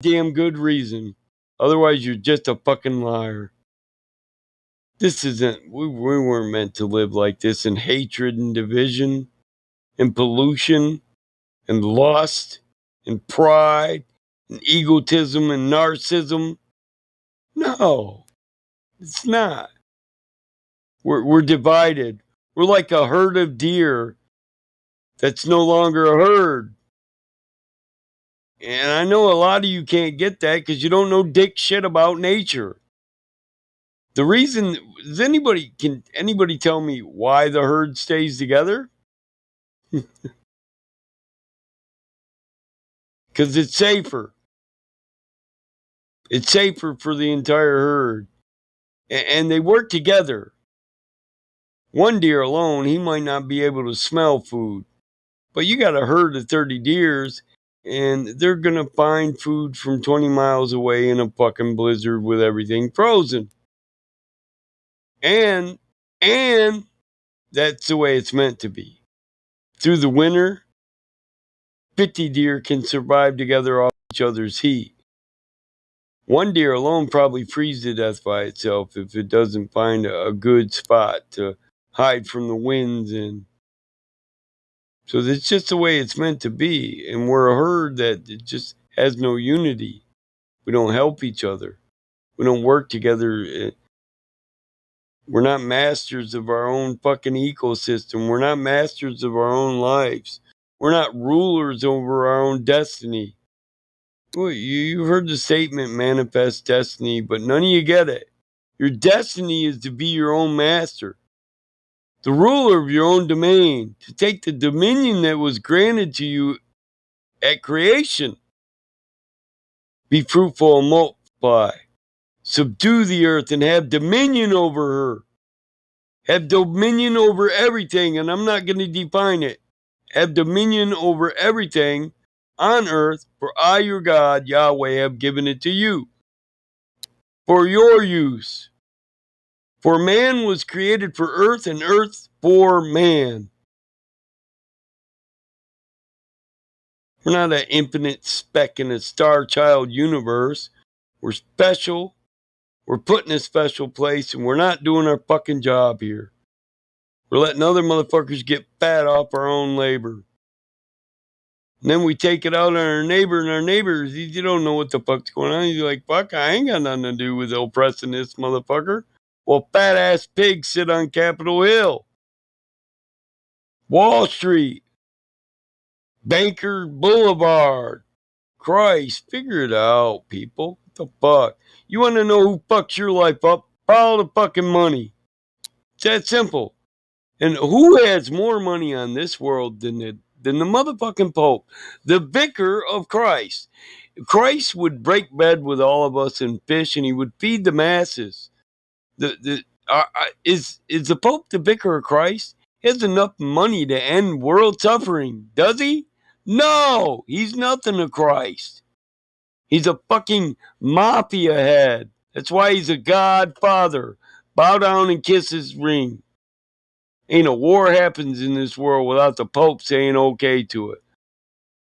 damn good reason. Otherwise, you're just a fucking liar. This isn't, we weren't meant to live like this in hatred and division and pollution and lust and pride and egotism and narcissism. No, it's not. We're divided. We're like a herd of deer that's no longer a herd. And I know a lot of you can't get that because you don't know dick shit about nature. The reason, can anybody tell me why the herd stays together? Because it's safer. It's safer for the entire herd. And they work together. One deer alone, he might not be able to smell food. But you got a herd of 30 deers, and they're going to find food from 20 miles away in a fucking blizzard with everything frozen. And that's the way it's meant to be. Through the winter, 50 deer can survive together off each other's heat. One deer alone probably freezes to death by itself if it doesn't find a good spot to hide from the winds in. So that's just the way it's meant to be. And we're a herd that just has no unity. We don't help each other. We don't work together. We're not masters of our own fucking ecosystem. We're not masters of our own lives. We're not rulers over our own destiny. Well, you heard the statement, manifest destiny, but none of you get it. Your destiny is to be your own master, the ruler of your own domain, to take the dominion that was granted to you at creation. Be fruitful and multiply. Subdue the earth and have dominion over her. Have dominion over everything, and I'm not going to define it. Have dominion over everything on earth, for I, your God, Yahweh, have given it to you for your use. For man was created for earth, and earth for man. We're not an infinite speck in a star child universe. We're special. We're put in a special place, and we're not doing our fucking job here. We're letting other motherfuckers get fat off our own labor. And then we take it out on our neighbor, and our neighbors, you don't know what the fuck's going on. You're like, fuck, I ain't got nothing to do with oppressing this motherfucker. Well, fat ass pigs sit on Capitol Hill, Wall Street, Banker Boulevard. Christ, figure it out, people. What the fuck? You want to know who fucks your life up? Follow the fucking money. It's that simple. And who has more money on this world than the motherfucking Pope, the vicar of Christ? Christ would break bread with all of us and fish, and he would feed the masses. Is the Pope the vicar of Christ? He has enough money to end world suffering, does he? No, he's nothing to Christ. He's a fucking mafia head. That's why he's a godfather. Bow down and kiss his ring. Ain't a war happens in this world without the Pope saying okay to it.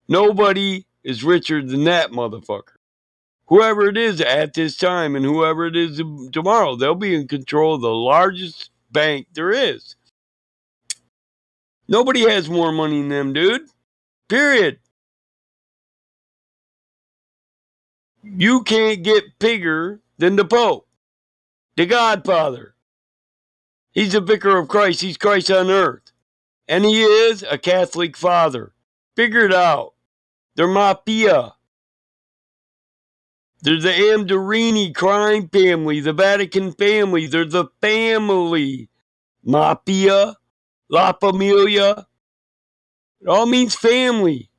Nobody is richer than that motherfucker. Whoever it is at this time and whoever it is tomorrow, they'll be in control of the largest bank there is. Nobody has more money than them, dude. Period. You can't get bigger than the Pope, the Godfather. He's the vicar of Christ. He's Christ on earth. And he is a Catholic father. Figure it out. They're mafia. They're the Amdorini crime family, the Vatican family. They're the family. Mafia, La Familia. It all means family.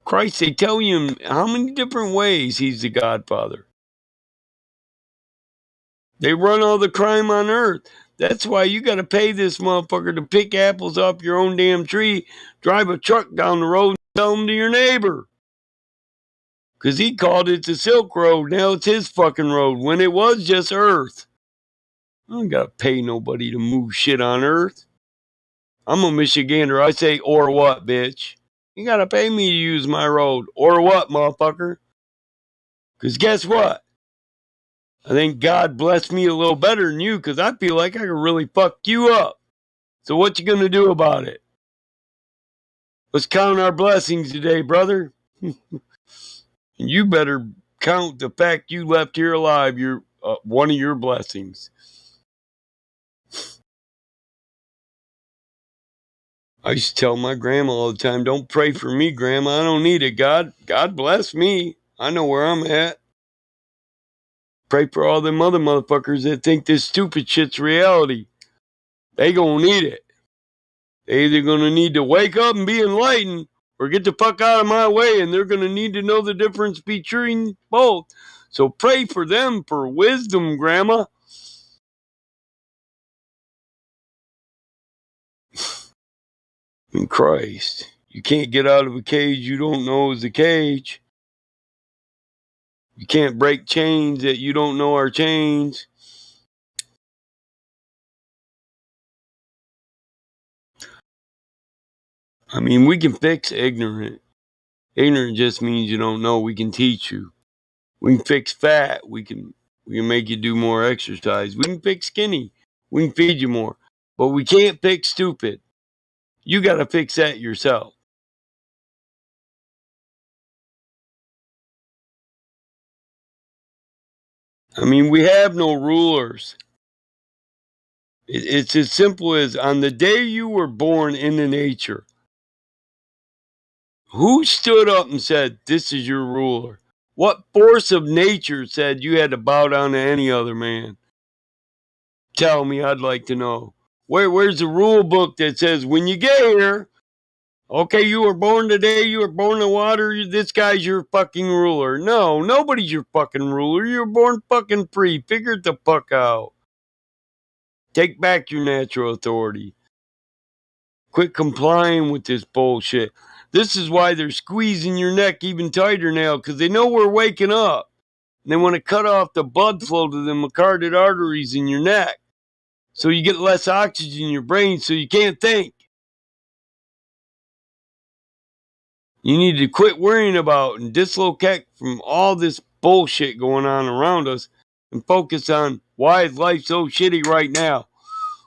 Christ, they tell you in how many different ways he's the Godfather. They run all the crime on earth. That's why you got to pay this motherfucker to pick apples off your own damn tree, drive a truck down the road, and sell them to your neighbor. Because he called it the Silk Road. Now it's his fucking road when it was just earth. I don't got to pay nobody to move shit on earth. I'm a Michigander. I say, or what, bitch? You gotta pay me to use my road. Or what, motherfucker? Because guess what? I think God blessed me a little better than you because I feel like I could really fuck you up. So what you gonna do about it? Let's count our blessings today, brother. And you better count the fact you left here alive. You're one of your blessings. I used to tell my grandma all the time, "Don't pray for me, Grandma. I don't need it. God bless me. I know where I'm at. Pray for all them other motherfuckers that think this stupid shit's reality. They gonna need it. They either gonna need to wake up and be enlightened or get the fuck out of my way, and they're gonna need to know the difference between both. So pray for them for wisdom, Grandma." In Christ, you can't get out of a cage you don't know is a cage. You can't break chains that you don't know are chains. I mean, we can fix ignorant. Ignorant just means you don't know. We can teach you. We can fix fat. We can make you do more exercise. We can fix skinny. We can feed you more. But we can't fix stupid. You got to fix that yourself. I mean, we have no rulers. It's as simple as on the day you were born into nature, who stood up and said, "This is your ruler"? What force of nature said you had to bow down to any other man? Tell me, I'd like to know. Where's the rule book that says when you get here, okay, you were born today, you were born in water, this guy's your fucking ruler? No, nobody's your fucking ruler. You were born fucking free. Figure it the fuck out. Take back your natural authority. Quit complying with this bullshit. This is why they're squeezing your neck even tighter now, because they know we're waking up. They want to cut off the blood flow to the carotid arteries in your neck so you get less oxygen in your brain so you can't think. You need to quit worrying about and dislocate from all this bullshit going on around us and focus on why is life so shitty right now?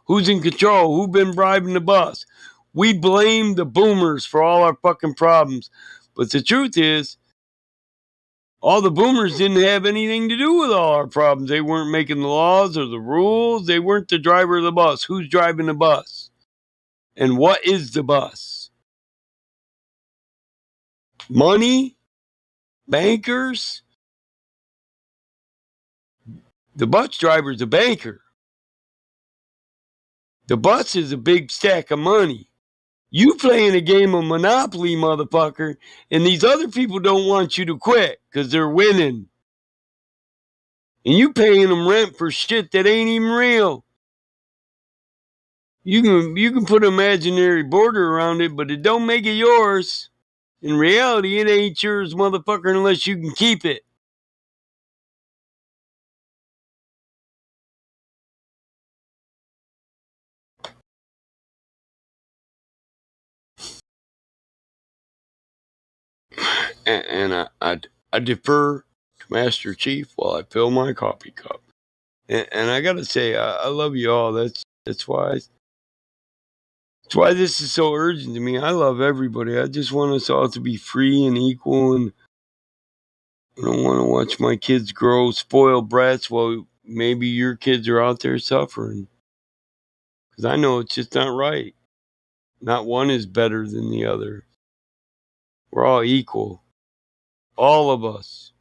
Who's in control? Who's been bribing the bus? We blame the boomers for all our fucking problems. But the truth is, all the boomers didn't have anything to do with all our problems. They weren't making the laws or the rules. They weren't the driver of the bus. Who's driving the bus? And what is the bus? Money? Bankers? The bus driver's a banker. The bus is a big stack of money. You playing a game of Monopoly, motherfucker, and these other people don't want you to quit because they're winning. And you paying them rent for shit that ain't even real. You can put an imaginary border around it, but it don't make it yours. In reality, it ain't yours, motherfucker, unless you can keep it. And I defer to Master Chief while I fill my coffee cup. And I gotta say, I love you all. That's why this is so urgent to me. I love everybody. I just want us all to be free and equal, and I don't want to watch my kids grow spoiled brats while maybe your kids are out there suffering. Because I know it's just not right. Not one is better than the other. We're all equal. All of us.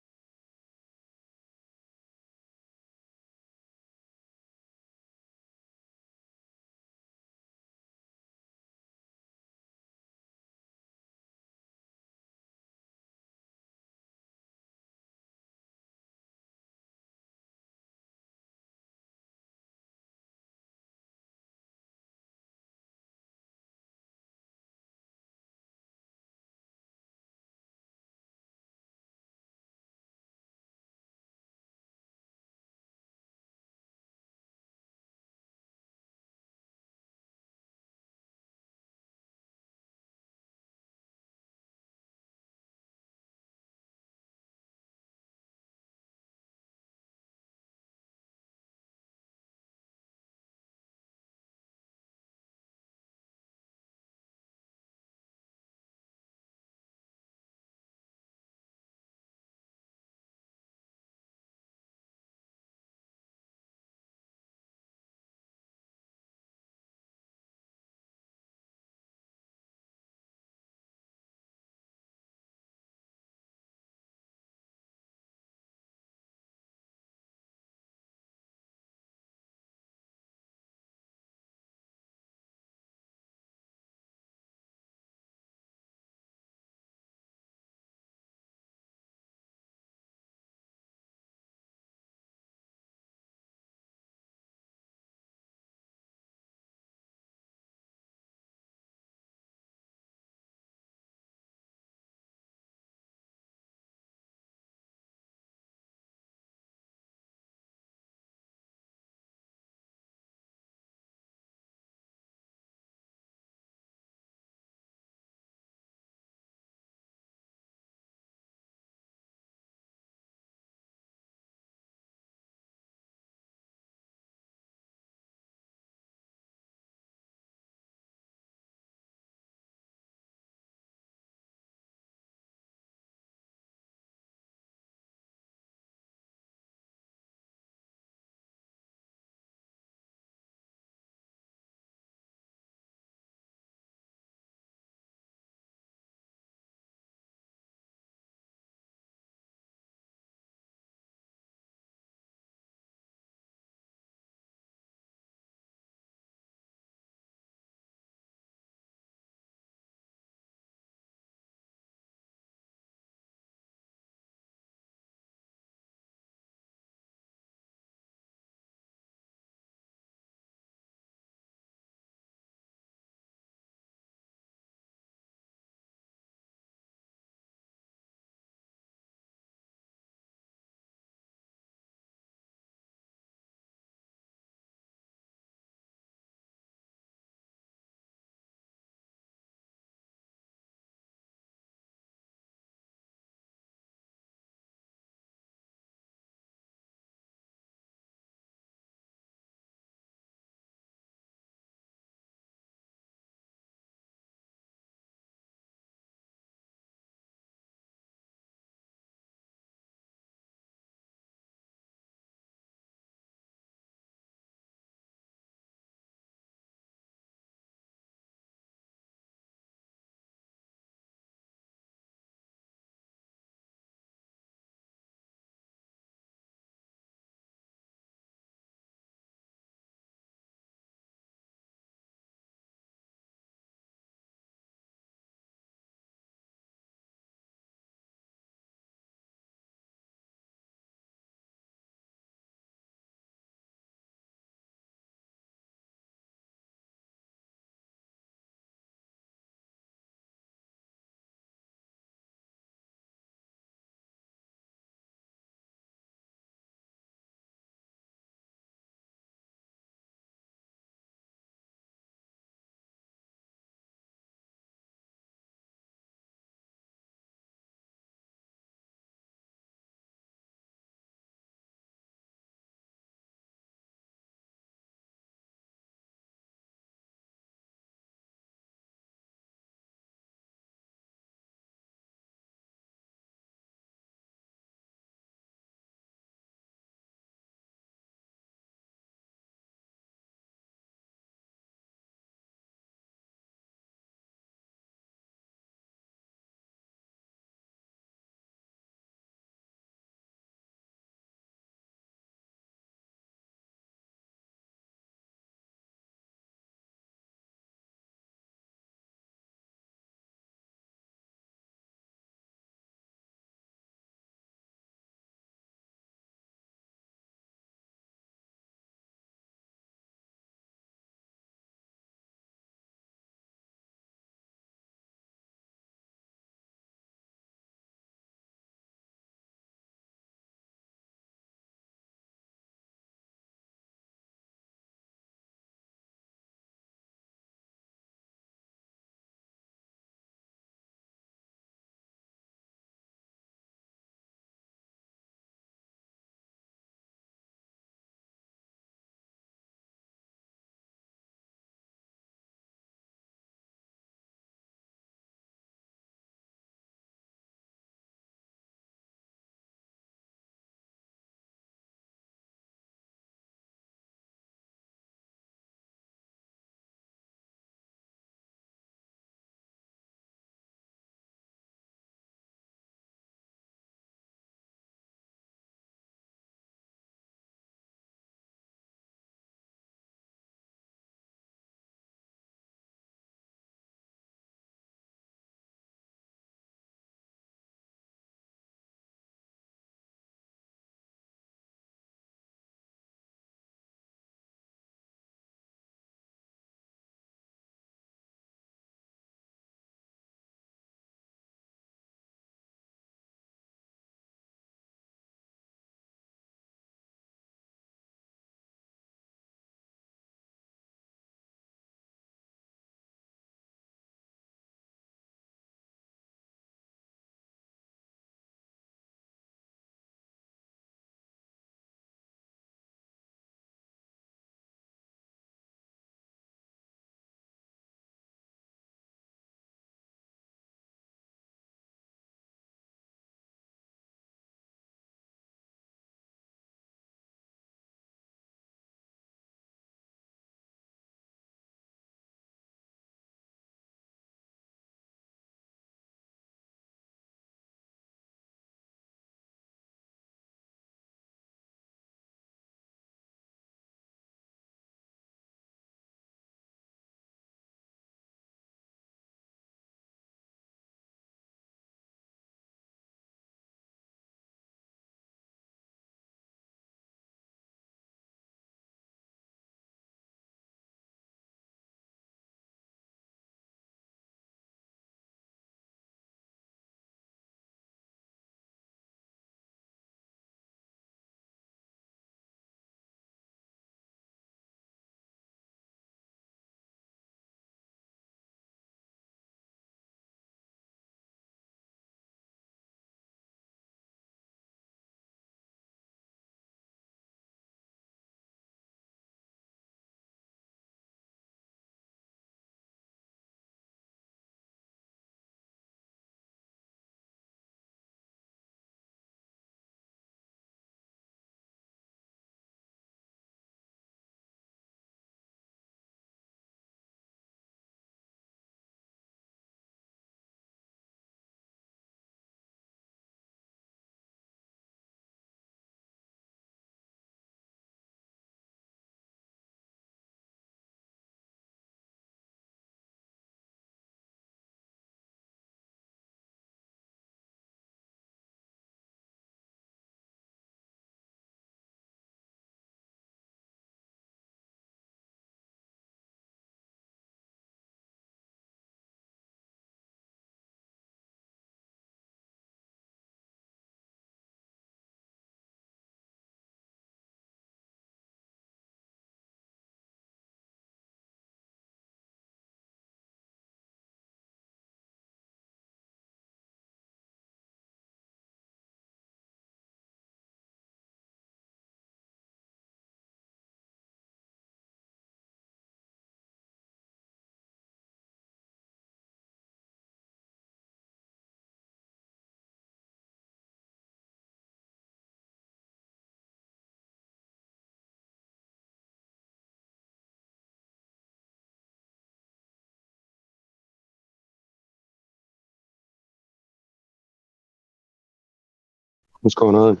What's going on?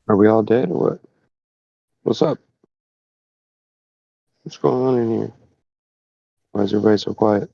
Are we all dead or what? What's up? What's going on in here? Why is everybody so quiet?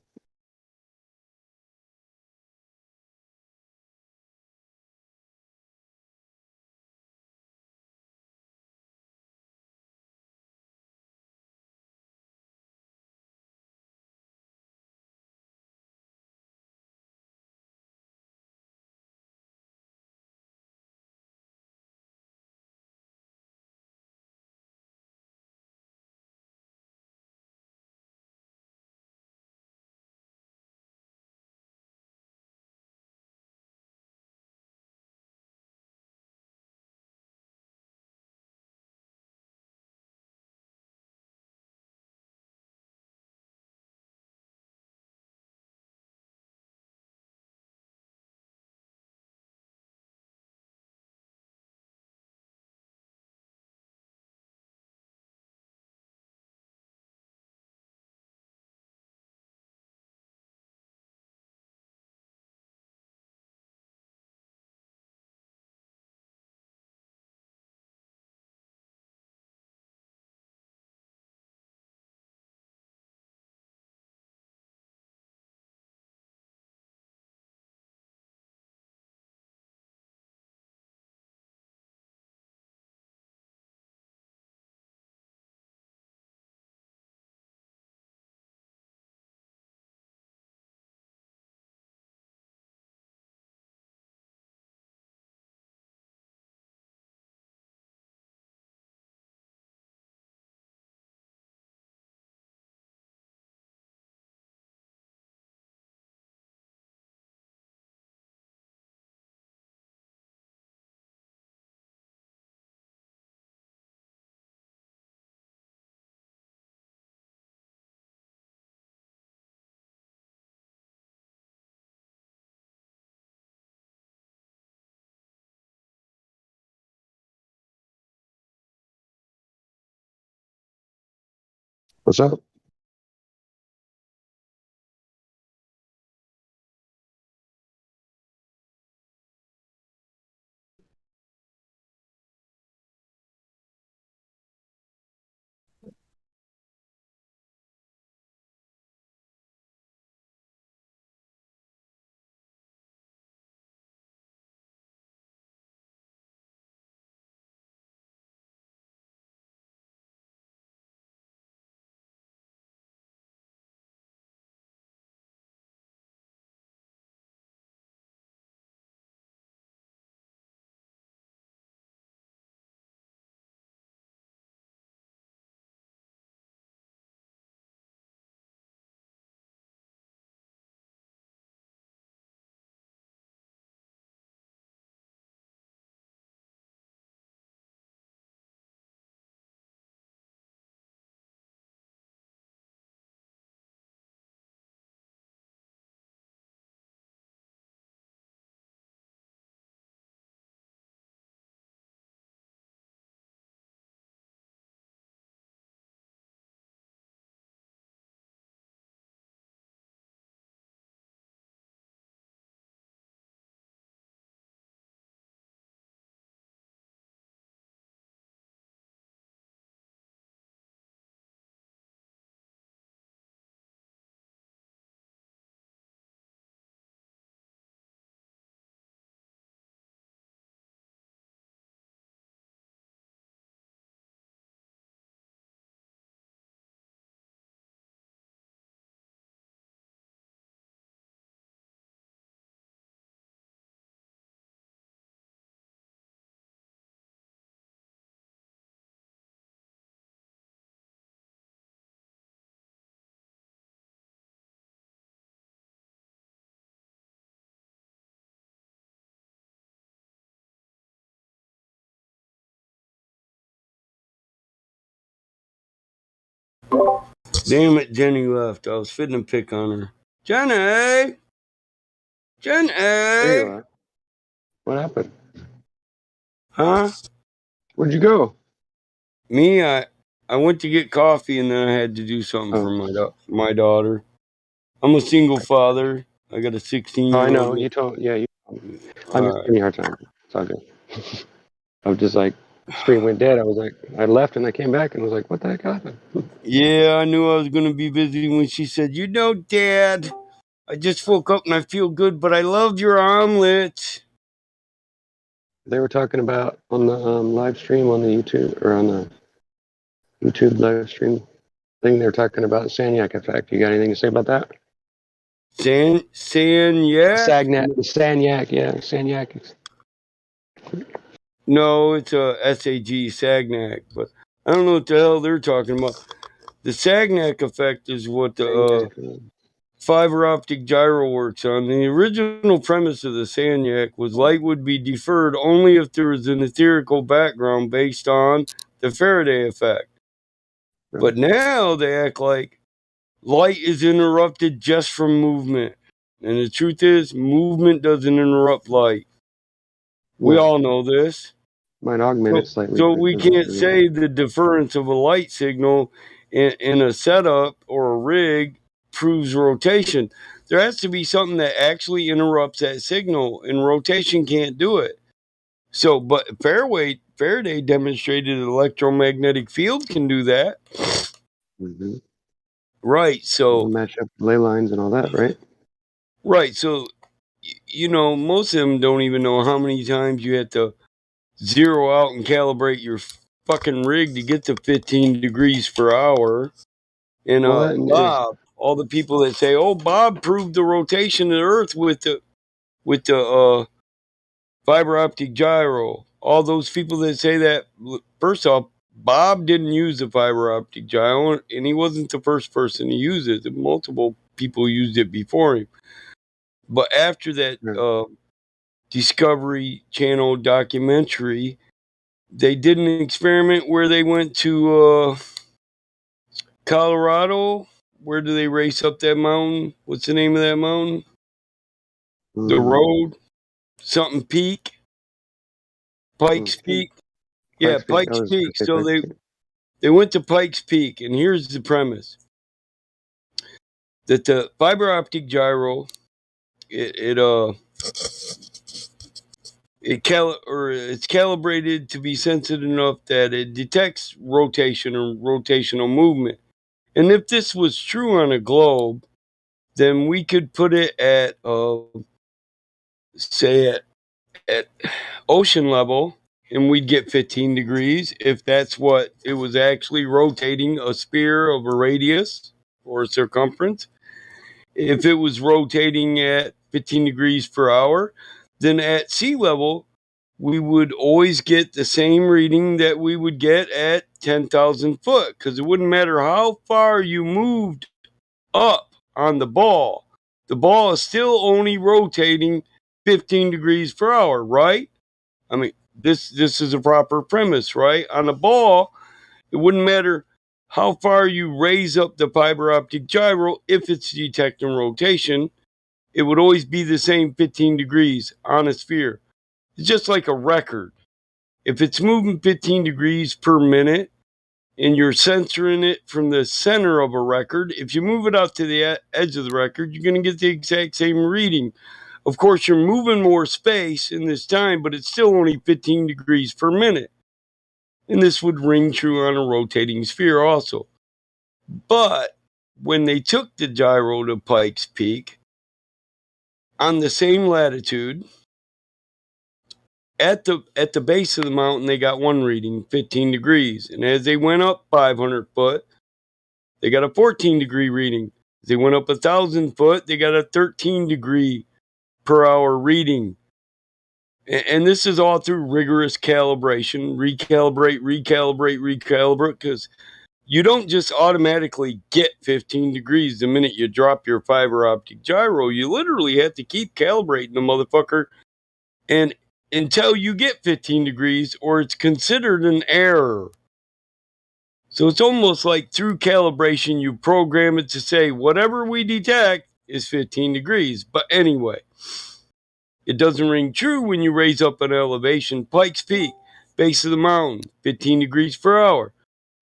What's up? Damn it, Jenny left. I was fitting to pick on her. Jenny! There you Jenny! are. What happened? Huh? Where'd you go? Me, I went to get coffee and then I had to do something for Oh, my daughter. I'm a single father. I got a 16-year-old. I know. You told. Yeah, you. I'm just Alright. giving you a hard time. It's all good. I was just like, stream went dead. I was like, I left and I came back and was like, what the heck happened? Yeah, I knew I was going to be busy when she said, Dad, I just woke up and I feel good, but I love your omelet. They were talking about on the live stream on the YouTube or on the YouTube live stream thing. They were talking about Sagnac effect. You got anything to say about that? Sagnac? The Sagnac, yeah, Sagnac. No, it's a SAG, Sagnac, but I don't know what the hell they're talking about. The Sagnac effect is what the Sagnac. fiber optic gyro works on. The original premise of the Sagnac was light would be deferred only if there was an etherical background based on the Faraday effect. Really? But now they act like light is interrupted just from movement. And the truth is, movement doesn't interrupt light. We No, all know this. might augment it slightly, So but it we doesn't can't really. say the deference of a light signal in a setup or a rig proves rotation. There has to be something that actually interrupts that signal, and rotation can't do it. So, but Faraday demonstrated an electromagnetic field can do that. Mm-hmm. Right. It'll So, match up ley lines and all that, right? right. So, most of them don't even know how many times you have to zero out and calibrate your fucking rig to get to 15 degrees per hour. And Well, that is. Bob, all the people that say, "Oh, Bob proved the rotation of the Earth with the fiber optic gyro." All those people that say that, first off, Bob didn't use the fiber optic gyro, and he wasn't the first person to use it. Multiple people used it before him. But after that Yeah. Discovery Channel documentary, they did an experiment where they went to Colorado. Where do they race up that mountain? What's the name of that mountain? The road, something Peak, Pikes Okay. Peak. Yeah, Pikes Peak. I Pikes was gonna Peak. say So Pikes they Peak. they went to Pikes Peak, and here's the premise: that the fiber optic gyro, it it's calibrated to be sensitive enough that it detects rotation or rotational movement. And if this was true on a globe, then we could put it at say at ocean level, and we'd get 15 degrees if that's what it was actually rotating a sphere of a radius or a circumference. If it was rotating at 15 degrees per hour, then at sea level, we would always get the same reading that we would get at 10,000 foot, because it wouldn't matter how far you moved up on the ball. The ball is still only rotating 15 degrees per hour, right? I mean, this is a proper premise, right? On a ball, it wouldn't matter how far you raise up the fiber optic gyro if it's detecting rotation. It would always be the same 15 degrees on a sphere. It's just like a record. If it's moving 15 degrees per minute and you're censoring it from the center of a record, if you move it out to the edge of the record, you're going to get the exact same reading. Of course, you're moving more space in this time, but it's still only 15 degrees per minute. And this would ring true on a rotating sphere also. But when they took the gyro to Pikes Peak, on the same latitude, at the base of the mountain, they got one reading, 15 degrees. And as they went up 500 foot, they got a 14 degree reading. As they went up 1,000 foot, they got a 13 degree per hour reading. And this is all through rigorous calibration, recalibrate, because you don't just automatically get 15 degrees the minute you drop your fiber optic gyro. You literally have to keep calibrating the motherfucker and until you get 15 degrees, or it's considered an error. So it's almost like through calibration, you program it to say whatever we detect is 15 degrees. But anyway, it doesn't ring true when you raise up an elevation. Pikes Peak, base of the mountain, 15 degrees per hour.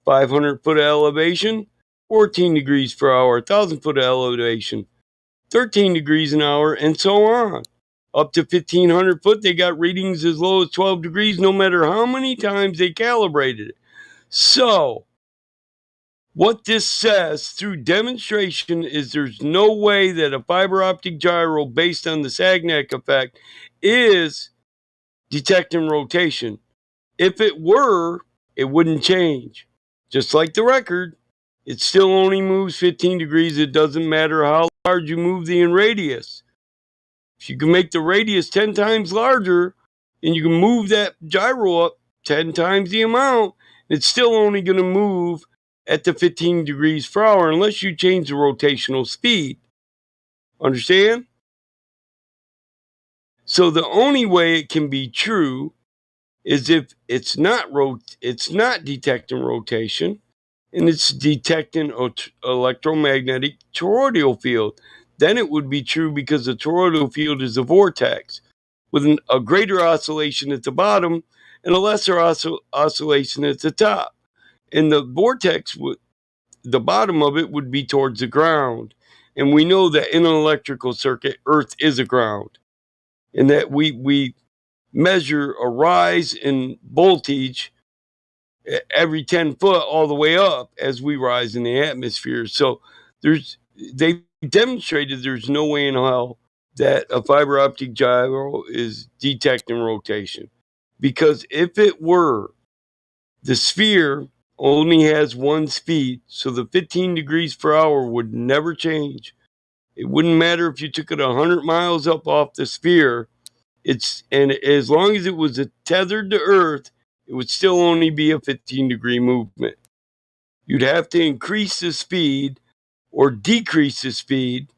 500-foot elevation, 14 degrees per hour. 1,000-foot elevation, 13 degrees an hour, and so on. Up to 1,500 foot, they got readings as low as 12 degrees, no matter how many times they calibrated it. So, what this says through demonstration is there's no way that a fiber optic gyro based on the Sagnac effect is detecting rotation. If it were, it wouldn't change. Just like the record, it still only moves 15 degrees. It doesn't matter how large you move the radius. If you can make the radius 10 times larger and you can move that gyro up 10 times the amount, it's still only going to move at the 15 degrees per hour unless you change the rotational speed. Understand? So the only way it can be true is if it's not detecting rotation and it's detecting electromagnetic toroidal field. Then it would be true because the toroidal field is a vortex with a greater oscillation at the bottom and a lesser oscillation at the top. And the vortex, the bottom of it would be towards the ground. And we know that in an electrical circuit, Earth is a ground. And that we measure a rise in voltage every 10 foot all the way up as we rise in the atmosphere. So they demonstrated there's no way in hell that a fiber optic gyro is detecting rotation. Because if it were, the sphere only has one speed, so the 15 degrees per hour would never change. It wouldn't matter if you took it 100 miles up off the sphere. And as long as it was tethered to Earth, it would still only be a 15-degree movement. You'd have to increase the speed or decrease the speed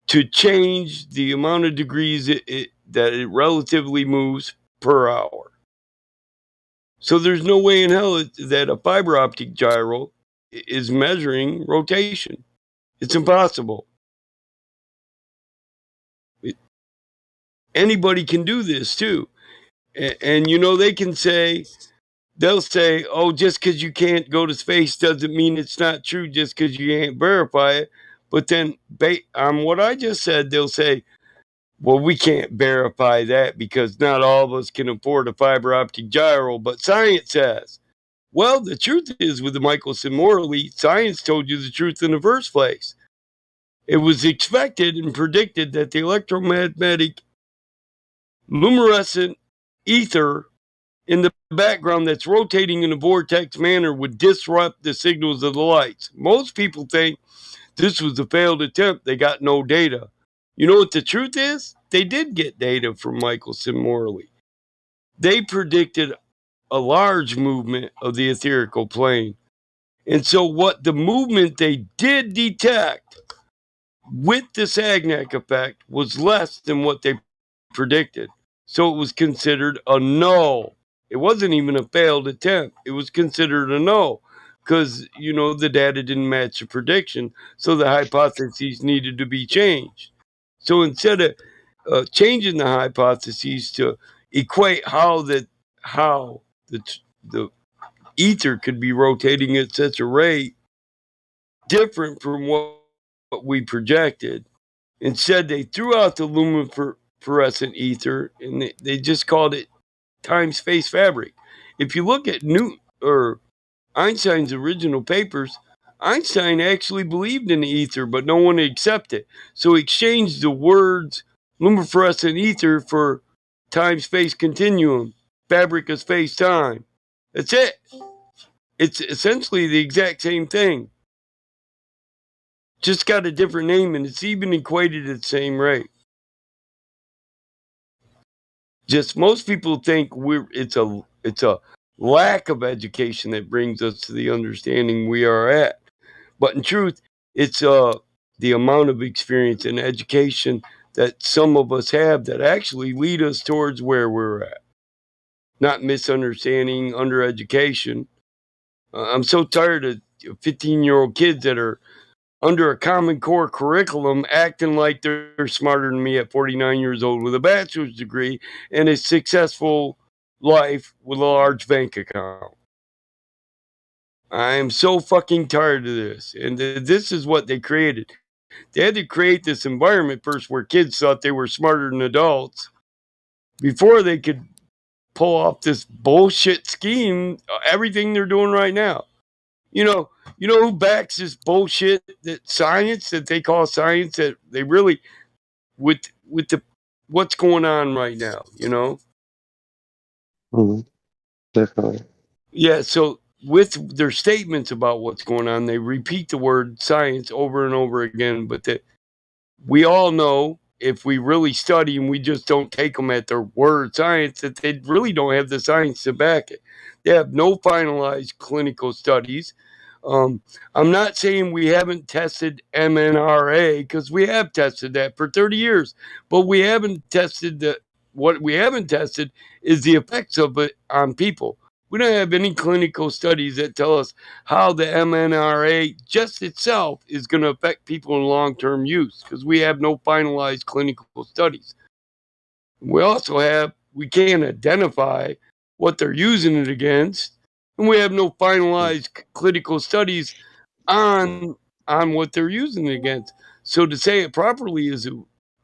to change the amount of degrees that it relatively moves per hour. So there's no way in hell that a fiber optic gyro is measuring rotation. It's impossible. Anybody can do this too. And they can say, they'll say, oh, just because you can't go to space doesn't mean it's not true just because you can't verify it. But then on what I just said, they'll say, well, we can't verify that because not all of us can afford a fiber optic gyro, but science says. Well, the truth is with the Michelson-Morley, science told you the truth in the first place. It was expected and predicted that the electromagnetic luminescent ether in the background that's rotating in a vortex manner would disrupt the signals of the lights. Most people think this was a failed attempt. They got no data. You know what the truth is? They did get data from Michelson-Morley. They predicted a large movement of the etherical plane. And so what the movement they did detect with the Sagnac effect was less than what they predicted. So it was considered a no. It wasn't even a failed attempt. It was considered a no because, the data didn't match the prediction. So the hypotheses needed to be changed. So instead of changing the hypotheses to equate how the ether could be rotating at such a rate different from what we projected, instead they threw out the luminescent ether and they just called it time-space fabric. If you look at Einstein's original papers, Einstein actually believed in the ether, but no one accepted it. So he exchanged the words luminescent ether for time-space continuum, fabric of space-time. That's it. It's essentially the exact same thing. Just got a different name, and it's even equated at the same rate. Just most people think it's a lack of education that brings us to the understanding we are at. But in truth, it's the amount of experience and education that some of us have that actually lead us towards where we're at. Not misunderstanding, undereducation. I'm so tired of 15-year-old kids that are under a Common Core curriculum acting like they're smarter than me at 49 years old with a bachelor's degree and a successful life with a large bank account. I am so fucking tired of this. And this is what they created. They had to create this environment first where kids thought they were smarter than adults before they could pull off this bullshit scheme, everything they're doing right now. You know, you know who backs this bullshit that science that they call science that they really with the what's going on right now, you know? Mm-hmm. Definitely. Yeah, so with their statements about what's going on, they repeat the word science over and over again, but that we all know if we really study and we just don't take them at their word science, that they really don't have the science to back it. They have no finalized clinical studies. Um, I'm not saying we haven't tested MNRA because we have tested that for 30 years, but we haven't tested the what we haven't tested is the effects of it on people. We don't have any clinical studies that tell us how the MNRA just itself is going to affect people in long term use because we have no finalized clinical studies. We also we can't identify what they're using it against, and we have no finalized clinical studies on what they're using it against. So to say it properly is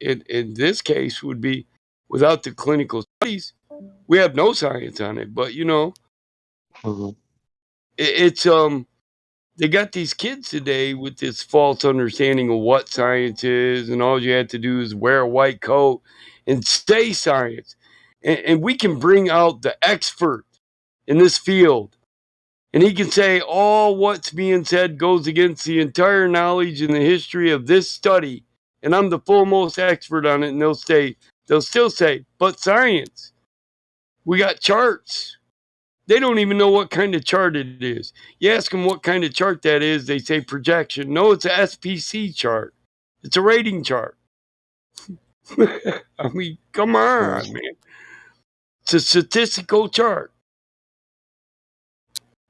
in this case would be without the clinical studies, we have no science on it. But Mm-hmm. it's they got these kids today with this false understanding of what science is, and all you have to do is wear a white coat and say science. And we can bring out the expert in this field, and he can say all what's being said goes against the entire knowledge and the history of this study, and I'm the foremost expert on it, and they'll still say, but science. We got charts. They don't even know what kind of chart it is. You ask them what kind of chart that is, they say projection. No, it's a SPC chart. It's a rating chart. I mean, come on, man. It's a statistical chart.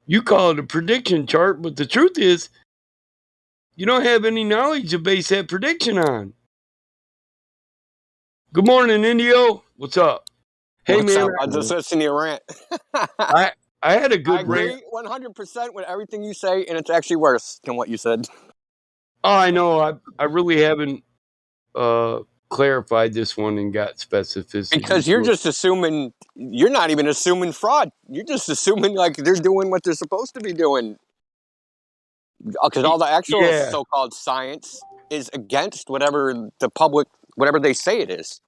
You call it a prediction chart, but the truth is, you don't have any knowledge to base that prediction on. Good morning, Indio. What's up? Hey, What's man, up? I just listened to your rant. I had a I good rant. agree 100% with everything you say, and it's actually worse than what you said. Oh, I know. I really haven't clarified this one and got specificity. Because you're just assuming, you're not even assuming fraud. You're just assuming like they're doing what they're supposed to be doing. Because all the actual Yeah. so-called science is against whatever the public, whatever they say it is.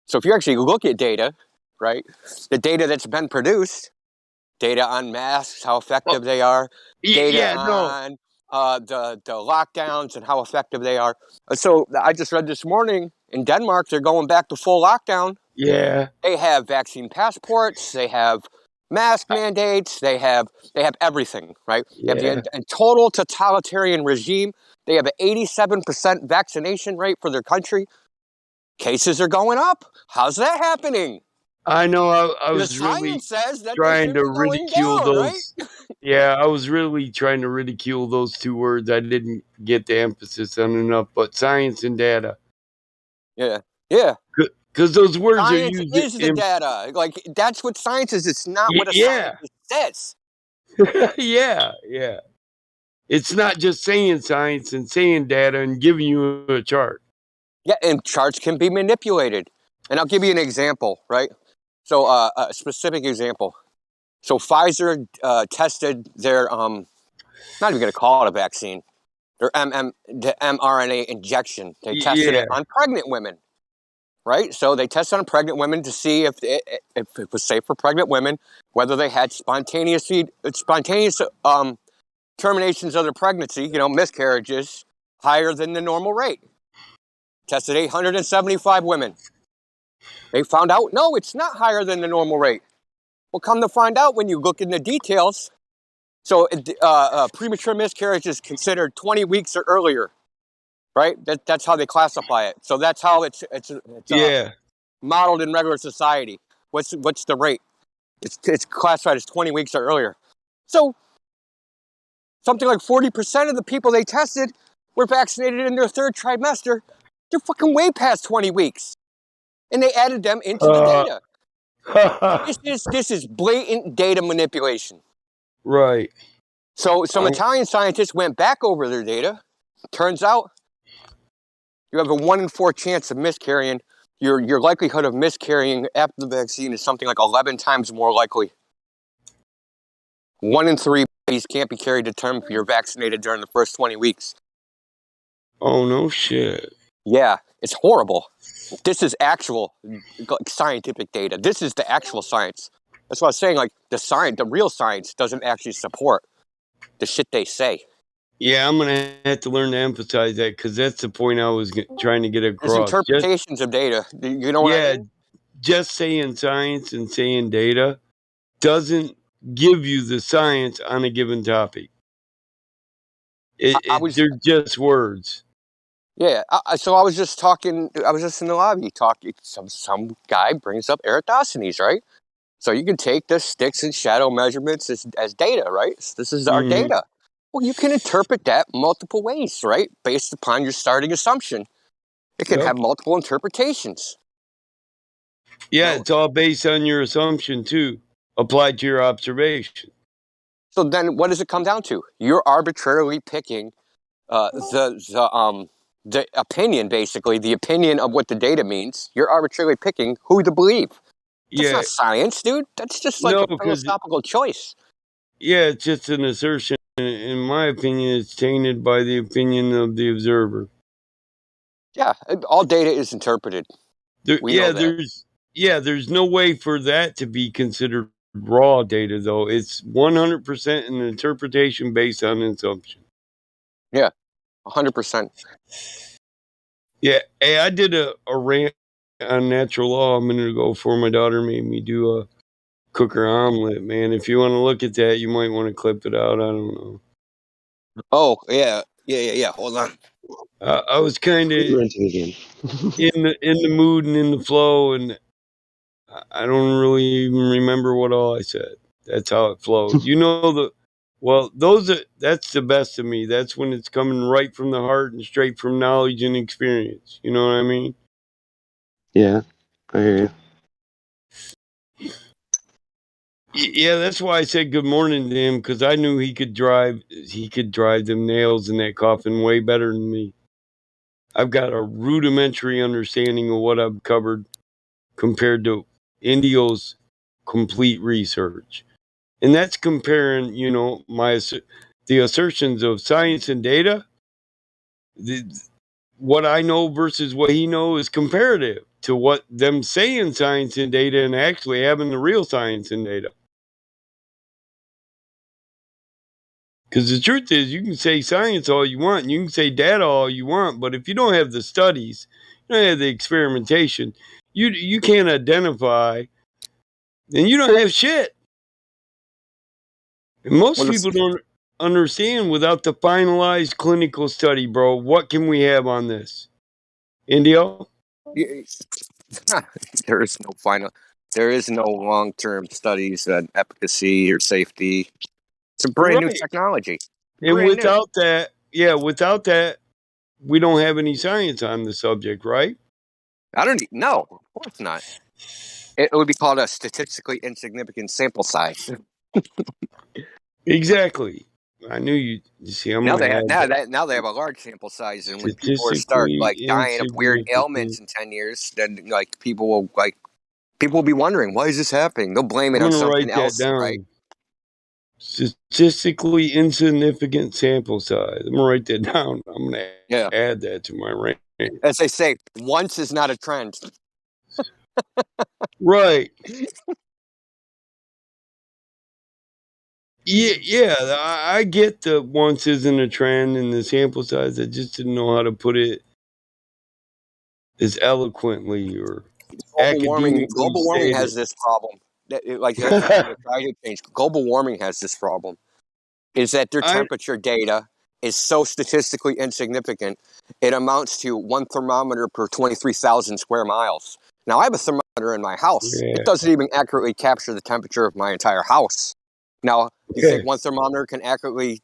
So if you actually look at data, right, the data that's been produced, data on masks, how effective they are, data on the lockdowns and how effective they are. So I just read this morning in Denmark, they're going back to full lockdown. Yeah. They have vaccine passports. They have mask mandates. They have everything, right? Yeah. They have the total totalitarian regime. They have an 87% vaccination rate for their country. Cases are going up. How's that happening? I know. I The was really science says that they trying should to be going ridicule down, right? those. Yeah, I was really trying to ridicule those two words. I didn't get the emphasis on enough, but science and data. Yeah. Yeah. Because those words are Science used is the in. data. Like, that's what science is. It's not what a Yeah. scientist says. Yeah. Yeah. It's not just saying science and saying data and giving you a chart. Yeah, and charts can be manipulated. And I'll give you an example, right? So, a specific example. So, Pfizer tested their, not even going to call it a vaccine, their the mRNA injection. They tested Yeah. it on pregnant women, right? So, they tested on pregnant women to see if it was safe for pregnant women, whether they had spontaneous terminations of their pregnancy, miscarriages, higher than the normal rate. Tested 875 women. They found out, no, it's not higher than the normal rate. Well, come to find out when you look in the details, so premature miscarriage is considered 20 weeks or earlier, right? That's how they classify it. So that's how it's modeled in regular society. What's the rate? It's classified as 20 weeks or earlier. So something like 40% of the people they tested were vaccinated in their third trimester. They're fucking way past 20 weeks. And they added them into the data. This is blatant data manipulation. Right. So some Italian scientists went back over their data. Turns out you have a 1 in 4 chance of miscarrying. Your likelihood of miscarrying after the vaccine is something like 11 times more likely. 1 in 3 babies can't be carried to term if you're vaccinated during the first 20 weeks. Oh, no shit. Yeah, it's horrible. This is actual scientific data. This is the actual science. That's what I was saying. Like the real science doesn't actually support the shit they say. Yeah, I'm gonna have to learn to emphasize that because that's the point I was trying to get across. There's interpretations of data. You know what I mean? Just saying science and saying data doesn't give you the science on a given topic. They're just words. Yeah, so I was just talking. I was just in the lobby talking. Some guy brings up Eratosthenes, right? So you can take the sticks and shadow measurements as data, right? This is our data. Well, you can interpret that multiple ways, right? Based upon your starting assumption. It can have multiple interpretations. Yeah, it's all based on your assumption, too, applied to your observation. So then what does it come down to? You're arbitrarily picking the opinion, basically, the opinion of what the data means. You're arbitrarily picking who to believe. That's not science, dude. That's just like a philosophical choice. Yeah, it's just an assertion. In my opinion, it's tainted by the opinion of the observer. Yeah, all data is interpreted. There's no way for that to be considered raw data, though. It's 100% an interpretation based on assumption. Yeah, 100%. Yeah, hey, I did a rant on natural law a minute ago before my daughter made me do a cooker omelet, man. If you want to look at that, you might want to clip it out. I don't know. Oh, yeah. Hold on. I was kind of in the mood and in the flow, and I don't really even remember what all I said. That's how it flowed. That's the best of me. That's when it's coming right from the heart and straight from knowledge and experience. You know what I mean? Yeah, I hear you. Yeah, that's why I said good morning to him, because I knew he could drive them nails in that coffin way better than me. I've got a rudimentary understanding of what I've covered compared to Indio's complete research. And that's comparing, the assertions of science and data. What I know versus what he knows is comparative to what them saying science and data and actually having the real science and data. Because the truth is, you can say science all you want, and you can say data all you want, but if you don't have the studies, you don't have the experimentation, you can't identify, then you don't have shit. And most people don't understand without the finalized clinical study, bro. What can we have on this? Indio? There is no long-term studies on efficacy or safety. It's a brand new technology. And without that, we don't have any science on the subject, right? No, of course not. It would be called a statistically insignificant sample size. Exactly. I knew you see. Now they have a large sample size, and when people start dying of weird ailments in 10 years, then people will be wondering, why is this happening? They'll blame it on something else, right? Statistically insignificant sample size. I'm gonna write that down. I'm gonna add that to my rant. As they say, once is not a trend. Right. Yeah, I get the once isn't a trend and the sample size. I just didn't know how to put it as eloquently or academically. Global warming has this problem. Global warming has this problem. Is that their temperature data is so statistically insignificant, it amounts to 1 thermometer per 23,000 square miles. Now, I have a thermometer in my house. Yeah. It doesn't even accurately capture the temperature of my entire house. Now, you think 1 thermometer can accurately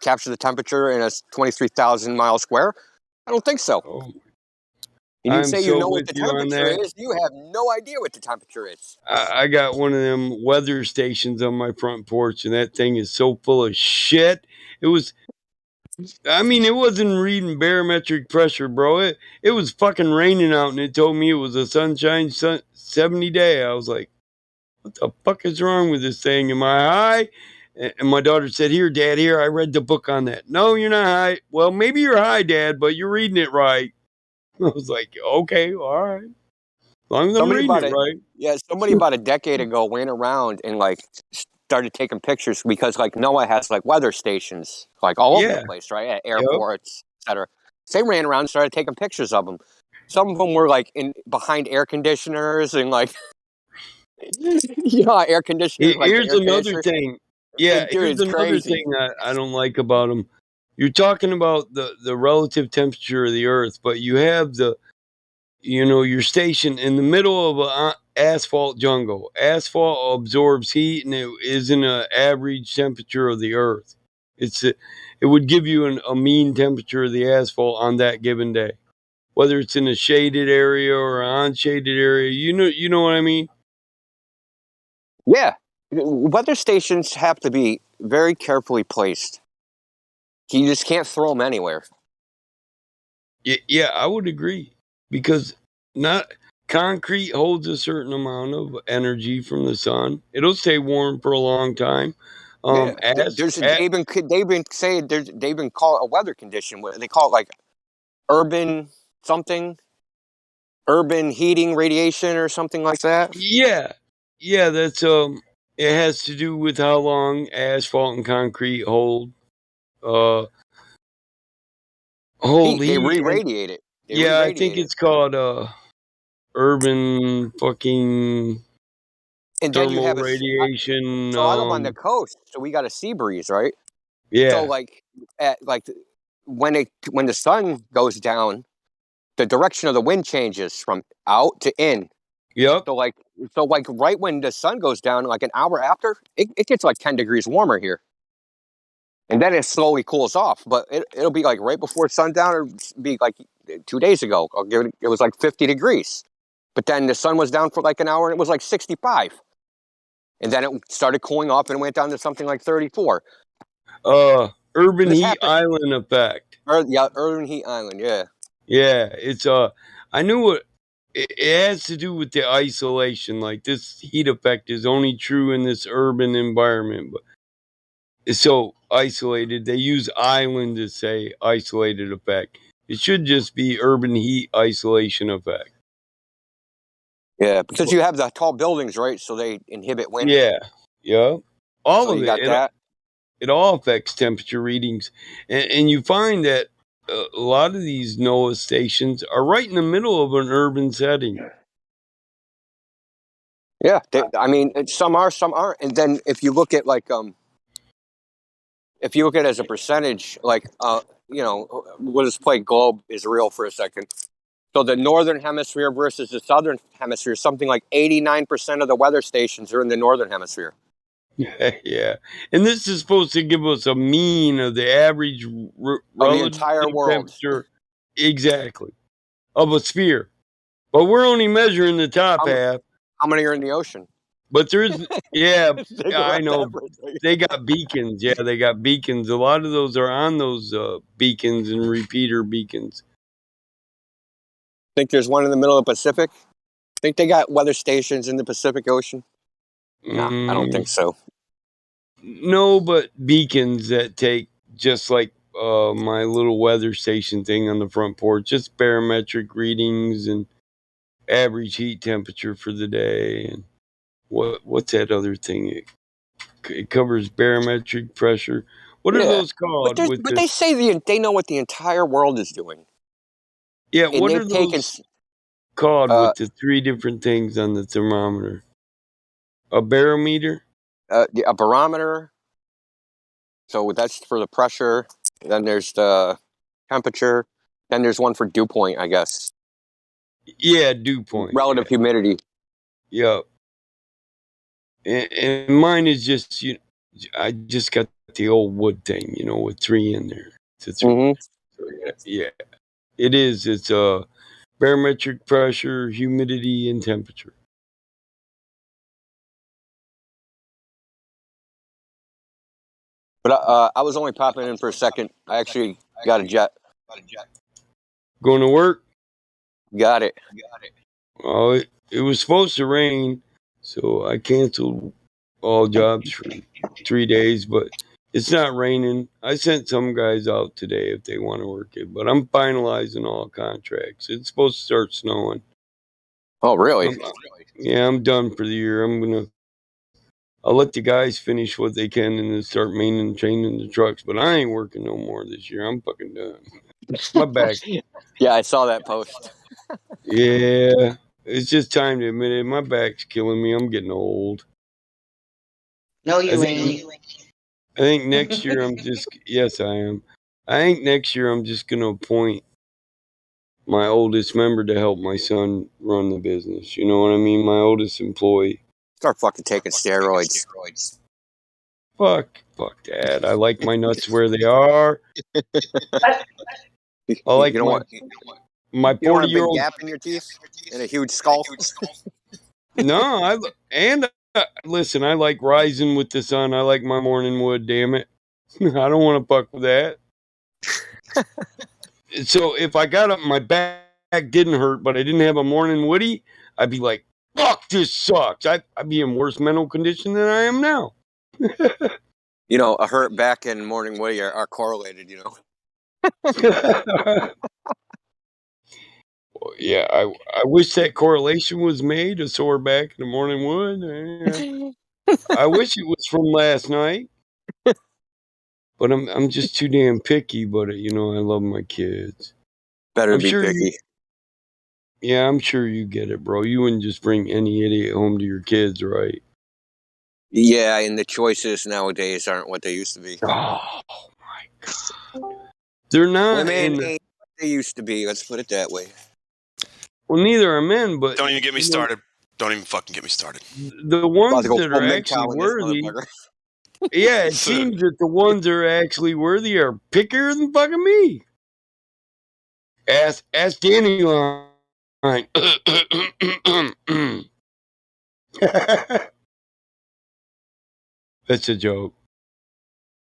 capture the temperature in a 23,000 mile square? I don't think so. Oh, And you I'm say you so know what with the you on temperature that. is, you have no idea what the temperature is. I got one of them weather stations on my front porch, and that thing is so full of shit. It was, I mean, it wasn't reading barometric pressure, bro. It was fucking raining out, and it told me it was a 70 day. I was like, what the fuck is wrong with this thing? Am I high? And my daughter said, here, Dad, here, I read the book on that. No, you're not high. Well, maybe you're high, Dad, but you're reading it right. I was like, okay, all right. As long as I'm Somebody reading about it it, right. yeah, somebody about a decade ago went around and like started taking pictures because like NOAA has like weather stations like all over the Yeah. place, right? At Yep. airports, etc. They ran around and started taking pictures of them. Some of them were like in behind air conditioners and like air conditioners, like the Here's air another conditioner. thing. Yeah, Dude, here's it's another crazy. thing I don't like about them. You're talking about the relative temperature of the Earth, but you have your station in the middle of an asphalt jungle. Asphalt absorbs heat, and it isn't an average temperature of the Earth. It would give you a mean temperature of the asphalt on that given day, whether it's in a shaded area or an unshaded area. You know what I mean? Yeah, weather stations have to be very carefully placed. You just can't throw them anywhere. Yeah, I would agree because not concrete holds a certain amount of energy from the sun. It'll stay warm for a long time. Yeah, As they've been saying they've been called a weather condition. They call it like urban something, urban heating radiation or something like that. yeah, yeah, that's it has to do with how long asphalt and concrete uh hold Heat. They heat. And re-radiate it. They yeah, I think re-radiate it, it's called urban fucking and then you thermal have radiation. so I live on the coast, so we got a sea breeze, right? So Yeah. like at like when the sun goes down, the direction of the wind changes from out to in. Yep. So like right when the sun goes down, like an hour after, it gets like 10 degrees warmer here. And then it slowly cools off. But it'll be like right before sundown, or be like 2 days ago. It was like 50 degrees. But then the sun was down for like an hour and it was like 65. And then it started cooling off and went down to something like 34. Urban This heat happened. island effect. Yeah, urban heat island. Yeah. Yeah, it's I knew it has to do with the isolation. Like this heat effect is only true in this urban environment, but it's so isolated. They use island to say isolated effect. It should just be urban heat isolation effect. Yeah, because But you have the tall buildings, right? So they inhibit wind. yeah, yeah, all So of you it. got that. It all affects temperature readings, and you find that a lot of these NOAA stations are right in the middle of an urban setting. Yeah, I mean, some are, some aren't. And then if you look at like if you look at it as a percentage, like we'll just play globe is real for a second. So the northern hemisphere versus the southern hemisphere, something like 89% of the weather stations are in the northern hemisphere Yeah, and this is supposed to give us a mean of the average of the relative entire world. temperature, exactly, of a sphere. But we're only measuring the top How, half. how many are in the ocean? But there's, yeah, Think I about that know for a second. they got beacons. Yeah, they got beacons. A lot of those are on those beacons and repeater beacons. Think there's one in the middle of the Pacific? Think they got weather stations in the Pacific Ocean? No, I don't Mm, think so. no, but beacons that take just like my little weather station thing on the front porch, just barometric readings and average heat temperature for the day. And what's that other thing? It covers barometric pressure. What are Yeah, those called with but the? they say they know what the entire world is doing, Yeah, and what they've are taken those called uh, with the three different things on the thermometer? A barometer? a barometer. So that's for the pressure. Then there's the temperature. Then there's one for dew point, I guess. Yeah, dew point. Yeah, Relative humidity. yeah. And mine is just I just got the old wood thing, with 3 in there. It's a 3. Mm-hmm. So, yeah, it is. It's barometric pressure, humidity, and temperature. But I was only popping in for a second. I actually got a jet. Going to work? Got it. Oh, it was supposed to rain, so I canceled all jobs for 3 days, but it's not raining. I sent some guys out today if they want to work it, but I'm finalizing all contracts. It's supposed to start snowing. Oh, really? I'm done for the year. I'll let the guys finish what they can and then start maintaining the trucks, but I ain't working no more this year. I'm fucking done. My back. Yeah, I saw that post. Yeah, it's just time to admit it. My back's killing me. I'm getting old. No, you ain't. I think next year yes, I am. I think next year I'm just going to appoint my oldest member to help my son run the business. You know what I mean? My oldest employee. Start fucking taking steroids. Fuck that. I like my nuts where they are. I like You don't want my you don't want a big 40-year-old. gap in your teeth and a huge skull. No, listen, I like rising with the sun. I like my morning wood, damn it. I don't want to fuck with that. So if I got up, my back didn't hurt, but I didn't have a morning woody, I'd be like, fuck, this sucks. I'd be in worse mental condition than I am now. You know, a hurt back and morning woody are correlated, you know. Well, yeah, I wish that correlation was made, a sore back and a morning wood. I wish it was from last night. But I'm just too damn picky, but I love my kids. Better I'm be sure picky. Yeah, I'm sure you get it, bro. You wouldn't just bring any idiot home to your kids, right? Yeah, and the choices nowadays aren't what they used to be. Oh my god. They're not Women ain't what they used to be, let's put it that way. Well, neither are men, but don't even get me started. Don't even fucking get me started. The ones that are actually worthy. Yeah, it seems that the ones that are actually worthy are pickier than fucking me. Ask Danny Line. That's a joke.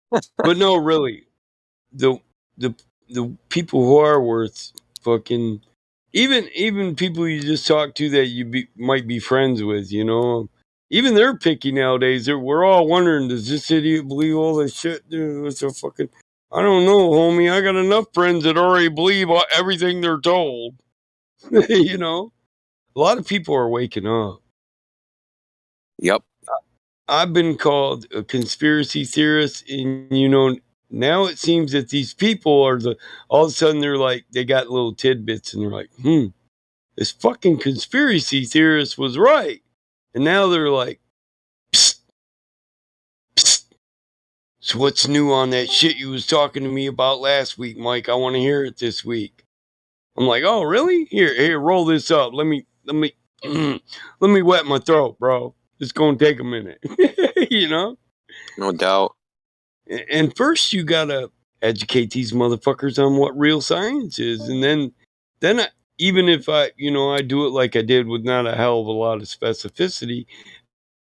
But no, really, the people who are worth fucking even people you just talk to that might be friends with, even they're picky nowadays. We're all wondering, does this idiot believe all this shit? Dude, it's a fucking. I don't know, homie. I got enough friends that already believe everything they're told. A lot of people are waking up. Yep. I've been called a conspiracy theorist, and now it seems that these people are all of a sudden they're like, they got little tidbits and they're like, this fucking conspiracy theorist was right. And now they're like, psst, psst. So what's new on that shit you was talking to me about last week, Mike? I want to hear it this week. I'm like, oh, really? Here, roll this up. Let me wet my throat, bro. It's going to take a minute, No doubt. And first you got to educate these motherfuckers on what real science is. And then even if I do it like I did with not a hell of a lot of specificity,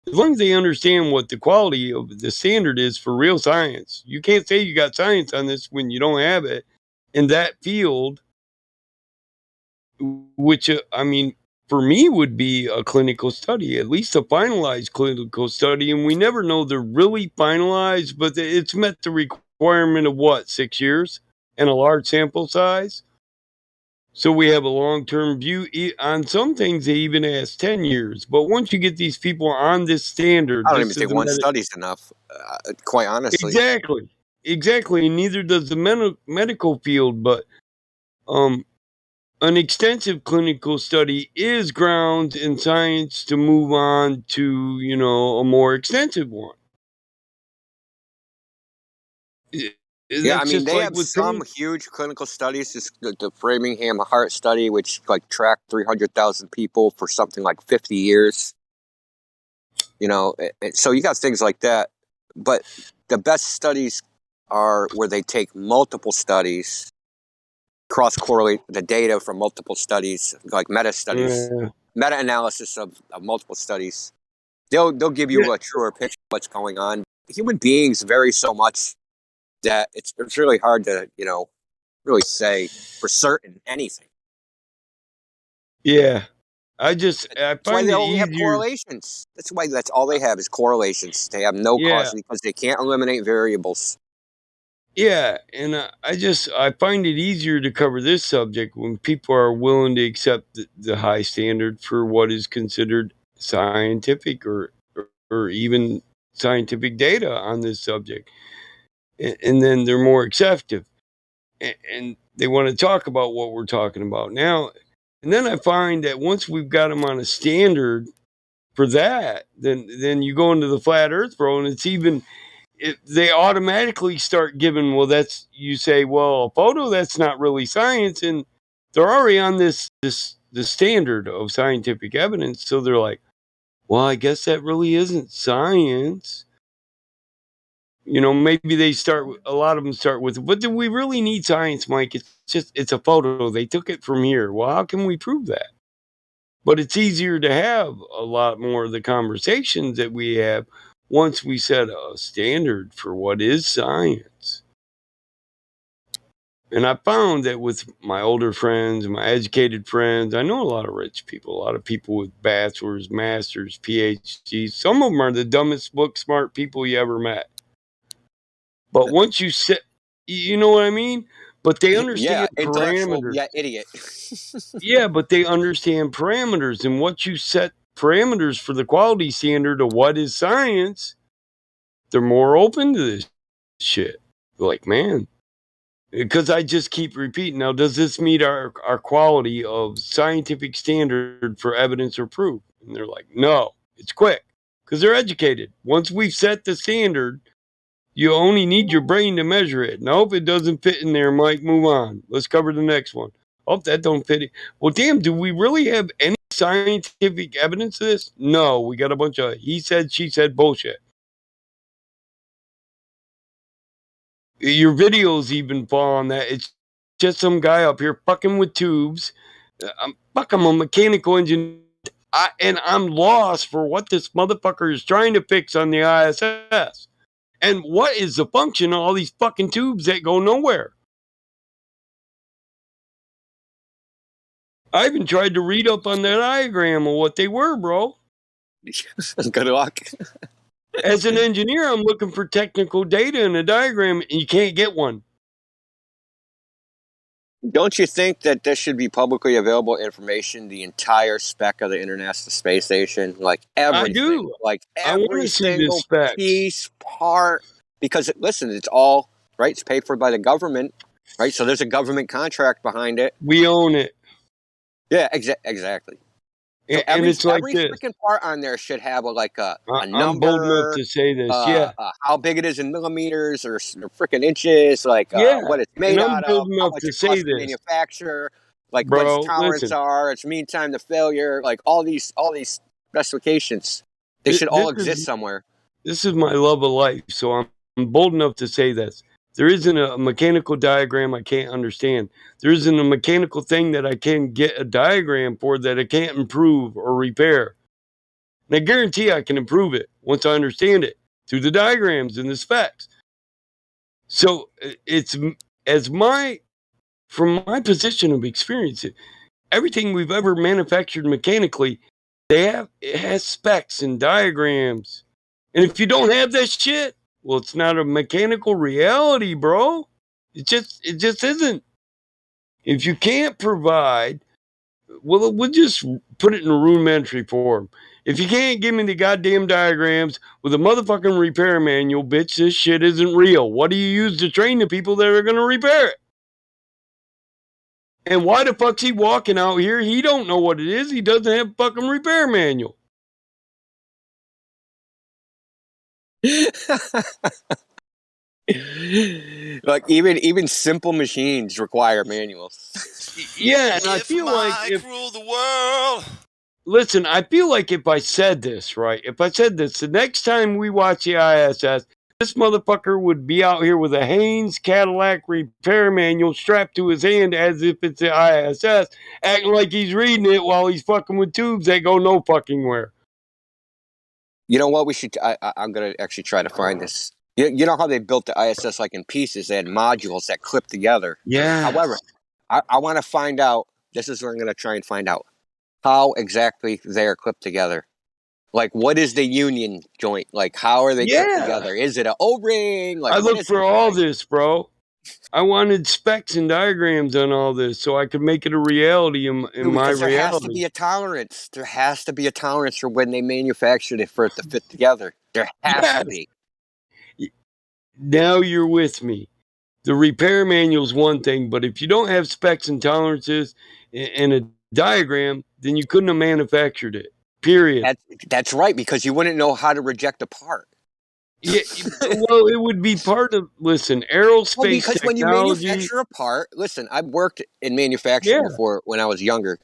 as long as they understand what the quality of the standard is for real science. You can't say you got science on this when you don't have it in that field, which, for me would be a clinical study, at least a finalized clinical study. And we never know they're really finalized, but it's met the requirement of 6 years and a large sample size. So we have a long-term view. On some things, they even ask 10 years. But once you get these people on this standard, I don't even think one study's enough, quite honestly. Exactly. And neither does the medical field. But an extensive clinical study is grounds in science to move on to, a more extensive one. Yeah, they have some huge clinical studies. Just the Framingham Heart Study, which tracked 300,000 people for something like 50 years. So you got things like that, But the best studies are where they take multiple studies, cross-correlate the data from multiple studies, like meta-studies, meta-analysis of multiple studies. They'll give you a truer picture of what's going on. Human beings vary so much that it's really hard to, really say for certain anything. Yeah. I That's why find they it only have easier. correlations. That's all they have is correlations. They have no causation because they can't eliminate variables. Yeah, and I find it easier to cover this subject when people are willing to accept the high standard for what is considered scientific or even scientific data on this subject, and then they're more acceptive, and they want to talk about what we're talking about now. And then I find that once we've got them on a standard for that, then you go into the flat Earth, bro, and it's even they automatically start giving, well, that's, you say, well, a photo, that's not really science. And they're already on the standard of scientific evidence. So they're like, well, I guess that really isn't science. Maybe a lot of them start with, but do we really need science, Mike? It's a photo. They took it from here. Well, how can we prove that? But it's easier to have a lot more of the conversations that we have once we set a standard for what is science. And I found that with my older friends, my educated friends, I know a lot of rich people, a lot of people with bachelor's, master's, PhDs. Some of them are the dumbest, book smart people you ever met. But once you sit, you know what I mean? But they understand intellectual, parameters. idiot. Yeah, but they understand parameters. And once you set parameters for the quality standard of what is science, they're more open to this shit. They're like, man, because I just keep repeating. Now, does this meet our quality of scientific standard for evidence or proof? And they're like, no, it's quick because they're educated. Once we've set the standard, you only need your brain to measure it. Nope, it doesn't fit in there, Mike. Move on. Let's cover the next one. Oh, that don't fit it. Well, damn, do we really have any scientific evidence of this? No, we got a bunch of he said, she said bullshit. Your videos even fall on that. It's just some guy up here fucking with tubes. I'm a mechanical engineer. And I'm lost for what this motherfucker is trying to fix on the ISS. And what is the function of all these fucking tubes that go nowhere? I even tried to read up on that diagram of what they were, bro. Good luck. As an engineer, I'm looking for technical data in a diagram, and you can't get one. Don't you think that this should be publicly available information, the entire spec of the International Space Station? Like everything. I do. Like I every single piece, part. Because, listen, it's all, right? It's paid for by the government, right? So there's a government contract behind it. We own it. Yeah, exactly. So And it's like every this. freaking part on there should have a number. I'm bold enough to say this, yeah. How big it is in millimeters or freaking inches, like what it's made out of, how much it costs to manufacture, like what its tolerance are, its mean time to failure, like all these specifications. They should all exist somewhere. This is my love of life, so I'm bold enough to say this. There isn't a mechanical diagram I can't understand. There isn't a mechanical thing that I can get a diagram for that I can't improve or repair. And I guarantee I can improve it once I understand it through the diagrams and the specs. So it's from my position of experience, everything we've ever manufactured mechanically, it has specs and diagrams. And if you don't have that shit, well, it's not a mechanical reality, bro. It just isn't. If you can't provide, well, we'll just put it in a rudimentary form. If you can't give me the goddamn diagrams with a motherfucking repair manual, bitch, this shit isn't real. What do you use to train the people that are going to repair it? And why the fuck's he walking out here? He don't know what it is. He doesn't have a fucking repair manual. Like even simple machines require manuals. Yeah, and I feel like if rule the world. Listen, I feel like if I said this, right? If I said this, the next time we watch the ISS, this motherfucker would be out here with a Haynes Cadillac repair manual strapped to his hand as if it's the ISS, acting like he's reading it while he's fucking with tubes that go no fucking where. You know what? We should. I'm gonna actually try to find this. You know how they built the ISS like in pieces? They had modules that clip together. Yeah. However, I want to find out. This is what I'm gonna try and find out. How exactly they are clipped together. Like, what is the union joint? Like, how are they clipped together? Is it an O-ring? Like, I looked for all this, bro. I wanted specs and diagrams on all this so I could make it a reality in my reality. There has to be a tolerance. There has to be a tolerance for when they manufactured it for it to fit together. There has to be. Now you're with me. The repair manual is one thing, but if you don't have specs and tolerances and a diagram, then you couldn't have manufactured it. Period. That's right, because you wouldn't know how to reject a part. Yeah, well, it would be part of, listen, aerospace because technology. When you manufacture a part, listen, I've worked in manufacturing before when I was younger,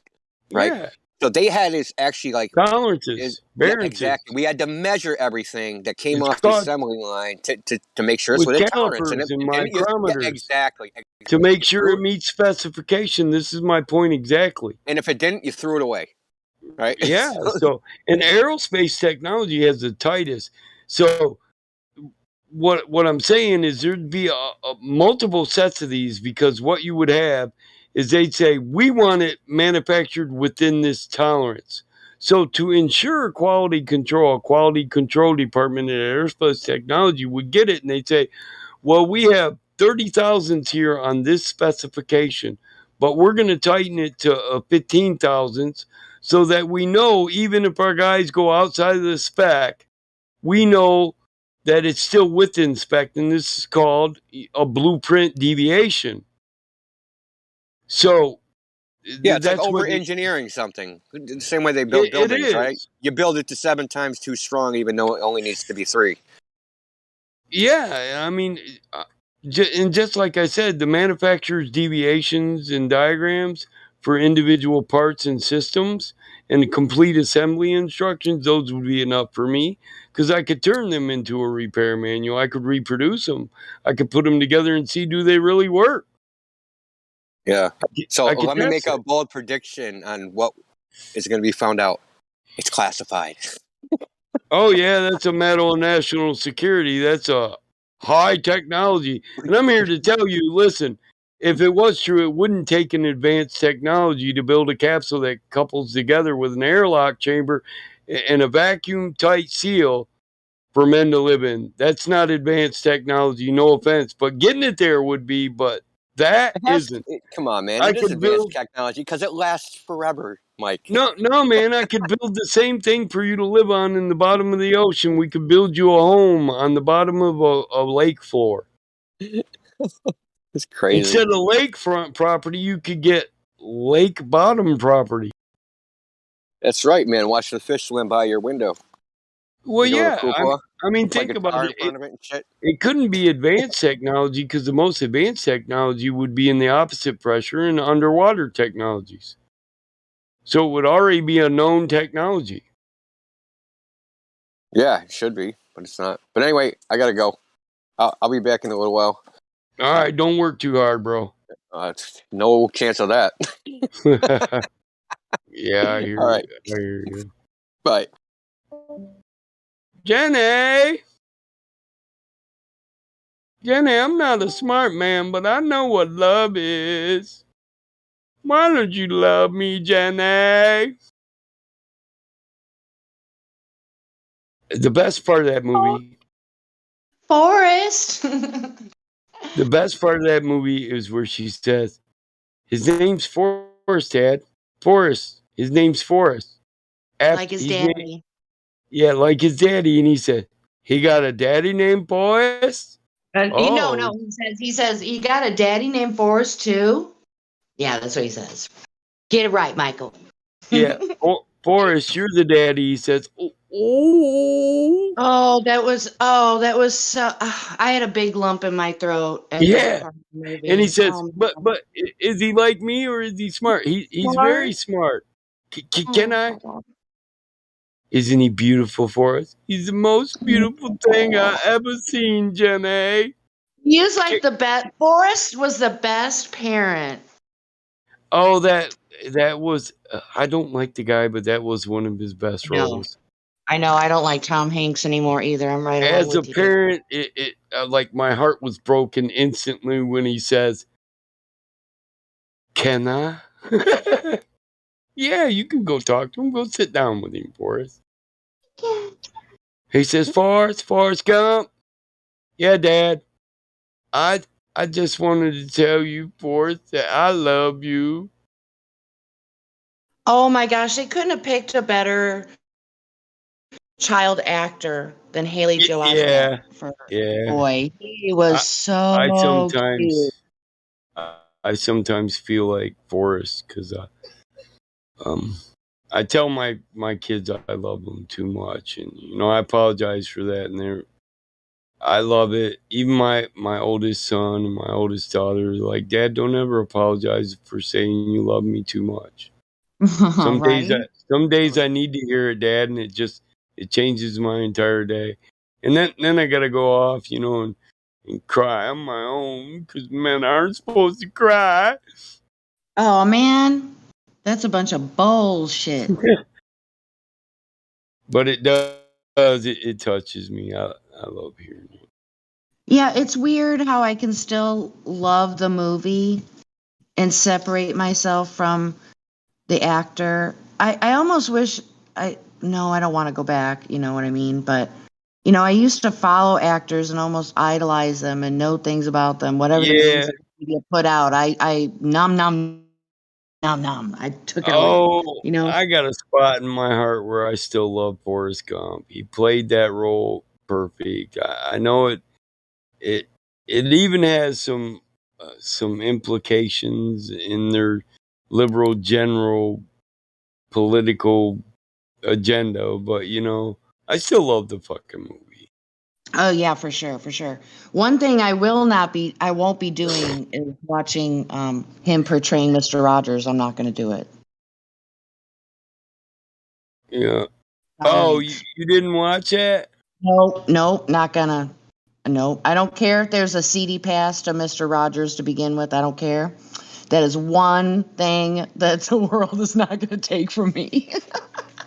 right? Yeah. So they had this actually like tolerances, yeah, exactly. We had to measure everything that came off the assembly line to make sure it's within tolerance. And micrometers. Yeah, exactly. To make sure it meets specification. This is my point exactly. And if it didn't, you threw it away, right? Yeah. So, and aerospace technology has the tightest. So, what I'm saying is there'd be multiple sets of these, because what you would have is they'd say, we want it manufactured within this tolerance. So to ensure quality control, a quality control department at Aerospace Technology would get it, and they'd say, well, we have 30,000s here on this specification, but we're going to tighten it to 15,000s so that we know even if our guys go outside of the spec, we know that it's still within spec, and this is called a blueprint deviation. So, yeah, it's like over-engineering something. The same way they build buildings, right? You build it to 7 times too strong, even though it only needs to be 3. Yeah, I mean, and just like I said, the manufacturer's deviations and diagrams for individual parts and systems and complete assembly instructions, those would be enough for me, because I could turn them into a repair manual. I could reproduce them. I could put them together and see, do they really work? Yeah. So let me make a bold prediction on what is going to be found out. It's classified. Oh, yeah, that's a matter of national security. That's a high technology. And I'm here to tell you, listen, if it was true, it wouldn't take an advanced technology to build a capsule that couples together with an airlock chamber and a vacuum-tight seal for men to live in. That's not advanced technology, no offense. But getting it there would be, but that isn't. Come on, man. It is advanced technology because it lasts forever, Mike. No, man. I could build the same thing for you to live on in the bottom of the ocean. We could build you a home on the bottom of a lake floor. It's crazy. Instead of lakefront property, you could get lake bottom property. That's right, man. Watch the fish swim by your window. Well, yeah. I mean, think about it. It couldn't be advanced technology because the most advanced technology would be in the opposite pressure and underwater technologies. So it would already be a known technology. Yeah, it should be, but it's not. But anyway, I got to go. I'll be back in a little while. All right, don't work too hard, bro. No chance of that. Yeah, I hear All right. you. I hear you. Bye. Jenny, I'm not a smart man, but I know what love is. Why don't you love me, Jenny? The best part of that movie... Forrest! The best part of that movie is where she says, his name's Forrest, Dad. Forrest. His name's Forrest. Like his daddy. Yeah, like his daddy. And he said, he got a daddy named Forrest? No. He says, he got a daddy named Forrest too? Yeah, that's what he says. Get it right, Michael. Yeah. Forrest, you're the daddy. He says, that was so, I had a big lump in my throat. Yeah. And he says, but is he like me or is he smart? He's smart. Very smart. Can I? Isn't he beautiful for us? He's the most beautiful thing I ever seen, Jenny. He was like the best. Forrest was the best parent. Oh, that was. I don't like the guy, but that was one of his best roles. I know. I don't like Tom Hanks anymore either. I'm right along As a with you. parent, like my heart was broken instantly when he says, "Can I?" Yeah, you can go talk to him. Go sit down with him, Forrest. He says, Forrest Gump. Yeah, Dad. I just wanted to tell you, Forrest, that I love you. Oh my gosh, they couldn't have picked a better child actor than Haley Joel Yeah, Osment for yeah. boy. He was I so cute. I sometimes feel like Forrest because I tell my kids I love them too much, and I apologize for that, and I love it. Even my oldest son and my oldest daughter are like, Dad, don't ever apologize for saying you love me too much. Some days Right? some days I need to hear it, Dad, and it changes my entire day. And then I gotta go off, and cry on my own because men aren't supposed to cry. Oh man, that's a bunch of bullshit. But it does. It touches me. I love hearing it. Yeah, it's weird how I can still love the movie and separate myself from the actor. I almost wish I don't want to go back, you know what I mean? But I used to follow actors and almost idolize them and know things about them. Whatever the Yeah. mainstream media put out, I nom. I took it all in. Oh, I got a spot in my heart where I still love Forrest Gump. He played that role perfect. I know it even has some implications in their liberal general political agenda, but I still love the fucking movie. Oh yeah, for sure, for sure. One thing I won't be doing is watching him portraying Mr. Rogers. I'm not going to do it. Yeah. Tom Oh, Hanks. you didn't watch it? Nope, not gonna. Nope. I don't care if there's a CD pass to Mr. Rogers to begin with. I don't care. That is one thing that the world is not going to take from me.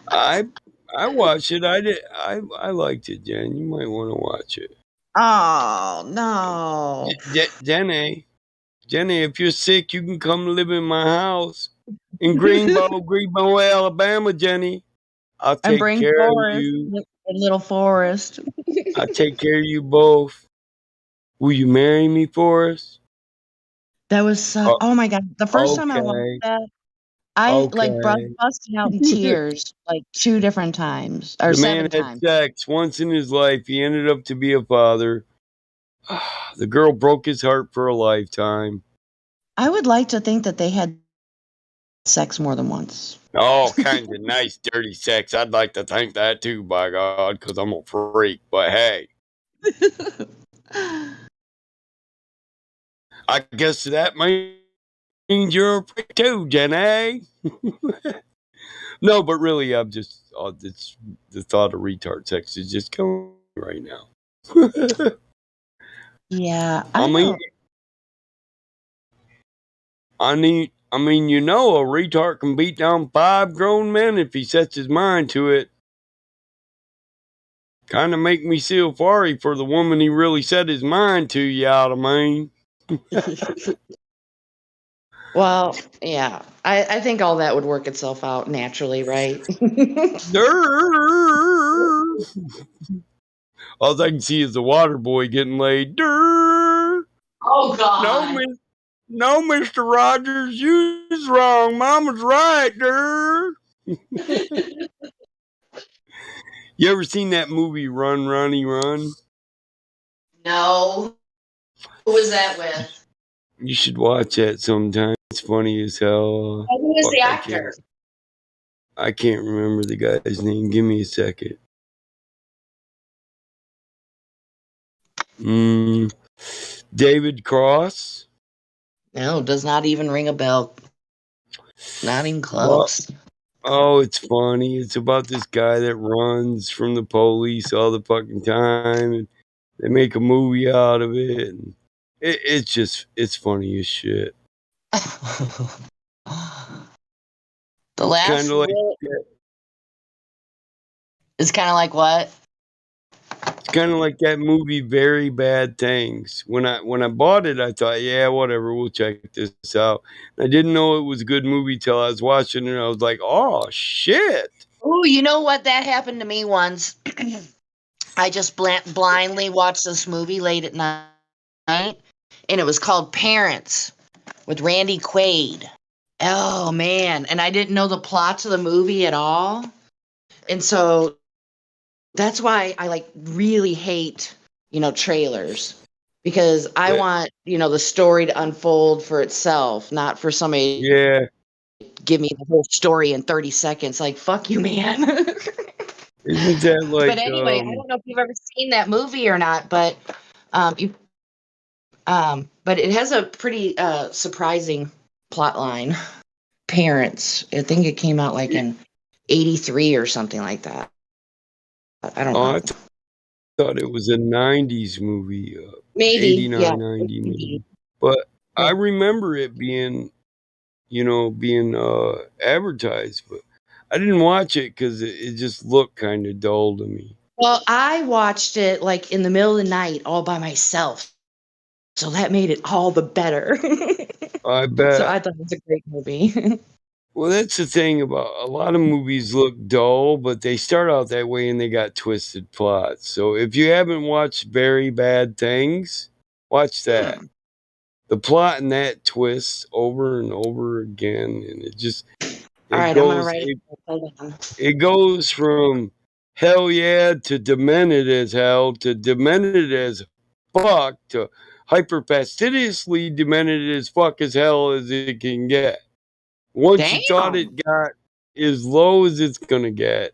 I watched it. I liked it, Jen. You might want to watch it. Oh no. Jenny, if you're sick, you can come live in my house in Greenbow, Alabama, Jenny. I'll And take bring care of Forrest, you. a little Forrest. I'll take care of you both. Will you marry me, Forrest? That was so. Oh, Oh my god! The first time I watched okay. that, I like Okay. busted out in tears like 2 different times or The man 7 had times. sex once in his life. He ended up to be a father. The girl broke his heart for a lifetime. I would like to think that they had sex more than once. All kinds of nice, dirty sex. I'd like to think that too, by God, because I'm a freak. But hey, I guess that means you're a freak too, Jenny. No, but really, I'm just, it's, the thought of retard sex is just coming right now. Yeah, I mean, a retard can beat down 5 grown men if he sets his mind to it. Kind of make me feel sorry for the woman he really set his mind to, you oughta mean. well, yeah. I think all that would work itself out naturally, right? All I can see is the water boy getting laid. Durr. Oh No, no, Mr. Rogers, you's wrong. Mama's right, durr. You ever seen that movie Run, Ronnie, Run? No. Who was that with? You should watch that sometime. It's funny as hell. Who was the Fuck, actor? I can't remember the guy's name. Give me a second. David Cross. No, does not even ring a bell. Not even Well, close. Oh, it's funny. It's about this guy that runs from the police all the fucking time, and they make a movie out of it. And it's funny as shit. The last Kind of like really is kind of like what? It's kind of like that movie, Very Bad Things. When I bought it, I thought, yeah, whatever, we'll check this out. I didn't know it was a good movie till I was watching it. And I was like, oh shit. Oh, you know what? That happened to me once. I just blindly watched this movie late at night, and it was called Parents with Randy Quaid. Oh man, and I didn't know the plots of the movie at all. And so that's why I like really hate, trailers because I That- want, the story to unfold for itself, not for somebody yeah, to give me the whole story in 30 seconds. Like, fuck you, man. isn't that But like anyway, I don't know if you've ever seen that movie or not, but you but it has a pretty surprising plot line. Parents. I think it came out like in 83 or something like that. I don't oh, know. I thought it was a '90s movie, Maybe, yeah. 89, 90 maybe. Maybe. But Yeah. I remember it being advertised, but I didn't watch it because it just looked kind of dull to me. Well, I watched it like in the middle of the night all by myself. So that made it all the better. I So bet. I thought it was a great movie. Well, that's the thing about a lot of movies look dull, but they start out that way and they got twisted plots. So if you haven't watched Very Bad Things, watch that. The plot in that twists over and over again, and All it right, I'm gonna goes write it. it, Hold on. it goes from hell yeah to demented as hell to demented as fuck to hyper fastidiously demented as fuck as hell as it can get. Once you thought Damn. it got as low as it's gonna get,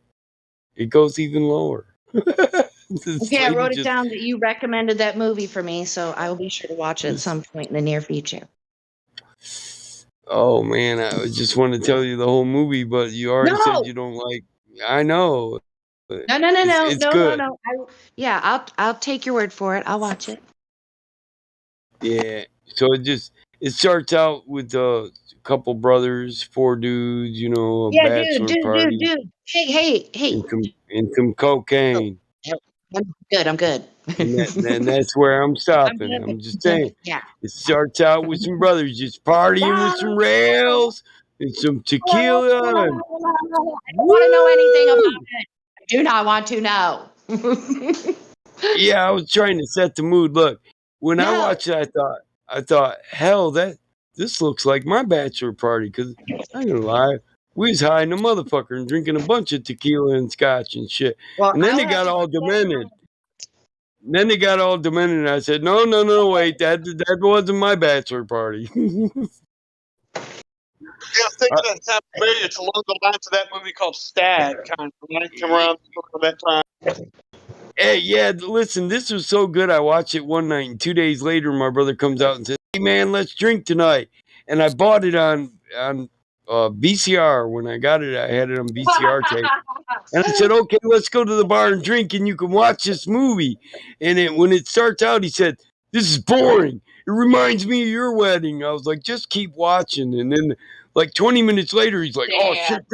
it goes even lower. This Okay, I lady wrote it just down that you recommended that movie for me, so I will be sure to watch it at this some point in the near future. oh man, I just want to tell you the whole movie, but you already said No, you don't like I know. But no, no, no, no, it's no, no, good. no. Yeah, I'll take your word for it. I'll watch it. Yeah. So it starts out with a couple brothers, four dudes, a Yeah, dude, bachelor dude, dude, party dude. Hey, hey, and hey. some Oh, cocaine. yep. I'm good. I'm good. And that's where I'm I'm stopping. good. I'm just I'm saying. good. Yeah. It starts out with some brothers just partying with some rails and some I tequila and don't want to know anything about woo! it. I do not want to know. Yeah, I was trying to set the mood. Look, when I No. watched it, I thought, hell, this looks like my bachelor party. Cause I ain't gonna lie, we was hiding a motherfucker and drinking a bunch of tequila and scotch and shit. Well, And then they I'll have got to all keep that in demented. mind. Then they got all demented, and I said, "No, no, no, wait, that wasn't my bachelor party." Yeah, I'm thinking of that movie. It's along the lines of that movie called Stag, kind of when I come around that time. Hey, yeah, listen, this was so good. I watched it one night, and 2 days later, my brother comes out and says, "Hey, man, let's drink tonight." And I bought it on VCR. When I got it, I had it on VCR tape. And I said, "Okay, let's go to the bar and drink, and you can watch this movie." And when it starts out, he said, "This is boring. It reminds me of your wedding." I was like, "Just keep watching." And then, like 20 minutes later, he's like, "Oh Damn. shit,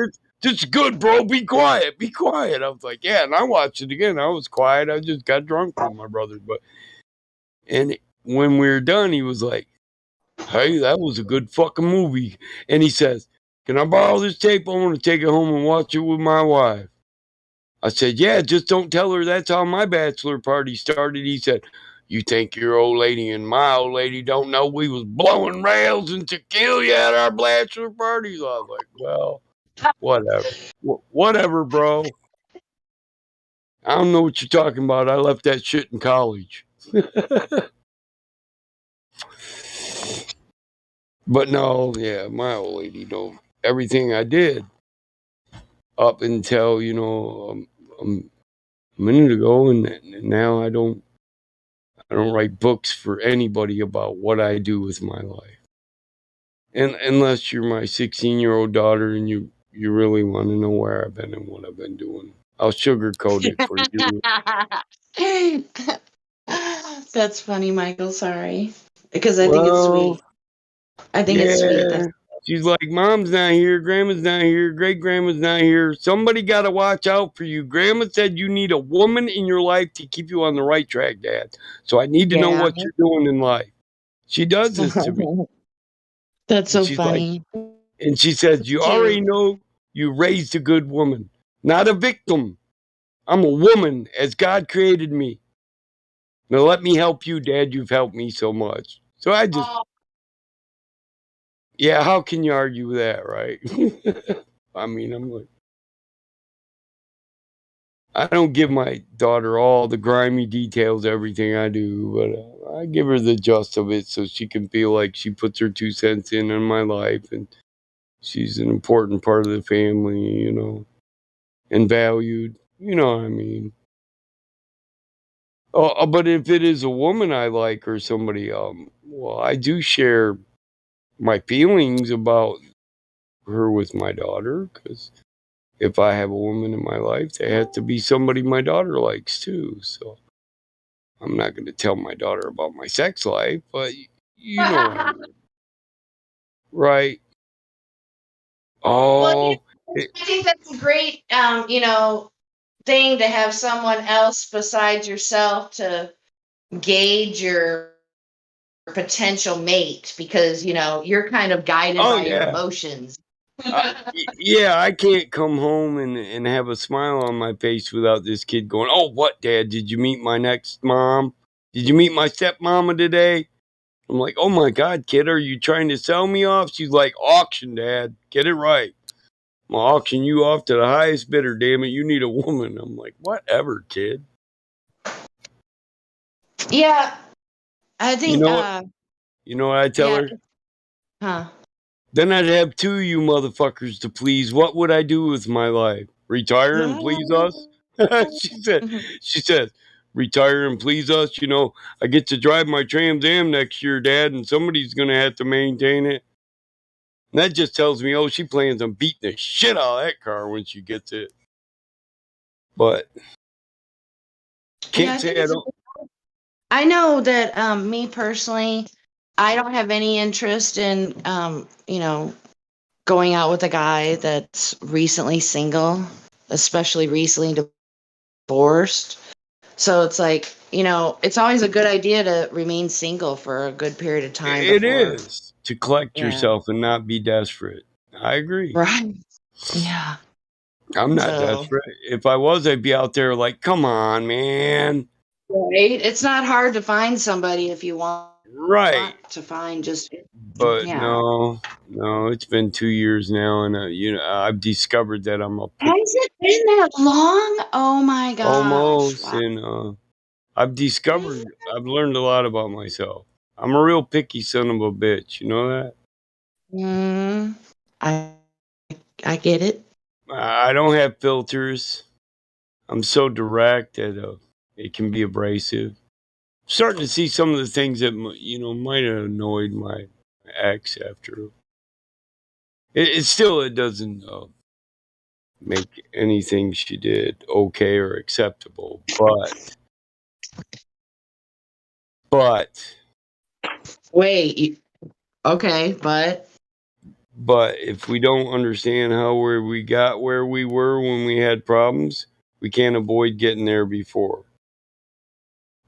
this is good, bro. Be quiet, be quiet." I was like, "Yeah." And I watched it again. I was quiet. I just got drunk with my brother. And when we were done, he was like, "Hey, that was a good fucking movie." And he says, "Can I borrow this tape? I want to take it home and watch it with my wife." I said, "Yeah, just don't tell her that's how my bachelor party started." He said, "You think your old lady and my old lady don't know we was blowing rails and tequila at our bachelor parties?" I was like, "Well, whatever. Whatever, bro. I don't know what you're talking about. I left that shit in college." But no, yeah, my old lady know everything I did up until, a minute ago, and now I don't write books for anybody about what I do with my life. And unless you're my 16-year-old daughter and you You really want to know where I've been and what I've been doing? I'll sugarcoat it for you. That's funny, Michael. Sorry. Because I think it's Well, sweet. I think it's sweet. yeah. She's like, Mom's not here, Grandma's not here, great grandma's not here. Somebody got to watch out for you. Grandma said you need a woman in your life to keep you on the right track, Dad. So I need to know Yeah. what you're doing in life. She does this to me. That's And so she's like, funny. and she says, you Cute. already know you raised a good woman, not a victim. I'm a woman as God created me. Now let me help you, Dad. You've helped me so much. So I just, yeah, how can you argue with that, right? I mean, I'm like, I don't give my daughter all the grimy details, everything I do, but I give her the gist of it so she can feel like she puts her 2 cents in my life and she's an important part of the family, you know, and valued. You know what I mean? But if it is a woman I like or somebody, well, I do share my feelings about her with my daughter because if I have a woman in my life, they have to be somebody my daughter likes too. So I'm not going to tell my daughter about my sex life, but you know what I mean, right? Well, Oh, it, I think that's a great, thing to have someone else besides yourself to gauge your potential mate because, you're kind of guided oh by your yeah. emotions. Yeah, I can't come home and have a smile on my face without this kid going, "Oh, what, Dad? Did you meet my next mom? Did you meet my stepmama today?" I'm like, "Oh my God, kid, are you trying to sell me off?" She's like, "Auction, Dad. Get it right. I'm gonna auction you off to the highest bidder. Damn it, you need a woman." I'm like, "Whatever, kid." Yeah, I You think, know what? You know what I tell yeah, her? huh? Then I'd have two of you motherfuckers to please. What would I do with my life? Retire and Yeah. please us? she said, Mhm. she said, retire and please us. You know, I get to drive my Trans Am next year, Dad, and somebody's gonna have to maintain it. And that just tells me, oh, she plans on beating the shit out of that car when she gets it. But Yeah, can't I think say I it's. don't. I know that me personally, I don't have any interest in, going out with a guy that's recently single, especially recently divorced. So it's like, it's always a good idea to remain single for a good period of time It before. is to collect Yeah. yourself and not be desperate. I agree. Right. Yeah. I'm not So, desperate. If I was, I'd be out there like, come on, man. right. It's not hard to find somebody if you want Right. to find just, But yeah. no, it's been 2 years now, and I've discovered that I'm a Has pick it been that long? Oh my gosh. almost, Wow. and I've learned a lot about myself. I'm a real picky son of a bitch. You know that? Mm, I I get it. I don't have filters. I'm so direct that it can be abrasive. Starting to see some of the things that might have annoyed my ex after. It doesn't make anything she did okay or acceptable, but Wait. Okay, but if we don't understand how where we got where we were when we had problems, we can't avoid getting there before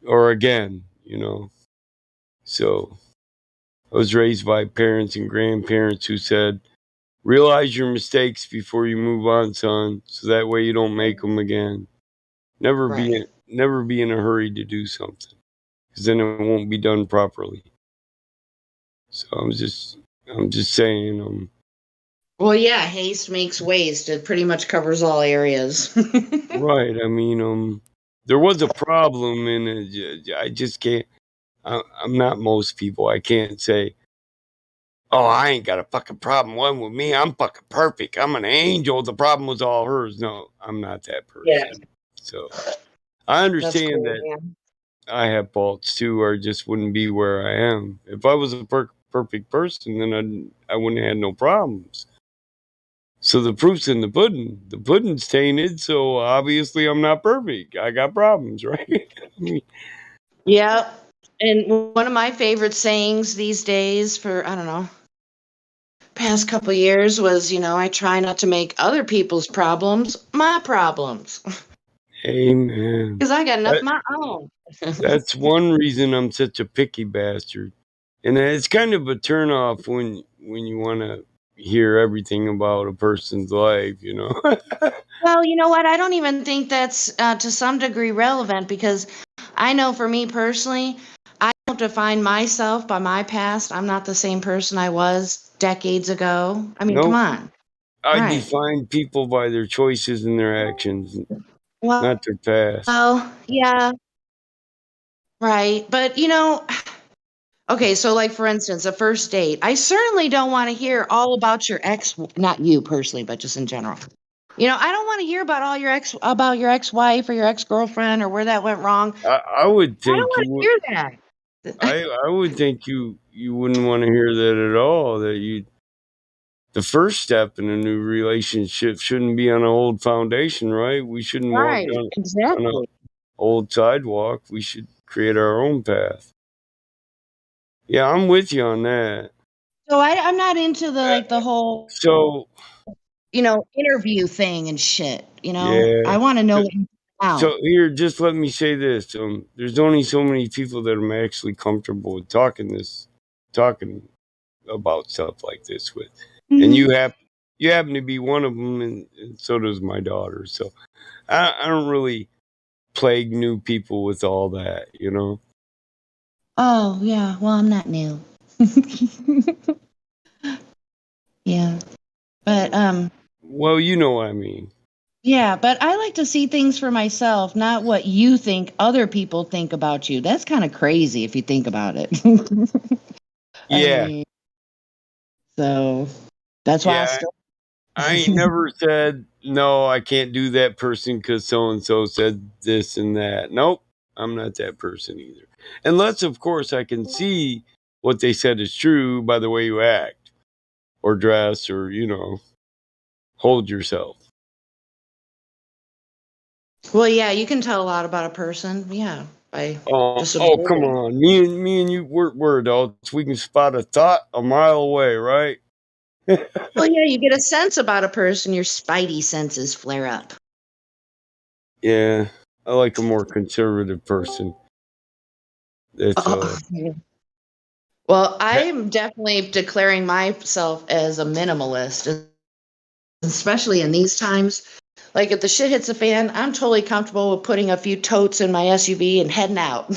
or again. So I was raised by parents and grandparents who said, "Realize your mistakes before you move on, son, so that way you don't make them again. right. Never be in a hurry to do something, because then it won't be done properly." So I'm just saying, Well, yeah, haste makes waste. It pretty much covers all areas. right. I mean, there was a problem, and I just can't. I'm not most people. I can't say, "Oh, I ain't got a fucking problem. One with me. I'm fucking perfect. I'm an angel. The problem was all hers." No, I'm not that Yeah, person. So I that's understand cool, that man. I have faults too, or I just wouldn't be where I am. If I was a perfect person, then I wouldn't have had no problems. So the proof's in the pudding. The pudding's tainted, so obviously I'm not perfect. I got problems, right? Yeah. And one of my favorite sayings these days for, I don't know, past couple years was, I try not to make other people's problems my problems. Amen. Because I got enough of my own. That's one reason I'm such a picky bastard. And it's kind of a turnoff when you want to hear everything about a person's life, Well, you know what? I don't even think that's to some degree relevant because I know for me personally, I don't define myself by my past. I'm not the same person I was decades ago. I mean, come Nope. on. I Right. define people by their choices and their actions, Well, not their past. yeah, right. But, okay, so like for instance, a first date, I certainly don't want to hear all about your ex, not you personally, but just in general. I don't want to hear about your ex-wife or your ex-girlfriend or where that went wrong. I would I don't think want you to would. hear that. I would think you wouldn't want to hear that at all. The first step in a new relationship shouldn't be on an old foundation, right? We shouldn't walk Right, on an exactly. old sidewalk. We should create our own path. Yeah, I'm with you on that. So I'm not into Uh, the whole, so interview thing and shit. yeah. I want to know what you So found. here, just let me say this: there's only so many people that I'm actually comfortable with talking about stuff like this with, and Mhm. you happen to be one of them, and so does my daughter. So I don't really plague new people with all that. Oh yeah, well I'm not new. Yeah, but Well, you know what I mean. yeah, but I like to see things for myself, not what you think other people think about you. That's kind of crazy if you think about it. I Yeah, mean, so that's why I yeah. still. I ain't never said no. I can't do that person because so and so said this and that. Nope, I'm not that person either. Unless, of course, I can see what they said is true by the way you act or dress or hold yourself. Well, yeah, you can tell a lot about a person, yeah, by just Oh, come observing. on. Me and you, we're adults. We can spot a thought a mile away, right? Well, yeah, you get a sense about a person, your spidey senses flare up. Yeah, I like a more conservative person. That's Oh, yeah. Well, I am definitely declaring myself as a minimalist, especially in these times. Like if the shit hits the fan, I'm totally comfortable with putting a few totes in my SUV and heading out.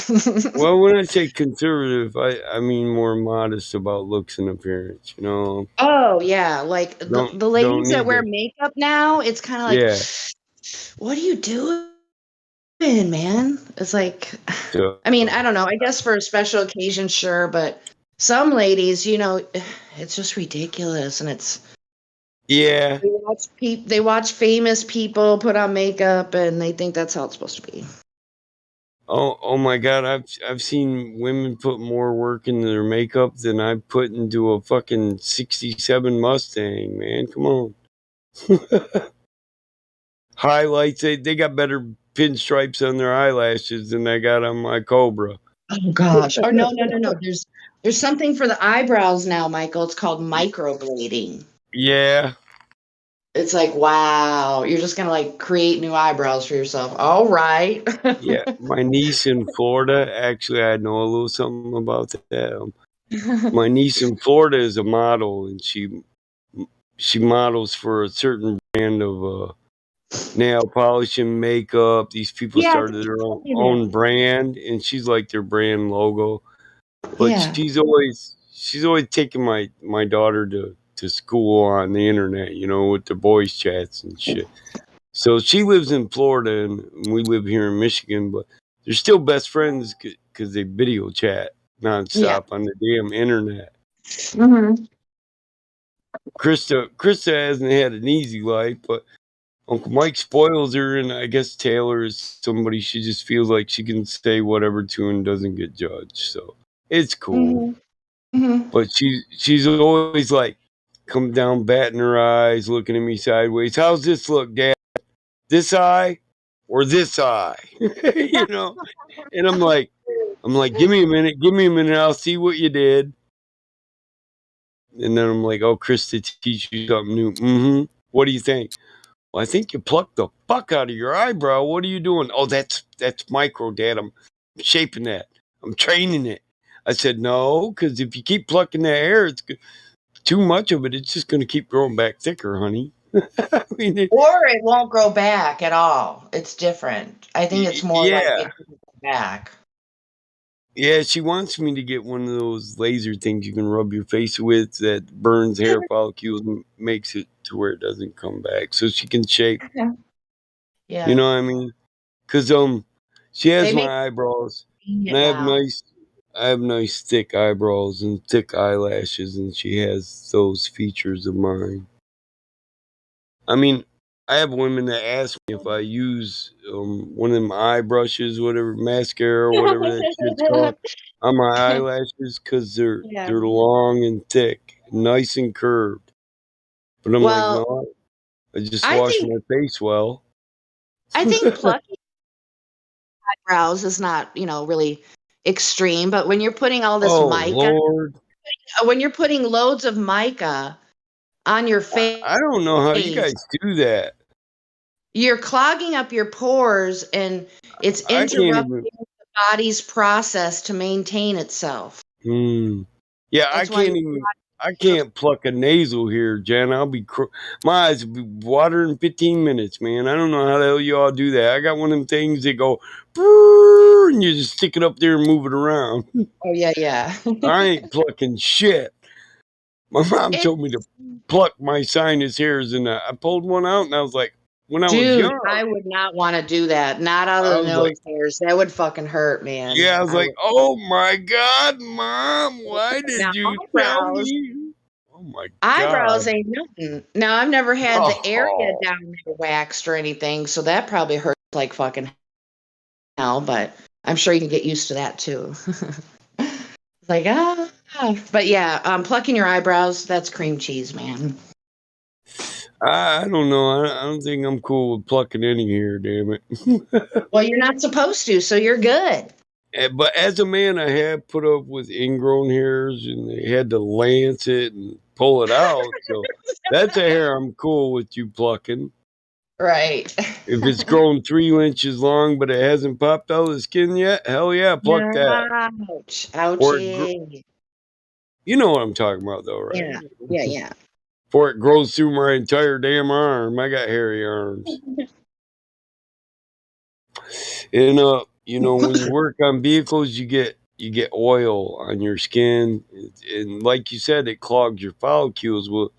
well, when I say conservative, I mean more modest about looks and appearance. Oh yeah, like the Don't ladies that need wear to. makeup now, it's kind of like, Yeah. what are you doing, man? It's like, So I mean, I don't know. I guess for a special occasion, sure, but some ladies, it's just ridiculous, and it's yeah. they watch famous people put on makeup, and they think that's how it's supposed to be. Oh my God! I've seen women put more work into their makeup than I put into a fucking '67 Mustang. Man, come on. Highlights. They got better pinstripes on their eyelashes than I got on my Cobra. Oh gosh. Or no, no, no, no. There's something for the eyebrows now, Michael. It's called microblading. Yeah. It's like, wow, you're just gonna like create new eyebrows for yourself. All right. Yeah, my niece in Florida. Actually, I know a little something about that. My niece in Florida is a model, and she models for a certain brand of nail polish and makeup. These people Yeah, I started think you their told me own that. brand, and she's like their brand logo. But Yeah. she's always taking my daughter to school on the internet, with the boys chats and shit. So she lives in Florida, and we live here in Michigan, but they're still best friends because they video chat Yeah. nonstop on the damn internet. Hmm. Krista hasn't had an easy life, but Uncle Mike spoils her, and I guess Taylor is somebody she just feels like she can say whatever to and doesn't get judged. So it's cool. Hmm. Hmm. But she's always like, come down, batting her eyes, looking at me sideways. How's this look, Dad? This eye or this eye? You know? And I'm like, give me a minute, I'll see what you did. And then I'm like, oh, Chris, to teach you something new. Mm-hmm. What do you think? Well, I think you plucked the fuck out of your eyebrow. What are you doing? Oh, that's micro, Dad. I'm shaping that. I'm training it. I said, no, because if you keep plucking that hair, it's too much of it. It's just going to keep growing back thicker, honey. I mean, Or it won't grow back at all. It's different. I think it's more like yeah. it can go back. Yeah, she wants me to get one of those laser things you can rub your face with that burns hair follicles and makes it to where it doesn't come back, so she can shape. Yeah. You know what I mean? Because she has They make my eyebrows, it and now. I have nice thick eyebrows and thick eyelashes, and she has those features of mine. I mean, I have women that ask me if I use one of them eye brushes, whatever, mascara or whatever that shit's called, on my eyelashes because they're Yeah. long and thick, nice and curved. But I'm like, Well, no, I just I wash think my face well. plucking eyebrows is not, really extreme, but when you're putting all this Oh mica, Lord, when you're putting loads of mica on your face, I don't know how you guys do that. you're clogging up your pores and it's I can't interrupting even. the body's process to maintain itself. Yeah, That's why I can't pluck a nasal here, Jen. My eyes will be watering in 15 minutes, man. I don't know how the hell you all do that. I got one of them things that go, "Brrr," and you just stick it up there and move it around. Oh yeah. I ain't plucking shit. My mom It, told me to pluck my sinus hairs, and I pulled one out, and I was like, when I was dude, young, I would not want to do that. Not out of I the was like, nose hairs. That would fucking hurt, man. yeah, I was I like, would. oh my God, Mom, why Now did you tell eyebrows, me? Oh my eyebrows God. ain't nothing. Now I've never had the area Oh. down there waxed or anything, so that probably hurts like fucking hell. But I'm sure you can get used to that too. Like but yeah, plucking your eyebrows, that's cream cheese, man. I don't know. I don't think I'm cool with plucking any hair, damn it. Well, you're not supposed to, so you're good. But as a man, I have put up with ingrown hairs, and they had to lance it and pull it out. So that's a hair I'm cool with you plucking. Right. If it's grown 3 inches long, but it hasn't popped out of the skin yet, hell yeah, pluck that. Ouch. Or Ouchie. you know what I'm talking about, though, right? Yeah. Yeah. Before it grows through my entire damn arm. I got hairy arms. And when you work on vehicles, you get oil on your skin, and like you said, it clogs your follicles. Well,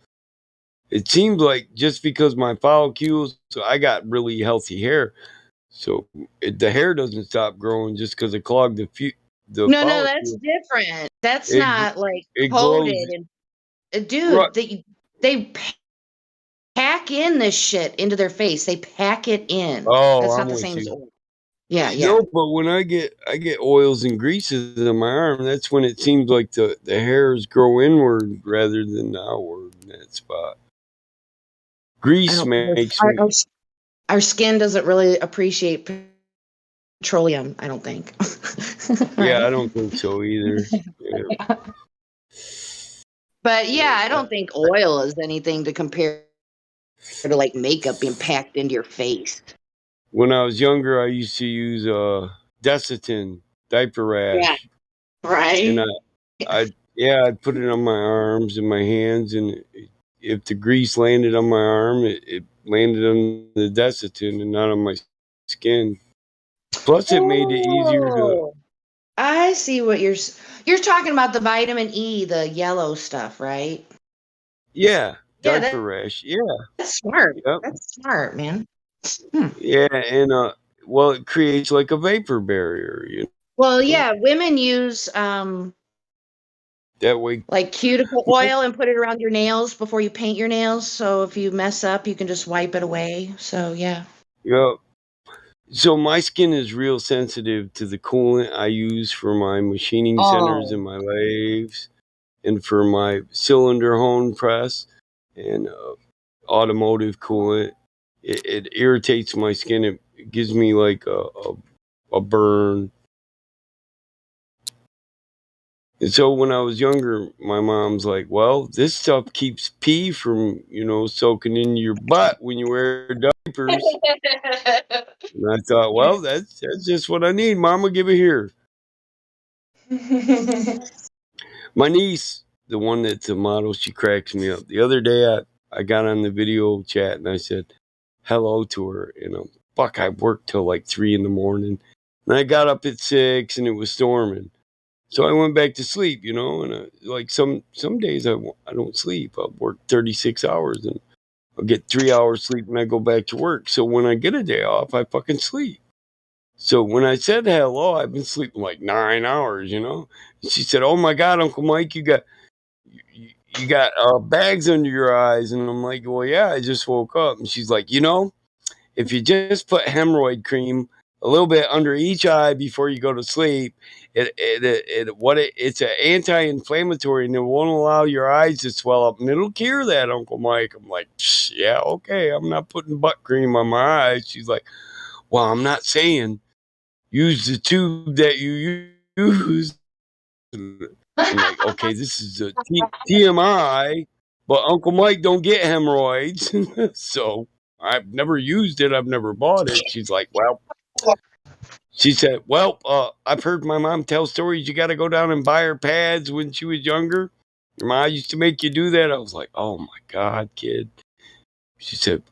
it seems like just because my follicles, so I got really healthy hair, so the hair doesn't stop growing just because it clogged the No, that's follicle. different. That's It not like it coated grows and right. dude, they pack in this shit into their face. They pack it in. Oh, That's I'm not the with same as you. oil. Yeah. No, but when I get oils and greases in my arm, that's when it seems like the hairs grow inward rather than outward in that spot. I Grease don't makes our, me. our, our skin doesn't really appreciate petroleum, I don't think. Yeah, I Right? don't think so either. Yeah, But yeah, I yeah. don't think oil is anything to compare to like makeup being packed into your face. When I was younger, I used to use Desitin diaper Yeah. rash, and Right? I'd put it on my arms and my hands, and if the grease landed on my arm, it landed on the Desitin and not on my skin. Plus, it made it easier to. Oh, I see what you're talking about, the vitamin E, the yellow stuff, right? Yeah, Yeah, diaper rash. Yeah, that's smart. yep, That's smart, man. Hmm. yeah, and well, it creates like a vapor barrier. Well, Know? yeah, women use That way. like cuticle oil and put it around your nails before you paint your nails. So if you mess up, you can just wipe it away. So yeah. Yep. So my skin is real sensitive to the coolant I use for my machining centers Oh, and my lathes, and for my cylinder hone press. and automotive coolant. It irritates my skin. It gives me like a burn. And so when I was younger, my mom's like, "Well, this stuff keeps pee from soaking into your butt when you wear diapers." And I thought, well, that's just what I need. Mama, give it here. My niece, the one that's a model, she cracks me up. The other day, I got on the video chat and I said hello to her. Fuck, I worked till like 3 in the morning. And I got up at 6 and it was storming. So I went back to sleep, and like some days I don't sleep. I'll work 36 hours and I'll get 3 hours sleep and I go back to work. So when I get a day off, I fucking sleep. So when I said hello, I've been sleeping like 9 hours, And she said, "Oh my God, Uncle Mike, you got bags under your eyes." And I'm like, "Well, yeah, I just woke up." And she's like, if you just put hemorrhoid cream a little bit under each eye before you go to sleep, it's an anti-inflammatory and it won't allow your eyes to swell up and it'll cure that, Uncle Mike. I'm like, yeah, okay. I'm not putting butt cream on my eyes. She's like, well, I'm not saying use the tube that you use. I'm like, okay, this is a TMI, but Uncle Mike don't get hemorrhoids, so I've never used it. I've never bought it. She's like, well, she said, well, I've heard my mom tell stories. You got to go down and buy her pads when she was younger. Your mom used to make you do that. I was like, oh my God, kid. She said,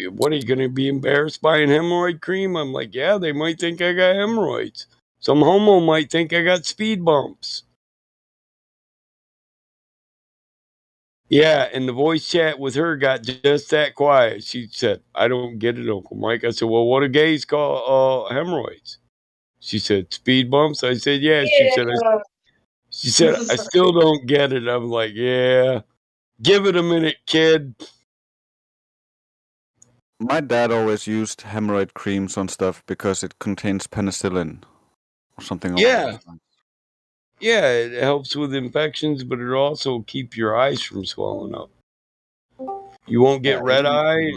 what are you going to be embarrassed buying hemorrhoid cream? I'm like, yeah, they might think I got hemorrhoids. Some homo might think I got speed bumps. Yeah, and the voice chat with her got just that quiet. She said, I don't get it, Uncle Mike. I said, well, what do gays call hemorrhoids? She said, speed bumps? I said, yeah. She said, I still don't get it. I'm like, yeah, give it a minute, kid. My dad always used hemorrhoid creams on stuff because it contains penicillin or something. Yeah. Yeah, it helps with infections, but it'll also keep your eyes from swelling up. You won't get red eye.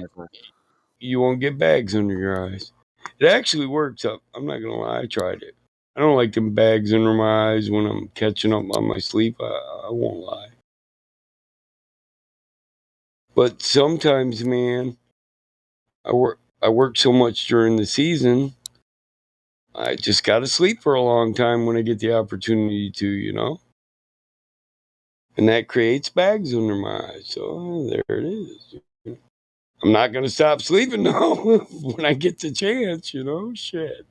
You won't get bags under your eyes. It actually works. I'm not going to lie. I tried it. I don't like them bags under my eyes when I'm catching up on my sleep. I won't lie. But sometimes, man, I work so much during the season. I just got to sleep for a long time when I get the opportunity to. And that creates bags under my eyes. So there it is. I'm not going to stop sleeping though when I get the chance, shit.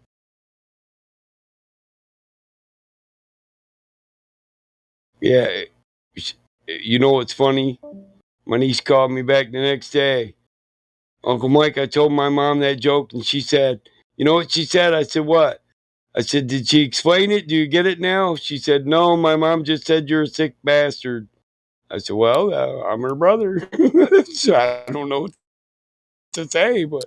Yeah. You know what's funny? My niece called me back the next day. Uncle Mike, I told my mom that joke and she said, you know what she said? I said, what? I said, did she explain it? Do you get it now? She said, no, my mom just said you're a sick bastard. I said, well, I'm her brother. So I don't know what to say, but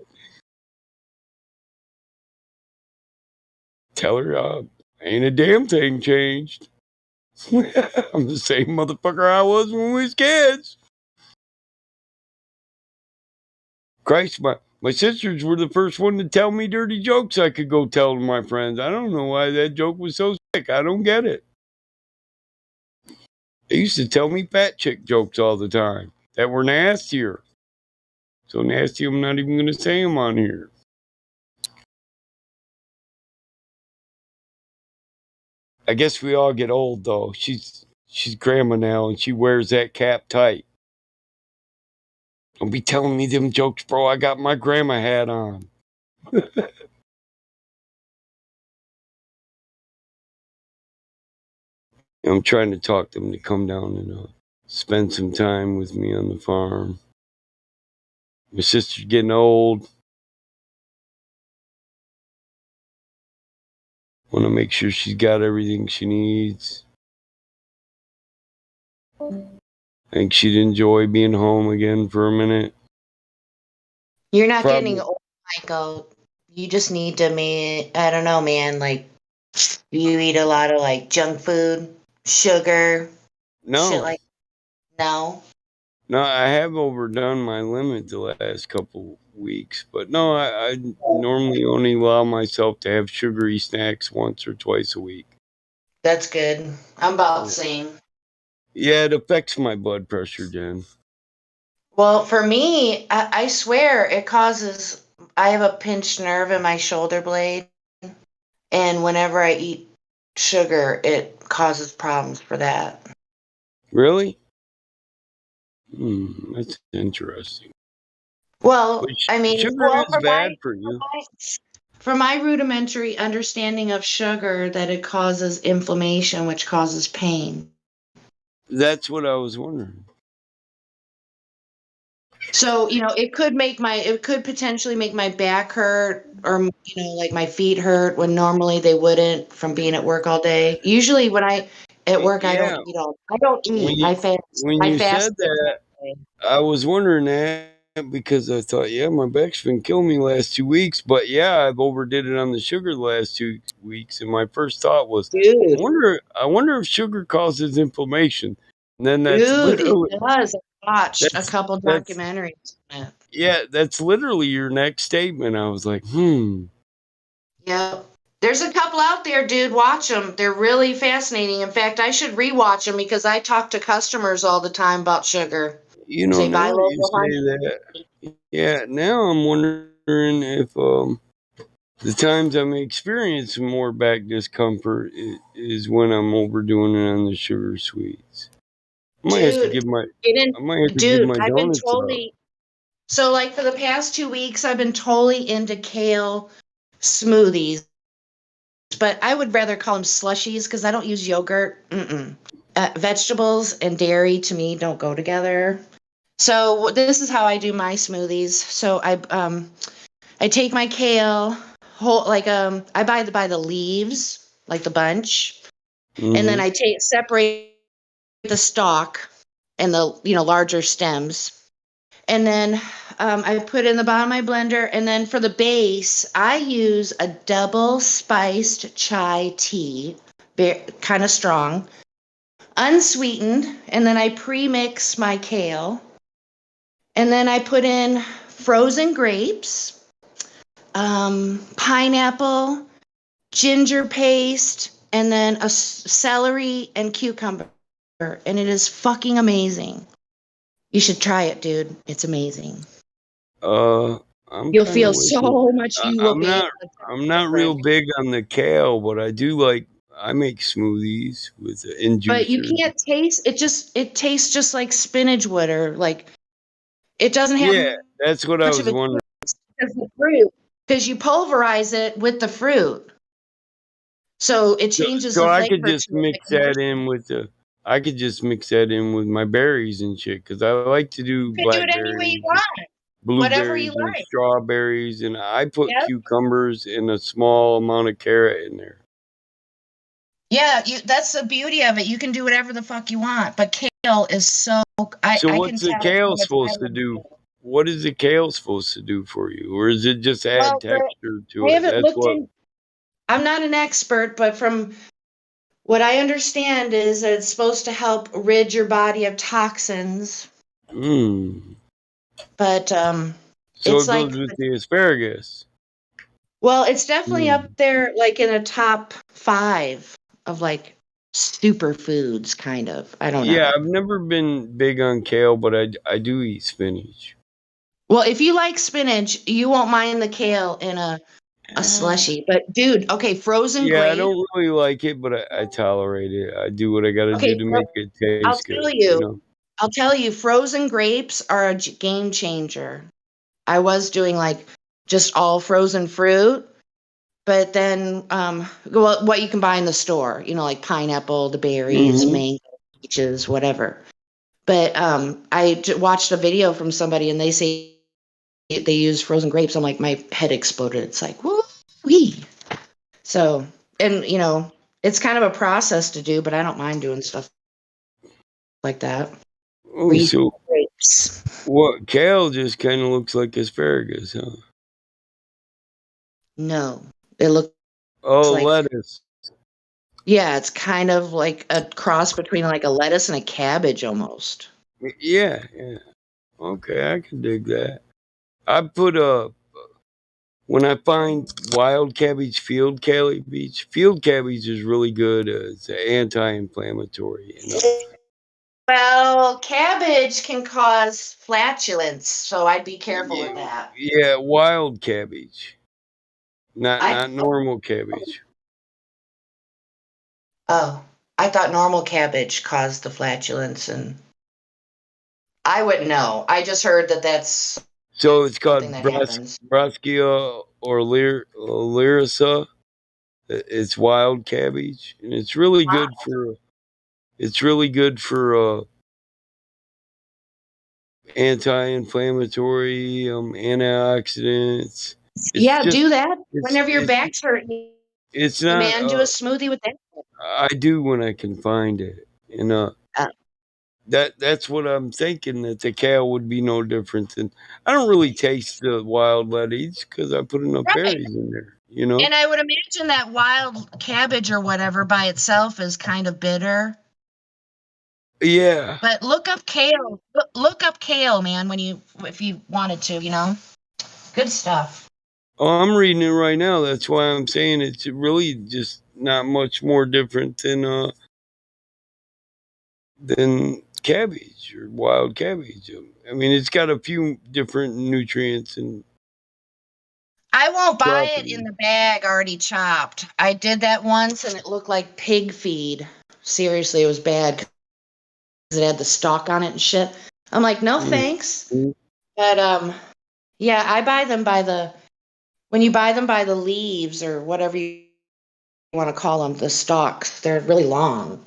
tell her ain't a damn thing changed. I'm the same motherfucker I was when we was kids. Christ, my sisters were the first one to tell me dirty jokes I could go tell to my friends. I don't know why that joke was so sick. I don't get it. They used to tell me fat chick jokes all the time that were nastier. So nasty, I'm not even going to say them on here. I guess we all get old, though. She's grandma now, and she wears that cap tight. Don't be telling me them jokes, bro. I got my grandma hat on. I'm trying to talk them to come down and spend some time with me on the farm. My sister's getting old. Want to make sure she's got everything she needs. I think she'd enjoy being home again for a minute. You're not getting old, Michael. You just need to, I don't know, man. Like, you eat a lot of junk food, sugar, No. shit like. No. No, I have overdone my limit the last couple weeks, but no, I normally only allow myself to have sugary snacks once or twice a week. That's good. I'm about the Yeah, same. yeah, it affects my blood pressure, Jen. Well, for me, I swear it causes. I have a pinched nerve in my shoulder blade, and whenever I eat sugar, it causes problems for that. Really? That's interesting. Well, But I mean, sugar well, is bad for you. for my rudimentary understanding of sugar, that it causes inflammation, which causes pain. That's what I was wondering. So, it could potentially make my back hurt or, like my feet hurt when normally they wouldn't from being at work all day. Usually when at work, Yeah, I don't when eat. you when I you fast said that, I was wondering that because I thought, yeah, my back's been killing me last 2 weeks, but yeah, I've overdid it on the sugar the last 2 weeks, and my first thought was, dude, I wonder if sugar causes inflammation. And then it does. I watched a couple that's documentaries on it. yeah, that's literally your next statement. I was like, Yep. There's a couple out there, dude. Watch them. They're really fascinating. In fact, I should rewatch them because I talk to customers all the time about sugar. Say buy now that you local say honey. that, yeah, now I'm wondering if the times I'm experiencing more back discomfort is when I'm overdoing it on the sugar sweets. I might have to Dude, give my get in. I might have to give Dude, my I've been donuts up. totally. So, like, for the past 2 weeks, I've been totally into kale smoothies, but I would rather call them slushies because I don't use yogurt. Mm-mm. Vegetables and dairy to me don't go together. So this is how I do my smoothies. So I take my kale, I buy the leaves, like the bunch, and then Hmm. I take separate the stalk and the larger stems, and then I put it in the bottom of my blender, and then for the base, I use a double spiced chai tea, kind of strong, unsweetened, and then I pre-mix my kale, and then I put in frozen grapes, pineapple, ginger paste, and then celery and cucumber. And it is fucking amazing. You should try it, dude. It's amazing. Uh, I'm You'll kind of feel with you. so much. You will I'm be able not. to tell I'm the not real difference. big on the kale, but I do like. I make smoothies with in But you juicers. can't taste it. It tastes just like spinach would, or like it doesn't have Yeah, that's what I much of was a wondering. taste because the fruit, because you pulverize it with the fruit, so it changes So the I could flavor just to it. Like mix that in with the. I could just mix that in with my berries and shit because I like to do you can do it any way you blackberries, want, whatever you blueberries, and like. strawberries, and I put Yep. cucumbers and a small amount of carrot in there. Yeah, that's the beauty of it. You can do whatever the fuck you want. But kale is so So I can what's the tell how kale much I supposed to love do? kale. What is the kale supposed to do for you, or is it just add Well, texture to I it? haven't That's looked what. in. I'm not an expert, but from what I understand is that it's supposed to help rid your body of toxins. Mm. But So it's it goes like, with the asparagus. well, it's definitely up Mm. there, like in a top 5 of like superfoods, kind of. I don't Yeah, know. I've never been big on kale, but I do eat spinach. Well, if you like spinach, you won't mind the kale in a Uh, slushy. But dude, okay, frozen yeah, I grape. don't really like it, but I tolerate it. I do what I got to do Okay, to make it I'll taste tell good. you. I'll tell you, frozen grapes are a game changer. I was doing like just all frozen fruit, but then what you can buy in the store, like pineapple, the berries, Hmm. mango, peaches, whatever. But watched a video from somebody and they say they use frozen grapes. I'm like, my head exploded. It's like, woo wee. So, and it's kind of a process to do, but I don't mind doing stuff like that. Oh, Freeze so grapes. what? Kale just kind of looks like asparagus, huh? No, it looks Oh, like, lettuce. yeah, it's kind of like a cross between like a lettuce and a cabbage almost. Yeah, yeah. Okay, I can dig that. I put when I find wild cabbage, field cabbage is really good as anti-inflammatory. Well, cabbage can cause flatulence, so I'd be careful with that. Yeah, wild cabbage, not I normal cabbage. Oh, I thought normal cabbage caused the flatulence, and I wouldn't know. I just heard that that's So it's something called that happens. Brassica or Lyrissa. It's wild cabbage, and it's really good for anti-inflammatory, antioxidants. It's Yeah, just do that it's whenever your it's back's hurting. it's Hey, not. man, do a smoothie with that. I do when I can find it, and Uh, that's what I'm thinking. That the kale would be no different than. I don't really taste the wild lettuce because I put enough right. berries in there. You know. And I would imagine that wild cabbage or whatever by itself is kind of bitter. Yeah. But look up kale. Look up kale, man, if you wanted to, Good stuff. Oh, I'm reading it right now. That's why I'm saying it's really just not much more different than cabbage or wild cabbage. I mean, it's got a few different nutrients and I won't buy it in properties. the bag already chopped. I did that once and it looked like pig feed. Seriously, it was bad because it had the stalk on it and shit. I'm like, no thanks. Mhm. But yeah, I buy them by the when you buy them by the leaves or whatever you want to call them, the stalks. They're really long,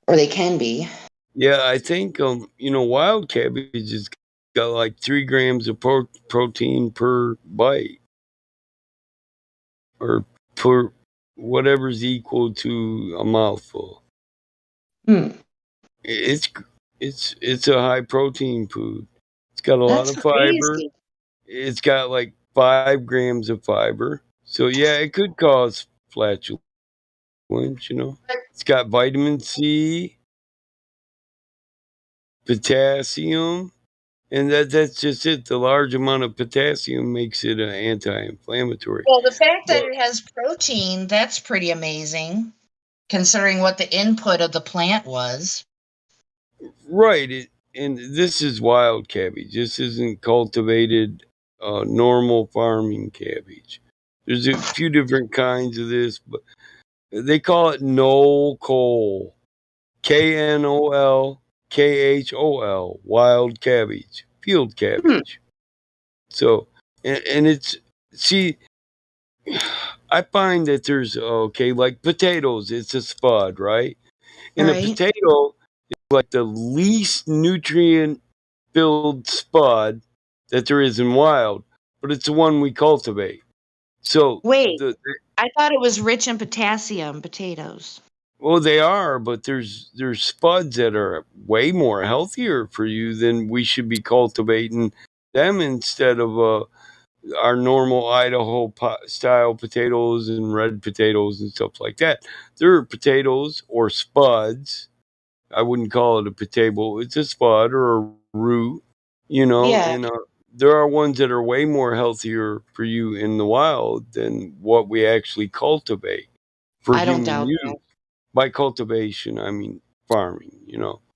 or they can be. Yeah, I think wild cabbage has got like 3 grams of protein per bite, or per whatever's equal to a mouthful. Hmm. It's it's a high protein food. It's got a lot That's of fiber. crazy. It's got like 5 grams of fiber. So yeah, it could cause flatulence. It's got vitamin C, potassium, and that's just it. The large amount of potassium makes it anti-inflammatory. Well, the fact that But it has protein, that's pretty amazing, considering what the input of the plant was. right, and this is wild cabbage. This isn't cultivated, normal farming cabbage. There's a few different kinds of this, but they call it Knoll Cole, KNOLKHOL, wild cabbage, field Hmm. cabbage. So, and it's see, I find that there's like potatoes. It's a spud, right? And a Right. potato is like the least nutrient filled spud that there is in wild, but it's the one we cultivate. So Wait, I thought it was rich in potassium, potatoes. well, they are, but there's spuds that are way more healthier for you than we should be cultivating them instead of our normal Idaho style potatoes and red potatoes and stuff like that. There are potatoes or spuds. I wouldn't call it a potato. It's a spud or a root, Yeah, and there are ones that are way more healthier for you in the wild than what we actually cultivate for I don't human doubt use. that. By cultivation, I mean farming.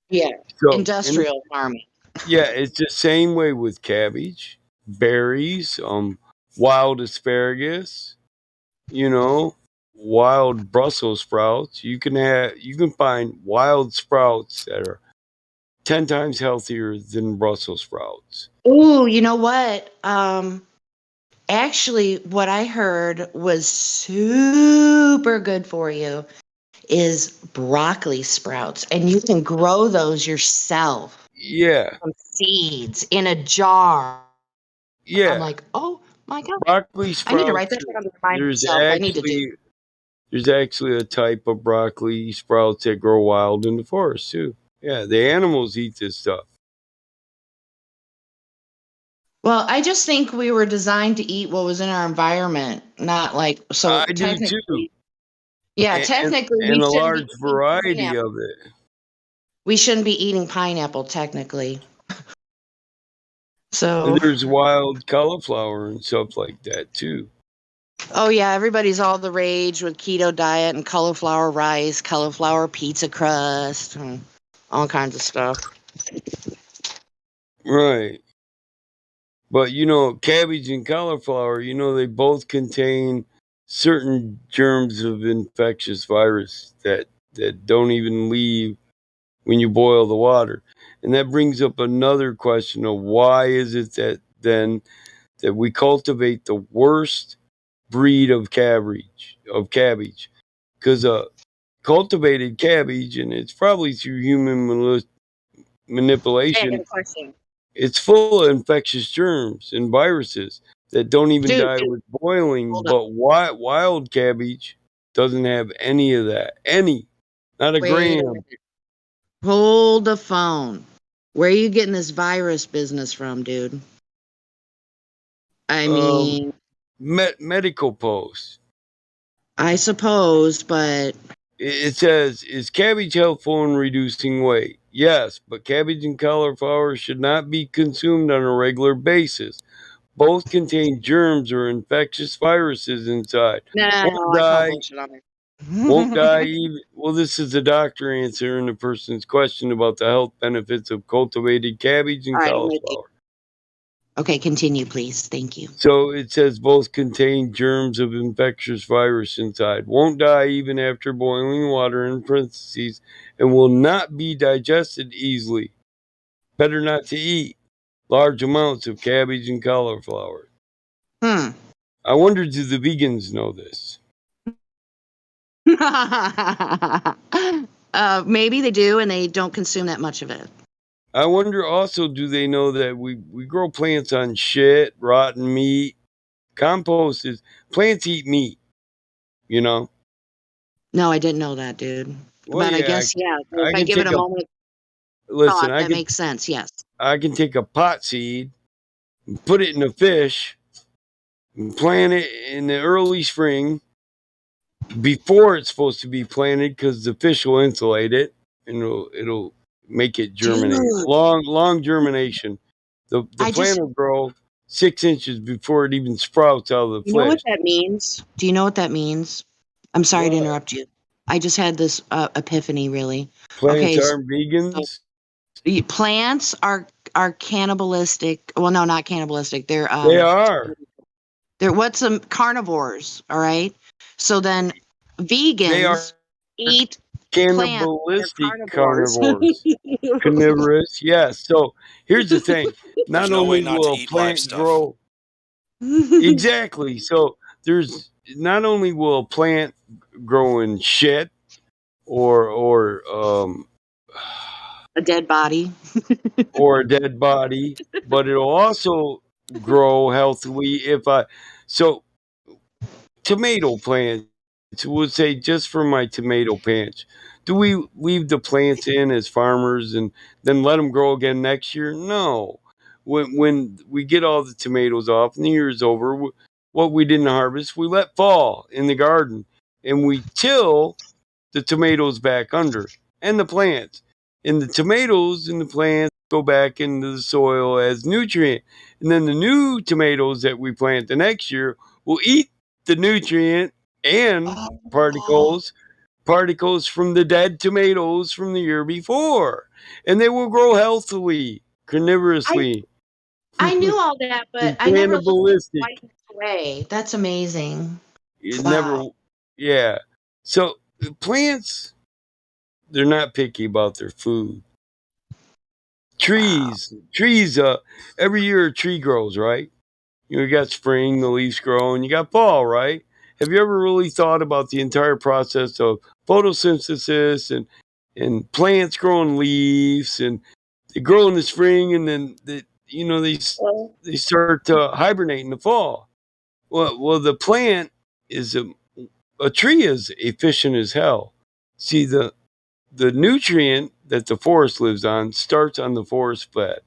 Yeah, So, and industrial farming. yeah, it's the same way with cabbage, berries, wild asparagus, you know, wild Brussels sprouts. You can find wild sprouts that are 10 times healthier than Brussels sprouts. Ooh, you know what? Actually, what I heard was super good for you is broccoli sprouts, and you can grow those yourself Yeah, from seeds in a jar. I'm yeah. like, oh my God. Broccoli I need to write sprouts. that down to remind There's myself. I need to do. actually there's actually a type of broccoli sprouts that grow wild in the forest too. Yeah, the animals eat this stuff. Well, I just think we were designed to eat what was in our environment, not like, so I do too, technically, yeah, and technically we and a shouldn't be large eating variety pineapple. of it. We shouldn't be eating pineapple technically. And So, there's wild cauliflower and stuff like that too. oh yeah, everybody's all the rage with keto diet and cauliflower rice, cauliflower pizza crust, and all kinds of stuff. Right. But cabbage and cauliflower, they both contain certain germs of infectious virus that don't even leave when you boil the water. And that brings up another question of why is it that then that we cultivate the worst breed of cabbage because cultivated cabbage, and it's probably through human manipulation, it's full of infectious germs and viruses that don't even die with boiling. But wild cabbage doesn't have any of that. Not a Wait a gram. minute. Hold the phone. Where are you getting this virus business from, dude? I mean, Medical post. I suppose, but It says, is cabbage helpful in reducing weight? Yes, but cabbage and cauliflower should not be consumed on a regular basis. Both contain germs or infectious viruses inside. no, Won't I call die, bullshit on won't die it. even. Well, this is the doctor answering the person's question about the health benefits of cultivated cabbage and All right, I'm with you. cauliflower. Okay, continue, please. Thank you. So it says both contain germs of infectious virus inside. Won't die even after boiling water in parentheses, and will not be digested easily. Better not to eat large amounts of cabbage and cauliflower. I wonder, do the vegans know this? Maybe they do, and they don't consume that much of it. I wonder also, do they know that we grow plants on shit, rotten meat? Compost is, plants eat meat, No, I didn't know that, dude. Well, But I yeah, guess, yeah, I if I can give it take a moment of listen, thought, that makes sense, yes. I can take a pot seed, put it in a fish, and plant it in the early spring before it's supposed to be planted because the fish will insulate it and it'll make it germinate. Dude. Long germination. The I plant just- will grow 6 inches before it even sprouts out of the You know what flesh. that means? Do you know what that means? I'm sorry to What? interrupt you. I just had this epiphany, really. Plants Okay, aren't vegans. Plants are cannibalistic. Well, no, not cannibalistic. They are. They're what's some carnivores, all right? So then They are vegans eat cannibalistic carnivores. carnivorous. Yes. So here's the thing. There's Not no way only not to will a eat live plant stuff. grow exactly. So there's not only will a plant grow in shit or A dead body. or a dead body, but it'll also grow healthily so tomato plants, we'll say just for my tomato plants, do we leave the plants in as farmers and then let them grow again next year? No. When we get all the tomatoes off and the year is over, what we didn't harvest, we let fall in the garden and we till the tomatoes back under and the plants. And the tomatoes and the plants go back into the soil as nutrient. And then the new tomatoes that we plant the next year will eat the nutrient and particles from the dead tomatoes from the year before. And they will grow healthily, carnivorously. I knew all that, but I never looked Cannibalistic. away. That's amazing. It Wow. never, yeah. So plants, they're not picky about their food. Trees, every year a tree grows, right? You got spring, the leaves grow, and you got fall, right? Have you ever really thought about the entire process of photosynthesis and plants growing leaves and they grow in the spring and then they start to hibernate in the fall. Well, the plant is a tree is efficient as hell. See, the nutrient that the forest lives on starts on the forest bed,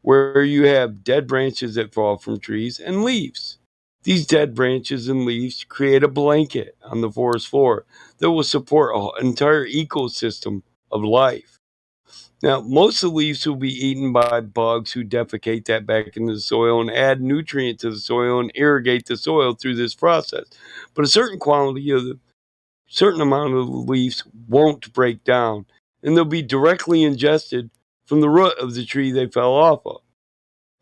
where you have dead branches that fall from trees and leaves. These dead branches and leaves create a blanket on the forest floor that will support an entire ecosystem of life. Now, most of the leaves will be eaten by bugs who defecate that back into the soil and add nutrient to the soil and irrigate the soil through this process. But a certain amount of the leaves won't break down, and they'll be directly ingested from the root of the tree they fell off of.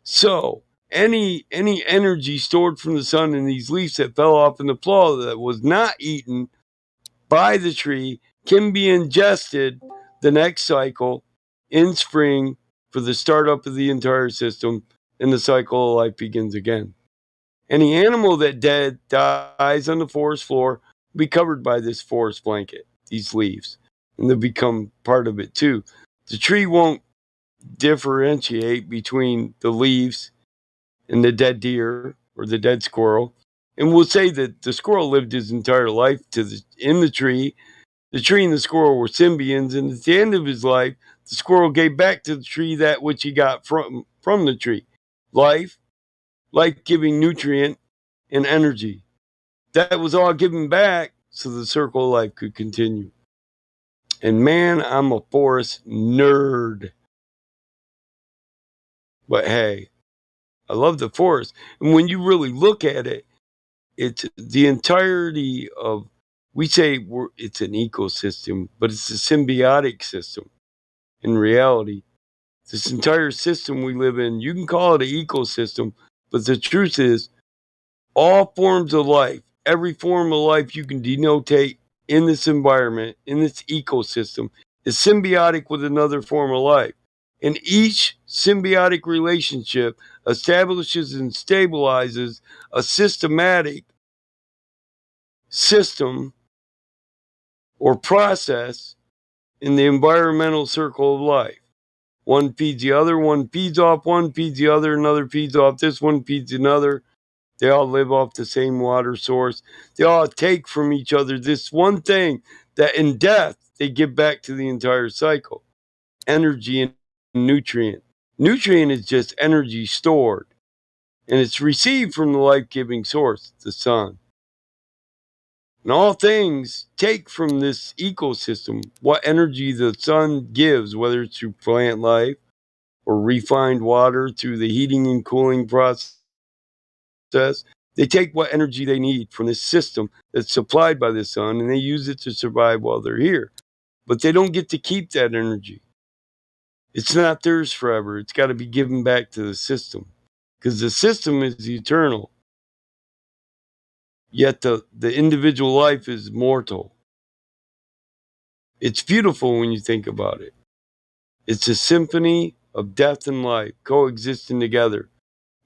So, any energy stored from the sun in these leaves that fell off in the fall that was not eaten by the tree can be ingested the next cycle in spring for the startup of the entire system, and the cycle of life begins again. Any animal that dies on the forest floor will be covered by this forest blanket, these leaves, and they'll become part of it too. The tree won't differentiate between the leaves and the dead deer or the dead squirrel. And we'll say that the squirrel lived his entire life in the tree. The tree and the squirrel were symbionts, and at the end of his life, the squirrel gave back to the tree that which he got from the tree: life, life-giving nutrient, and energy. That was all given back so the circle of life could continue. And man, I'm a forest nerd. But hey, I love the forest. And when you really look at it, it's the entirety of, we say it's an ecosystem, but it's a symbiotic system. In reality, this entire system we live in, you can call it an ecosystem, but the truth is, all forms of life, every form of life you can denotate in this environment, in this ecosystem, is symbiotic with another form of life. And each symbiotic relationship establishes and stabilizes a systematic system or process in the environmental circle of life. One feeds the other, one feeds off one, feeds the other, another feeds off this one, feeds another. They all live off the same water source. They all take from each other this one thing that in death they give back to the entire cycle: energy and nutrient. Nutrient is just energy stored, and it's received from the life giving source, the sun. And all things take from this ecosystem what energy the sun gives, whether it's through plant life or refined water through the heating and cooling process. They take what energy they need from this system that's supplied by the sun, and they use it to survive while they're here. But they don't get to keep that energy. It's not theirs forever. It's got to be given back to the system, because the system is eternal. Yet the individual life is mortal. It's beautiful when you think about it. It's a symphony of death and life coexisting together.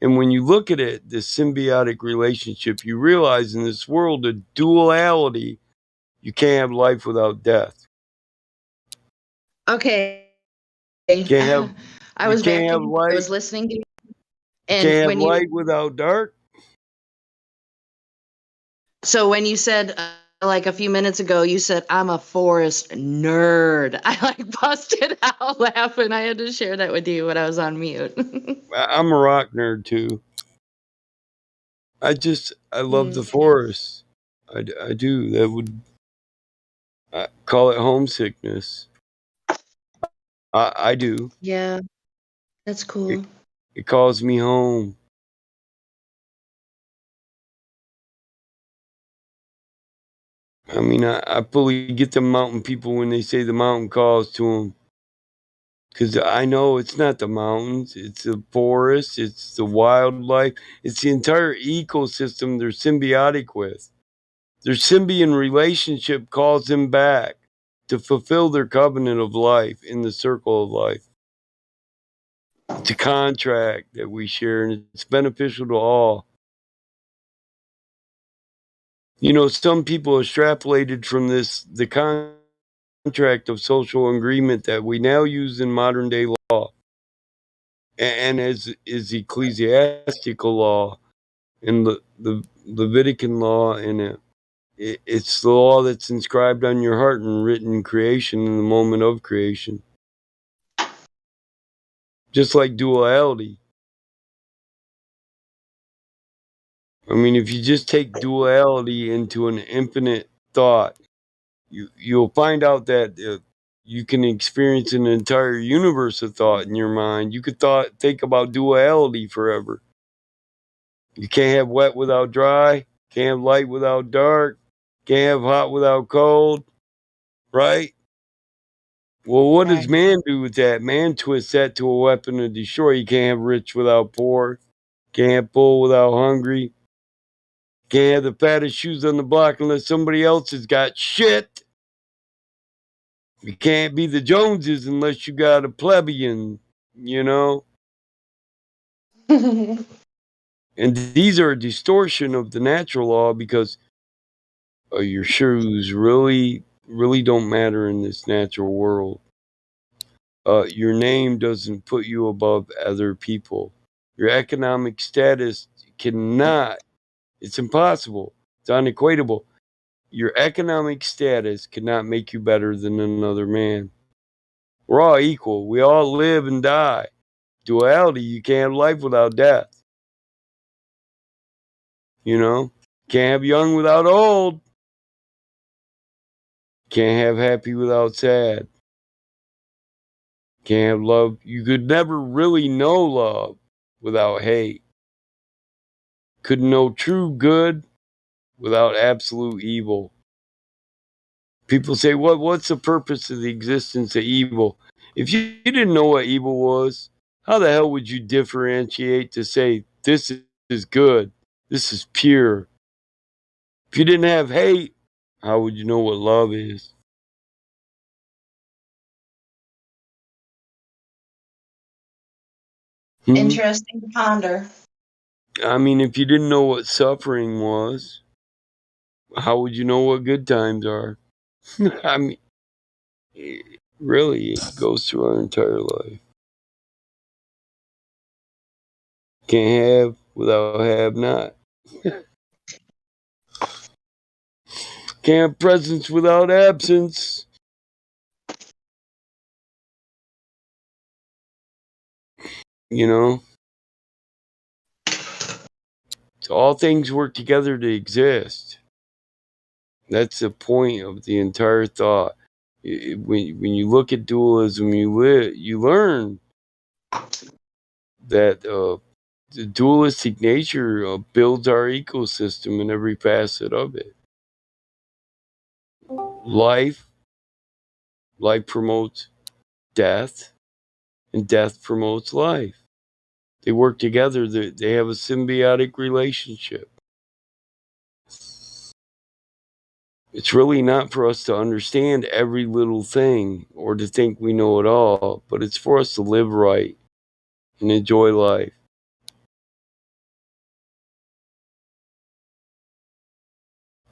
And when you look at it, this symbiotic relationship, you realize in this world of duality, you can't have life without death. Okay. You can't have, I was can't back have and light. I was listening to you. You And can't have when you light without dark. so when you said like a few minutes ago, you said I'm a forest nerd. I like busted out laughing. I had to share that with you when I was on mute. I'm a rock nerd too. I love the forest. I do. That would call it homesickness. I do. Yeah, that's cool. It calls me home. I mean, I fully get the mountain people when they say the mountain calls to them. Because I know it's not the mountains, it's the forest, it's the wildlife, it's the entire ecosystem they're symbiotic with. Their symbiont relationship calls them back to fulfill their covenant of life in the circle of life. It's a contract that we share, and it's beneficial to all. You know, some people extrapolated from this the contract of social agreement that we now use in modern day law, and as is ecclesiastical law and the Levitican law, and it's the law that's inscribed on your heart and written in creation in the moment of creation. Just like duality. I mean, if you just take duality into an infinite thought, you'll find out that you can experience an entire universe of thought in your mind. You could think about duality forever. You can't have wet without dry, can't have light without dark, can't have hot without cold, right? Well, what does Right. man do with that? Man twists that to a weapon to destroy. You can't have rich without poor, can't have full without hungry, can't have the fattest shoes on the block unless somebody else has got shit. You can't be the Joneses unless you got a plebeian, you know? And these are a distortion of the natural law because your shoes really don't matter in this natural world. Your name doesn't put you above other people. Your economic status cannot, it's impossible, it's unequatable. Your economic status cannot make you better than another man. We're all equal. We all live and die. Duality, you can't have life without death. You know? Can't have young without old. Can't have happy without sad. Can't have love. You could never really know love without hate. Couldn't know true good without absolute evil. People say, what's the purpose of the existence of evil? If you didn't know what evil was, how the hell would you differentiate to say this is good, this is pure? If you didn't have hate, how would you know what love is? Interesting to ponder. I mean, if you didn't know what suffering was, how would you know what good times are? I mean, really, it goes through our entire life. Can't have without have not. Can't have presence without absence. You know? So all things work together to exist. That's the point of the entire thought. When you look at dualism, you learn that the dualistic nature builds our ecosystem in every facet of it. Life promotes death, and death promotes life. They work together. They have a symbiotic relationship. It's really not for us to understand every little thing or to think we know it all, but it's for us to live right and enjoy life.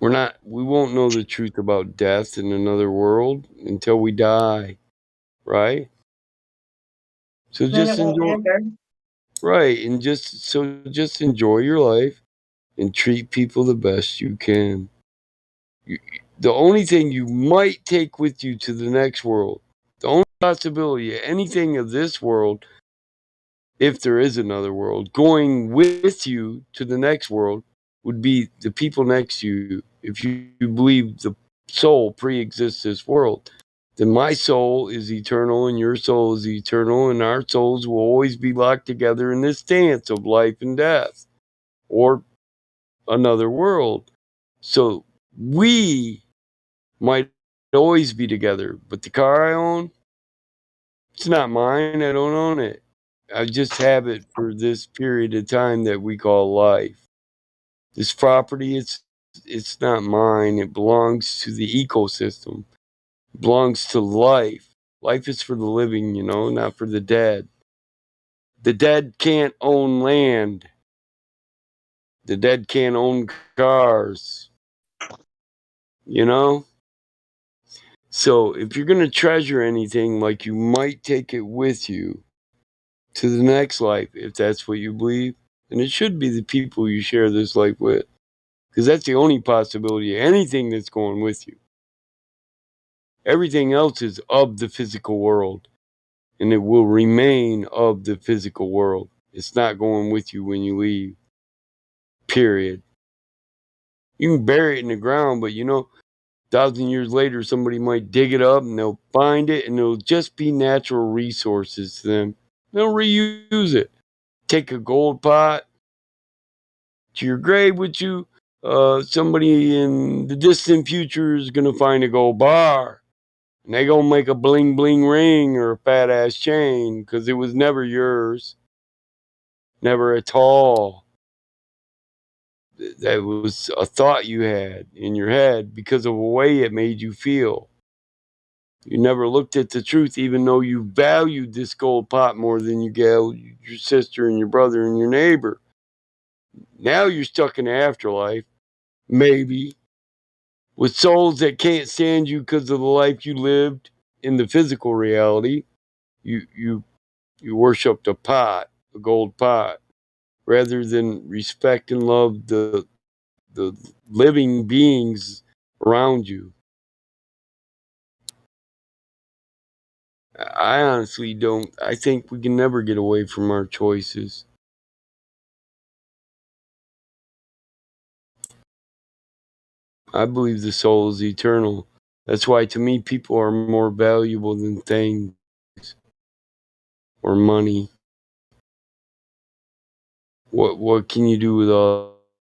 We won't know the truth about death in another world until we die, right? So Then just it won't enjoy, matter. right? And just enjoy your life and treat people the best you can. The only thing you might take with you to the next world, the only possibility of anything of this world, if there is another world, going with you to the next world would be the people next to you. If you believe the soul pre-exists this world, then my soul is eternal and your soul is eternal, and our souls will always be locked together in this dance of life and death or another world. So we might always be together, but the car I own, it's not mine. I don't own it. I just have it for this period of time that we call life. This property, it's not mine. It belongs to the ecosystem. It belongs to life. Life is for the living, not for the dead. The dead can't own land. The dead can't own cars. You know? So if you're going to treasure anything, like, you might take it with you to the next life, if that's what you believe. And it should be the people you share this life with, because that's the only possibility of anything that's going with you. Everything else is of the physical world, and it will remain of the physical world. It's not going with you when you leave. Period. You can bury it in the ground, but 1,000 years later, somebody might dig it up and they'll find it, and it'll just be natural resources to them. They'll reuse it. Take a gold pot to your grave with you. Somebody in the distant future is going to find a gold bar. And they going to make a bling bling ring or a fat ass chain because it was never yours. Never at all. That was a thought you had in your head because of the way it made you feel. You never looked at the truth, even though you valued this gold pot more than you valued your sister and your brother and your neighbor. Now you're stuck in the afterlife, maybe, with souls that can't stand you because of the life you lived in the physical reality. You worshipped a pot, a gold pot, rather than respect and love the living beings around you. I honestly don't. I think we can never get away from our choices. I believe the soul is eternal. That's why, to me, people are more valuable than things or money. What can you do with all?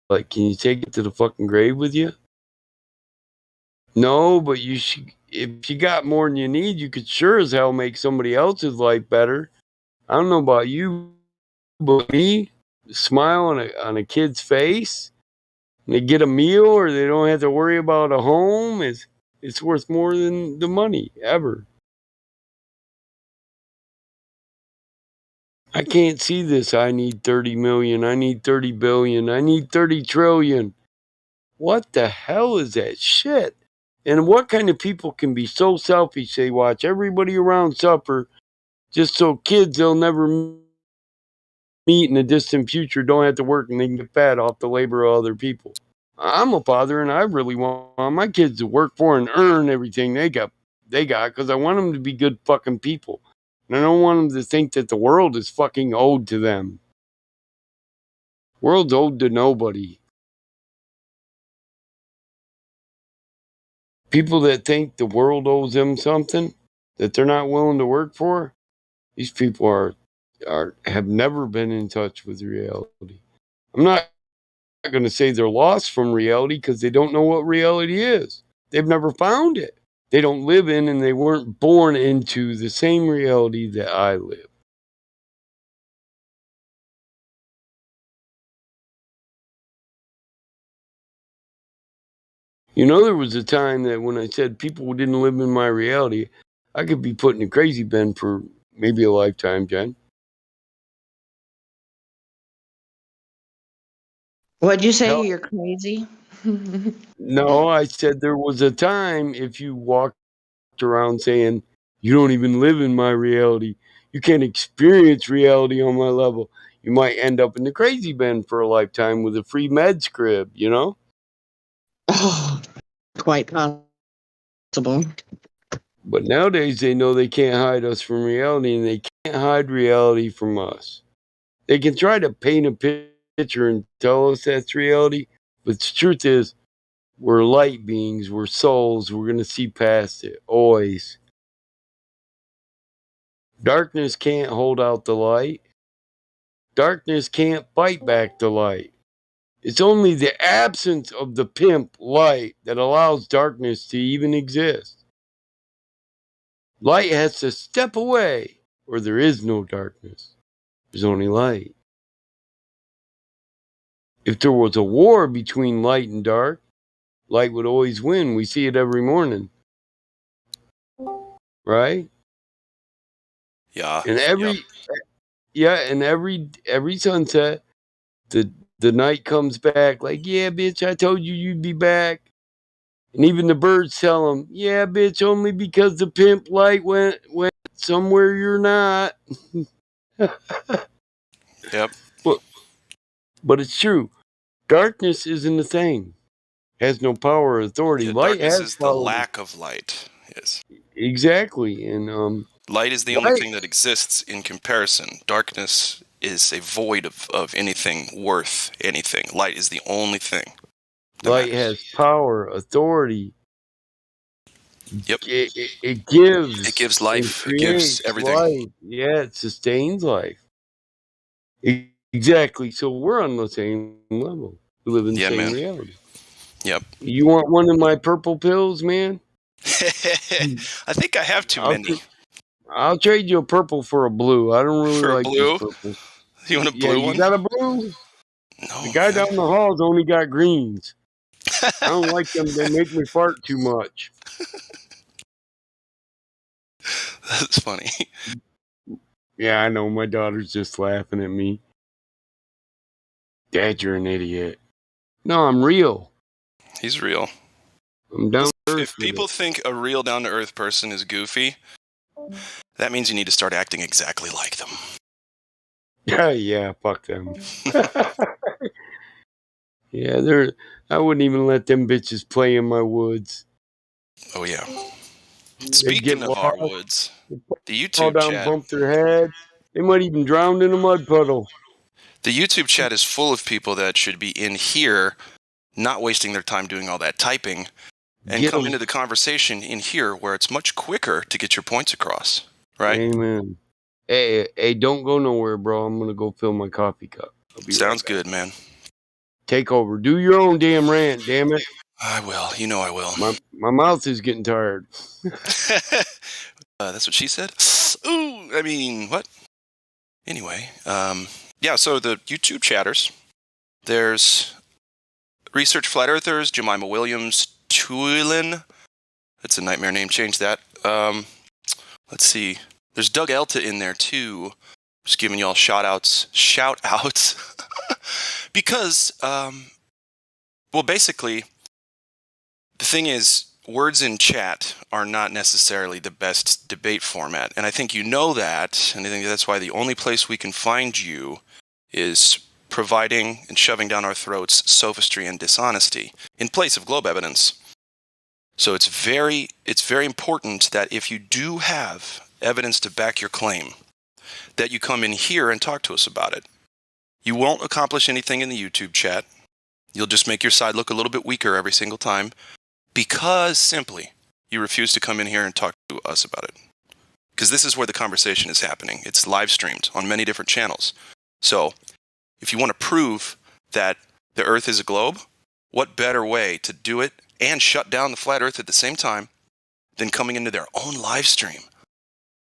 Like, can you take it to the fucking grave with you? No, but you should. If you got more than you need, you could sure as hell make somebody else's life better. I don't know about you, but me, smile on a kid's face, and they get a meal, or they don't have to worry about a home. It's worth more than the money ever. I can't see this. I need 30 million. I need 30 billion. I need 30 trillion. What the hell is that shit? And what kind of people can be so selfish they watch everybody around suffer just so kids they'll never meet in the distant future don't have to work and they can get fat off the labor of other people? I'm a father and I really want my kids to work for and earn everything they got because I want them to be good fucking people. And I don't want them to think that the world is fucking owed to them. World's owed to nobody. People that think the world owes them something that they're not willing to work for, these people have never been in touch with reality. I'm not going to say they're lost from reality because they don't know what reality is. They've never found it. They don't live in and they weren't born into the same reality that I live. You know, there was a time that when I said people didn't live in my reality, I could be put in a crazy bin for maybe a lifetime, Jen. What'd you say? Hell, You're crazy? no, I said there was a time if you walked around saying, you don't even live in my reality, you can't experience reality on my level, you might end up in the crazy bin for a lifetime with a free med script, you know? Oh, quite possible. But nowadays they know they can't hide us from reality and they can't hide reality from us. They can try to paint a picture and tell us that's reality, but the truth is, we're light beings, we're souls, we're going to see past it, always. Darkness can't hold out the light. Darkness can't fight back the light. It's only the absence of the pimp light that allows darkness to even exist. Light has to step away, or there is no darkness. There's only light. If there was a war between light and dark, light would always win. We see it every morning. Right? Yeah. And every sunset, the night comes back like, yeah, bitch, I told you you'd be back. And even the birds tell them, yeah, bitch, only because the pimp light went somewhere you're not. Yep. But it's true. Darkness isn't a thing. Has no power or authority. Yeah, Light darkness has is the power. lack of light. Yes. Exactly. And light is the only thing that exists in comparison. Darkness is a void of anything worth anything. Light is the only thing. Light has power, authority. Yep. It gives. It gives and life. It gives creates everything. life. Yeah, it sustains life. Exactly. So we're on the same level. We live in the Yeah, same man. reality. Yep. You want one of my purple pills, man? I think I have too I'll many. I'll trade you a purple for a blue. I don't really For a like these blue? purples. You want a Yeah, blue you one? got a blue? No, The guy man. down the hall's only got greens. I don't like them. They make me fart too much. That's funny. Yeah, I know. My daughter's just laughing at me. Dad, you're an idiot. No, I'm real. He's real. I'm down to earth If with people it. think a real down to earth person is goofy, that means you need to start acting exactly like them. Yeah, fuck them. Yeah, I wouldn't even let them bitches play in my woods. Oh, yeah. They'd get Speaking of our lost, woods, the fall YouTube down, chat. bump their head. They might even drown in a mud puddle. The YouTube chat is full of people that should be in here, not wasting their time doing all that typing, and Get come 'em. into the conversation in here where it's much quicker to get your points across. Right? Amen. Hey, don't go nowhere, bro. I'm gonna go fill my coffee cup. I'll be Sounds right back. good, man. Take over. Do your own damn rant, damn it. I will. You know I will. My mouth is getting tired. That's what she said? Ooh, I mean, what? Anyway, yeah, so the YouTube chatters, there's Research Flat Earthers, Jemima Williams, Tuilin. That's a nightmare name, change that. Let's see. There's Doug Elta in there, too. Just giving y'all shout-outs. Shout-outs. Because, well, basically, the thing is, words in chat are not necessarily the best debate format. And I think you know that, and I think that's why the only place we can find you is providing and shoving down our throats sophistry and dishonesty in place of globe evidence. So it's very important that if you do have evidence to back your claim, that you come in here and talk to us about it. You won't accomplish anything in the YouTube chat. You'll just make your side look a little bit weaker every single time because simply you refuse to come in here and talk to us about it. Because this is where the conversation is happening. It's live streamed on many different channels. So if you want to prove that the Earth is a globe, what better way to do it and shut down the flat Earth at the same time than coming into their own live stream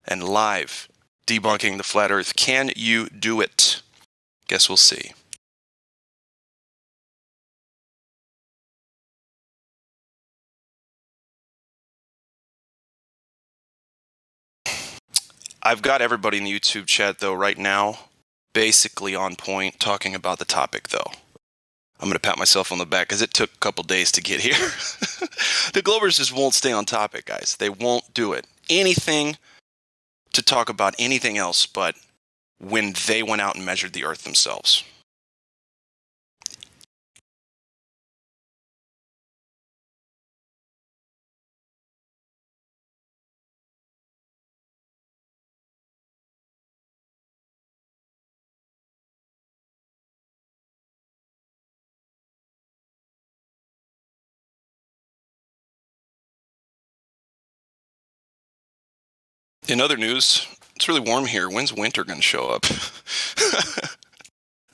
and live debunking the flat Earth? Can you do it? Guess we'll see. I've got everybody in the YouTube chat, though, right now, basically on point, talking about the topic, though. I'm going to pat myself on the back because it took a couple days to get here. The Globers just won't stay on topic, guys. They won't do it. Anything to talk about anything else but when they went out and measured the Earth themselves. In other news, it's really warm here. When's winter going to show up?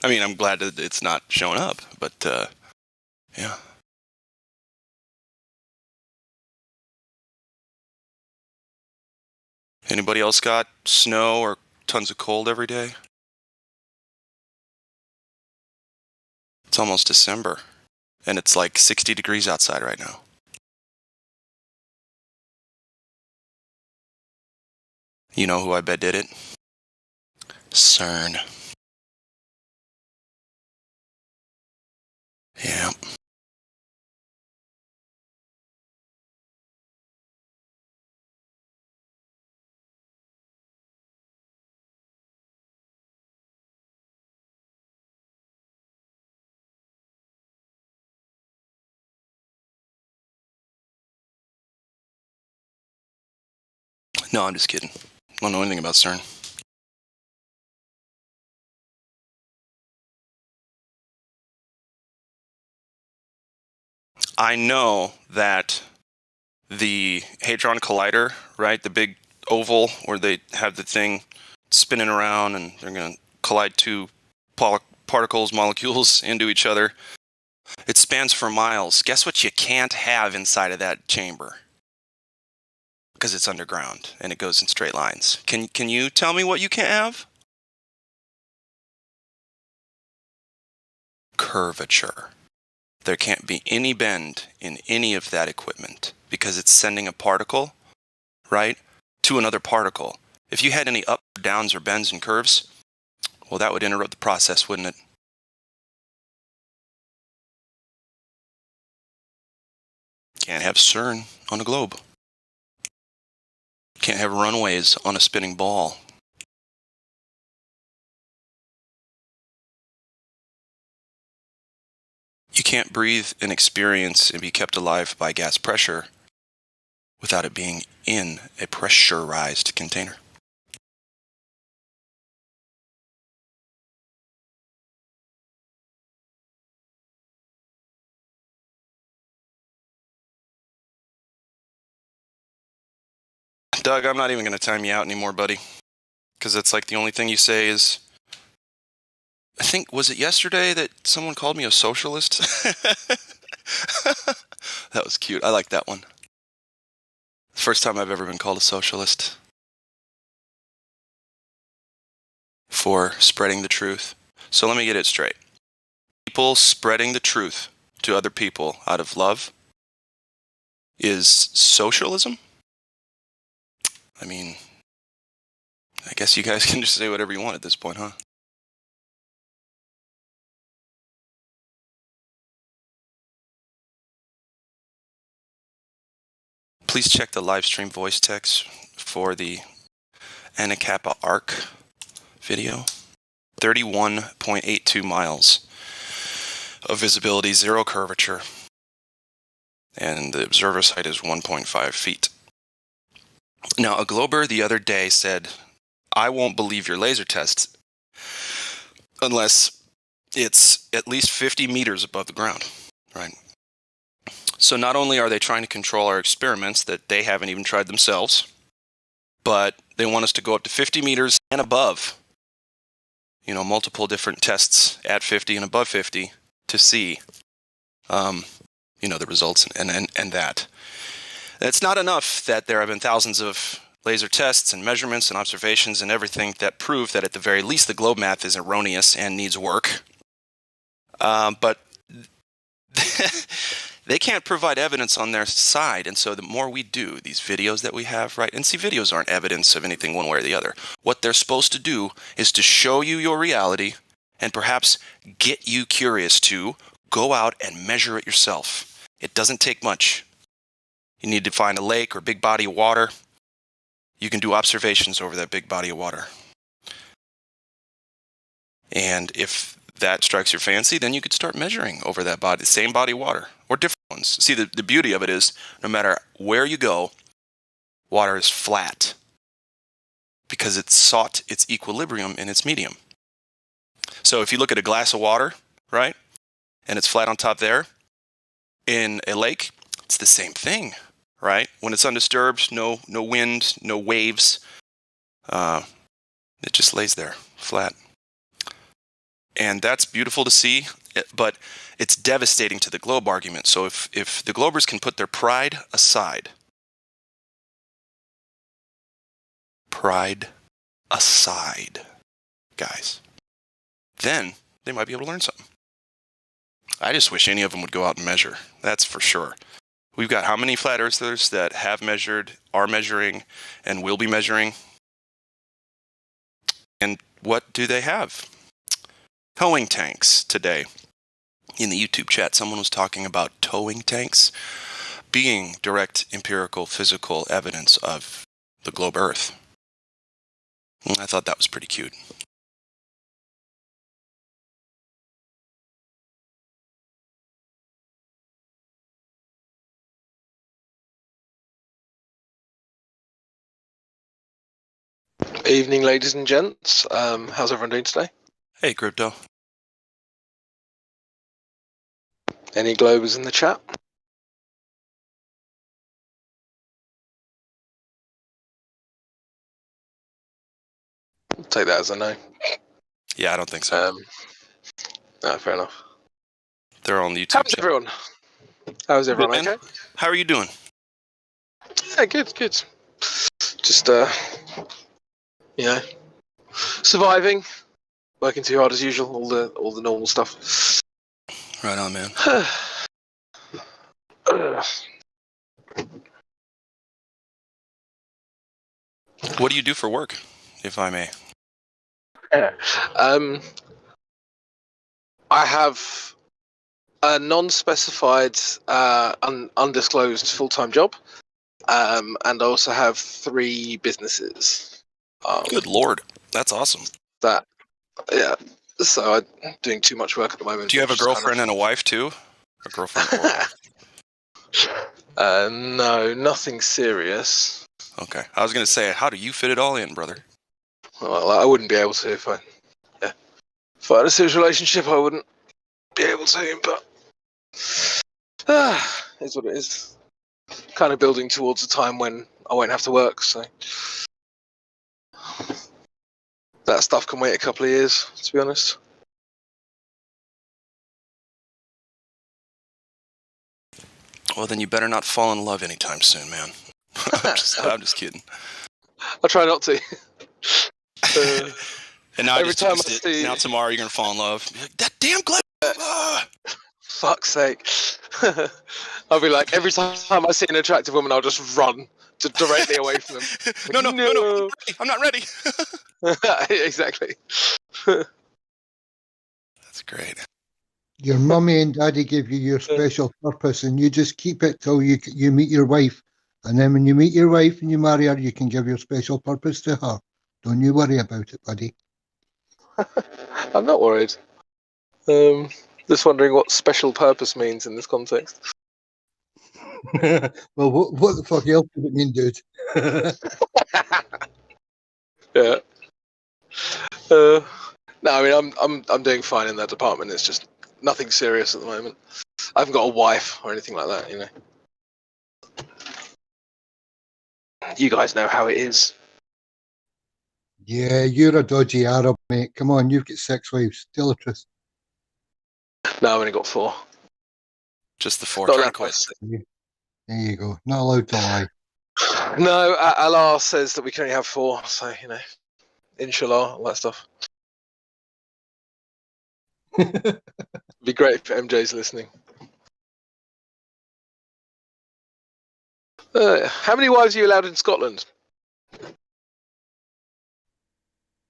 I mean, I'm glad that it's not showing up, but yeah. Anybody else got snow or tons of cold every day? It's almost December, and it's like 60 degrees outside right now. You know who I bet did it? CERN. Yeah. No, I'm just kidding. I don't know anything about CERN. I know that the Hadron Collider, right? The big oval where they have the thing spinning around and they're going to collide two particles, molecules into each other. It spans for miles. Guess what you can't have inside of that chamber? Because it's underground and it goes in straight lines. Can you tell me what you can't have? Curvature. There can't be any bend in any of that equipment because it's sending a particle, right, to another particle. If you had any ups, downs, or bends and curves, well, that would interrupt the process, wouldn't it? Can't have CERN on a globe. Can't have runways on a spinning ball. You can't breathe and experience and be kept alive by gas pressure without it being in a pressurized container. Doug, I'm not even going to time you out anymore, buddy, because that's like the only thing you say is, I think, was it yesterday that someone called me a socialist? That was cute. I like that one. First time I've ever been called a socialist. For spreading the truth. So let me get it straight. People spreading the truth to other people out of love is socialism? I mean, I guess you guys can just say whatever you want at this point, huh? Please check the live stream voice text for the Anacapa Arc video. 31.82 miles of visibility, 0 curvature. And the observer site is 1.5 feet. Now, a Glober the other day said, I won't believe your laser tests unless it's at least 50 meters above the ground, right? So not only are they trying to control our experiments that they haven't even tried themselves, but they want us to go up to 50 meters and above. You know, multiple different tests at 50 and above 50 to see, you know, the results and that. It's not enough that there have been thousands of laser tests and measurements and observations and everything that prove that at the very least the globe math is erroneous and needs work. But they can't provide evidence on their side. And so the more we do these videos that we have, right? And see, videos aren't evidence of anything one way or the other. What they're supposed to do is to show you your reality and perhaps get you curious to go out and measure it yourself. It doesn't take much. You need to find a lake or big body of water. You can do observations over that big body of water. And if that strikes your fancy, then you could start measuring over that body, the same body of water, or different ones. See, the beauty of it is, no matter where you go, water is flat because it's sought its equilibrium in its medium. So if you look at a glass of water, right, and it's flat on top there, in a lake, it's the same thing, right? When it's undisturbed, no wind, no waves, it just lays there, flat. And that's beautiful to see, but it's devastating to the globe argument. So if the globers can put their pride aside, guys, then they might be able to learn something. I just wish any of them would go out and measure. That's for sure. We've got how many flat earthers that have measured, are measuring, and will be measuring? And what do they have? Towing tanks today. In the YouTube chat, someone was talking about towing tanks being direct empirical physical evidence of the globe Earth. And I thought that was pretty cute. Evening, ladies and gents. How's everyone doing today? Hey, Crypto. Any globers in the chat? take that as a no. Yeah, I don't think so. No, fair enough. They're on the YouTube How's channel. everyone? How's everyone? Good, man. Okay. How are you doing? Yeah, good. Just you know, surviving, working too hard as usual. All the normal stuff. Right on, man. What do you do for work, if I may? I have a non-specified, undisclosed full-time job, and I also have 3 businesses. Good lord, that's awesome. Yeah. So I'm doing too much work at the moment. Do you have a girlfriend and a wife too? A girlfriend or a wife? No, nothing serious. Okay, I was gonna say, how do you fit it all in, brother? Well, I wouldn't be able to if I had a serious relationship. I wouldn't be able to, but it's what it is. Kind of building towards a time when I won't have to work, so that stuff can wait a couple of years, to be honest. Well, then you better not fall in love anytime soon, man. I'm just kidding. I'll try not to. And now every time I it. see... Now tomorrow you're gonna fall in love. You're like, that damn Glenn. Fuck's sake. I'll be like, every time I see an attractive woman, I'll just run directly away from them. No, I'm not ready. Exactly. That's great. Your mummy and daddy give you your special purpose, and you just keep it till you meet your wife. And then when you meet your wife and you marry her, you can give your special purpose to her. Don't you worry about it, buddy. I'm not worried. Just wondering what special purpose means in this context. Well, what the fuck else does it mean, dude? Yeah. No, I mean I'm doing fine in that department. It's just nothing serious at the moment. I haven't got a wife or anything like that, you know. You guys know how it is. Yeah, you're a dodgy Arab, mate. Come on, you've got 6 wives. Tell the truth. No, I've only got 4. Just the 4. Not Try to that quit. much. There you go. Not allowed to lie. No, Allah says that we can only have 4, so, you know, inshallah, all that stuff. Be great if MJ's listening. How many wives are you allowed in Scotland?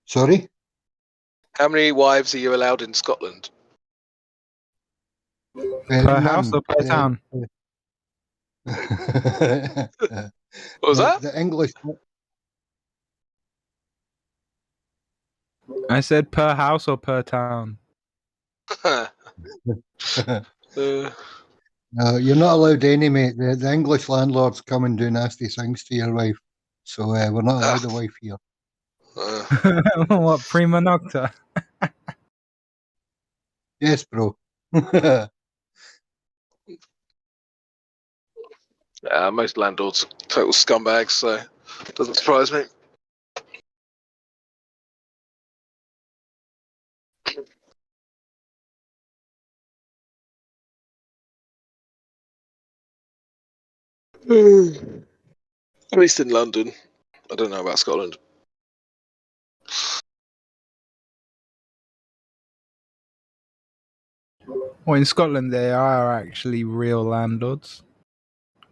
Sorry? How many wives are you allowed in Scotland? Per house or per town? What was that? The English. I said per house or per town. No, you're not allowed any, mate. The English landlords come and do nasty things to your wife. So we're not allowed a wife here. What, prima nocta? Yes, bro. Most landlords are total scumbags, so it doesn't surprise me. At least in London. I don't know about Scotland. Well, in Scotland, they are actually real landlords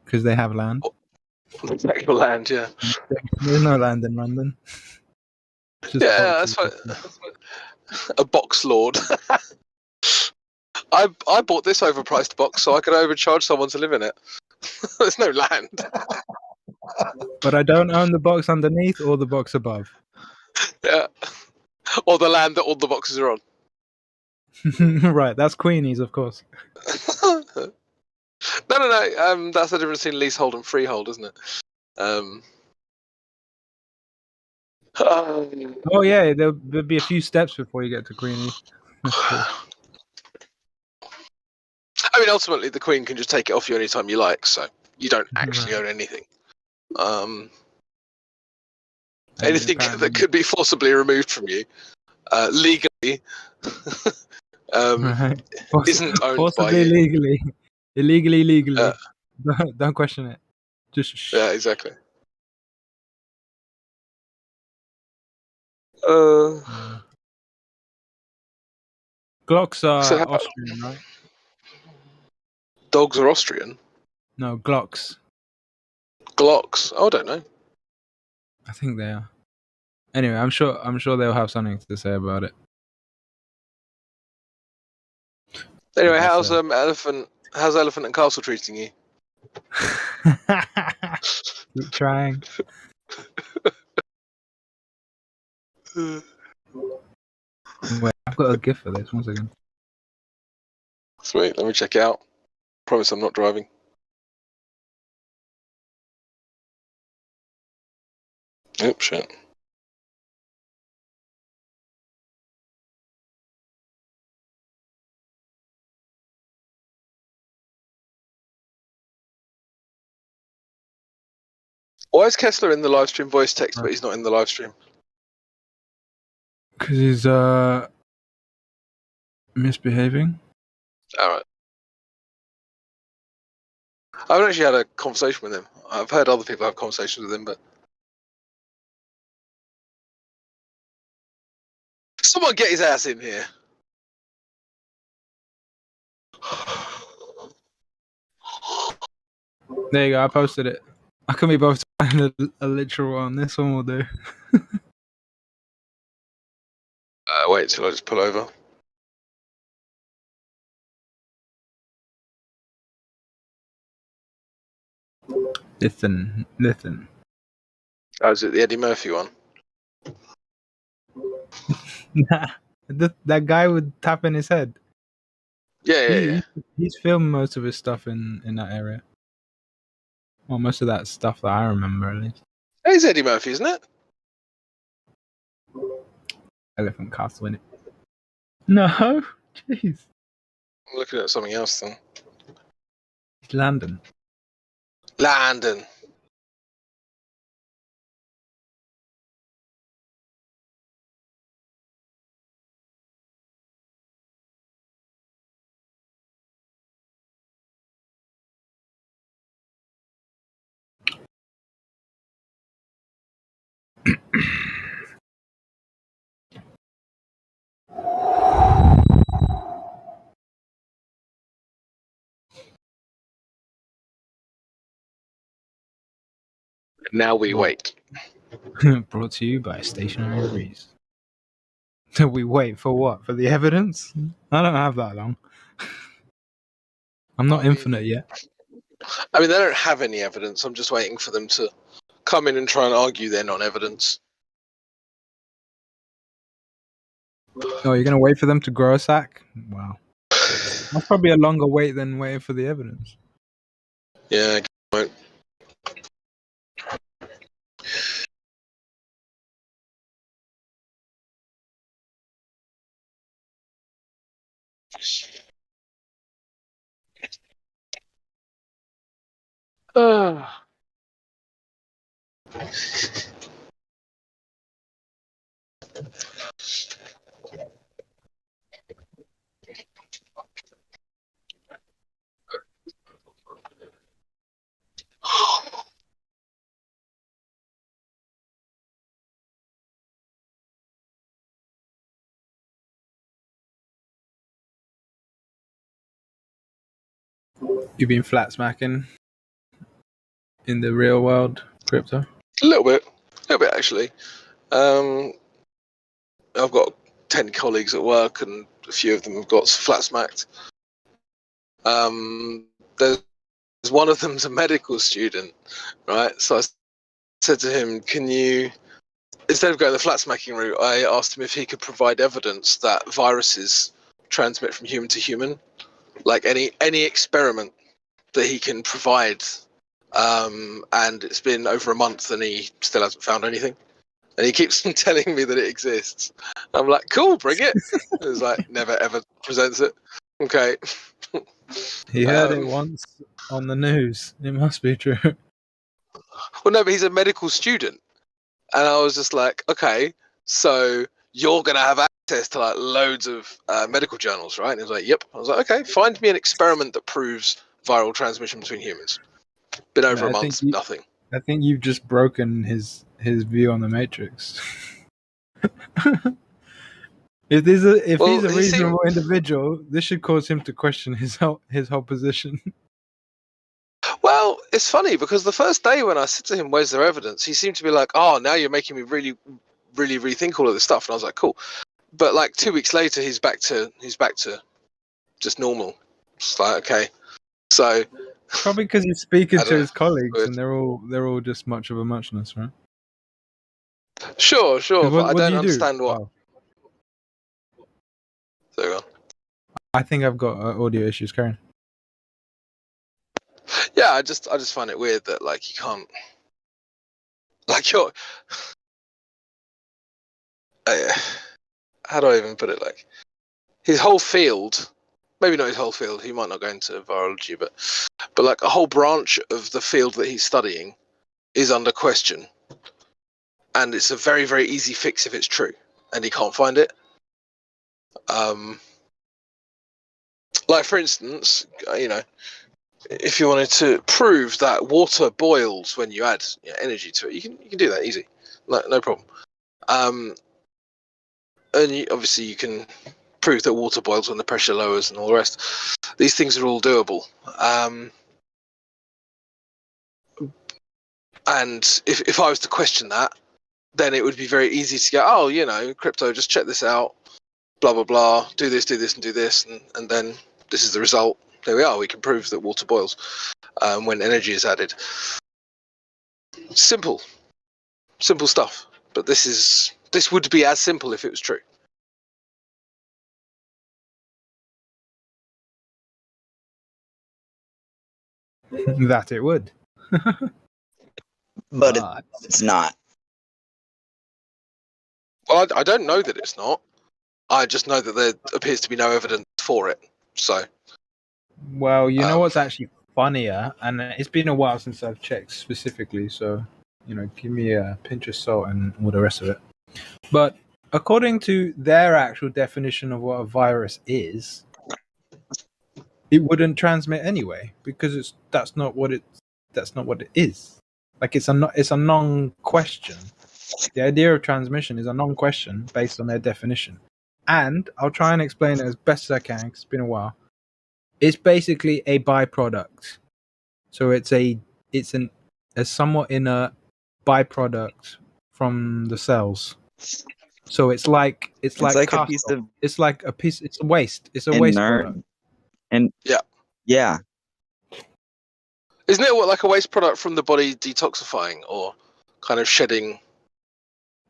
because they have land. Actual land, yeah. There's no land in London. Yeah, that's fine. A box lord. I bought this overpriced box so I could overcharge someone to live in it. There's no land. But I don't own the box underneath or the box above. Yeah. Or the land that all the boxes are on. Right, that's Queenie's, of course. No. That's the difference between leasehold and freehold, isn't it? Oh yeah, there'll be a few steps before you get to Queenie's. I mean, ultimately, the Queen can just take it off you anytime you like, so you don't actually own anything. And Anything apparently- that could be forcibly removed from you legally right. isn't owned by Possibly you. legally, illegally, legally. Don't question it. Just shh. Yeah, exactly. Glocks are So how- Austrian, right? Dogs are Austrian. No, Glocks. Glocks. Oh, I don't know. I think they are. Anyway, I'm sure they'll have something to say about it. Anyway, That's, how's Elephant and Castle treating you? Keep trying. Wait, I've got a gift for this. 1 second. Sweet. Let me check it out. Promise I'm not driving. Oh shit. Why is Kessler in the live stream voice text, but he's not in the live stream? Because he's misbehaving. Alright. I haven't actually had a conversation with him. I've heard other people have conversations with him, but someone get his ass in here. There you go. I posted it. I can be both a literal one. This one will do. Wait till I just pull over. Listen. Oh, is it the Eddie Murphy one? That guy would tap in his head. Yeah. He's filmed most of his stuff in that area. Well, most of that stuff that I remember, at least. It's Eddie Murphy, isn't it? Elephant Castle in it. No, jeez. I'm looking at something else then. It's London. London. Now we wait. Brought to you by Stationary Breeze. We wait for what? For the evidence? I don't have that long. I'm not infinite yet. I mean, they don't have any evidence. I'm just waiting for them to come in and try and argue their non-evidence. Oh, you're gonna wait for them to grow a sack? Wow. That's probably a longer wait than waiting for the evidence. Yeah, right. You've been flat smacking in the real world, crypto? A little bit actually. I've got 10 colleagues at work, and a few of them have got flat smacked. There's one of them's a medical student, right? So I said to him, "Can you?" Instead of going the flat smacking route, I asked him if he could provide evidence that viruses transmit from human to human, like any experiment that he can provide. And it's been over a month and he still hasn't found anything. And he keeps telling me that it exists. I'm like, cool, bring it. It's like, never ever presents it. Okay. He heard it once on the news. It must be true. Well, no, but he's a medical student. And I was just like, okay, so you're going to have access to like loads of medical journals, right? And he was like, yep. I was like, okay, find me an experiment that proves viral transmission between humans. Been over Yeah, a month, nothing. I think you've just broken his view on the Matrix. If he's a reasonable individual, this should cause him to question his whole position. Well, it's funny because the first day when I said to him, "Where's their evidence?" he seemed to be like, "Oh, now you're making me really, really rethink all of this stuff." And I was like, "Cool," but like 2 weeks later, he's back to just normal. It's like, okay, so Probably because he's speaking I to don't his colleagues, know. and they're all just much of a muchness, right? Sure, but I What don't do you understand do? what. Oh, There you go. I think I've got audio issues, Karen. Yeah, I just find it weird that like you can't, like you're. How do I even put it? Like his whole field, maybe not his whole field. He might not go into virology, but like a whole branch of the field that he's studying is under question, and it's a very, very easy fix if it's true, and he can't find it. Like for instance, if you wanted to prove that water boils when you add energy to it, you can do that easy, no problem. And obviously you can prove that water boils when the pressure lowers and all the rest. These things are all doable. And if I was to question that, then it would be very easy to go, oh, crypto, just check this out, blah, blah, blah, do this, and do this, and then this is the result. There we are. We can prove that water boils when energy is added. Simple stuff. But this would be as simple if it was true. That it would. But it's not. Well, I don't know that it's not. I just know that there appears to be no evidence for it. So. Well, you know what's actually funnier, and it's been a while since I've checked specifically, so give me a pinch of salt and all the rest of it. But according to their actual definition of what a virus is, it wouldn't transmit anyway because that's not what it is. Like it's a non-question. The idea of transmission is a non-question based on their definition. And I'll try and explain it as best as I can because it's been a while. It's basically a byproduct. So it's a somewhat inert byproduct from the cells. So it's like a piece of, it's a waste. It's a waste product. And yeah. Isn't it like a waste product from the body detoxifying or kind of shedding?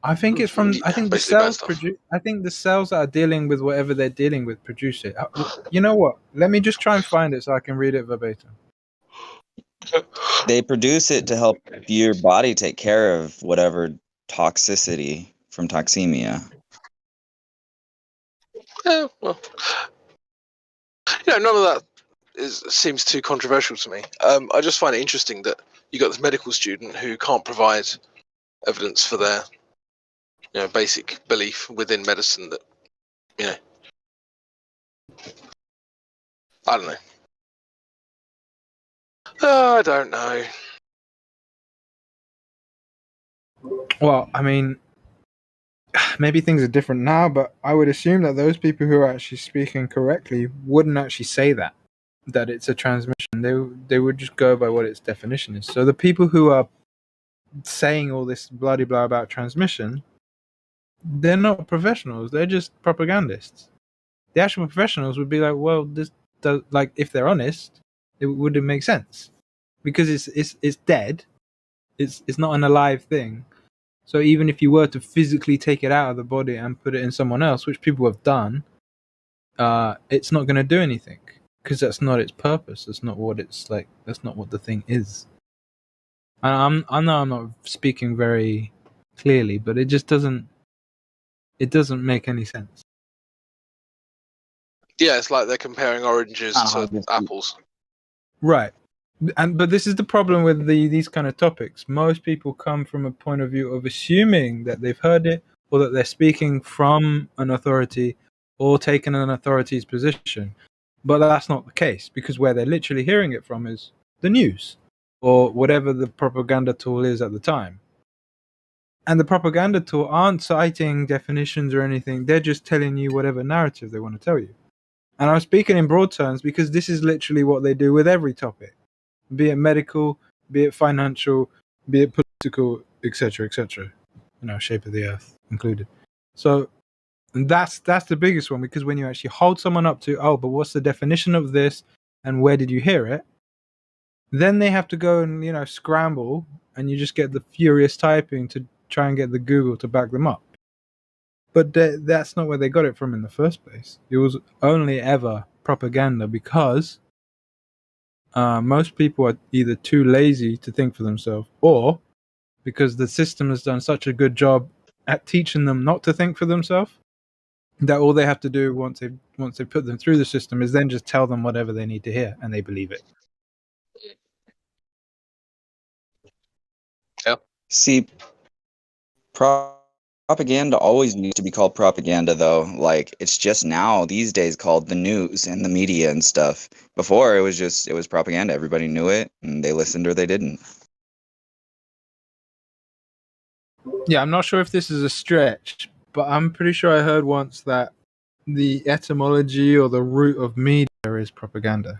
I think it's from. I think the cells produce. I think the cells that are dealing with whatever they're dealing with produce it. You know what? Let me just try and find it so I can read it verbatim. They produce it to help your body take care of whatever toxicity from toxemia. Yeah, well, none of that seems too controversial to me. I just find it interesting that you got this medical student who can't provide evidence for their basic belief within medicine that I don't know. I don't know. Well, I mean, maybe things are different now, but I would assume that those people who are actually speaking correctly wouldn't actually say that it's a transmission. They would just go by what its definition is. So the people who are saying all this bloody blah about transmission, they're not professionals. They're just propagandists. The actual professionals would be like, well, this does, like, if they're honest, it wouldn't make sense because it's dead. It's not an alive thing. So even if you were to physically take it out of the body and put it in someone else, which people have done, it's not going to do anything because that's not its purpose. That's not what it's like. That's not what the thing is. I know I'm not speaking very clearly, but it just doesn't. It doesn't make any sense. Yeah, it's like they're comparing oranges to apples. Right. But this is the problem with these kind of topics. Most people come from a point of view of assuming that they've heard it, or that they're speaking from an authority, or taken an authority's position. But that's not the case, because where they're literally hearing it from is the news, or whatever the propaganda tool is at the time. And the propaganda tool aren't citing definitions or anything. They're just telling you whatever narrative they want to tell you. And I'm speaking in broad terms because this is literally what they do with every topic, be it medical, be it financial, be it political, etc., etc. Shape of the earth included. So that's the biggest one, because when you actually hold someone up to, but what's the definition of this and where did you hear it? Then they have to go and scramble, and you just get the furious typing to try and get the Google to back them up. But that's not where they got it from in the first place. It was only ever propaganda because most people are either too lazy to think for themselves, or because the system has done such a good job at teaching them not to think for themselves, that all they have to do once they put them through the system is then just tell them whatever they need to hear, and they believe it. Yeah. See, propaganda always needs to be called propaganda, though. Like, it's just now these days called the news and the media and stuff. Before it was propaganda. Everybody knew it, and they listened or they didn't. Yeah, I'm not sure if this is a stretch, but I'm pretty sure I heard once that the etymology or the root of media is propaganda.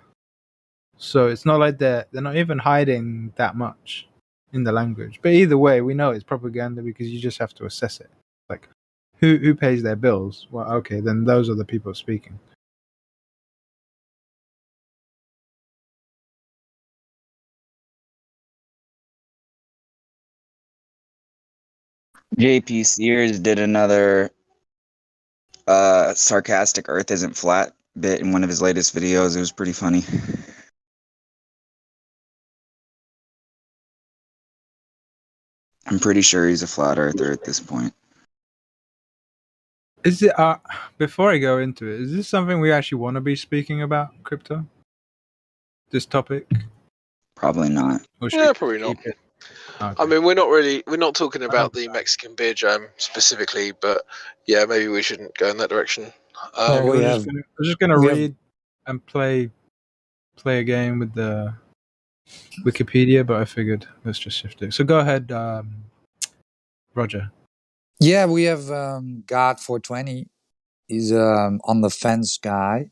So it's not like they're not even hiding that much in the language. But either way, we know it's propaganda because you just have to assess it. Like, who pays their bills? Well, okay, then those are the people speaking. JP Sears did another sarcastic Earth isn't flat bit in one of his latest videos. It was pretty funny. I'm pretty sure he's a flat earther at this point. Is it before I go into it, is this something we actually want to be speaking about, crypto? This topic? Probably not. Yeah, probably not. Okay. I mean, we're not talking about the Mexican beer jam specifically, but yeah, maybe we shouldn't go in that direction. We're just gonna read and play a game with the Wikipedia, but I figured let's just shift it. So go ahead, Roger. Yeah, we have God 420. He's on the fence guy.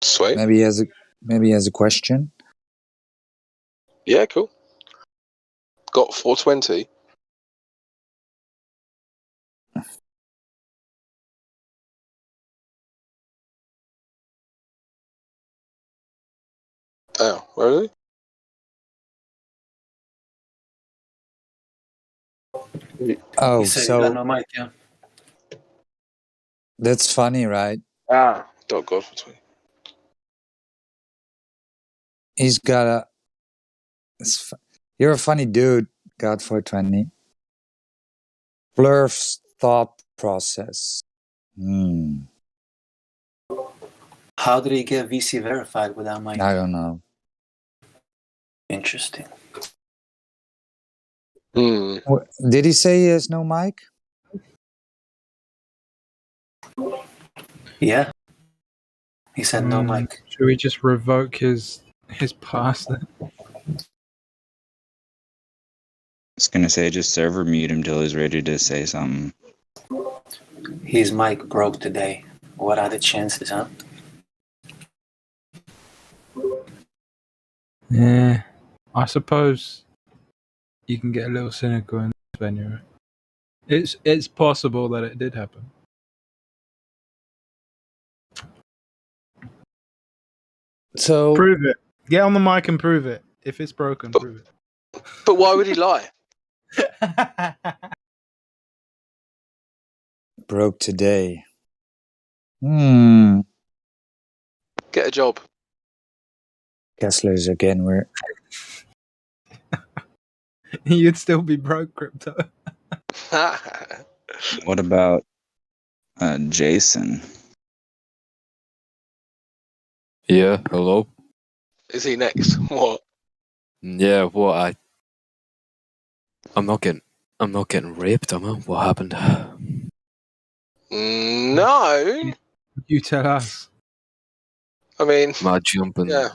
Sweet. Maybe he has a question. Yeah, cool. Got 420. Oh, where is he? Oh, You said so you got no mic, yeah. That's funny, right? God 420. He's got you're a funny dude, God 420. Blurf's thought process. How did he get VC verified without mic? I don't know. Interesting. Did he say he has no mic? Yeah. He said no mic. Should we just revoke his pass then? I was gonna say just server mute him till he's ready to say something. His mic broke today. What are the chances, huh? Yeah, I suppose you can get a little cynical in this venue. Right? It's possible that it did happen. So prove it. Get on the mic and prove it. If it's broken, prove it. But why would he lie? Broke today. Get a job. Kessler's again. You'd still be broke, crypto. What about Jason? Yeah, hello. Is he next? What? Yeah, what I'm not getting raped, am I? What happened? No. You tell us. I mean, Am I jumping yeah.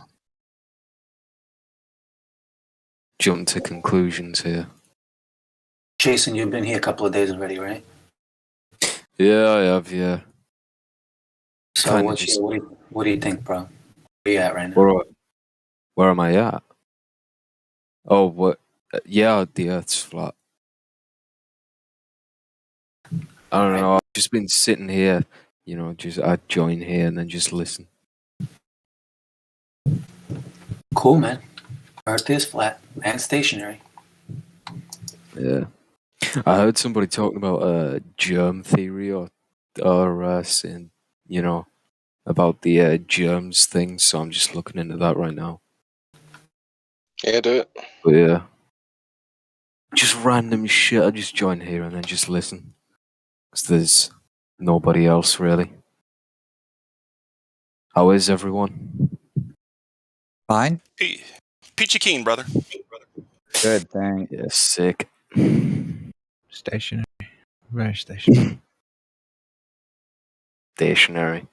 to conclusions here? Jason, you've been here a couple of days already, right? Yeah, I have, yeah. So Kinda what just do you think, bro? Where you at right now? where am I at? Oh, what? Yeah, the Earth's flat. I don't know. I've just been sitting here, I'd join here and then just listen. Cool, man. Earth is flat and stationary. Yeah, I heard somebody talking about germ theory or saying, about the germs thing. So I'm just looking into that right now. Yeah, do it. But yeah, just random shit. I just join here and then just listen, because there's nobody else really. How is everyone? Fine. Peachy keen, brother. Good thing. Yeah, sick. Stationary. Very stationary. Stationary.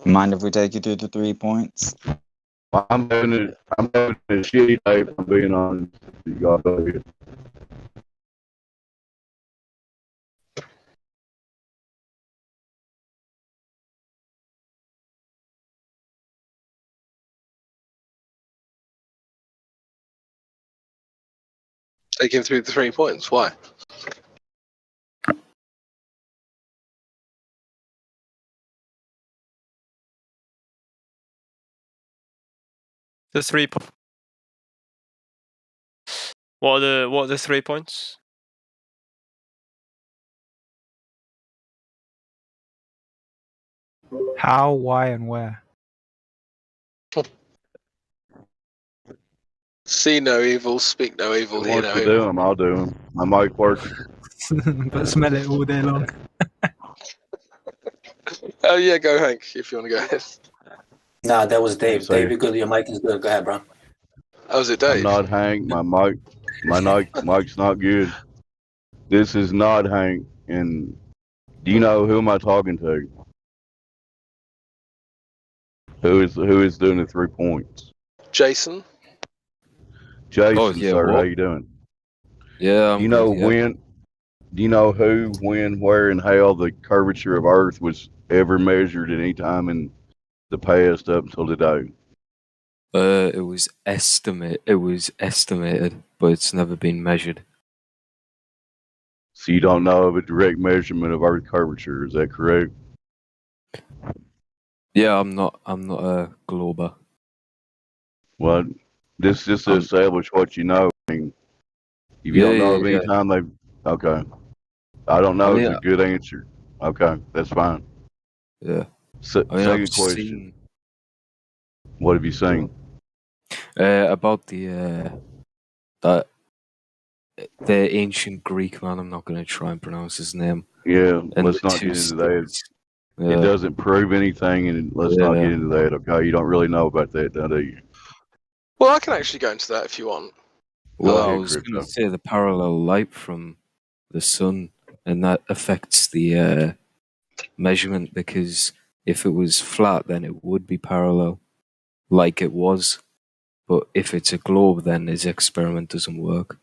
Mind if we take you through the 3 points? I'm having a shitty day, if I'm being honest. You got it. Take him through the 3 points. Why? The 3 points. What are the 3 points? How, why, and where? See no evil, speak no evil, Who hear wants no to do evil. them? I'll do them. My mic working. But smell it all day long. Oh yeah, go Hank, if you want to go ahead. Nah, that was Dave. Say Dave, you're good. Your mic is good. Go ahead, bro. Oh, was it I'm Dave? not Hank. My mic's not good. This is not Hank. And do you know who am I talking to? Who is doing the 3 points? Jason. Jason, Oh, yeah, sir. what? How you doing? Yeah, I'm Do you know good, yeah. when? Do you know who, when, where, and how the curvature of Earth was ever measured at any time in the past up until today? It was estimated, but it's never been measured. So you don't know of a direct measurement of Earth curvature, is that correct? Yeah, I'm not a glober. Well, this just to establish what you know. I mean, if you Yeah, don't know yeah, of any yeah. time they've, okay. I don't know. I It's mean, a good answer. Okay, that's fine. yeah. Second I've question. seen What have you seen? about the ancient Greek man. I'm not going to try and pronounce his name. Yeah, And let's the not two get into that. sticks. It Yeah. doesn't prove anything, and let's not Yeah. get into that. Okay, you don't really know about that, do you? Well, I can actually go into that if you want. Well, I ahead, was going Crypto. to say the parallel light from the sun, and that affects the measurement, because if it was flat, then it would be parallel, like it was. But if it's a globe, then his experiment doesn't work.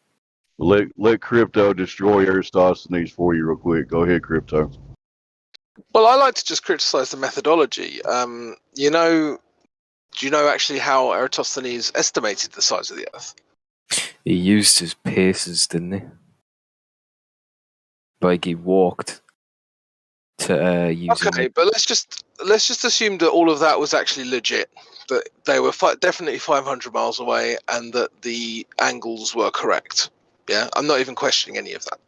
Let Crypto destroy Aristosthenes for you real quick. Go ahead, Crypto. Well, I like to just criticize the methodology. Do you know actually how Eratosthenes estimated the size of the Earth? He used his paces, didn't he? Like he walked to using. Okay, but let's just assume that all of that was actually legit. That they were definitely 500 miles away, and that the angles were correct. Yeah, I'm not even questioning any of that.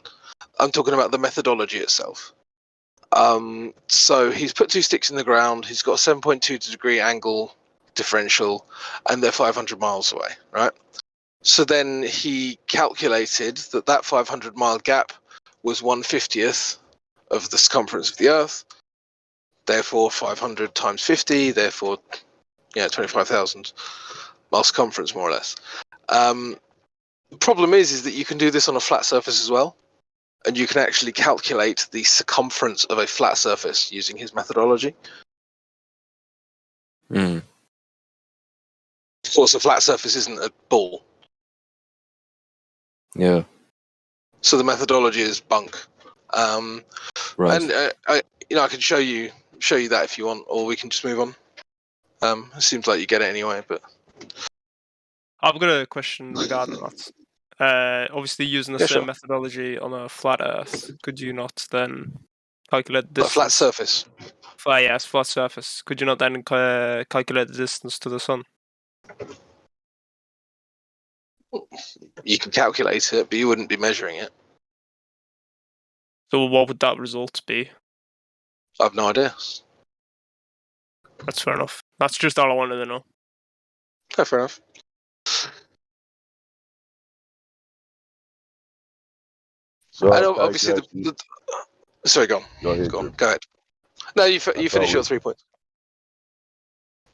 I'm talking about the methodology itself. So he's put two sticks in the ground. He's got a 7.2 degree angle differential, and they're 500 miles away, right? So then he calculated that 500-mile gap was 1/50th of the circumference of the Earth. Therefore, 500 times 50, therefore, 25,000 mile circumference, more or less. The problem is that you can do this on a flat surface as well, and you can actually calculate the circumference of a flat surface using his methodology. Mm. Of course, a flat surface isn't a ball, Yeah. so the methodology is bunk. Right. And I can show you that if you want, or we can just move on. It seems like you get it anyway, but I've got a question regarding that. Obviously, using the Yeah, same sure. methodology on a flat Earth, could you not then calculate the a flat distance? surface. Yes, flat surface. Could you not then calculate the distance to the sun? You can calculate it, but you wouldn't be measuring it. So what would that result be? I've no idea. That's fair enough. That's just all I wanted to know. Oh, fair enough. So I know, okay, obviously, Jackson, sorry, go on. go ahead. Go on. Sir. Go ahead. No, you I finish your thought 3 points.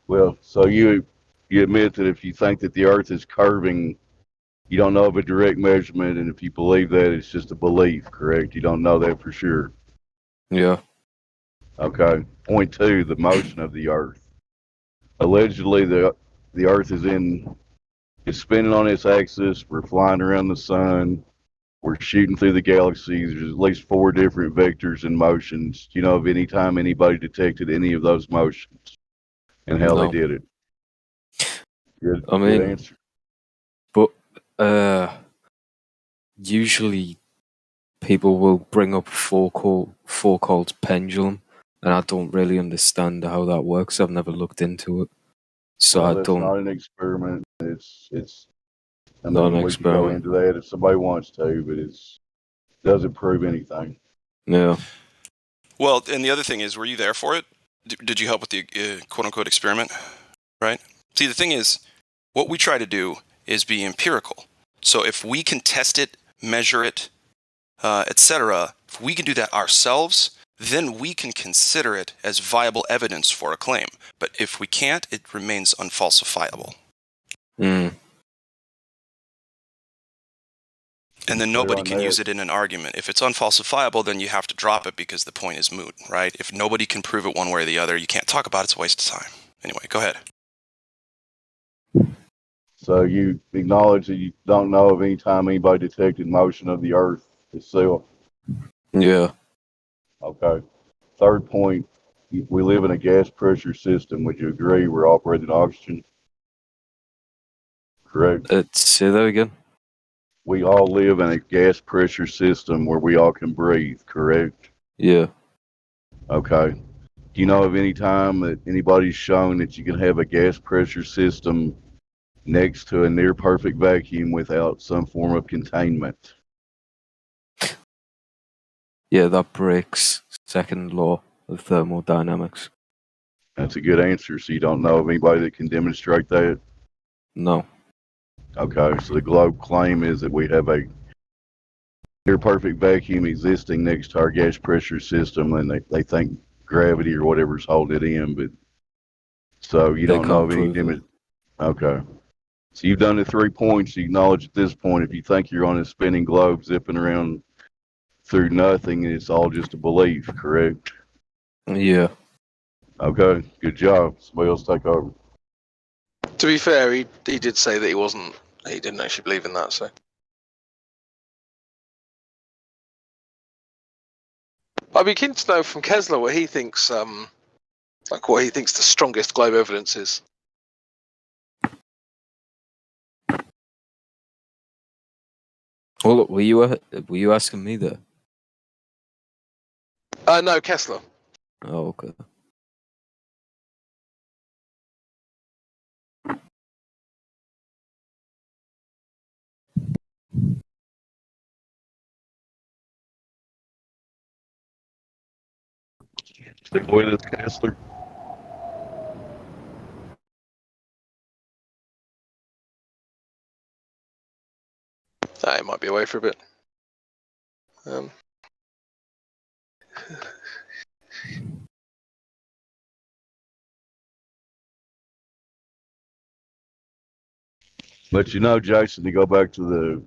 Well, so you admit that if you think that the Earth is curving, you don't know of a direct measurement, and if you believe that, it's just a belief, correct? You don't know that for sure. Yeah. Okay. Point two: the motion of the Earth. Allegedly, the Earth is spinning on its axis. We're flying around the sun. We're shooting through the galaxies. There's at least 4 different vectors and motions. Do you know of any time anybody detected any of those motions and how they No. did it? Good, I good mean, answer. but usually people will bring up Foucault's pendulum, and I don't really understand how that works. I've never looked into it, so Well, I that's don't. not an experiment. It's. I Not an mean, we could go experiment. into that if somebody wants to, but doesn't prove anything. Yeah. Well, and the other thing is, were you there for it? Did you help with the quote unquote experiment? Right? See, the thing is, what we try to do is be empirical. So if we can test it, measure it, etc., if we can do that ourselves, then we can consider it as viable evidence for a claim. But if we can't, it remains unfalsifiable. Mm. And then nobody can use it in an argument. If it's unfalsifiable, then you have to drop it because the point is moot, right? If nobody can prove it one way or the other, you can't talk about it. It's a waste of time. Anyway, go ahead. So you acknowledge that you don't know of any time anybody detected motion of the Earth itself. Yeah. Okay. Third point, we live in a gas pressure system. Would you agree we're operating oxygen? Correct. Say that again. We all live in a gas pressure system where we all can breathe, correct? Yeah. Okay. Do you know of any time that anybody's shown that you can have a gas pressure system next to a near perfect vacuum without some form of containment? Yeah, that breaks second law of thermodynamics. That's a good answer. So you don't know of anybody that can demonstrate that? No. Okay, so the globe claim is that we have a near perfect vacuum existing next to our gas pressure system, and they think gravity or whatever's holding it in, but so you They don't know can't of any prove it. Okay. So you've done the 3 points. You acknowledge at this point if you think you're on a spinning globe zipping around through nothing, it's all just a belief, correct? Yeah. Okay, good job. Somebody else take over. To be fair, he did say that he didn't actually believe in that. So I'd be keen to know from Kessler what he thinks, what he thinks the strongest globe evidence is. Well, look, were you asking me there? No, Kessler. Oh, okay. The boy that's Kessler. It might be away for a bit. But you know, Jason, to go back to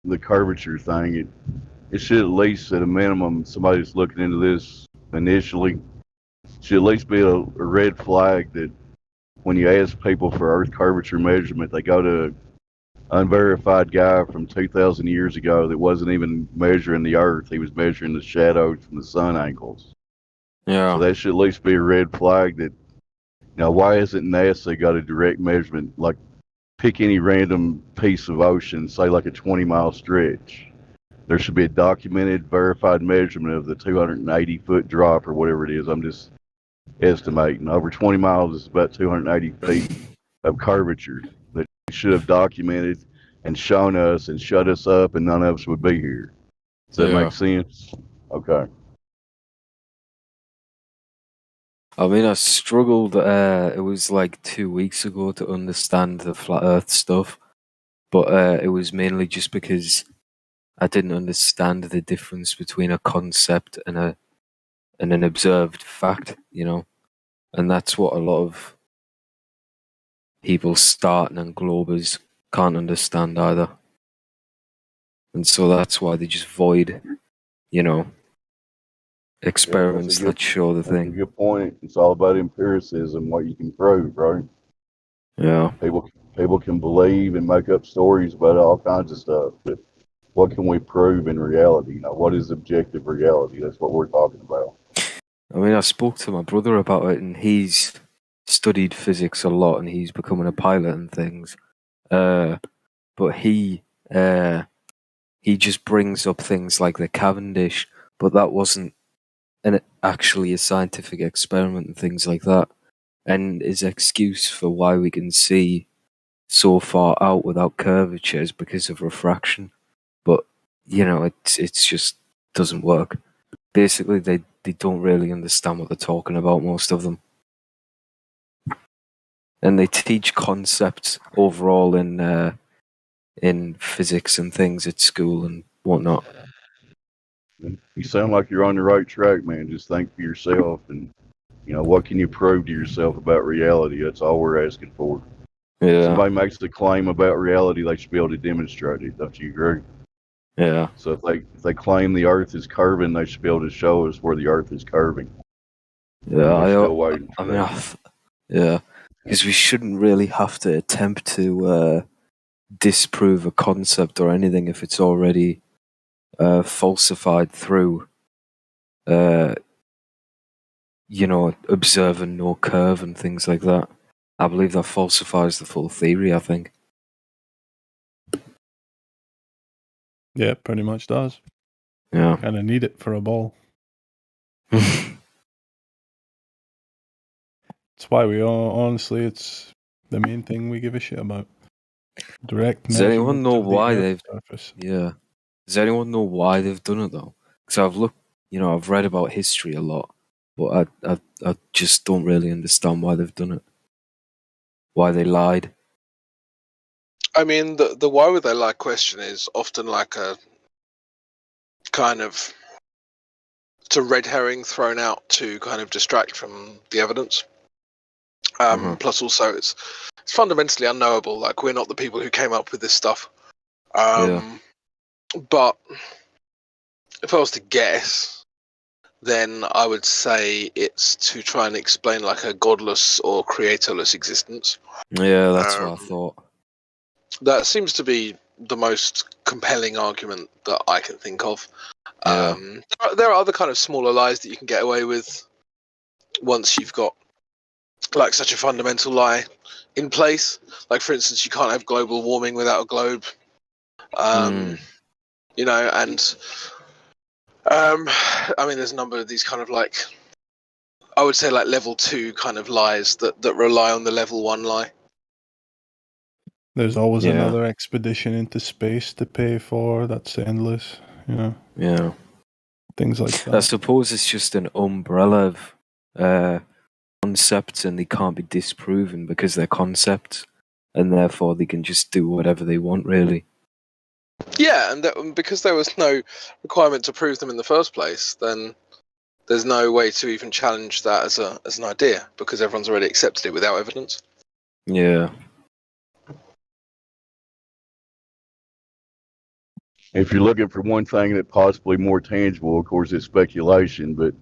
the curvature thing, it should at least, at a minimum, somebody that's looking into this initially should at least be a red flag that when you ask people for Earth curvature measurement, they go to an unverified guy from 2,000 years ago that wasn't even measuring the Earth. He was measuring the shadows from the sun angles. Yeah. So that should at least be a red flag that, why hasn't NASA got a direct measurement? Like, pick any random piece of ocean, say like a 20-mile stretch. There should be a documented, verified measurement of the 280-foot drop or whatever it is. I'm just estimating. Over 20 miles is about 280 feet of curvature that should have documented and shown us and shut us up, and none of us would be here. Does that make sense? Okay. I mean, I struggled. It was like 2 weeks ago to understand the flat Earth stuff, but it was mainly just because I didn't understand the difference between a concept and an observed fact, and that's what a lot of people starting and globers can't understand either, and so that's why they just void, experiments that show the That's a thing. good point. It's all about empiricism, what you can prove, right? Yeah. People can believe and make up stories about all kinds of stuff, but what can we prove in reality? What is objective reality? That's what we're talking about. I mean, I spoke to my brother about it, and he's studied physics a lot, and he's becoming a pilot and things. But he just brings up things like the Cavendish, but that wasn't actually a scientific experiment and things like that. And his excuse for why we can see so far out without curvature is because of refraction. But it's just doesn't work. Basically, they don't really understand what they're talking about, most of them. And they teach concepts overall in physics and things at school and whatnot. You sound like you're on the right track, man. Just think for yourself, and what can you prove to yourself about reality? That's all we're asking for. Yeah. If somebody makes the claim about reality, they should be able to demonstrate it. Don't you agree? Yeah. So if they claim the Earth is curving, they should be able to show us where the Earth is curving. Yeah, We're still waiting for mean, that. yeah, because we shouldn't really have to attempt to disprove a concept or anything if it's already falsified through, observing no curve and things like that. I believe that falsifies the full theory, I think. Yeah, it pretty much does. Yeah. Kind of need it for a ball. That's why we all, honestly, it's the main thing we give a shit about. Direct Does anyone measurement know of the why Earth's they've? surface. Yeah. Does anyone know why they've done it though? Because I've looked, I've read about history a lot, but I just don't really understand why they've done it. Why they lied. I mean, the why would they lie question is often like a kind of, it's a red herring thrown out to kind of distract from the evidence. Plus, also it's fundamentally unknowable. Like, we're not the people who came up with this stuff. But if I was to guess, then I would say it's to try and explain like a godless or creatorless existence. Yeah, that's what I thought. That seems to be the most compelling argument that I can think of. Yeah. There are other kind of smaller lies that you can get away with once you've got like such a fundamental lie in place. Like, for instance, you can't have global warming without a globe. And I mean, there's a number of these kind of like, I would say like level 2 kind of lies that rely on the level 1 lie. There's always another expedition into space to pay for. That's endless, Yeah. Things like that. I suppose it's just an umbrella of concepts, and they can't be disproven because they're concepts, and therefore they can just do whatever they want, really. Yeah, and because there was no requirement to prove them in the first place, then there's no way to even challenge that as an idea because everyone's already accepted it without evidence. Yeah. If you're looking for one thing that possibly more tangible, of course, it's speculation. But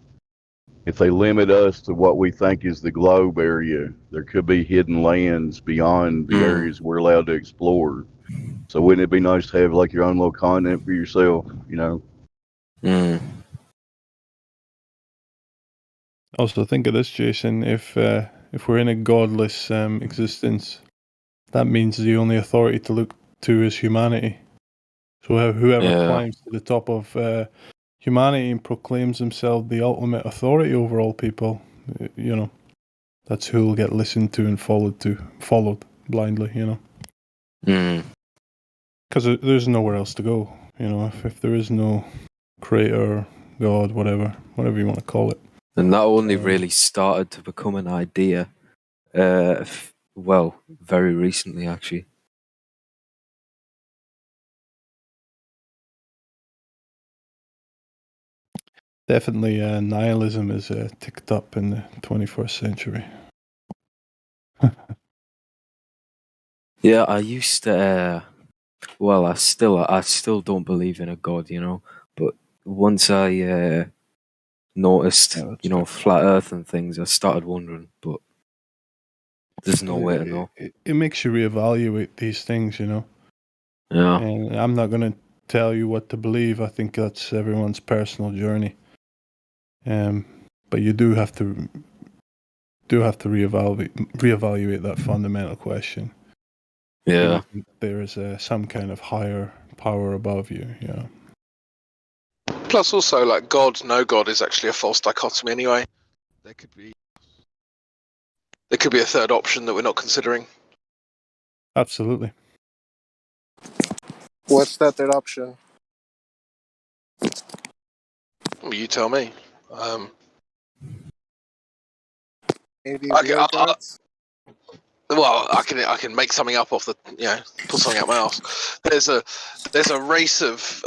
if they limit us to what we think is the globe area, there could be hidden lands beyond the areas we're allowed to explore. So wouldn't it be nice to have like your own little continent for yourself? You know. Also, think of this, Jason. If we're in a godless existence, that means the only authority to look to is humanity. So whoever climbs to the top of humanity and proclaims himself the ultimate authority over all people, you know, that's who will get listened to and followed blindly, you know. Because there's nowhere else to go, you know. If there is no creator, God, whatever you want to call it. And that only really started to become an idea, well, very recently, actually. Definitely, nihilism is ticked up in the 21st century. Yeah, I used to. Well, I still don't believe in a god, you know. But once I noticed, you know, flat Earth and things, I started wondering. But there's no way to know. It makes you reevaluate these things, you know. Yeah. And I'm not going to tell you what to believe. I think that's everyone's personal journey. But you do have to reevaluate that fundamental question. Yeah. There is some kind of higher power above you. Yeah. Plus, also, like God, no God is actually a false dichotomy anyway. There could be a third option that we're not considering. Absolutely. What's that third option? Well, you tell me. Maybe I can make something up off the, you know, pull something out my ass. There's a race of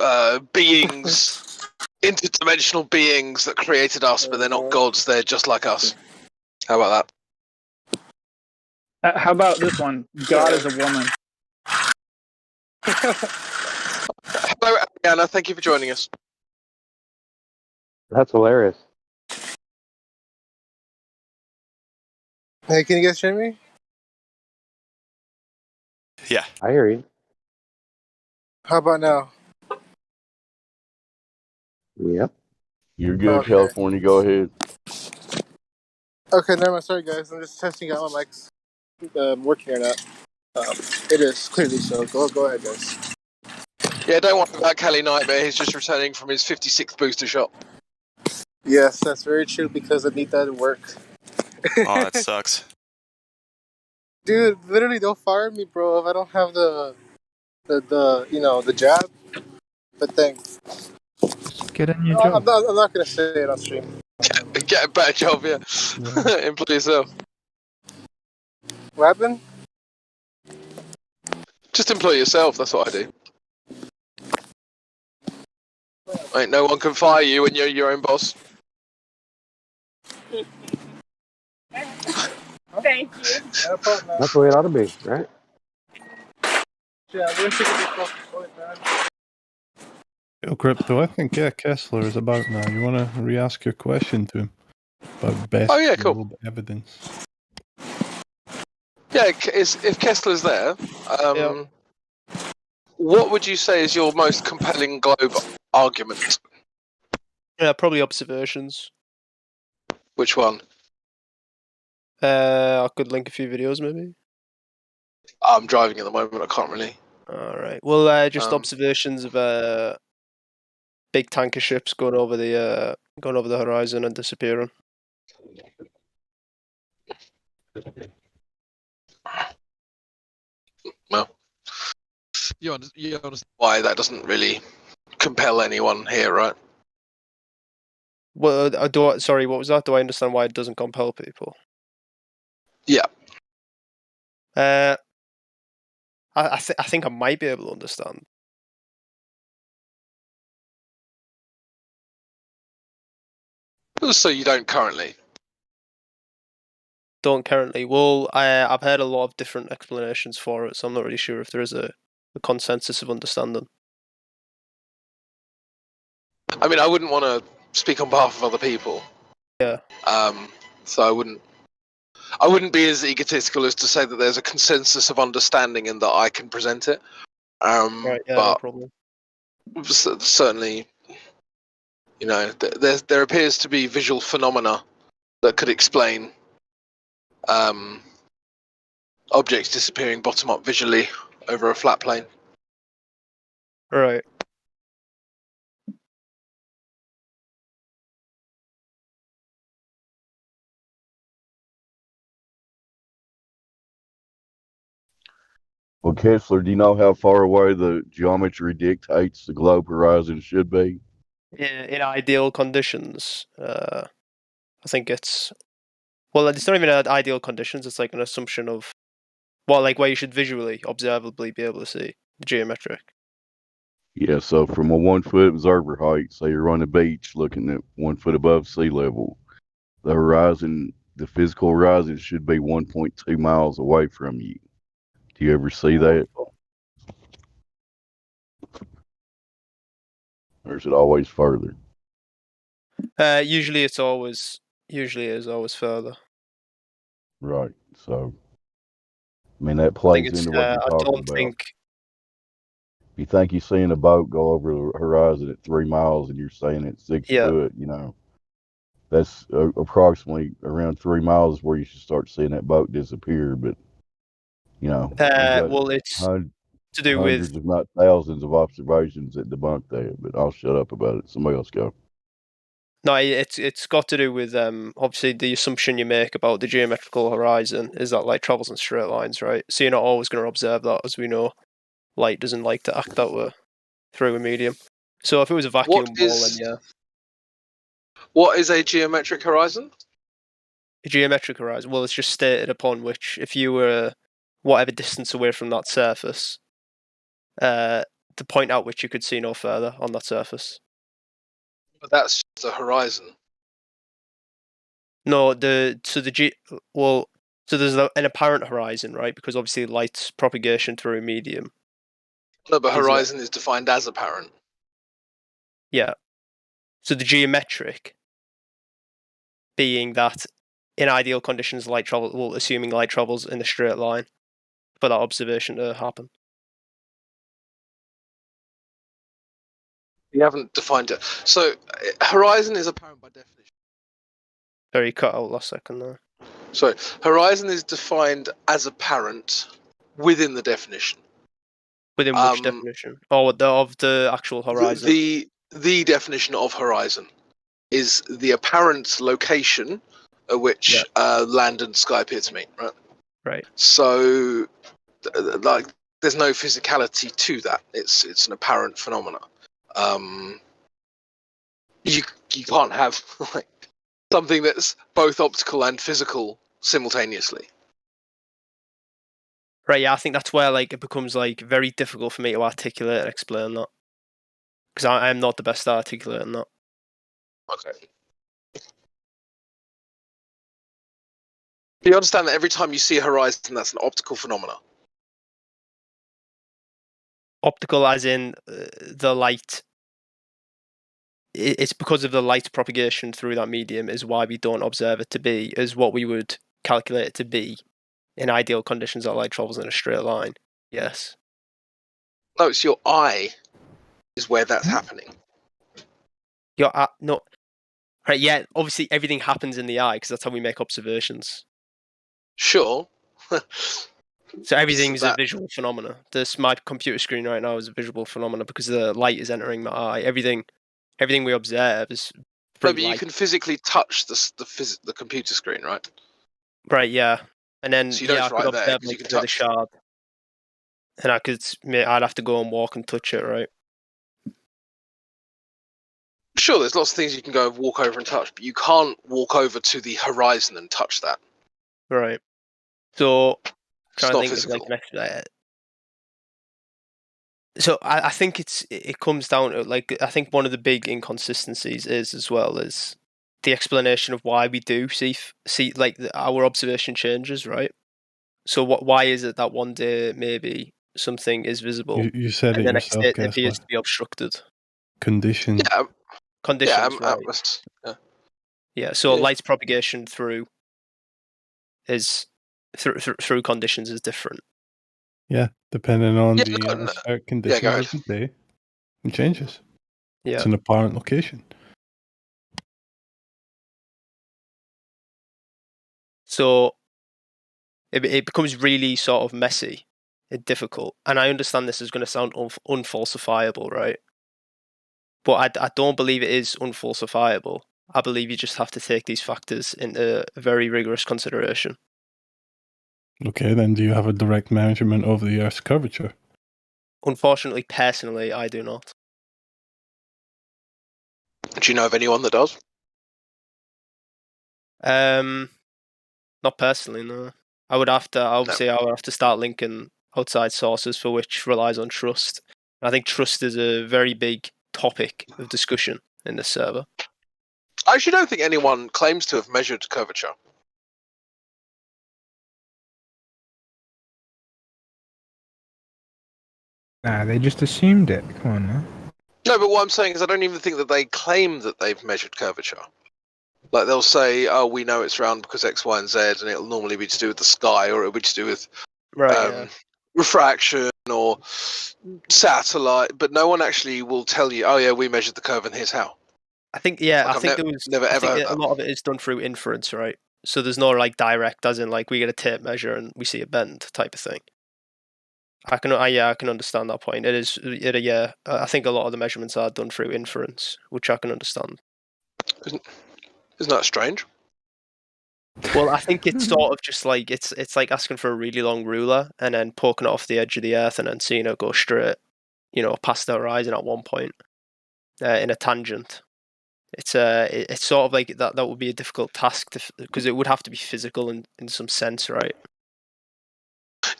beings, interdimensional beings that created us, but they're not gods. They're just like us. How about How about this one? God is a woman. Hello, Ariana. Thank you for joining us. That's hilarious. Hey, can you guys hear me? Yeah. I hear you. How about now? Yep. You're good, Okay. California. Go ahead. Okay, never mind. Sorry, guys. I'm just testing out my mics. Working or not. It is clearly so. Go ahead, guys. Yeah, don't worry about Kelly Nightmare. He's just returning from his 56th booster shot. Yes, that's very true because I need that to work. Oh, that sucks. Dude, literally, they'll fire me, bro, if I don't have the jab. But thanks. Get a new No, job. I'm not gonna say it on stream. Get a better job, yeah. Employ yourself. What happened? Just employ yourself. That's what I do. Ain't no one can fire you when you're your own boss. Thank you. That's the way it ought to be, right? Yeah, we're taking this off the point, man. Yo, Crypto, I think Kessler is about now. You want to re-ask your question to him about best Cool. evidence? Yeah, if Kessler's there, what would you say is your most compelling globe argument? Yeah, probably observations. Which one? I could link a few videos, maybe. I'm driving at the moment. I can't really. All right. Well, just observations of big tanker ships going over the horizon and disappearing. Well, you understand why that doesn't really compel anyone here, right? Well, sorry, what was that? Do I understand why it doesn't compel people? Yeah. I think I might be able to understand. So you don't currently. Don't currently. Well, I've heard a lot of different explanations for it, so I'm not really sure if there is a consensus of understanding. I mean, I wouldn't want to speak on behalf of other people. Yeah. So I wouldn't be as egotistical as to say that there's a consensus of understanding and that I can present it. Right. Yeah. But No problem. certainly, you know, there appears to be visual phenomena that could explain objects disappearing bottom up visually over a flat plane. Right. Well, Kessler, do you know how far away the geometry dictates the globe horizon should be? In ideal conditions, I think it's it's not even ideal conditions. It's like an assumption of where you should visually, observably be able to see the geometric. Yeah, so from a 1 foot observer height, say you're on the beach looking at 1 foot above sea level, the horizon, the physical horizon should be 1.2 miles away from you. Do you ever see that? Or is it always further? Usually it is always further. Right. So, I mean, that plays into what you're I talking don't about. think. If you think you're seeing a boat go over the horizon at 3 miles and you're saying it's 6 Yeah. foot, you know, that's approximately around 3 miles where you should start seeing that boat disappear. But, you know, we've got It's to do hundreds, with if not thousands, of observations that debunk that. But I'll shut up about it. Somebody else go. no, it's got to do with obviously the assumption you make about the geometrical horizon is that light travels in straight lines, right? So you're not always going to observe that, as we know. Light doesn't like to act that way through a medium. So if it was a vacuum ball, then yeah. What is a geometric horizon? A geometric horizon. Well, it's just stated upon which, if you were whatever distance away from that surface, the point out which you could see no further on that surface. But that's just a horizon. No, so there's an apparent horizon, right? Because obviously light's propagation through a medium. No, but horizon is defined as apparent. Yeah. So the geometric being that in ideal conditions, assuming light travels in a straight line for that observation to happen. You haven't defined it. So horizon is apparent by definition. Sorry, you cut out last second there. So horizon is defined as apparent within the definition. Within which definition? Oh, of the actual horizon. The definition of horizon is the apparent location at which land and sky appear to meet, right? Right. So, like, there's no physicality to that. It's an apparent phenomena. You can't have like something that's both optical and physical simultaneously. Right, yeah, I think that's where it becomes very difficult for me to articulate and explain that. Because I am not the best at articulating that. Okay. You understand that every time you see a horizon, that's an optical phenomena. Optical as in the light. It's because of the light propagation through that medium is why we don't observe it to be as what we would calculate it to be in ideal conditions that light travels in a straight line. Yes. No, it's your eye is where that's happening. Your no. Right, yeah, obviously everything happens in the eye because that's how we make observations. Sure. So everything's a visual phenomena. My computer screen right now is a visual phenomena because the light is entering my eye. Everything we observe is No, but you can physically touch the computer screen, right? Right, yeah. And then so you know I it's could right there observe because you can the touch shard. And I'd have to go and walk and touch it, right? Sure, there's lots of things you can go walk over and touch, but you can't walk over to the horizon and touch that. Right. So, It's not physical. So I think it comes down to I think one of the big inconsistencies is as well as the explanation of why we do see like our observation changes, right? So why is it that one day maybe something is visible You said and it the next yourself, day it Casper. appears to be obstructed? Conditions. Conditions, right? Yeah. So Yeah. light's propagation through conditions is different. Yeah, depending on Yeah, the no, atmospheric go conditions ahead. of the day, it changes. Yeah. It's an apparent location. So it becomes really sort of messy and difficult. And I understand this is going to sound unfalsifiable, right? But I don't believe it is unfalsifiable. I believe you just have to take these factors into very rigorous consideration. Okay, then do you have a direct measurement of the Earth's curvature? Unfortunately, personally, I do not. Do you know of anyone that does? Not personally, no. I would have to, obviously, I would have to start linking outside sources for which relies on trust. I think trust is a very big topic of discussion in this server. I actually don't think anyone claims to have measured curvature. Nah, they just assumed it. Come on now. No, but what I'm saying is I don't even think that they claim that they've measured curvature. Like they'll say, "Oh, we know it's round because X, Y, and Z," and it'll normally be to do with the sky, or it'll be to do with refraction or satellite. But no one actually will tell you, "Oh, yeah, we measured the curve, and here's how." I think, yeah, Like, I think never ever heard a that. lot of it is done through inference, right? So there's no like direct, as in like we get a tape measure and we see a bend type of thing. I can understand that point. I think a lot of the measurements are done through inference, which I can understand. Isn't that strange? Well, I think it's sort of just like it's like asking for a really long ruler and then poking it off the edge of the earth and then seeing it go straight, past the horizon at one point in a tangent. It's sort of like that would be a difficult task because it would have to be physical in some sense, right?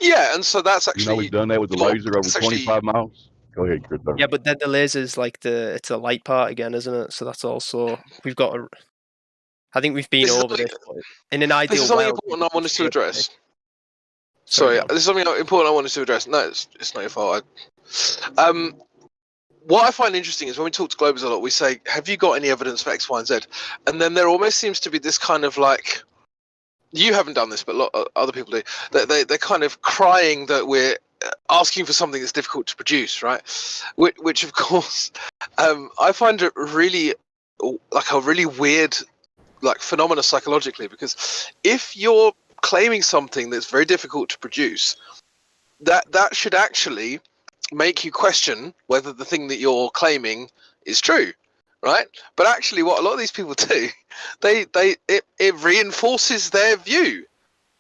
Yeah, and so that's actually. You know, we've done that with the laser over 25 miles. Go ahead, Chris. Yeah, but then the laser's like it's a light part again, isn't it? So that's also I think we've been over this point. In an ideal This is something world, important I wanted to address. Sorry, Sorry, this is something important I wanted to address. No, it's not your fault. What I find interesting is when we talk to Globers a lot, we say, "Have you got any evidence for X, Y, and Z?" And then there almost seems to be this kind of like, you haven't done this, but a lot of other people do. They're kind of crying that we're asking for something that's difficult to produce, right? Which of course, I find it really like a really weird like phenomena psychologically, because if you're claiming something that's very difficult to produce, that should actually make you question whether the thing that you're claiming is true, right? But actually what a lot of these people do, it reinforces their view,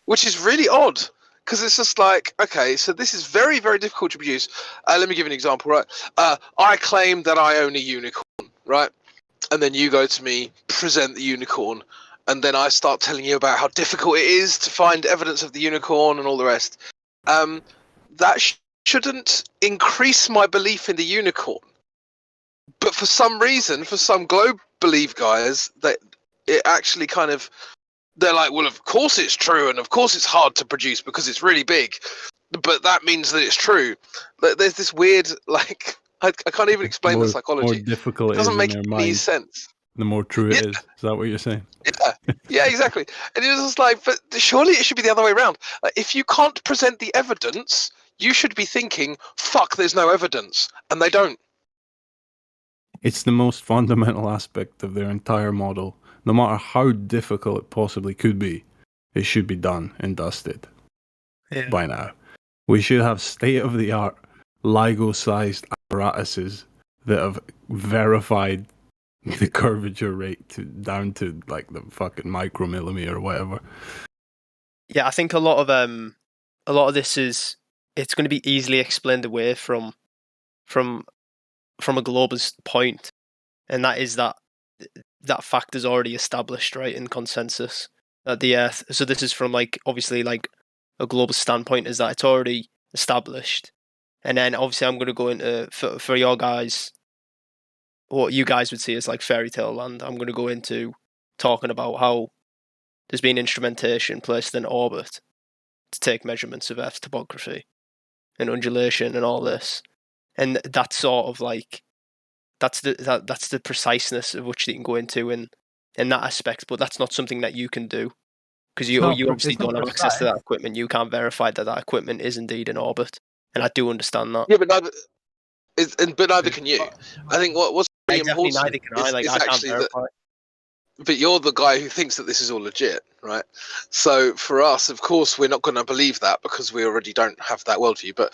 which is really odd, because it's just like, okay, so this is very, very difficult to produce. Let me give you an example, right? I claim that I own a unicorn, right? And then you go to me, present the unicorn, and then I start telling you about how difficult it is to find evidence of the unicorn and all the rest. That shouldn't increase my belief in the unicorn. But for some reason, for some globe believe guys, that it actually kind of, they're like, well, of course it's true, and of course it's hard to produce because it's really big, but that means that it's true. There's this weird, like, I can't even explain the psychology. More difficult It doesn't is make in their any mind, sense. the more true it is. Is that what you're saying? Yeah, exactly. And it was just like, but surely it should be the other way around. If you can't present the evidence, you should be thinking, fuck, there's no evidence. And they don't. It's the most fundamental aspect of their entire model. No matter how difficult it possibly could be, it should be done and dusted by now. We should have state-of-the-art LIGO-sized apparatuses that have verified the curvature rate down to like the fucking micromillimeter or whatever. Yeah, I think a lot of this it's going to be easily explained away from a globalist point, and that is that fact is already established, right, in consensus that the Earth. So this is from like obviously like a global standpoint, is that it's already established, and then obviously I'm going to go into for your guys, what you guys would see as like fairy tale land. I'm going to go into talking about how there's been instrumentation placed in orbit to take measurements of Earth's topography and undulation and all this, and that's sort of like that's the preciseness of which they can go into in that aspect. But that's not something that you can do because you obviously don't have access to that equipment. You can't verify that equipment is indeed in orbit, and I do understand that. Yeah, but neither can you. I think what's really exactly, important neither can I. Like, is I can't actually that. verify. But you're the guy who thinks that this is all legit, right? So for us, of course, we're not going to believe that because we already don't have that worldview. But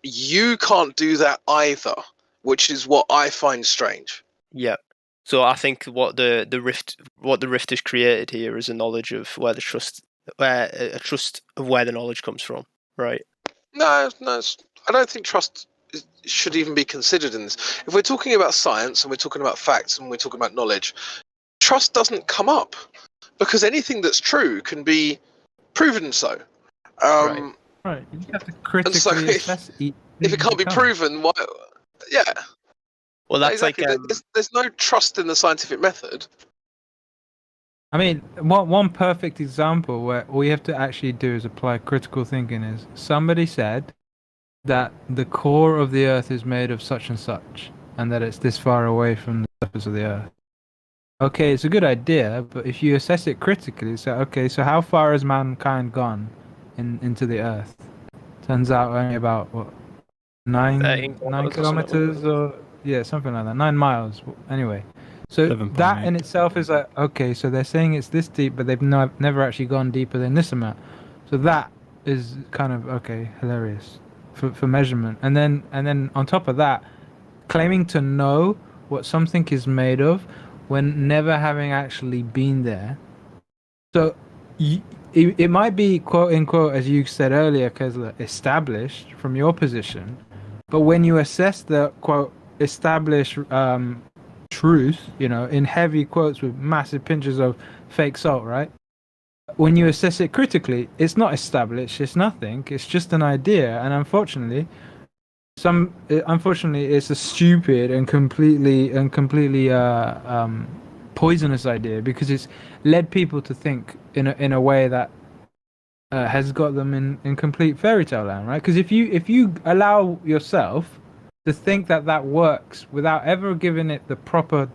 you can't do that either, which is what I find strange. Yeah. So I think what the rift has created here is a knowledge of where the trust, a trust of where the knowledge comes from, right? No, I don't think trust should even be considered in this. If we're talking about science and we're talking about facts and we're talking about knowledge, trust doesn't come up because anything that's true can be proven so. Right. You just have to critically assess each. If it can't be proven, why? Yeah. Well, that's exactly. like there's no trust in the scientific method. I mean, one perfect example where all you have to actually do is apply critical thinking is somebody said that the core of the Earth is made of such and such, and that it's this far away from the surface of the Earth. Okay, it's a good idea, but if you assess it critically, so how far has mankind gone into the Earth? Turns out only about what 9 kilometers or something like that, 9 miles. Anyway, so that in itself is like okay. So they're saying it's this deep, but they've never actually gone deeper than this amount. So that is kind of okay, hilarious for measurement. And then on top of that, claiming to know what something is made of when never having actually been there. So it might be quote unquote, as you said earlier, Kesler, established from your position, but when you assess the quote established truth, in heavy quotes with massive pinches of fake salt, right? When you assess it critically, it's not established, it's nothing, it's just an idea, and unfortunately it's a stupid and completely poisonous idea because it's led people to think in a way that has got them in complete fairy tale land, right? Because if you allow yourself to think that works without ever giving it the proper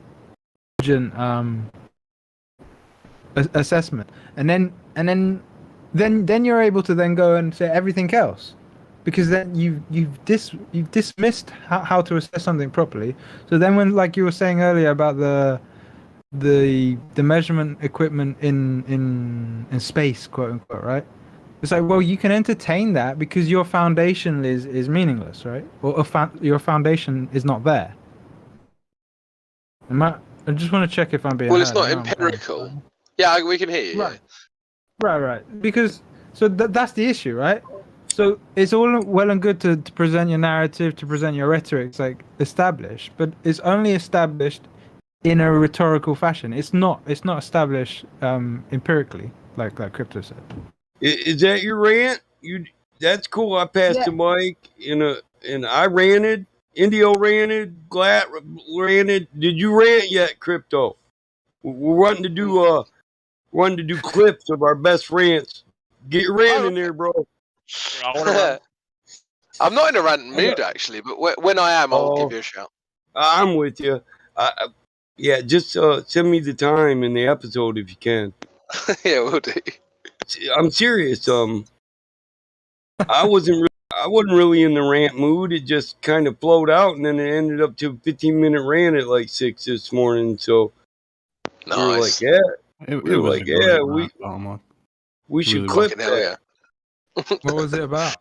assessment, and then you're able to then go and say everything else. Because then you've dismissed how to assess something properly. So then when, like you were saying earlier about the measurement equipment in space, quote unquote, right? It's like, well, you can entertain that because your foundation is meaningless, right? Or your foundation is not there. I just want to check if I'm being Well, heard. it's not empirical. Yeah, we can hear you. Right. Right. Because that's the issue, right? So it's all well and good to present your narrative, to present your rhetoric, it's like established, but it's only established in a rhetorical fashion. It's not established empirically, like Crypto said. Is that your rant? That's cool. I passed the mic and I ranted. Indio ranted. Glatt ranted. Did you rant yet, Crypto? We're wanting to do clips of our best rants. Get your rant in there, bro. I'm not in a rant mood actually, but when I am, I'll give you a shout. I'm with you. Yeah, just send me the time in the episode if you can. Yeah, we'll do. I'm serious. I wasn't really in the rant mood. It just kind of flowed out, and then it ended up to a 15-minute rant at like 6 this morning. So nice. we were like, we should clip that. What was it about?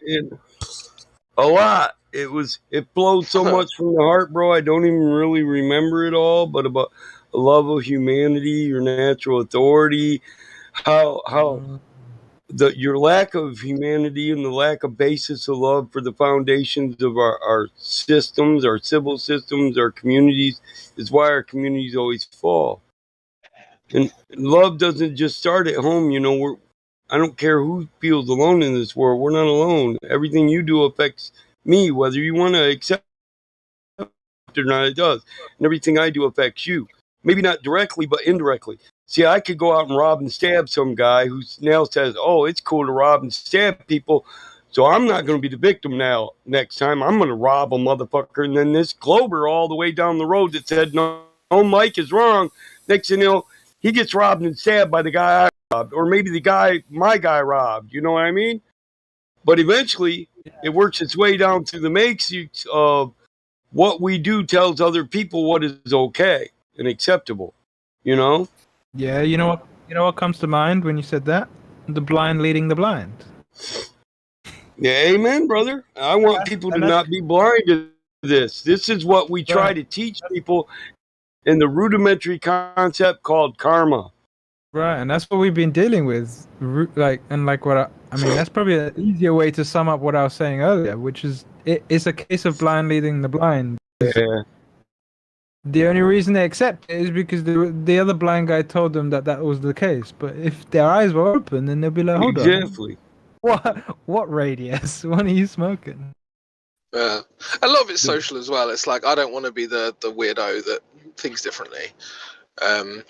A lot. It flowed so much from the heart, bro. I don't even really remember it all, but about a love of humanity, your natural authority, how your lack of humanity and the lack of basis of love for the foundations of our systems, our civil systems, our communities, is why our communities always fall. And love doesn't just start at home. I don't care who feels alone in this world. We're not alone. Everything you do affects me, whether you want to accept it or not, it does. And everything I do affects you. Maybe not directly, but indirectly. See, I could go out and rob and stab some guy who now says, "Oh, it's cool to rob and stab people." So I'm not going to be the victim now. Next time, I'm going to rob a motherfucker. And then this Glober all the way down the road that said, no, Mike is wrong. Next thing you know, he gets robbed and stabbed by the guy I robbed. Or maybe the guy my guy robbed. You know what I mean? But eventually, it works its way down through the matrix of what we do tells other people what is okay and acceptable. You know? Yeah, you know what comes to mind when you said that? The blind leading the blind. Yeah, amen, brother. I want people to not be blind to this. This is what we try to teach people in the rudimentary concept called karma. Right, and that's what we've been dealing with. Like what I mean, that's probably an easier way to sum up what I was saying earlier, which is it's a case of blind leading the blind. Yeah. The only reason they accept it is because the other blind guy told them that was the case. But if their eyes were open, then they'll be like, hold on. Exactly. What radius? What are you smoking? A lot of it's social as well. It's like I don't want to be the weirdo that thinks differently. You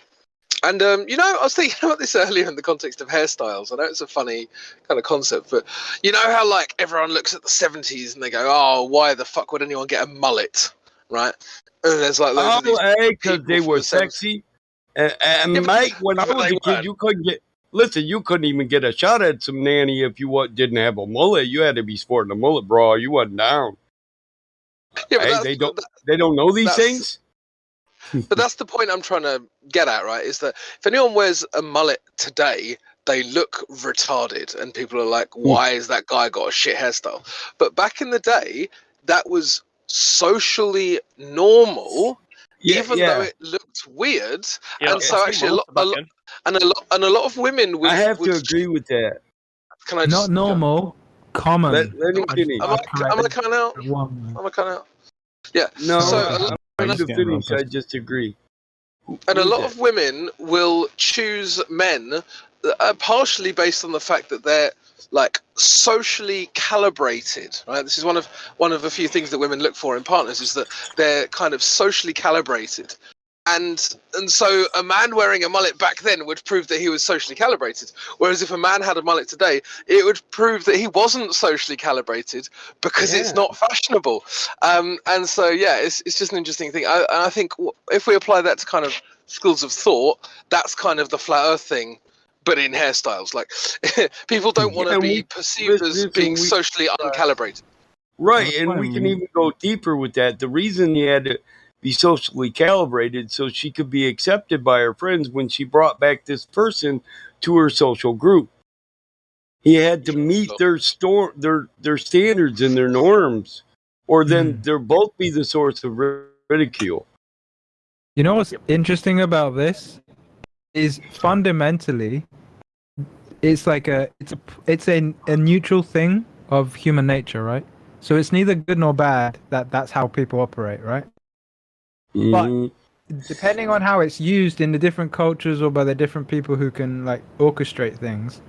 know, I was thinking about this earlier in the context of hairstyles. I know it's a funny kind of concept, but you know how like everyone looks at the 70s and they go, "Oh, why the fuck would anyone get a mullet?" Right? And there's like loads of these because they were sexy. And mate, when I was a kid, you couldn't get. Listen, you couldn't even get a shot at some nanny if you didn't have a mullet. You had to be sporting a mullet, bro. You wasn't down. Yeah, but hey, they don't know these things. But that's the point I'm trying to get at, right? Is that if anyone wears a mullet today, they look retarded, and people are like, "Why has that guy got a shit hairstyle?" But back in the day, that was socially normal, even though it looked weird. Yeah, and so actually, a lot of women would. I have to agree with that. Can I Not just normal, common. Let me finish. Am I coming out? Am I coming out? Yeah. No, So I'm to finish. I just agree. And a lot of women will choose men partially based on the fact that they're like socially calibrated, right? This is one of a few things that women look for in partners, is that they're kind of socially calibrated. And so a man wearing a mullet back then would prove that he was socially calibrated. Whereas if a man had a mullet today, it would prove that he wasn't socially calibrated because it's not fashionable. And so, yeah, it's just an interesting thing. I think if we apply that to kind of schools of thought, that's kind of the flat earth thing, but in hairstyles. Like people don't want to be perceived as being socially uncalibrated. Right, and we can even go deeper with that. The reason he had to be socially calibrated so she could be accepted by her friends when she brought back this person to her social group. He had to meet their standards and their norms, or then they'll both be the source of ridicule. You know what's interesting about this is fundamentally, it's like it's a neutral thing of human nature, right? So it's neither good nor bad. That's how people operate, right? But depending on how it's used in the different cultures or by the different people who can like orchestrate things,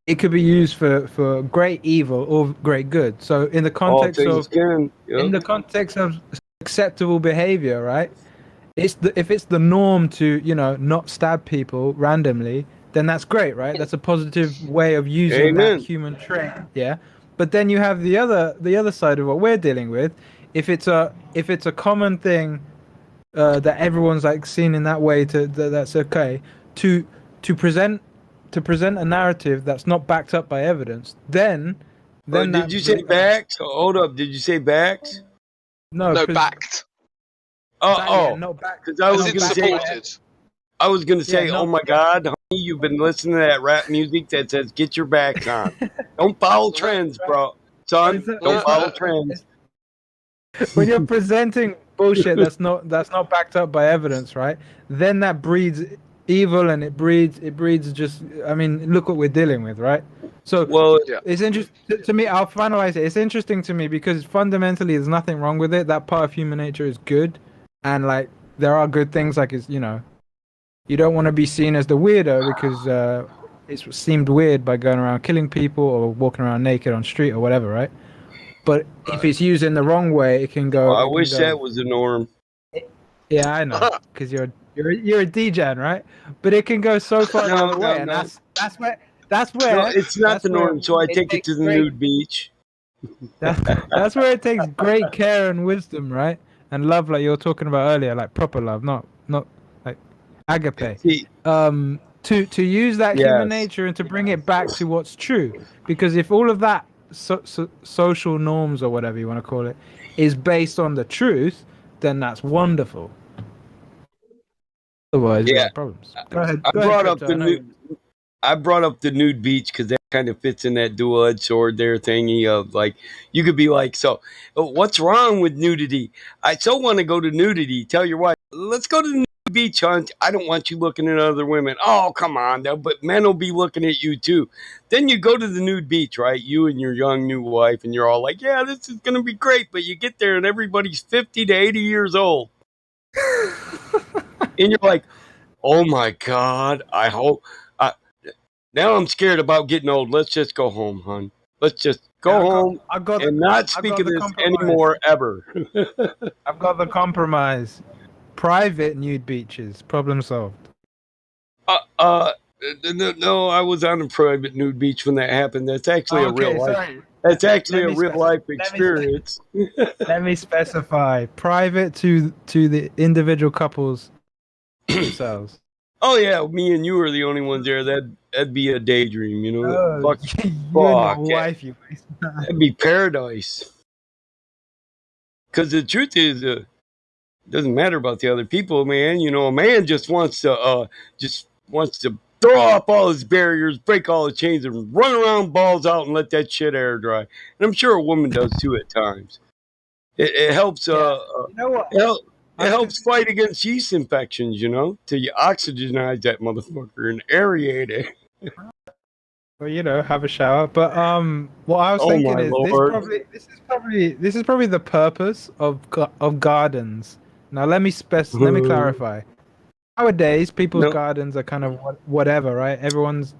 it could be used for great evil or great good. So in the context in the context of acceptable behavior, right? If it's the norm to, you know, not stab people randomly, then that's great, right? That's a positive way of using that human trait. Yeah. But then you have the other side of what we're dealing with. If it's a common thing that everyone's like seen in that way, that's okay to present a narrative that's not backed up by evidence. Then did you say backs? Hold up, did you say backs? No, backed. Not backed. Because I was going to say, oh my God, honey, you've been listening to that rap music that says "Get your backs on." Don't follow trends, bro, son. Don't follow trends. When you're presenting bullshit that's not backed up by evidence, right? Then that breeds evil, and it breeds just. I mean, look what we're dealing with, right? So it's interesting to me. I'll finalize it. It's interesting to me because fundamentally, there's nothing wrong with it. That part of human nature is good, and like there are good things. Like it's, you know, you don't want to be seen as the weirdo because it seemed weird by going around killing people or walking around naked on the street or whatever, right? But if it's used in the wrong way, it can go. I wish that was the norm. Yeah, I know, because you're You're a DJ, right? But it can go so far the No, other no, way, and no. that's No, where it's not the norm, so I it take it takes to the great nude beach. that's where it takes great care and wisdom, right? And love, like you were talking about earlier, like proper love, not like agape. See, To use that human yes. nature and to bring it back to what's true, because if all of that social norms or whatever you want to call it is based on the truth, then that's wonderful. Otherwise, we Yeah. have problems. Go ahead, I brought up Crypto. the I know nude. I brought up the nude beach because that kind of fits in that dual-edged sword there thingy of like you could be like, so what's wrong with nudity? I so want to go to nudity. Tell your wife, let's go to the nude beach, hon. I don't want you looking at other women. Oh, come on, though, but men will be looking at you too. Then you go to the nude beach, right? You and your young new wife, and you're all like, yeah, this is gonna be great. But you get there and everybody's 50 to 80 years old, and you're like, oh my god, I hope. Now I'm scared about getting old. Let's just go home, hon. Let's just go home and not speak of the this compromise. anymore ever. I've got the compromise. Private nude beaches. Problem solved. No, I was on a private nude beach when that happened. That's actually a real life. Sorry. That's actually Let a me real life experience. Let me specify. Private to the individual couples themselves. Oh yeah, me and you are the only ones there. That'd be a daydream, you know. Oh, Fuck, you and your fuck, wife, you. that'd be paradise. Because the truth is, doesn't matter about the other people, man. You know, a man just wants to throw up all his barriers, break all the chains, and run around balls out and let that shit air dry. And I'm sure a woman does too at times. It helps. You know what? It helps fight against yeast infections. You know, till you oxygenize that motherfucker and aerate it. Well, have a shower. But what I was Oh thinking my is lord! this is probably the purpose of gardens. Now let me clarify. Nowadays, people's No. gardens are kind of whatever, right? Everyone's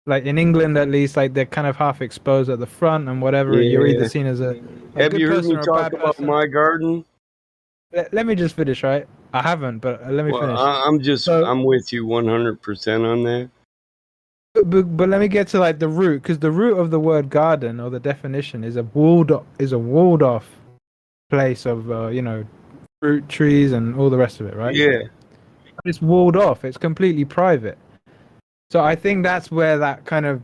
like in England, at least, like they're kind of half exposed at the front and whatever. And you're either Yeah. seen as a Have good you heard person me or a talk bad about person. my garden? Let me just finish, right? I haven't, but let me Well, finish. I'm with you 100% on that. But let me get to like the root, because the root of the word garden or the definition is a walled off place of fruit trees and all the rest of it, right? Yeah. It's walled off. It's completely private. So I think that's where that kind of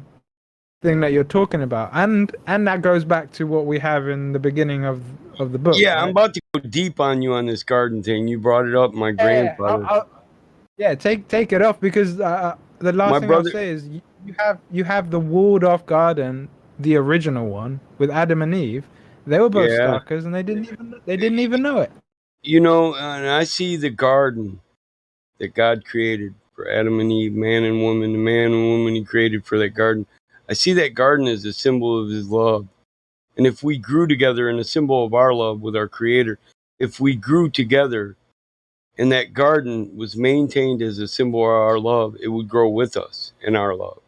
thing that you're talking about, and that goes back to what we have in the beginning of the book. Yeah, right? I'm about to go deep on you on this garden thing. You brought it up, my grandfather. Take it off, because the last My thing brother- I'll say is you have the walled off garden, the original one with Adam and Eve. They were both Yeah. stalkers, and they didn't even know it. You know, and I see the garden that God created for Adam and Eve, man and woman, the man and woman he created for that garden. I see that garden as a symbol of his love. And if we grew together in a symbol of our love with our creator, if we grew together and that garden was maintained as a symbol of our love, it would grow with us in our love.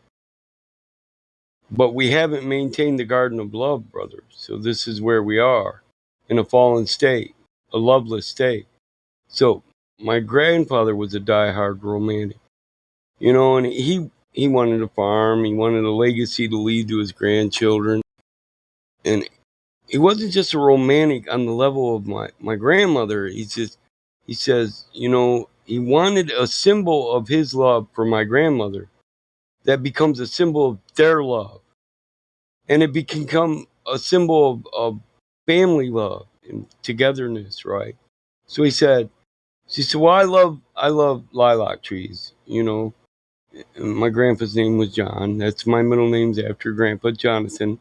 But we haven't maintained the garden of love, brother. So this is where we are, in a fallen state, a loveless state. So my grandfather was a diehard romantic, you know, and he wanted a farm. He wanted a legacy to leave to his grandchildren. And he wasn't just a romantic on the level of my grandmother. He says, you know, he wanted a symbol of his love for my grandmother that becomes a symbol of their love. And it can become a symbol of family love and togetherness, right? So she said, well, I love lilac trees, you know. And my grandpa's name was John. That's my middle name's after Grandpa, Jonathan.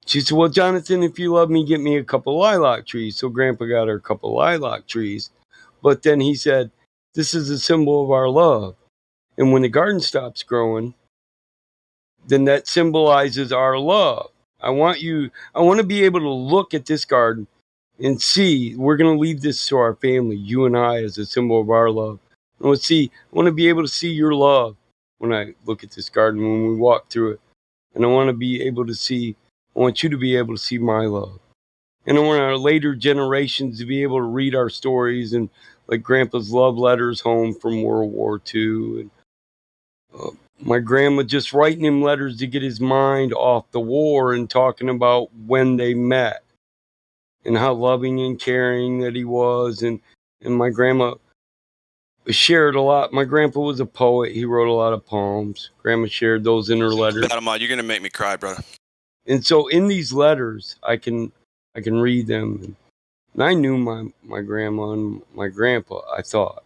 She said, well, Jonathan, if you love me, get me a couple lilac trees. So Grandpa got her a couple lilac trees. But then he said, this is a symbol of our love. And when the garden stops growing, then that symbolizes our love. I want to be able to look at this garden and see, we're going to leave this to our family, you and I, as a symbol of our love. I want to be able to see your love when I look at this garden, when we walk through it. And I want you to be able to see my love. And I want our later generations to be able to read our stories and like Grandpa's love letters home from World War II. And my grandma just writing him letters to get his mind off the war and talking about when they met and how loving and caring that he was. And my grandma shared a lot. My grandpa was a poet. He wrote a lot of poems. Grandma shared those in her letters. Battle you're gonna make me cry, brother. And so in these letters, I can read them. And I knew my grandma and my grandpa, I thought,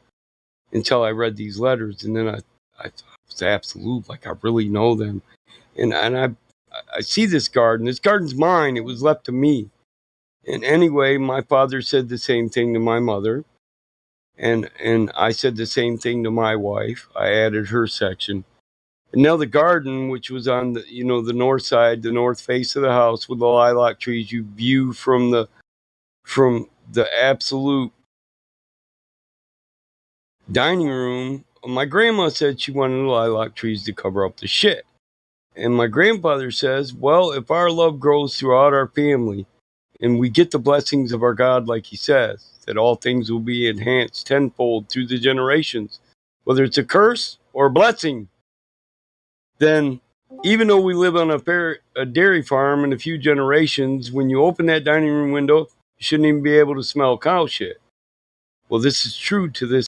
until I read these letters. And then I thought it was absolute, like I really know them. And I see this garden. This garden's mine. It was left to me. And anyway, my father said the same thing to my mother. And I said the same thing to my wife. I added her section. And now the garden, which was on the the north side, the north face of the house with the lilac trees, you view from the absolute dining room. My grandma said she wanted the lilac trees to cover up the shit. And my grandfather says, well, if our love grows throughout our family and we get the blessings of our God, like he says, that all things will be enhanced tenfold through the generations, whether it's a curse or a blessing, then even though we live on a dairy farm in a few generations, when you open that dining room window, you shouldn't even be able to smell cow shit. Well, this is true to this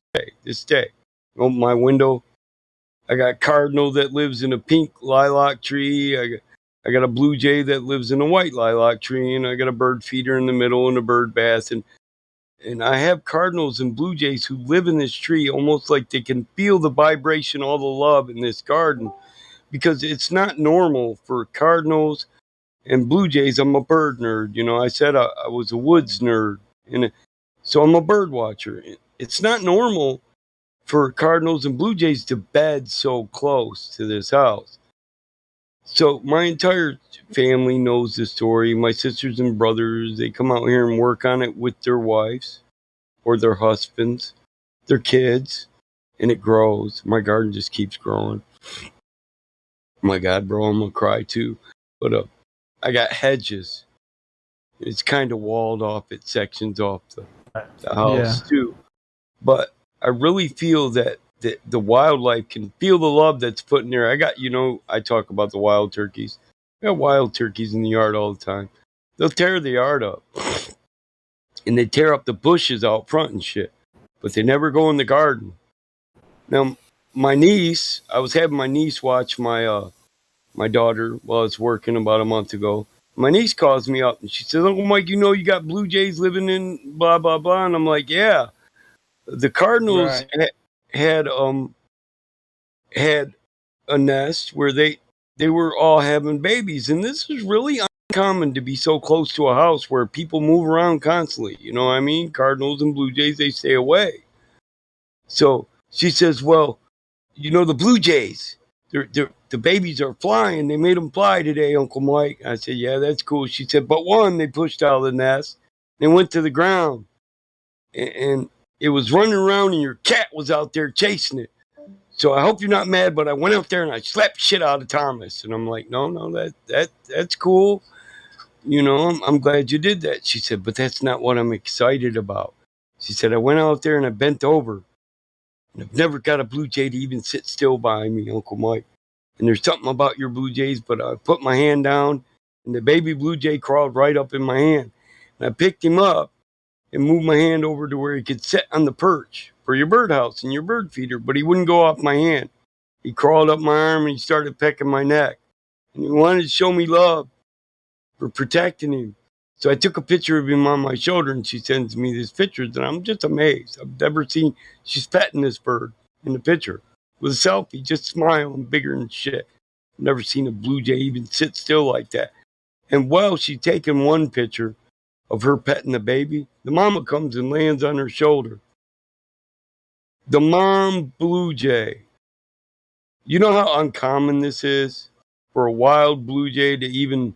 day. Open my window, I got cardinal that lives in a pink lilac tree. I got a blue jay that lives in a white lilac tree, and I got a bird feeder in the middle and a bird bath. And I have cardinals and blue jays who live in this tree almost like they can feel the vibration, all the love in this garden, because it's not normal for cardinals and blue jays. I'm a bird nerd. I said I was a woods nerd. So I'm a bird watcher. It's not normal for cardinals and blue jays to bed so close to this house. So my entire family knows the story. My sisters and brothers, they come out here and work on it with their wives or their husbands, their kids, and it grows. My garden just keeps growing. My God, bro, I'm gonna cry too. But I got hedges. It's kind of walled off. It sections off the house too. But I really feel that the wildlife can feel the love that's put in there. I got, I talk about the wild turkeys. I got wild turkeys in the yard all the time. They'll tear the yard up. And they tear up the bushes out front and shit. But they never go in the garden. Now, my niece, I was having my niece watch my daughter while I was working about a month ago. My niece calls me up and she says, "Oh, Mike, you got blue jays living in blah, blah, blah." And I'm like, yeah. The Cardinals had a nest where they were all having babies, and this is really uncommon to be so close to a house where people move around constantly. You know what I mean? Cardinals and Blue Jays, they stay away. So she says, "Well, the Blue Jays, the babies are flying. They made them fly today, Uncle Mike." I said, "Yeah, that's cool." She said, "But one they pushed out of the nest. They went to the ground, and it was running around, and your cat was out there chasing it. So I hope you're not mad, but I went out there and I slapped shit out of Thomas." And I'm like, no, that's cool. I'm glad you did that. She said, "But that's not what I'm excited about." She said, "I went out there and I bent over, and I've never got a blue jay to even sit still by me, Uncle Mike. And there's something about your blue jays, but I put my hand down, and the baby blue jay crawled right up in my hand. And I picked him up and moved my hand over to where he could sit on the perch for your birdhouse and your bird feeder, but he wouldn't go off my hand. He crawled up my arm and he started pecking my neck. And he wanted to show me love for protecting him. So I took a picture of him on my shoulder, and she sends me these pictures, and I'm just amazed. I've never seen, she's petting this bird in the picture with a selfie, just smiling, bigger than shit. I've never seen a blue jay even sit still like that. And while she's taking one picture of her petting the baby, the mama comes and lands on her shoulder. The mom blue jay. You know how uncommon this is for a wild blue jay to even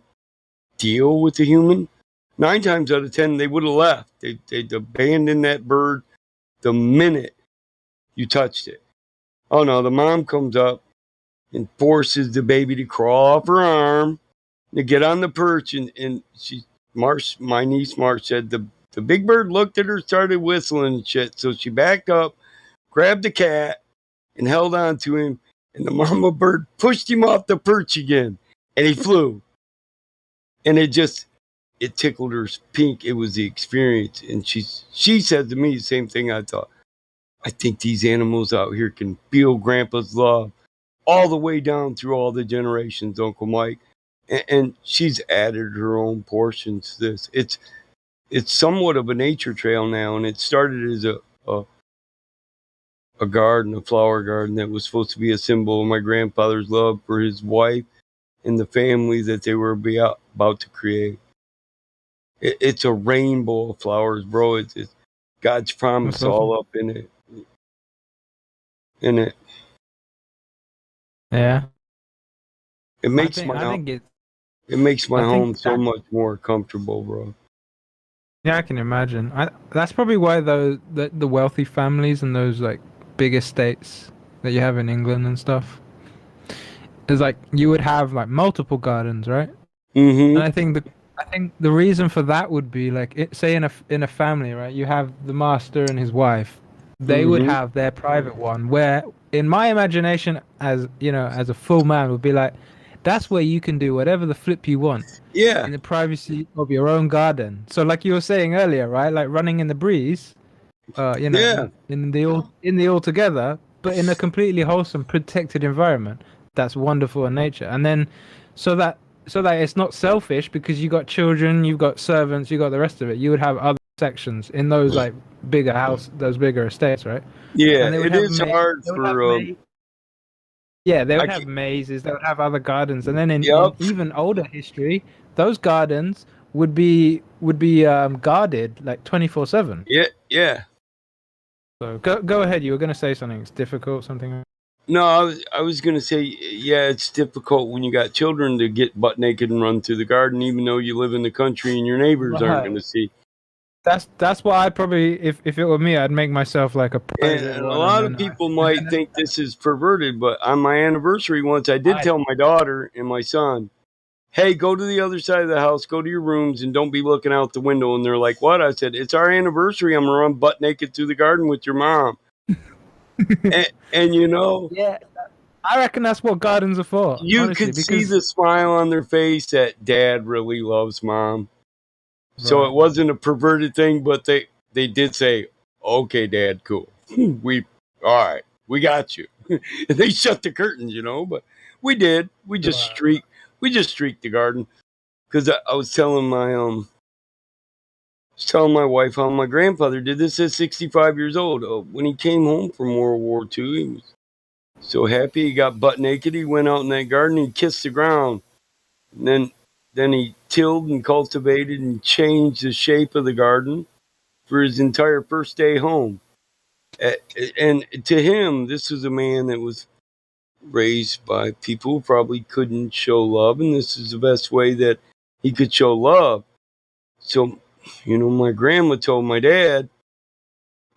deal with a human? 9 times out of 10, they would have left. They'd abandon that bird the minute you touched it. Oh no, the mom comes up and forces the baby to crawl off her arm to get on the perch, and my niece Marsh said the The big bird looked at her, started whistling and shit. So she backed up, grabbed the cat, and held on to him. And the mama bird pushed him off the perch again, and he flew. And it tickled her pink. It was the experience. And she said to me the same thing I thought. I think these animals out here can feel Grandpa's love all the way down through all the generations, Uncle Mike. And she's added her own portions to this. It's somewhat of a nature trail now, and it started as a garden, a flower garden that was supposed to be a symbol of my grandfather's love for his wife and the family that they were about to create. It's a rainbow of flowers, bro. It's God's promise That's awesome. all up in it. In it, Yeah. it makes I think it makes my I think home so much more comfortable, bro. Yeah, I can imagine. That's probably why the wealthy families and those like big estates that you have in England and stuff is like you would have like multiple gardens, right? Mm-hmm. And I think the reason for that would be like say in a family, right? You have the master and his wife. They would Mm-hmm. have their private one where, in my imagination, as you know, as a full man, would be like, that's where you can do whatever the flip you want. Yeah. In the privacy of your own garden. So, like you were saying earlier, right? Like running in the breeze, you know, Yeah. in the all together, but in a completely wholesome, protected environment. That's wonderful in nature. And then, so that it's not selfish because you got children, you've got servants, you got the rest of it. You would have other sections in those like bigger those bigger estates, right? Yeah, And they would it have is hard for. yeah, they I would have can't- mazes, they would have other gardens, and then in Yup. even older history, those gardens would be guarded like 24/7. Yeah. So go ahead. You were going to say something. It's difficult. Something. No, I was gonna say, yeah, it's difficult when you got children to get butt naked and run through the garden, even though you live in the country and your neighbors aren't Right. gonna see. That's why I'd probably, if it were me, I'd make myself like a private And a one. lot And of then people might think this is perverted, but on my anniversary once, I did tell my daughter and my son, "Hey, go to the other side of the house, go to your rooms, and don't be looking out the window." And they're like, "What?" I said, "It's our anniversary. I'm gonna run butt naked through the garden with your mom." and you know, yeah, I reckon that's what gardens are for. you honestly, could see because the smile on their face that Dad really loves Mom. So Right. it wasn't a perverted thing, but they did say, "Okay, Dad, cool. We all right, we got you." And they shut the curtains, you know, but we did. We just streaked the garden because I was telling my wife how my grandfather did this at 65 years old. When he came home from World War II, he was so happy. He got butt naked. He went out in that garden. He kissed the ground. And then he tilled and cultivated and changed the shape of the garden for his entire first day home. And to him, this was a man that was raised by people who probably couldn't show love, and this is the best way that he could show love. So, my grandma told my dad,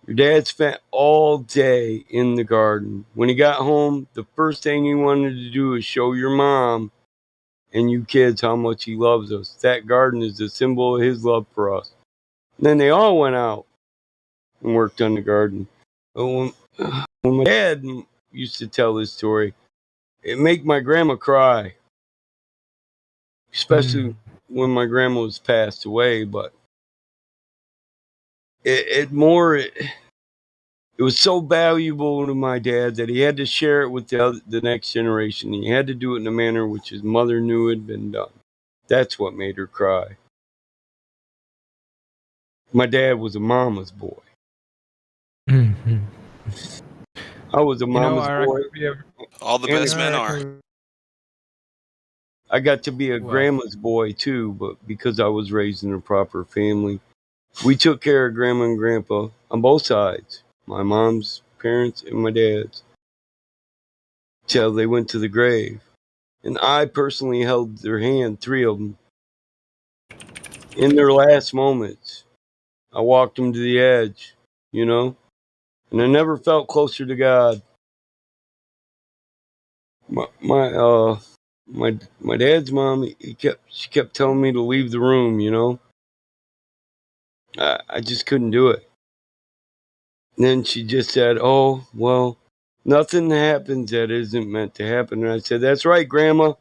"Your dad spent all day in the garden. When he got home, the first thing he wanted to do is show your mom and you kids how much he loves us. That garden is a symbol of his love for us." And then they all went out and worked on the garden. But when my dad used to tell this story, it made my grandma cry, especially when my grandma was passed away. But it was so valuable to my dad that he had to share it with the next generation. He had to do it in a manner which his mother knew had been done. That's what made her cry. My dad was a mama's boy. I was a mama's boy. All the best men are. I got to be a grandma's boy too, but because I was raised in a proper family, we took care of grandma and grandpa on both sides, my mom's parents and my dad's, till they went to the grave. And I personally held their hand, 3 of them, in their last moments. I walked them to the edge, and I never felt closer to God. My dad's mom, she kept telling me to leave the room, I just couldn't do it. And then she just said, "Oh, well, nothing happens that isn't meant to happen." And I said, "That's right, Grandma.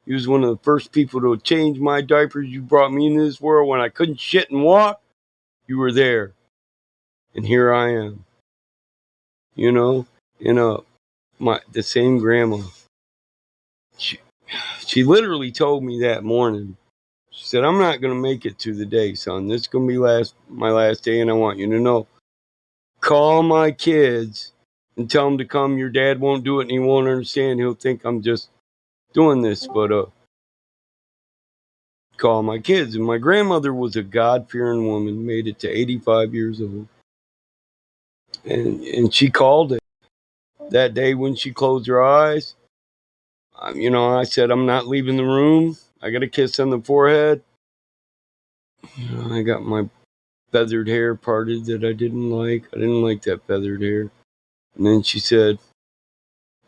You was one of the first people to change my diapers. You brought me into this world when I couldn't shit and walk. You were there. And here I am. You know, in the same grandma. She literally told me that morning. She said, "I'm not gonna make it to the day, son. This is gonna be my last day, and I want you to know. Call my kids and tell them to come. Your dad won't do it, and he won't understand. He'll think I'm just doing this, but call my kids." And my grandmother was a God-fearing woman, made it to 85 years old, and she called it that day when she closed her eyes. I said, "I'm not leaving the room. I got a kiss on the forehead." I got my feathered hair parted that I didn't like. I didn't like that feathered hair. And then she said,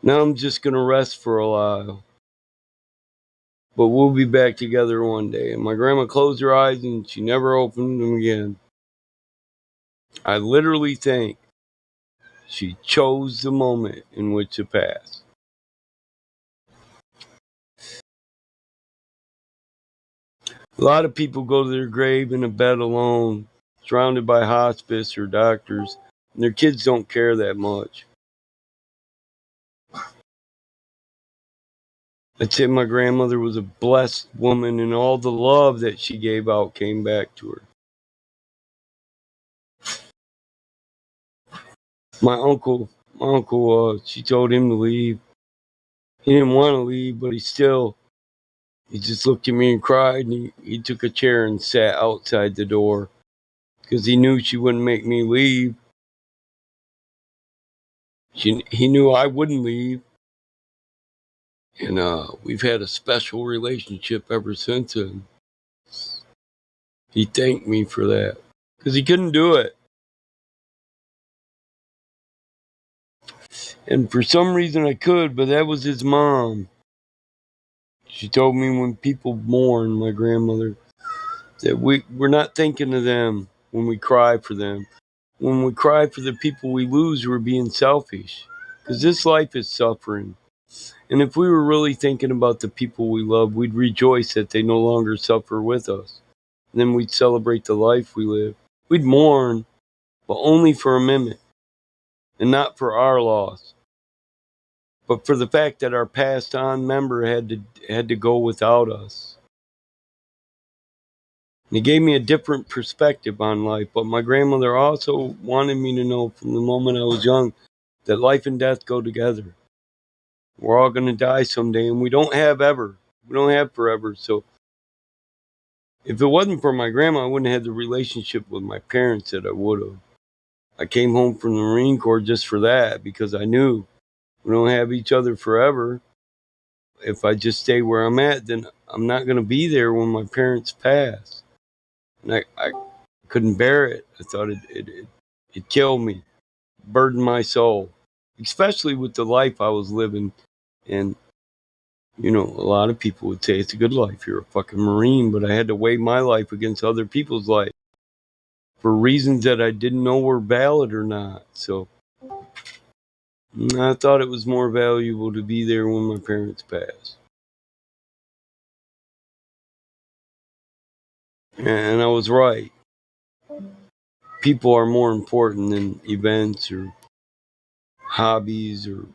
"Now I'm just going to rest for a while, but we'll be back together one day." And my grandma closed her eyes and she never opened them again. I literally think she chose the moment in which to pass. A lot of people go to their grave in a bed alone, surrounded by hospice or doctors, and their kids don't care that much. I'd say my grandmother was a blessed woman, and all the love that she gave out came back to her. My uncle, she told him to leave. He didn't want to leave, but he just looked at me and cried, and he took a chair and sat outside the door because he knew she wouldn't make me leave. He knew I wouldn't leave, and we've had a special relationship ever since. And he thanked me for that because he couldn't do it. And for some reason I could, but that was his mom. She told me when people mourn my grandmother that we're not thinking of them when we cry for them. When we cry for the people we lose, we're being selfish. Because this life is suffering. And if we were really thinking about the people we love, we'd rejoice that they no longer suffer with us. And then we'd celebrate the life we live. We'd mourn, but only for a minute. And not for our loss, but for the fact that our passed on member had to go without us. And it gave me a different perspective on life, but my grandmother also wanted me to know from the moment I was young that life and death go together. We're all going to die someday, and we don't have ever. We don't have forever. So if it wasn't for my grandma, I wouldn't have had the relationship with my parents that I would have. I came home from the Marine Corps just for that, because I knew we don't have each other forever. If I just stay where I'm at, then I'm not going to be there when my parents pass. And I couldn't bear it. I thought it'd kill me, burden my soul, especially with the life I was living. And, a lot of people would say it's a good life. You're a fucking Marine. But I had to weigh my life against other people's life for reasons that I didn't know were valid or not. So I thought it was more valuable to be there when my parents passed. And I was right. People are more important than events or hobbies, or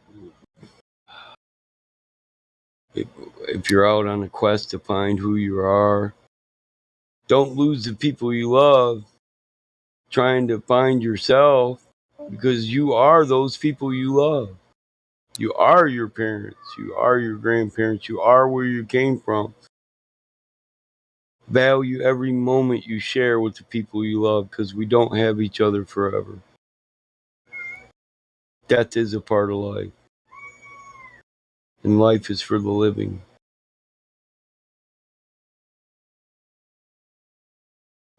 if you're out on a quest to find who you are. Don't lose the people you love trying to find yourself, because you are those people you love. You are your parents. You are your grandparents. You are where you came from. Value every moment you share with the people you love, because we don't have each other forever. Death is a part of life, and life is for the living.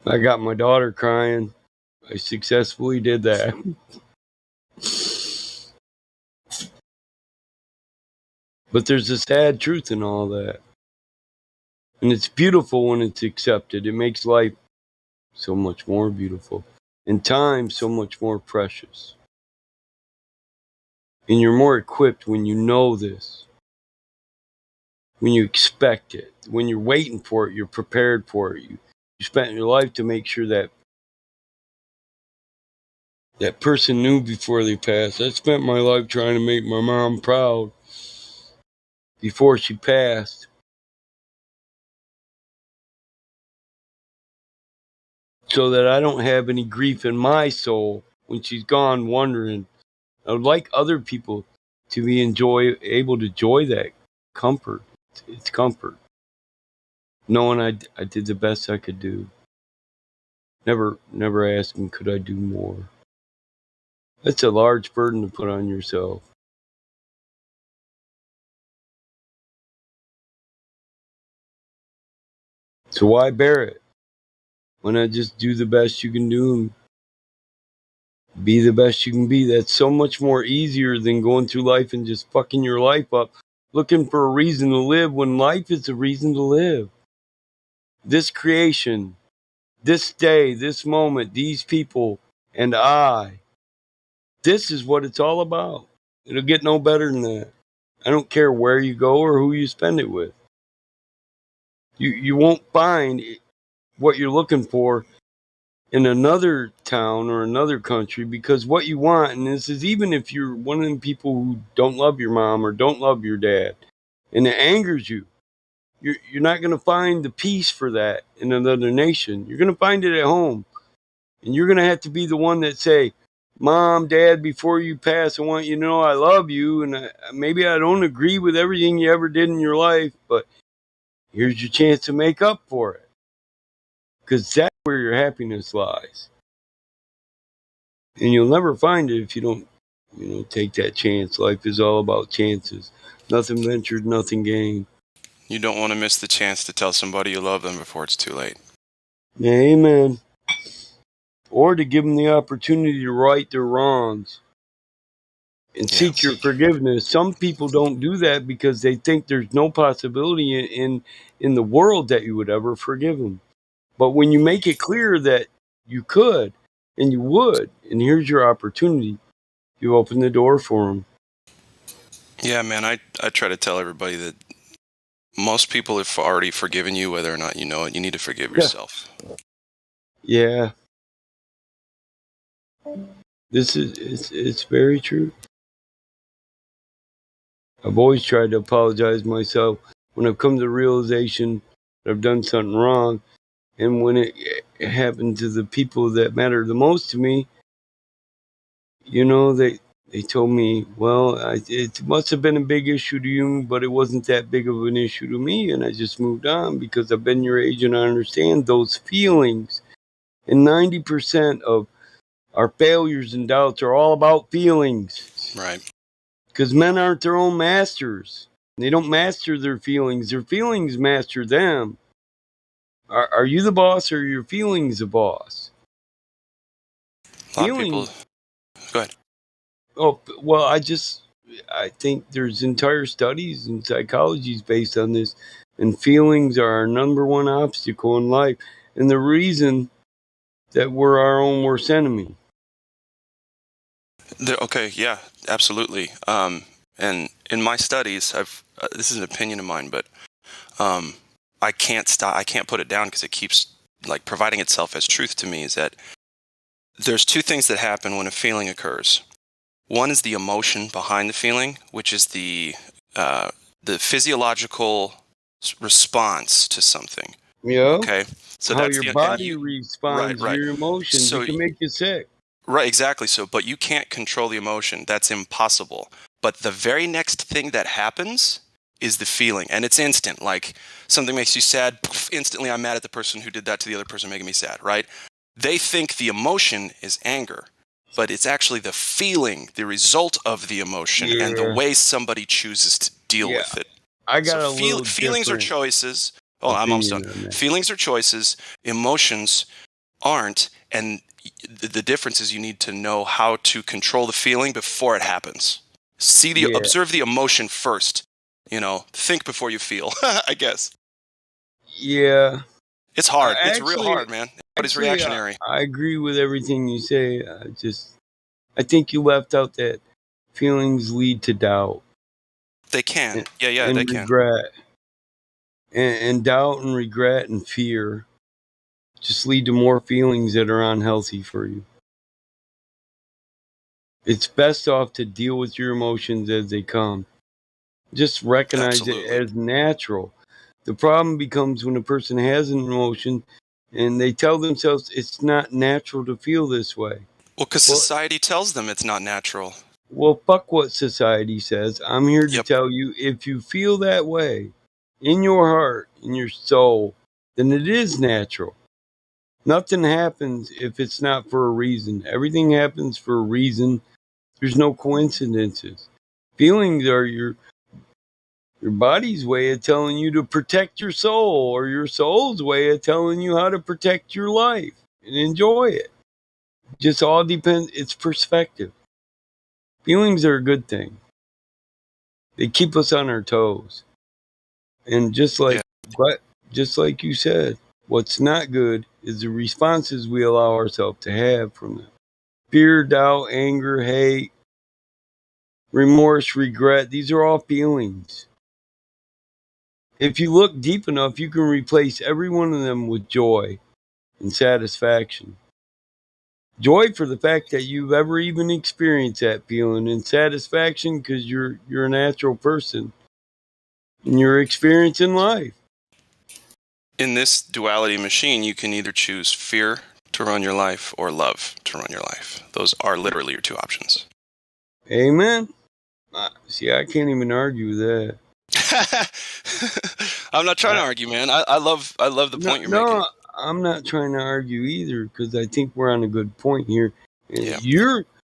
I got my daughter crying. I successfully did that. But there's a sad truth in all that. And it's beautiful when it's accepted. It makes life so much more beautiful. And time, so much more precious. And you're more equipped when you know this. When you expect it. When you're waiting for it, you're prepared for it. You spent your life to make sure that that person knew before they passed. I spent my life trying to make my mom proud before she passed. So that I don't have any grief in my soul when she's gone wondering. I would like other people to be able to enjoy that comfort. It's comfort. Knowing I did the best I could do. Never asking, could I do more? That's a large burden to put on yourself. So why bear it? Why not just do the best you can do and be the best you can be? That's so much more easier than going through life and just fucking your life up, looking for a reason to live when life is a reason to live. This creation, this day, this moment, these people, and I. This is what it's all about. It'll get no better than that. I don't care where you go or who you spend it with. You won't find what you're looking for in another town or another country, because what you want, and this is even if you're one of them people who don't love your mom or don't love your dad, and it angers you, you're not going to find the peace for that in another nation. You're going to find it at home. And you're going to have to be the one that say, Mom, Dad, before you pass, I want you to know I love you. And maybe I don't agree with everything you ever did in your life, but here's your chance to make up for it. Because that's where your happiness lies. And you'll never find it if you don't, take that chance. Life is all about chances. Nothing ventured, nothing gained. You don't want to miss the chance to tell somebody you love them before it's too late. Amen. Or to give them the opportunity to right their wrongs and seek your forgiveness. Some people don't do that because they think there's no possibility in the world that you would ever forgive them. But when you make it clear that you could and you would, and here's your opportunity, you open the door for them. Yeah, man, I try to tell everybody that most people have already forgiven you, whether or not you know it. You need to forgive yourself. Yeah. It's very true. I've always tried to apologize myself when I've come to the realization that I've done something wrong. And when it happened to the people that matter the most to me, they told me, well, it must have been a big issue to you, but it wasn't that big of an issue to me. And I just moved on because I've been your age and I understand those feelings. And 90% of our failures and doubts are all about feelings. Right. Because men aren't their own masters. They don't master their feelings. Their feelings master them. Are you the boss or are your feelings the boss? A lot of people. Go ahead. Oh, well, I think there's entire studies and psychologies based on this. And feelings are our number one obstacle in life. And the reason that we're our own worst enemy. Okay, yeah, absolutely. And in my studies, this is an opinion of mine, but I can't put it down because it keeps like providing itself as truth to me. Is that there's two things that happen when a feeling occurs. One is the emotion behind the feeling, which is the physiological response to something. Yeah. Okay. So how that's your body responds to your emotions. So it can make you sick. Right, exactly. So, but you can't control the emotion. That's impossible. But the very next thing that happens is the feeling, and it's instant. Like something makes you sad, poof, instantly I'm mad at the person who did that to the other person, making me sad. Right? They think the emotion is anger, but it's actually the feeling, the result of the emotion, and the way somebody chooses to deal with it. I got a little feelings are different choices. Oh, I'm almost done. Feelings are choices. Emotions aren't, and the difference is you need to know how to control the feeling before it happens. Observe the emotion first. Think before you feel. I guess. Yeah. It's hard. It's real hard, man. Everybody's Actually, reactionary. I agree with everything you say. I think you left out that feelings lead to doubt. They can. And, Yeah, they can. regret. And doubt and regret and fear just lead to more feelings that are unhealthy for you. It's best off to deal with your emotions as they come. Just recognize it as natural. The problem becomes when a person has an emotion and they tell themselves it's not natural to feel this way. Well, because society tells them it's not natural. Well, fuck what society says. I'm here to tell you, if you feel that way in your heart, in your soul, then it is natural. Nothing happens if it's not for a reason. Everything happens for a reason. There's no coincidences. Feelings are your body's way of telling you to protect your soul, or your soul's way of telling you how to protect your life and enjoy it. Just all depends. It's perspective. Feelings are a good thing. They keep us on our toes. And just like you said, what's not good is the responses we allow ourselves to have from them. Fear, doubt, anger, hate, remorse, regret, these are all feelings. If you look deep enough, you can replace every one of them with joy and satisfaction. Joy for the fact that you've ever even experienced that feeling, and satisfaction because you're a natural person and you're experiencing life. In this duality machine, you can either choose fear to run your life or love to run your life. Those are literally your two options. Amen. See, I can't even argue with that. I'm not trying to argue, man. I love the point you're making. No, I'm not trying to argue either, because I think we're on a good point here. Yeah.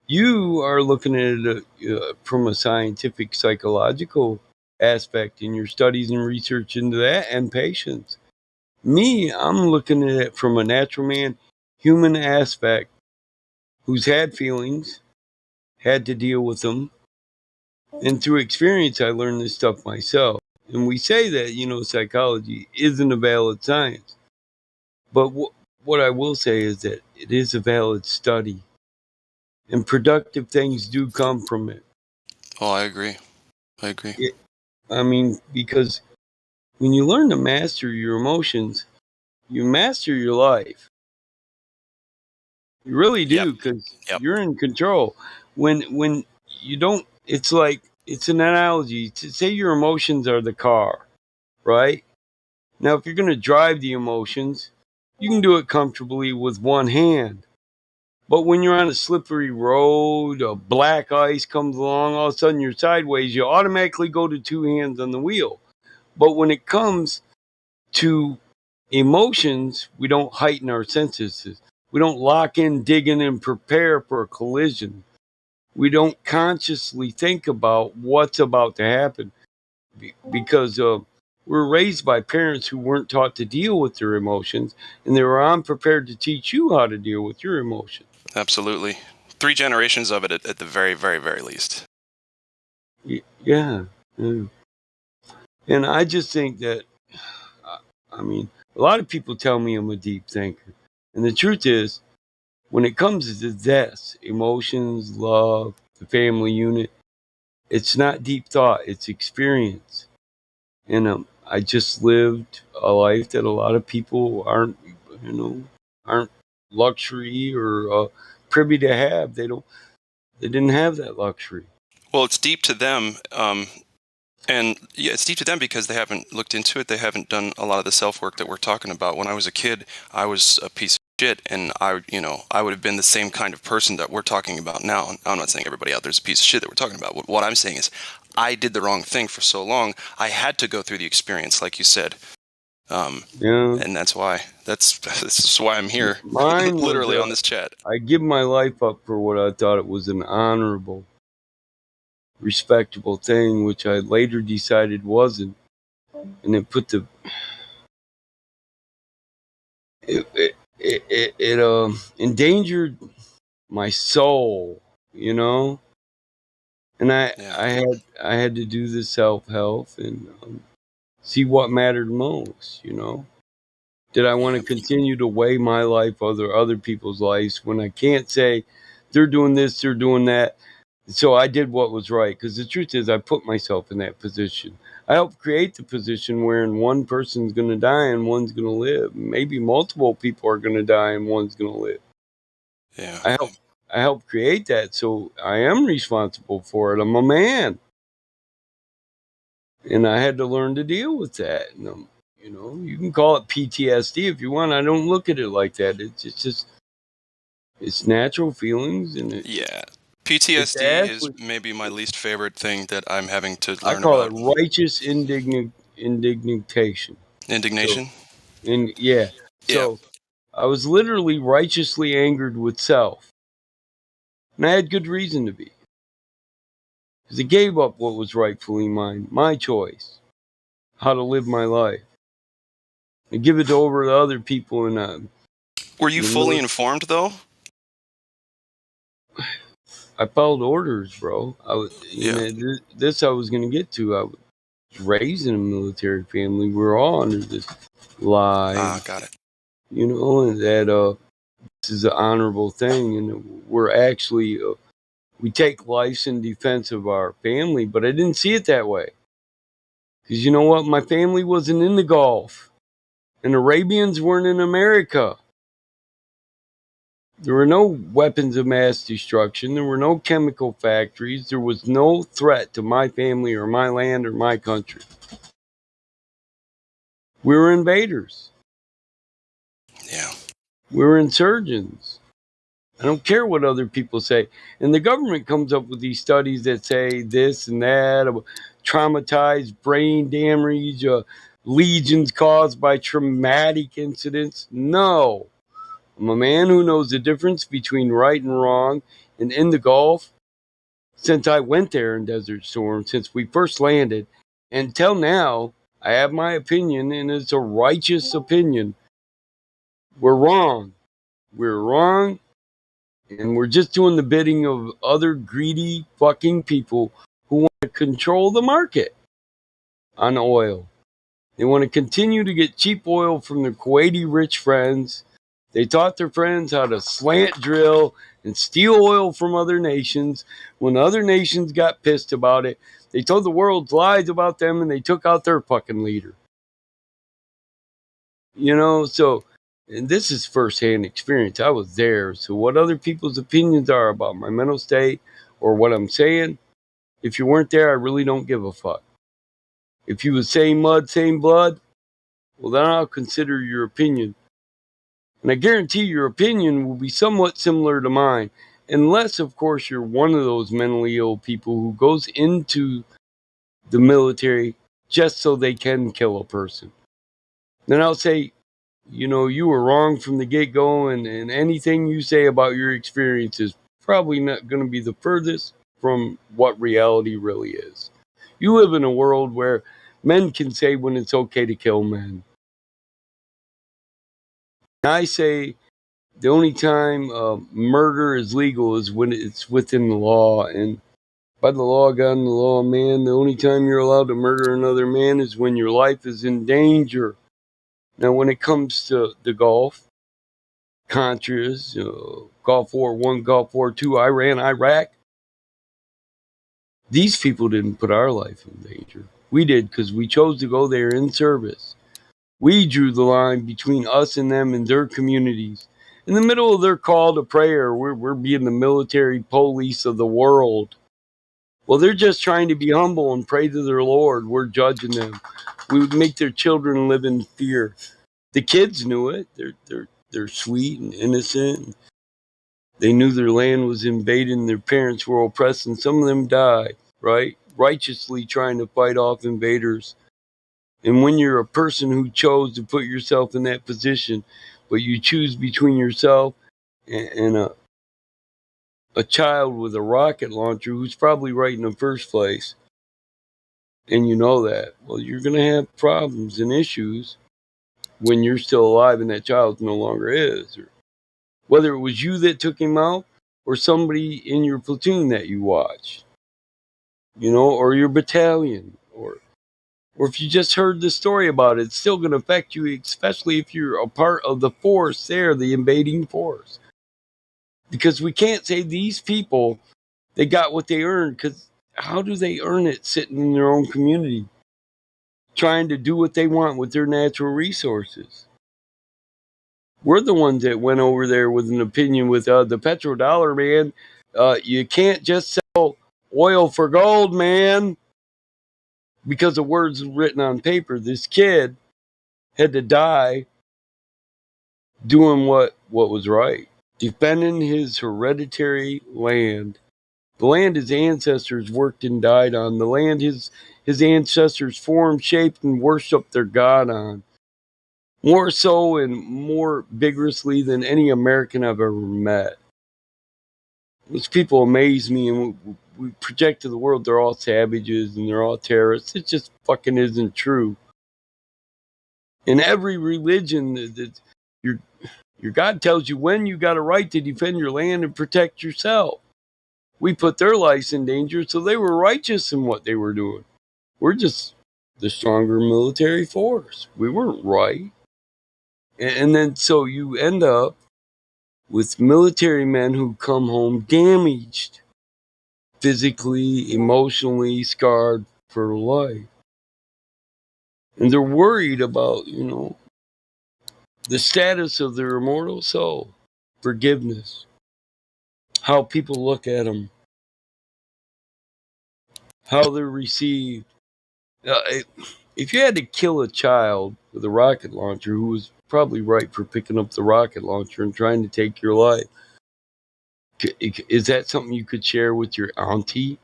You are looking at it from a scientific, psychological aspect in your studies and research into that, and patience. Me, I'm looking at it from a natural man, human aspect, who's had feelings, had to deal with them, and through experience, I learned this stuff myself. And we say that, psychology isn't a valid science. But what I will say is that it is a valid study. And productive things do come from it. Oh, I agree. Because when you learn to master your emotions, you master your life. You really do, because you're in control. When you don't, it's an analogy. To say your emotions are the car, right? Now, if you're going to drive the emotions, you can do it comfortably with one hand. But when you're on a slippery road, a black ice comes along, all of a sudden you're sideways, you automatically go to two hands on the wheel. But when it comes to emotions, we don't heighten our senses. We don't lock in, dig in, and prepare for a collision. We don't consciously think about what's about to happen because we're raised by parents who weren't taught to deal with their emotions, and they were unprepared to teach you how to deal with your emotions. Absolutely. 3 generations of it at the very, very, very least. Yeah. And I just think that, a lot of people tell me I'm a deep thinker. And the truth is, when it comes to this, emotions, love, the family unit, it's not deep thought, it's experience. And I just lived a life that a lot of people aren't luxury or privy to have. They didn't have that luxury. Well, it's deep to them. And yeah, it's deep to them because they haven't looked into it. They haven't done a lot of the self-work that we're talking about. When I was a kid, I was a piece of shit, and I would have been the same kind of person that we're talking about now. I'm not saying everybody out there's a piece of shit that we're talking about. What I'm saying is I did the wrong thing for so long. I had to go through the experience, like you said. And that's why I'm here. Mine literally was, on this chat. I give my life up for what I thought it was an honorable, respectable thing, which I later decided wasn't. And it put it endangered my soul, and I had to do the self-help and see what mattered most, Did I want to continue to weigh my life other people's lives when I can't say they're doing this, they're doing that? So I did what was right, because the truth is I put myself in that position. I helped create the position wherein one person's going to die and one's going to live. Maybe multiple people are going to die and one's going to live. Yeah. I helped create that, so I am responsible for it. I'm a man, and I had to learn to deal with that. And, you can call it PTSD if you want. I don't look at it like that. It's just it's natural feelings, and Yeah. it's PTSD is actually, maybe my least favorite thing that I'm having to I learn call it about. righteous indignation. Indignation? Yeah. Yeah. So I was literally righteously angered with self. And I had good reason to be. Because I gave up what was rightfully mine, my choice, how to live my life. And give it over to other people. And Were you fully informed, though? I followed orders, bro. This I was going to get to. I was raised in a military family. We're all under this lie. Got it. And that this is an honorable thing, and we're actually we take lives in defense of our family. But I didn't see it that way, because you know what? My family wasn't in the Gulf, and Arabians weren't in America. There were no weapons of mass destruction. There were no chemical factories. There was no threat to my family or my land or my country. We were invaders. Yeah. We were insurgents. I don't care what other people say. And the government comes up with these studies that say this and that, traumatized brain damage, legions caused by traumatic incidents. No. I'm a man who knows the difference between right and wrong. And in the Gulf, since I went there in Desert Storm, since we first landed, until now, I have my opinion, and it's a righteous opinion. We're wrong. We're wrong. And we're just doing the bidding of other greedy fucking people who want to control the market on oil. They want to continue to get cheap oil from their Kuwaiti rich friends. They taught their friends how to slant drill and steal oil from other nations. When other nations got pissed about it, they told the world lies about them and they took out their fucking leader. So, and this is firsthand experience. I was there. So, what other people's opinions are about my mental state or what I'm saying, if you weren't there, I really don't give a fuck. If you was same mud, same blood, well, then I'll consider your opinion. And I guarantee your opinion will be somewhat similar to mine. Unless, of course, you're one of those mentally ill people who goes into the military just so they can kill a person. Then I'll say, you were wrong from the get go, and anything you say about your experience is probably not going to be the furthest from what reality really is. You live in a world where men can say when it's okay to kill men. I say the only time murder is legal is when it's within the law. And by the law of God and the law of man, the only time you're allowed to murder another man is when your life is in danger. Now, when it comes to the Gulf, Contras, Gulf War I, Gulf War II, Iran, Iraq, these people didn't put our life in danger. We did because we chose to go there in service. We drew the line between us and them and their communities. In the middle of their call to prayer, we're being the military police of the world. Well, they're just trying to be humble and pray to their Lord. We're judging them. We would make their children live in fear. The kids knew it. They're sweet and innocent. They knew their land was invaded and their parents were oppressed, and some of them died, right? Righteously trying to fight off invaders. And when you're a person who chose to put yourself in that position, but you choose between yourself and a child with a rocket launcher who's probably right in the first place, and you know that, well, you're going to have problems and issues when you're still alive and that child no longer is. Or whether it was you that took him out or somebody in your platoon that you watched, or your battalion, or or if you just heard the story about it, it's still going to affect you, especially if you're a part of the force there, the invading force. Because we can't say these people, they got what they earned, because how do they earn it sitting in their own community, trying to do what they want with their natural resources? We're the ones that went over there with an opinion with the petrodollar, man. You can't just sell oil for gold, man, because of words written on paper. This kid had to die doing what was right, defending his hereditary land, the land his ancestors worked and died on, the land his ancestors formed, shaped, and worshiped their God on, more so and more vigorously than any American I've ever met. Those people amaze me, and we project to the world they're all savages and they're all terrorists. It just fucking isn't true. In every religion, your God tells you when you got a right to defend your land and protect yourself. We put their lives in danger, so they were righteous in what they were doing. We're just the stronger military force. We weren't right. And then so you end up with military men who come home damaged, physically, emotionally scarred for life. And they're worried about, the status of their immortal soul, forgiveness, how people look at them, how they're received. If you had to kill a child with a rocket launcher who was probably right for picking up the rocket launcher and trying to take your life, is that something you could share with your auntie,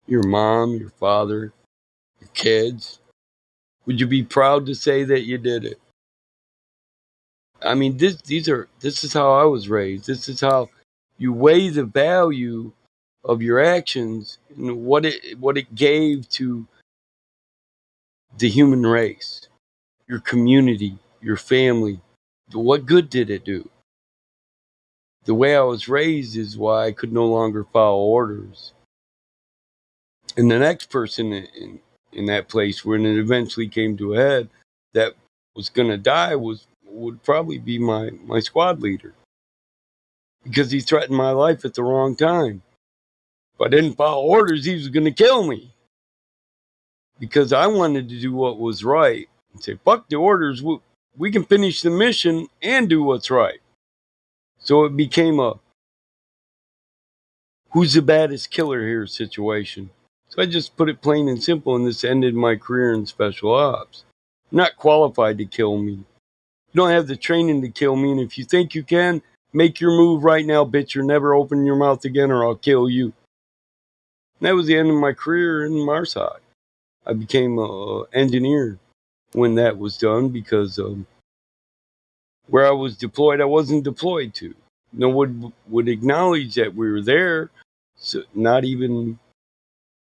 your mom, your father, your kids? Would you be proud to say that you did it? I mean, this is how I was raised. This is how you weigh the value of your actions and what it gave to the human race, your community, your family. What good did it do? The way I was raised is why I could no longer follow orders. And the next person in that place, when it eventually came to a head, that was going to die would probably be my squad leader, because he threatened my life at the wrong time. If I didn't follow orders, he was going to kill me, because I wanted to do what was right and say, fuck the orders. We can finish the mission and do what's right. So it became a who's the baddest killer here situation. So I just put it plain and simple, and this ended my career in special ops. You're not qualified to kill me. You don't have the training to kill me, and if you think you can, make your move right now, bitch. You're never opening your mouth again or I'll kill you. And that was the end of my career in Marside. I became an engineer when that was done, because where I was deployed, I wasn't deployed to. No one would acknowledge that we were there, so not even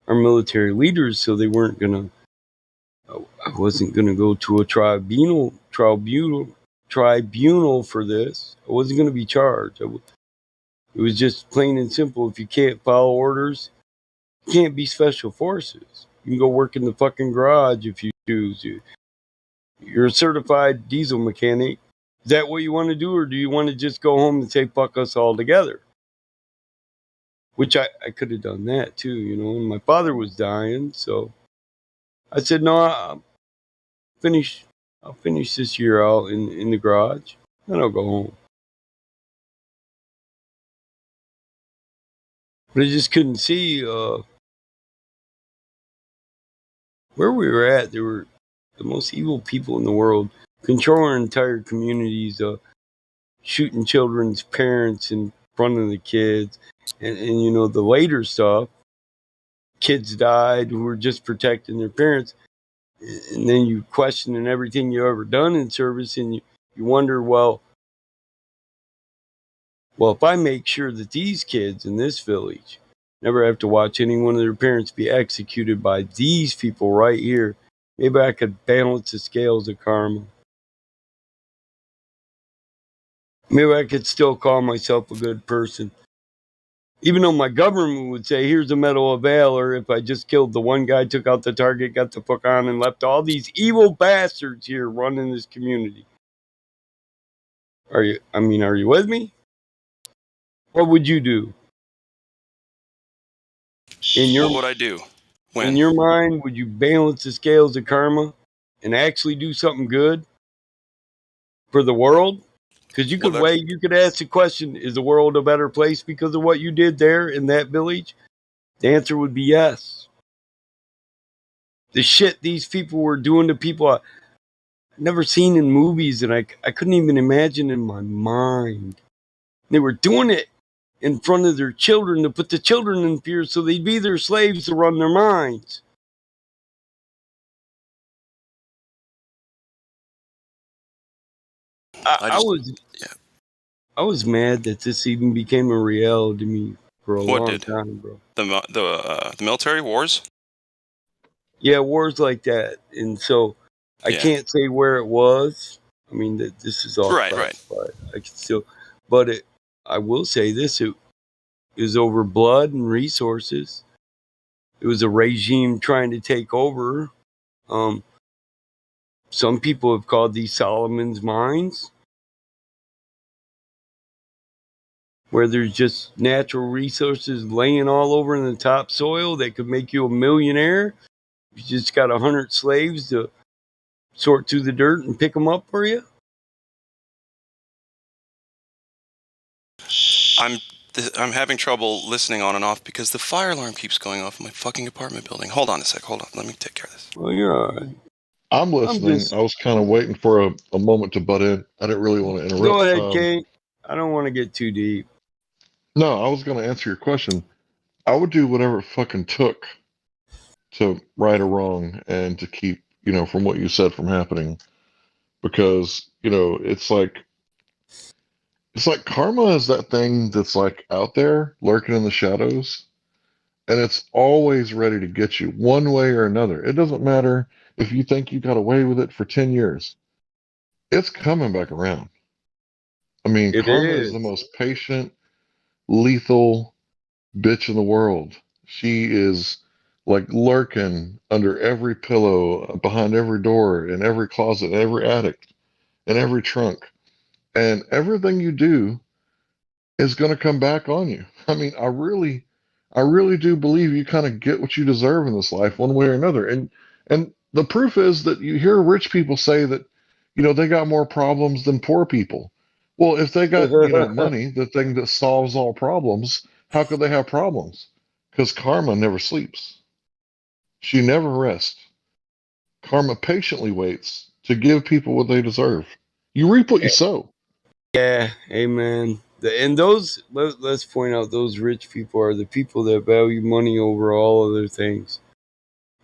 our military leaders, so they weren't going to, I wasn't going to go to a tribunal for this. I wasn't going to be charged. It was just plain and simple. If you can't follow orders, you can't be special forces. You can go work in the fucking garage if you choose. You're a certified diesel mechanic. Is that what you want to do, or do you want to just go home and say, fuck us all together? Which I could have done that too, and my father was dying, so I said, no, I'll finish this year out in the garage, then I'll go home. But I just couldn't see where we were at. There were the most evil people in the world, controlling entire communities, shooting children's parents in front of the kids. And the later stuff, kids died who were just protecting their parents. And then you question everything you ever done in service, and you wonder, well, if I make sure that these kids in this village never have to watch any one of their parents be executed by these people right here, maybe I could balance the scales of karma. Maybe I could still call myself a good person. Even though my government would say, here's a Medal of Valor if I just killed the one guy, took out the target, got the fuck on, and left all these evil bastards here running this community. Are you with me? What would you do? What would I do? In your mind, would you balance the scales of karma and actually do something good for the world? Because you could you could ask the question, is the world a better place because of what you did there in that village? The answer would be yes. The shit these people were doing to people I've never seen in movies, and I couldn't even imagine in my mind. They were doing it in front of their children to put the children in fear so they'd be their slaves to run their minds. I was mad that this even became a reality to me for a long time, bro. The military wars? Yeah, wars like that, and so I can't say where it was. I mean, this is all classified. I can still, but I will say this: it was over blood and resources. It was a regime trying to take over. Some people have called these Solomon's mines, where there's just natural resources laying all over in the topsoil that could make you a millionaire. You just got 100 slaves to sort through the dirt and pick them up for you. I'm having trouble listening on and off because the fire alarm keeps going off in my fucking apartment building. Hold on a sec. Hold on. Let me take care of this. Well, you're all right. I'm listening. I was kind of waiting for a moment to butt in. I didn't really want to interrupt. Go ahead, Kate. I don't want to get too deep. No, I was going to answer your question. I would do whatever it fucking took to right a wrong and to keep, from what you said from happening. Because, it's like karma is that thing that's like out there lurking in the shadows, and it's always ready to get you one way or another. It doesn't matter if you think you got away with it for 10 years. It's coming back around. I mean, karma is the most patient, lethal bitch in the world. She is like lurking under every pillow, behind every door, in every closet, every attic, in every trunk. And everything you do is going to come back on you. I mean, I really do believe you kind of get what you deserve in this life one way or another. And the proof is that you hear rich people say that, they got more problems than poor people. Well, if they got, money, the thing that solves all problems, how could they have problems? Because karma never sleeps. She never rests. Karma patiently waits to give people what they deserve. You reap what you sow. Yeah, amen. And let's point out, those rich people are the people that value money over all other things.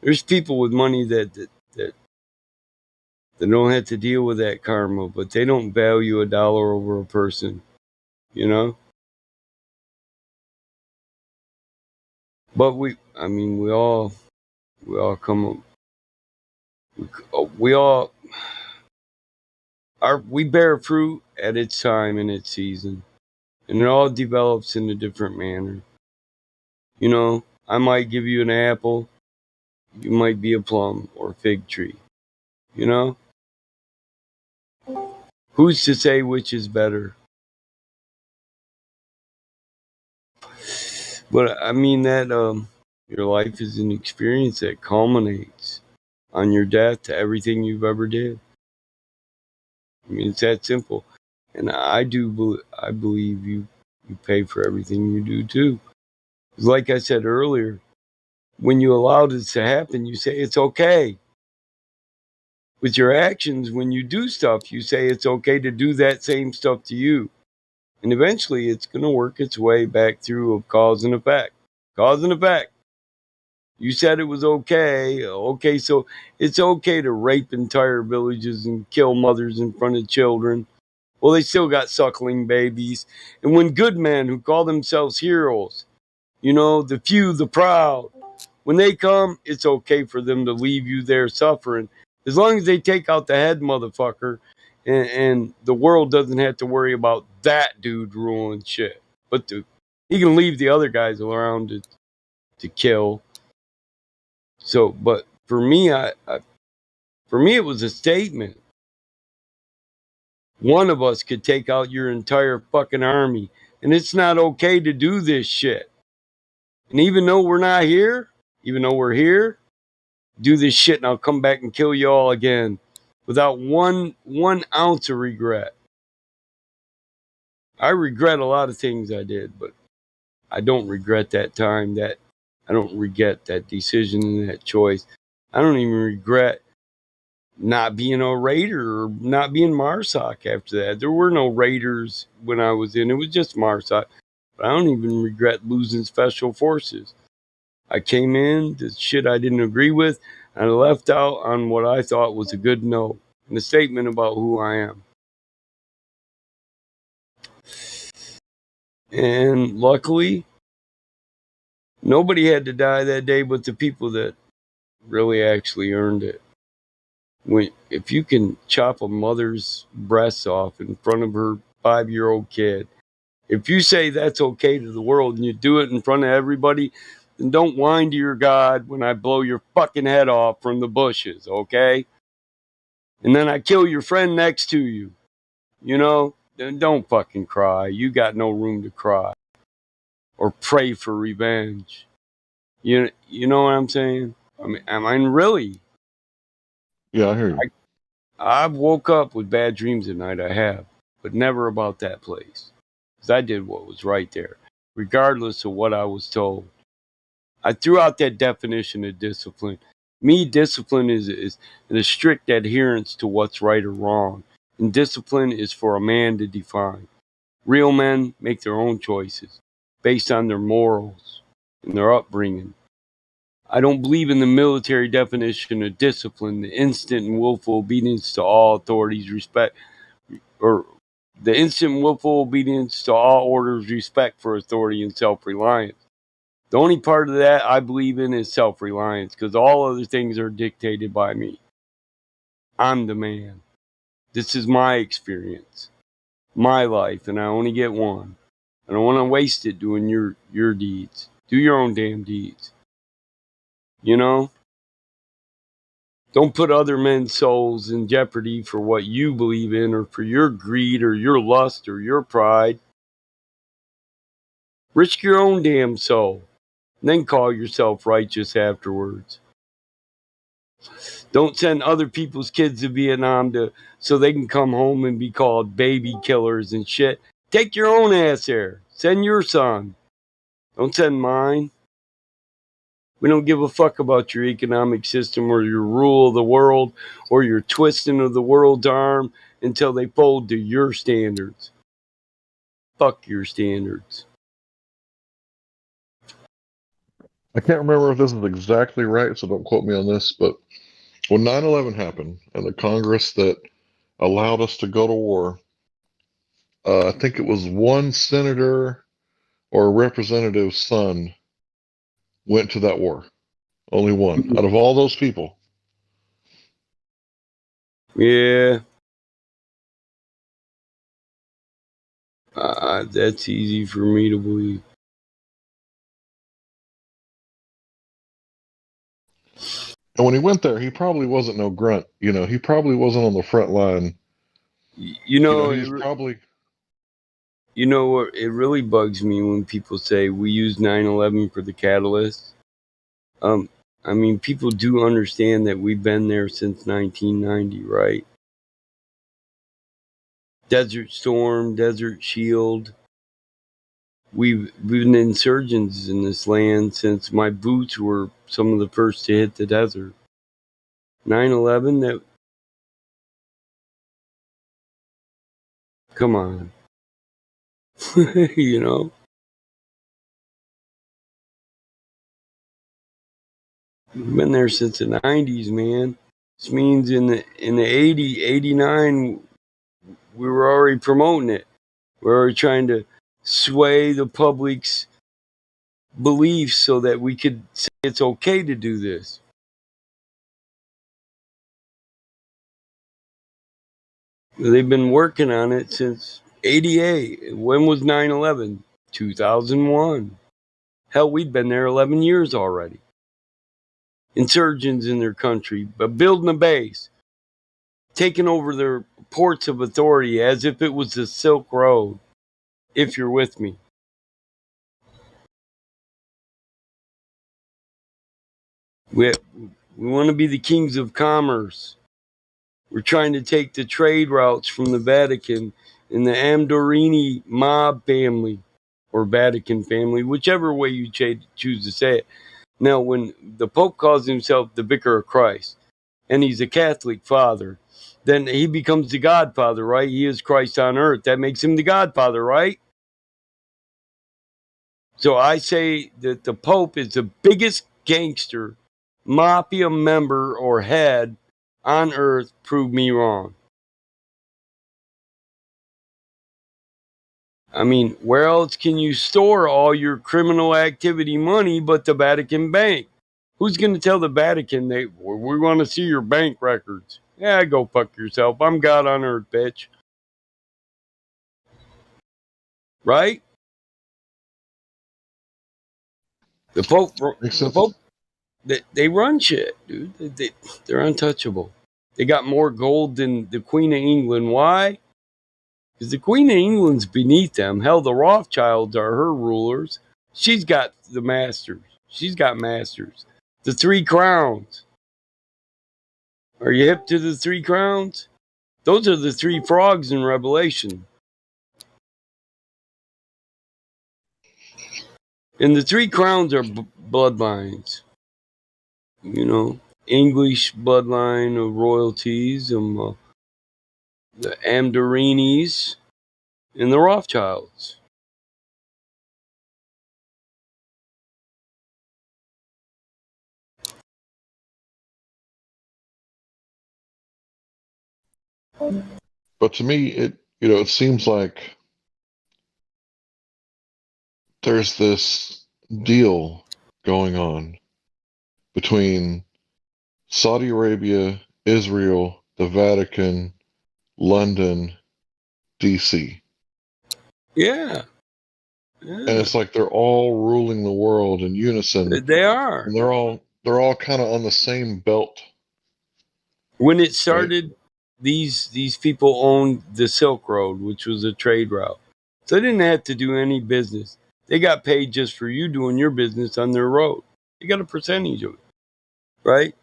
There's people with money that don't have to deal with that karma, but they don't value $1 over a person, But we all come, we bear fruit at its time and its season, and it all develops in a different manner. I might give you an apple, you might be a plum or a fig tree. Who's to say which is better? But I mean that your life is an experience that culminates on your death to everything you've ever did. I mean, it's that simple. And I believe you pay for everything you do too. Like I said earlier, when you allow this to happen, you say it's okay. With your actions, when you do stuff, you say it's okay to do that same stuff to you. And eventually it's going to work its way back through of cause and effect. Cause and effect. You said it was okay. Okay, so it's okay to rape entire villages and kill mothers in front of children. Well, they still got suckling babies. And when good men who call themselves heroes, the few, the proud, when they come, it's okay for them to leave you there suffering. As long as they take out the head, motherfucker, and the world doesn't have to worry about that dude ruling shit. But He can leave the other guys around to kill. So, but for me, for me, it was a statement. One of us could take out your entire fucking army, and it's not okay to do this shit. And even though we're not here, even though we're here, do this shit, and I'll come back and kill you all again, without one ounce of regret. I regret a lot of things I did, but I don't regret that time. I don't regret that decision and that choice. I don't even regret not being a Raider or not being MARSOC after that. There were no Raiders when I was in. It was just MARSOC. But I don't even regret losing Special Forces. I came in, the shit I didn't agree with, and I left out on what I thought was a good note and a statement about who I am. And luckily, nobody had to die that day but the people that really actually earned it. If you can chop a mother's breasts off in front of her 5-year-old kid, if you say that's okay to the world and you do it in front of everybody, then don't whine to your God when I blow your fucking head off from the bushes, okay? And then I kill your friend next to you, then don't fucking cry. You got no room to cry or pray for revenge. You know what I'm saying? I mean, really. Yeah, I hear you. I've woke up with bad dreams at night, I have, but never about that place. Because I did what was right there, regardless of what I was told. I threw out that definition of discipline. Me, discipline is a strict adherence to what's right or wrong. And discipline is for a man to define. Real men make their own choices based on their morals and their upbringing. I don't believe in the military definition of discipline, the instant and willful obedience to all authorities, or the instant and willful obedience to all orders, respect for authority, and self-reliance. The only part of that I believe in is self-reliance, because all other things are dictated by me. I'm the man. This is my experience, my life, and I only get one. I don't want to waste it doing your deeds. Do your own damn deeds. You know? Don't put other men's souls in jeopardy for what you believe in or for your greed or your lust or your pride. Risk your own damn soul, and then call yourself righteous afterwards. Don't send other people's kids to Vietnam so they can come home and be called baby killers and shit. Take your own ass there. Send your son. Don't send mine. We don't give a fuck about your economic system or your rule of the world or your twisting of the world's arm until they fold to your standards. Fuck your standards. I can't remember if this is exactly right, so don't quote me on this, but when 9/11 happened and the Congress that allowed us to go to war, I think it was one senator or a representative's son went to that war. Only one out of all those people. Yeah. That's easy for me to believe. And when he went there, he probably wasn't no grunt. He probably wasn't on the front line. He was probably. You know what? It really bugs me when people say we use 9/11 for the catalyst. I mean, people do understand that we've been there since 1990, right? Desert Storm, Desert Shield. We've been insurgents in this land since my boots were some of the first to hit the desert. 9/11, that. Come on. you know? We've been there since the 90s, man. This means in the 80, 89, we were already promoting it. We were already trying to sway the public's beliefs so that we could say it's okay to do this. They've been working on it since 88. When was 9/11? 2001. Hell, we'd been there 11 years already. Insurgents in their country, but building a base, taking over their ports of authority as if it was the Silk Road, if you're with me. We want to be the kings of commerce. We're trying to take the trade routes from the Vatican and the Amdorini mob family, or Vatican family, whichever way you choose to say it. Now, when the Pope calls himself the Vicar of Christ, and he's a Catholic father, then he becomes the Godfather, right? He is Christ on earth. That makes him the Godfather, right? So I say that the Pope is the biggest gangster, mafia member, or head on earth. Prove me wrong. I mean, where else can you store all your criminal activity money but the Vatican Bank? Who's going to tell the Vatican we want to see your bank records? Yeah, go fuck yourself. I'm God on earth, bitch. Right? The Pope, they run shit, dude. They're untouchable. They got more gold than the Queen of England. Why? Because the Queen of England's beneath them. Hell, the Rothschilds are her rulers. She's got the masters. She's got masters. The three crowns. Are you hip to the three crowns? Those are the three frogs in Revelation. And the three crowns are bloodlines. You know, English bloodline of royalties, the Amdorinis, and the Rothschilds. But to me, it seems like there's this deal going on between Saudi Arabia, Israel, the Vatican, London, DC. Yeah. And it's like they're all ruling the world in unison. They are. And they're all kind of on the same belt. When it started, these people owned the Silk Road, which was a trade route. So they didn't have to do any business. They got paid just for you doing your business on their road. They got a percentage of it, right?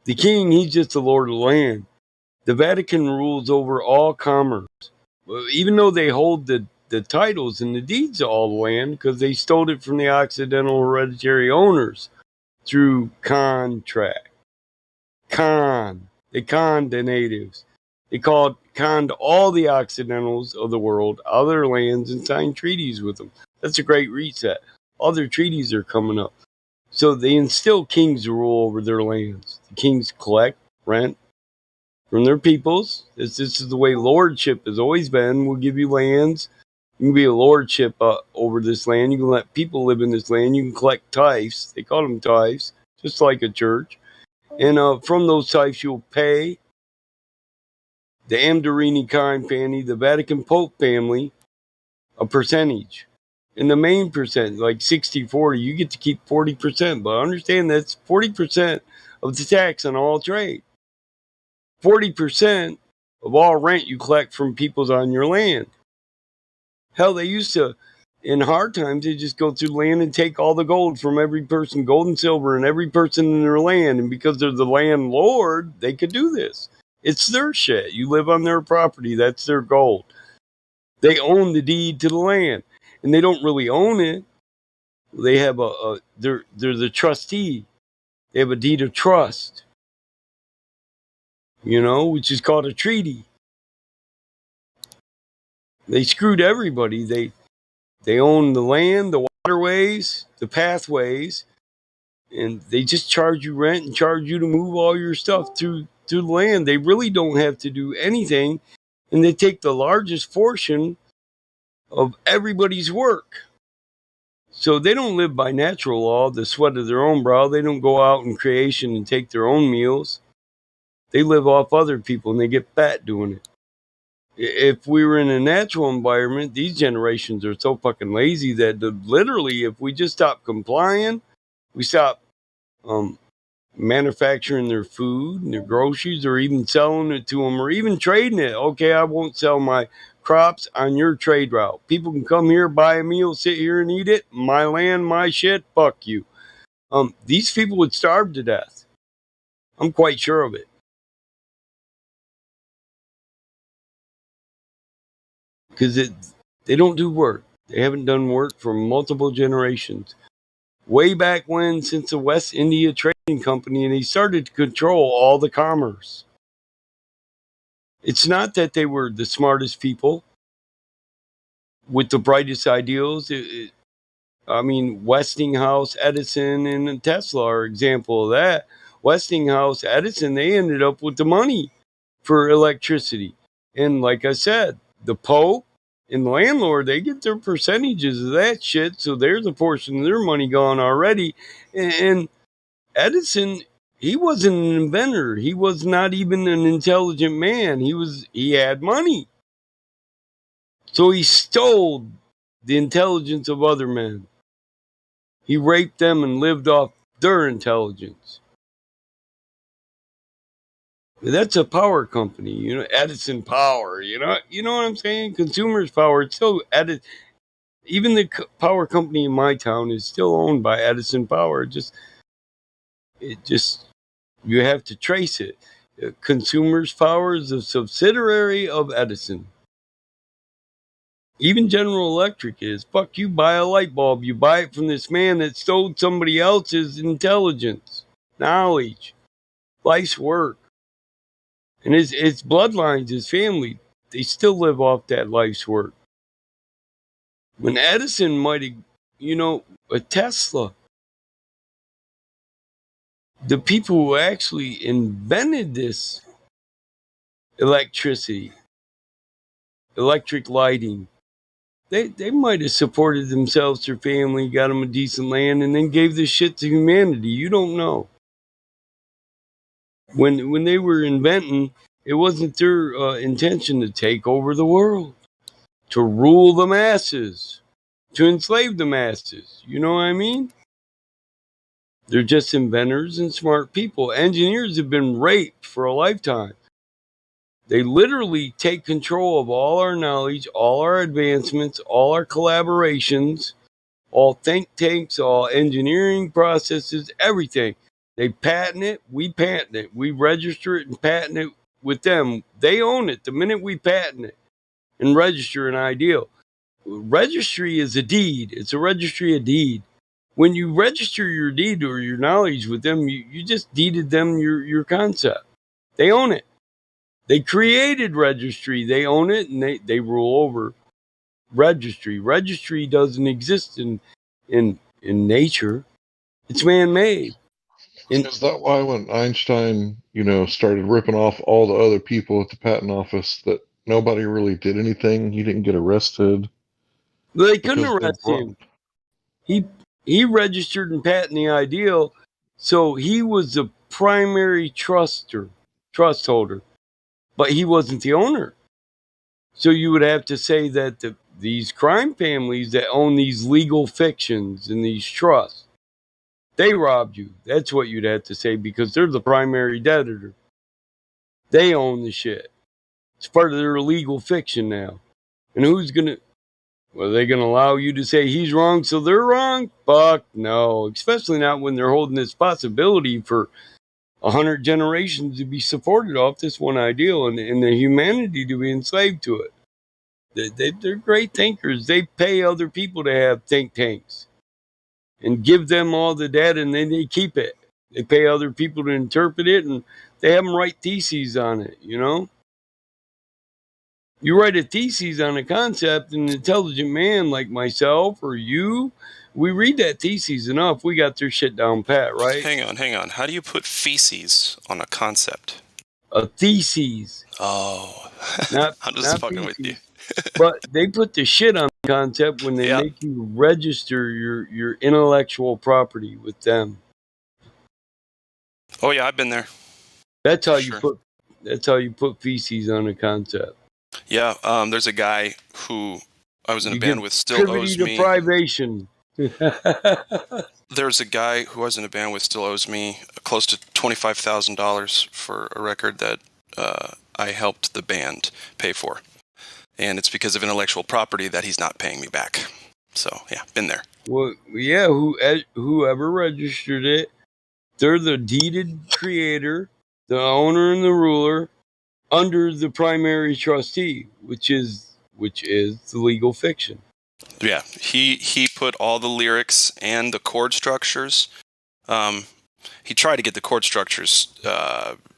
The king, he's just the lord of the land. The Vatican rules over all commerce. Even though they hold the titles and the deeds of all the land, because they stole it from the Occidental hereditary owners through contract. They conned the natives. They conned all the Occidentals of the world, other lands, and signed treaties with them. That's a great reset. Other treaties are coming up. So they instill kings to rule over their lands. The kings collect rent from their peoples. This is the way lordship has always been. We'll give you lands. You can be a lordship over this land. You can let people live in this land. You can collect tithes. They call them tithes, just like a church. And from those tithes, you'll pay the Amdorini crime family, the Vatican Pope family, a percentage. And the main percent, like 60-40, you get to keep 40%. But understand that's 40% of the tax on all trade. 40% of all rent you collect from peoples on your land. Hell, they used to, in hard times, they just go through land and take all the gold from every person, gold and silver, and every person in their land. And because they're the landlord, they could do this. It's their shit. You live on their property. That's their gold. They own the deed to the land. And they don't really own it. They have they're the trustee. They have a deed of trust, which is called a treaty. They screwed everybody. They own the land, the waterways, the pathways, and they just charge you rent and charge you to move all your stuff through the land. They really don't have to do anything, and they take the largest portion of everybody's work. So they don't live by natural law, the sweat of their own brow. They don't go out in creation and take their own meals. They live off other people, and they get fat doing it. If we were in a natural environment, these generations are so fucking lazy that literally, if we just stop complying, we stop manufacturing their food and their groceries, or even selling it to them, or even trading it. Okay, I won't sell my crops on your trade route. People can come here, buy a meal, sit here and eat it. My land, my shit. Fuck you. These people would starve to death. I'm quite sure of it. Because they don't do work. They haven't done work for multiple generations. Way back when, since the West India Trading Company, and he started to control all the commerce. It's not that they were the smartest people with the brightest ideals. I mean, Westinghouse, Edison, and Tesla are example of that. Westinghouse, Edison, they ended up with the money for electricity. And like I said, the Pope and the landlord, they get their percentages of that shit. So there's a portion of their money gone already. And Edison, he wasn't an inventor. He was not even an intelligent man. He had money. So he stole the intelligence of other men. He raped them and lived off their intelligence. That's a power company, Edison Power, you know what I'm saying? Consumers Power, it's still even the power company in my town is still owned by Edison Power. It just, you have to trace it. Consumers Power is a subsidiary of Edison. Even General Electric is. Fuck, you buy a light bulb, you buy it from this man that stole somebody else's intelligence, knowledge, life's work. And his bloodlines, his family, they still live off that life's work. When Edison might have, a Tesla, the people who actually invented this electricity, electric lighting, they might have supported themselves, their family, got them a decent land, and then gave this shit to humanity. You don't know. When they were inventing, it wasn't their intention to take over the world, to rule the masses, to enslave the masses. You know what I mean? They're just inventors and smart people. Engineers have been raped for a lifetime. They literally take control of all our knowledge, all our advancements, all our collaborations, all think tanks, all engineering processes, everything. They patent it, we patent it. We register it and patent it with them. They own it the minute we patent it and register an ideal. Registry is a deed. It's a registry of deed. When you register your deed or your knowledge with them, you just deeded them your concept. They own it. They created registry. They own it, and they rule over registry. Registry doesn't exist in nature. It's man-made. Is that why when Einstein, started ripping off all the other people at the patent office that nobody really did anything? He didn't get arrested. They couldn't arrest him. He registered and patented the ideal, so he was the primary trust holder, but he wasn't the owner. So you would have to say that these crime families that own these legal fictions and these trusts, they robbed you. That's what you'd have to say, because they're the primary debtor. They own the shit. It's part of their legal fiction now. And who's gonna? Are they gonna allow you to say he's wrong, so they're wrong? Fuck no. Especially not when they're holding this possibility for 100 generations to be supported off this one ideal, and the humanity to be enslaved to it. They're great thinkers. They pay other people to have think tanks and give them all the data, and then they keep it. They pay other people to interpret it, and they have them write theses on it, You write a thesis on a concept, and an intelligent man like myself or you, we read that thesis enough, we got their shit down pat, right? Hang on. How do you put feces on a concept? A thesis. Oh. I'm just not fucking feces. with you. But they put the shit on the concept when they make you register your intellectual property with them. Oh yeah, I've been there. That's how you put feces on a concept. Yeah, there's a guy who I was in a You band give with still privity owes to me. privation. There's a guy who I was in a band with still owes me close to $25,000 for a record that I helped the band pay for. And it's because of intellectual property that he's not paying me back. So, yeah, been there. Well, yeah, whoever registered it, they're the deeded creator, the owner and the ruler, under the primary trustee, which is the legal fiction. Yeah, he put all the lyrics and the chord structures. He tried to get the chord structures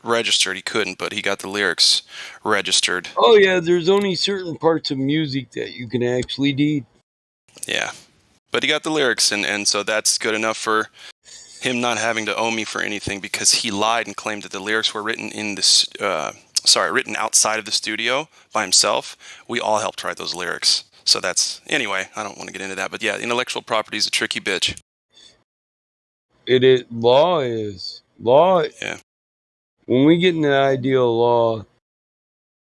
registered. He couldn't, but he got the lyrics registered. Oh yeah, there's only certain parts of music that you can actually deed. Yeah, but he got the lyrics, and so that's good enough for him not having to owe me for anything, because he lied and claimed that the lyrics were written in this. Written outside of the studio by himself. We all helped write those lyrics. So that's, anyway, I don't want to get into that, but yeah, intellectual property is a tricky bitch. Law is. Law. Yeah. When we get into the idea of law,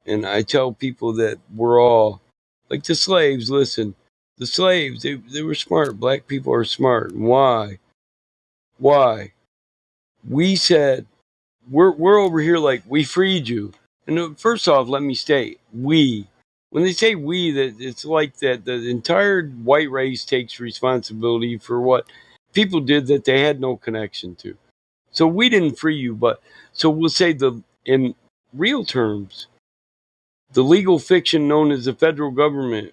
and I tell people that we're all, like the slaves, listen, the slaves, they were smart. Black people are smart. Why? Why? We said, we're over here like, we freed you. And first off, let me state, we. When they say we, that it's like that the entire white race takes responsibility for what people did that they had no connection to. So we didn't free you, but so we'll say in real terms, the legal fiction known as the federal government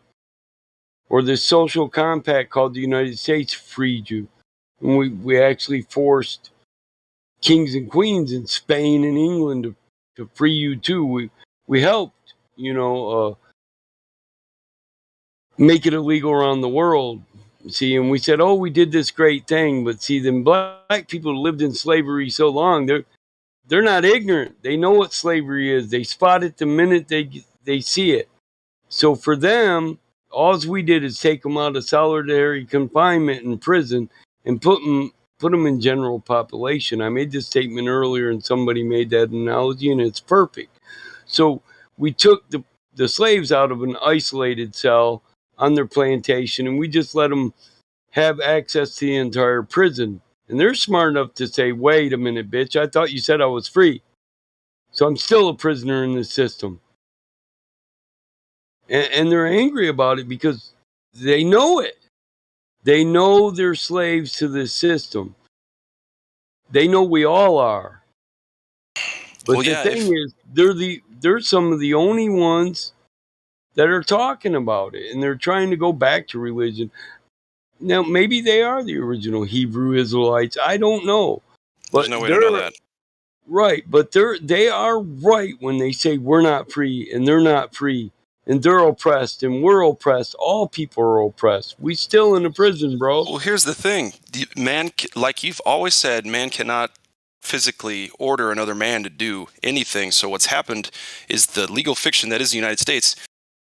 or the social compact called the United States freed you. And we actually forced kings and queens in Spain and England to free you too. We helped, make it illegal around the world. See, and we said, oh, we did this great thing, but see, them black people who lived in slavery so long, they're not ignorant. They know what slavery is. They spot it the minute they see it. So for them, all we did is take them out of solitary confinement in prison and put them in general population. I made this statement earlier, and somebody made that analogy, and it's perfect. So we took the slaves out of an isolated cell on their plantation, and we just let them have access to the entire prison. And they're smart enough to say, wait a minute, bitch, I thought you said I was free. So I'm still a prisoner in the system. And they're angry about it because they know it. They know they're slaves to the system. They know we all are. But well, the yeah, thing is, they're some of the only ones that are talking about it, and they're trying to go back to religion. Now, maybe they are the original Hebrew Israelites. I don't know. There's no way to know that. Right, but they are right when they say we're not free and they're not free. And they're oppressed, and we're oppressed. All people are oppressed. We still in a prison, bro. Well, here's the thing. Man, like you've always said, man cannot physically order another man to do anything. So what's happened is the legal fiction that is the United States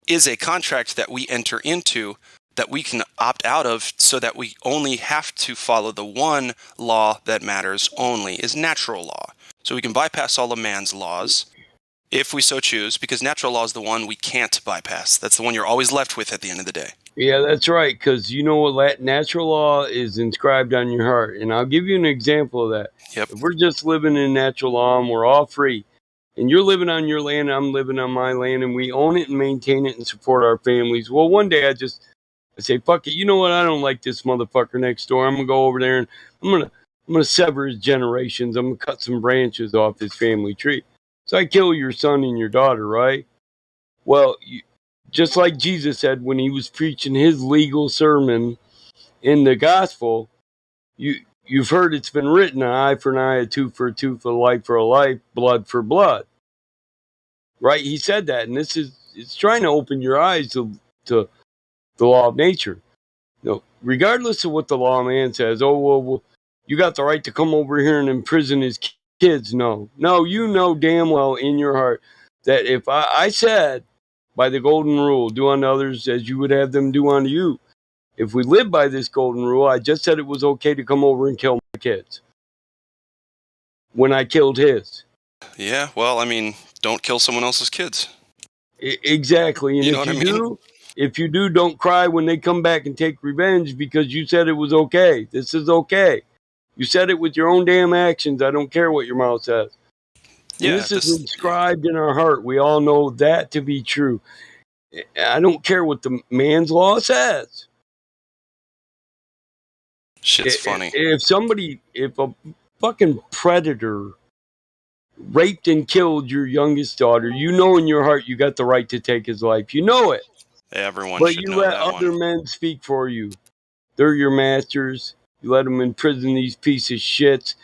is a contract that we enter into that we can opt out of, so that we only have to follow the one law that matters only, is natural law. So we can bypass all of man's laws if we so choose, because natural law is the one we can't bypass. That's the one you're always left with at the end of the day. Yeah, that's right, because you know what natural law is inscribed on your heart. And I'll give you an example of that. Yep. If we're just living in natural law and we're all free, and you're living on your land, I'm living on my land, and we own it and maintain it and support our families. Well, one day I say, fuck it, you know what? I don't like this motherfucker next door. I'm going to go over there and I'm gonna sever his generations. I'm going to cut some branches off his family tree. So I kill your son and your daughter, right? Well, just like Jesus said when he was preaching his legal sermon in the gospel, you've heard it's been written, an eye for an eye, a tooth for a tooth, a life for a life, blood for blood. Right? He said that, and it's trying to open your eyes to the law of nature. Regardless of what the lawman says, well, you got the right to come over here and imprison his kids. No, you know damn well in your heart that if I said by the golden rule, do unto others as you would have them do unto you. If we live by this golden rule, I just said it was okay to come over and kill my kids when I killed his. Yeah, well, I mean, don't kill someone else's kids. Exactly. And You know what I mean? if you do, don't cry when they come back and take revenge because you said it was okay. This is okay. You said it with your own damn actions. I don't care what your mouth says. And Yeah, this is inscribed in our heart. We all know that to be true. I don't care what the man's law says. shit's funny. If a fucking predator raped and killed your youngest daughter, you know in your heart you got the right to take his life. You know it. Everyone But should you know let that other one. men speak for you. They're your masters. You let them imprison these pieces of shits.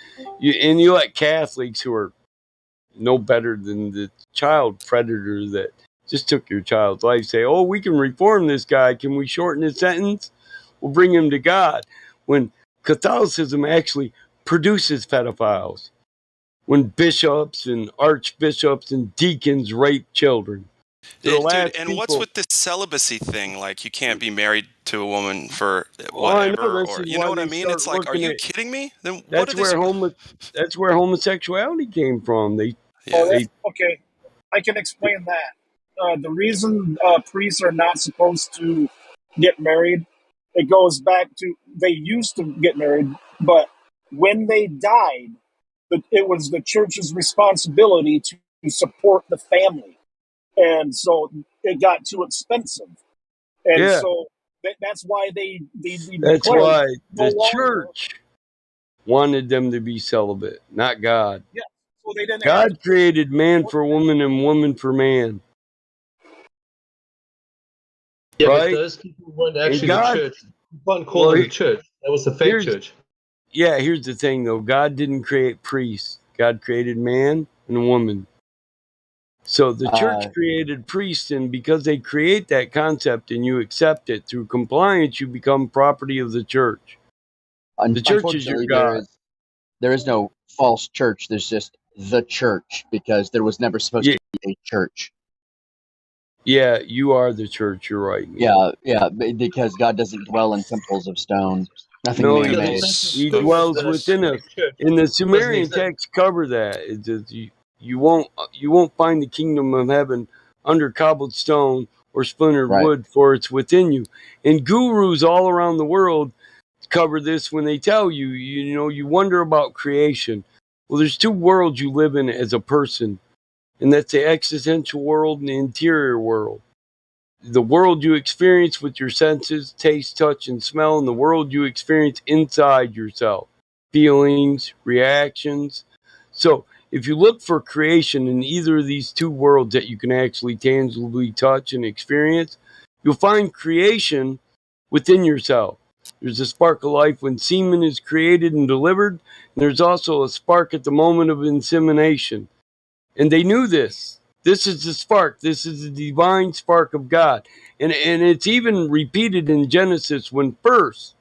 You let Catholics who are no better than the child predator that just took your child's life say, oh, we can reform this guy. Can we shorten his sentence? We'll bring him to God. When Catholicism actually produces pedophiles. When bishops and archbishops and deacons rape children. They're the Dude, last and what's people. with this celibacy thing? Like, you can't be married to a woman for Oh, I know. whatever, This or is you know why what I they mean? start It's like, are looking you at. kidding me? Then what That's are they? where That's where homosexuality came from. Yeah. Okay, I can explain that. The reason priests are not supposed to get married, it goes back to they used to get married, but when they died, it was the church's responsibility to support the family, and so it got too expensive, and Yeah, so that's why they that's declared why no the longer. church wanted them to be celibate, not God. Yeah, so they didn't have to. God created man for woman and woman for man, Yeah, but right? those people weren't And actually the God, church. You can't call well, them the church. That was the fake here's church. here's the thing though. God didn't create priests. God created man and a woman. So the church created priests, and because they create that concept and you accept it through compliance, you become property of the church. The church is your Unfortunately, God. there is no false church. There's just the church because there was never supposed Yeah, to be a church. yeah, you are the church. You're right, man. Yeah, because God doesn't dwell in temples of stone, nothing No, he man-made. he dwells within us. And the Sumerian texts cover that. It says you won't find the kingdom of heaven under cobbled stone or splintered Right. wood, for it's within you. And gurus all around the world cover this when they tell you, you wonder about creation. Well, there's two worlds you live in as a person, and that's the existential world and the interior world. The world you experience with your senses, taste, touch, and smell, and the world you experience inside yourself, feelings, reactions. So, if you look for creation in either of these two worlds that you can actually tangibly touch and experience, you'll find creation within yourself. There's a spark of life when semen is created and delivered, and there's also a spark at the moment of insemination. And they knew this. This is the spark. This is the divine spark of God. And it's even repeated in Genesis when first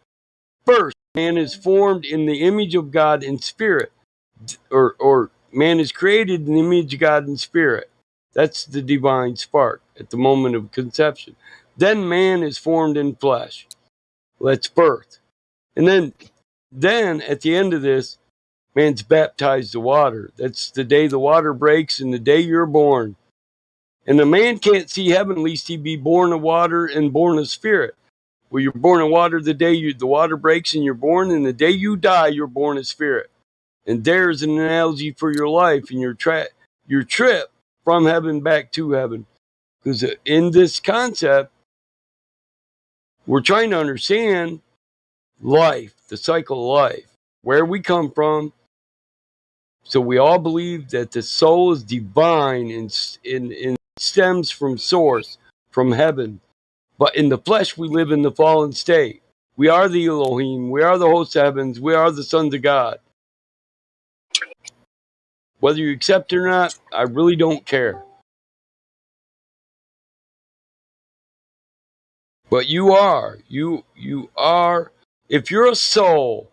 man is formed in the image of God in spirit. Or man is created in the image of God in spirit. That's the divine spark at the moment of conception. Then man is formed in flesh. That's birth. And then at the end of this, man's baptized to water. That's the day the water breaks and the day you're born. And a man can't see heaven lest he be born of water and born of spirit. Well, you're born of water the day the water breaks and you're born, and the day you die, you're born of spirit. And there's an analogy for your life and your trip from heaven back to heaven. Because in this concept, we're trying to understand life, the cycle of life, where we come from. So we all believe that the soul is divine and stems from source, from heaven. But in the flesh, we live in the fallen state. We are the Elohim. We are the host of heavens. We are the sons of God. Whether you accept it or not, I really don't care. But you are. You are. If you're a soul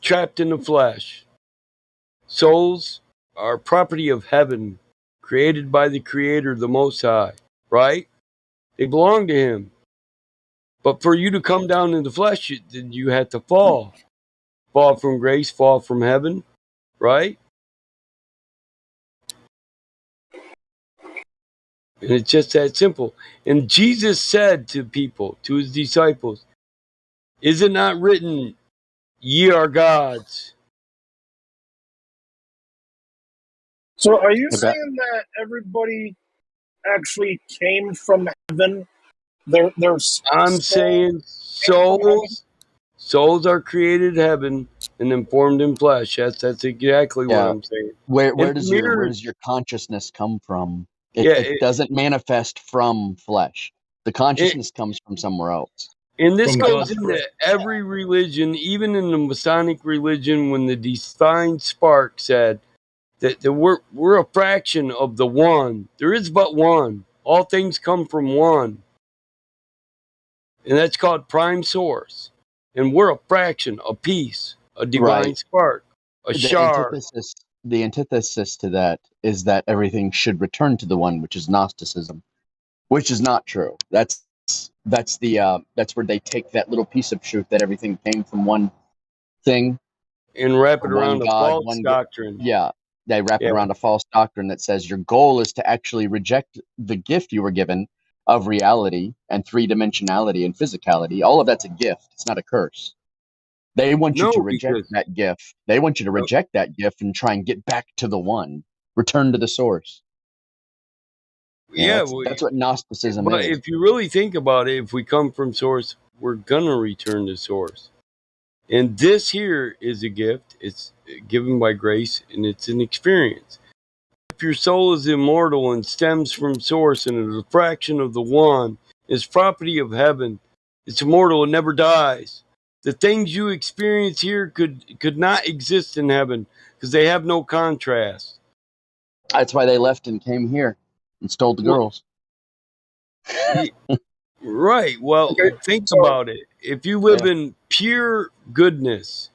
trapped in the flesh, souls are property of heaven, created by the Creator, the Most High, right? They belong to Him. But for you to come down in the flesh, you had to fall. Fall from grace, fall from heaven, right? And it's just that simple. And Jesus said to people, to his disciples, is it not written, ye are gods? So are you I bet. saying that everybody actually came from heaven? Their I'm soul saying came from heaven? souls are created in heaven and then formed in flesh. That's exactly what Yeah. I'm saying. Where And does mirror, your consciousness come from? yeah, It doesn't manifest from flesh. The consciousness comes from somewhere else. and this From goes God's into breath. every religion, even in the Masonic religion, when the divine spark said that we're a fraction of the one. There is but one. All things come from one. And that's called prime source. And we're a fraction, a piece, a divine Right. spark, a The shard. antithesis the antithesis to that is that everything should return to the one, which is Gnosticism, which is not true. That's where they take that little piece of truth that everything came from one thing, And wrap it or one around a God, false one doctrine. yeah. They wrap it Yeah. around a false doctrine that says your goal is to actually reject the gift you were given of reality and three dimensionality and physicality. All of that's a gift. It's not a curse. They want you to No, reject because that gift. They want you to reject that gift and try and get back to the one, return to the source. Yeah, yeah, that's what Gnosticism but is. if you really think about it, if we come from source, we're gonna return to source. And this here is a gift. It's given by grace and it's an experience. If your soul is immortal and stems from source and is a fraction of the one, is property of heaven, it's immortal, it never dies. The things you experience here could not exist in heaven because they have no contrast. That's why they left and came here and stole the Well, girls. right. Well, Okay, think so about it. If you live Yeah. in pure goodness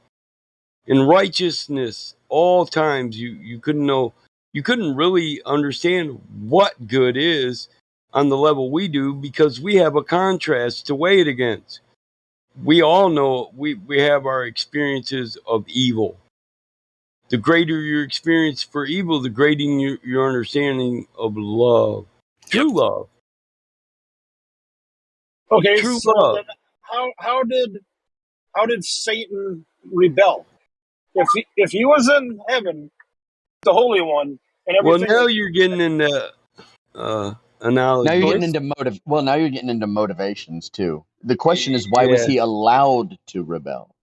and righteousness all times, you couldn't know, you couldn't really understand what good is on the level we do because we have a contrast to weigh it against. We all know we have our experiences of evil. The greater your experience for evil, the greater your understanding of love. True love. okay, True so love. then how did Satan rebel? If he was in heaven, the Holy One, and Well, everything now was you're getting into Now you're getting analogies. into now you're getting into motivations too. The question is, why was Yeah. he allowed to rebel?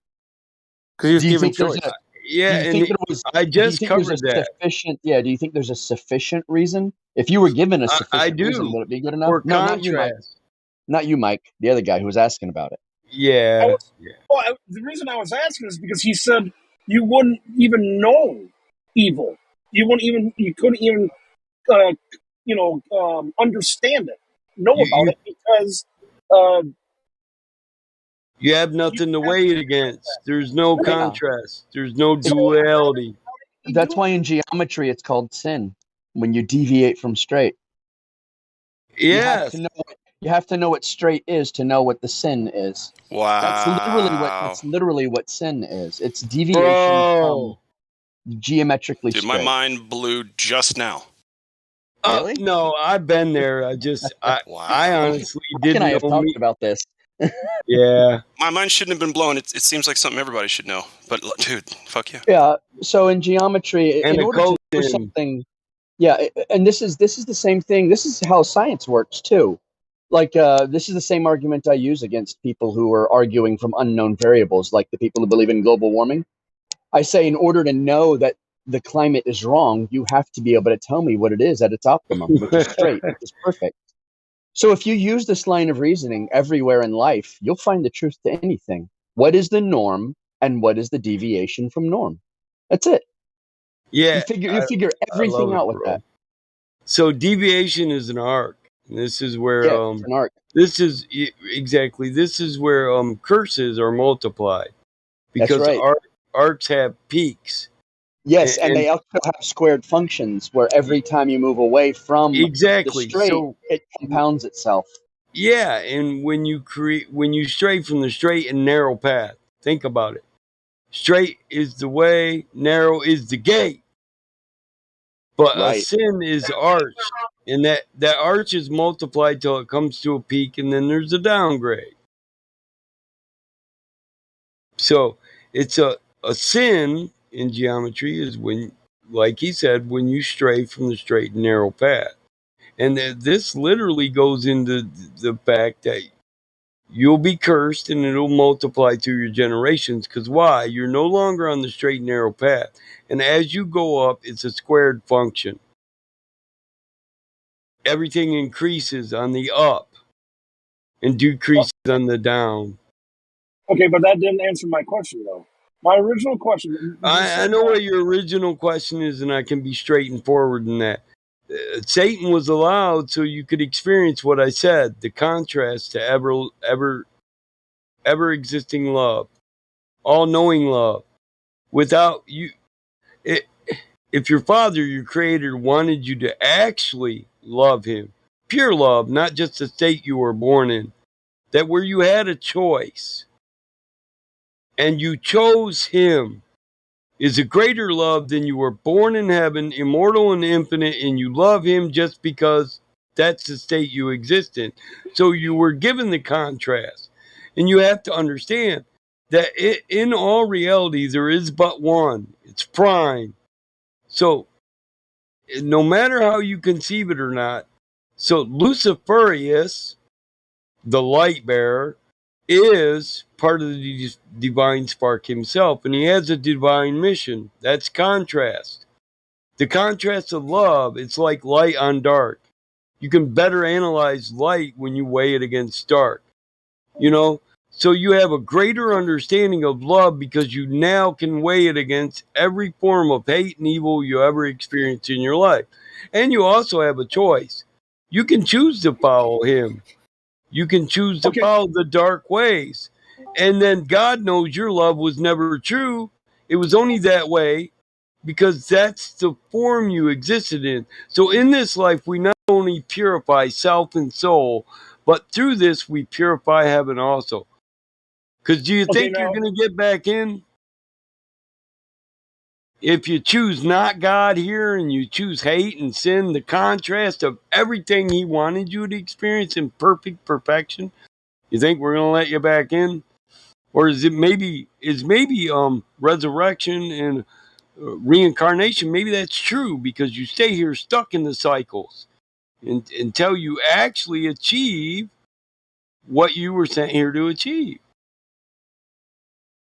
Because he was Do you given think there's choice. Yeah, do you and think there was I do you just think there's a covered that. sufficient do you think there's a sufficient reason? If you were given a I sufficient reason, do. would it be good enough? For No, not you, Mike. contrast. Not you, Mike. The other guy who was asking about it. I Yeah. was, the reason I was asking is because he said you wouldn't even know evil. You couldn't even, uh, understand it, know about You it because uh, you have you nothing to have. weigh it against. There's no Yeah. contrast. There's no So how did duality. he That's do why in geometry it's called sin. When you deviate from straight, you have Yes. to know what straight is to know what the sin is. Wow. That's literally what sin is. It's deviation from Bro. geometrically Dude, my straight. mind blew just now. Really? No, I've been there. I Wow. honestly Mike and I didn't have know talked me. about this. Yeah. My mind shouldn't have been blown. It seems like something everybody should know. But dude, fuck yeah. Yeah. So in geometry, And in a order to know coaching. something, yeah, and this is the same thing. This is how science works too. Like this is the same argument I use against people who are arguing from unknown variables, like the people who believe in global warming. I say, in order to know that the climate is wrong, you have to be able to tell me what it is at its optimum, which is straight, which is perfect. So if you use this line of reasoning everywhere in life, you'll find the truth to anything. What is the norm and what is the deviation from norm? That's it. Yeah, You figure I love everything out it, with that. bro. So deviation is an arc. And this is where Yeah, it's an art. exactly this is where curses are multiplied That's because right. arcs have peaks. Yes, and And they also have squared functions where every time you move away from the exactly. straight, So it compounds itself. yeah, and when you stray from the straight and narrow path, think about it. Straight is the way, narrow is the gate. But a Right. sin is arched And that arch is multiplied till it comes to a peak, and then there's a downgrade. So it's a sin in geometry is when, like he said, when you stray from the straight and narrow path. And this literally goes into the fact that you'll be cursed and it'll multiply through your generations. Because why? You're no longer on the straight and narrow path. And as you go up, it's a squared function. Everything increases on the up and decreases on the down. Okay, but that didn't answer my question, though. My original question. I know what your original question is, and I can be straight and forward in that. Satan was allowed so you could experience what I said, the contrast to ever existing love, all knowing love. Without you, if your father, your creator, wanted you to actually love him, pure love, not just the state you were born in, that where you had a choice and you chose him, is a greater love than you were born in heaven, immortal and infinite, and you love him just because that's the state you exist in. So you were given the contrast. And you have to understand that in all reality, there is but one. It's prime. So no matter how you conceive it or not, so Luciferius, the light bearer, is part of the divine spark himself, and he has a divine mission. That's contrast. The contrast of love, it's like light on dark. You can better analyze light when you weigh it against dark. You know? So you have a greater understanding of love because you now can weigh it against every form of hate and evil you ever experienced in your life. And you also have a choice. You can choose to follow him. You can choose to follow the dark ways. And then God knows your love was never true. It was only that way because that's the form you existed in. So in this life, we not only purify self and soul, but through this, we purify heaven also. Because do you think you're going to get back in? If you choose not God here and you choose hate and sin, the contrast of everything he wanted you to experience in perfect perfection, you think we're going to let you back in? Or is maybe resurrection and reincarnation? Maybe that's true because you stay here stuck in the cycles until you actually achieve what you were sent here to achieve.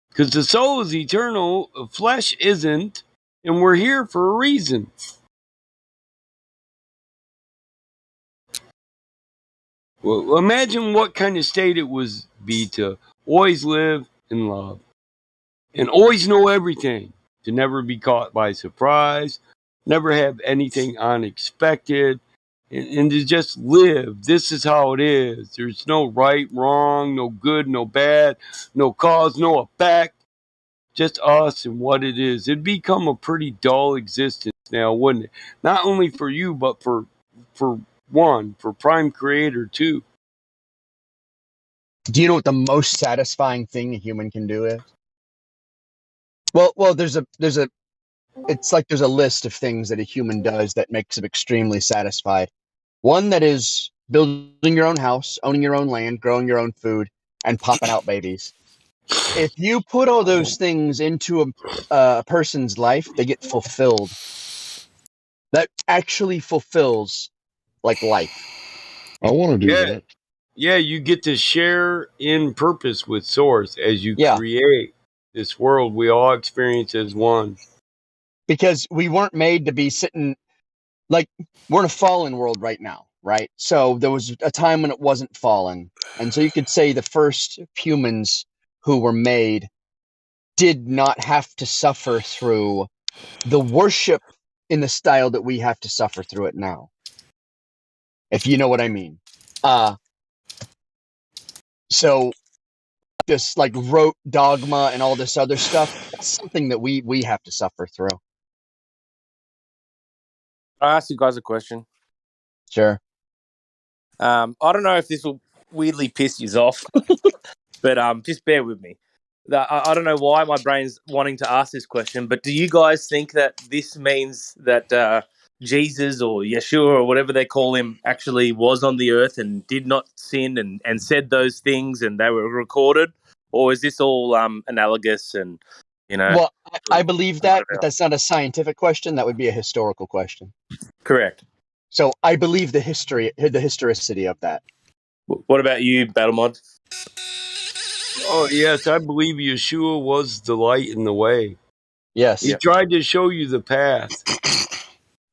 Because the soul is eternal, flesh isn't, and we're here for a reason. Well, imagine what kind of state it would be to always live in love and always know everything, to never be caught by surprise, never have anything unexpected, and to just live. This is how it is. There's no right, wrong, no good, no bad, no cause, no effect. Just us and what it is. It'd become a pretty dull existence now, wouldn't it? Not only for you, but for Prime Creator too. Do you know what the most satisfying thing a human can do is? Well, there's a it's like there's a list of things that a human does that makes him extremely satisfied. One that is building your own house, owning your own land, growing your own food, and popping out babies. If you put all those things into a person's life, they get fulfilled. That actually fulfills like life. I want to do that. Yeah, you get to share in purpose with Source as you create this world we all experience as one. Because we weren't made to be sitting, like, we're in a fallen world right now, right? So there was a time when it wasn't fallen. And so you could say the first humans who were made did not have to suffer through the worship in the style that we have to suffer through it now. If you know what I mean. So this like rote dogma and all this other stuff, that's something that we have to suffer through. I ask you guys a question. Sure. I don't know if this will weirdly piss you off, but just bear with me. I don't know why my brain's wanting to ask this question, but do you guys think that this means that Jesus or Yeshua or whatever they call him actually was on the earth and did not sin and said those things and they were recorded? Or is this all analogous and, Well, I believe that, but whatever? that's not a scientific question. That would be a historical question. Correct. So I believe the historicity of that. What about you, Battlemod? Oh, yes, I believe Yeshua was the light and the way. Yes. He tried to show you the path.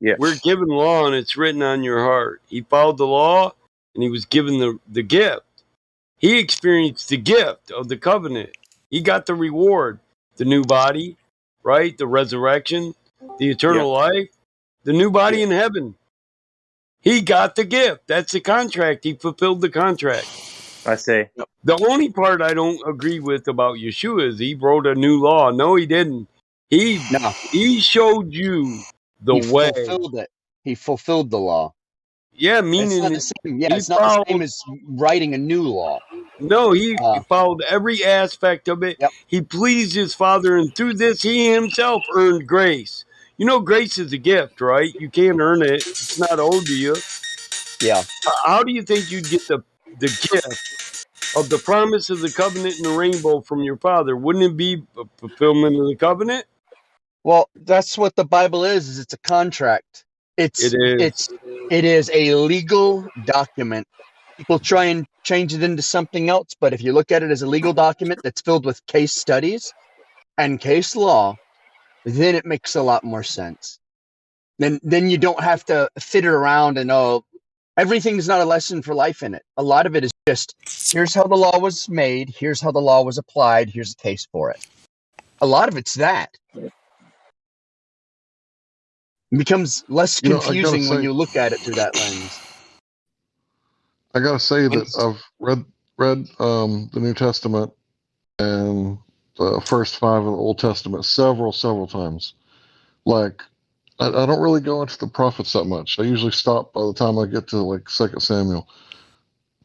Yeah. We're given law and it's written on your heart. He followed the law and he was given the gift. He experienced the gift of the covenant. He got the reward, the new body, right? The resurrection, the eternal life, the new body in heaven. He got the gift. That's the contract. He fulfilled the contract. I see. The only part I don't agree with about Yeshua is he wrote a new law. No, he didn't. He showed you the He way. fulfilled it. He fulfilled the law. Yeah, It's meaning not the same. Yeah, he it's not the same followed. as writing a new law. No, he followed every aspect of it. Yep. He pleased his Father, and through this, he himself earned grace. You know, grace is a gift, right? You can't earn it. It's not owed to you. Yeah. How do you think you'd get the gift of the promise of the covenant and the rainbow from your Father? Wouldn't it be a fulfillment of the covenant? Well, that's what the Bible is it's a contract. It is. It is a legal document. People try and change it into something else, but if you look at it as a legal document that's filled with case studies and case law, then it makes a lot more sense. Then you don't have to fit it around and everything's not a lesson for life in it. A lot of it is just here's how the law was made, here's how the law was applied, here's a case for it. A lot of it's that. It becomes less confusing when you look at it through that lens. I gotta say that I've read the New Testament and the first 5 of the Old Testament several times. Like, I don't really go into the prophets that much. I usually stop by the time I get to like 2 Samuel,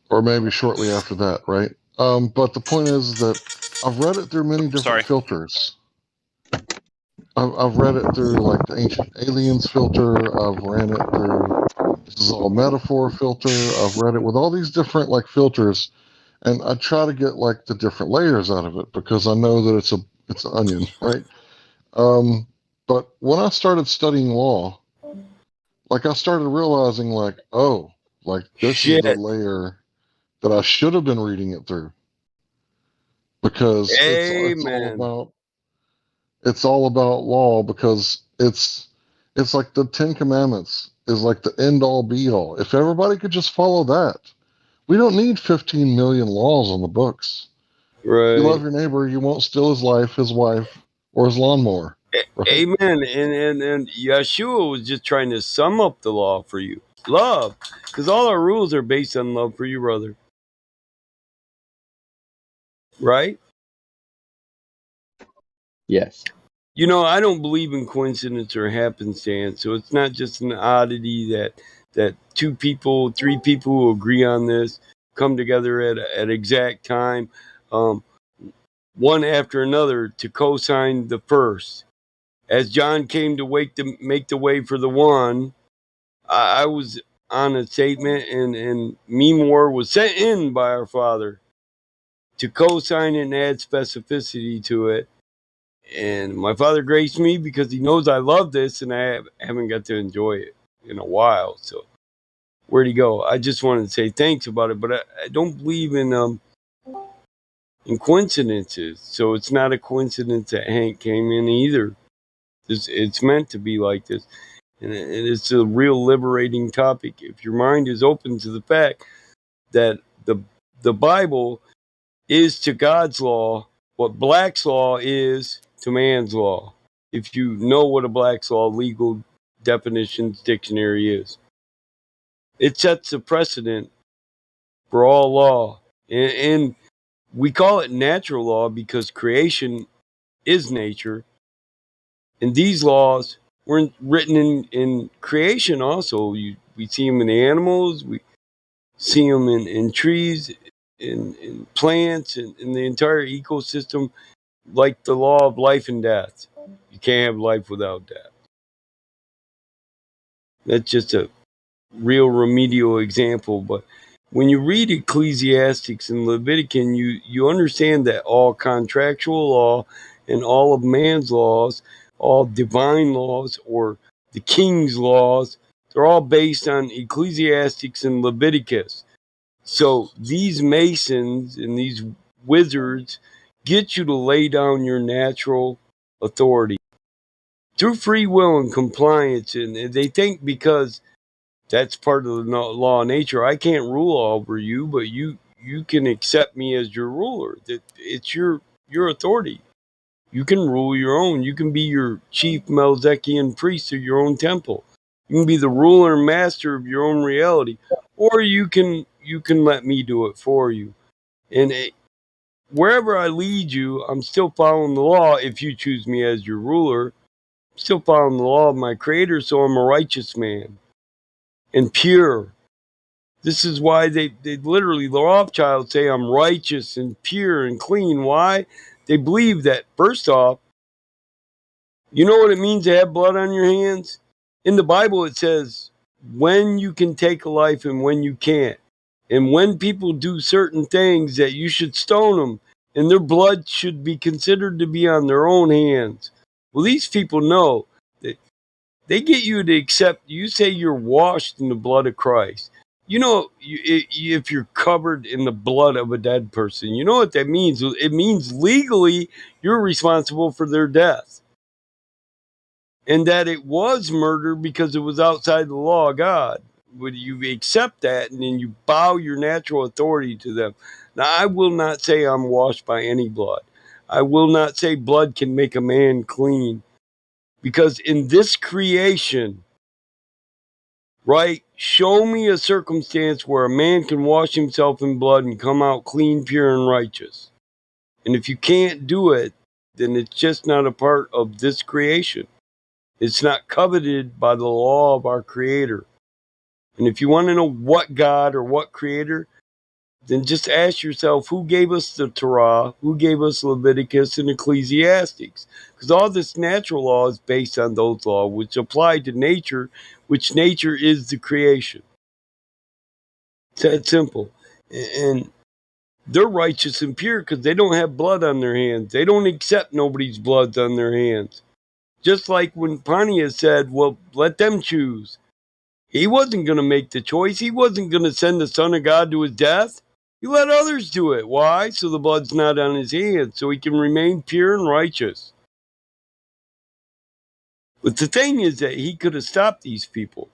or maybe shortly after that, right? But the point is that I've read it through many different filters. I've read it through like the Ancient Aliens filter. I've ran it through this is all metaphor filter. I've read it with all these different like filters, and I try to get like the different layers out of it because I know that it's an onion, right? But when I started studying law, like I started realizing like, oh, like this is the layer that I should have been reading it through because it's all about law because it's like the 10 Commandments is like the end all be all. If everybody could just follow that, we don't need 15 million laws on the books. Right. You love your neighbor, you won't steal his life, his wife, or his lawnmower. Right? Amen. And Yeshua was just trying to sum up the law for you. Love. Because all our rules are based on love for you, brother. Right? Yes. You know, I don't believe in coincidence or happenstance. So it's not just an oddity that 2 people, 3 people who agree on this come together at exact time, one after another to co-sign the first. As John came to make the way for the one, I was on a statement, and Memor was sent in by our Father to co-sign it and add specificity to it. And my Father graced me because he knows I love this, and I haven't got to enjoy it in a while. So where'd he go? I just wanted to say thanks about it, but I don't believe in coincidences. So it's not a coincidence that Hank came in either. It's meant to be like this. And it's a real liberating topic. If your mind is open to the fact that the Bible is to God's law what Black's law is to man's law. If you know what a Black's law legal definitions dictionary is, it sets a precedent for all law. And we call it natural law because creation is nature. And these laws weren't written in creation also. We see them in the animals, we see them in trees, in plants, in the entire ecosystem, like the law of life and death. You can't have life without death. That's just a real remedial example. But when you read Ecclesiastics and Leviticus, you understand that all contractual law and all of man's laws, all divine laws or the king's laws, they're all based on Ecclesiastics and Leviticus. So these masons and these wizards get you to lay down your natural authority through free will and compliance. And they think because that's part of the law of nature, I can't rule over you, but you can accept me as your ruler. That it's your authority. You can rule your own. You can be your chief Melchizedekian priest of your own temple. You can be the ruler and master of your own reality, or you can let me do it for you. And wherever I lead you, I'm still following the law. If you choose me as your ruler, I'm still following the law of my Creator. So I'm a righteous man and pure. This is why they literally, the Rothschilds say I'm righteous and pure and clean. Why? They believe that, first off, you know what it means to have blood on your hands? In the Bible, it says when you can take a life and when you can't. And when people do certain things, that you should stone them, and their blood should be considered to be on their own hands. Well, these people know that they get you to accept, you say you're washed in the blood of Christ. You know, if you're covered in the blood of a dead person, you know what that means? It means legally you're responsible for their death. And that it was murder because it was outside the law of God. Would you accept that and then you bow your natural authority to them? Now, I will not say I'm washed by any blood. I will not say blood can make a man clean. Because in this creation, right, show me a circumstance where a man can wash himself in blood and come out clean, pure, and righteous. And if you can't do it, then it's just not a part of this creation. It's not coveted by the law of our Creator. And if you want to know what God or what Creator, then just ask yourself who gave us the Torah, who gave us Leviticus and Ecclesiastics. Because all this natural law is based on those laws, which apply to nature, which nature is the creation. It's that simple. And they're righteous and pure because they don't have blood on their hands. They don't accept nobody's blood on their hands. Just like when Pontius said, well, let them choose. He wasn't going to make the choice. He wasn't going to send the Son of God to his death. He let others do it. Why? So the blood's not on his hands, so he can remain pure and righteous. But the thing is that he could have stopped these people,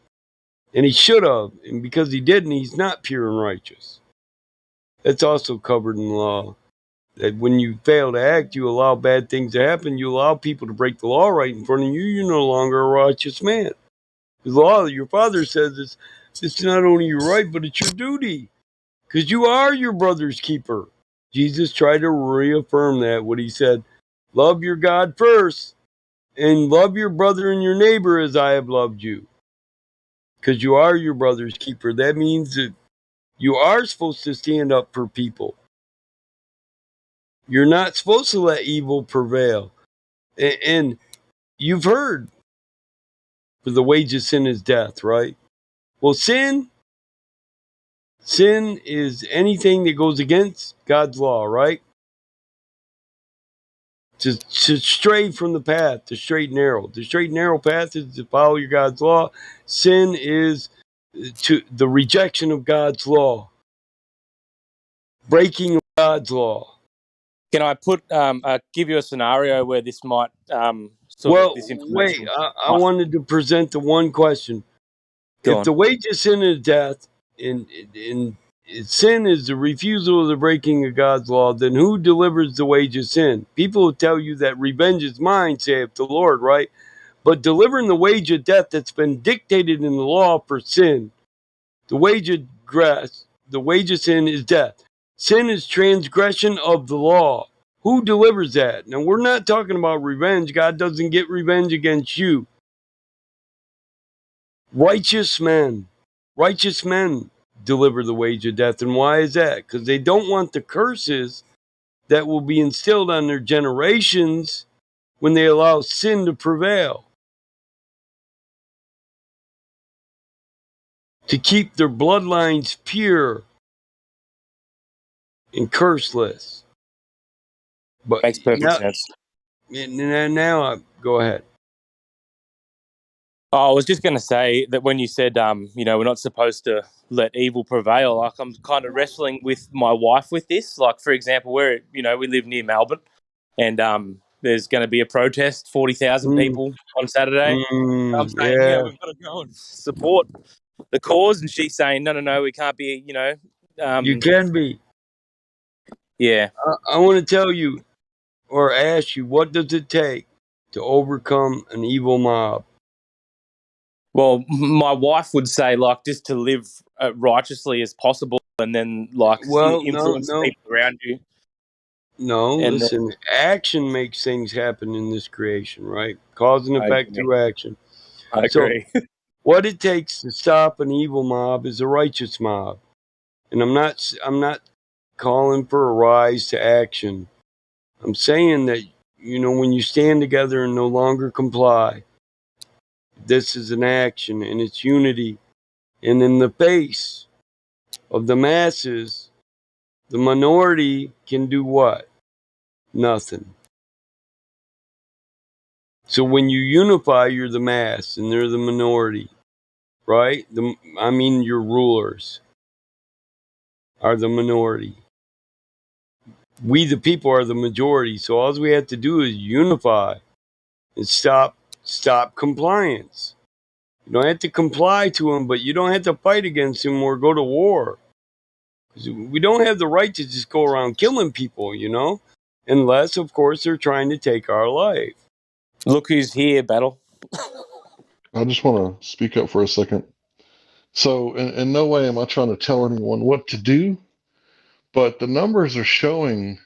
and he should have. And because he didn't, he's not pure and righteous. That's also covered in the law. That when you fail to act, you allow bad things to happen. You allow people to break the law right in front of you. You're no longer a righteous man. The law that your father says it's not only your right, but it's your duty. Because you are your brother's keeper. Jesus tried to reaffirm that when he said, love your God first and love your brother and your neighbor as I have loved you. Because you are your brother's keeper. That means that you are supposed to stand up for people. You're not supposed to let evil prevail. And you've heard, for the wage of sin is death, right? Well, sin is anything that goes against God's law, right? To stray from the path, the straight and narrow. The straight and narrow path is to follow your God's law. Sin is to the rejection of God's law, breaking of God's law. Can I give you a scenario where this might this information? Wait, I wanted to present the one question. If the wage of sin is death, and sin is the refusal of the breaking of God's law, then who delivers the wage of sin? People will tell you that revenge is mine, saith the Lord, right? But delivering the wage of death that's been dictated in the law for sin, the wage of sin is death. Sin is transgression of the law. Who delivers that? Now, we're not talking about revenge. God doesn't get revenge against you. Righteous men deliver the wage of death. And why is that? Because they don't want the curses that will be instilled on their generations when they allow sin to prevail. to keep their bloodlines pure and curseless. But Makes perfect sense. Now, go ahead. Oh, I was just going to say that when you said, we're not supposed to let evil prevail, like I'm kind of wrestling with my wife with this. Like, for example, we live near Melbourne, and there's going to be a protest, 40,000 people on Saturday. I'm saying, Yeah. we've got to go and support the cause, and she's saying, no, we can't be, You can be. Yeah. I want to tell you or ask you, what does it take to overcome an evil mob? Well, my wife would say, like, just to live righteously as possible, and then, like, influence people around you. No, And listen, action makes things happen in this creation, right? Cause and I effect agree. through action. I agree. So, what it takes to stop an evil mob is a righteous mob. And I'm not calling for a rise to action. I'm saying that, when you stand together and no longer comply, this is an action and it's unity. And in the face of the masses, the minority can do what? Nothing. So when you unify, you're the mass and they're the minority, right? Your rulers are the minority. We, the people, are the majority. So all we have to do is unify and stop compliance. You don't have to comply to them, but you don't have to fight against them or go to war. We don't have the right to just go around killing people, unless, of course, they're trying to take our life. Look who's here, Battle. I just want to speak up for a second. So, in no way am I trying to tell anyone what to do, but the numbers are showing,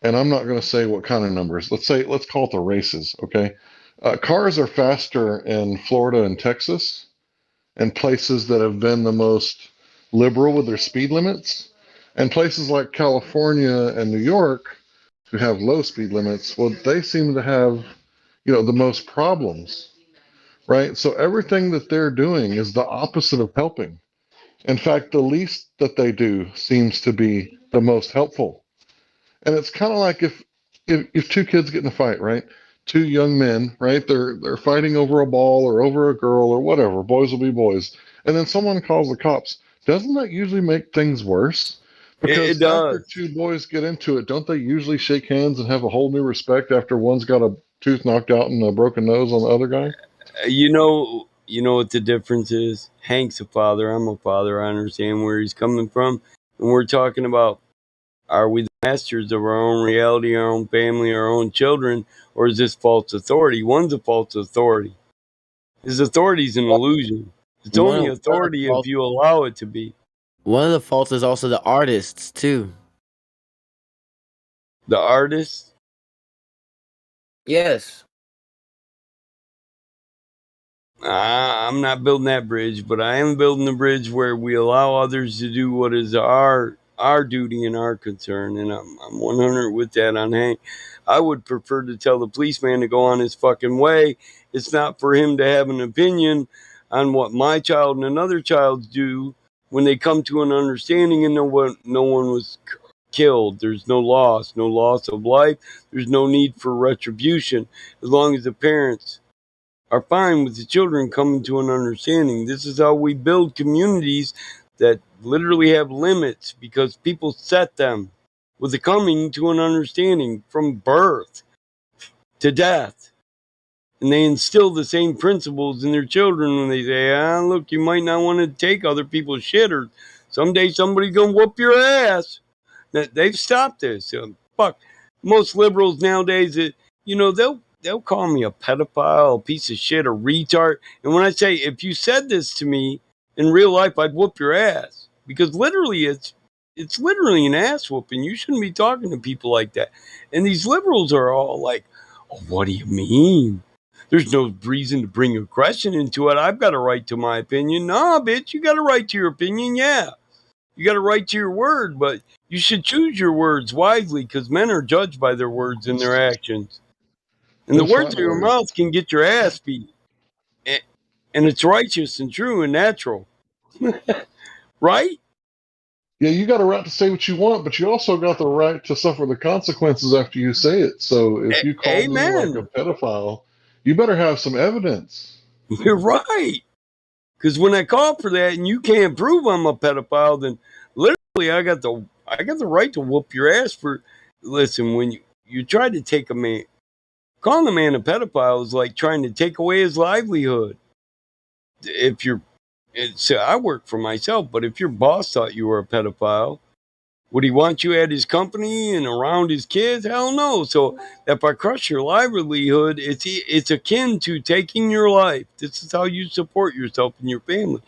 and I'm not going to say what kind of numbers. Let's call it the races, okay? Cars are faster in Florida and Texas, and places that have been the most liberal with their speed limits, and places like California and New York, who have low speed limits, well, they seem to have, the most problems, right? So everything that they're doing is the opposite of helping. In fact, the least that they do seems to be the most helpful. And it's kind of like if two kids get in a fight, right? Two young men, right? They're fighting over a ball or over a girl or whatever. Boys will be boys. And then someone calls the cops. Doesn't that usually make things worse? It Because after does. two boys get into it, don't they usually shake hands and have a whole new respect after one's got a tooth knocked out and a broken nose on the other guy? You know what the difference is? Hank's a father. I'm a father. I understand where he's coming from. And we're talking about, are we the masters of our own reality, our own family, our own children, or is this false authority? One's a false authority. His authority is an illusion. It's only authority if you allow it to be. One of the faults is also the artists too. The artist? Yes. I'm not building that bridge, but I am building the bridge where we allow others to do what is our duty and our concern, and I'm 100 with that on Hank. I would prefer to tell the policeman to go on his fucking way. It's not for him to have an opinion on what my child and another child do when they come to an understanding and no one was killed. There's no loss of life. There's no need for retribution as long as the parents are fine with the children coming to an understanding. This is how we build communities that literally have limits because people set them with the coming to an understanding from birth to death. And they instill the same principles in their children when they say, look, you might not want to take other people's shit, or someday somebody's going to whoop your ass. They've stopped this. Fuck. Most liberals nowadays, they'll call me a pedophile, a piece of shit, a retard. And when I say, if you said this to me in real life, I'd whoop your ass. Because literally, it's literally an ass whooping. You shouldn't be talking to people like that. And these liberals are all like, oh, what do you mean? There's no reason to bring aggression into it. I've got a right to my opinion. Nah, bitch, you got a right to your opinion, yeah. You got a right to your word, but you should choose your words wisely because men are judged by their words and their actions. And the Then words of your finally, mouth can get your ass beat. And it's righteous and true and natural. Right? Yeah, you got a right to say what you want, but you also got the right to suffer the consequences after you say it. So if you call me like a Amen. pedophile, you better have some evidence. You're right. Because when I call for that and you can't prove I'm a pedophile, then literally I got the right to whoop your ass for. Listen, when you try to take a man, calling a man a pedophile is like trying to take away his livelihood. If you're, so I work for myself, but if your boss thought you were a pedophile, would he want you at his company and around his kids? Hell no. So if I crush your livelihood, it's akin to taking your life. This is how you support yourself and your family.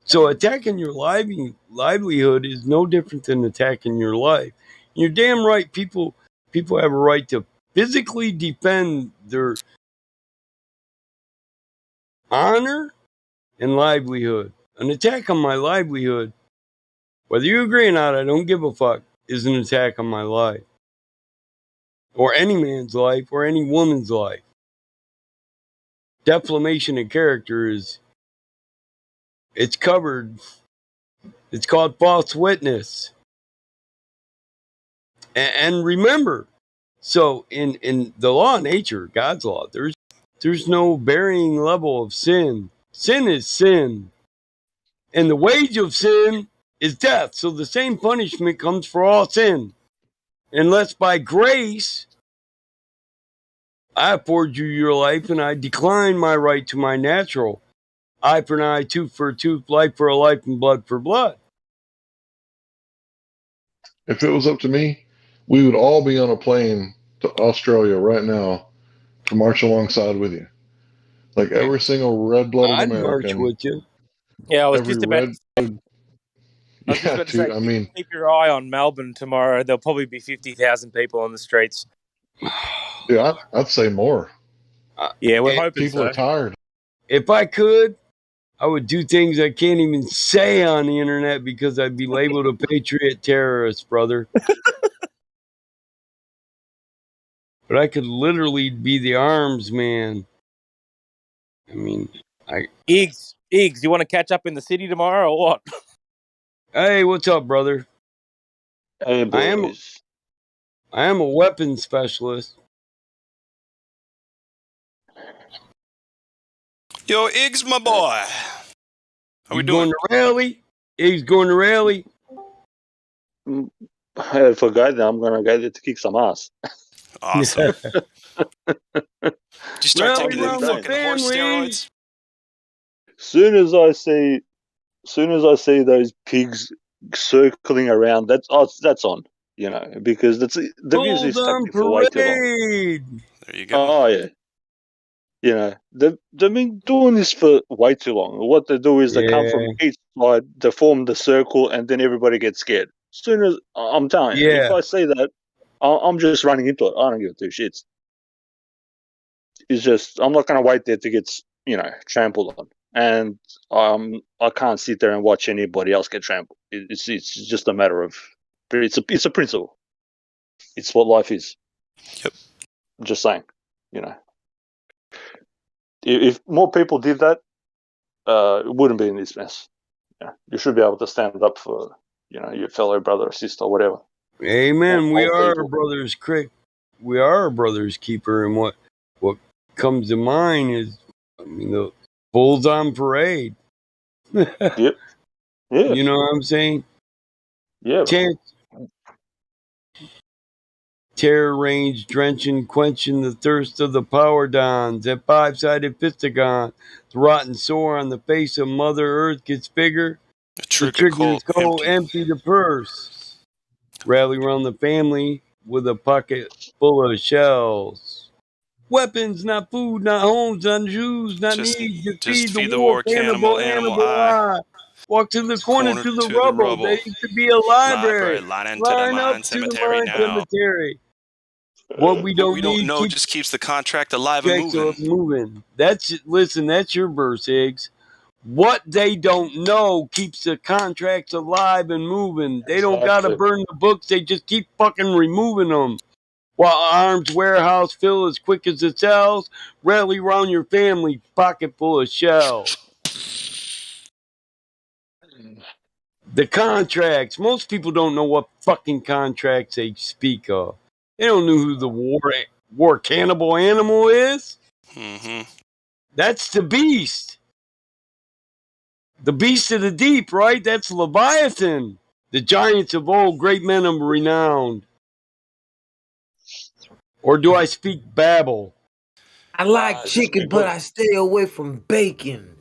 So attacking your livelihood is no different than attacking your life. You're damn right. People have a right to physically defend their honor and livelihood. An attack on my livelihood, whether you agree or not, I don't give a fuck, is an attack on my life. Or any man's life, or any woman's life. Defamation of character it's covered. It's called false witness. And remember, so in the law of nature, God's law, there's no varying level of sin. Sin is sin. And the wage of sin is death. So the same punishment comes for all sin. Unless by grace I afford you your life and I decline my right to my natural. Eye for an eye, tooth for a tooth, life for a life, and blood for blood. If it was up to me, we would all be on a plane to Australia right now to march alongside with you. Like every single red-blooded I'd march American, with you. Yeah, I was every just about red. to say, I was just Yeah, about to say, dude. I mean, keep your eye on Melbourne tomorrow. There'll probably be 50,000 people on the streets. dude, I'd say more. Yeah, we're hoping People so. are tired. If I could, I would do things I can't even say on the internet because I'd be labeled a patriot terrorist, brother. But I could literally be the arms man. I mean, Iggs, you want to catch up in the city tomorrow or what? Hey, what's up, brother? Hey, I boys. am a weapons specialist. Yo, Iggs, my boy. How we You doing? going to rally? He's going to rally. I forgot that I'm gonna get it to kick some ass. Awesome. Did you start Rally taking them around the fucking horse family. Soon as I see those pigs circling around, that's on. Because they've used Bulls this on tactic for way too long. parade. There you go. Oh yeah. They've been doing this for way too long. What they do is they come from Yeah. each side, they form the circle, and then everybody gets scared. Soon as I'm telling you, if Yeah. I see that, I'm just running into it. I don't give two shits. It's just I'm not going to wait there to get trampled on, and I can't sit there and watch anybody else get trampled. It's just a matter of it's a principle. It's what life is. Yep. I'm just saying, if more people did that, it wouldn't be in this mess. You should be able to stand up for your fellow brother or sister or whatever. Amen. We All are people. brothers we are a brother's keeper, and what comes to mind is, the bulls on parade. Yep. Yeah. You know what I'm saying? Yeah. Terror range, drenching, quenching the thirst of the power dons. That five-sided pistagon, the rotten sore on the face of Mother Earth gets bigger. The triggers go empty the purse. Rally around the family with a pocket full of shells. Weapons, not food, not homes, not shoes, not needs. Just feed the war cannibal, animal eye. Walk to the corner to the rubble. There used to be a library. Line up to the mine cemetery. What we don't need keeps just keeps the contract alive and moving. That's your verse, Higgs. What they don't know keeps the contracts alive and moving. They don't gotta burn the books, they just keep fucking removing them. While arms warehouse fill as quick as it sells, rally round your family, pocket full of shells. The contracts. Most people don't know what fucking contracts they speak of. They don't know who the war cannibal animal is. Mm-hmm. That's the beast. The beast of the deep, right? That's Leviathan. The giants of old, great men of renown. Or do I speak babble? I like chicken, but I stay away from bacon.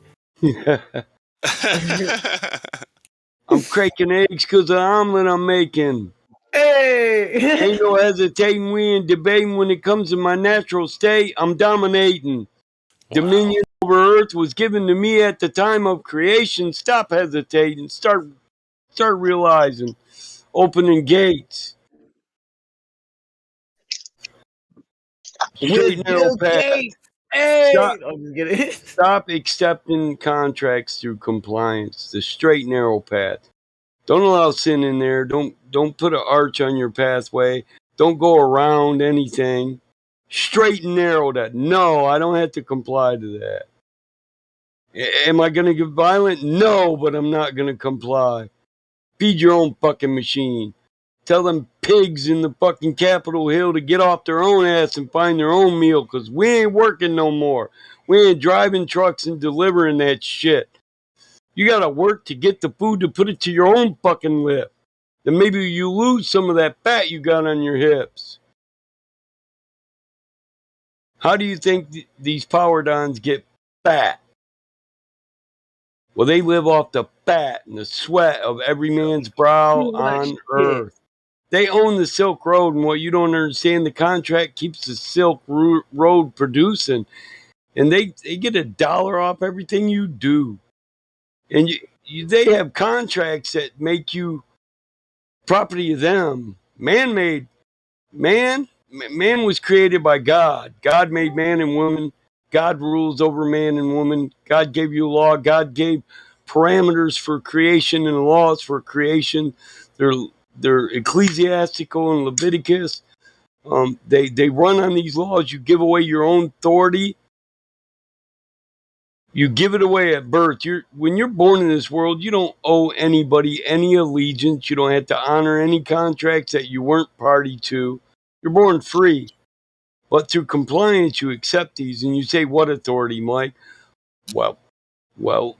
I'm cracking eggs because of the omelet I'm making. Hey! Ain't no hesitating, we ain't debating when it comes to my natural state. I'm dominating. Dominion over earth was given to me at the time of creation. Stop hesitating. Start realizing. Opening gates. Straight With narrow Bill path. Gates. Hey! I'm just kidding. Stop accepting contracts through compliance. The straight narrow path. Don't allow sin in there. Don't put an arch on your pathway. Don't go around anything. Straight and narrow that. No, I don't have to comply to that. Am I going to get violent? No, but I'm not going to comply. Feed your own fucking machine. Tell them pigs in the fucking Capitol Hill to get off their own ass and find their own meal, because we ain't working no more. We ain't driving trucks and delivering that shit. You got to work to get the food to put it to your own fucking lip. Then maybe you lose some of that fat you got on your hips. How do you think these power dons get fat? Well, they live off the fat and the sweat of every man's brow Too much on shit. earth. They own the Silk Road, and what you don't understand, the contract keeps the Silk Road producing, and they get $1 off everything you do. And they have contracts that make you property of them. Man-made. Man was created by God. God made man and woman. God rules over man and woman. God gave you a law. God gave parameters for creation and laws for creation. They're ecclesiastical in Leviticus. They run on these laws. You give away your own authority. You give it away at birth. When you're born in this world, you don't owe anybody any allegiance. You don't have to honor any contracts that you weren't party to. You're born free. But through compliance, you accept these, and you say, what authority, Mike? Well,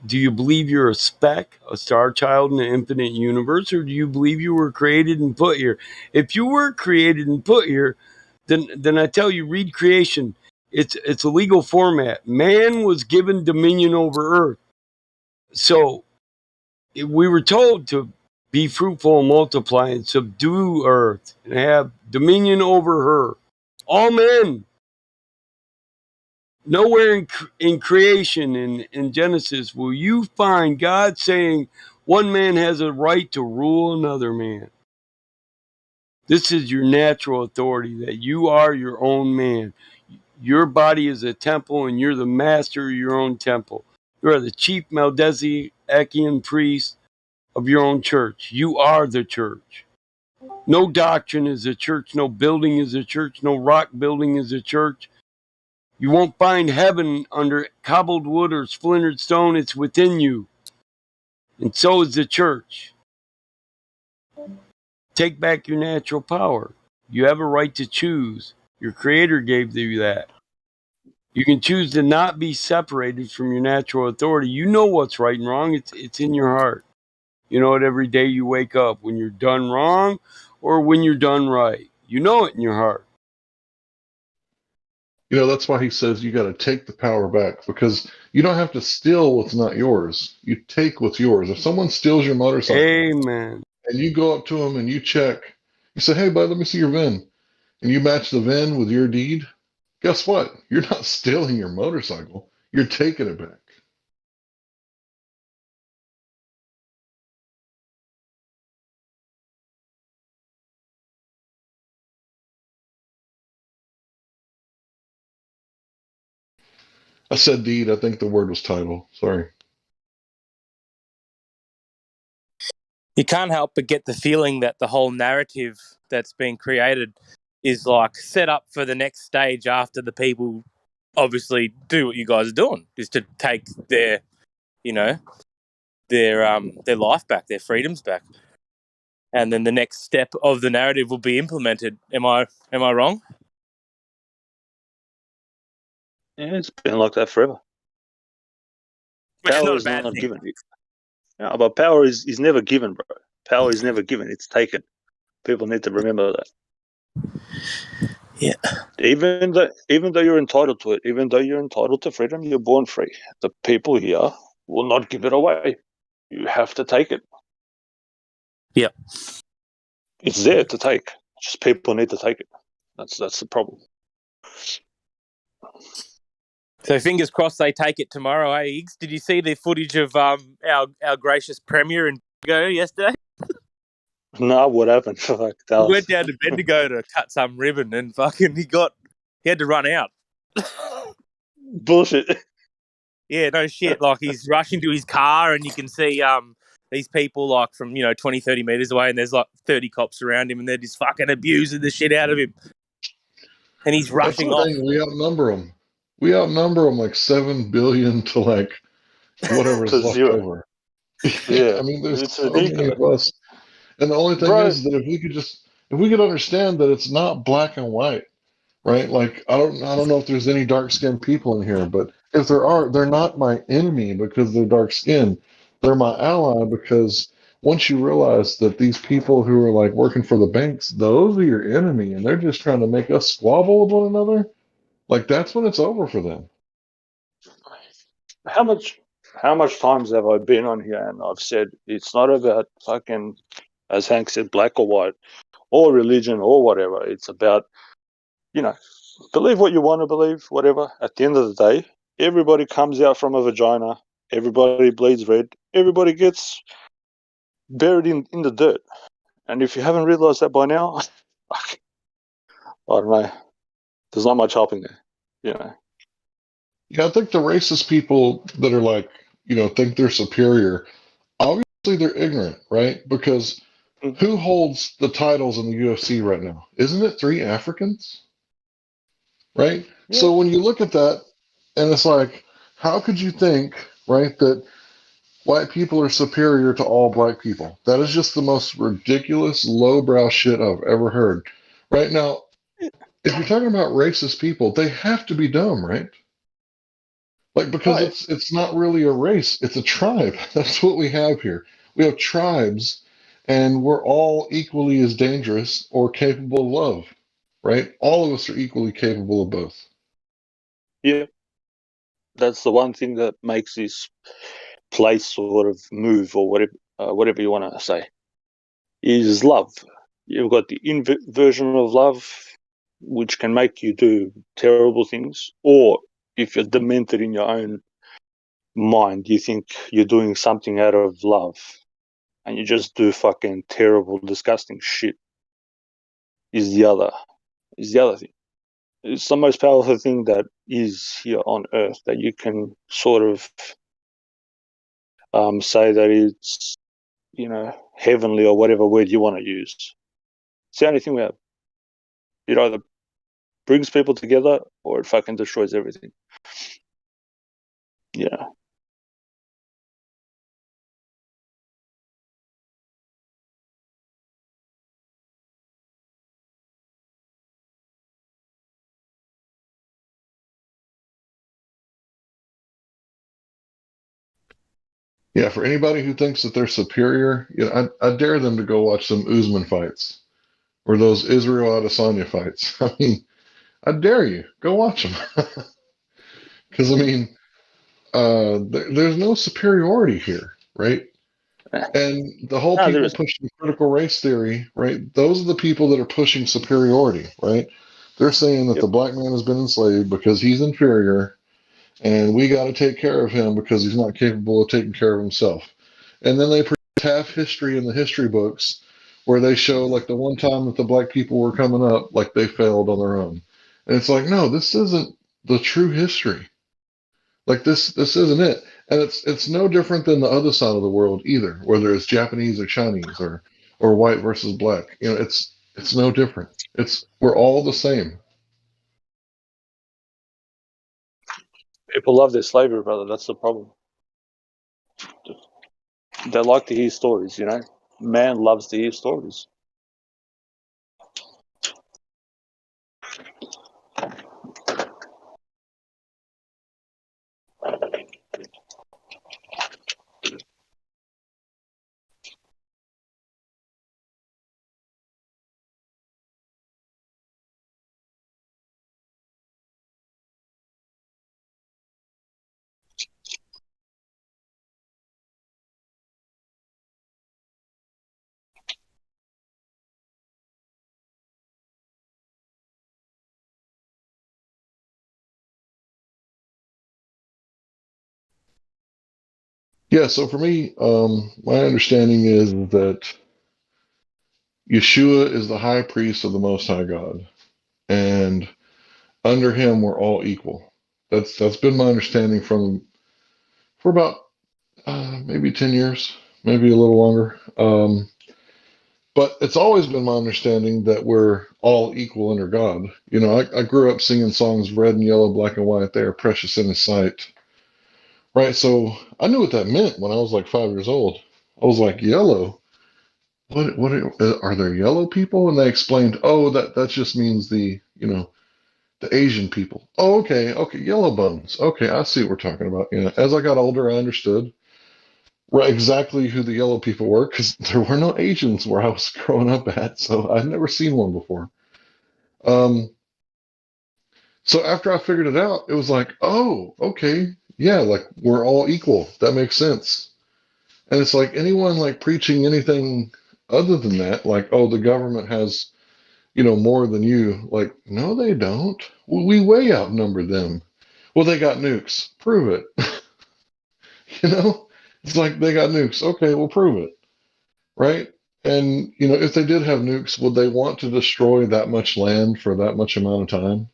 do you believe you're a speck, a star child in an infinite universe, or do you believe you were created and put here? If you were created and put here, then I tell you, read creation. It's a legal format. Man was given dominion over earth. So we were told to be fruitful and multiply and subdue earth and have dominion over her. All men. Nowhere in creation, in Genesis, will you find God saying one man has a right to rule another man. This is your natural authority, that you are your own man. Your body is a temple, and you're the master of your own temple. You are the chief Melchizedekian priest of your own church. You are the church. No doctrine is a church. No building is a church. No rock building is a church. You won't find heaven under cobbled wood or splintered stone. It's within you. And so is the church. Take back your natural power. You have a right to choose. Your Creator gave you that. You can choose to not be separated from your natural authority. You know what's right and wrong. It's in your heart. You know it every day you wake up, when you're done wrong or when you're done right. You know it in your heart. That's why he says you got to take the power back, because you don't have to steal what's not yours. You take what's yours. If someone steals your motorcycle, amen, and you go up to them and you check, you say, "Hey, bud, let me see your VIN," and you match the VIN with your deed, guess what? You're not stealing your motorcycle. You're taking it back. I said deed. I think the word was title. Sorry. You can't help but get the feeling that the whole narrative that's been created is like set up for the next stage after the people obviously do what you guys are doing, is to take their their life back, their freedoms back, and then the next step of the narrative will be implemented. Am I wrong? Yeah, it's been like that forever. Which is Power not a is bad not thing. given. Yeah, but power is never given, bro. Power is never given. It's taken. People need to remember that. Yeah. Even though you're entitled to it, even though you're entitled to freedom, you're born free. The people here will not give it away. You have to take it. Yeah. It's there to take. Just people need to take it. That's the problem. So fingers crossed they take it tomorrow, eh, Iggs? Did you see the footage of our gracious Premier in Bendigo yesterday? No, what happened? Fuck, He tell went us. down to Bendigo to cut some ribbon and fucking he had to run out. Bullshit. Yeah, no shit. Like he's rushing to his car and you can see these people like from 20, 30 meters away and there's like 30 cops around him and they're just fucking abusing the shit out of him. And he's That's rushing the off. thing. We outnumber them. We outnumber them like 7 billion to like whatever's To left 0. over. Yeah, I mean, there's it's so many ridiculous, of us. And the only thing bro. is that if we could understand that it's not black and white, right? Like I don't know if there's any dark skinned people in here, but if there are, they're not my enemy because they're dark skinned. They're my ally because once you realize that these people who are like working for the banks, those are your enemy, and they're just trying to make us squabble with one another. Like that's when it's over for them. How much times have I been on here and I've said it's not about fucking, as Hank said, black or white or religion or whatever. It's about, believe what you want to believe, whatever. At the end of the day, everybody comes out from a vagina. Everybody bleeds red. Everybody gets buried in the dirt. And if you haven't realized that by now, I don't know. There's not much helping there, Yeah, I think the racist people that are like, think they're superior, obviously they're ignorant, right? Because who holds the titles in the UFC right now? Isn't it 3 Africans? Right? Yeah. So when you look at that, and it's like, how could you think, right, that white people are superior to all black people? That is just the most ridiculous, lowbrow shit I've ever heard. Right now, if you're talking about racist people, they have to be dumb, right? Like because Right. it's not really a race, it's a tribe. That's what we have here. We have tribes, and we're all equally as dangerous or capable of love, right? All of us are equally capable of both. Yeah. That's the one thing that makes this place sort of move, or whatever you want to say, is love. You've got the inversion of love, which can make you do terrible things, or if you're demented in your own mind, you think you're doing something out of love, and you just do fucking terrible, disgusting shit. Is the other thing. It's the most powerful thing that is here on Earth, that you can sort of say that it's, heavenly or whatever word you want to use. It's the only thing we have. It either brings people together or it fucking destroys everything. Yeah. Yeah, for anybody who thinks that they're superior, I dare them to go watch some Usman fights or those Israel Adesanya fights. I mean, I dare you go watch them because I mean, there's no superiority here, right? And the whole No, there people isn't. pushing critical race theory, right? Those are the people that are pushing superiority, right? They're saying that Yep. the black man has been enslaved because he's inferior, and we got to take care of him because he's not capable of taking care of himself. And then they have history in the history books where they show like the one time that the black people were coming up, like they failed on their own. And it's like, no, this isn't the true history. Like this isn't it. And it's no different than the other side of the world either, whether it's Japanese or Chinese or white versus black. It's no different. We're all the same. People love their slavery, brother. That's the problem. They like to hear stories, you know. Man loves to hear stories. Yeah, so for me, my understanding is that Yeshua is the high priest of the Most High God, and under him we're all equal. That's been my understanding for about maybe 10 years, maybe a little longer. But it's always been my understanding that we're all equal under God. You know, I grew up singing songs, red and yellow, black and white. They are precious in His sight, right? So I knew what that meant when I was like 5 years old. I was like, yellow. What are there yellow people? And they explained, oh, that just means the Asian people. Oh, okay, yellow bones. Okay, I see what we're talking about. You know, as I got older, I understood exactly who the yellow people were because there were no Asians where I was growing up at, so I'd never seen one before. Um, so after I figured it out, it was like, oh, okay, yeah, like we're all equal. That makes sense. And it's like anyone like preaching anything other than that, like, oh, the government has more than you. Like, no, they don't. We way outnumber them. Well, they got nukes. Prove it. It's like they got nukes. Okay, we'll prove it. Right? And, if they did have nukes, would they want to destroy that much land for that much amount of time?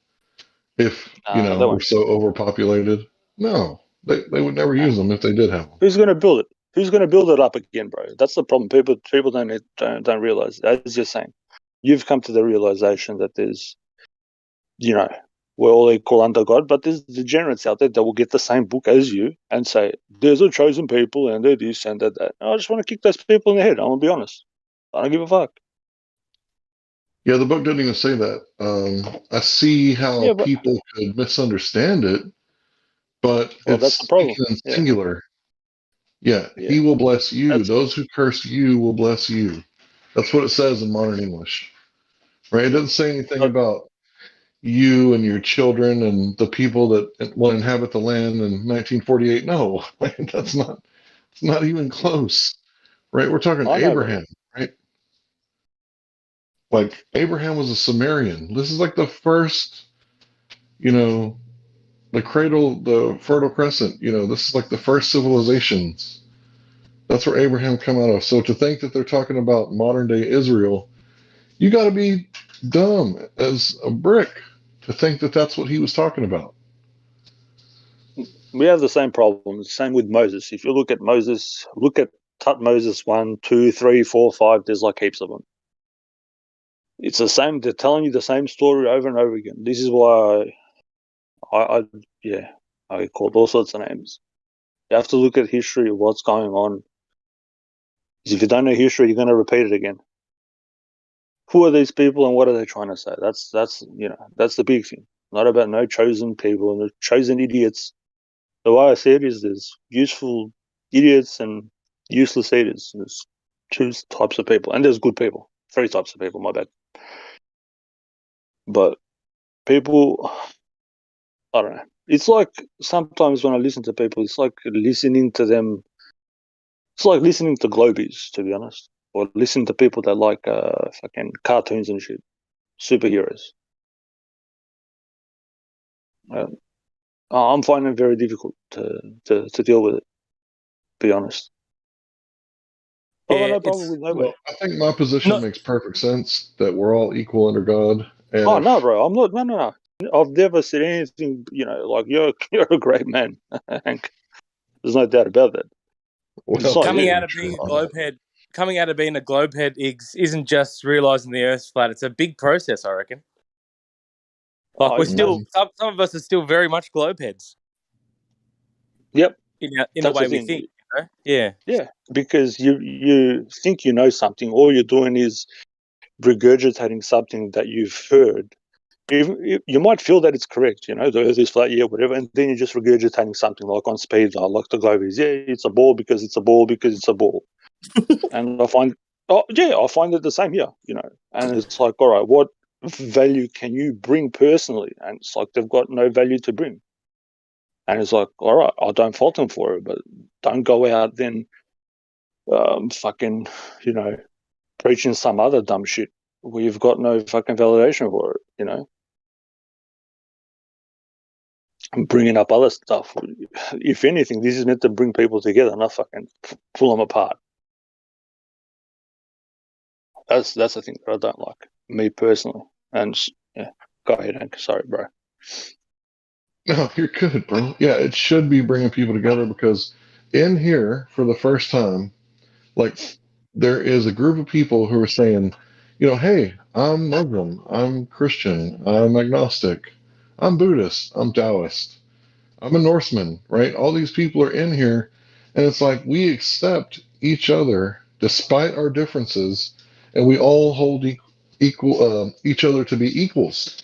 If, They we're won't. so overpopulated? No, they would never use them if they did have them. Who's going to build it? Who's going to build it up again, bro? That's the problem. People don't realize. As you're saying, you've come to the realization that there's, we're all equal under God, but there's degenerates out there that will get the same book as you and say there's a chosen people and they're this and that. I just want to kick those people in the head. I'm gonna be honest. I don't give a fuck. Yeah, the book didn't even say that. I see how Yeah, but people could misunderstand it, but it's that's the problem. speaking in Yeah, singular. Yeah, yeah. he will bless you. That's Those who curse you will bless you. That's what it says in modern English, right? It doesn't say anything about you and your children and the people that will inhabit the land in 1948. No, that's not. It's not even close, right? We're talking I know, bro. Abraham, right? Like Abraham was a Sumerian. This is like the first, the cradle, the Fertile Crescent. This is like the first civilizations. That's where Abraham come out of. So to think that they're talking about modern day Israel, you got to be dumb as a brick to think that that's what he was talking about. We have the same problem. Same with Moses. If you look at Moses, look at Moses 1, 2, 3, 4, 5. There's like heaps of them. It's the same. They're telling you the same story over and over again. This is why I called all sorts of names. You have to look at history of what's going on. If you don't know history, you're going to repeat it again. Who are these people and what are they trying to say? That's the big thing. Not about no chosen people and no chosen idiots. The way I see it is there's useful idiots and useless idiots. There's two types of people, and there's good people. 3 types of people, my bad. But people, I don't know. It's like sometimes when I listen to people, it's like listening to them. It's like listening to globies, to be honest, or listening to people that like fucking cartoons and shit, superheroes. I'm finding it very difficult to deal with it. To be honest. I've got no problem with nobody. Well, I think my position makes perfect sense that we're all equal under God. And Oh no, bro! I'm not. No. I've never said anything. Like you're a great man, Hank. There's no doubt about that. Well, coming out of being a globehead isn't just realizing the Earth's flat. It's a big process, I reckon. Like we're still some of us are still very much globeheads. Yep. In the way we think. know? Yeah. Yeah, because you think you know something. All you're doing is regurgitating something that you've heard. You might feel that it's correct, the Earth is flat, yeah, whatever, and then you're just regurgitating something like on speed dial, like the globe is, yeah, it's a ball because it's a ball because it's a ball. And I find it the same here, and it's like, all right, what value can you bring personally? And it's like they've got no value to bring. And it's like, all right, I don't fault them for it, but don't go out then fucking, preaching some other dumb shit where you've got no fucking validation for it, and bringing up other stuff. If anything, this is meant to bring people together, not fucking pull them apart. That's the thing that I don't like, me personally. And yeah, go ahead, Hank. Sorry, bro. No, you're good, bro. Yeah, it should be bringing people together because in here, for the first time, like, there is a group of people who are saying, hey, I'm Muslim, I'm Christian, I'm agnostic, I'm Buddhist, I'm Taoist, I'm a Norseman, right? All these people are in here, and it's like we accept each other despite our differences, and we all hold each other to be equals,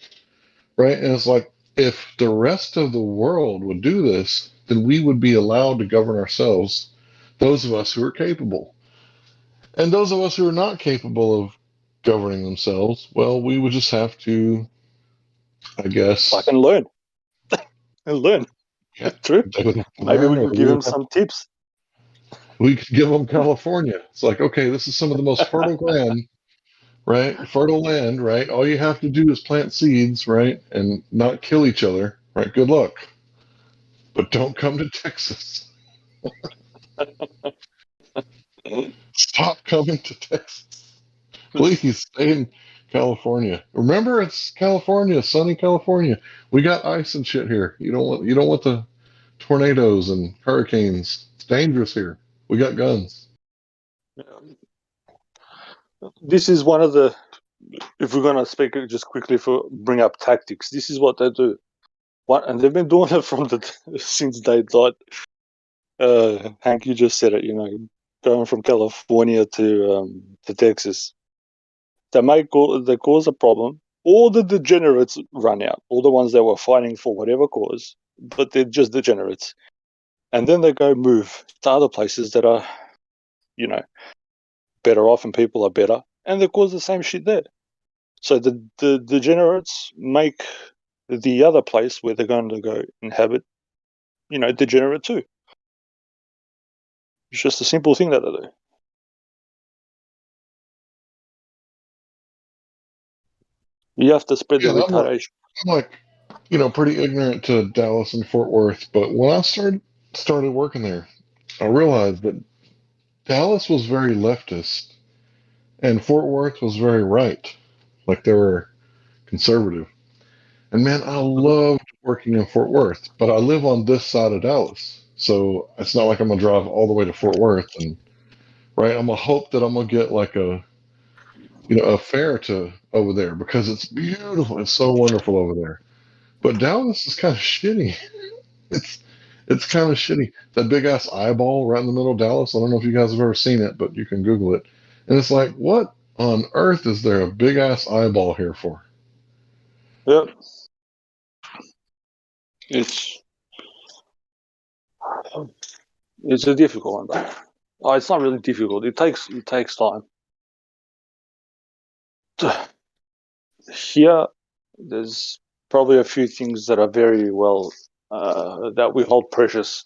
right? And it's like if the rest of the world would do this, then we would be allowed to govern ourselves, those of us who are capable. And those of us who are not capable of governing themselves, well, we would just have to, I guess, fucking learn and learn. Yeah, True. Maybe we learn, or could give him some tips. we could give them California. It's like, okay, this is some of the most fertile land, right? Fertile land, right? All you have to do is plant seeds, right? And not kill each other, right? Good luck. But don't come to Texas. Stop coming to Texas. Please stay in California. Remember, it's California, sunny California. We got ice and shit here. You don't want the tornadoes and hurricanes. It's dangerous here. We got guns. This is one of the, if we're going to speak just quickly for bring up tactics, this is what they do. And they've been doing it since they died. Hank, you just said it, going from California to Texas. They cause a problem. All the degenerates run out. All the ones that were fighting for whatever cause, but they're just degenerates. And then they go move to other places that are, better off and people are better, and they cause the same shit there. So the degenerates make the other place where they're going to go inhabit, degenerate too. It's just a simple thing that they do. You have to spread the retardation. I'm pretty ignorant to Dallas and Fort Worth, but when I started working there, I realized that Dallas was very leftist and Fort Worth was very right. Like they were conservative. And man, I loved working in Fort Worth, but I live on this side of Dallas. So it's not like I'm gonna drive all the way to Fort Worth and right, I'm gonna hope that I'm gonna get like a fare to over there because it's beautiful. It's so wonderful over there. But Dallas is kind of shitty. It's kind of shitty. That big ass eyeball right in the middle of Dallas. I don't know if you guys have ever seen it, but you can Google it. And it's like, what on earth is there a big ass eyeball here for? Yep. It's a difficult one, though. It's not really difficult. It takes time. Here, there's probably a few things that are very well that we hold precious.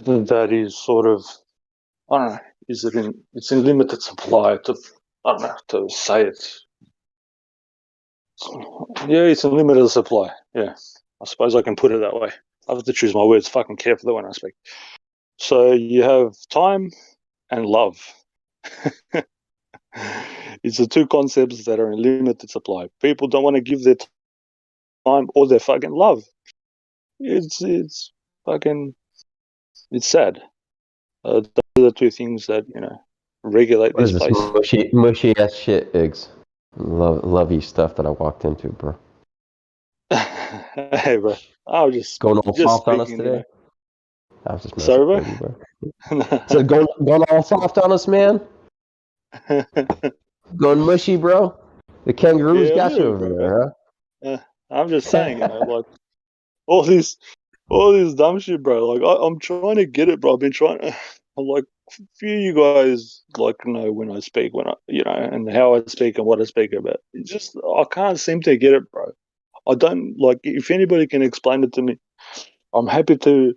That is sort of, I don't know. It's in limited supply. I don't know to say it. Yeah, it's in limited supply. Yeah, I suppose I can put it that way. I have to choose my words fucking carefully when I speak. So you have time and love. It's the two concepts that are in limited supply. People don't want to give their time or their fucking love. It's fucking, it's sad. Those are the two things that regulate What this is this place. mushy ass shit, Iggs? Lovey stuff that I walked into, bro. Hey, bro. I was just Going all soft on us speaking, today. I was just messing Sorry, with you, bro. So going all soft on us, man. Going mushy, bro. The kangaroos Yeah, a got you little over bit, there, I'm just huh? saying, like all this dumb shit, bro. Like I'm trying to get it, bro. I've been trying. I'm like, few of you guys like know when I speak, when I, and how I speak and what I speak about. It's just I can't seem to get it, bro. I don't like. If anybody can explain it to me, I'm happy to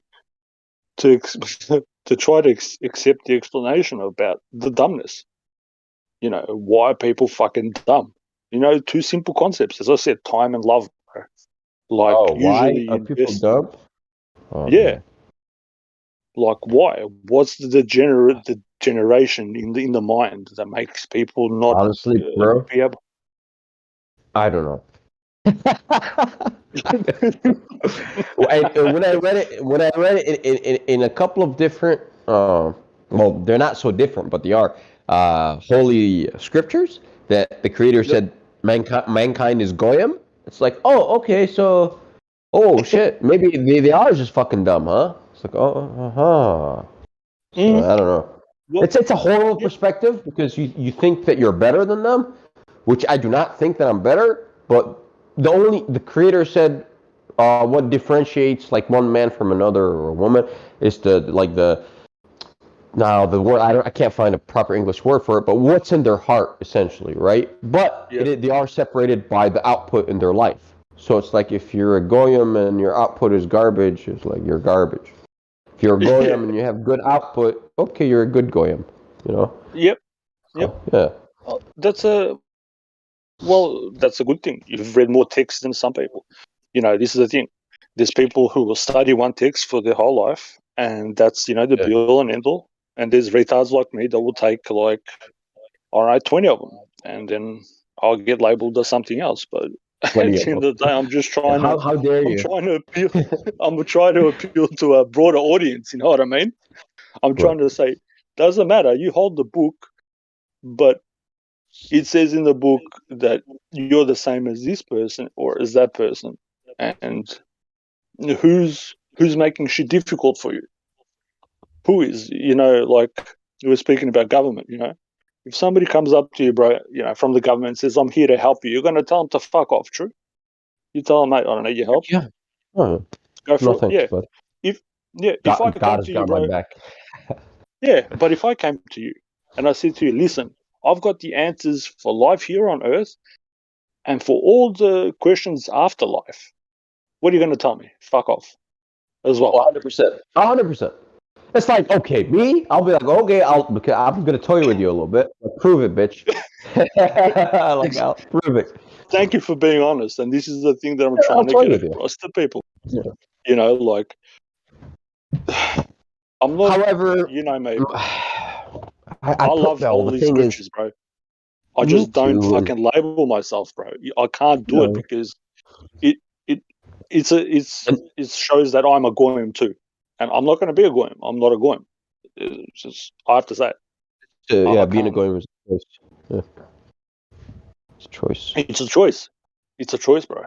to try to accept the explanation about the dumbness. Why are people fucking dumb? Two simple concepts. As I said, time and love, bro. Like Oh, why usually are people invest. dumb? Oh, Yeah, man. like why? What's the generation in the mind that makes people not Honestly, bro, be able? I don't know. When I read it in a couple of different, well, they're not so different, but they are holy scriptures that the Creator said mankind is goyim. It's like, oh, okay, so, oh shit, maybe they are just fucking dumb, huh? It's like, oh, so I don't know. It's a horrible perspective because you think that you're better than them, which I do not think that I'm better. But the Creator said what differentiates like one man from another or a woman is the word I can't find a proper English word for it, but what's in their heart essentially, right? But they are separated by the output in their life. So it's like if you're a goyim and your output is garbage, it's like you're garbage. If you're a goyim and you have good output, okay, you're a good goyim, Yep. Yeah. That's a good thing. You've read more text than some people. This is the thing. There's people who will study one text for their whole life, and that's the be all and end all. And there's retards like me that will take like, all right, 20 of them, and then I'll get labeled as something else. But at the end of the day, I'm just trying to. How dare you? I'm trying to appeal. I'm trying to appeal to a broader audience. You know what I mean? I'm trying to say, doesn't matter. You hold the book, but it says in the book that you're the same as this person or as that person, and who's making shit difficult for you? Who is? Like we were speaking about government. If somebody comes up to you, bro, from the government and says, "I'm here to help you," you're going to tell them to fuck off. True? You tell them, mate, I don't need your help. Yeah. Oh, Go for no it. thanks, Yeah. bud. If I God come has to you, got my bro. back. Yeah, but if I came to you and I said to you, listen, I've got the answers for life here on Earth and for all the questions after life, what are you going to tell me? Fuck off as well. 100%. 100%. It's like, okay, me, I'll be like, okay, I'm going to toy with you a little bit. Like, prove it, bitch. Like, I'll prove it. Thank you for being honest. And this is the thing that I'm I'll trying to toy get with you. across to people. Yeah. Like, I'm not, However, me, bro. I love well, all the these thing is, scriptures, bro. I me just don't too. fucking label myself, bro. I can't do it because it shows that I'm a goyim too, and I'm not going to be a goyim. I'm not a goyim. It's just I have to say it. Yeah, I being a can't. goyim is a choice. Yeah. It's a choice. It's a choice. It's a choice, bro.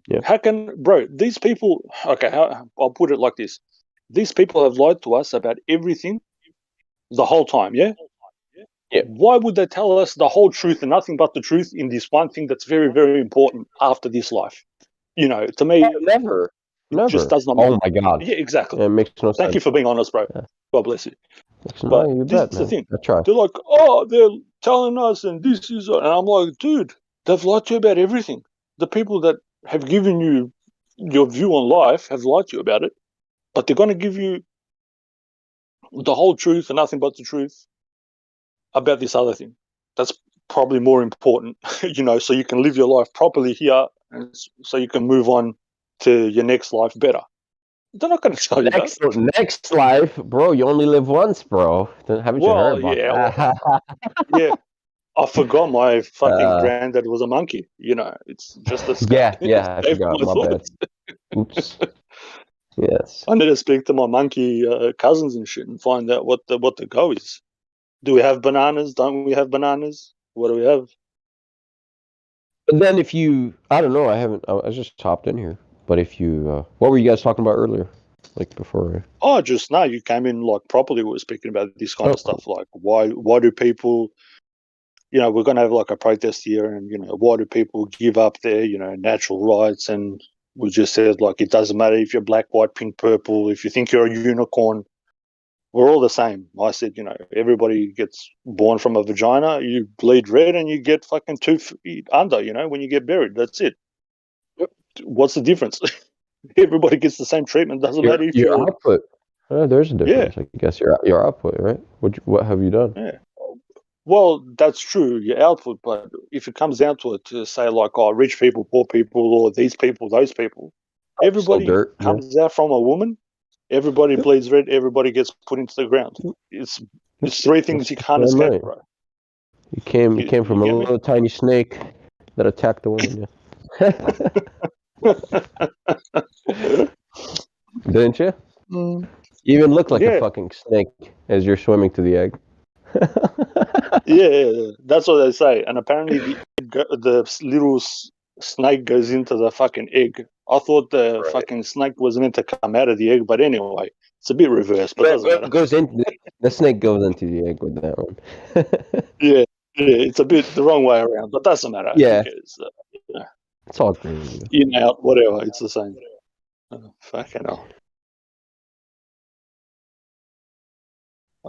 Yeah. How can, bro? These people. Okay, I'll put it like this: these people have lied to us about everything the whole time. Yeah. Yeah. Why would they tell us the whole truth and nothing but the truth in this one thing that's very, very important after this life? To me, Never. it just does not. Oh my God. Yeah, exactly. It makes no sense. Thank you for being honest, bro. Yeah. God bless you. No, But you this bet, is the man. thing. I try. They're like, oh, they're telling us, and this is, and I'm like, dude, they've lied to you about everything. The people that have given you your view on life have lied to you about it, but they're going to give you the whole truth and nothing but the truth about this other thing. That's probably more important, so you can live your life properly here, and so you can move on to your next life better. They're not going to tell you that. Next life, bro. You only live once, bro. Haven't you heard about that? Yeah. I forgot my fucking granddad was a monkey. It's just a Yeah, I forgot. My bad. Oops. Yes. I need to speak to my monkey cousins and shit and find out what the go is. Do we have bananas? Don't we have bananas? What do we have? But then I don't know. I just hopped in here. But if you, what were you guys talking about earlier? like before? Oh, just now you came in like properly. We were speaking about this kind of stuff, like why do people, we're going to have like a protest here, and why do people give up their natural rights? And we just said like it doesn't matter if you're black, white, pink, purple. If you think you're a unicorn, we're all the same. I said, everybody gets born from a vagina. You bleed red, and you get fucking 2 feet under. When you get buried, that's it. What's the difference? Everybody gets the same treatment. Doesn't matter if Your you're output. There's a difference. I guess your output, right? What have you done? Yeah. Well, that's true, your output, but if it comes down to it, to say like, oh, rich people, poor people, or these people, those people, everybody dirt, comes out from a woman, everybody bleeds red, everybody gets put into the ground. It's 3 things you can't Damn escape, right. bro. You came from a get me? little tiny snake that attacked the woman. Yeah. Didn't you? You even look like a Yeah. fucking snake as you're swimming to the egg. Yeah, that's what they say. And apparently the little snake goes into the fucking egg. I thought the fucking snake was meant to come out of the egg, but anyway, it's a bit reversed, but doesn't matter. The snake goes into the egg with that one. Yeah, it's a bit the wrong way around, but doesn't matter. Yeah. Who cares? It's all good. In, out, whatever, it's the same. Fucking hell.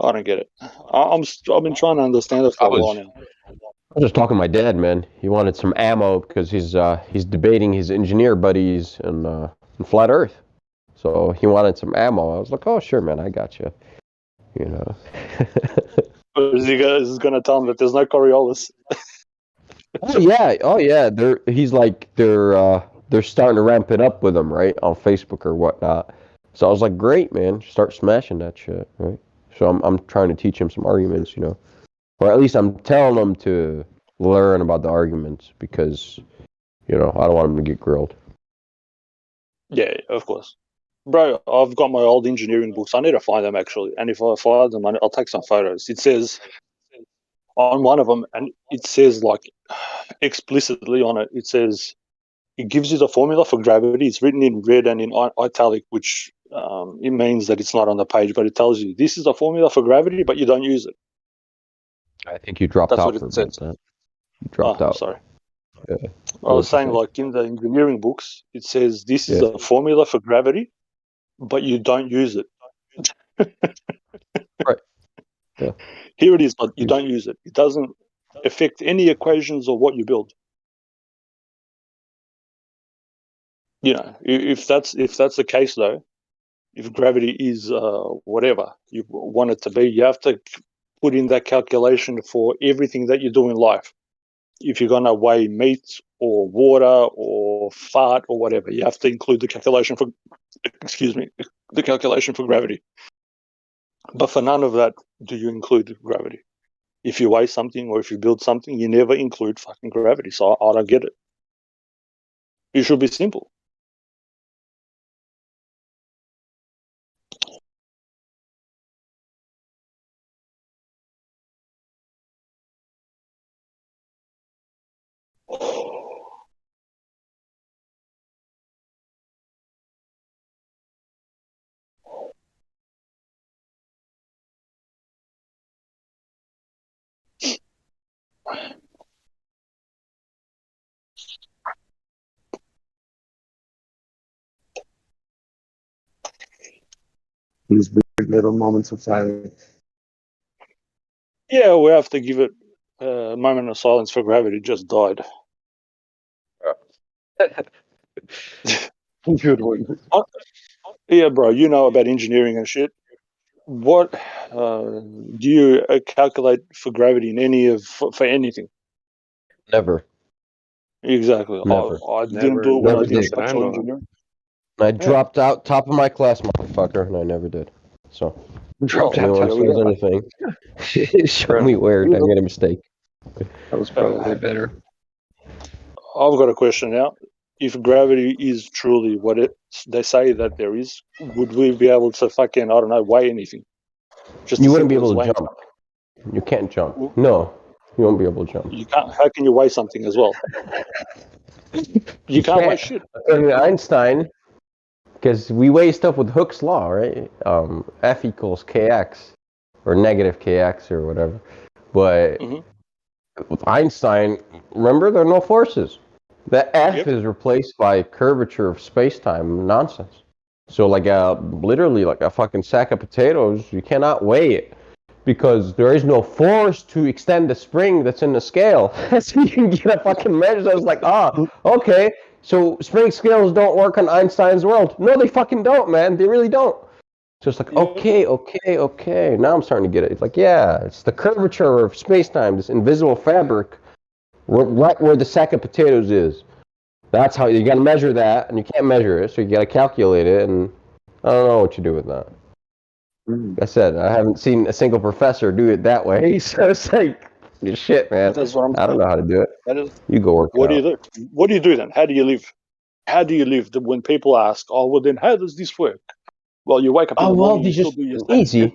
I don't get it. I've been trying to understand it for a while now. I was just talking to my dad, man. He wanted some ammo because he's debating his engineer buddies in flat Earth. So he wanted some ammo. I was like, oh sure, man, I got you. Is he going to tell him that there's no Coriolis? Oh yeah. They're starting to ramp it up with them, right, on Facebook or whatnot. So I was like, great, man, start smashing that shit, right? So I'm trying to teach him some arguments, or at least I'm telling him to learn about the arguments because, I don't want him to get grilled. Yeah, of course. Bro, I've got my old engineering books. I need to find them, actually. And if I find them, I'll take some photos. It says on one of them, and it says like explicitly on it, it says it gives you the formula for gravity. It's written in red and in italic, which it means that it's not on the page, but it tells you this is the formula for gravity, but you don't use it. I think you dropped That's out what for it says. that. You dropped out. Sorry. Yeah. I was saying, like in the engineering books, it says this is a formula for gravity, but you don't use it. Right. Yeah. Here it is, but you don't use it. It doesn't affect any equations or what you build. If that's the case, though, if gravity is whatever you want it to be, you have to put in that calculation for everything that you do in life. If you're going to weigh meat or water or fart or whatever, you have to include the calculation for, the calculation for gravity. But for none of that do you include gravity. If you weigh something or if you build something, you never include fucking gravity. So I don't get it. It should be simple. These big little moments of silence. Yeah, we have to give it a moment of silence for gravity. It just died. Good one. Yeah, bro, you know about engineering and shit. What do you calculate for gravity in for anything? Never. Exactly. Never. I didn't do it when I did structural engineering. I dropped out top of my class, motherfucker, and I never did. So, dropped if anyone out. says anything, show me where I made a mistake. That was probably better. I've got a question now. If gravity is truly what they say that there is, would we be able to fucking, I don't know, weigh anything? Just You wouldn't be able to jump. You can't jump. No, you won't be able to jump. You can't. How can you weigh something as well? You can't weigh shit. According to Einstein, Because we weigh stuff with Hooke's law, right? F equals kx, or negative kx, or whatever. But with Einstein, remember, there are no forces. The F is replaced by curvature of space-time nonsense. So like literally like a fucking sack of potatoes, you cannot weigh it because there is no force to extend the spring that's in the scale. So you can get a fucking measure. So I was like, okay. So spring scales don't work on Einstein's world. No, they fucking don't, man. They really don't. So it's like, okay. Now I'm starting to get it. It's like, yeah, it's the curvature of space-time, this invisible fabric, right where the sack of potatoes is. That's how you got to measure that, and you can't measure it, so you got to calculate it, and I don't know what you do with that. Like I said, I haven't seen a single professor do it that way, so it's like, shit, man. That's what I'm I don't know how to do it. You go work What it do out. you do? What do you do then? How do you live? How do you live when people ask, oh, well, then how does this work? Well, you wake up in the morning, you still do your same easy. shit.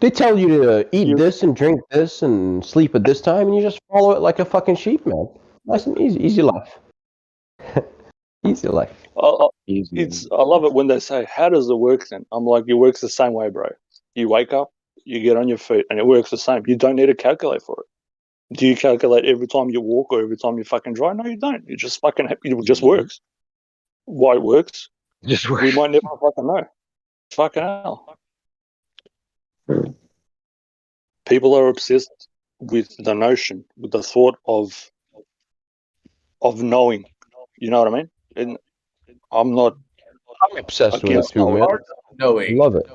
They tell you to eat this and drink this and sleep at this time, and you just follow it like a fucking sheep, man. Nice and easy life. Easy life. I love it when they say, how does it work then? I'm like, it works the same way, bro. You wake up, you get on your feet, and it works the same. You don't need to calculate for it. Do you calculate every time you walk or every time you fucking drive? No, you don't. It just fucking it just works. Why it works? Just works. We might never fucking know. Fucking hell. People are obsessed with the notion, with the thought of knowing. You know what I mean? And I'm not. I'm obsessed with it too, man. Knowing. Love it.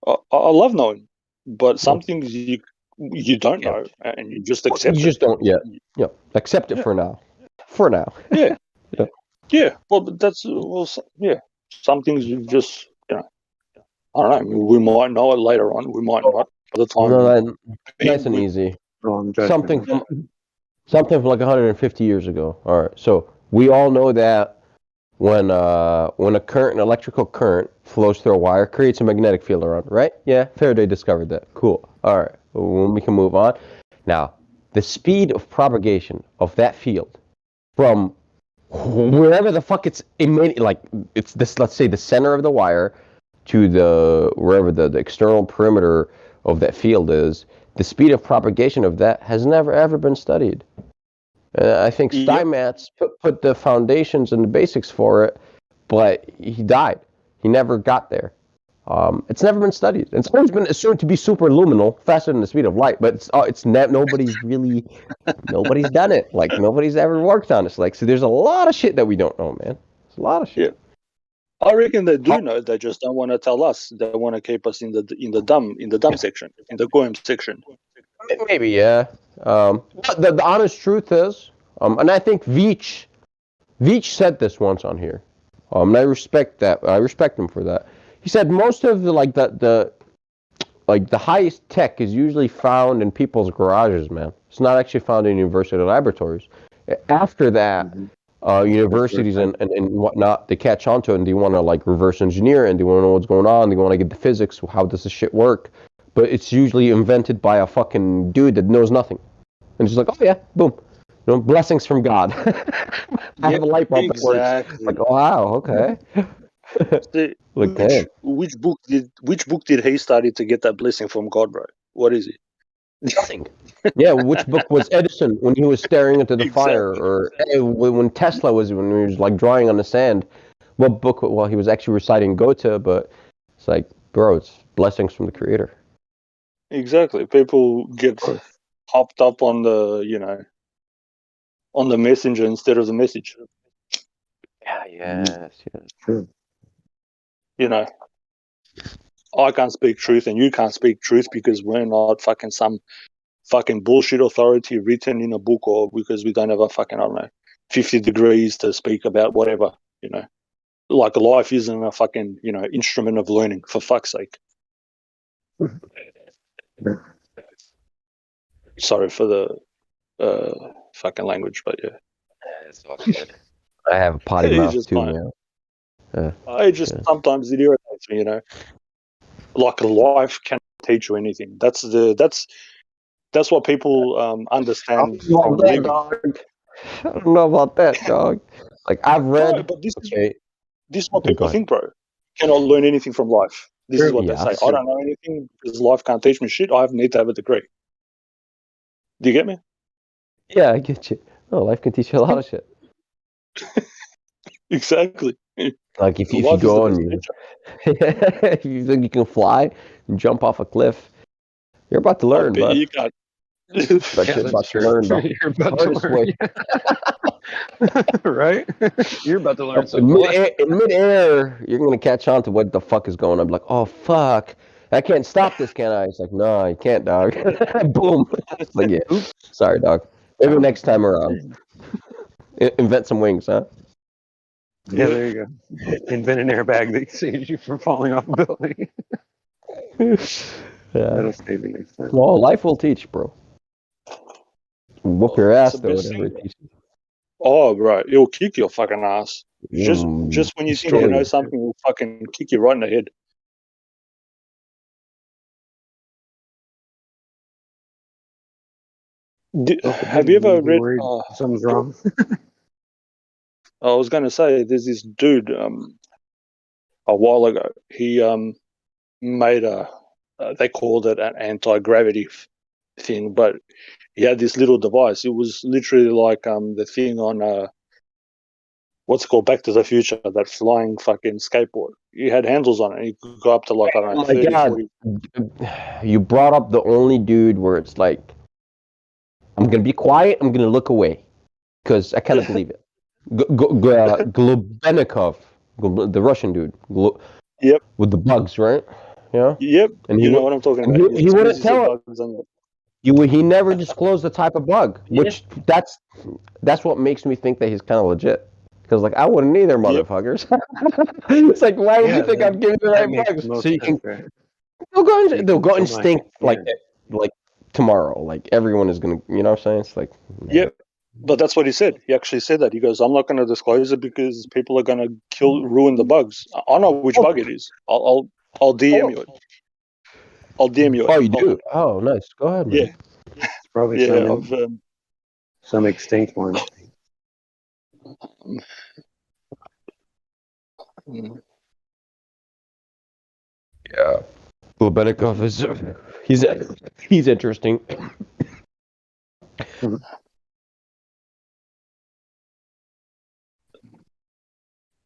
I love knowing, but some things you don't know, and you just accept it. You just don't yet. Yeah, accept it for now. For now. Yeah. Yeah. Yeah. Well, yeah. Some things you just, I don't know. We might know it later on. We might not. By the time. No, nice and easy. Something from like 150 years ago. All right. So we all know that when a current, an electrical current, flows through a wire, creates a magnetic field around it, right? Yeah, Faraday discovered that. Cool. All right. Well, we can move on. Now, the speed of propagation of that field from wherever the fuck it's emitting, like it's this, let's say the center of the wire, to wherever the external perimeter of that field is, the speed of propagation of that has never ever been studied. I think Steinmetz put the foundations and the basics for it, but he died. He never got there. It's never been studied. It's always been assumed to be superluminal, faster than the speed of light, but nobody's done it. Like nobody's ever worked on it. Like, so there's a lot of shit that we don't know, man. There's a lot of shit. Yeah. I reckon they do know. They just don't want to tell us. They want to keep us in the dumb section, in the Goem section. Maybe, yeah. But the honest truth is, and I think Veach said this once on here, and I respect that. I respect him for that. He said most of the highest tech is usually found in people's garages, man. It's not actually found in university laboratories. After that, universities and whatnot, they catch on to it and they want to like reverse engineer and they want to know what's going on. They want to get the physics. How does this shit work? But it's usually invented by a fucking dude that knows nothing. And it's just like, oh yeah, boom. Blessings from God. I have a light bulb that works. Like, oh, wow, okay. Which book did he study to get that blessing from God, bro? What is it? Nothing. Yeah, which book was Edison when he was staring into the fire, or when Tesla when he was like drawing on the sand? What book? Well, he was actually reciting Goethe, but it's like, bro, it's blessings from the Creator. Exactly. People get hopped up on the on the messenger instead of the message. Yeah. Yes. True. I can't speak truth and you can't speak truth because we're not fucking some fucking bullshit authority written in a book, or because we don't have a fucking, I don't know, 50 degrees to speak about whatever, Like life isn't a fucking, instrument of learning, for fuck's sake. Sorry for the fucking language, but yeah. It's all good. I have a potty mouth too, man. Sometimes it irritates me, Like life can't teach you anything. That's what people understand from living. I don't know about that, dog. Like I've read. No, but this This is what people think, bro. Cannot learn anything from life. This is what they say. Yes. I don't know anything because life can't teach me shit. I need to have a degree. Do you get me? Yeah, I get you. Oh, life can teach you a lot of shit. Exactly. Like if you Life is the go best and teacher. if you think you can fly and jump off a cliff, you're about to I learn, bet bud. you can't. But Yeah, you're about that's to true. learn the You're about to hardest learn. way. Right? You're about to learn In something. midair, you're gonna catch on to what the fuck is going on. Be like, oh fuck, I can't stop this, can I? It's like, no, you can't, dog. Boom. It's like, yeah, oops, sorry, dog. Maybe next time around. Invent some wings, huh? Yeah, there you go. Invent an airbag that saves you from falling off a building. Yeah. That'll save you next time. Well, life will teach, bro. Whoop your It's ass the though, best whatever thing. it teaches. Oh, bro, it'll kick your fucking ass. Just when you think you destroy know you. something, it'll fucking kick you right in the head. Have you ever read? Something's wrong? I was going to say, there's this dude a while ago. He made they called it an anti-gravity thing, but he had this little device. It was literally like the thing on what's it called, Back to the Future, that flying fucking skateboard. He had handles on it. He could go up to like, I don't know, Oh my 30, god. 40. You brought up the only dude where it's like, I'm gonna be quiet, I'm gonna look away. Because I kind of believe it. Globenikov, the Russian dude. Yep. With the bugs, right? Yeah. Yep. And You know what I'm talking about. he wouldn't Species tell of it. bugs on it. He never disclosed the type of bug, which that's what makes me think that he's kind of legit. Because like I wouldn't either, motherfuckers. It's like, why would you think I'm giving the right bugs? So you can they'll go instinct like tomorrow. Like everyone is gonna, you know what I'm saying? It's like Yep. But that's what he said. He actually said that. He goes, I'm not going to disclose it because people are going to ruin the bugs. I know which bug it is. I'll DM you it. I'll DM you it. Oh, you do? Oh, nice. Go ahead, man. Yeah. It's probably Yeah. some extinct one. Yeah. Globenikov is he's interesting.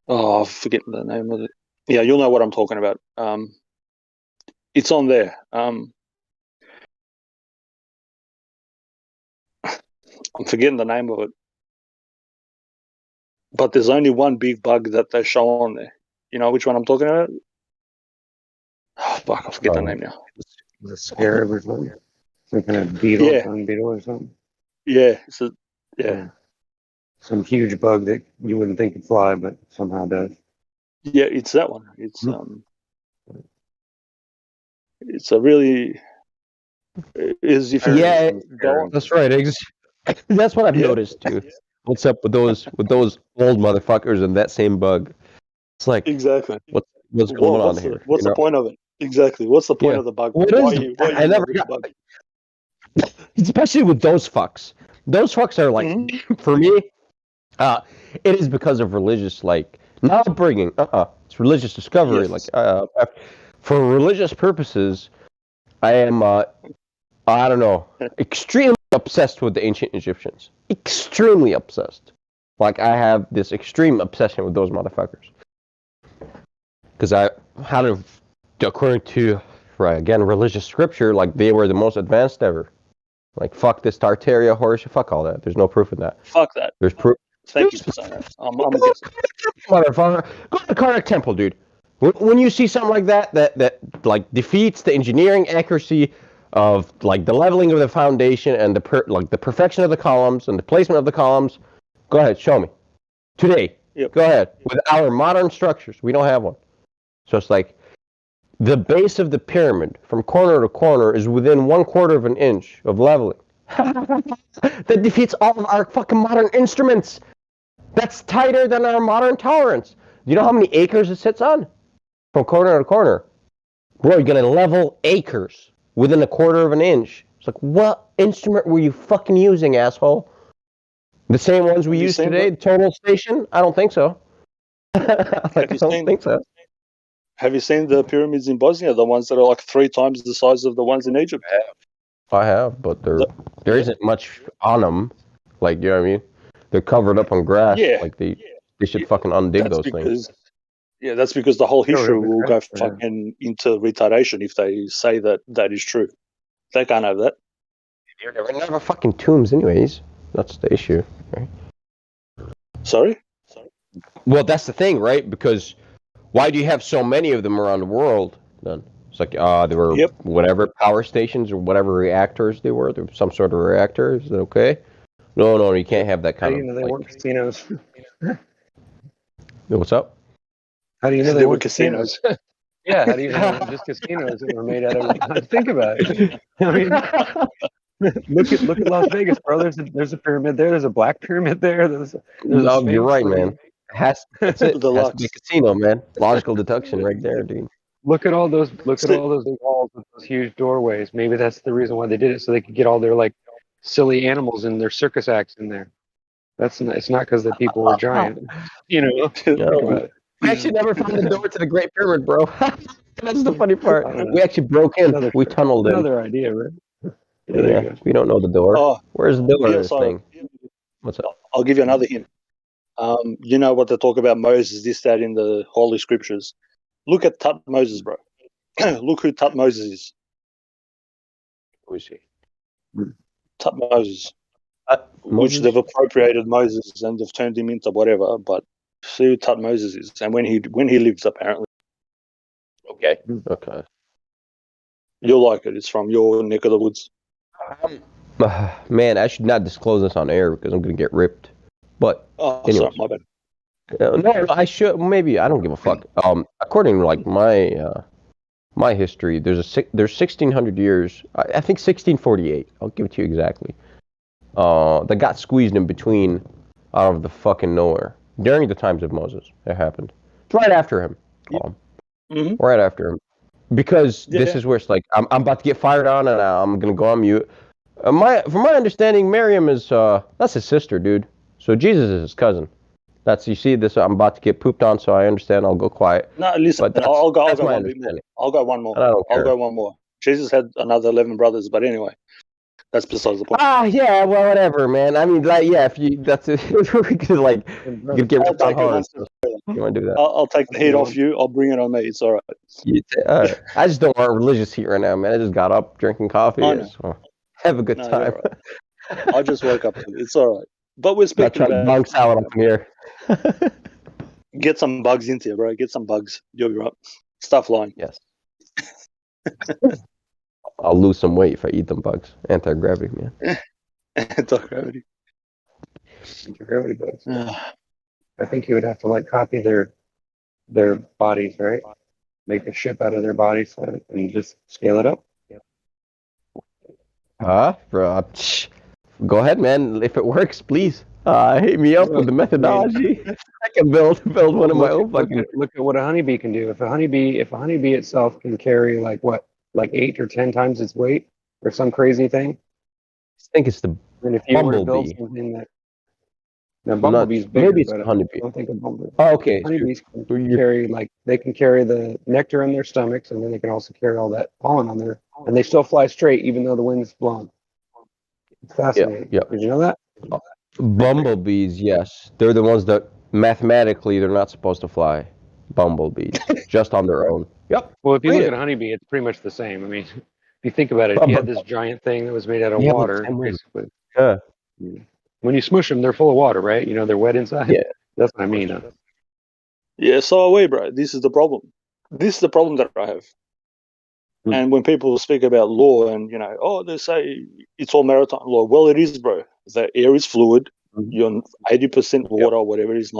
Oh, I'm forgetting the name of it. Yeah, you'll know what I'm talking about. It's on there. I'm forgetting the name of it. But there's only one big bug that they show on there. You know which one I'm talking about? Oh, fuck, I forget the name now. The scarab or something? Some kind of beetle, Yeah. dung beetle or something? Yeah. Yeah. Some huge bug that you wouldn't think could fly, but somehow does. Yeah, it's that one. It's a really is if you That's right. That's what I've noticed too. What's up with those old motherfuckers and that same bug? It's like exactly what's going on here? What's the point of it? Exactly. What's the point of the bug? What Why is are you I never with the got, bug? especially with those fucks. Those fucks are like for me. It is because of religious not upbringing. It's religious discovery. Yes. For religious purposes, I am. I don't know. Extremely obsessed with the ancient Egyptians. Extremely obsessed. Like I have this extreme obsession with those motherfuckers. Because according to religious scripture, like they were the most advanced ever. Like fuck this Tartaria horse, fuck all that. There's no proof in that. Fuck that. There's proof. Thank you for saying that. I'm against it. Motherfucker, go to the Karnak Temple, dude. When you see something like that like defeats the engineering accuracy of like the leveling of the foundation and the perfection of the columns and the placement of the columns, go ahead, show me today. Yep. Go ahead. With our modern structures, we don't have one. So it's like the base of the pyramid from corner to corner is within 1/4 of an inch of leveling. That defeats all of our fucking modern instruments. That's tighter than our modern tolerance. Do you know how many acres it sits on? From corner to corner. Bro, you're going to level acres within 1/4 of an inch. It's like, what instrument were you fucking using, asshole? The same ones we use today, the total station? I don't think so. Have you seen? so. Have you seen the pyramids in Bosnia? The ones that are like 3 times the size of the ones in Egypt. I have, but there isn't much on them. Like, you know what I mean? They're covered up on grass. Yeah. Like they should fucking undig That's those things. that's because the whole history the will go crap, yeah. fucking into retardation if they say that is true. They can't have that. There were never fucking tombs, anyways. That's the issue, right? Sorry. Well, that's the thing, right? Because why do you have so many of them around the world? Then it's like there were whatever power stations or whatever reactors they were. There was some sort of reactor. Is that okay? No, you can't have that How kind do you know of. they weren't casinos? What's up? How do you know They they were weren't casinos. Yeah, how do you know they weren't just casinos that were made out of? Think about it. I mean, look at Las Vegas, bro. There's a pyramid there. There's a black pyramid there. There's a Oh, you're Sphinx. right, man. That's it. The Has to be a casino, man. Logical deduction, right there, dude. Look at all those walls with those huge doorways. Maybe that's the reason why they did it, so they could get all their like silly animals and their circus acts in there. It's not because the people were giant. You know, think about it. We actually never found the door to the Great Pyramid, bro. That's the funny part. We actually broke in. We tunneled in. Another idea, right? Yeah, we don't know the door. Oh, where's the door? yeah, This sorry. thing. What's up? I'll give you another hint. You know what they talk about Moses, this, that in the Holy Scriptures. Look at Tutmosis, bro. Look who Tutmosis is. Who is he? Tutmosis. Which they've appropriated Moses and they've turned him into whatever, but see who Tutmosis is and when he lives, apparently. Okay. You'll like it. It's from your neck of the woods. Man, I should not disclose this on air because I'm going to get ripped. But anyways. Sorry, my bad. No, I should. Maybe I don't give a fuck. According to like my history, there's 1600 years. I think 1648. I'll give it to you exactly. That got squeezed in between, out of the fucking nowhere during the times of Moses. It happened right after him. Right after him, because this is where it's like I'm about to get fired on and I'm gonna go on mute. From my understanding, Miriam is that's his sister, dude. So Jesus is his cousin. That's, you see this. I'm about to get pooped on, so I understand. I'll go quiet. No, listen. But I'll go that's my one bit more. understanding. I'll go one more. I don't care. I'll go one more. Jesus had another 11 brothers, but anyway, that's besides the point. Yeah, well, whatever, man. I mean, like, yeah, if you, that's it. We could, like, you could get ripped on hard. So you want to do that? I'll take the heat off you. I'll bring it on me. It's all right. I just don't want religious heat right now, man. I just got up drinking coffee. I know. So have a good time. I just woke up. It's all right. But we're speaking about about bunk salad up from here. Get some bugs into you, bro. Get some bugs. You'll be right. Stop lying. Yes. I'll lose some weight if I eat them bugs. Anti-gravity, man. Anti-gravity. Anti-gravity bugs. I think you would have to like copy their bodies, right? Make a ship out of their bodies and just scale it up. Bro. Go ahead, man. If it works, please. Hit me up with the methodology. I can build one of my own. Look at what a honeybee can do. If a honeybee itself can carry like 8 or 10 times its weight, or some crazy thing. I think it's the and if you were to build bumblebee. something that, now bumblebee's bigger, maybe it's but a honeybee. I don't think a bumblebee. Oh, okay. Honeybees can carry they can carry the nectar in their stomachs, and then they can also carry all that pollen on there, and they still fly straight even though the wind's blowing. It's fascinating. Yeah. Did you know that? Bumblebees, yes. They're the ones that mathematically they're not supposed to fly. Bumblebees. Just on their own. Yep. Well, if you look at a honeybee, it's pretty much the same. I mean, if you think about it, if you had this giant thing that was made out of water, basically. Yeah. When you smush them, they're full of water, right? You know, they're wet inside. Yeah. That's what I mean. Yeah, so are we, bro. This is the problem. This is the problem that I have. And when people speak about law and, they say it's all maritime law. Well, it is, bro. The air is fluid. You're 80% water, whatever it is,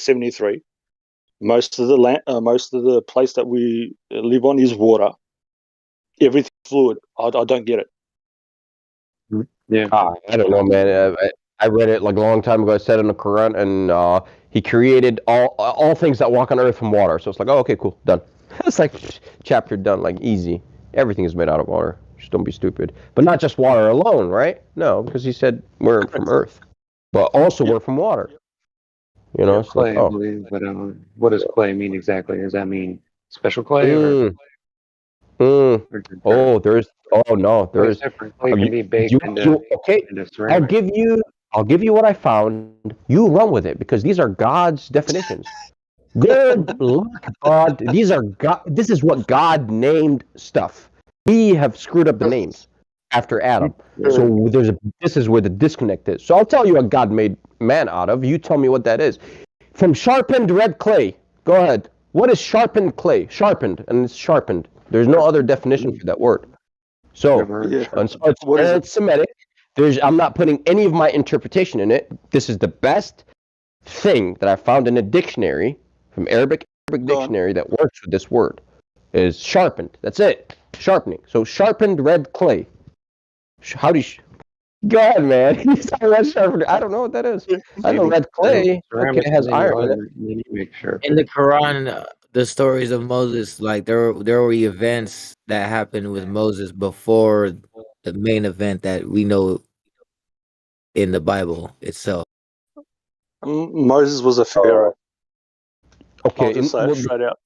73. Most of the land, most of the place that we live on is water. Everything's fluid. I don't get it. Yeah. I don't know, man. I read it like a long time ago. I said in the Quran, and he created all things that walk on earth from water. So it's like, oh, okay, cool, done. It's like chapter done, like easy. Everything is made out of water. Just don't be stupid. But not just water alone, right? No, because he said we're from earth, but also we're from water. You know, Yeah, it's like, clay, I oh, believe, but what does clay mean exactly? Does that mean special clay or just dirt? oh, there's, oh no, Clay's there's, different. Clay can be you, baked into okay. ceramic. I'll give you what I found. You run with it because these are God's definitions. Good luck, God. These are God. This is what God named stuff. We have screwed up the names after Adam. So this is where the disconnect is. So I'll tell you what God made man out of. You tell me what that is. From sharpened red clay. Go ahead. What is sharpened clay? Sharpened, and it's sharpened. There's no other definition for that word. So, it's old Semitic. I'm not putting any of my interpretation in it. This is the best thing that I found in a dictionary from Arabic dictionary that works with this word is sharpened. That's it. Sharpening. So sharpened red clay. How do you? Go ahead, man. You talking about sharpened? I don't know what that is. I know red clay. Okay, it has iron in it. In the Quran, the stories of Moses, like there were events that happened with Moses before the main event that we know in the Bible itself. Moses was a pharaoh. Okay, I'll just say it straight out.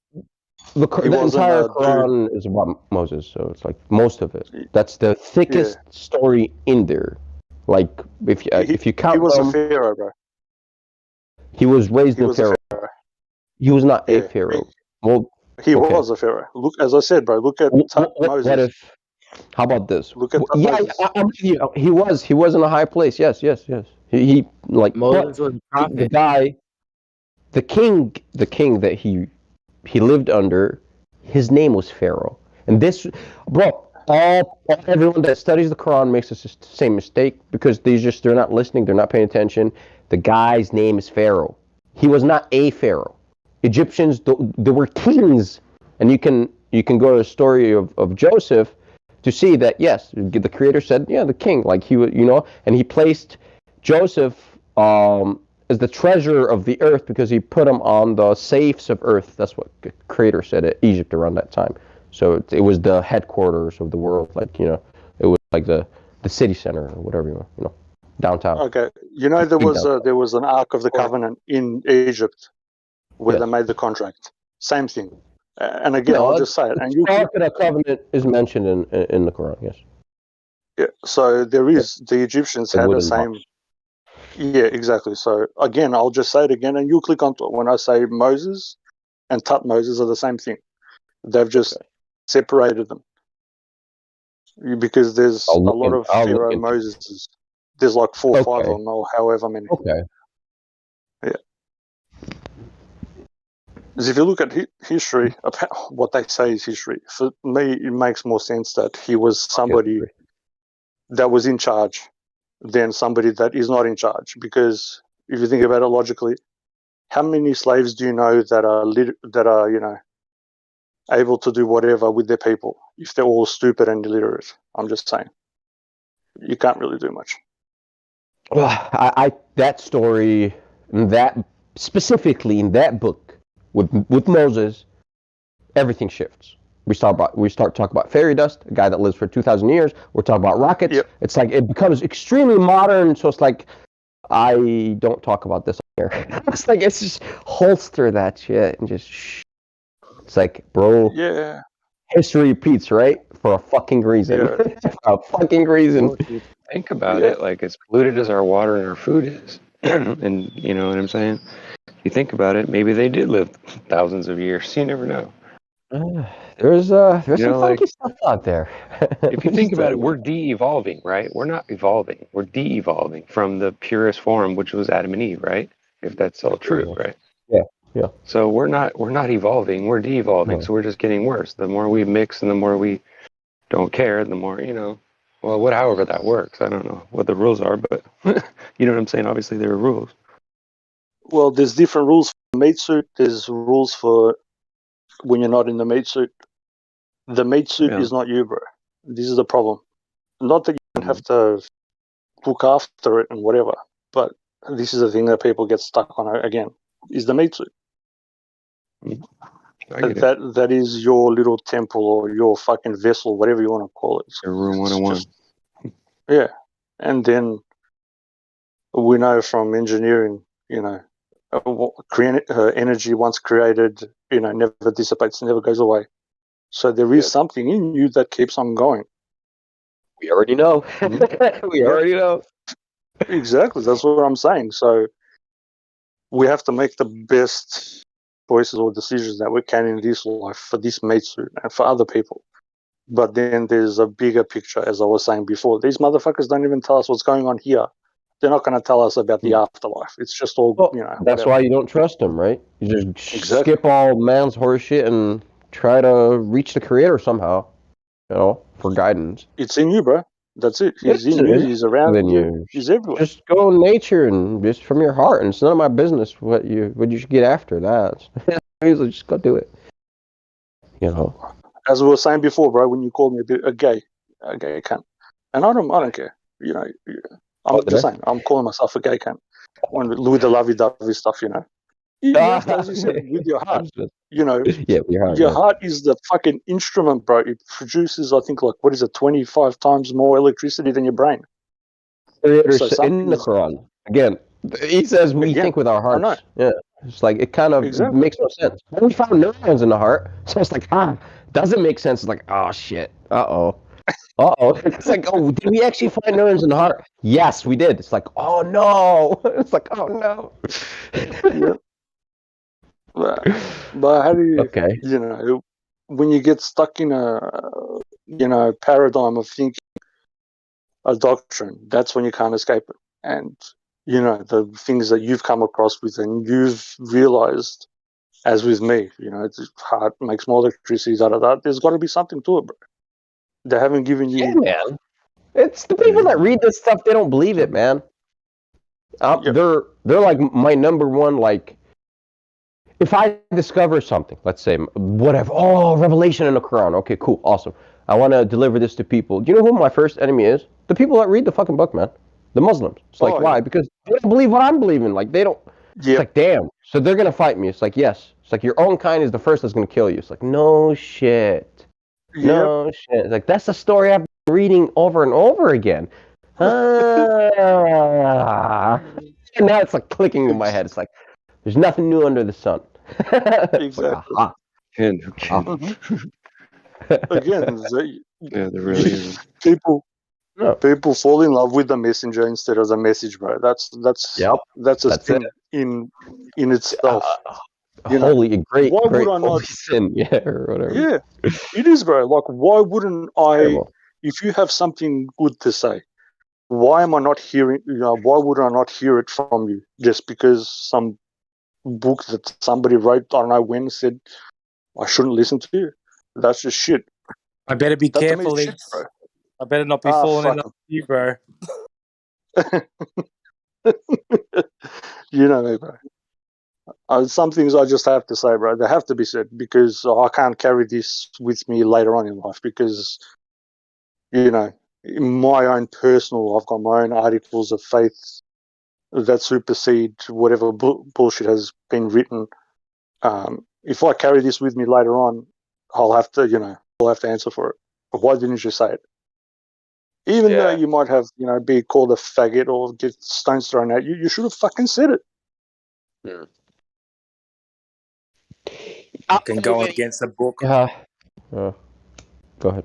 The He wasn't entire a dude. Quran is about Moses, so it's like most of it. That's the thickest story in there. Like if you count He was them, a pharaoh, bro. he was raised He in was a Pharaoh. pharaoh. He was not a Yeah. pharaoh. Well, He okay. was a pharaoh. Look, as I said, bro. Look at Moses. What if? How about this? Look at Yeah, Moses. I'm with you. He was in a high place. Yes. He like Moses was a prophet. the guy, the king that he lived under. His name was Pharaoh, and this, bro. Everyone that studies the Quran makes the same mistake because they're not listening. They're not paying attention. The guy's name is Pharaoh. He was not a pharaoh. Egyptians, there were kings, and you can go to the story of Joseph to see that yes, the Creator said, yeah, the king, like he would, and he placed Joseph as the treasurer of the earth because he put him on the safes of earth. That's what the Creator said at Egypt around that time. So it was the headquarters of the world, like it was like the city center or whatever downtown. Okay, there was an Ark of the Covenant in Egypt where they made the contract. Same thing. And again, I'll just say it. And the Ark of the Covenant is mentioned in the Quran. Yes. Yeah. So there is the Egyptians had the same. Yeah, exactly. So again, I'll just say it again, and you click on when I say Moses and Tutmoses are the same thing. They've just separated them because there's a lot of Pharaoh Moses. There's like 4 or 5 of them, or however many. Okay. Yeah. Because if you look at history, what they say is history. For me, it makes more sense that he was somebody that was in charge than somebody that is not in charge. Because if you think about it logically, how many slaves do you know that are able to do whatever with their people if they're all stupid and illiterate? I'm just saying, you can't really do much. Well, that story, that specifically in that book with Moses, everything shifts. We start talking about fairy dust, a guy that lives for 2,000 years. We're talking about rockets. Yep. It's like it becomes extremely modern. So it's like I don't talk about this here. It's just holster that shit and just shh. It's like, bro. Yeah. History repeats, right? For a fucking reason. Yeah. A fucking reason. Well, if you think about it, like as polluted as our water and our food is, and you know what I'm saying? If you think about it, maybe they did live thousands of years. You never know. There's some funky stuff out there. If you think about it, we're de-evolving, right? We're not evolving. We're de-evolving from the purest form, which was Adam and Eve, right? If that's all true, right? Yeah. So we're not evolving. We're de-evolving. So we're just getting worse. The more we mix and the more we don't care, the more however that works. I don't know what the rules are, but you know what I'm saying? Obviously, there are rules. Well, there's different rules for the meat suit. There's rules for when you're not in the meat suit. The meat suit is not you, bro. This is the problem. Not that you don't have to look after it and whatever, but this is the thing that people get stuck on again, is the meat suit. That is your little temple or your fucking vessel, whatever you want to call it. Your room 101. Yeah. And then we know from engineering, energy once created, never dissipates, never goes away. So there is something in you that keeps on going. We already know. We already know. Exactly. That's what I'm saying. So we have to make the best choices or decisions that we can in this life for this mate suit and for other people. But then there's a bigger picture, as I was saying before. These motherfuckers don't even tell us what's going on here. They're not going to tell us about the afterlife. It's just all, That's whatever. why you don't trust them, right? You just skip all man's horseshit and try to reach the creator somehow, for guidance. It's in you, bro. That's it. He's in you. He's around you. He's everywhere. Just go in nature and just from your heart, and it's none of my business what you should get after that. Just go do it. As we were saying before, bro, when you called me a gay cunt, and I don't care. I'm just saying, I'm calling myself a gay cunt with the lovey-dovey stuff, You have to, as you said, with your heart. Yeah, with your heart. Your heart is the fucking instrument, bro. It produces, I think, 25 times more electricity than your brain. Creator in the Quran. Again, he says we think with our hearts. Yeah. It's like it kind of makes no sense. But we found neurons in the heart, so it's like, doesn't make sense. It's like, oh shit. Uh-oh. It's like, did we actually find neurons in the heart? Yes, we did. It's like, oh no. It's like, oh no. But how do you, when you get stuck in a, paradigm of thinking, a doctrine, that's when you can't escape it. And, the things that you've come across with and you've realized, as with me, it's heart makes more electricity, there's got to be something to it, bro. They haven't given you... Yeah, man. It's the people that read this stuff, they don't believe it, man. They're like my number one, if I discover something, let's say, whatever, revelation in the Quran, okay, cool, awesome. I want to deliver this to people. Do you know who my first enemy is? The people that read the fucking book, man. The Muslims. It's like, why? Because they don't believe what I'm believing. They don't. It's like, damn. So they're going to fight me. It's like, yes. It's like, your own kind is the first that's going to kill you. It's like, no shit. No shit. It's like, that's the story I've been reading over and over again. And now it's like clicking in my head. It's like, there's nothing new under the sun. Exactly. Again, there really is. People fall in love with the messenger instead of the message, bro. That's a thing in itself. Great not sin, or whatever. Yeah, it is, bro. Why wouldn't I? If you have something good to say, why am I not hearing? Why would I not hear it from you? Just because some book that somebody wrote, I don't know when, said I shouldn't listen to you. That's just shit. I better be careful, shit, bro. I better not be falling in love with you, bro. You know me, bro. Some things I just have to say, bro. They have to be said because I can't carry this with me later on in life because, in my own personal, I've got my own articles of faith that supersede whatever bullshit has been written. If I carry this with me later on, I'll have to, answer for it. But why didn't you say it? Even though you might have, be called a faggot or get stones thrown at you, you should have fucking said it. You can go against the book. Go ahead.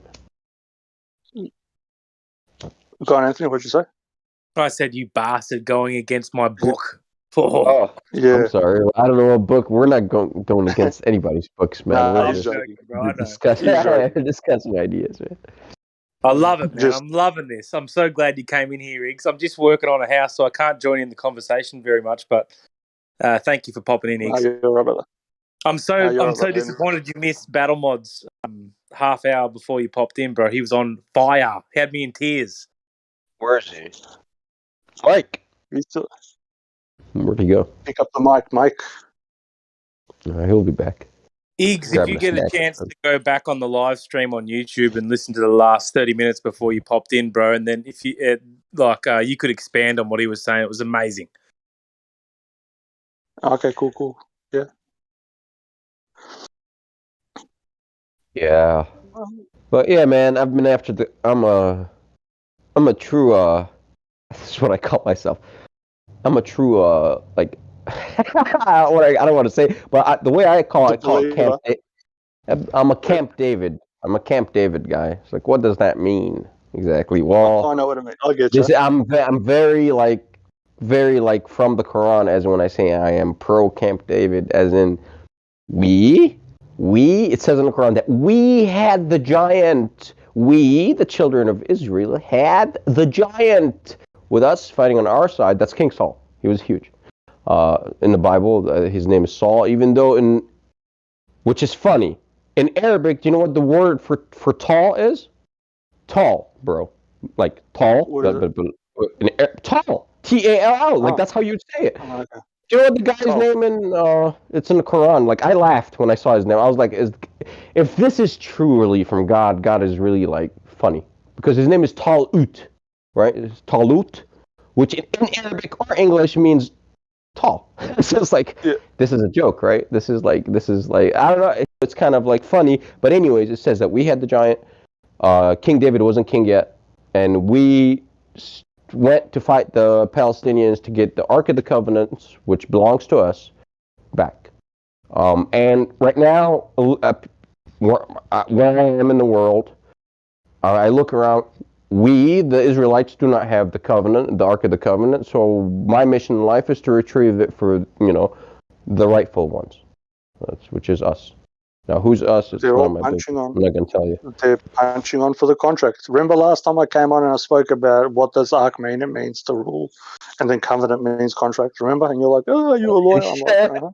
Go on, Anthony. What'd you say? I said, you bastard, going against my book. I'm sorry. I don't know what book. We're not going against anybody's books, man. We're just discussing ideas, man. I love it, man. I'm loving this. I'm so glad you came in here, Iggs. I'm just working on a house, so I can't join in the conversation very much, but thank you for popping in, Iggs. You're right, brother. I'm so disappointed you missed Battle Mod's half hour before you popped in, bro. He was on fire. He had me in tears. Where is he? Mike. Where'd he go? Pick up the mic, Mike. He'll be back. Iggs, if you get a chance to go back on the live stream on YouTube and listen to the last 30 minutes before you popped in, bro, and then if you you could expand on what he was saying, it was amazing. Okay, cool. Yeah. Yeah. But yeah, man, I've been after I'm a true this is what I call myself. I'm a true I don't want to say, but the way I call it Camp. I'm a Camp David. I'm a Camp David guy. It's like, what does that mean exactly? Well, I know what I mean. I get you. I'm very like from the Quran, as when I say I am pro Camp David, as in we. It says in the Quran that we had the giant. We, the children of Israel, had the giant with us fighting on our side. That's King Saul. He was huge. In the Bible, his name is Saul. Even though which is funny. In Arabic, do you know what the word for tall is? Tall, bro. Like tall. Tall. Tall. Like that's how you'd say it. Oh, okay. Do you know what the guy's name it's in the Quran? Like I laughed when I saw his name. I was like, if this is truly from God, God is really like funny. Because his name is Talut, right? It's Talut, which in Arabic or English means tall. So it's like this is a joke, right? This is like I don't know. It's kind of like funny, but anyways, it says that we had the giant. King David wasn't king yet, and we went to fight the Palestinians to get the Ark of the Covenant, which belongs to us, back. And right now, where I am in the world, I look around. We, the Israelites, do not have the covenant, the Ark of the Covenant. So my mission in life is to retrieve it for the rightful ones, which is us. Now, who's us? They're all punching on. I'm not going to tell you. They're punching on for the contract. Remember last time I came on and I spoke about what does Ark mean? It means to rule, and then covenant means contract. Remember? And you're like, oh, you're a lawyer. I'm like,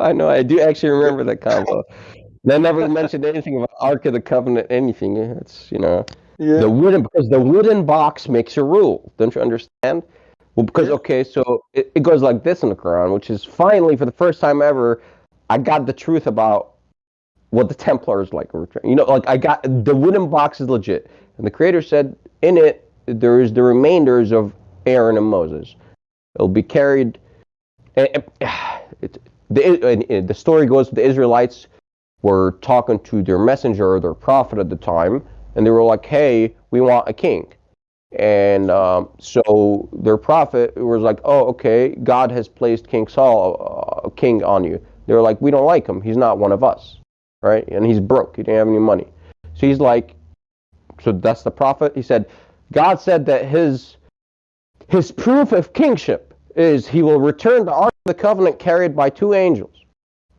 I know. I do actually remember that combo. They never mentioned anything about Ark of the Covenant, anything. It's the wooden box makes a rule. Don't you understand? Well, because so it goes like this in the Quran, which is finally for the first time ever, I got the truth about what the Templars like. I got the wooden box is legit, and the Creator said in it there is the remainders of Aaron and Moses. It'll be carried. The story goes, the Israelites were talking to their messenger or their prophet at the time, and they were like, hey, we want a king. And so their prophet was like, oh, okay, God has placed King Saul, king on you. They were like, we don't like him. He's not one of us, right? And he's broke. He didn't have any money. So he's like, so that's the prophet. He said, God said that his proof of kingship is he will return the Ark of the Covenant carried by 2 angels,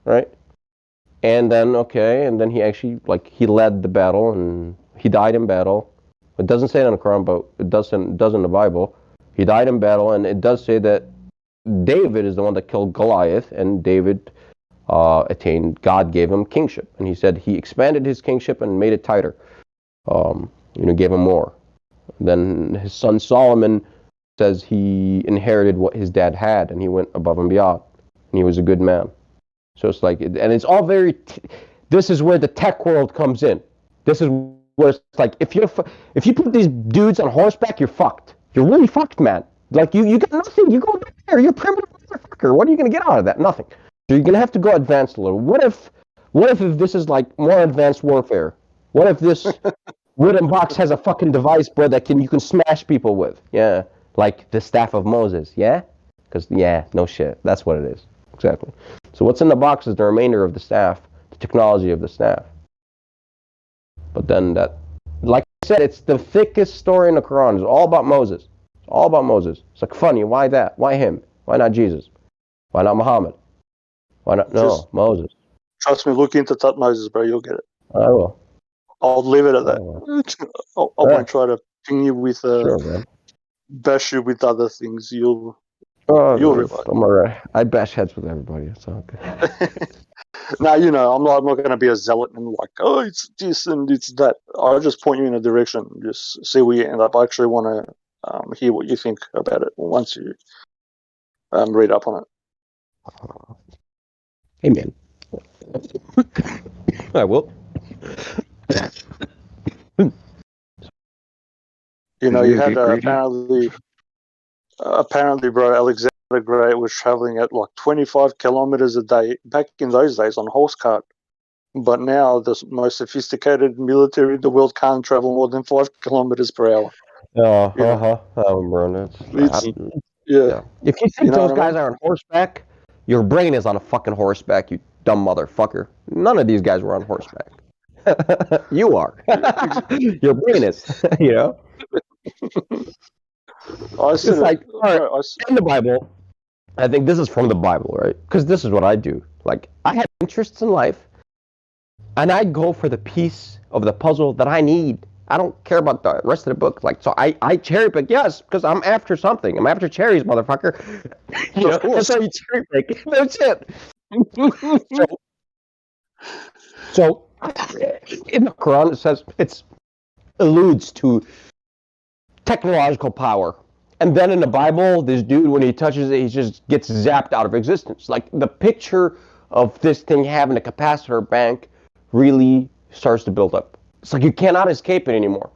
right? And then, he actually, he led the battle, and he died in battle. It doesn't say it in the Quran, but it does in the Bible. He died in battle, and it does say that David is the one that killed Goliath, and David attained, God gave him kingship. And he said he expanded his kingship and made it tighter, gave him more. Then his son Solomon says he inherited what his dad had, and he went above and beyond, and he was a good man. So it's like, and it's all very, this is where the tech world comes in. This is where it's like, if you put these dudes on horseback, you're fucked. You're really fucked, man. Like, you got nothing. You go back there. You're a primitive motherfucker. What are you going to get out of that? Nothing. So you're going to have to go advanced a little. What if this is like more advanced warfare? What if this wooden box has a fucking device, bro, that you can smash people with? Yeah. Like the staff of Moses. Yeah? Because, no shit. That's what it is. Exactly. So what's in the box is the remainder of the staff, the technology of the staff. But then like I said, it's the thickest story in the Quran. It's all about Moses. It's all about Moses. It's like funny. Why that? Why him? Why not Jesus? Why not Muhammad? Why not? No, Moses. Trust me, look into Moses, bro. You'll get it. I will. I'll leave it at that. I won't try to ping you with bash you with other things. You'll realize. I'm alright. I bash heads with everybody. It's all good. Now, I'm not going to be a zealot and like, oh, it's this and it's that. I'll just point you in a direction. Just see where you end up. I actually want to hear what you think about it once you read up on it. Hey, man. I will. You had apparently, bro, Alexander the Great was traveling at like 25 kilometers a day back in those days on horse cart. But now the most sophisticated military in the world can't travel more than 5 kilometers per hour. Bro. Yeah. If you think those guys are on horseback, your brain is on a fucking horseback, you dumb motherfucker. None of these guys were on horseback. You are. Your brain is, you know? It's like, all right, in the Bible, I think this is from the Bible, right? Because this is what I do. Like, I have interests in life, and I go for the piece of the puzzle that I need. I don't care about the rest of the book. Like, so I cherry pick, yes, because I'm after something. I'm after cherries, motherfucker. You know, that's how you cherry pick. That's it. So in the Quran, it says it alludes to technological power. And then in the Bible, this dude, when he touches it, he just gets zapped out of existence. Like, the picture of this thing having a capacitor bank really starts to build up. It's like you cannot escape it anymore.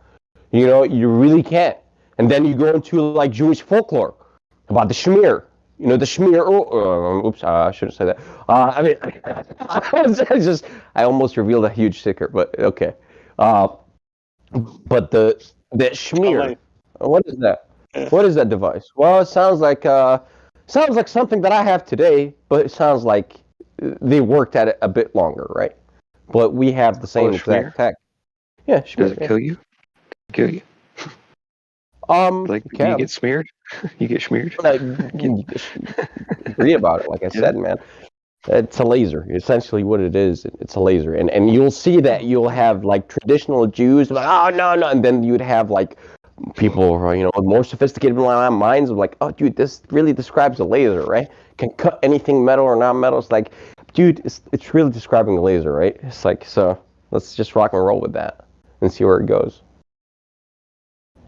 You know, you really can't. And then you go into, like, Jewish folklore about the Shemir. You know, the Shemir. Oops, I shouldn't say that. I mean, I almost revealed a huge secret, but okay. But the Shemir, what is that? What is that device? Well, it sounds like something that I have today, but it sounds like they worked at it a bit longer, right? But we have the same exact tech. Yeah, Shemir. Does it kill you? Kill you? Like, do you get smeared? You get smeared? Read about it, like I said, man. It's a laser. Essentially what it is, it's a laser. And you'll see that you'll have, like, traditional Jews, like, oh, no, and then you'd have, like, people, you know, with more sophisticated minds of like, oh, dude, this really describes a laser, right? Can cut anything metal or non-metal. It's like, dude, it's really describing a laser, right? It's like, so let's just rock and roll with that and see where it goes.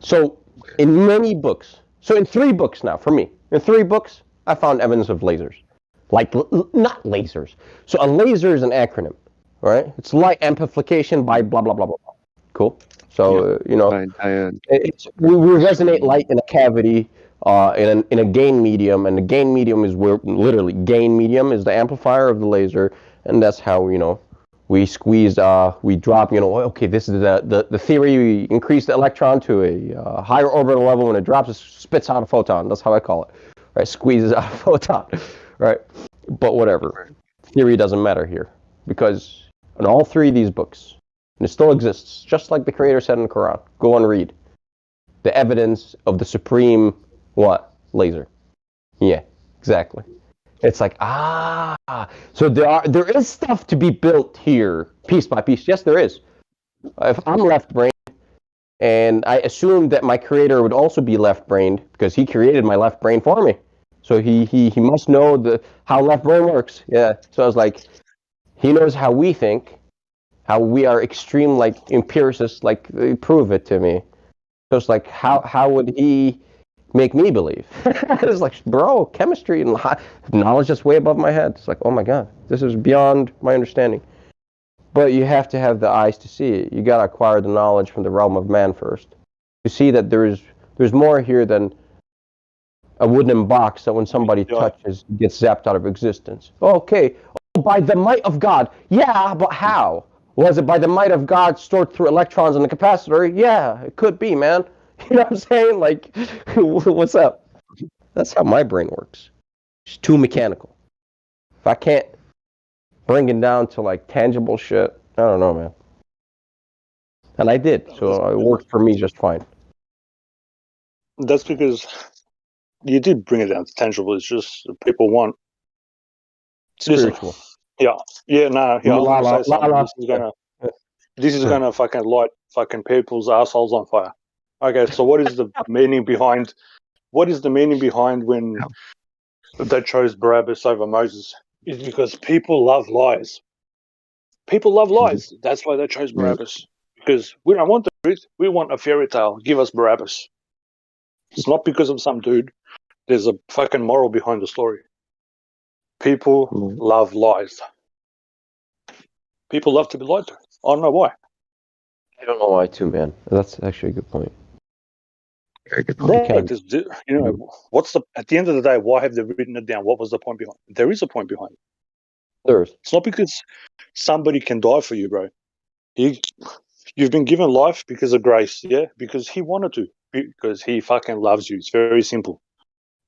So in many books, so in 3 books now, for me, in 3 books, I found evidence of lasers. Like, not lasers. So a laser is an acronym, right? It's light amplification by blah, blah, blah, blah, blah. Cool. So, you know, we resonate light in a cavity in a gain medium, and the gain medium is where, literally, gain medium is the amplifier of the laser, and that's how, you know, we squeeze, we drop, you know, okay, this is the theory, we increase the electron to a higher orbital level. When it drops, it spits out a photon. That's how I call it, right? Squeezes out a photon, right? But whatever. Theory doesn't matter here, because in all 3 of these books, and it still exists, just like the Creator said in the Quran. Go and read. The evidence of the supreme, what? Laser. Yeah, exactly. It's like, so there is stuff to be built here, piece by piece. Yes, there is. If I'm left-brained, and I assumed that my Creator would also be left-brained, because he created my left brain for me. So he must know how left brain works. Yeah, so I was like, he knows how we think, how we are extreme, like, empiricists, like, prove it to me. So it's like, how would he make me believe? It's like, bro, chemistry and knowledge is way above my head. It's like, oh my God, this is beyond my understanding. But you have to have the eyes to see it. You got to acquire the knowledge from the realm of man first. You see that there's more here than a wooden box that when somebody touches gets zapped out of existence. Okay, by the might of God. Yeah, but how? Was it by the might of God stored through electrons in the capacitor? Yeah, it could be, man. You know what I'm saying? Like, what's up? That's how my brain works. It's too mechanical. If I can't bring it down to, like, tangible shit, I don't know, man. And I did, so it worked for me just fine. That's because you did bring it down to tangible. It's just people want spiritual. Yeah. No. Yeah. I'm gonna say something. This is gonna fucking light fucking people's assholes on fire. Okay, so what is the meaning behind? What is the meaning behind when they chose Barabbas over Moses? Is because people love lies. People love lies. That's why they chose Barabbas. Because we don't want the truth. We want a fairy tale. Give us Barabbas. It's not because of some dude. There's a fucking moral behind the story. People love lies. People love to be lied to. I don't know why. I don't know why too, man. That's actually a good point. Very good point. You know, at the end of the day, why have they written it down? What was the point behind it? There is a point behind it. There is. It's not because somebody can die for you, bro. You've been given life because of grace, yeah? Because he wanted to. Because he fucking loves you. It's very simple.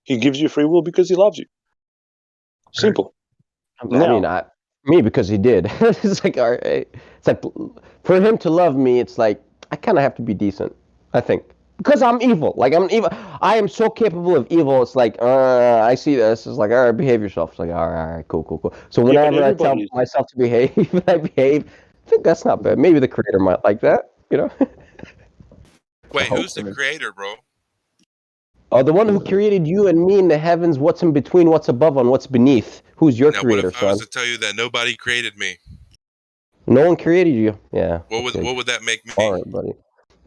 He gives you free will because he loves you. Simple. Me because he did. It's like, all right. It's like for him to love me, it's like I kind of have to be decent. I think because I'm evil. Like I'm evil. I am so capable of evil. It's like I see this. It's like all right, behave yourself. It's like all right, cool. So whenever I tell myself to behave, I behave. I think that's not bad. Maybe the creator might like that. You know. Wait, who's the creator, bro? The one who created you and me in the heavens. What's in between? What's above and what's beneath? Who's your Now, creator, what if I was son? to tell you that nobody created me? No one created you. Yeah. What would that make me? All right, buddy.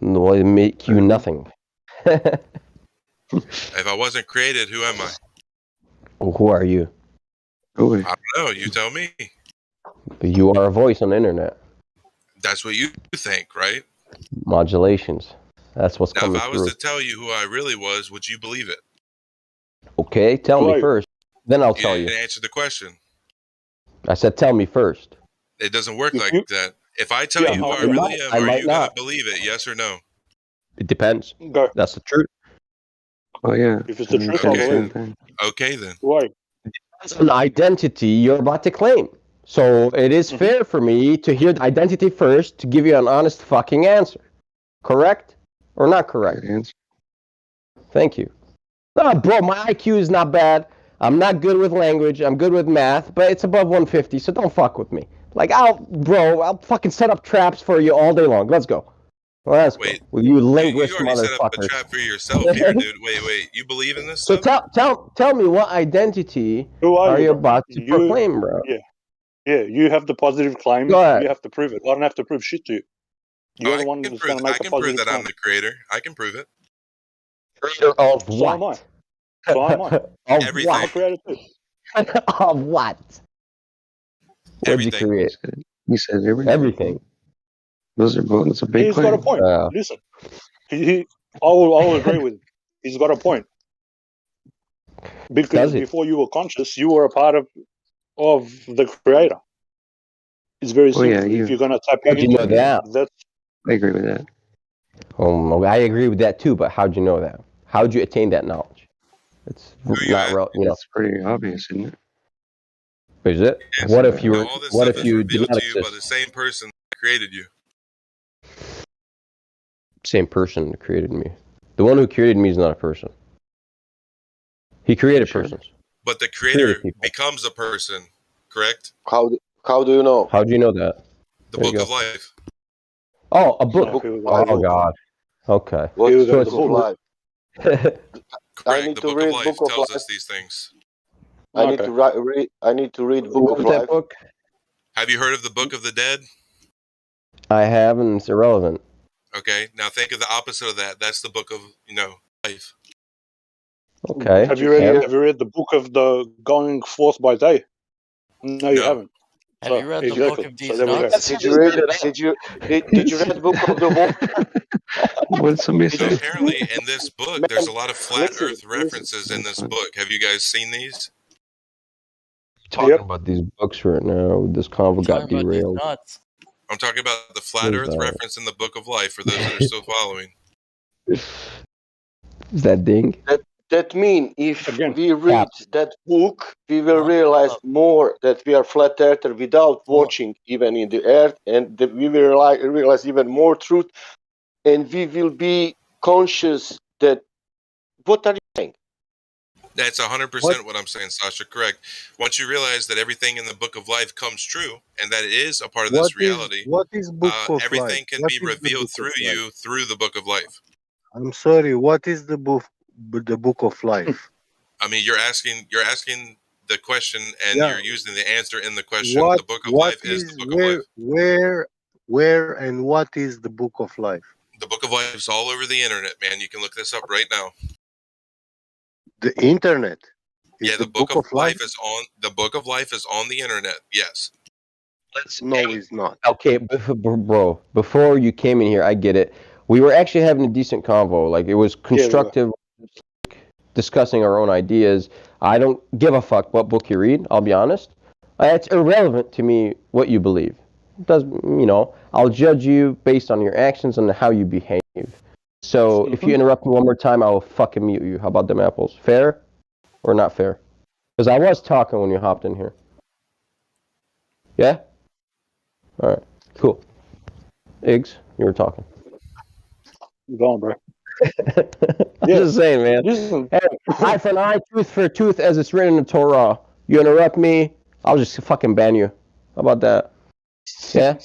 No, it make you nothing. If I wasn't created, who am I? Well, who are you? I don't know. You tell me. You are a voice on the internet. That's what you think, right? Modulations. That's what's Now, coming if I was through. to tell you who I really was, would you believe it? Okay, tell me first. Then I'll tell You you. didn't answer the question. I said, tell me first. It doesn't work like that. If I tell you who I really am, are you going to believe it? Yes or no? It depends. That's the truth. Oh yeah. If it's the truth, I'll believe it. Okay then. Why? It's an identity you're about to claim. So it is fair for me to hear the identity first to give you an honest fucking answer. Correct? Or not correct? Thank you. No, bro, my IQ is not bad. I'm not good with language. I'm good with math, but it's above 150, so don't fuck with me. Like, I'll fucking set up traps for you all day long. Let's go. Let's go. Well, you linguist You already set up a motherfuckers. trap for yourself here, dude. Wait. You believe in this So stuff? tell me what identity Who are you bro? about to proclaim, bro? Yeah. You have the positive claim. Go ahead. You have to prove it. I don't have to prove shit to you. You're the one that's going to make I the can prove positive that I'm claim. the creator. I can prove it. Creator of So am I. So am I. Of Everything. I'm a creator too. Of what? What'd you create? He said everything. Everything. That's a big He's claim. got a point. Listen, I will agree with him. He's got a point. Because before you were conscious, you were a part of the creator. It's very simple. If you're going to tap How'd you know that? that's I agree with that. Oh, I agree with that too, but how'd you know that? How'd you attain that knowledge? It's not real, you know. It's pretty obvious, isn't it? Is it? What if you were? All this What stuff if is you did revealed not to you by exist? the same person that created you. Same person that created me. The one who created me is not a person. He created persons. But the creator becomes a person, correct? How do you know? How do you know that? The There you book go. of life. Oh, a book. Book of Oh life. God. Okay. What is So the it's book of life? I Correct. need The to book read of life book of tells life. us these things. I need to read. I need to read book of What's that life. book? Have you heard of the Book of the Dead? I have, and it's irrelevant. Okay. Now think of the opposite of that. That's the book of, life. Okay. Have you read the book of the going forth by day? No, you haven't. Have you read the book of these there we go. nuts? Did you read the book of the war? What did somebody So say? apparently in this book, there's a lot of flat earth references in this book. Have you guys seen these? Talking about these books right now. This convo got Talking about these derailed. nuts. I'm talking about the flat What is earth that? reference in the book of life for those that are still following. Is that ding? That mean if we read that book, we will realize more that we are flat earther without watching even in the earth, and that we will realize even more truth, and we will be conscious that. What are you saying? That's 100% what I'm saying, Sasha. Correct. Once you realize that everything in the book of life comes true, and that it is a part of this reality, What is book of everything life? can What be is the revealed book of through life? you through the book of life. I'm sorry. What is the book of life? I mean, you're asking the question, and Yeah. you're using the answer in the question. What The book of what life is the is book of life. where and what is the book of life? The book of life is all over the internet, man. You can look this up right now. The internet. Yeah, the book of life is on. The book of life is on the internet. Yes. No, it's not. Okay, bro. Before you came in here, I get it. We were actually having a decent convo. Like it was constructive, discussing our own ideas. I don't give a fuck what book you read. I'll be honest. It's irrelevant to me what you believe. It does I'll judge you based on your actions and how you behave. So if you interrupt me one more time, I will fucking mute you. How about them apples? Fair? or not fair? Because I was talking when you hopped in here. Yeah? All right, cool. Iggs, you were talking. Go on, bro. I'm just saying, man. Hey, eye for an eye, tooth for a tooth, as it's written in the Torah. You interrupt me, I'll just fucking ban you. How about that? Yeah?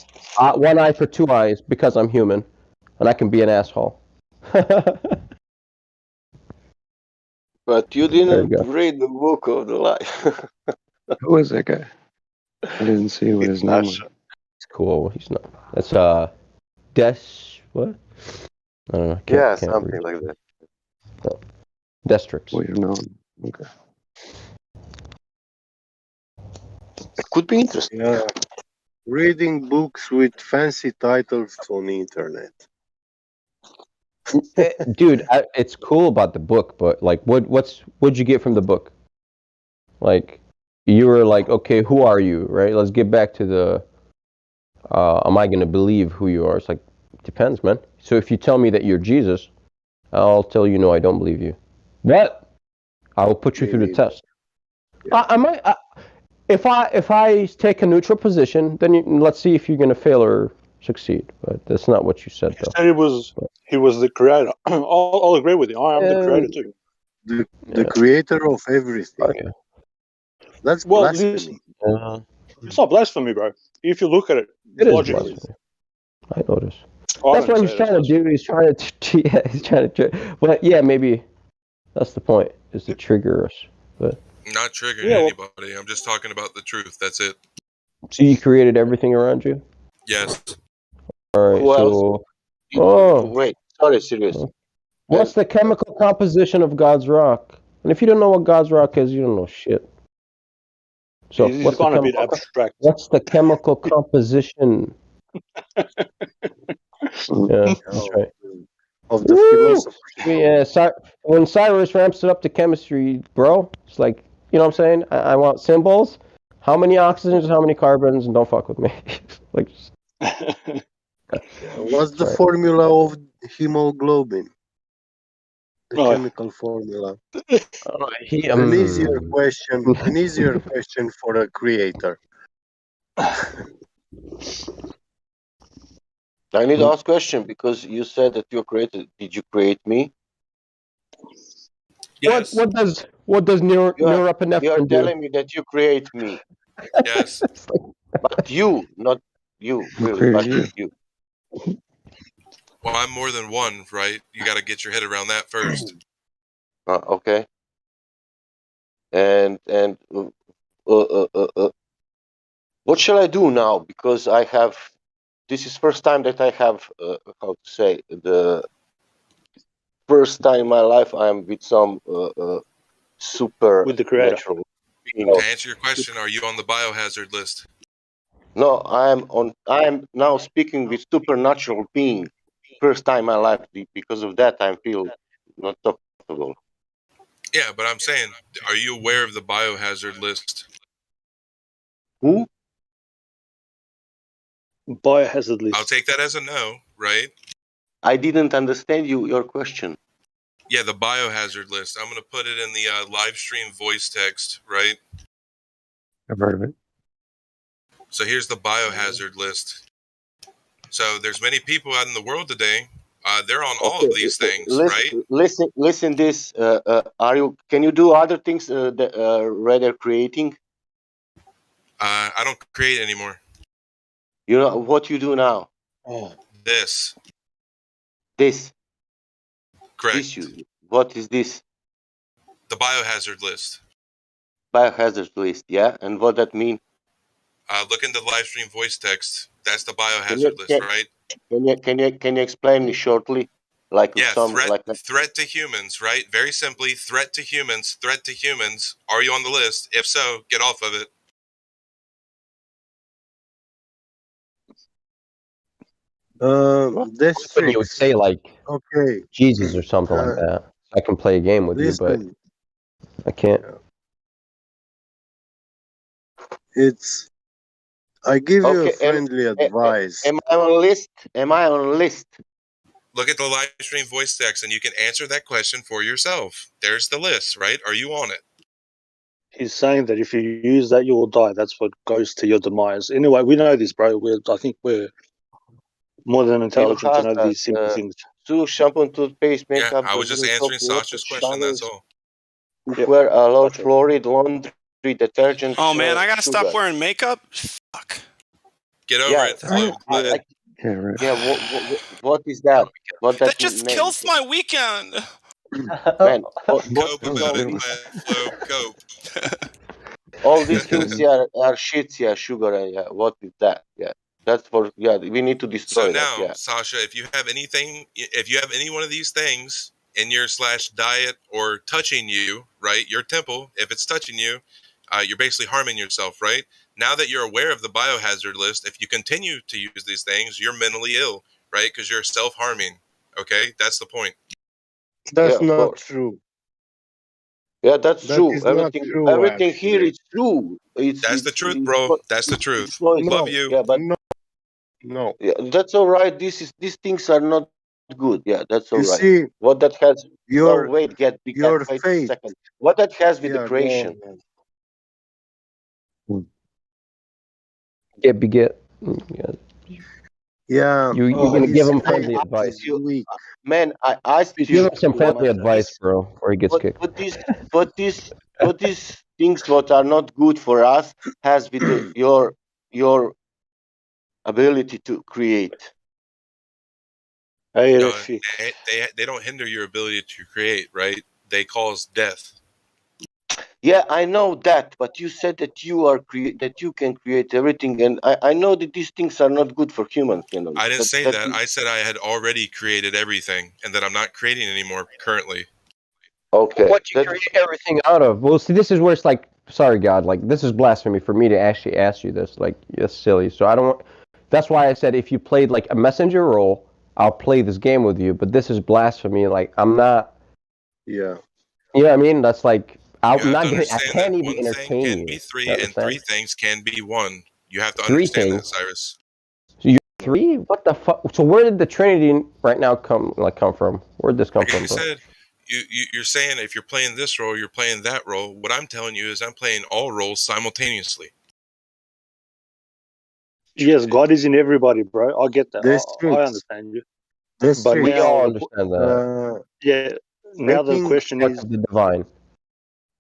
One eye for two eyes, because I'm human. And I can be an asshole. But you There you didn't go. read the book of the life. Who is that guy? I didn't see what his name was. It's cool. He's not. That's Des. What? I don't know. Yeah, Can't something read. like that. No. Destrix. Well, you know. Okay. It could be interesting. Yeah. Reading books with fancy titles on the internet. Dude, it's cool about the book, but like, what'd you get from the book? Like, you were like, okay, who are you, right? Let's get back to the. Am I gonna believe who you are? It's like, depends, man. So if you tell me that you're Jesus, I'll tell you no, I don't believe you. But I will put you through the test. I might. If I take a neutral position, then let's see if you're gonna fail or succeed. But that's not what you said, He though. said he was the creator. I'll agree with you. I am the creator too. The creator of everything. Okay. That's Well, blasphemy. it's not blasphemy, bro. If you look at it It is logically. blasphemy. I notice. Oh, I That's don't what say he's it, trying to do. He's trying to, yeah, he's trying to. But yeah, maybe that's the point, is to trigger us. But Not triggering Yeah, well- anybody. I'm just talking about the truth. That's it. so you created everything around you. Yes. All right. Who else? So, oh, Wait, sorry, serious. what's the chemical composition of God's rock? And if you don't know what God's rock is, you don't know shit. So He's what's the gonna be chemical? abstract. What's the chemical composition? Yeah, that's right. Of the Woo! philosopher. Yeah, when Cyrus ramps it up to chemistry, bro, it's like, you know what I'm saying? I want symbols. How many oxygens, how many carbons, and don't fuck with me. Like, What's the Right. formula of hemoglobin? The Oh. chemical formula. he, An easier question. An easier question for a creator. I need to ask a question because you said that you created. Did you create me? Yes. What does norepinephrine do? telling me that you create me. Yes. But you, not you, really, created but you. you. Well, I'm more than one, right? You got to get your head around that first. Okay. And what shall I do now? Because I have. This is first time that I have how to say, the first time in my life I am with some super With the creator. natural being. To answer your question, are you on the biohazard list? No, I am now speaking with supernatural being. First time in my life. Because of that, I feel not so comfortable. Yeah, but I'm saying, are you aware of the biohazard list? Who? Biohazard list. I'll take that as a no, right? I didn't understand your question. Yeah, the biohazard list. I'm going to put it in the live stream voice text, right? I've heard of it. So here's the biohazard list. So there's many people out in the world today. They're on all of these things, right? Listen. This. Can you do other things rather creating? I don't create anymore. You know what you do now? This. This. Correct. This you. What is this? The biohazard list. Biohazard list. Yeah. And what that mean? Look into the live stream voice text. That's the biohazard list, right? Can you explain me shortly? Like Yeah, some threat to humans, right? Very simply, threat to humans. Threat to humans. Are you on the list? If so, get off of it. That's when you would say like, okay, Jesus or something like that. I can play a game with you, but I can't. It's. I give you a friendly advice. Am I on list? Am I on list? Look at the live stream voice text and you can answer that question for yourself. There's the list, right? Are you on it? He's saying that if you use that, you will die. That's what goes to your demise. Anyway, we know this, bro. I think we're more than intelligent to know these simple things. Soup, shampoo, and toothpaste, Yeah, makeup, I was just deodorant, soap, answering water, Sasha's question. That's showers, all. cookware, allowed fluoride, laundry detergent. Oh man, I gotta sugar. stop wearing makeup. Fuck. Get over Yeah, it, Flo. what is that? What That that just means? kills my weekend. Man, what Cope is about it, all, man. Flo, cope. all these things here are shit, yeah, sugar, yeah. What is that? Yeah, that's for we need to So destroy that. now, Yeah. Sasha, if you have any one of these things in your /diet or touching you, right, your temple, if it's touching you, you're basically harming yourself, right? Now that you're aware of the biohazard list, if you continue to use these things, you're mentally ill, right? Because you're self-harming. Okay, that's the point. That's of not course. true. Yeah, that's That true. is not true, Everything here actually. is true. That's the truth, bro. That's the truth. Exploited. Love you. Yeah, but No. yeah, that's all right. These things are not good. Yeah, that's all You right. see, What that has? your Wait a faith. second. What that has with the Yeah, go creation? ahead. Beget. Yeah, You're gonna give him friendly advice. Man, I asked you. Give him some friendly advice, bro, before he gets kicked. But these things what are not good for us has with your ability to create. No, they don't hinder your ability to create, right? They cause death. Yeah, I know that, but you said that that you can create everything, and I know that these things are not good for humans. You know, I didn't say that. I said I had already created everything, and that I'm not creating anymore currently. Okay. What you create everything out of? Well, see, this is where it's like, sorry, God, like this is blasphemy for me to actually ask you this. Like, it's silly. So I don't. That's why I said if you played like a messenger role, I'll play this game with you. But this is blasphemy. Like, I'm not. Yeah. You know what I mean? That's like I'm You have not to gonna. I understand can't that even one thing entertain can you. be three, You and understand? three things can be one. You have to Three understand that, things. Cyrus. So you're three? What the fuck? So where did the Trinity right now come from? Where'd this come Like from? you bro? said, you're saying if you're playing this role, you're playing that role. What I'm telling you is I'm playing all roles simultaneously. Yes, God is in everybody, bro. I get that. This I tricks. understand you. This But tricks. We now, all understand that. yeah. Now the Taking question Part is, of the divine.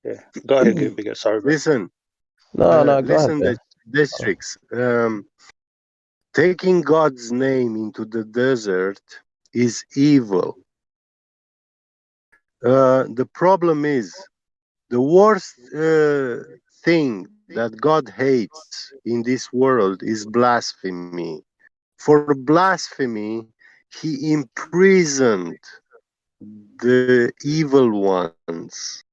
yeah. Go ahead, get bigger. Sorry, bro. listen. No, go Listen, ahead. this tricks. Taking God's name into the desert is evil. The problem is the worst thing that God hates in this world is blasphemy. For blasphemy, he imprisoned the evil ones.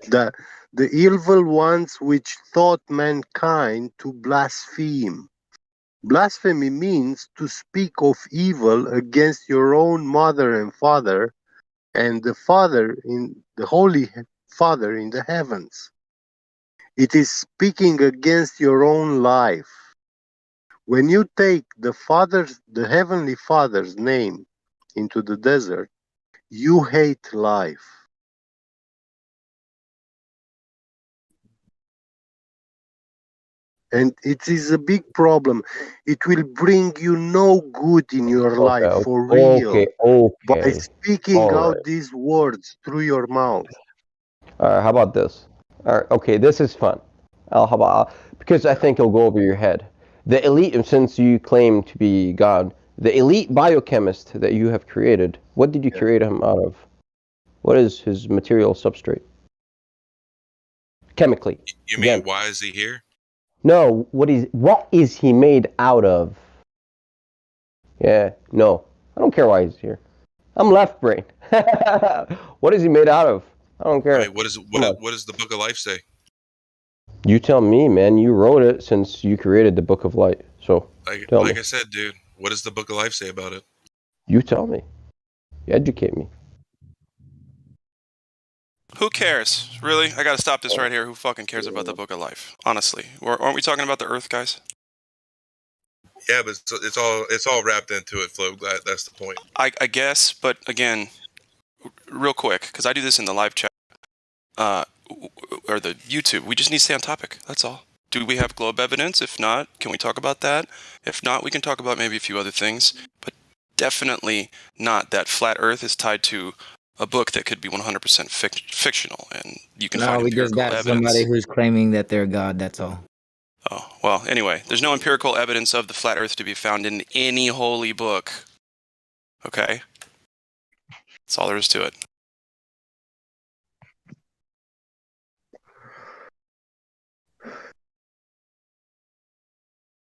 The evil ones which taught mankind to blaspheme. Blasphemy means to speak of evil against your own mother and father and the Holy Father in the heavens. It is speaking against your own life. When you take the Heavenly Father's name into the desert, you hate life. And it is a big problem. It will bring you no good in your life for real by speaking All out right. these words through your mouth. All right. How about this? All right. Okay. This is fun. How about because I think it'll go over your head. The elite, since you claim to be God, the elite biochemist that you have created. What did you create him out of? What is his material substrate? Chemically. You mean why is he here? No. What is he made out of? Yeah. No. I don't care why he's here. I'm left brain. What is he made out of? I don't care. I mean, what does the Book of Life say? You tell me, man. You wrote it since you created the Book of Light. So tell me. Like I said, dude, what does the Book of Life say about it? You tell me. You educate me. Who cares? Really? I gotta stop this right here. Who fucking cares about the Book of Life? Honestly. Aren't we talking about the Earth, guys? Yeah, but it's all wrapped into it, Flo. That's the point. I guess, but again, real quick, because I do this in the live chat. or the YouTube. We just need to stay on topic. That's all. Do we have globe evidence? If not, can we talk about that? If not, we can talk about maybe a few other things, but definitely not that flat Earth is tied to a book that could be 100% fictional, and you can No, find we just empirical got evidence. somebody who's claiming that they're God. That's all. Oh, well, anyway, there's no empirical evidence of the flat Earth to be found in any holy book. Okay? That's all there is to it.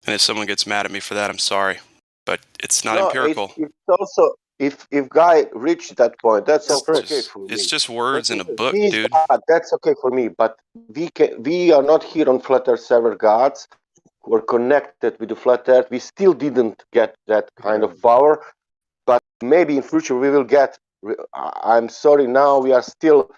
And if someone gets mad at me for that, I'm sorry. But it's not empirical. It's also if guy reached that point, that's okay for me. It's just words in a book, He's dude. God, that's okay for me. But we are not here on Flat Earth server gods. We're connected with the Flat Earth. We still didn't get that kind of power, but maybe in future we will get. I'm sorry, now we are still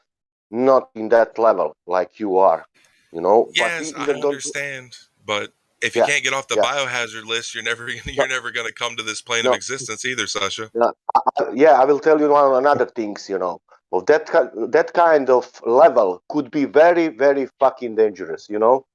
not in that level like you are. You know. Yes, but I understand, but if you can't get off the biohazard list, you're never going to come to this plane of existence either, Sasha. I will tell you one another things. You know, well, that kind of level could be very, very fucking dangerous. You know.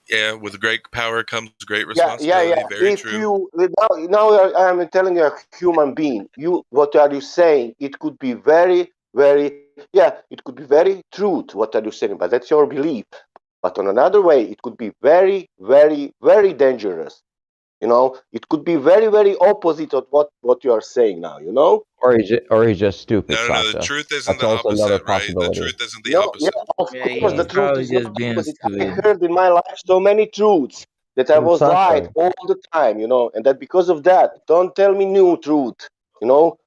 Yeah, with great power comes great responsibility. Yeah. Very if true. now I'm telling you, a human being. What are you saying? It could be very, very. Yeah, it could be very true. What are you saying? But that's your belief. But on another way, it could be very, very, very dangerous. You know, it could be very, very opposite of what you are saying now. You know, or he's just stupid. No, Sasha. the truth isn't That's the also opposite, another right? possibility. The truth isn't the opposite. Of course, the truth probably is not just being opposite. I stupid. heard in my life so many truths that I was Sasha. lied all the time. You know, and that because of that, don't tell me new truth. You know,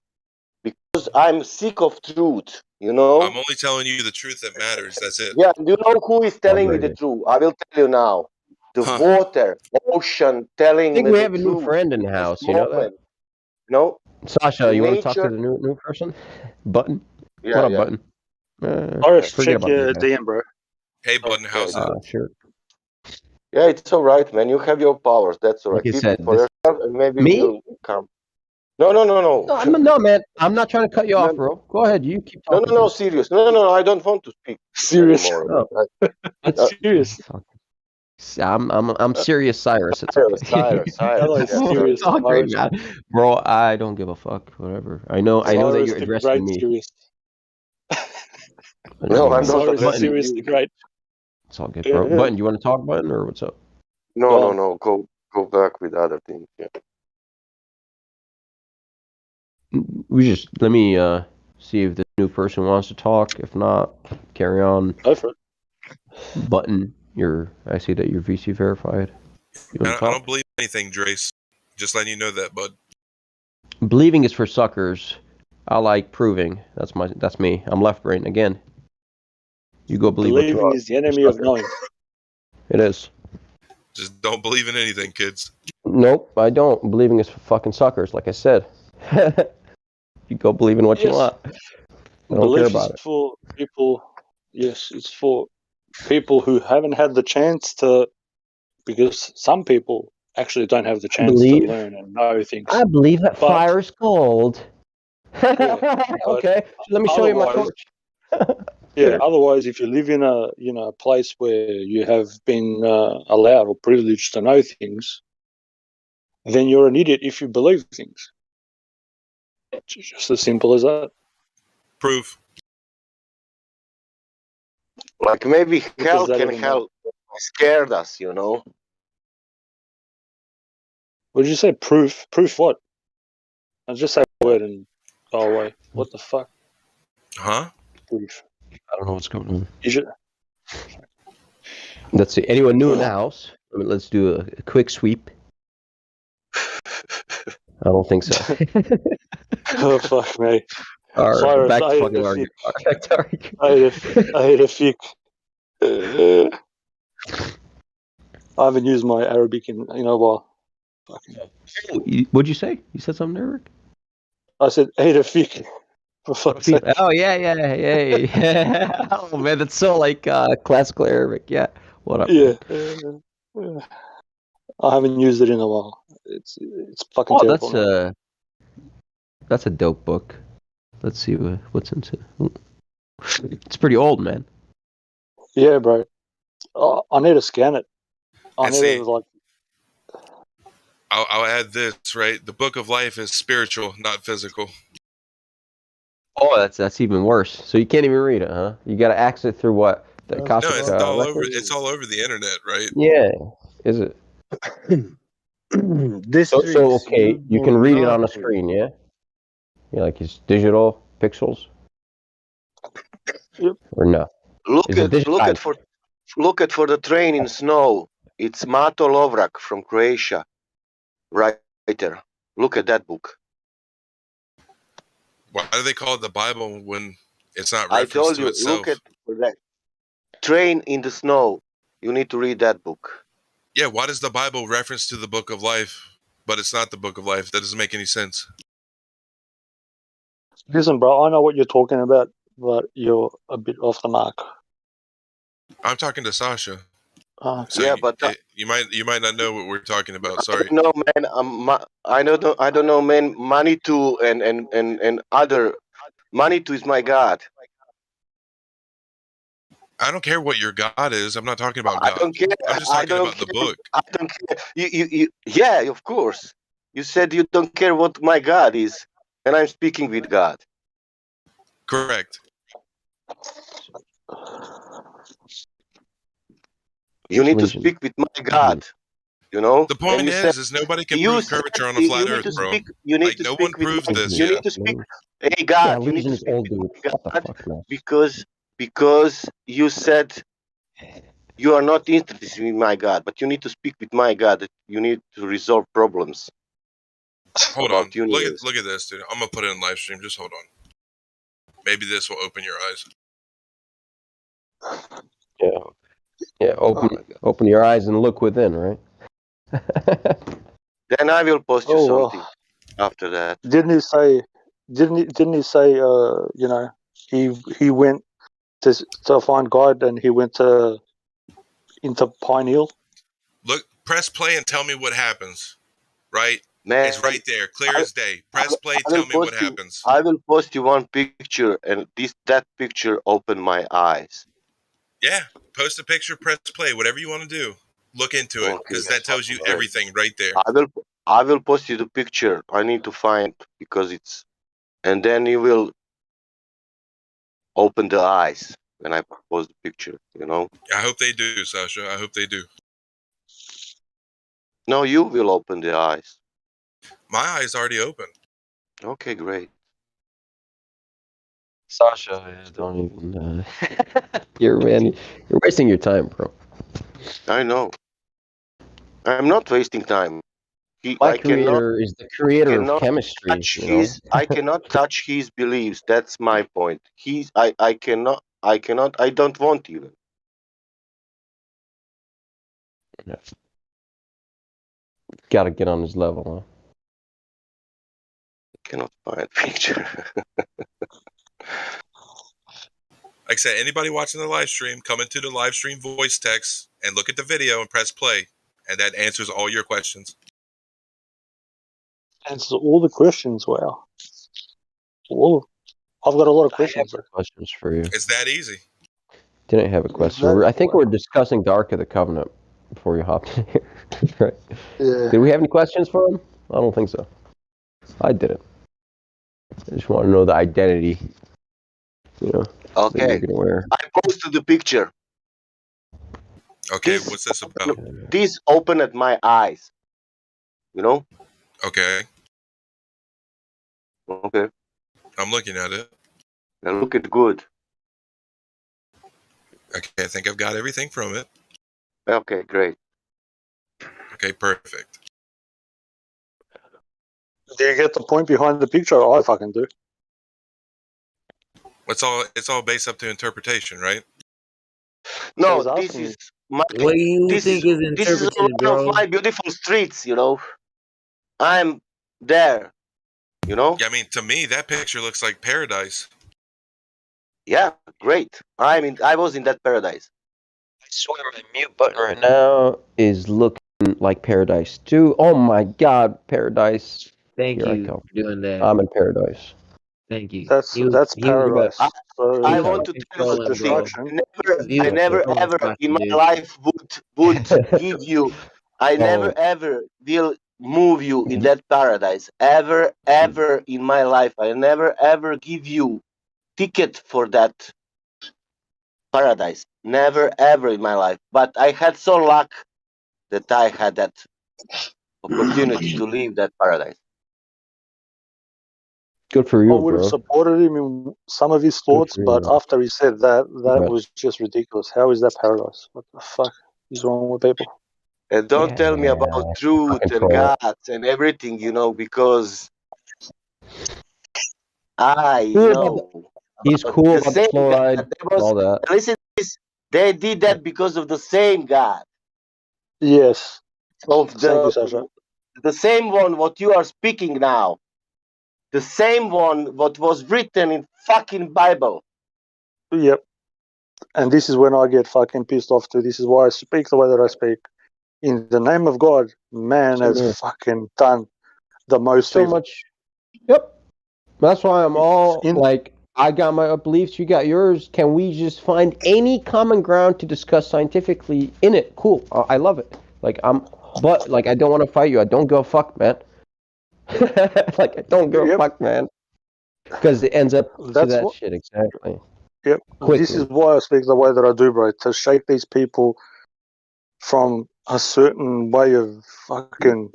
because I'm sick of truth. You know. I'm only telling you the truth that matters. That's it. Yeah, do you know who is telling me the truth? I will tell you now. The water, ocean, telling I think me we the have a new truth. friend in the house. You know that? No, Sasha, you want to talk to the new person? Button. Yeah, What up, yeah. Button? Boris, Forget check about your that guy. DM, bro. Hey, Button, how's it? Sure. Yeah, it's all right, man. You have your powers. That's all right. Like I Keep said, it for yourself, and maybe Me? you'll come. No. No, man. I'm not trying to cut you off, bro. Go ahead. You keep talking. No, serious. No, I don't want to speak Serious. anymore. Oh. That's serious. I'm serious, Cyrus. It's okay. Cyrus. Hello, serious It's all great, Cyrus. man. Bro, I don't give a fuck. Whatever. I know that Cyrus you're the addressing Great me. serious. No, I'm not Cyrus addressing serious you. the Great. It's all good, bro. Yeah. Button, you want to talk, Button, or what's up? No. Go back with other things. Yeah. Let me see if the new person wants to talk. If not, carry on. Go for it. Button, I see that you're VC verified. I don't believe anything, Drace. Just letting you know that, bud. Believing is for suckers. I like proving. That's me. I'm left brain again. You go believe. Believing is the enemy of knowing. It is. Just don't believe in anything, kids. Nope, I don't. Believing is for fucking suckers, like I said. You go believe in what you want. I don't care about it. For people. Yes, it's for people who haven't had the chance to, because some people actually don't have the chance to learn and know things. I believe that fire is cold. Okay, let me show you my torch. Yeah. Otherwise, if you live in a place where you have been allowed or privileged to know things, then you're an idiot if you believe things. It's just as simple as that. Proof. Like maybe hell can help. Scared us, you know. What did you say? Proof? Proof what? I just say a word and go away. What the fuck? Huh? Proof. I don't know what's going on. You should. Let's see. Anyone new in the house? Let's do a quick sweep. I don't think so. Oh fuck me! Cyrus, back to fucking I hate a fic. I haven't used my Arabic in a while. Fucking. What'd you say? You said something, Eric? I said hate a fic. For fuck's sake. Oh yeah. Oh man, that's so like classical Arabic. Yeah. What up? Yeah. I haven't used it in a while. It's fucking terrible. That's a dope book. Let's see what's into. It's pretty old, man. Yeah, bro. I need to scan it. I And need see, to like. I'll add this, right? The book of life is spiritual, not physical. Oh, that's even worse. So you can't even read it, huh? You got to access it through what? The No, Akashic it's all over. records? It's all over the internet, right? Yeah. Is it? Districts, So okay, you do can read it on a not. screen, yeah? Yeah, like it's digital pixels? Or no? Is it digitized? Look at for the train in snow. It's Mato Lovrak from Croatia, writer. Look at that book. Why do they call it the Bible when it's not I referenced told to you, itself? look at that train in the snow. You need to read that book. Yeah, why does the Bible reference to the book of life, but it's not the book of life? That doesn't make any sense. Listen, bro. I know what you're talking about, but you're a bit off the mark. I'm talking to Sasha. So yeah, but you might not know what we're talking about. Sorry. no, man. I don't know, man. Manitou and other. Manitou is my god. I don't care what your God is. I'm not talking about I God. don't care. I'm just I talking don't about the care. book. I don't care. Yeah, of course. You said you don't care what my God is, and I'm speaking with God. Correct. You need to speak with my God. You know. The point and you said, is nobody can you prove said curvature on a you flat need Earth, to bro. speak. You need Like to no one speak with proves my. this You yet. need to speak. Hey Yeah, God, you need to Legion is speak old, with dude. my What the God fuck, man? because you said you are not interested in my God, but you need to speak with my God. That you need to resolve problems Hold about on. universe. Look at this, dude. I'm gonna put it in live stream. Just hold on. Maybe this will open your eyes. Yeah, open your eyes and look within, right? Then I will post you Oh something well. after that. Didn't he say? Didn't he say? You know, he went to find God, and he went into Pine Hill. Look, press play and tell me what happens. Right? Man, It's right there, clear as day. Press play, I will tell me what post you. happens. I will post you one picture, and that picture opened my eyes. Yeah, post a picture, press play, whatever you want to do. Look into it, because that tells you everything right there. I will post you the picture. I need to find because it's, and then you will open the eyes when I post the picture. You know. I hope they do, Sasha. I hope they do. No, you will open the eyes. My eyes already open. Okay, great. Sasha, don't even. You're wasting your time, bro. I know. I'm not wasting time. My I cannot. creator is the creator of Cannot chemistry. touch You know. I cannot touch his beliefs. That's my point. I cannot. I don't want even. Got to get on his level, Cannot find picture. Like I said, anybody watching the live stream, come into the live stream voice text and look at the video and press play. And that answers all your questions. Answers all the questions. Wow. All. I've got a lot of questions. huh? Questions for you. It's that easy. Didn't have a question. Exactly. I think we're discussing the Ark of the Covenant before you hopped in here. Right? Yeah. Did we have any questions for him? I don't think so. I didn't. I just want to know the identity. You know. That Okay. you're gonna wear. I posted the picture. Okay, what's this about? This opened my eyes. You know. Okay. Okay. I'm looking at it. Now look at good. Okay, I think I've got everything from it. Okay, great. Okay, perfect. Do you get the point behind the picture? I fucking do. It's all based up to interpretation, right? No, this is my. What do you This think is is this is interpreted, one of bro? my beautiful streets. You know. I'm there. You know. Yeah, I mean, to me, that picture looks like paradise. Yeah, great. I was in that paradise. I swear my mute button right now is looking like paradise too. Oh my God, paradise! Thank Here I you come. for doing that. I'm in paradise. Thank you. That's He was paradise. I, So I he was want to fucking tell you, that's trolling, bro. destruction. He I was never trolling ever in Sasha, my dude. life would give you. I never Oh, ever will move you in that paradise. Ever in my life, I never ever give you ticket for that paradise. Never ever in my life. But I had so luck that I had that opportunity to leave that paradise. good for I you, would have bro. supported him in some of his Good thoughts, for but you. after he said that, that Yeah. was just ridiculous. How is that paradise? What the fuck is wrong with people? And don't tell me about Yeah. truth Fucking and troll. God and everything, because I Cool about the, know he's about cool the about the same fluoride God. and all that. Listen to this. They did that because of the same God. Yes. Of Thank you, Sasha. the same one what you are speaking now. The same one what was written in fucking Bible. Yep. And this is when I get fucking pissed off too. This is why I speak the way that I speak. In the name of God, man Same has here. fucking done the most So evil. much. Yep. That's why I'm all In like, I got my beliefs, you got yours. Can we just find any common ground to discuss scientifically in it? Cool. I love it. Like but like I don't want to fight you. I don't give a fuck, man. Like I don't give a Yep. fuck, man. Because it ends up to That's that what. shit exactly. Yep. This is Quickly. why I speak the way that I do, bro. To shape these people from a certain way of fucking,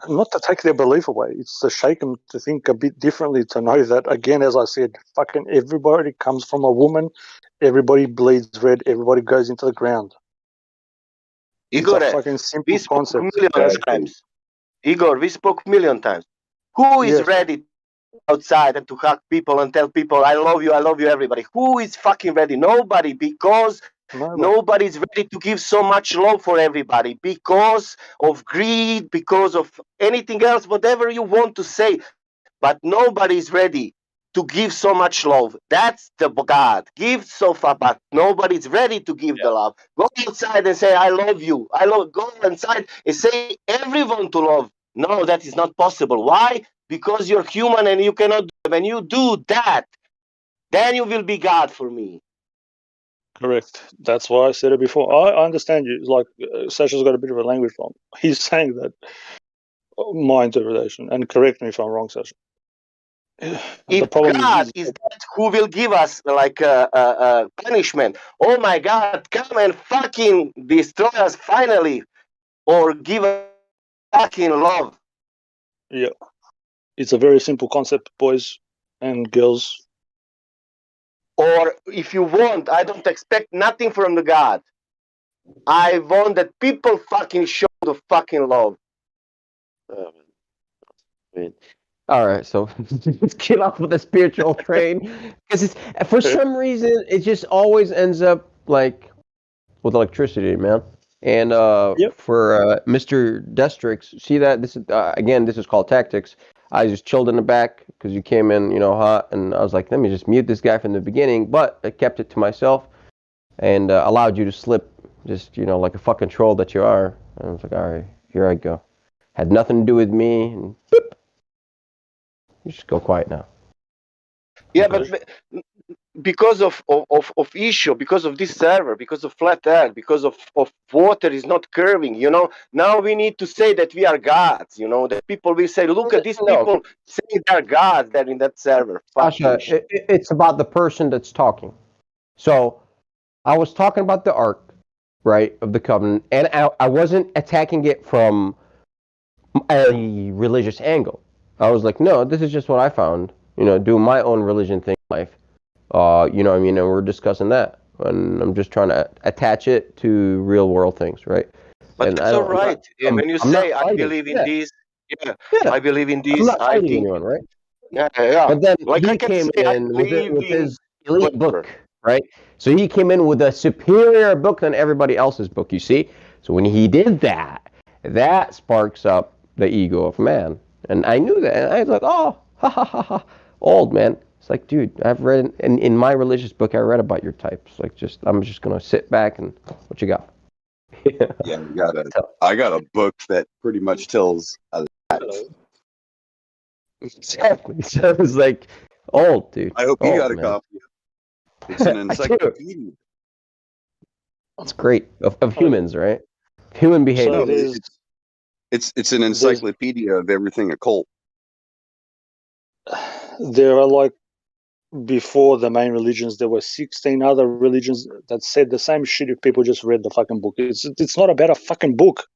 not to take their belief away, it's to shake them to think a bit differently, to know that, again, as I said, fucking everybody comes from a woman, everybody bleeds red, everybody goes into the ground. It's a Igor, fucking we simple spoke concept. million times. Igor, we spoke million times. Who is Yes. ready outside and to hug people and tell people, I love you, everybody? Who is fucking ready? Nobody, because nobody's ready to give so much love for everybody because of greed, because of anything else, whatever you want to say. But nobody's ready to give so much love. That's the God. Give so far, but nobody's ready to give the love. Go outside and say, I love you. I love. Go inside and say everyone to love. No, that is not possible. Why? Because you're human and you cannot do it. When you do that, then you will be God for me. Correct. That's why I said it before. I understand you. It's like Sasha's got a bit of a language problem. He's saying that, my interpretation, and correct me if I'm wrong, Sasha. The If problem God is is that who will give us like a punishment, oh my God, come and fucking destroy us finally, or give us fucking love. yeah, it's a very simple concept, boys and girls. Or if you want, I don't expect nothing from the God. I want that people fucking show the fucking love. All right, so let's get off of the spiritual train because it's for some reason it just always ends up like with electricity, man. And for Mr. Destrix, see that this is again, this is called tactics. I just chilled in the back because you came in, hot, and I was like, let me just mute this guy from the beginning, but I kept it to myself and allowed you to slip, just like a fucking troll that you are. And I was like, all right, here I go. Had nothing to do with me, and boop, you just go quiet now. Yeah, but because of issue, because of this server, because of flat earth, because of water is not curving, now we need to say that we are gods, that people will say, look at these people saying they're gods that in that server. Sasha, it's about the person that's talking. So I was talking about the Ark, right, of the Covenant, and I wasn't attacking it from a religious angle. I was like, no, this is just what I found, doing my own religion thing in life. You know what I mean? And we're discussing that. And I'm just trying to attach it to real world things, right? But and that's all right. When you say, I believe in this, I believe in I'm this, not I fighting think, anyone, right? yeah. But then Like I he can came say, I in believe with in his elite whatever. book, right? So he came in with a superior book than everybody else's book, you see? So when he did that, that sparks up the ego of man. And I knew that. And I was like, oh, ha ha ha ha. Old man. It's like, dude, I've read in my religious book, I read about your types. Like, I'm just gonna sit back and what you got? Yeah, I got a book that pretty much tells that. Exactly. So it was like, Old, dude. I hope you got Old, a man. copy. It's an I do. encyclopedia. It's great of humans, right? Human behavior. No, there's it's an encyclopedia of everything occult. There are like before the main religions, there were 16 other religions that said the same shit. If people just read the fucking book, it's not about a fucking book.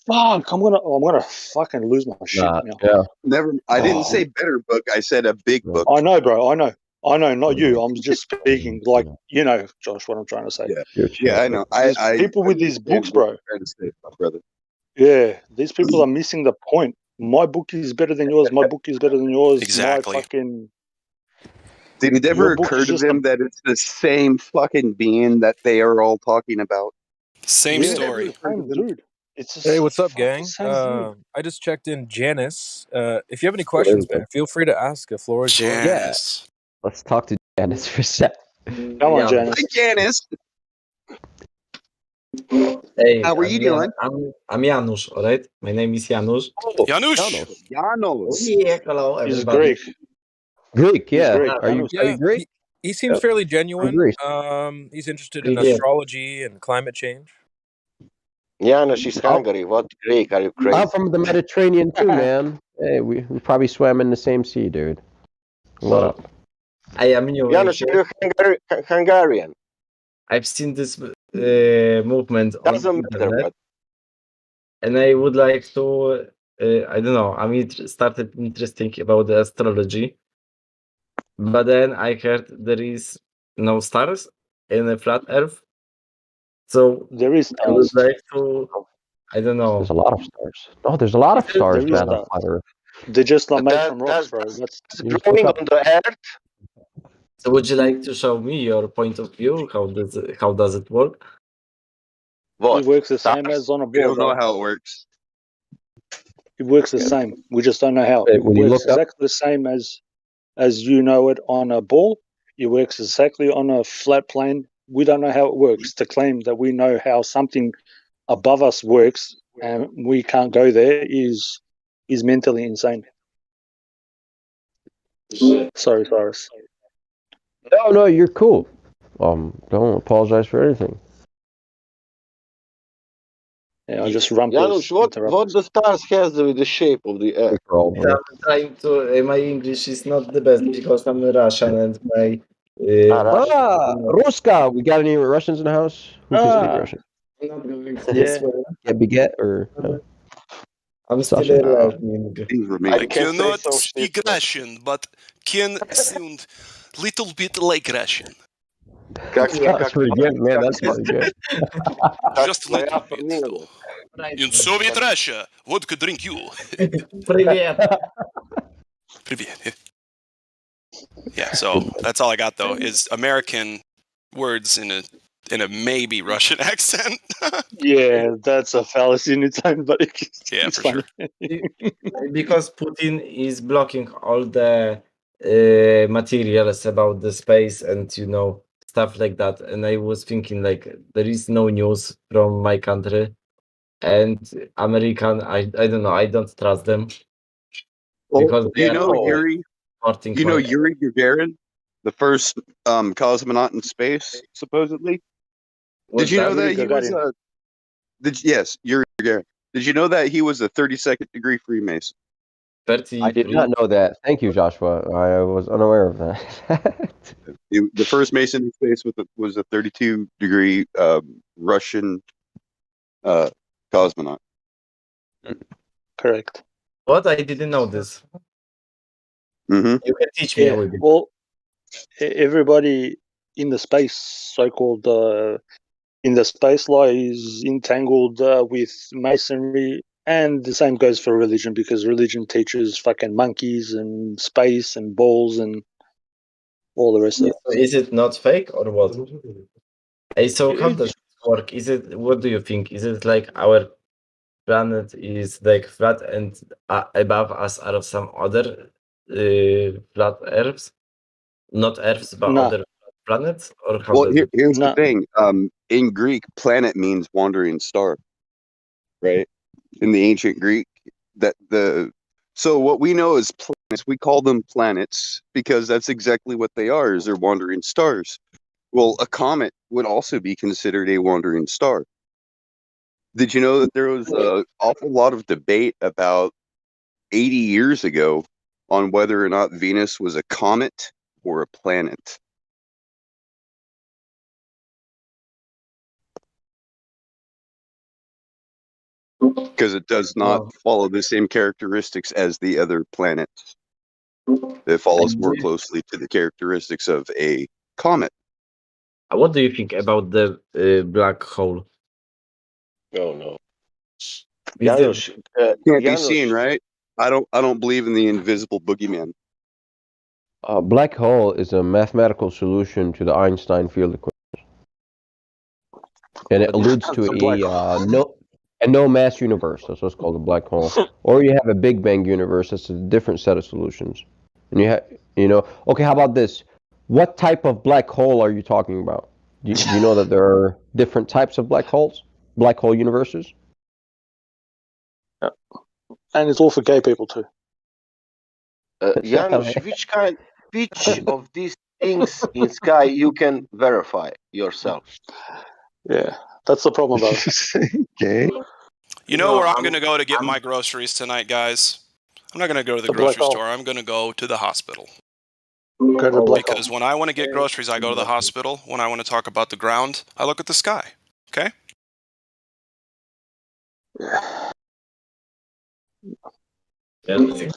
Fuck, I'm gonna fucking lose my shit now. Yeah. Never. I didn't say better book. I said a big book. I know, bro. I know, not you. I'm just speaking like you know, Josh. What I'm trying to say. Yeah, I know. There's I people with these understand books, what bro. you're trying to say, my brother. Yeah, these people are missing the point. My book is better than yours. My book is better than yours. Exactly. My fucking. Did it ever occur to them that it's the same fucking being that they are all talking about? Same story. Dude. It's Hey, what's up, fucking gang? same dude. I just checked in Janice. If you have any questions, man, feel free to ask. The floor is yours. Yeah. Let's talk to Janice for a sec. Come on, Janice. Hi, Janice. Hey, How are you doing? I'm Janusz, alright? My name is Janusz. Oh, Janusz. Janusz. Yeah, hello, He's everybody. Greek, yeah. Greek. Are you Yeah, Greek? he seems Yep. fairly From genuine. Greece. He's interested in Yeah. astrology and climate change. Janusz is Hungary. What Greek? Are you crazy? I'm from the Mediterranean too, man. Hey, we probably swam in the same sea, dude. What up? I am new. Janusz, are you Hungarian? I've seen this movement on Doesn't matter, internet, but and I would like to. I don't know. Started interesting about the astrology, but then I heard there is no stars in a flat Earth. So there is I would stars. like to. I don't know. There's a lot of stars. No, there's a lot of stars, There is man, on stars. planet Earth. They're just not made that, from rocks, bro. that's growing on the earth. So would you like to show me your point of view? How does it work? What? It works the same Stars? as on a We ball, don't know bro. how it works. It works the same. We just don't know how. Hey, It when you works look up- exactly the same as you know it on a ball. It works exactly on a flat plane. We don't know how it works. To claim that we know how something above us works and we can't go there is mentally insane. Sorry, Cyrus. No, you're cool. Don't apologize for anything. Yeah, I just rumpled. Janusz, what the stars has with the shape of the earth? Yeah, I'm trying to. My English is not the best because I'm Russian and my. Ruska. We got any Russians in the house? Who can speak Russian? I'm not going to this way. Yeah, Biget or no? I'm still Sasha? learning. I cannot speak Russian, but can sound little bit like Russian. That's pretty good, man. That's pretty good. Just a little bit, though. In Soviet Russia, vodka drink you. Привет. Привет. Yeah, so that's all I got though. Is American words in a maybe Russian accent. Yeah, that's a fallacy in its own, but Yeah, it's for funny. Because Putin is blocking all the materials about the space and stuff like that. And I was thinking like there is no news from my country and American. I don't know. I don't trust them because they Yuri. supporting You know my- Yuri Gagarin, the first cosmonaut in space, supposedly. Did you know that he was a? Yes, Yuri Gagarin. Did you know that he was a 32nd degree Freemason? I did not know that. Thank you, Joshua. I was unaware of that. The first Mason in space was a 32 degree Russian cosmonaut. Correct. What? I didn't know this. Mm-hmm. You can teach me. Yeah, well, everybody in the space, so-called in the space law, is entangled with masonry, and the same goes for religion because religion teaches fucking monkeys and space and balls and all the rest of it. Is it not fake or what? Hey, so how does it work? What do you think? Is it like our planet is like flat and above us are some other flat Earths? Not Earths, but No. other planets? Or how Well, does it here's the thing. In Greek, planet means wandering star, right? In the ancient Greek, so what we know as We call them planets because that's exactly what they are, is they're wandering stars. Well, a comet would also be considered a wandering star. Did you know that there was an awful lot of debate about 80 years ago on whether or not Venus was a comet or a planet? Because it does not follow the same characteristics as the other planets. It follows more closely to the characteristics of a comet. What do you think about the black hole? No, no. Janusz, Can't be seen, right? I don't believe in the invisible boogeyman. Black hole is a mathematical solution to the Einstein field equation, and it alludes to a no mass universe. That's what's called a black hole. Or you have a Big Bang universe. That's a different set of solutions. And okay. How about this? What type of black hole are you talking about? Do you know that there are different types of black holes, black hole universes? Yeah. And it's all for gay people too. Janusz, which of these things in sky you can verify yourself? Yeah, that's the problem, though. Okay. You know where I'm going to go to get my groceries tonight, guys? I'm not going to go to the grocery store. I'm going to go to the hospital. Because when I want to get groceries, I go to the hospital. When I want to talk about the ground, I look at the sky. Okay? Janusz,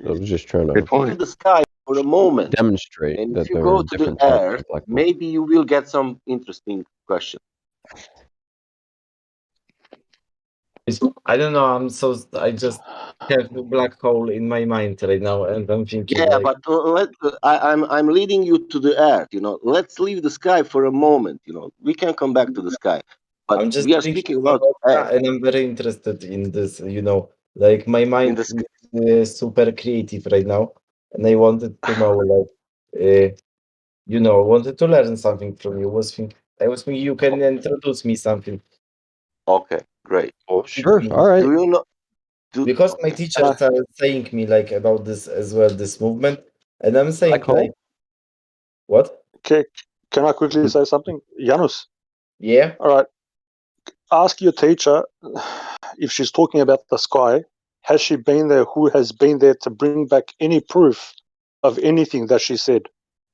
I was just trying to Look the sky for a moment. demonstrate And that if you there go are to the different types Earth, of black holes. maybe you will get some interesting questions. I don't know. I just have a black hole in my mind right now, and I'm thinking. Yeah, but I'm leading you to the Earth. Let's leave the sky for a moment. We can come back to the sky, but I'm just we are thinking speaking about that, and I'm very interested in this. Like my mind is super creative right now, and I wanted to know, wanted to learn something from you. I was thinking you can introduce me something. Okay, great. Oh, sure. All right. Do you know? Because my teacher started saying me about this as well, this movement, and I'm saying what? Okay, can I quickly say something, Janusz? Yeah. All right. Ask your teacher if she's talking about the sky. Has she been there? Who has been there to bring back any proof of anything that she said?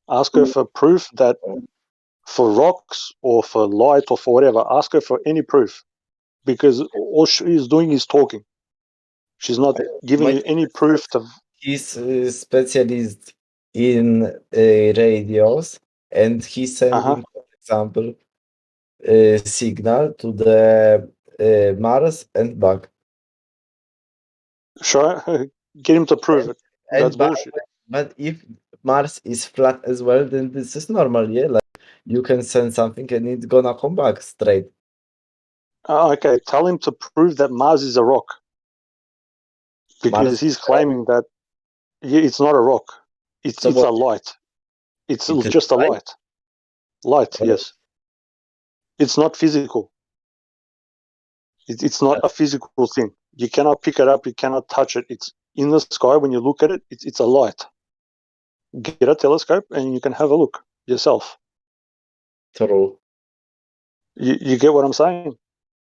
Ask her for proof that for rocks or for light or for whatever. Ask her for any proof, because all she is doing is talking. She's not giving you any proof to. He's a specialist in radios, and he's sending, for example, a signal to the Mars and back. Sure, get him to prove it. That's bullshit. But if Mars is flat as well, then this is normal, yeah? Like you can send something and it's gonna come back straight. Okay, tell him to prove that Mars is a rock. Because he's claiming that it's not a rock. It's a light. It's just a light. Light, yes. It's not physical. It's not a physical thing. You cannot pick it up. You cannot touch it. It's in the sky. When you look at it, it's a light. Get a telescope and you can have a look yourself. True. You get what I'm saying?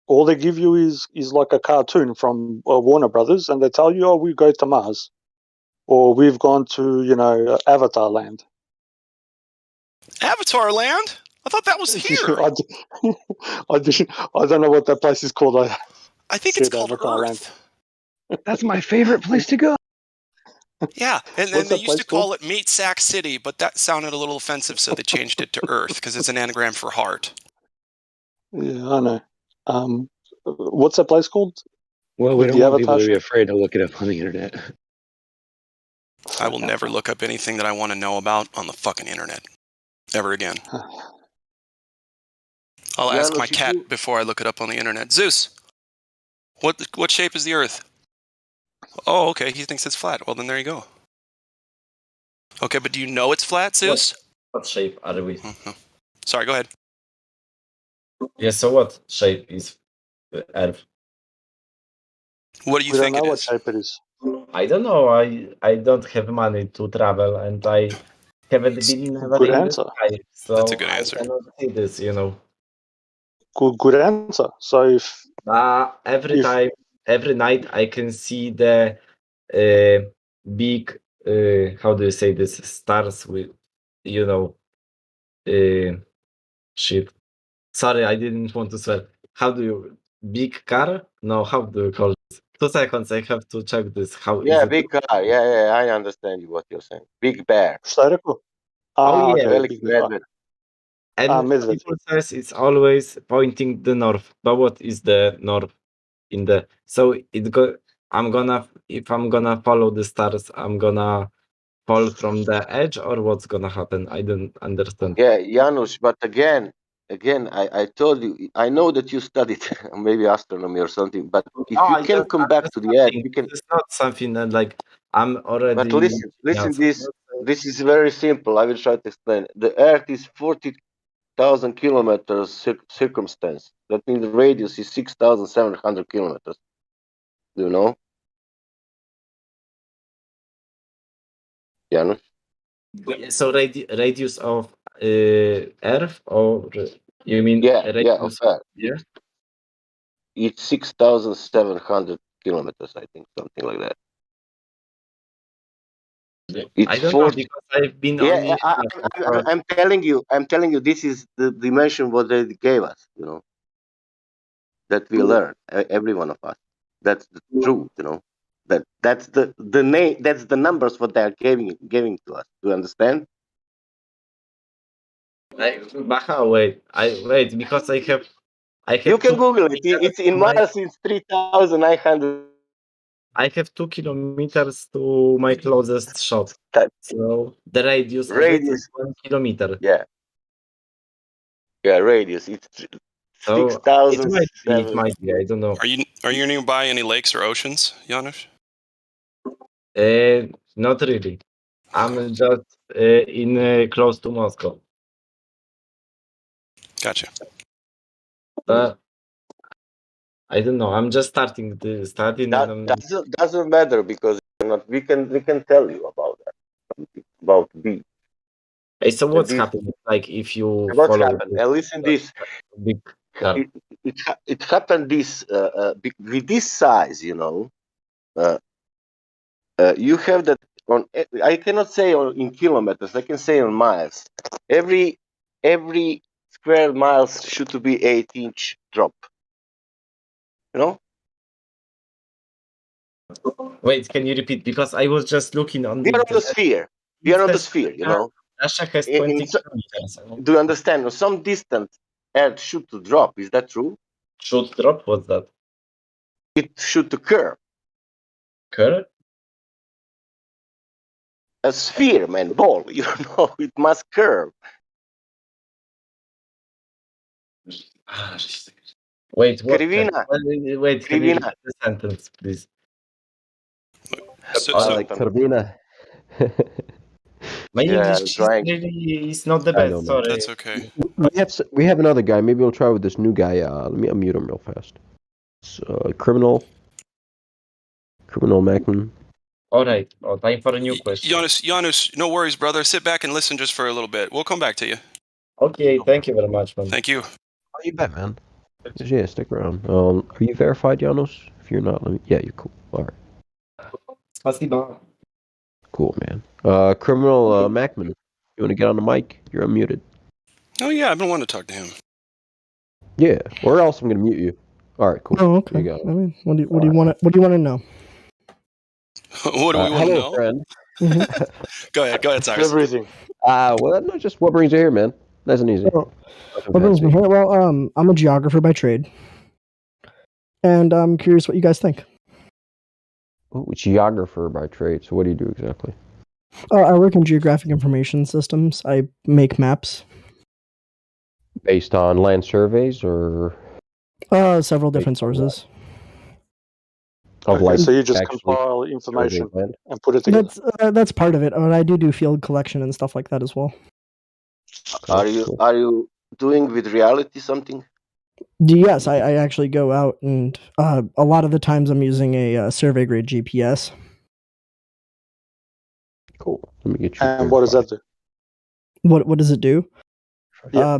All they give you is like a cartoon from Warner Brothers, and they tell you, "Oh, we go to Mars, or we've gone to Avatar Land." Avatar Land? I thought that was here. I don't know what that place is called. I think it's called Earth. That's my favorite place to go. Yeah, and then they used to call it Meat Sack City, but that sounded a little offensive, so they changed it to Earth because it's an anagram for heart. Yeah, I know. What's that place called? Well, we don't want people to be afraid to look it up on the internet. I will never look up anything that I want to know about on the fucking internet. Ever again. I'll ask my cat before I look it up on the internet. Zeus, what shape is the Earth? Oh, okay, he thinks it's flat. Well, then there you go. Okay, but do you know it's flat, Zeus? What shape are we? Sorry, go ahead. Yeah, so what shape is Earth? What do you think it is? We don't know what is? shape it is. I don't know. I don't have money to travel, and I haven't been never Good in the answer. sky, so That's a good I answer. cannot see this. Good answer. So if Every if time, every night, I can see the big. How do you say this? Stars with, you know, shit. Sorry, I didn't want to swear. How do you big car? No, how do you call it? 2 seconds. I have to check this. How is Yeah, it? big car. Yeah, I understand you what you're saying. Big bear. Steireco. Oh yeah, Okay, Velik big medved. and Medved. people says it's always pointing the north. But what is the north in the? So it go. I'm gonna if I'm gonna follow the stars, I'm gonna fall from the edge, or what's gonna happen? I don't understand. Yeah, Janusz, but again, I told you, I know that you studied maybe astronomy or something, but if you can come back to the Earth, you can. It's not something that like I'm But already. listen, this is very simple. I will try to explain. The Earth is 40,000 kilometers circumstance. That means the radius is 6,700 kilometers. Do you know? Janusz? So radius of Earth, or you mean Yeah, of radius of Earth. yeah? It's 6,700 kilometers, I think, something like that. It's I don't know 40. because I've been on Yeah, the internet. I'm telling you, this is the dimension what they gave us. You know that we learn, every one of us. That's the truth. You know that's the name. That's the numbers what they are giving to us. Do you understand? Baha, wait because I You have can 2 Google it. kilometers It's in to my miles. It's 3,900. I have 2 kilometers to my closest shop. So the radius of it is Radius. 1 kilometer. Yeah, radius. It's So it 6,007. might be. I don't know. Are you nearby any lakes or oceans, Janusz? Not really. I'm just in close to Moscow. Gotcha. I don't know. I'm just starting the studying, That and doesn't matter because we can tell you about that, about B. Hey, so what's this- happening? Like if you What's follow happened? Listen, this big car. it happened with this size, you have that on. I cannot say in kilometers. I can say on miles. Every square miles should be 8-inch drop. You know. Wait, can you repeat? Because I was just looking on We the are on the internet. sphere. We It are on the says sphere. You know. Russia has In 20 kilometers. do you understand? On some distance, Earth should to drop. Is that true? Should drop? What's that? It should curve. Curve? A sphere, man, ball. You know, it must curve. Wait, what? Krivina. Wait, can you Krivina. repeat the sentence, please? Karvina. My Yeah, English I'm is trying. really is not the I know, best. man. Sorry. That's okay. We have another guy. Maybe we'll try with this new guy. Let me unmute him real fast. Criminal Macman. All right. Time for a new question. Janusz, no worries, brother. Sit back and listen just for a little bit. We'll come back to you. Okay, thank you very much, man. Thank you. Oh, you bet, man. Yeah, stick around. Are you verified, Janos? If you're not, yeah, you're cool. All right. Spasiba. Cool, man. Criminal Macman, you want to get on the mic? You're unmuted. Oh yeah, I've been wanting to talk to him. Yeah, or else I'm gonna mute you. All right, cool. Oh, okay. You got it. I mean, what do you want to know? What do we want to hello, know? friend. Go ahead, Cyrus. Everything. Well, no, just what brings you here, man? Nice and easy. Oh, what brings me here? Well, I'm a geographer by trade, and I'm curious what you guys think. Ooh, geographer by trade. So what do you do exactly? I work in geographic information systems. I make maps. Based on land surveys or? Several different sources. Of Okay, like so you just actually compile information surveyed land? and put it together. That's part of it. I do field collection and stuff like that as well. Are you doing with reality something? Yes, I actually go out and a lot of the times I'm using a survey grade GPS. Cool. Let me get you. And what does that do? What does it do? Yeah.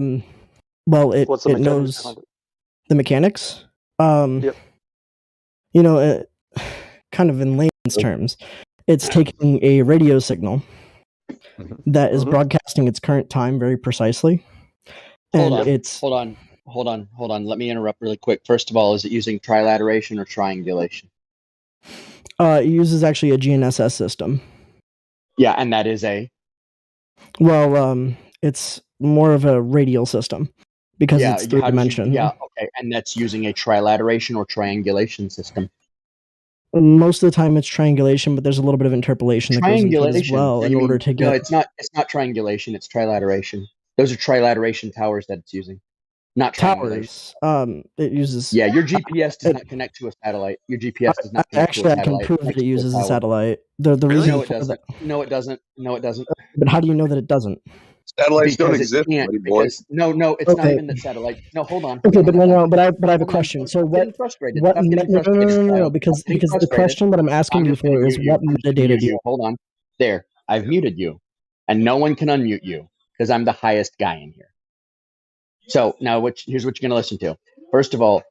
Well, it What's the it mechanics knows behind it? the mechanics. Yep. You know, kind of in layman's terms, it's taking a radio signal that is broadcasting its current time very precisely, and it's Hold on. Let me interrupt really quick. First of all, is it using trilateration or triangulation? it uses actually a GNSS system. Yeah, and that is a Well, it's more of a radial system because it's how does three-dimensional. yeah, okay, and that's using a trilateration or triangulation system. Most of the time it's triangulation, but there's a little bit of interpolation that goes into it as well in order to get. No, it's not triangulation. It's trilateration. Those are trilateration towers that it's using, not triangulation. Towers. It uses. Yeah, your GPS does not connect to a satellite. Your GPS does not connect Actually, to a I can satellite. prove that it uses a satellite. The Really? reason No, it for doesn't. that. No, it doesn't. No, it doesn't. But how do you know that it doesn't? Satellites don't Because it exist, can't. buddy boy. Because no, it's not Okay. even that satellite. No, hold on. Okay, but no, but I have a Hold on, question. So stop what? getting frustrated. What? Stop getting No, frustrated. because Stop getting the frustrated. question that I'm asking I'm you just gonna for is mute you. what I'm just gonna metadata mute do you? you. Hold on. There, I've muted you, and no one can unmute you because I'm the highest guy in here. So now, here's what you're gonna listen to. First of all,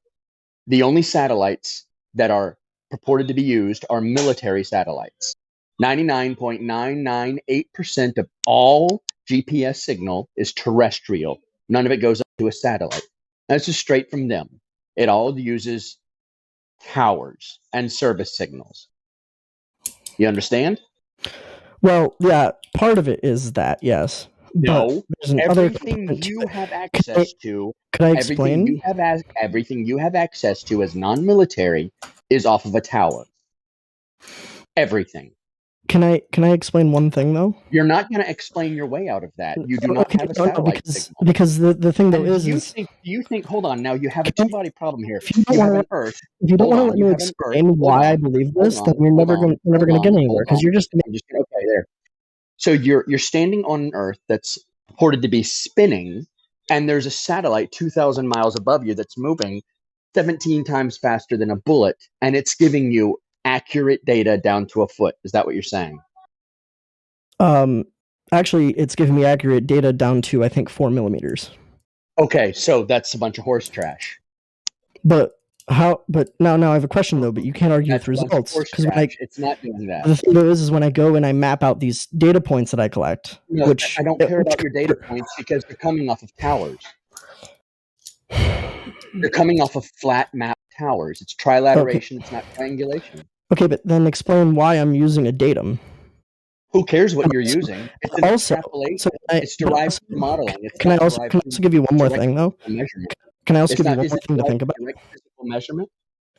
the only satellites that are purported to be used are military satellites. 99.998% of all GPS signal is terrestrial. None of it goes up to a satellite. That's just straight from them. It all uses towers and service signals. You understand? Well, yeah, part of it is that, yes. No, but there's another everything component to you it. have access to, Could I everything you explain? have access to as non-military is off of a tower. Everything. Can I explain one thing though? You're not going to explain your way out of that. You do not have a satellite signal. Because the thing though And is you think hold on, now you have a two-body problem here. if you don't You have want an to Earth. if you don't Hold want to on, let you me have an Earth. explain Hold why I on, believe hold this, on, then you're hold never on, gonna hold get on, anywhere hold because on. you're just Okay, there. So you're standing on an Earth that's purported to be spinning, and there's a satellite 2,000 miles above you that's moving 17 times faster than a bullet, and it's giving you accurate data down to a foot. Is that what you're saying? Actually it's giving me accurate data down to I think 4 millimeters. Okay, so that's a bunch of horse trash. But now I have a question though, but you can't argue That's with a bunch of results horse because trash. It's not doing that. the thing though is when I go and I map out these data points that I collect, No, which I don't care about your data points because they're coming off of towers. They're coming off of flat map towers. It's trilateration. It's not triangulation. Okay, but then explain why I'm using a datum. Who cares what you're using? It's an Also, extrapolation. It's derived from modeling. It's Can I not also derived can I from also give you one more direct thing though? physical measurement. Can I also It's give you not- one is more it thing to derived think from about? direct physical measurement?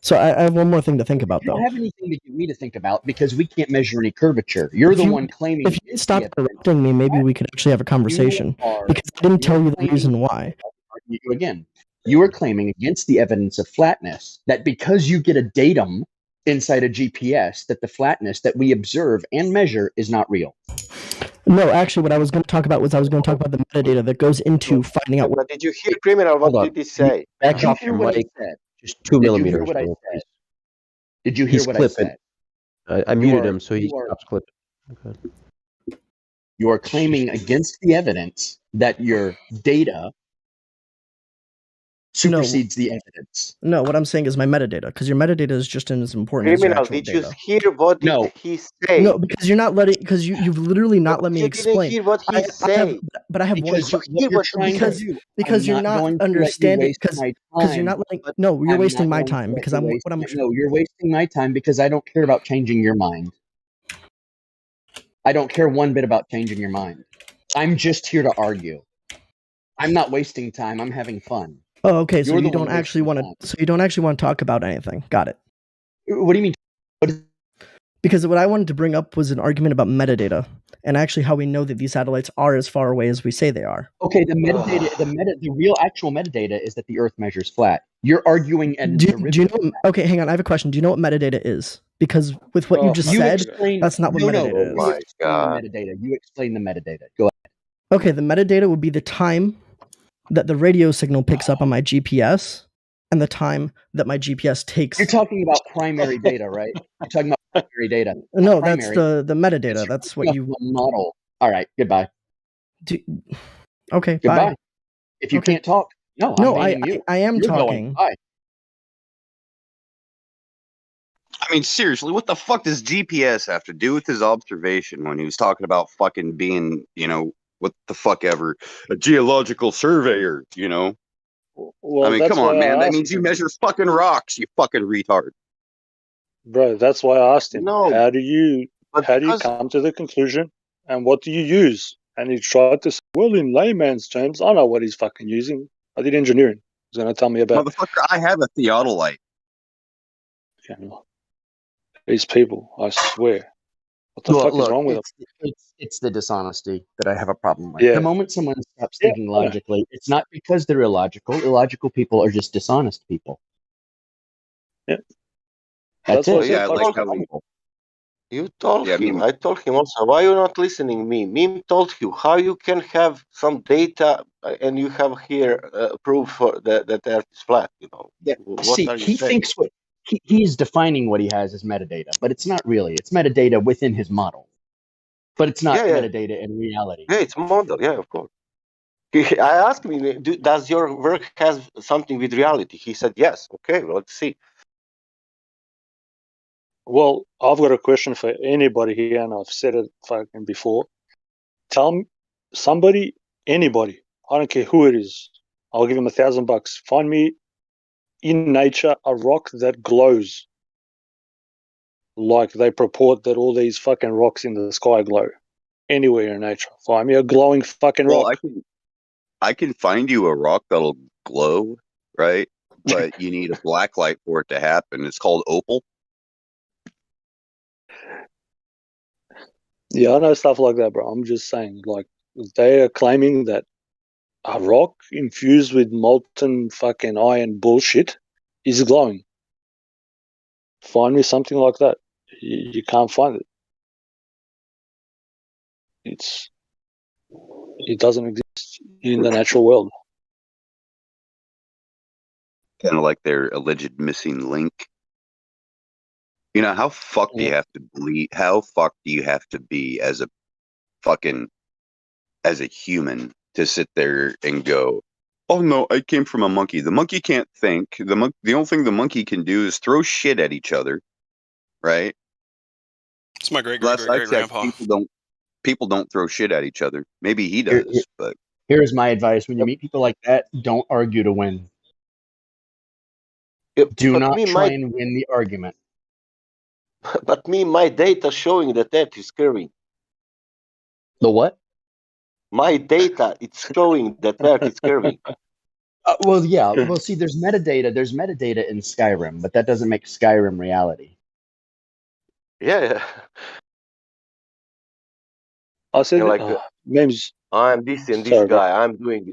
So I have one more thing to think about You don't though. have anything to give me to think about because we can't measure any curvature. You're If the you- one claiming. If you stop interrupting me, maybe we could actually have a conversation. Because I didn't tell you the reason why. Again, you are claiming against the evidence of flatness that because you get a datum inside a GPS, that the flatness that we observe and measure is not real. No, actually, what I was going to talk about was I was going to talk about the metadata that goes into finding out. But did you hear, criminal? What did he say? Back Did you off hear your what I mic. said? Just 2 Did you millimeters. hear what I bro, said? please. Did you hear He's what clipping. I said? I You muted are- him so he you are- stops clipping. Okay. You are claiming against the evidence that your data supersedes the evidence. No, what I'm saying is my metadata, because your metadata is just as important as your Criminal, actual did you data. hear what did he say? No, because you're not letting. Because you've literally not let me you didn't explain. hear what he said. But I have one. Because what you're trying to do, because I'm you're not not going to let you understanding. waste Because my you're not time. letting. No, you're I'm wasting not my going to time let because you I'm waste what I'm. No, you're wasting my time because I don't care about changing your mind. I don't care one bit about changing your mind. I'm just here to argue. I'm not wasting time. I'm having fun. Oh, okay. So You're you the one don't actually wasting want to. So you don't actually want to talk about anything. Got it. What do you mean? Because what I wanted to bring up was an argument about metadata and actually how we know that these satellites are as far away as we say they are. Okay, the metadata, the real actual metadata is that the Earth measures flat. You're arguing and Do you know? Okay, hang on. I have a question. Do you know what metadata is? Because with what you just said, that's not what metadata is. You explain the metadata. You explain the metadata. Go ahead. Okay, the metadata would be the time that the radio signal picks up on my GPS and the time that my GPS takes. You're talking about primary data, right? You're talking about primary data. No, Not that's primary. the metadata. That's what you model. All right, goodbye. Okay, Goodbye. bye. If you Okay. can't talk, no, I'm No, I banning you. am You're talking. going. Bye. I mean, seriously, what the fuck does GPS have to do with his observation when he was talking about fucking being, what the fuck ever, a geological surveyor, Well, I mean, that's come on, why man. I That asked means you him, measure fucking rocks, you fucking retard. bro. That's why I asked him, No, how do you because come to the conclusion, and what do you use? And he tried to say, well, in layman's terms, I know what he's fucking using. I did engineering. He's going to tell me about Motherfucker, I have a theodolite. these people. I swear. What the fuck is wrong with them? It's the dishonesty that I have a problem with. Yeah. The moment someone stops Yeah, thinking I know. logically, it's not because they're illogical. Illogical people are just dishonest people. Yeah. That's Well, it. you Yeah, I like told how him. he. You told Yeah, him. me. I told him also. Why you not listening me? Meme told you how you can have some data and you have here proof for that Earth is flat. Yeah. What See, are you he saying? thinks what he's defining what he has as metadata, but it's not really. It's metadata within his model, but it's not Yeah. metadata in reality. Yeah, it's model. Yeah, of course. I asked him, does your work has something with reality? He said yes. Okay, well, let's see. Well, I've got a question for anybody here, and I've said it fucking before. Tell me, somebody, anybody, I don't care who it is, I'll give him $1,000. Find me in nature a rock that glows like they purport that all these fucking rocks in the sky glow. Anywhere in nature, find me a glowing fucking Well, rock. I can find you a rock that'll glow, right? But you need a black light for it to happen. It's called opal. Yeah, I know stuff like that, bro. I'm just saying, like, they are claiming that a rock infused with molten fucking iron bullshit is glowing. Find me something like that. You can't find it. It doesn't exist in the natural world. Kind of like their alleged missing link. How fucked do you have to believe? How fucked do you have to be as a human to sit there and go, "Oh no, I came from a monkey. The monkey can't think. The only thing the monkey can do is throw shit at each other, right?" It's my great Last I checked, grandpa. people don't throw shit at each other. Maybe he Here- does, but Here's my advice: when you meet people like that, don't argue to win. Do but not me, try my and win the argument. but me, my data showing that Earth is curving. The what? My data, it's showing that Earth is curving. Well, yeah. Well, see, there's metadata. There's metadata in Skyrim, but that doesn't make Skyrim reality. Yeah. I said, like memes. I'm this and this Sorry, bro. guy.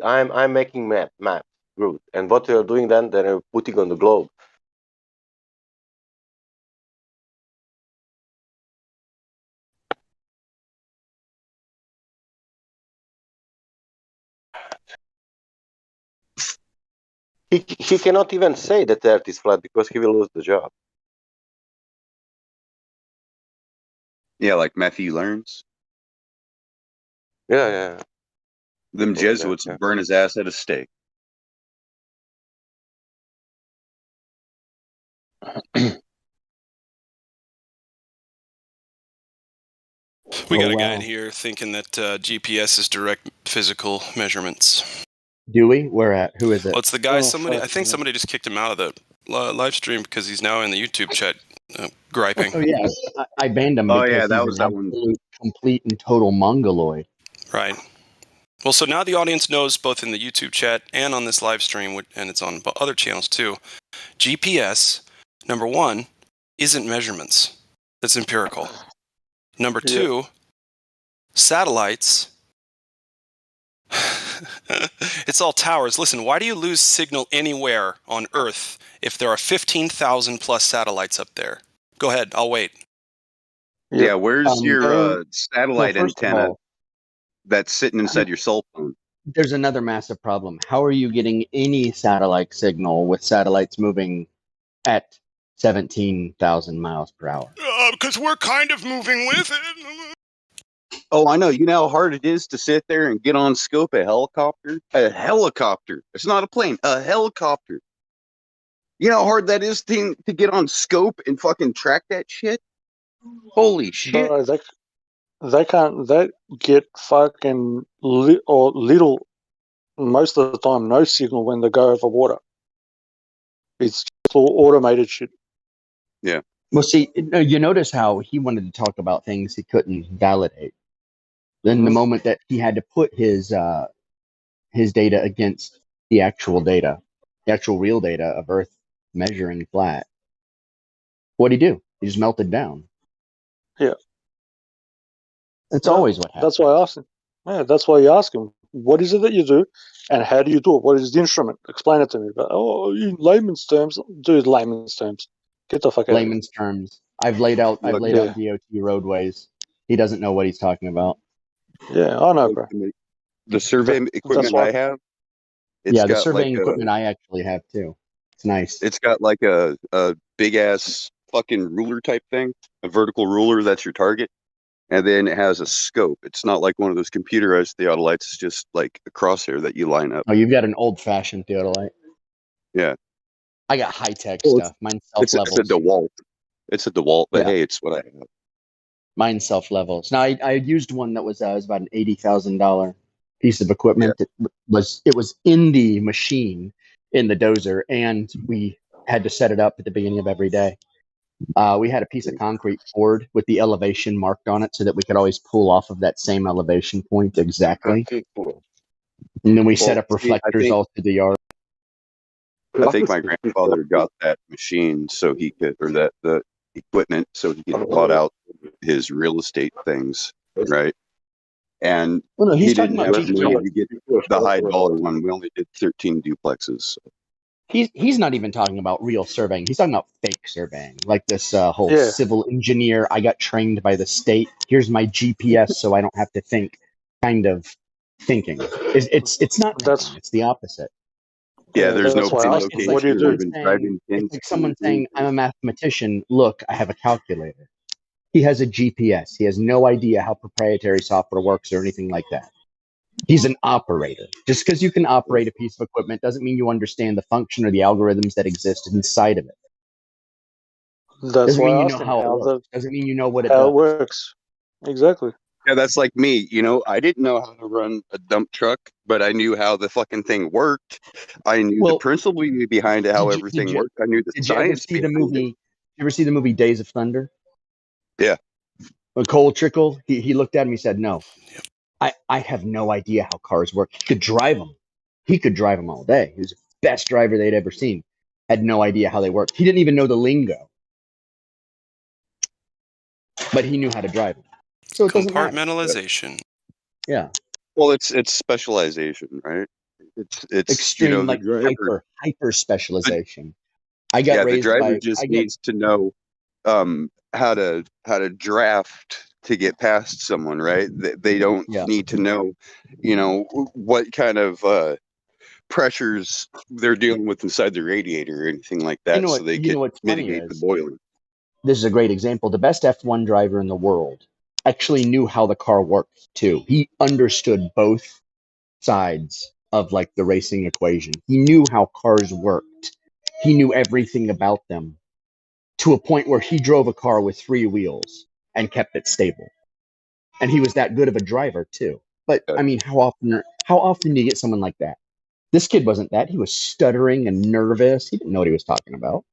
I'm making map. Good. And what they're doing then, they're putting on the globe. He cannot even say that the Earth is flat because he will lose the job. yeah, like Matthew learns. Yeah. Them Doing that, Jesuits yeah. burn his ass at a stake. We got a guy in here thinking that GPS is direct physical measurements. Do we? Where at? Who is it? Well, it's the guy. I think somebody just kicked him out of the live stream because he's now in the YouTube chat griping. Oh yeah, I banned him Oh, because yeah, that he's was an that one. absolute, complete, and total mongoloid. Right. Well, so now the audience knows both in the YouTube chat and on this live stream, and it's on other channels too. GPS, number one, isn't measurements. That's empirical. Number two, satellites. It's all towers. Listen, why do you lose signal anywhere on Earth if there are 15,000 plus satellites up there? Go ahead, I'll wait. Yeah, where's your satellite first of antenna all, that's sitting inside your cell phone? There's another massive problem. How are you getting any satellite signal with satellites moving at 17,000 miles per hour. Because we're kind of moving with it. Oh, I know. You know how hard it is to sit there and get on scope a helicopter? A helicopter. It's not a plane. A helicopter. You know how hard that is to get on scope and fucking track that shit? Holy shit. Bro, they can't. They get fucking little. Most of the time, no signal when they go over water. It's just all automated shit. Yeah. Well, see, you notice how he wanted to talk about things he couldn't validate. Then the moment that he had to put his data against the actual data, the actual real data of Earth measuring flat, what'd he do? He just melted down. Yeah. That's always what happens. That's why I asked him. Yeah, that's why you ask him, what is it that you do, and how do you do it? What is the instrument? Explain it to me. But in layman's terms, dude, layman's terms. Get the fuck out of here. Layman's terms. I've laid out Yeah. DOT roadways. He doesn't know what he's talking about. Yeah, I know, bro. The survey equipment I have, it's the got surveying like equipment I actually have too. It's nice. It's got like a big ass fucking ruler type thing, a vertical ruler that's your target, and then it has a scope. It's not like one of those computerized theodolites. It's just like a crosshair that you line up. Oh, you've got an old-fashioned theodolite. Yeah. I got high-tech Well, stuff. Mine's self-levels. It's a DeWalt. It's a DeWalt, but Yeah. hey, it's what I have. Mine's self-levels. Now, I used one that was about an $80,000 piece of equipment. It was in the machine, in the dozer, and we had to set it up at the beginning of every day. We had a piece of concrete poured with the elevation marked on it so that we could always pull off of that same elevation point exactly. And then we set up reflectors all through the yard. I think my grandfather got that machine so he could, or the equipment so he could plot out his real estate things, right? And Well, no, he's he talking didn't about have the money to get the high dollar one. We only did 13 duplexes. So. He's not even talking about real surveying. He's talking about fake surveying, like this whole Yeah. civil engineer. I got trained by the state. Here's my GPS, so I don't have to think. Kind of thinking. It's not thinking. It's the opposite. Yeah, there's no why I asked him, what do you do? It's like someone saying, "I'm a mathematician. Look, I have a calculator." He has a GPS. He has no idea how proprietary software works or anything like that. He's an operator. Just because you can operate a piece of equipment doesn't mean you understand the function or the algorithms that exist inside of it. That's Doesn't why mean I you asked know him how it how works. Doesn't mean you know what it how does. it works. Exactly. Yeah, that's like me. You know, I didn't know how to run a dump truck, but I knew how the fucking thing worked. I knew the principle behind it, how everything worked. I knew the Did you ever science see the behind movie? You ever see the movie Days of Thunder? Yeah. When Cole Trickle, he looked at him. He said, "No, I have no idea how cars work. He could drive them. He could drive them all day. He was the best driver they'd ever seen. Had no idea how they worked. He didn't even know the lingo, but he knew how to drive them. So it doesn't matter. Compartmentalization. Yeah. Well, it's specialization, right? It's Extreme, you know, the like driver, hyper specialization. I got the raised driver by. just needs to know how to draft to get past someone, right? They don't need to know, you know, what kind of pressures they're dealing with inside the radiator or anything like that, so they can what's funny mitigate the is boiling. this is a great example. The best F1 driver in the world actually knew how the car worked too. He understood both sides of like the racing equation. He knew how cars worked. He knew everything about them to a point where he drove a car with 3 wheels and kept it stable. And he was that good of a driver too. But I mean, how often do you get someone like that? This kid wasn't that. He was stuttering and nervous. He didn't know what he was talking about.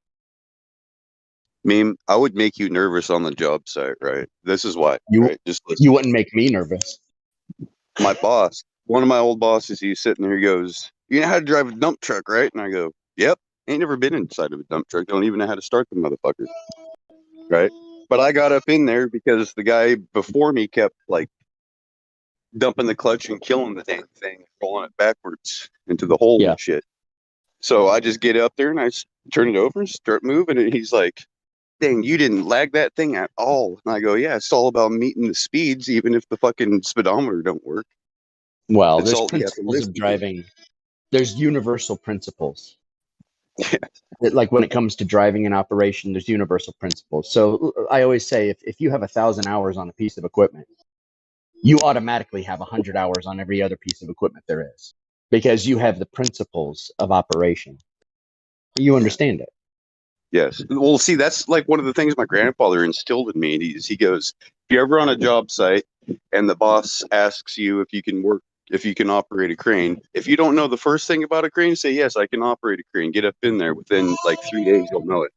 I would make you nervous on the job site, right? This is why, right? Just listen. You wouldn't make me nervous. My boss, one of my old bosses, he's sitting there, he goes, "You know how to drive a dump truck, right?" And I go, "Yep. Ain't never been inside of a dump truck. Don't even know how to start the motherfucker." Right? But I got up in there because the guy before me kept like dumping the clutch and killing the damn thing, rolling it backwards into the hole and shit. So I just get up there and I turn it over and start moving, and he's like, "Dang, you didn't lag that thing at all." And I go, "Yeah, it's all about meeting the speeds, even if the fucking speedometer don't work." Well, It's there's all you have to principles of listen to. driving. There's universal principles. That, like when it comes to driving an operation, there's universal principles. So I always say if you have 1,000 hours on a piece of equipment, you automatically have 100 hours on every other piece of equipment there is, because you have the principles of operation. You understand it. Yes. Well, see, that's like one of the things my grandfather instilled in me. He goes, if you're ever on a job site and the boss asks you if you can operate a crane, if you don't know the first thing about a crane, say, yes, I can operate a crane. Get up in there. Within like 3 days, you'll know it.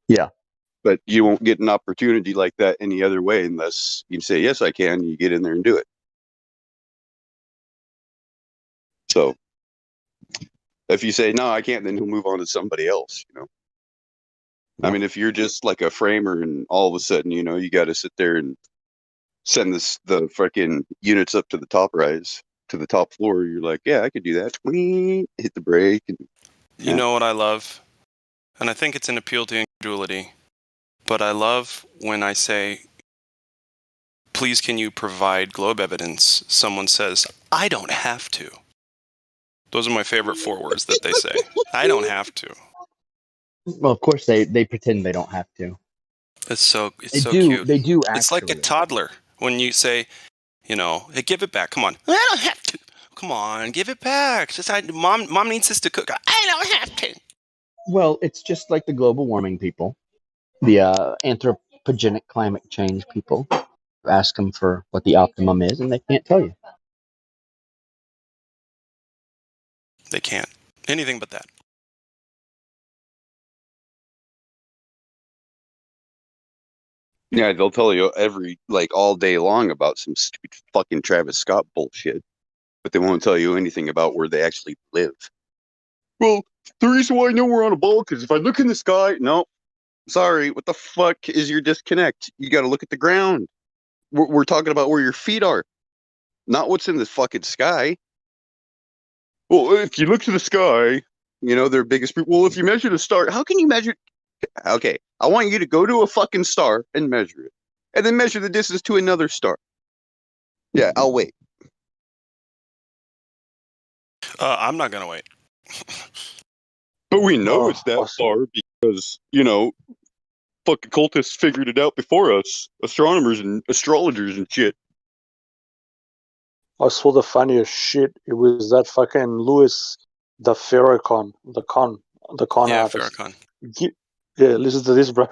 Yeah. But you won't get an opportunity like that any other way unless you say, yes, I can. You get in there and do it. So if you say, no, I can't, then he'll move on to somebody else, you know. I mean, if you're just like a framer and all of a sudden, you know, you got to sit there and send the freaking units up to the top rise, to the top floor, you're like, yeah, I could do that. Hit the brake. And, You know what I love? And I think it's an appeal to incredulity. But I love when I say, please can you provide globe evidence? Someone says, I don't have to. Those are my favorite 4 words that they say. I don't have to. Well, of course they pretend they don't have to. It's so They cute. They do It's like a actually. toddler when you say, you know, hey, give it back. Come on. I don't have to. Come on, give it back. Just mom needs us to cook. I don't have to. Well, it's just like the global warming people, the anthropogenic climate change people. Ask them for what the optimum is, and they can't tell you. They can't. Anything but that. yeah, they'll tell you all day long about some stupid fucking Travis Scott bullshit, but they won't tell you anything about where they actually live. Well, the reason why I know we're on a ball is if I look in the sky, no, sorry, what the fuck is your disconnect? You got to look at the ground. We're talking about where your feet are, not what's in the fucking sky. Well, if you look to the sky, you know, their biggest. Well, if you measure the star, how can you measure? Okay, I want you to go to a fucking star and measure it, and then measure the distance to another star. Yeah, I'll wait. I'm not going to wait. But we know it's that far because, you know, fucking cultists figured it out before us. Astronomers and astrologers and shit. I saw the funniest shit. It was that fucking Lewis, the Farrakhan, the con Yeah, artist. Farrakhan. Yeah, listen to this, bro.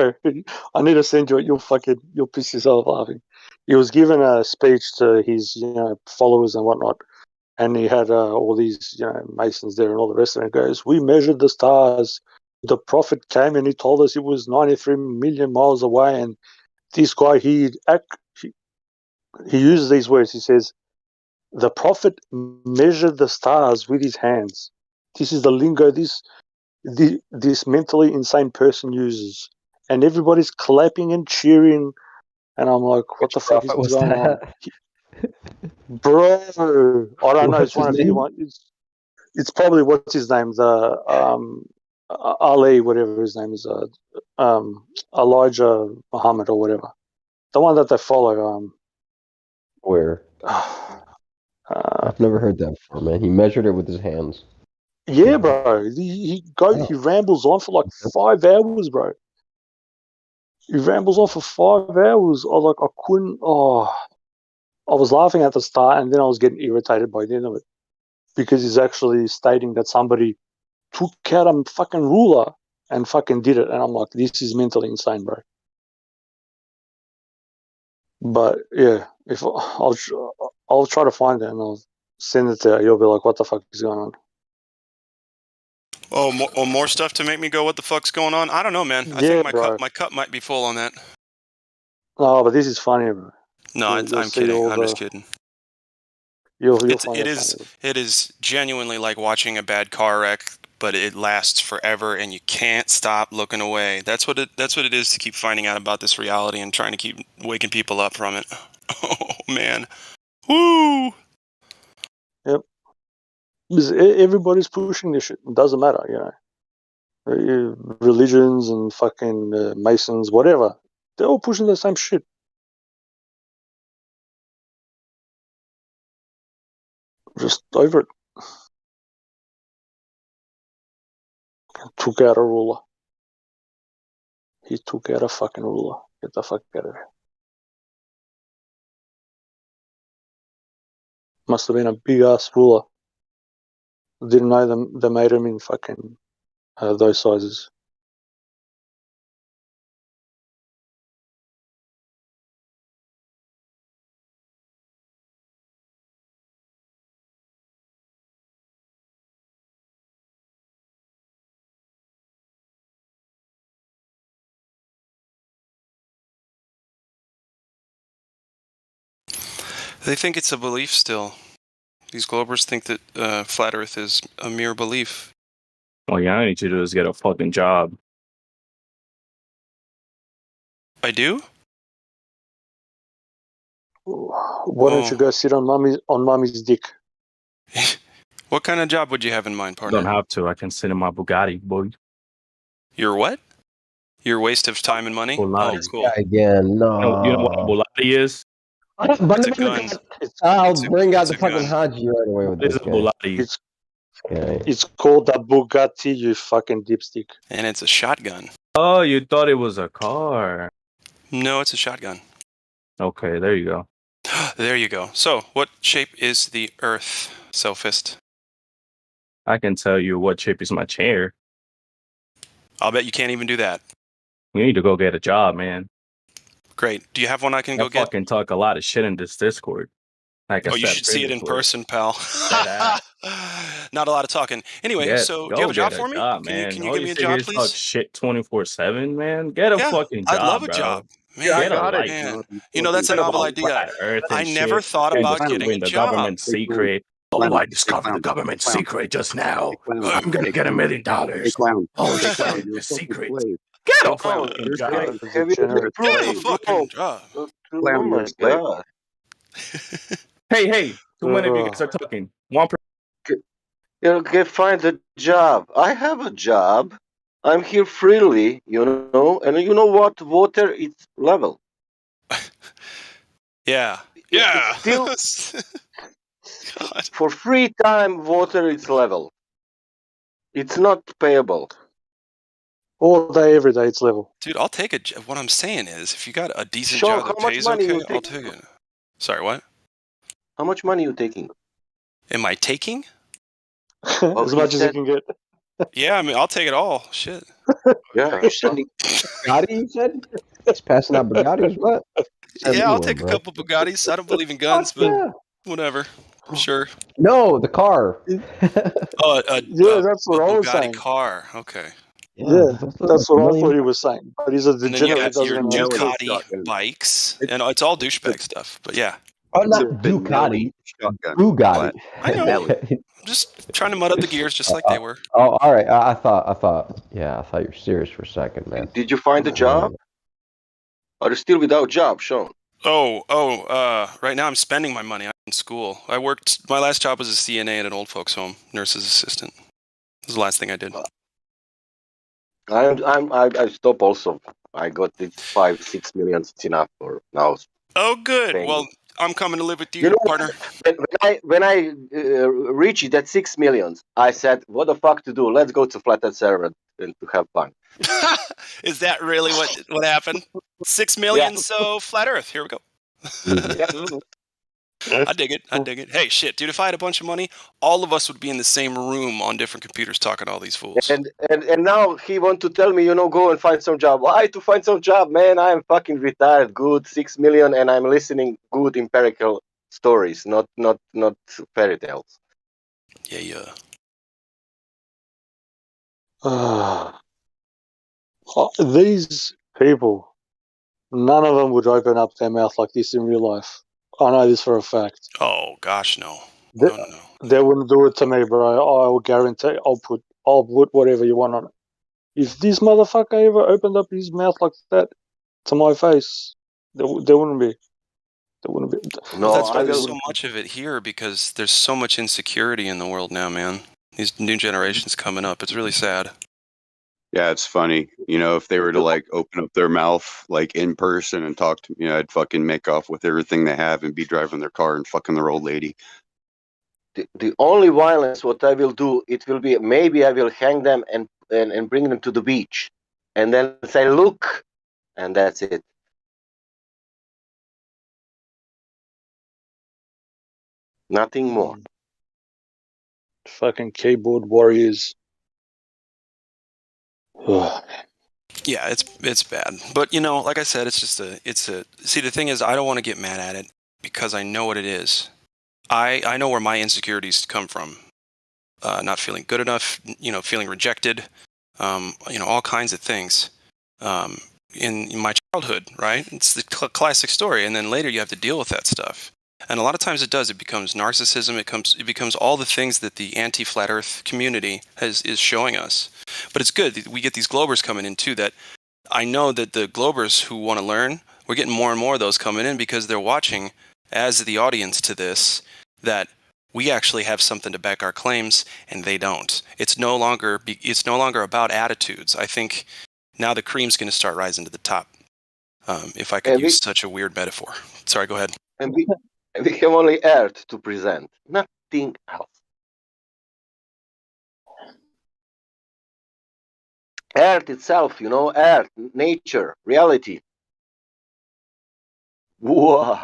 I need to send you. You'll piss yourself laughing. He was giving a speech to his, followers and whatnot, and he had all these, masons there and all the rest of it. Goes, we measured the stars. The prophet came and he told us it was 93 million miles away. And this guy, he uses these words. He says, the prophet measured the stars with his hands. This is the lingo this mentally insane person uses. And everybody's clapping and cheering. And I'm like, what the fuck is going on? Bro, I don't know. It's What's one his of you. name? It's probably, what's his name? The Ali, whatever his name is. Elijah Muhammad or whatever. The one that they follow. Where? I've never heard that before, man. He measured it with his hands. Yeah, bro. He rambles on for like 5 hours, bro. He rambles on for 5 hours. I couldn't. I was laughing at the start, and then I was getting irritated by the end of it because he's actually stating that somebody took out a fucking ruler and fucking did it, and I'm like, this is mentally insane, bro. But yeah, if I'll try to find it and I'll send it to you. You'll be like, what the fuck is going on? Oh, more stuff to make me go, what the fuck's going on? I don't know, man. I think my cup might be full on that. No, but this is funny, bro. No, I'm kidding. I'm just kidding. You'll find it funny. It is genuinely like watching a bad car wreck, but it lasts forever, and you can't stop looking away. That's what it is to keep finding out about this reality and trying to keep waking people up from it. Oh man, woo! Yep. Because everybody's pushing this shit. It doesn't matter, religions and fucking Masons, whatever. They're all pushing the same shit. Just over it. Took out a ruler. He took out a fucking ruler. Get the fuck out of here. Must have been a big ass ruler. Didn't know they made them in fucking those sizes. They think it's a belief still. These Globers think that flat Earth is a mere belief. All you need to do is get a fucking job. I do? Why don't you go sit on mommy's dick? What kind of job would you have in mind, partner? Don't have to. I can sit in my Bugatti, boy. Your what? Your waste of time and money? Bugatti. Oh, cool. Again, no. You know what a Bugatti is? It's a gun. I'll bring out the fucking Haji right away with It's this a guy. Bugatti. It's called a Bugatti, you fucking dipstick. And it's a shotgun. Oh, you thought it was a car. No, it's a shotgun. Okay, there you go. There you go. So, what shape is the Earth, Selfist? I can tell you what shape is my chair. I'll bet you can't even do that. You need to go get a job, man. Great. Do you have one I can I go get? fucking talk a lot of shit in this Discord. Like I Oh, you said should see it in previously. person, pal. Not a lot of talking. Anyway, so do you have a job for me? Can you give me a job, Talk please? shit 24/7, man. Get a fucking job, I'd love a bro. job. Man, Get a man. life. You know, that's a Forget novel about idea. flat Earth and I never shit. thought You're about just getting a doing the job. government secret. Oh, I discovered the government secret just now. I'm gonna get $1 million. Oh shit, the secret. Get a fucking job. Have you Get a fucking job. Oh my god. Hey, too many of you guys are talking. One Find a job. I have a job. I'm here freely, and you know what? Water is level. Yeah. It's still for free time, water is level. It's not payable. All day, every day, it's level. Dude, I'll take a job. What I'm saying is, if you got a decent Sean, job that how much pays money okay, you I'll taking? take it. Sorry, what? How much money you taking? Am I taking? As much as you can get. Yeah, I mean, I'll take it all. Shit. Yeah, You're sending Bugatti, you said? He's passing out Bugattis, what? Yeah, I'll take a couple Bugattis. I don't believe in guns, but whatever. Sure. No, the car. Oh, Yeah, that's what I was Bugatti saying. car. Okay. Yeah, that's what I thought he was saying. But he's a And then you degenerate. have Doesn't your know how to Ducati bikes, and it's all douchebag stuff. But yeah, Oh, not Ducati. Bugatti. I know. I'm just trying to mud up the gears, just like they were. Oh, all right. I thought you were serious for a second, man. Did you find a job? Are you still without job, Sean? Right now I'm spending my money. I'm in school. My last job was a CNA at an old folks home, nurse's assistant. This is the last thing I did. I stop also. I got the 5-6 million. It's enough for now. Oh, good. Well, I'm coming to live with you, You know, partner. when I reached that 6 million, I said, "What the fuck to do? Let's go to Flathead server and to have fun." Is that really what happened? 6 million, so flat Earth. Here we go. I dig it. Hey, shit, dude, if I had a bunch of money, all of us would be in the same room on different computers talking to all these fools. And now he want to tell me, go and find some job. Why to find some job, man? I am fucking retired. Good 6 million, and I'm listening good empirical stories, not fairy tales. Yeah. These people, none of them would open up their mouth like this in real life. I know this for a fact. Oh gosh, no. They wouldn't do it to me, bro. I will guarantee. I'll put whatever you want on it. If this motherfucker ever opened up his mouth like that to my face, there wouldn't be. There wouldn't be. No, that's why there's so much of it here, because there's so much insecurity in the world now, man. These new generations coming up. It's really sad. Yeah, it's funny. If they were to open up their mouth in person and talk to me, I'd fucking make off with everything they have and be driving their car and fucking their old lady. The only violence what I will do, it will be maybe I will hang them and bring them to the beach, and then say, look, and that's it. Nothing more. Fucking keyboard warriors. Yeah, it's bad. But you know, like I said, it's see, the thing is, I don't want to get mad at it because I know what it is. I know where my insecurities come from. Not feeling good enough, you know, feeling rejected, you know, all kinds of things. In my childhood, right? It's the classic story, and then later you have to deal with that stuff. And a lot of times it becomes narcissism. It becomes all the things that the anti-flat Earth community is showing us. But it's good we get these Globers coming in too. That I know that the Globers who want to learn, we're getting more and more of those coming in because they're watching as the audience to this that we actually have something to back our claims, and they don't. It's no longer about attitudes. I think now the cream's going to start rising to the top. If I could use such a weird metaphor. Sorry, go ahead. And we have only Earth to present, nothing else. Earth itself, you know, Earth, nature, reality. Whoa.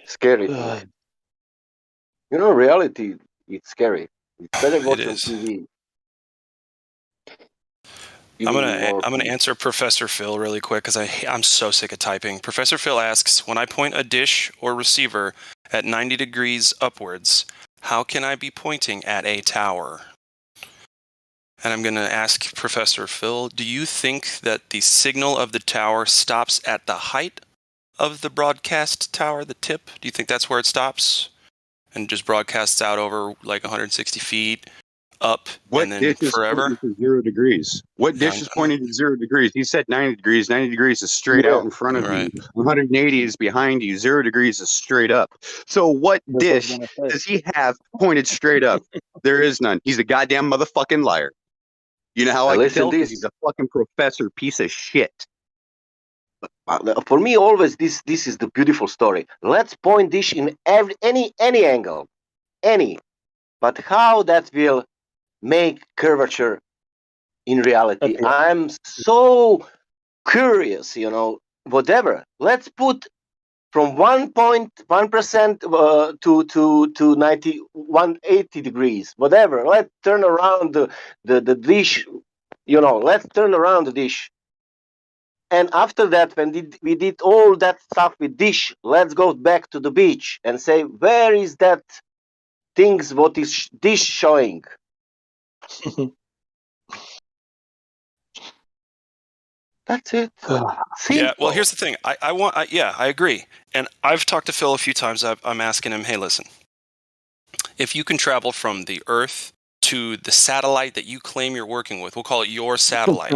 Scary. You know, reality, it's scary. It's better watch on TV. I'm gonna answer Professor Phil really quick because I'm so sick of typing. Professor Phil asks, when I point a dish or receiver at 90 degrees upwards, how can I be pointing at a tower? And I'm gonna ask Professor Phil, do you think that the signal of the tower stops at the height of the broadcast tower, the tip? Do you think that's where it stops and just broadcasts out over like 160 feet? Up what and then dish is forever? pointing to 0 degrees? What dish is pointing to 0 degrees? He said 90 degrees. 90 degrees is straight out in front of you. 180 is behind you. 0 degrees is straight up. So what dish does he have pointed straight up? There is none. He's a goddamn motherfucking liar. You know how I can tell? Because he's a fucking professor piece of shit. For me, always this is the beautiful story. Let's point dish in any angle, any. But how that will make curvature in reality? Okay. I'm so curious, you know, whatever. Let's put from 1.1% to 180 degrees, whatever. Let's turn around the dish, you know, let's turn around the dish. And after that, when we did all that stuff with dish, let's go back to the beach and say, where is that things, what is dish showing? That's it. Yeah, well, here's the thing. I agree. And I've talked to Phil a few times. I'm asking him, hey, listen, if you can travel from the Earth to the satellite that you claim you're working with, we'll call it your satellite,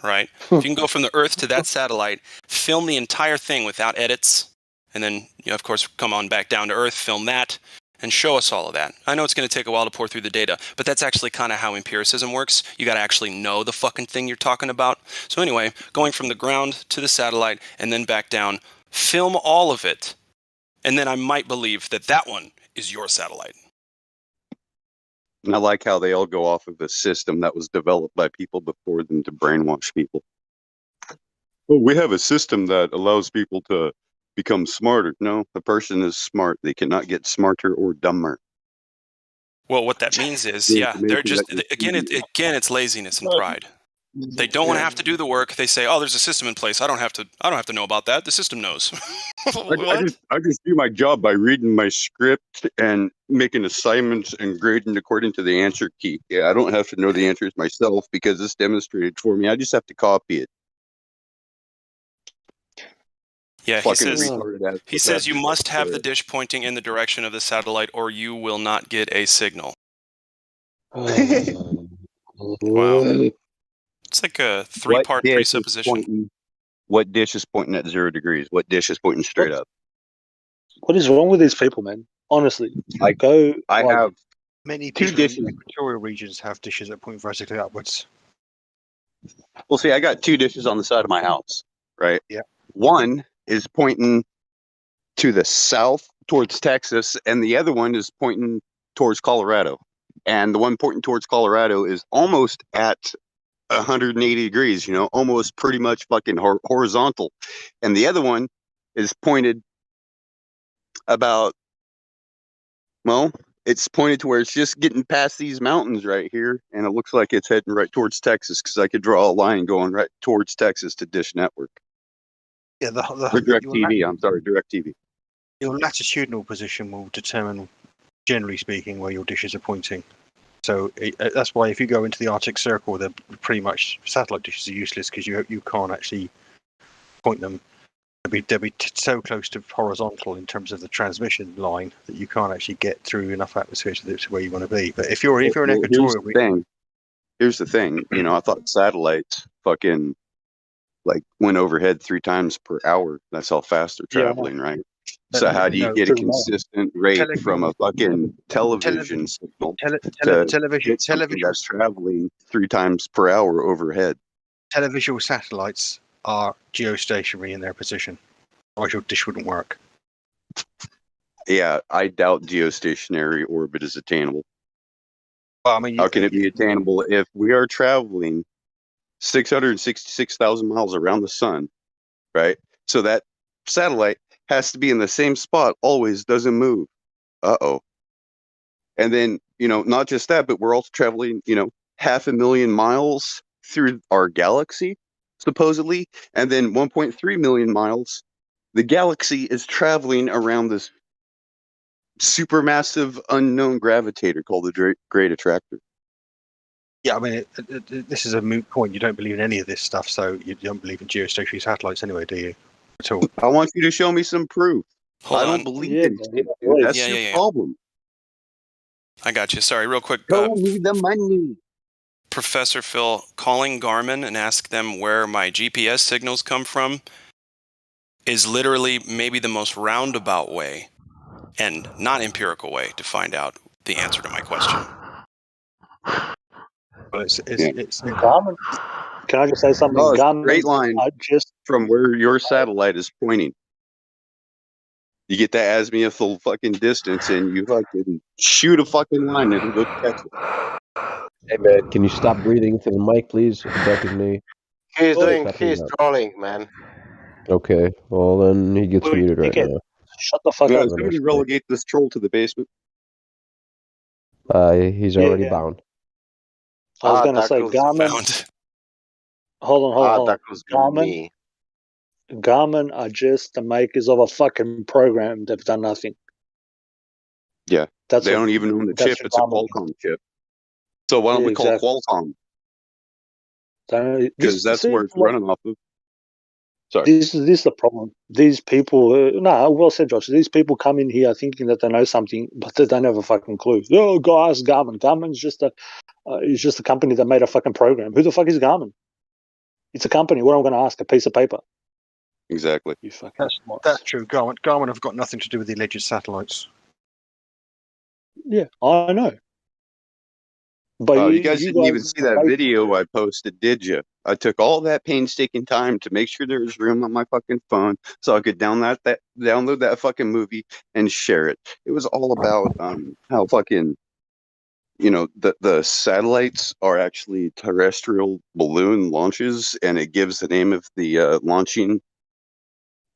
right? If you can go from the Earth to that satellite, film the entire thing without edits, and then, you know, of course, come on back down to Earth, film that, and show us all of that. I know it's going to take a while to pour through the data, but that's actually kind of how empiricism works. You got to actually know the fucking thing you're talking about. So anyway, going from the ground to the satellite and then back down, film all of it, and then I might believe that that one is your satellite. And I like how they all go off of a system that was developed by people before them to brainwash people. Well, we have a system that allows people to become smarter. No, a person is smart. They cannot get smarter or dumber. Well, what that means is, yeah, they're just, again, it's laziness and pride. They don't want to have to do the work. They say, "Oh, there's a system in place. I don't have to know about that. The system knows." I just do my job by reading my script and making assignments and grading according to the answer key. Yeah, I don't have to know the answers myself because it's demonstrated for me. I just have to copy it. Yeah, he says you must have the dish pointing in the direction of the satellite or you will not get a signal. Wow. It's like a three-part presupposition. What dish is pointing at 0 degrees? What dish is pointing straight up? What is wrong with these people, man? Honestly, I have many two people dishes. in equatorial regions have dishes that point vertically upwards. Well, see, I got two dishes on the side of my house, right? Yeah. One is pointing to the south towards Texas, and the other one is pointing towards Colorado. And the one pointing towards Colorado is almost at 180 degrees, almost pretty much fucking horizontal. And the other one is pointed about, well, it's pointed to where it's just getting past these mountains right here, and it looks like it's heading right towards Texas, because I could draw a line going right towards Texas to Dish Network. Yeah, Or DirecTV, I'm sorry, DirecTV. Your latitudinal position will determine, generally speaking, where your dishes are pointing. So that's why if you go into the Arctic Circle, they're pretty much satellite dishes are useless, because you can't actually point them. They'll be so close to horizontal in terms of the transmission line that you can't actually get through enough atmosphere to where you want to be. But if you're in equatorial region, here's the thing. I thought satellites fucking went overhead 3 times per hour. That's how fast they're traveling, right? So how do you get a consistent rate from a fucking television signal to something that's traveling 3 times per hour overhead? Televisual satellites are geostationary in their position, otherwise your dish wouldn't work. Yeah, I doubt geostationary orbit is attainable. Well, I mean, how can it be attainable if we are traveling 666,000 miles around the sun, right? So that satellite has to be in the same spot always, doesn't move. Uh-oh. And then, not just that, but we're also traveling, 500,000 miles through our galaxy, supposedly, and then 1.3 million miles. The galaxy is traveling around this supermassive unknown gravitator called the Great Attractor. Yeah, I mean, this is a moot point. You don't believe in any of this stuff, so you don't believe in geostationary satellites anyway, do you? At all? I want you to show me some proof. I don't believe in it. That's your problem. I got you. Sorry, real quick. Show me the money. Professor Phil, calling Garmin and ask them where my GPS signals come from is literally maybe the most roundabout way and not empirical way to find out the answer to my question. Well, it's Garmin. Can I just say something? No, it's a Garmin, straight line from where your satellite is pointing. You get that azimuthal fucking distance, and you fucking shoot a fucking line, and it'll go to Texas. Hey man, can you stop breathing into the mic, please? It deafens me. He's doing Stop his doing that. trolling, man. Okay, well then he gets muted right now. Shut the fuck up. Somebody relegate this troll to the basement. He's already bound. I was going to say Garmin. Hold on. That was me. Garmin are just the makers of a fucking program. They've done nothing. Yeah, they don't even own the chip. It's a Qualcomm chip. So why don't we call Qualcomm? Because that's where it's running off of. Sorry. This is the problem. These people, well said, Josh. These people come in here thinking that they know something, but they don't have a fucking clue. Oh, go ask Garmin. Garmin's just a company that made a fucking program. Who the fuck is Garmin? It's a company. What am I going to ask? A piece of paper. Exactly. You fucking that's true. Garmin have got nothing to do with the alleged satellites. Yeah, I know. But you guys didn't even see that video I posted, did you? I took all that painstaking time to make sure there was room on my fucking phone so I could download that fucking movie and share it. It was all about how fucking, the satellites are actually terrestrial balloon launches, and it gives the name of the launching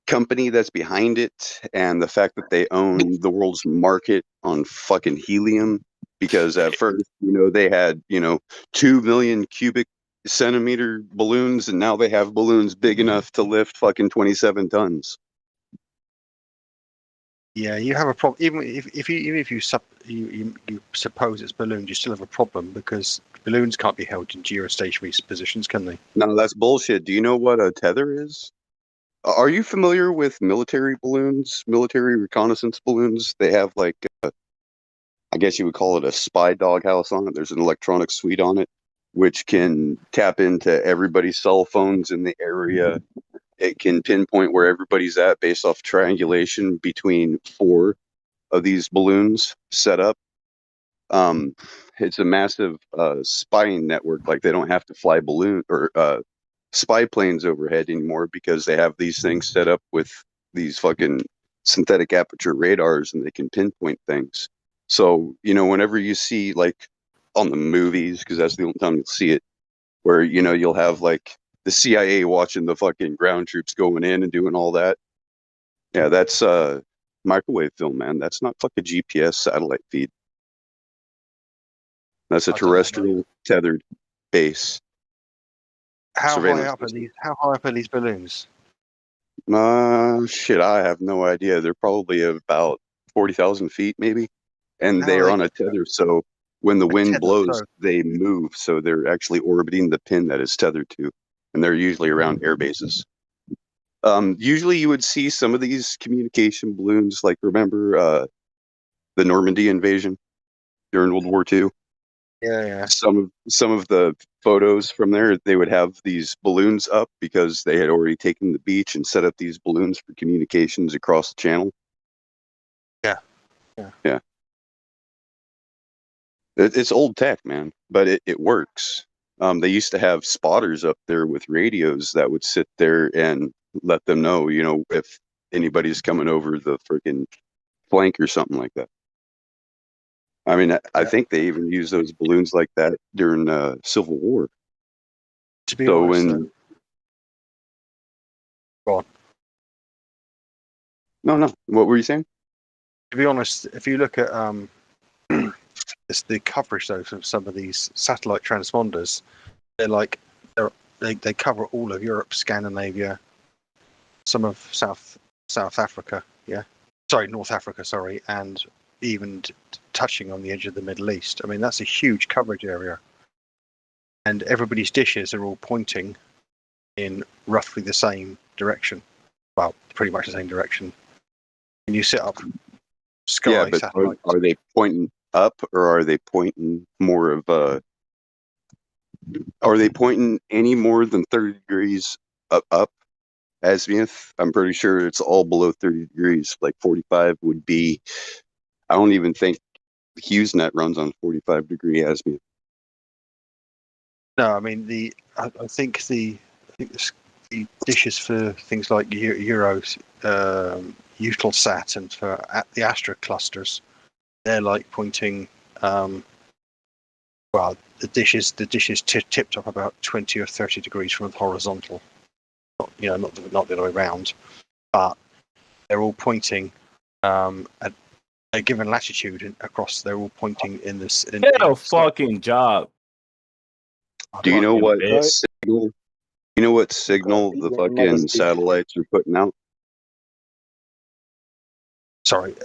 company that's behind it, and the fact that they own the world's market on fucking helium. Because at first, they had, 2 million cubic centimeter balloons, and now they have balloons big enough to lift fucking 27 tons. Yeah, you have a problem. Even if you suppose it's balloons, you still have a problem, because balloons can't be held in geostationary positions, can they? No, that's bullshit. Do you know what a tether is? Are you familiar with military balloons, military reconnaissance balloons? They have I guess you would call it a spy doghouse on it. There's an electronic suite on it, which can tap into everybody's cell phones in the area. It can pinpoint where everybody's at based off triangulation between 4 of these balloons set up. It's a massive spying network. Like, they don't have to fly balloon or spy planes overhead anymore, because they have these things set up with these fucking synthetic aperture radars, and they can pinpoint things. So, whenever you see, like, on the movies, because that's the only time you'll see it, where, you'll have, like, the CIA watching the fucking ground troops going in and doing all that. Yeah, that's microwave film, man. That's not fucking GPS satellite feed. That's a terrestrial tethered base. How high Surveillance up are these? How high up are these balloons? Shit, I have no idea. They're probably about 40,000 feet, maybe. And How they are are they- on a tether, so when the wind tether, blows, so- they move. So they're actually orbiting the pin that is tethered to. And they're usually around air bases. Usually you would see some of these communication balloons, like, remember the Normandy invasion during World War II? Yeah. Some of the photos from there, they would have these balloons up because they had already taken the beach and set up these balloons for communications across the channel. Yeah. It's old tech, man, but it works. They used to have spotters up there with radios that would sit there and let them know, if anybody's coming over the freaking flank or something like that. I mean, I think they even used those balloons like that during Civil War. To be So honest, when go on. No, what were you saying? To be honest, if you look at it's the coverage though of some of these satellite transponders, they cover all of Europe, Scandinavia, some of South Africa, North Africa, and even touching on the edge of the Middle East. I mean, that's a huge coverage area, and everybody's dishes are all pointing in roughly the same direction. Well, pretty much the same direction. When you set up sky but satellites, are they pointing up, or are they pointing more of are they pointing any more than 30 degrees up azimuth? I'm pretty sure it's all below 30 degrees. Like 45 would be, I don't even think HughesNet runs on 45 degree azimuth. No, I mean I think the dishes for things like Euros, Eutelsat, and for the Astra clusters, they're like pointing. Well, the dishes tipped up about 20 or 30 degrees from the horizontal. Not the other way around, but they're all pointing at a given latitude across. They're all pointing in this. Get a fucking job. Do you know what bitch. signal? You know what signal the fucking satellites are putting out? Sorry,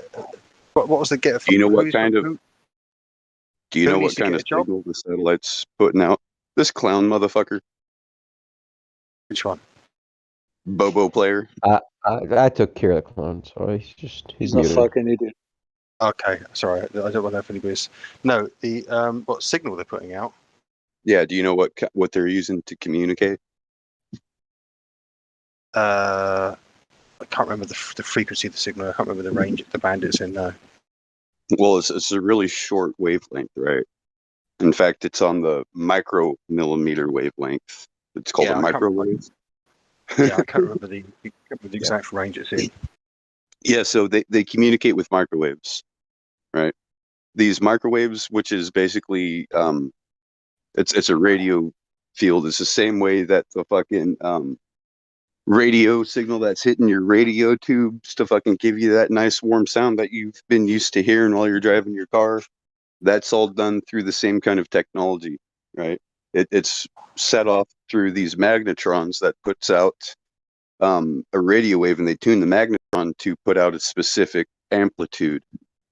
what was the get? Do you know what kind of? Do you who know needs what to kind get of a job? signal the satellites putting out? This clown motherfucker. Which one? Bobo player. I took care of the clown, so he's a muted. fucking idiot. Okay, sorry, I don't know if anybody's. No, the what signal they're putting out? Yeah. Do you know what they're using to communicate? I can't remember the frequency of the signal. I can't remember the range, the band it's in now. Well, it's a really short wavelength, right? In fact, it's on the micromillimeter wavelength. It's called a microwave. I can't remember the exact range it's in. Yeah, so they communicate with microwaves, right? These microwaves, which is basically it's a radio field. It's the same way that the fucking radio signal that's hitting your radio tubes to fucking give you that nice warm sound that you've been used to hearing while you're driving your car. That's all done through the same kind of technology, right? It's set off through these magnetrons that puts out a radio wave, and they tune the magnetron to put out a specific amplitude,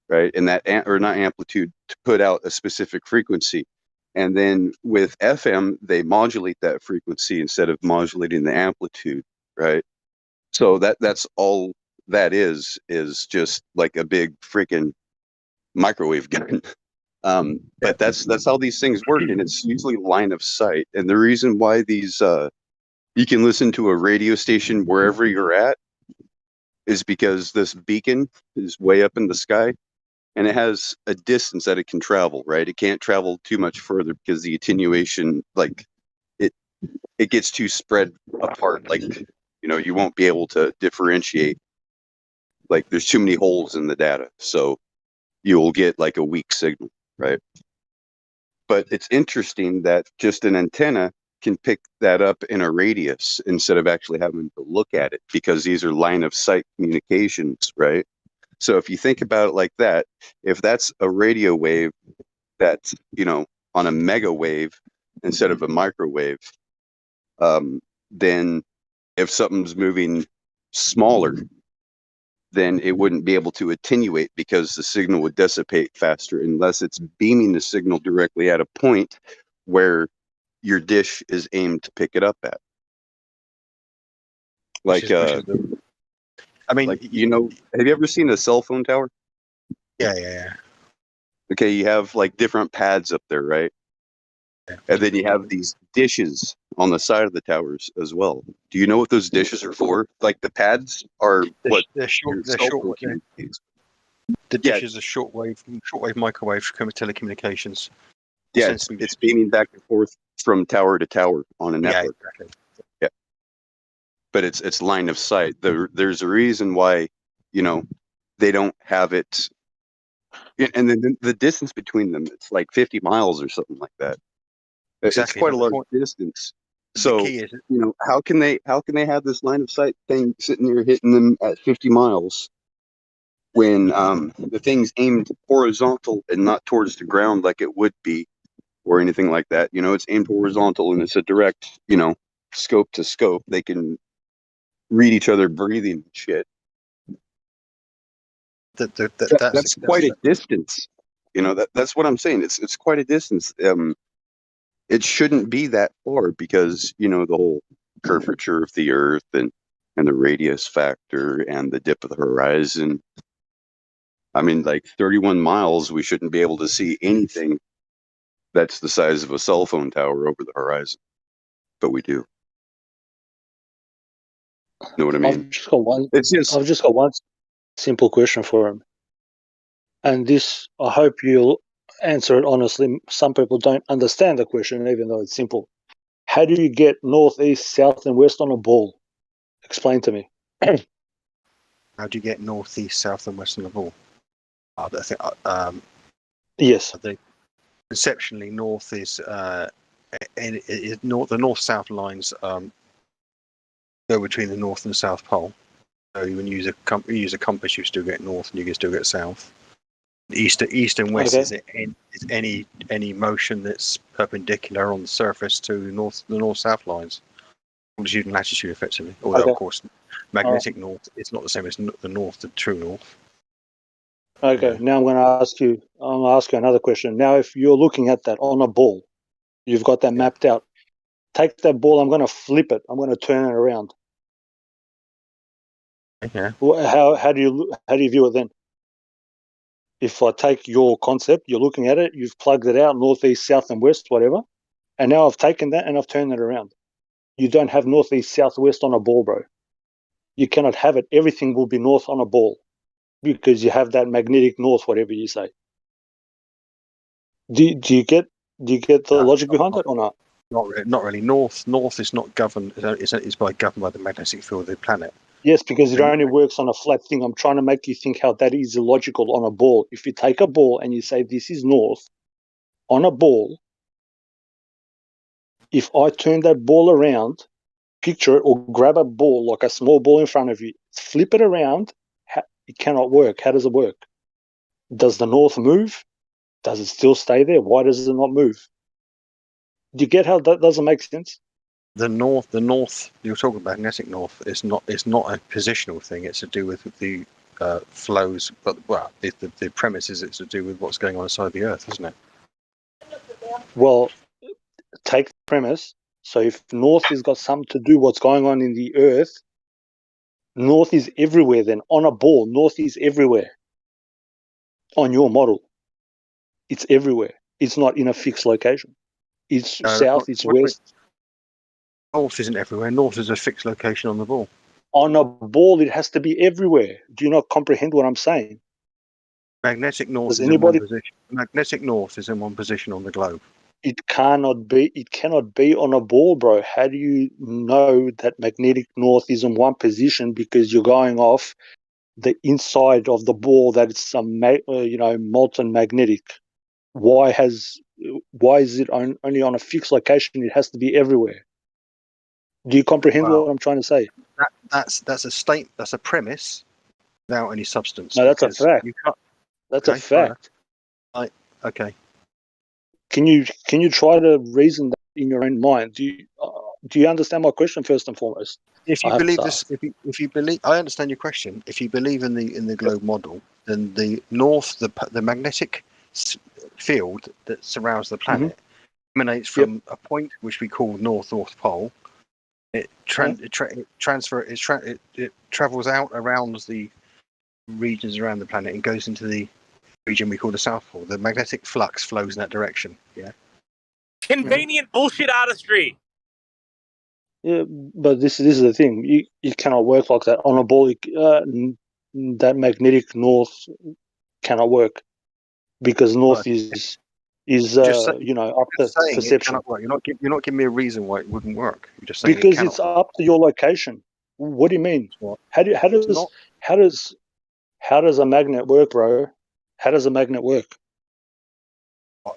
right? And that or not amplitude, to put out a specific frequency. And then with FM, they modulate that frequency instead of modulating the amplitude, right? So that's all that is just like a big freaking microwave gun. But that's how these things work, and it's usually line of sight. And the reason why these you can listen to a radio station wherever you're at is because this beacon is way up in the sky, and it has a distance that it can travel, right? It can't travel too much further because the attenuation, like it gets too spread apart. Like, you won't be able to differentiate Like there's too many holes in the data, so you'll get like a weak signal, right? But it's interesting that just an antenna can pick that up in a radius instead of actually having to look at it, because these are line of sight communications, right? So if you think about it like that, if that's a radio wave that's, on a mega wave instead of a microwave, then if something's moving smaller, then it wouldn't be able to attenuate because the signal would dissipate faster unless it's beaming the signal directly at a point where your dish is aimed to pick it up at. Like, I mean, have you ever seen a cell phone tower? Yeah. Okay, you have like different pads up there, right? Yeah. And then you have these dishes on the side of the towers as well. Do you know what those dishes are for? Like the pads are They're short. The dish is a shortwave microwave telecommunications. Yeah, it's beaming back and forth from tower to tower on a network. Yeah, exactly. Yeah, but it's line of sight. There's a reason why, they don't have it. And then the distance between them, it's like 50 miles or something like that. Exactly. It's quite a large distance. So, key is, how can they have this line of sight thing sitting there hitting them at 50 miles when the thing's aimed horizontal and not towards the ground like it would be, or anything like that? It's aimed horizontal and it's a direct, scope to scope. They can read each other breathing and shit. That's quite a distance. That's what I'm saying. It's quite a distance. It shouldn't be that far because, the whole curvature of the Earth and the radius factor and the dip of the horizon. I mean, like 31 miles, we shouldn't be able to see anything that's the size of a cell phone tower over the horizon. But we do. Know what I mean? I've just got one simple question for him. And this, I hope you'll answer it honestly. Some people don't understand the question, even though it's simple. How do you get north, east, south, and west on a ball? Explain to me. How do you get north, east, south, and west on the ball? Yes. I think conceptually, north is the north-south lines go between the north and south pole. So when you use a compass, you still get north and you can still get south. East and west is any motion that's perpendicular on the surface to the north-south lines. Longitude and latitude, effectively. Although, of course, magnetic north is not the same as the north, the true north. Okay, now I'm going to ask you another question. Now, if you're looking at that on a ball, you've got that mapped out. Take that ball, I'm going to flip it. I'm going to turn it around. Yeah. How do you view it then? If I take your concept, you're looking at it, you've plugged it out, north, east, south, and west, whatever, and now I've taken that and I've turned it around. You don't have north, east, south, west on a ball, bro. You cannot have it. Everything will be north on a ball because you have that magnetic north, whatever you say. Do you get the logic behind it or not? Not really. North is not governed. It's governed by the magnetic field of the planet. Yes, because it only works on a flat thing. I'm trying to make you think how that is illogical on a ball. If you take a ball and you say this is north on a ball, if I turn that ball around, picture it, or grab a ball, like a small ball in front of you, flip it around, it cannot work. How does it work? Does the north move? Does it still stay there? Why does it not move? Do you get how that doesn't make sense? The north you're talking about magnetic north it's not a positional thing. It's to do with the flows, but the premise is it's to do with what's going on inside the Earth, isn't it? Well, take the premise. So if north has got something to do what's going on in the Earth, north is everywhere. Then on a ball, north is everywhere. On your model, it's everywhere. It's not in a fixed location. It's south. It's west. North isn't everywhere. North is a fixed location on the ball. On a ball, it has to be everywhere. Do you not comprehend what I'm saying? Magnetic north in one position. Magnetic north is in one position on the globe. It cannot be on a ball, bro. How do you know that magnetic north is in one position? Because you're going off the inside of the ball that it's molten magnetic. Why is it only on a fixed location? It has to be everywhere. Do you comprehend what I'm trying to say? That's a premise without any substance. No, that's a because fact. You can't, That's a okay, fair fact. okay. Can you try to reason that in your own mind? Do you understand my question first and foremost? If you I have believe to this, ask. if you believe, I understand your question. If you believe in the globe model, then the magnetic field that surrounds the planet emanates from a point which we call North Pole. It travels out around the regions around the planet and goes into the region we call the South Pole. The magnetic flux flows in that direction. Yeah. Convenient bullshit artistry. Yeah, but this is the thing. You cannot work like that on a ball. That magnetic north cannot work because north is up to saying it perception. cannot work. You're not giving me a reason why it wouldn't work. You're just saying it Because cannot it's work. up to your location. What do you mean? How does a magnet work, bro? How does a magnet work?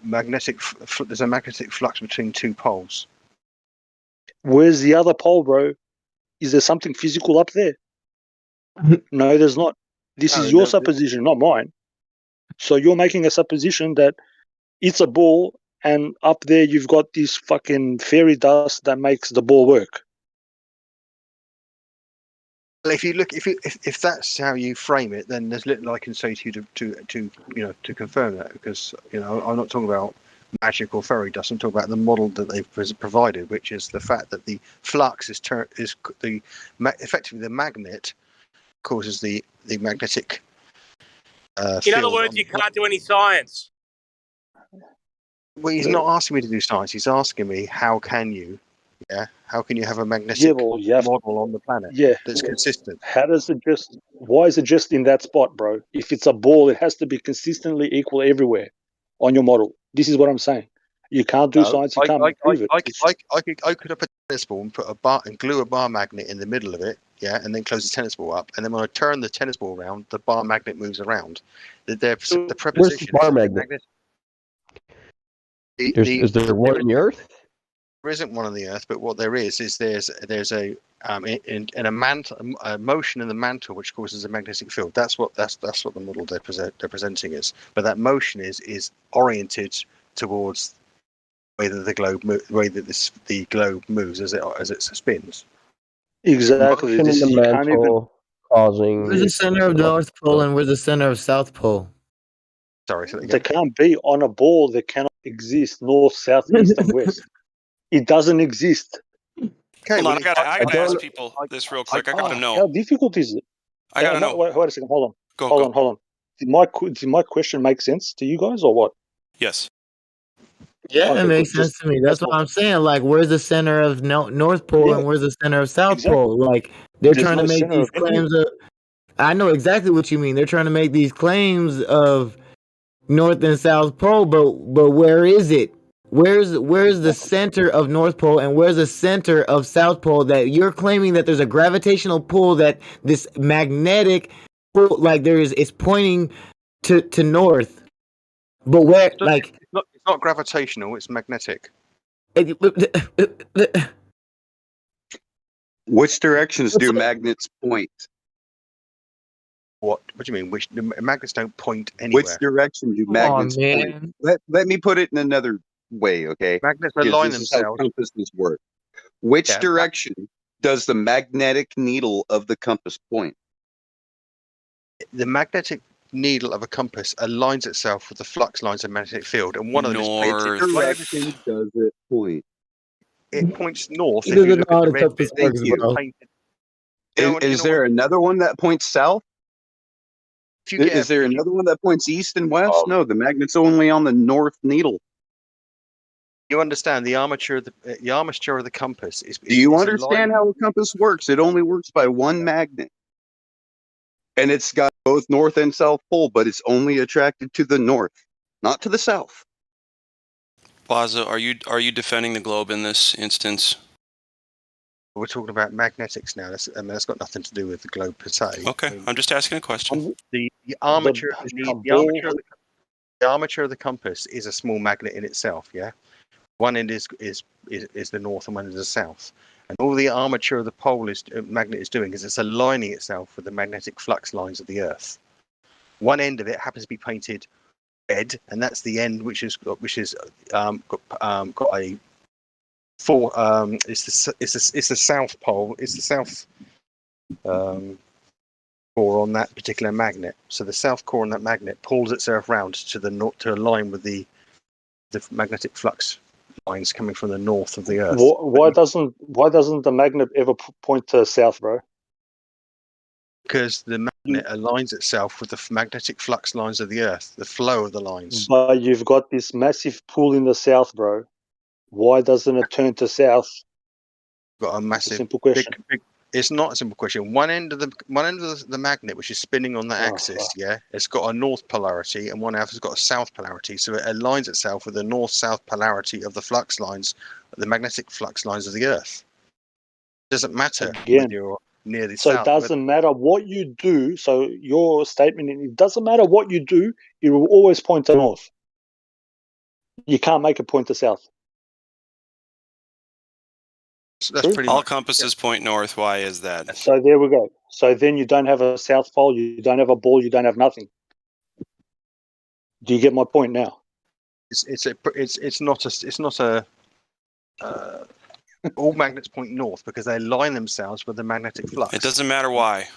There's a magnetic flux between two poles. Where's the other pole, bro? Is there something physical up there? No, there's not. This is your supposition, not mine. So you're making a supposition that it's a ball, and up there you've got this fucking fairy dust that makes the ball work. Well, if that's how you frame it, then there's little I can say to you to confirm that, because I'm not talking about magic or fairy dust. I'm talking about the model that they've provided, which is the fact that the flux effectively the magnet causes the magnetic. In other words, you can't do any science. Well, he's not asking me to do science. He's asking me how can you have a magnetic model on the planet that's consistent? Why is it just in that spot, bro? If it's a ball, it has to be consistently equal everywhere on your model. This is what I'm saying. You can't do science. You can't prove it. I could have put a tennis ball and put a bar and glue a bar magnet in the middle of it, and then close the tennis ball up, and then when I turn the tennis ball around, the bar magnet moves around. The preposition. Where's the bar magnet? Is there one in the Earth? There isn't one on the Earth, but what there is there's a motion in the mantle which causes a magnetic field. That's what the model they're presenting is. But that motion is oriented towards the way that the globe moves as it spins. Exactly. Motion in the mantle causing. Where's the center of North Pole and where's the center of South Pole? Sorry, they can't be on a ball. They cannot exist north, south, east, and west. It doesn't exist. Hold on, I gotta ask people this real quick. I gotta know. How difficult is it? I gotta know. Wait a second. Hold on. Hold on. Did my question make sense to you guys or what? Yes. Yeah, it makes sense to me. That's what I'm saying. Like, where's the center of North Pole and where's the center of South Pole? Like, they're trying to make these claims of. I know exactly what you mean. They're trying to make these claims of North and South Pole, but where is it? Where's the center of North Pole and where's the center of South Pole that you're claiming that there's a gravitational pull that this magnetic pull, like it's pointing to north, but where like it's not gravitational, it's magnetic. Which directions do magnets point? What do you mean? Which magnets don't point anywhere? Which direction do magnets point? Let me put it in another way, okay? Magnets align this is how themselves. compasses work. Which direction does the magnetic needle of the compass point? The magnetic needle of a compass aligns itself with the flux lines of magnetic field, and one of them is painted. Which direction does it point? It points north. He If you doesn't look know at how the to red compass bit, works, bro. Is there another one that points south? Is there if you- another one that points east and west? No, the magnet's only on the north needle. You understand the armature of the compass is. Do you understand how a compass works? It only works by one magnet, and it's got both north and south pole, but it's only attracted to the north, not to the south. Plaza, are you defending the globe in this instance? We're talking about magnetics now. That's got nothing to do with the globe per se. Okay, I'm just asking a question. The armature, the armature of the compass is a small magnet in itself. Yeah, one end is the north and one is the south. And all the armature of the pole magnet is doing is it's aligning itself with the magnetic flux lines of the Earth. One end of it happens to be painted red, and that's the end which is got a four. It's the south pole. It's the south core on that particular magnet. So the south core on that magnet pulls itself round to the north to align with the magnetic flux lines coming from the north of the Earth. Why doesn't the magnet ever point to south, bro? Because the magnet aligns itself with the magnetic flux lines of the Earth, the flow of the lines. But you've got this massive pull in the south, bro. Why doesn't it turn to south? Got a massive, simple question. Big, it's not a simple question. One end of the magnet, which is spinning on the axis, it's got a north polarity, and one half has got a south polarity. So it aligns itself with the north-south polarity of the flux lines, the magnetic flux lines of the Earth. It doesn't matter whether you're near the south. So it doesn't matter what you do. So your statement, it doesn't matter what you do, it will always point to north. You can't make it point to south. That's pretty All much, compasses point north. Why is that? So there we go. So then you don't have a south pole, you don't have a ball, you don't have nothing. Do you get my point now? It's not a all magnets point north because they align themselves with the magnetic flux. It doesn't matter why.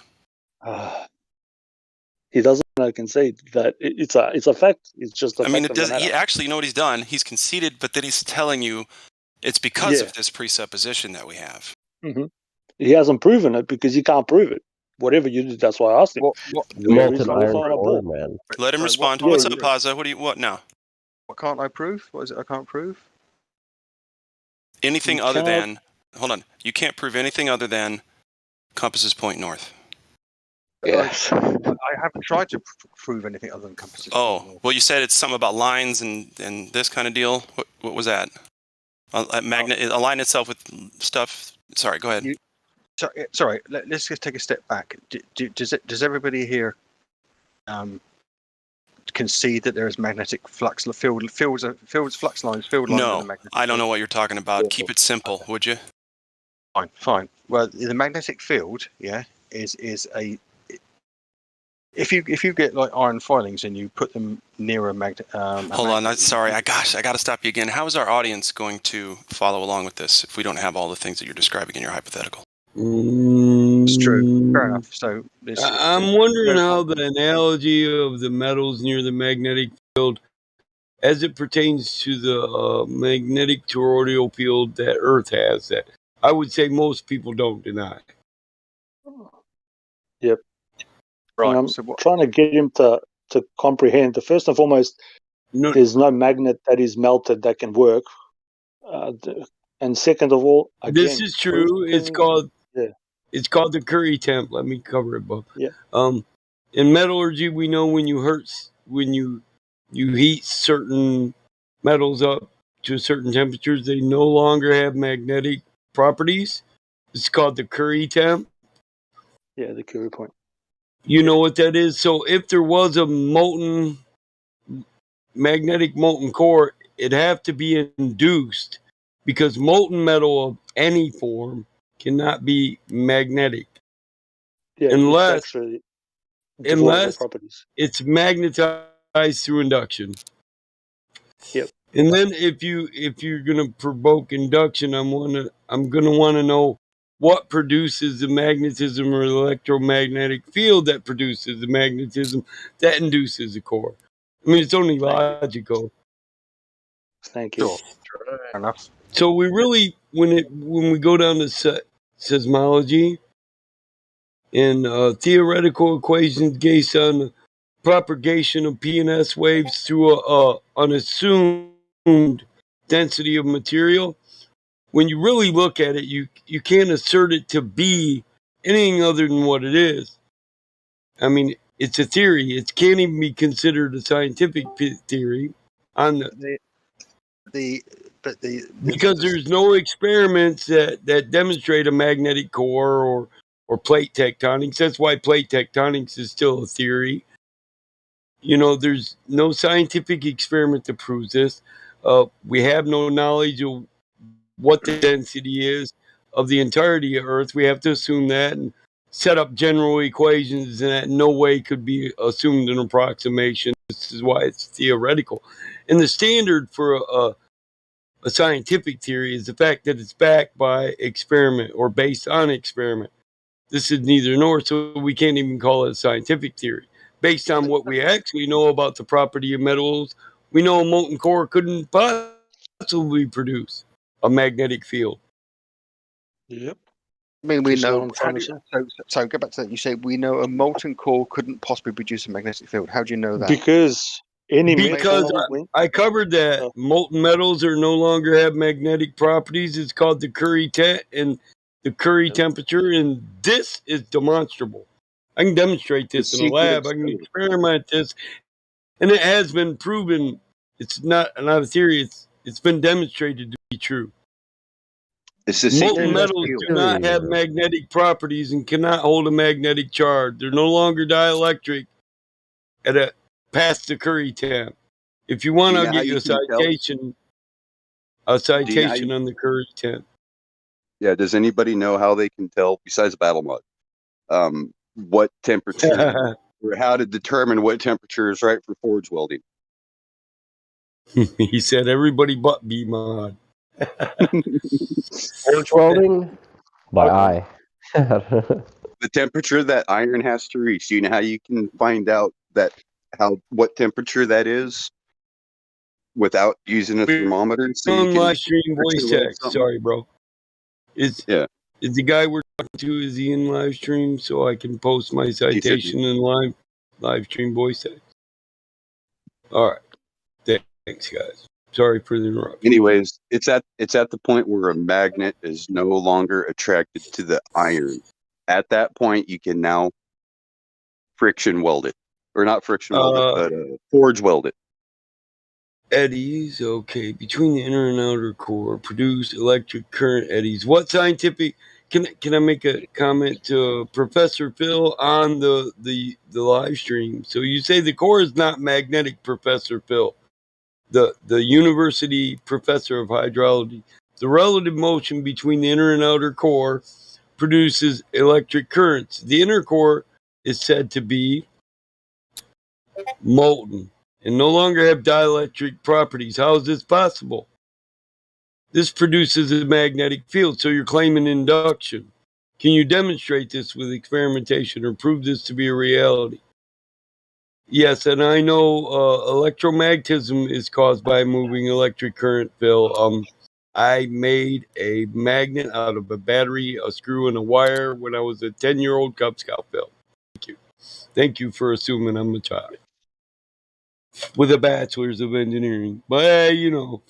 He doesn't concede that it's a fact. It's just a I mean, fact it of the does. matter. Actually, you know what he's done? He's conceded, but then he's telling you it's because of this presupposition that we have. Mm-hmm. He hasn't proven it because he can't prove it. Whatever you did, that's why I asked him. Where is north on a ball? man. Let him respond. What's up, Paza? What now? What can't I prove? What is it I can't prove? Anything other than, hold on, you can't prove anything other than compasses point north. Yes. I haven't tried to prove anything other than compasses. Oh, well, you said it's something about lines and this kind of deal. What was that? Magnet align itself with stuff. Sorry, go ahead. Sorry, let's just take a step back. Does everybody here concede that there is magnetic flux fields flux lines field lines? No, with the magnetic I don't know what you're talking about. Keep it simple, would you? Fine. Well, the magnetic field, is a. If you get like iron filings and you put them near a magnet. Hold on, sorry. I got to stop you again. How is our audience going to follow along with this if we don't have all the things that you're describing in your hypothetical? It's true. Fair enough. So I'm wondering how the analogy of the metals near the magnetic field, as it pertains to the magnetic toroidal field that Earth has, that I would say most people don't deny. Yep. Right. I'm trying to get him to comprehend. The first and foremost, there's no magnet that is melted that can work. And second of all, again, this is true. It's called the Curie temp. Let me cover it both. Yeah. In metallurgy, we know when you heat certain metals up to certain temperatures, they no longer have magnetic properties. It's called the Curie temp. Yeah, the Curie point. You know what that is? So if there was a magnetic molten core, it'd have to be induced because molten metal of any form cannot be magnetic. Yeah, unless properties. It's magnetized through induction. Yep. And then if you're gonna provoke induction, I'm gonna want to know what produces the magnetism or the electromagnetic field that produces the magnetism that induces the core. I mean, it's only logical. Thank you. Sure. Fair enough. So we really, when we go down to seismology and theoretical equations based on the propagation of P&S waves through an assumed density of material, when you really look at it, you can't assert it to be anything other than what it is. I mean, it's a theory. It can't even be considered a scientific theory. The but because there's no experiments that demonstrate a magnetic core or plate tectonics. That's why plate tectonics is still a theory. You know, there's no scientific experiment that proves this. We have no knowledge of what the density is of the entirety of Earth. We have to assume that and set up general equations, and that in no way could be assumed an approximation. This is why it's theoretical. And the standard for a scientific theory is the fact that it's backed by experiment or based on experiment. This is neither nor, so we can't even call it a scientific theory. Based on what we actually know about the property of metals, we know a molten core couldn't possibly produce a magnetic field. Yep. I mean, we That's what know. I'm trying to say. So go back to that. You say we know a molten core couldn't possibly produce a magnetic field. How do you know that? Because any Because metal. I covered that molten metals are no longer have magnetic properties. It's called the Curie and the Curie temperature, and this is demonstrable. I can demonstrate this in a lab. I can experiment this, and it has been proven. It's not a theory. It's been demonstrated to be true. It's the Molten secret metals field. do not have magnetic properties and cannot hold a magnetic charge. They're no longer dielectric past the Curie temp. If you want, Do you I'll know how get you you a can tell? citation. A Do you know how citation you- on the Curie temp. Yeah. Does anybody know how they can tell, besides battle mud, what temperature or how to determine what temperature is right for forge welding? He said everybody but B-Mod. Forge welding by eye. The temperature that iron has to reach. Do you know how you can find out what temperature that is without using a thermometer? So you On can live stream voice friction weld text. something? Sorry, bro. Is the guy we're talking to, is he in live stream so I can post my citation in live stream voice text? All right. Thanks, guys. Sorry for the interruption. Anyways, it's at the point where a magnet is no longer attracted to the iron. At that point, you can now friction weld it, or not friction weld it, but forge weld it. Eddies, okay, between the inner and outer core, produce electric current eddies. What scientific? Can I make a comment to Professor Phil on the live stream? So you say the core is not magnetic, Professor Phil, the university professor of hydrology. The relative motion between the inner and outer core produces electric currents. The inner core is said to be molten and no longer have dielectric properties. How is this possible? This produces a magnetic field, so you're claiming induction. Can you demonstrate this with experimentation or prove this to be a reality? Yes, and I know electromagnetism is caused by moving electric current, Phil. I made a magnet out of a battery, a screw, and a wire when I was a 10-year-old Cub Scout, Phil. Thank you. Thank you for assuming I'm a child with a bachelor's of engineering. But you know,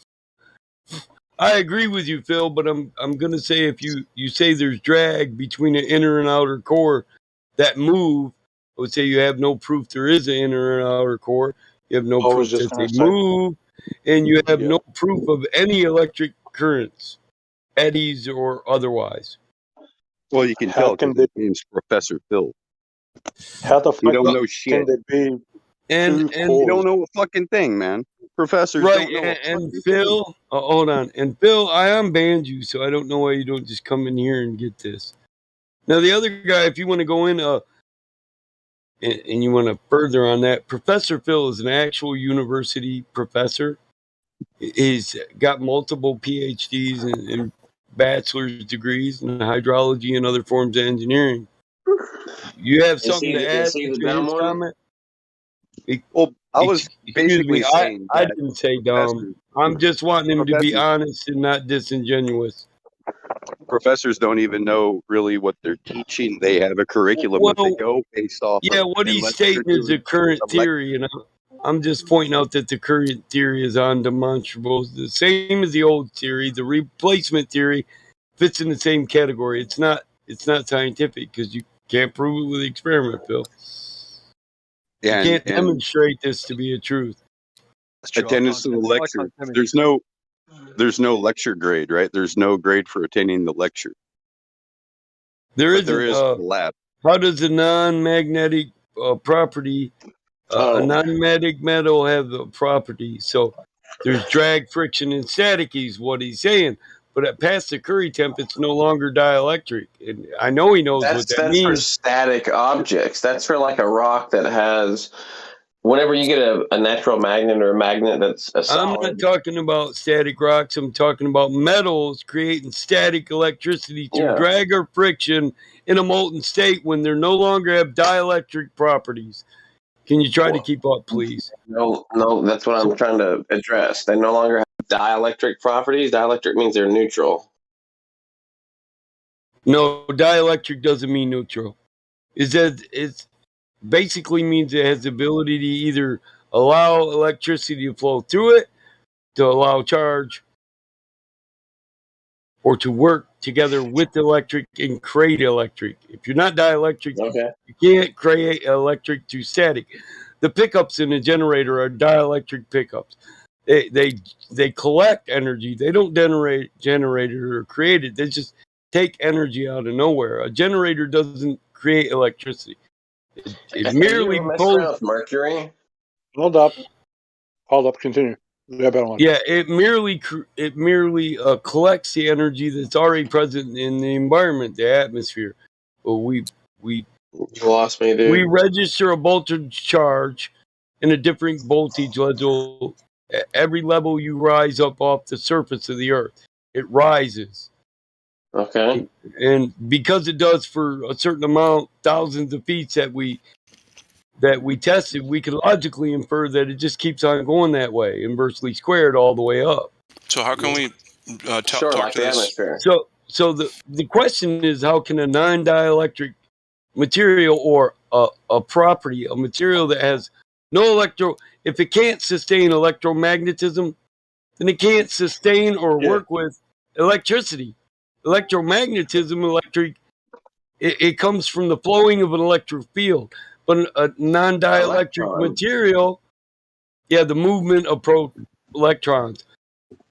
I agree with you, Phil. But I'm gonna say if you say there's drag between the inner and outer core that move, I would say you have no proof there is an inner and outer core. You have no I was proof just that they gonna say. move, and you have no proof of any electric currents, eddies or otherwise. Well, you can How tell can because his name's Professor Phil. How the You fuck don't know can shit. there be two You don't cores? know a fucking thing, man. Professors Right, don't know a and fucking Phil, thing. hold on, and Phil, I unbanned you, so I don't know why you don't just come in here and get this. Now, the other guy, if you want to go in, and you want to further on that, Professor Phil is an actual university professor. He's got multiple PhDs and bachelor's degrees in hydrology and other forms of engineering. You have something to add the to dumb his one? comment? Well, I was Excuse me, basically saying I that didn't say dumb. I'm just wanting him to be professors honest and not disingenuous. professors don't even know really what they're teaching. They have a curriculum that they Well, go based off yeah, of, what he's unless they're stating is the doing current elect. theory, I'm just pointing out that the current theory is undemonstrable. It's the same as the old theory. The replacement theory fits in the same category. It's not scientific because you can't prove it with the experiment, Phil. You Yeah, can't and demonstrate this to be a truth. That's true. attendance to the lecture. There's there's no lecture grade, right? There's no grade for attending the lecture. There But there isn't. is for the lab. How does a non-magnetic property, a non-magnetic metal have the property? So there's drag, friction, and static is what he's saying. But at past the Curie temp, it's no longer dielectric. And I know he knows what that That's for means. static objects. That's for like a rock that has. Whenever you get a natural magnet or a magnet that's a I'm solid. not talking about static rocks. I'm talking about metals creating static electricity through drag or friction in a molten state when they no longer have dielectric properties. Can you try to keep up, please? No, that's what I'm trying to address. They no longer have dielectric properties. Dielectric means they're neutral. No, dielectric doesn't mean neutral. It basically means it has the ability to either allow electricity to flow through it, to allow charge, or to work together with electric and create electric. If you're not dielectric, you can't create electric through static. The pickups in a generator are dielectric pickups. They collect energy. They don't generate it or create it. They just take energy out of nowhere. A generator doesn't create electricity. It merely pulls. With mercury. Hold up. Continue. Yeah, it merely collects the energy that's already present in the environment, the atmosphere. But we You lost me, dude. we register a voltage charge in a different voltage level. At every level you rise up off the surface of the earth, it rises. Okay. And because it does for a certain amount, thousands of feet that we tested, we could logically infer that it just keeps on going that way, inversely squared all the way up. So how can we Sure, talk like to the this? atmosphere. So the question is, how can a non-dielectric material or a property, a material that has no if it can't sustain electromagnetism, then it can't sustain or work with electricity. Electromagnetism, it comes from the flowing of an electric field. But a non-dielectric material, the movement of electrons.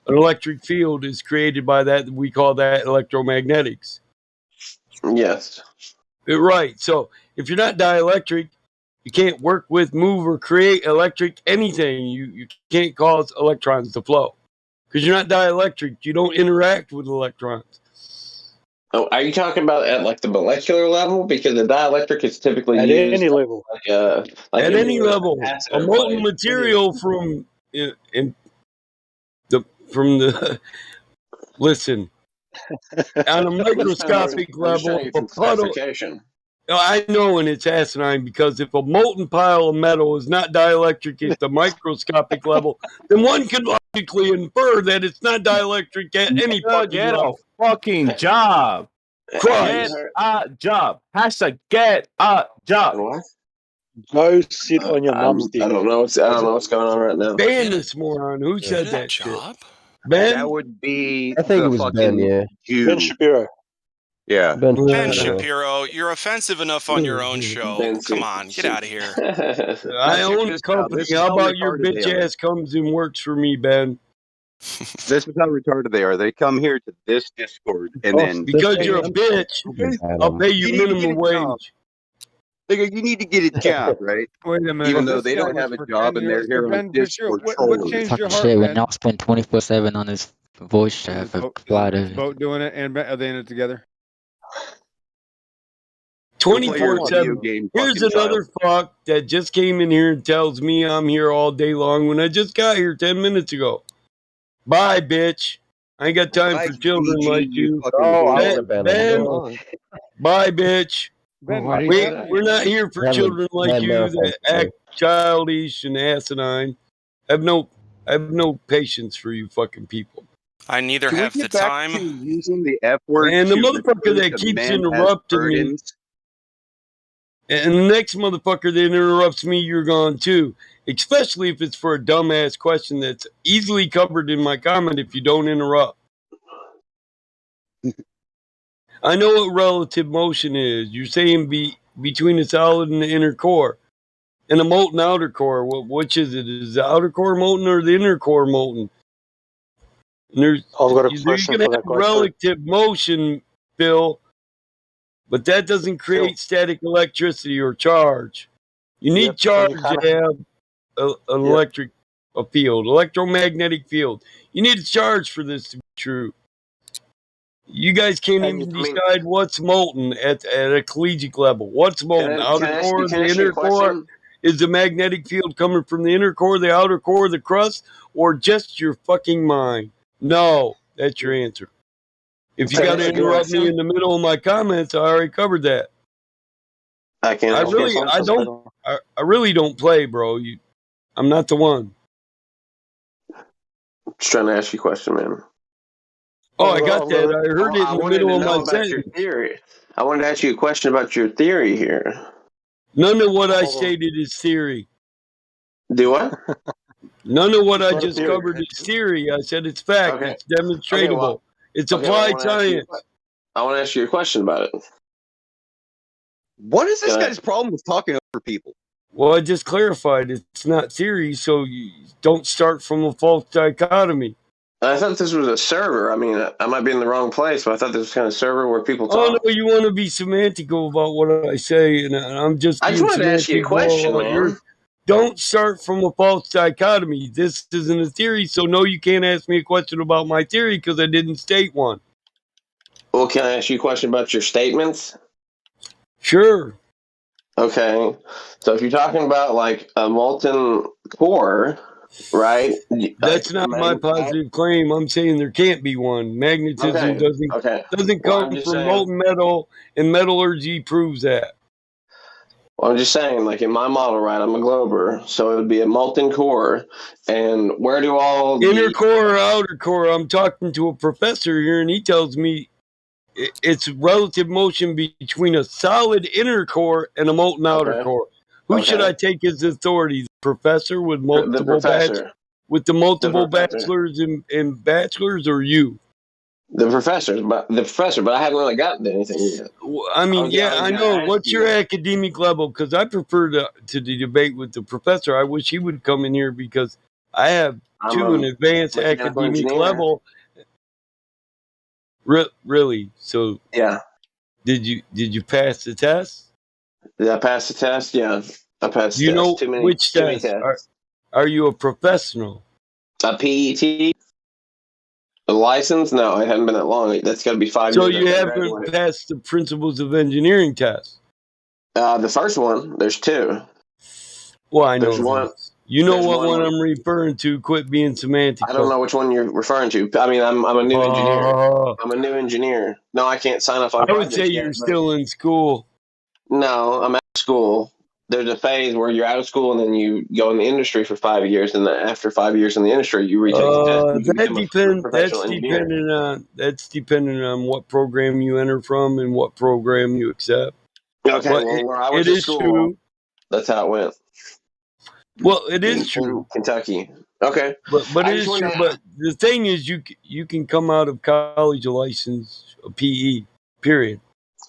An electric field is created by that. We call that electromagnetics. Yes. Right. So if you're not dielectric, you can't work with, move, or create electric anything. You can't cause electrons to flow because you're not dielectric. You don't interact with electrons. Oh, are you talking about at like the molecular level? Because the dielectric is typically At used any level. At any level, a molten material from the listen on a microscopic level, a puddle. I know, and it's asinine because if a molten pile of metal is not dielectric at the microscopic level, then one can logically infer that it's not dielectric at any fucking Get level. a fucking job. Christ. Get a job. Hashtag get a job. What? Go sit on your mom's dick. I don't know what's going on right now. Ban this moron. Who said that shit? That Ben? would be I think the it was fucking Ben, yeah. Jew. Ben Shapiro. Yeah. Ben Shapiro, you're offensive enough on your own show. Come on, get out of here. I own a company. How about your bitch ass comes and works for me, Ben? This is how retarded they are. They come here to this Discord and then because you're a bitch, I'll pay you minimum wage. They go, you need to get a job, right? Wait a minute. Even though this they guy don't have was a job and they're here Ben, on Discord what trolling. changed your heart, Shit, when Ben? y'all spend 24/7 on this voice chat for fly to Both doing it and are they in it together? 24/7. Here's another fuck that just came in here and tells me I'm here all day long when I just got here 10 minutes ago. Bye, bitch. I ain't got time for children like you. Ben, bye, bitch. We're not here for children like you that act childish and asinine. I have no patience for you fucking people. I neither Can we have the get back time. to using the F word. And the to motherfucker refer that to keeps men as interrupting me. burdens? And the next motherfucker that interrupts me, you're gone too. Especially if it's for a dumbass question that's easily covered in my comment if you don't interrupt. I know what relative motion is. You're saying between the solid and the inner core. And the molten outer core, which is it? Is the outer core molten or the inner core molten? And there's I've got a you're question going for to that have guy too. relative motion, Bill, but that doesn't create static electricity or charge. You need Yep, and you charge to can't. have an Yep. electric field, electromagnetic field. You need a charge for this to be true. You guys can't And even you, decide what's molten at a collegiate level. What's molten? Outer core, the inner core? Is the magnetic field coming from the inner core, the outer core, the crust, or just your fucking mind? No, that's your answer. If you Can I got to ask you a interrupt me question? in the middle of my comments, I already covered that. I can I ask you a really, I question. don't, I really don't play, bro. I'm not the one. Just trying to ask you a question, man. Oh, I got that. I heard it I in the wanted to middle of know my about your sentence. theory. I wanted to ask you a question about your theory here. None of what I stated is theory. Do what? None of what It's I not a just theory. covered is theory. I said it's fact. Okay. It's demonstratable. It's applied science. I want to ask you a question about it. What is this Can I- guy's problem with talking over people? Well, I just clarified it's not theory, so you don't start from a false dichotomy. I thought this was a server. I mean, I might be in the wrong place, but I thought this was kind of server where people talk. Oh no, you want to be semantical about what I say, and I'm just I being just wanted to ask you a semantical question, about man. yours. Don't start from a false dichotomy. This isn't a theory, so no, you can't ask me a question about my theory because I didn't state one. Well, can I ask you a question about your statements? Sure. Okay. So if you're talking about like a molten core, right? That's not my positive claim. I'm saying there can't be one. Magnetism doesn't Well, come I'm just from saying- molten metal, and metallurgy proves that. Well, I'm just saying, like in my model, right? I'm a glober, so it would be a molten core. And where do all Inner the core or outer core? I'm talking to a professor here, and he tells me it's relative motion between a solid inner core and a molten outer core. Who should I take as authority? The professor with multiple professor. with the multiple professor. bachelors and bachelors, or you? The professor, but I haven't really gotten to anything yet. I mean, was I gonna know. ask What's your you. academic level? Because I prefer to debate with the professor. I wish he would come in here because I have I'm an a advanced mechanical academic engineer. level. Really? So Yeah. Did you pass the test? Did I pass the test? Yeah, I passed Do the you test. know Too many which test? tests. Are you a professional? A PET? A license? No, it hasn't been that long. That's got to be 5 So years. you after I haven't graduated. passed the principles of engineering test. The first one, there's two. Well, I know There's one. this. You know there's what one one- I'm referring to. Quit being semantical. I don't know which one you're referring to. I mean, I'm a new engineer. Oh. I'm a new engineer. No, I can't sign off on I would projects say yet, you're but- still in school. No, I'm out of school. There's a phase where you're out of school and then you go in the industry for 5 years, and then after 5 years in the industry, you retake the test. You can become a professional engineer. That's dependent on what program you enter from and what program you accept. Okay, But well, where I went it to is school, true. that's how it went. Well, it is in true. Kentucky. Okay, But I it just is wanted true. to- But the thing is, you can come out of college a license, a PE, period.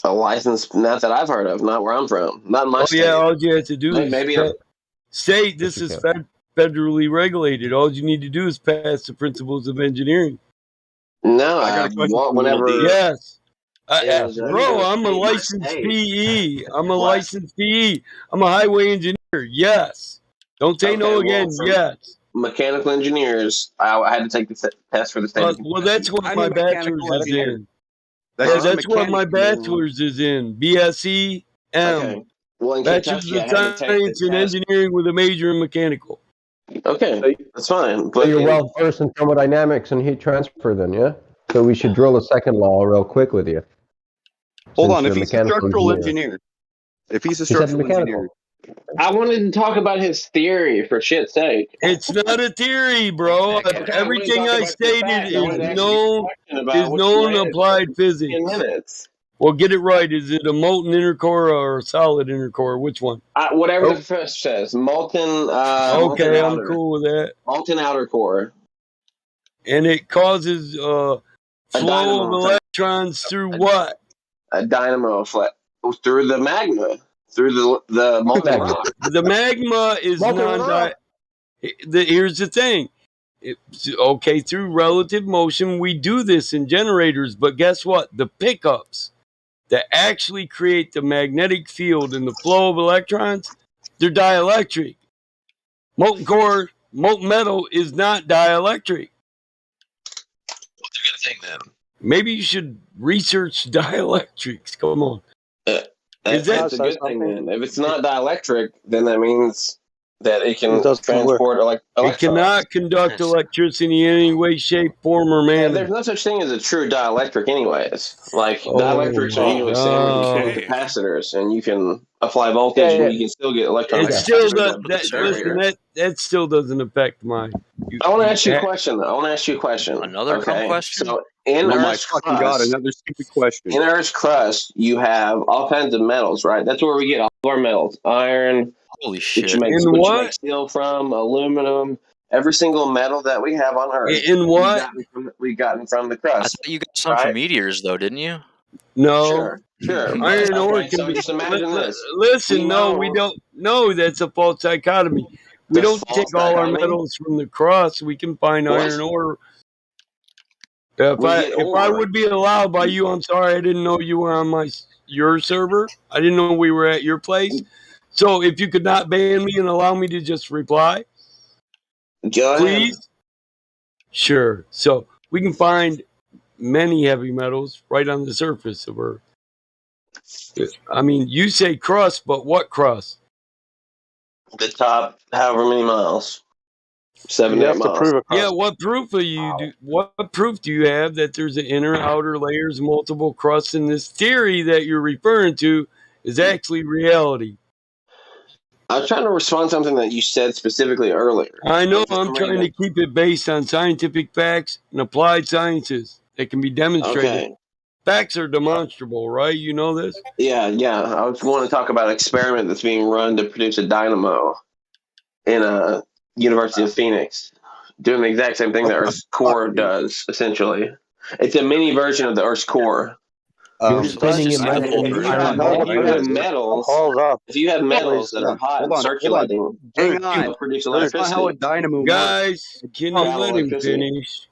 A license, not that I've heard of, not where I'm from, not in my Oh state. yeah, all you have to do is Maybe state this is federally regulated. All you need to do is pass the principles of engineering. No, I got a question from whenever. Little D. Yes. Yeah, let me Bro, go I'm a state by licensed state. PE. I'm a What? licensed PE. I'm a highway engineer. Yes. Don't say no well, again. for Yes. Mechanical engineers, I had to take the test for the state. of Well, that's Kentucky. what my bachelor's is in. That's just a That's what my mechanic, man. bachelor's is in. BSE M. Okay. Well, in Bachelor's Kentucky, I of had to take the Science in test. Engineering with a major in mechanical. Okay, that's fine. So But you're well versed in thermodynamics and heat transfer, then, yeah? So we should drill a second law real quick with you. Hold Since on, if you're a he's a mechanical structural engineer, if he's a He said structural mechanical. engineer, I wanted to talk about his theory for shit's sake. It's not a theory, bro. Everything I stated is known applied physics. 10 minutes. Well, get it right. Is it a molten inner core or a solid inner core? Which one? Whatever the professor says. Molten. Okay, molten I'm outer. cool with that. Molten outer core. And it causes flow dynamo of effect. electrons through what? A dynamo effect. Through the magma. Through the molten rock. The magma is Molten non. Here's the thing: Okay, through relative motion, we do this in generators, but guess what? The pickups that actually create the magnetic field and the flow of electrons, they're dielectric. Molten core, molten metal is not dielectric. What's a good thing then? Maybe you should research dielectrics. Come on. That's a good thing then. If it's not dielectric, then that means that it can transport electrons. It cannot conduct electricity in any way, shape, form, or Yeah, manner. there's no such thing as a true dielectric anyways. Like, dielectrics are usually sandwiched between capacitors, and you can apply voltage and you can still get electrons. It still does, that still doesn't affect my... I want to ask you a question, though. I want to ask you a question. Another dumb question? So, in Oh my Earth's fucking crust, god! Another stupid question. in Earth's crust, you have all kinds of metals, right? That's where we get all of our metals. Iron, Holy which shit. you make, In which you what? make steel from, aluminum, every single metal that we have on Earth. In what? We've gotten from the I crust. thought you got some from meteors, though, didn't you? No. Sure. Iron ore Okay, can so be... just imagine this. Listen, We no, know- we don't... No, that's a false dichotomy. We That's don't false take all our dichotomy? metals from the crust. We can find What? iron ore. If We I get if I ore. would be allowed by you, I'm sorry, I didn't know you were on your server. I didn't know we were at your place. So if you could not ban me and allow me to just reply, Go ahead. please. Sure. So we can find many heavy metals right on the surface of Earth. I mean, you say crust, but what crust? The top, however many miles. 7 8 miles. Yeah, what proof are you do? What proof do you have that there's an inner, outer layers, multiple crusts, and this theory that you're referring to is actually reality? I was trying to respond to something that you said specifically earlier. I know. For some I'm trying reason- to keep it based on scientific facts and applied sciences that can be demonstrated. Okay. Facts are demonstrable, right? You know this? Yeah. I was want to talk about an experiment that's being run to produce a dynamo in a University of Phoenix, doing the exact same thing that Earth's core does. Essentially, it's a mini version of the Earth's core. spinning in metal. If you have metals, if you have metals that are hot and circulating, Hang on. you'll produce That's not how a electricity. dynamo Guys, can you let him electricity. finish?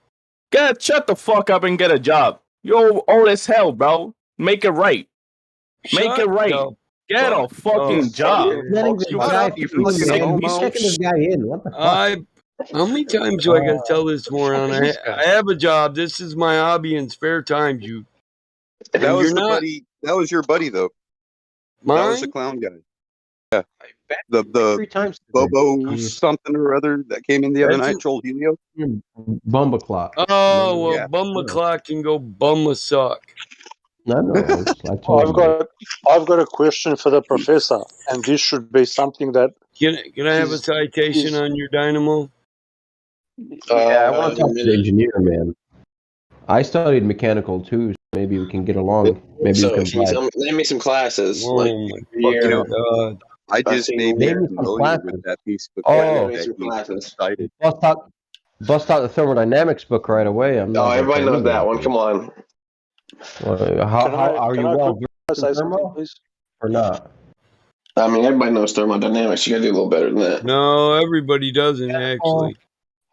Shut the fuck up and get a job. You're old as hell, bro. Make it right. Make Shut it right. the Get a fucking up. job. Letting this guy you through, fucking man. homo. He's checking this guy in. What the fuck? How many times do I got to tell this moron? I have a job. This is my hobby in spare time, you. That And was you're the not buddy. That was your buddy, though. That was the mine. clown guy. Yeah. The Bobo something or other that came in the other That's night. it. Trolled Helio. Bumba clock. Oh well, Yeah. bum a clock can go bum a suck. No, I told you. I've got a question for the professor, and this should be something that Can I have a citation on your dynamo? Yeah, I want to talk to the engineer, man. I studied mechanical too, so maybe we can get along. Maybe So, we can apply. name me some classes. Oh like my year. God. I just Name made me me some familiar classes. with that piece of Oh. equipment Name me that some he classes. cited. Bust out the thermodynamics book right away. I'm not Oh, everybody gonna knows that one. Come on. How are you well versed in say something, thermo please? or not? I mean, everybody knows thermodynamics. You got to do a little better than that. No, everybody doesn't actually.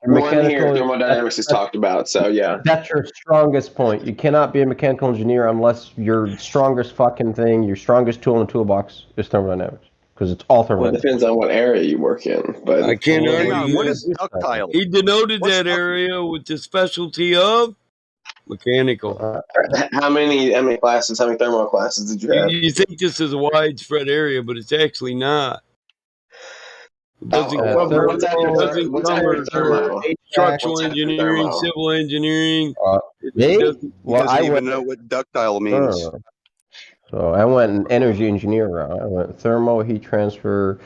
One here, thermodynamics is talked about. So yeah, That's your strongest point. You cannot be a mechanical engineer unless your strongest fucking thing, your strongest tool in the toolbox is thermodynamics, because it's all well, it thermodynamics. depends on what area you work in. But I can't Hang on, argue what that. is ductile? He denoted What's that area with the specialty of mechanical. how many classes? How many thermal classes did you have? You think this is a widespread area, but it's actually not. It doesn't cover, what's after thermal? structural What's after engineering, thermal? civil engineering. Me? doesn't- Well, doesn't I even went know what ductile means. So I went an energy engineer route. I went thermo, heat transfer,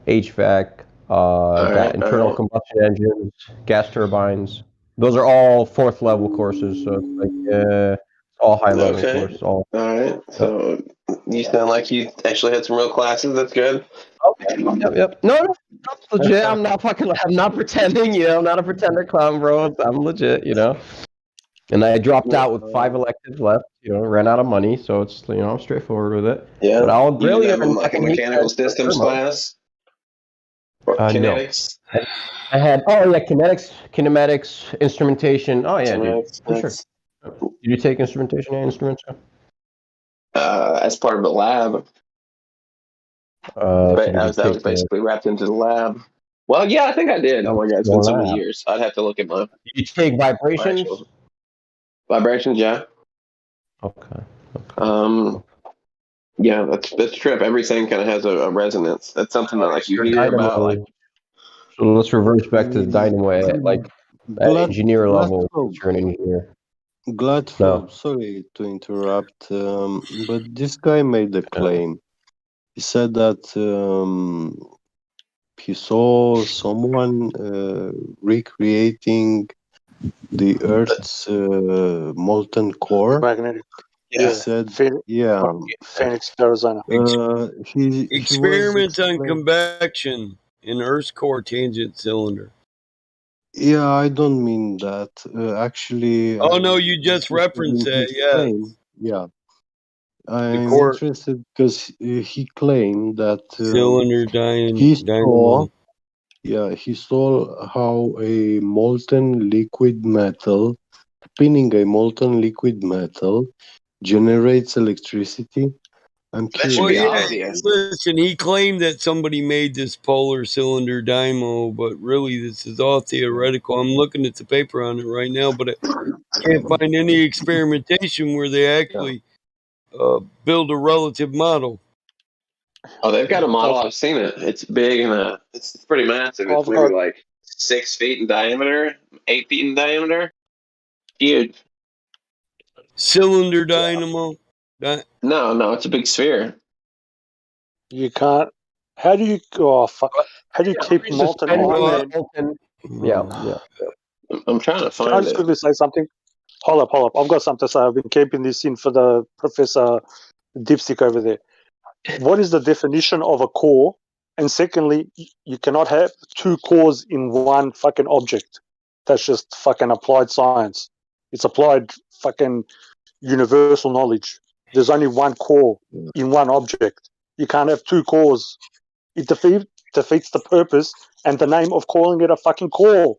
HVAC, got internal combustion engines, gas turbines. Those are all fourth level courses. So it's like all high level Okay. courses. All right. So you sound like you actually had some real classes. That's good. Yep. No, that's legit. I'm not pretending. You know, I'm not a pretender clown, bro. I'm legit. You know. And I dropped out with 5 electives left. You know, ran out of money, so it's I'm straightforward with it. Yeah. But I'll You grill didn't you have like a mechanical systems class. Kinetics. No. I had kinematics, instrumentation. Oh yeah, dude, for sure. Did you take instrumentation and instruments? As part of the lab. So did you That was basically wrapped into the lab. Well, yeah, I think I did. Oh my god, it's been so many years. I'd have to look at my. Did you take vibrations? Vibrations, yeah. Okay. Yeah, that's true. Everything kind of has a resonance. That's something that like you hear about. Like, so let's reverse back to the dynamo at engineer level. You're an engineer. Gladflow, sorry to interrupt, but this guy made a claim. He said that he saw someone recreating the Earth's molten core. Magnetic. He said, Phoenix, Arizona. Experiments on convection in Earth's core tangent cylinder. Yeah, I don't mean that. Actually. Oh no, you just referenced that. Yeah. Yeah. I'm interested because he claimed that cylinder dynamo. He saw how a molten liquid metal, spinning a molten liquid metal, generates electricity. I'm curious. That should be obvious. Listen, he claimed that somebody made this polar cylinder dynamo, but really this is all theoretical. I'm looking at the paper on it right now, but I can't find any experimentation where they actually build a relative model. Oh, they've got a model. I've seen it. It's big and it's pretty massive. It's maybe like 6 feet in diameter, 8 feet in diameter. Huge. Cylinder dynamo. No, it's a big sphere. You can't. How do you? Oh fuck! How do you keep molten iron? Yeah. I'm trying to find Can I just it. quickly say something? Hold up. I've got something to say. I've been keeping this in for the Professor Dipstick over there. What is the definition of a core? And secondly, you cannot have two cores in one fucking object. That's just fucking applied science. It's applied fucking universal knowledge. There's only one core in one object. You can't have two cores. It defeats the purpose and the name of calling it a fucking core.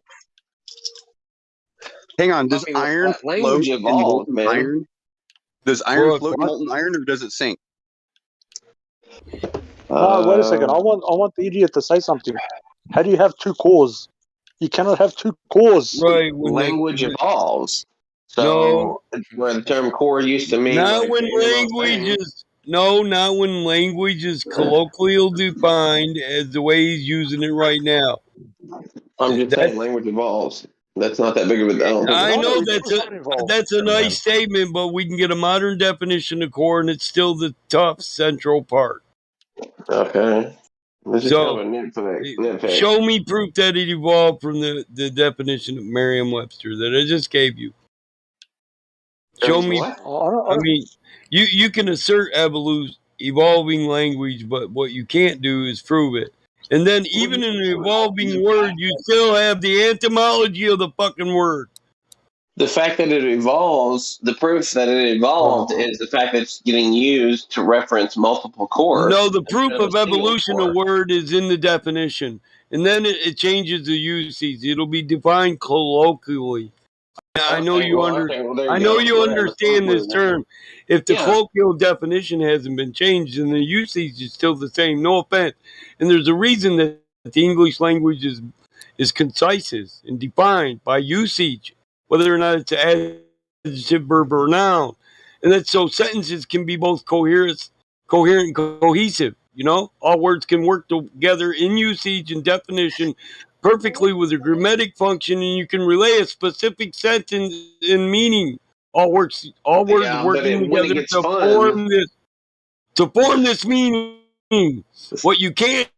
Hang on, does iron float in molten iron? Does iron float in molten iron, or does it sink? No, wait a second. I want the idiot to say something. How do you have two cores? You cannot have two cores. Right. Language evolves. So where the term core used to mean. Not when language is colloquial defined as the way he's using it right now. I'm just saying language evolves. That's not that big of a deal. I know that's a nice statement, but we can get a modern definition of core, and it's still the tough central part. Okay. So, show me proof that it evolved from the definition of Merriam-Webster that I just gave you. Show me. I mean, you can assert evolving language, but what you can't do is prove it. And then even in an evolving word, you still have the etymology of the fucking word. The fact that it evolves, the proof that it evolved is the fact that it's getting used to reference multiple cores. No, the proof of evolution of word is in the definition. And then it changes the usage. It'll be defined colloquially. I know you understand this term. If the colloquial definition hasn't been changed and the usage is still the same, no offense. And there's a reason that the English language is concise and defined by usage, whether or not it's an adjective, verb, or noun. And that's so sentences can be both coherent and cohesive. You know, all words can work together in usage and definition perfectly with a grammatic function, and you can relay a specific sentence in meaning. All words working together to form this meaning. What you can't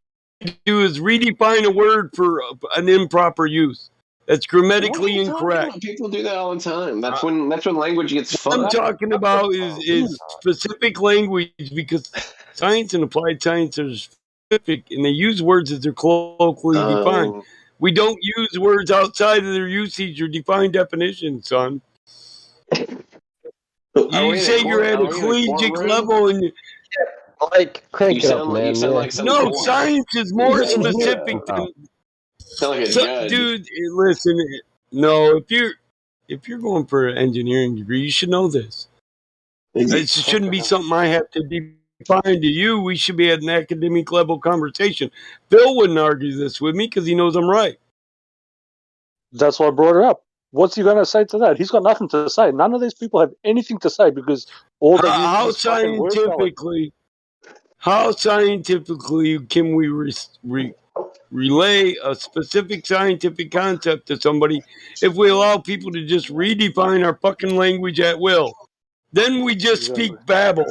do is redefine a word for an improper use. That's grammatically incorrect. People do that all the time. That's when language gets fun. What I'm talking about is specific language, because science and applied science are specific, and they use words as they're colloquially defined. We don't use words outside of their usage or defined definition, son. You say you're at a collegiate level, and Like, crank You it up, sound man. like some No, dork. science is He's more an engineer. specific than. Sound like a judge. Dude, listen. No, if you're going for an engineering degree, you should know this. It shouldn't be something I have to define to you. We should be at an academic level conversation. Phil wouldn't argue this with me because he knows I'm right. That's why I brought it up. What's he going to say to that? He's got nothing to say. None of these people have anything to say because all they use How is fucking word salad. scientifically can we relay a specific scientific concept to somebody if we allow people to just redefine our fucking language at will? Then we just speak babble.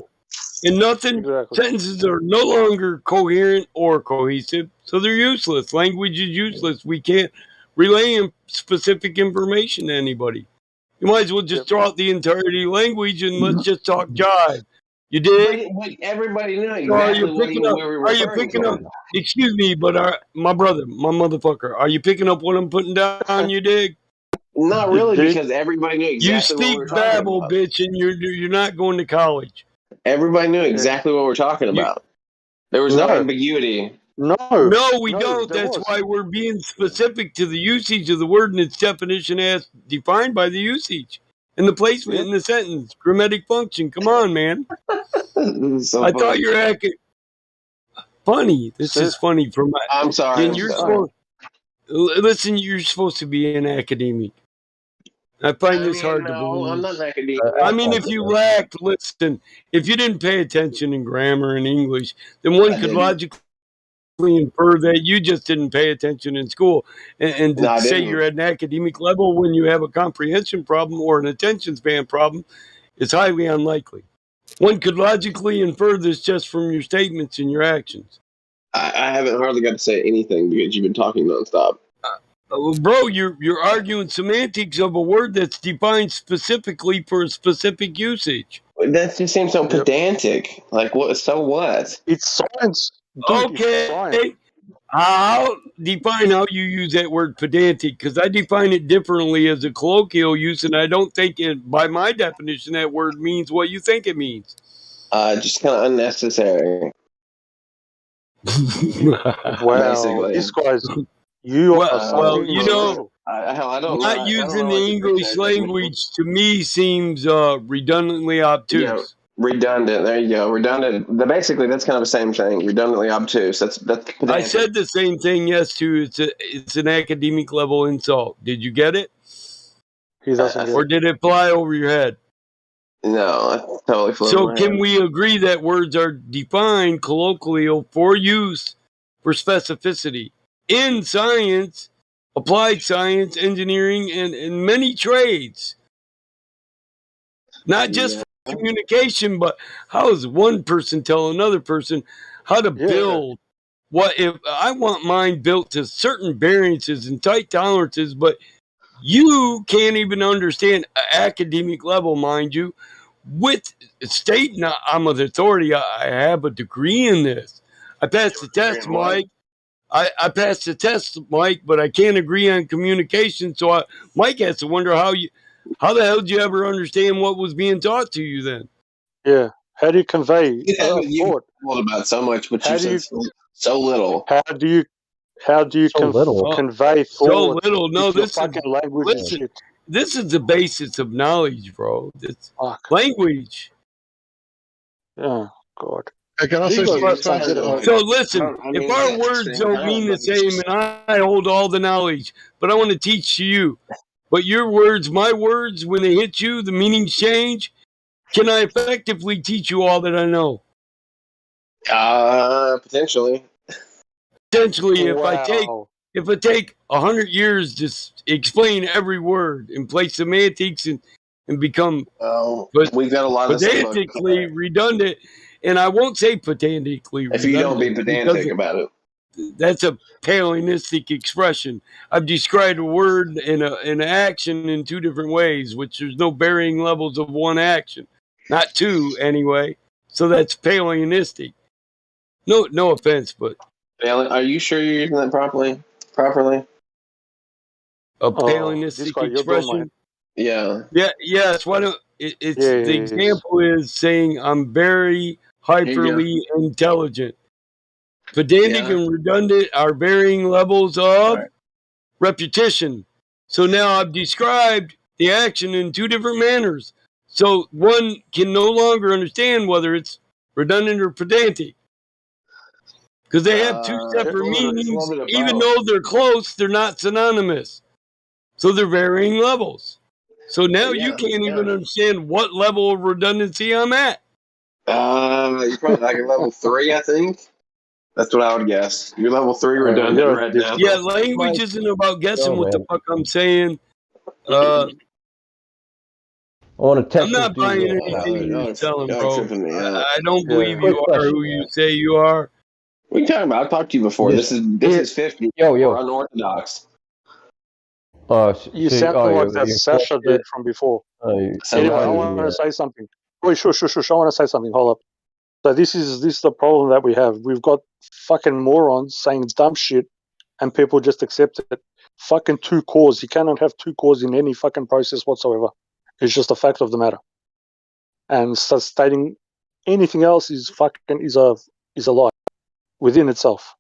And nothing, sentences are no longer coherent or cohesive, so they're useless. Language is useless. We can't relay specific information to anybody. You might as well just throw out the entirety of language and let's just talk jive. You dig? But everybody knew So exactly what we were are you referring picking up? to. Excuse me, but my brother, my motherfucker, are you picking up what I'm putting down? You dig? Not really, because everybody knew exactly You what speak we were talking babble, about. bitch, and you're not going to college. Everybody knew exactly what we're talking about. There was no ambiguity. No, we don't. That's why we're being specific to the usage of the word and its definition as defined by the usage and the placement in the sentence, grammatic function. Come on, man. I thought you're acting funny. This is funny for my. I'm sorry. And you're supposed. Listen, you're supposed to be an academic. I find this hard to believe. I'm not an academic. I mean, if you lacked, listen, if you didn't pay attention in grammar and English, then one could logically infer that you just didn't pay attention in school. And to say you're at an academic level when you have a comprehension problem or an attention span problem is highly unlikely. One could logically infer this just from your statements and your actions. I haven't hardly got to say anything because you've been talking nonstop. Bro, you're arguing semantics of a word that's defined specifically for a specific usage. That just seems so pedantic. Like, what? So what? It's science. Okay. I'll define how you use that word pedantic because I define it differently as a colloquial use, and I don't think by my definition, that word means what you think it means. Just kind of unnecessary. Wow, basically. this guy's you are well, you know, I don't not know. using the English language to me seems redundantly obtuse. Yeah, redundant. There you go. Redundant. Basically, that's kind of the same thing. Redundantly obtuse. That's. Pedantic. I said the same thing. Yes, too. It's an academic level insult. Did you get it? He doesn't. Or did it fly over your head? No, it totally flew So over my can head. we agree that words are defined colloquial for use for specificity in science, applied science, engineering, and many trades? Not just for communication, but how does one person tell another person how to build? What if I want mine built to certain variances and tight tolerances, but you can't even understand academic level, mind you, with stating I'm an authority. I have a degree in this. I passed the test, Mike. I passed the test, Mike, but I can't agree on communication. So Mike has to wonder how the hell did you ever understand what was being taught to you then? Yeah. How do you convey You haven't thought? about so much, but How you do said so little. How do you convey So thought? little. No, if your this fucking language is listen, shit. this is the basis of knowledge, bro. It's language. Oh God. I can also So say listen, if our words don't mean the same, and I hold all the knowledge, but I want to teach to you. But your words, my words, when they hit you, the meanings change. Can I effectively teach you all that I know? Potentially. Potentially, if I take 100 years to explain every word and play semantics and become we've got a lot of pedantically redundant, and I won't say pedantically redundant. If you don't be pedantic about it. That's a Paleonistic expression. I've described a word and an action in two different ways, which there's no varying levels of one action. Not two, anyway. So that's Paleonistic. No offense, but... Are you sure you're using that properly? A Paleonistic expression? Yeah. Yes. Why don't... the example is saying I'm very hyperly intelligent. Pedantic Yeah. and redundant are varying levels of repetition. So now I've described the action in two different manners. So one can no longer understand whether it's redundant or pedantic. Because they have two It's separate a little meanings. bit of Even both. though they're close, they're not synonymous. So they're varying levels. So now you can't even understand what level of redundancy I'm at. You're probably like a level 3, I think. That's what I would guess. You're level 3 redundant right now. Yeah, language isn't about guessing what the fuck I'm saying. I want to test I'm not this buying dude. anything you're selling, y'all bro. tripping me out. I don't believe Quick you are question, who you say you are. What are you talking about? I've talked to you before. This is 50. Yo. We're unorthodox. You sound like that Sasha dude from before. Anyway, I want to say something. Wait, shush. I want to say something. Hold up. So this is the problem that we have. We've got fucking morons saying dumb shit, and people just accept it. Fucking 2 cores. You cannot have 2 cores in any fucking process whatsoever. It's just a fact of the matter. And so stating anything else is a lie within itself.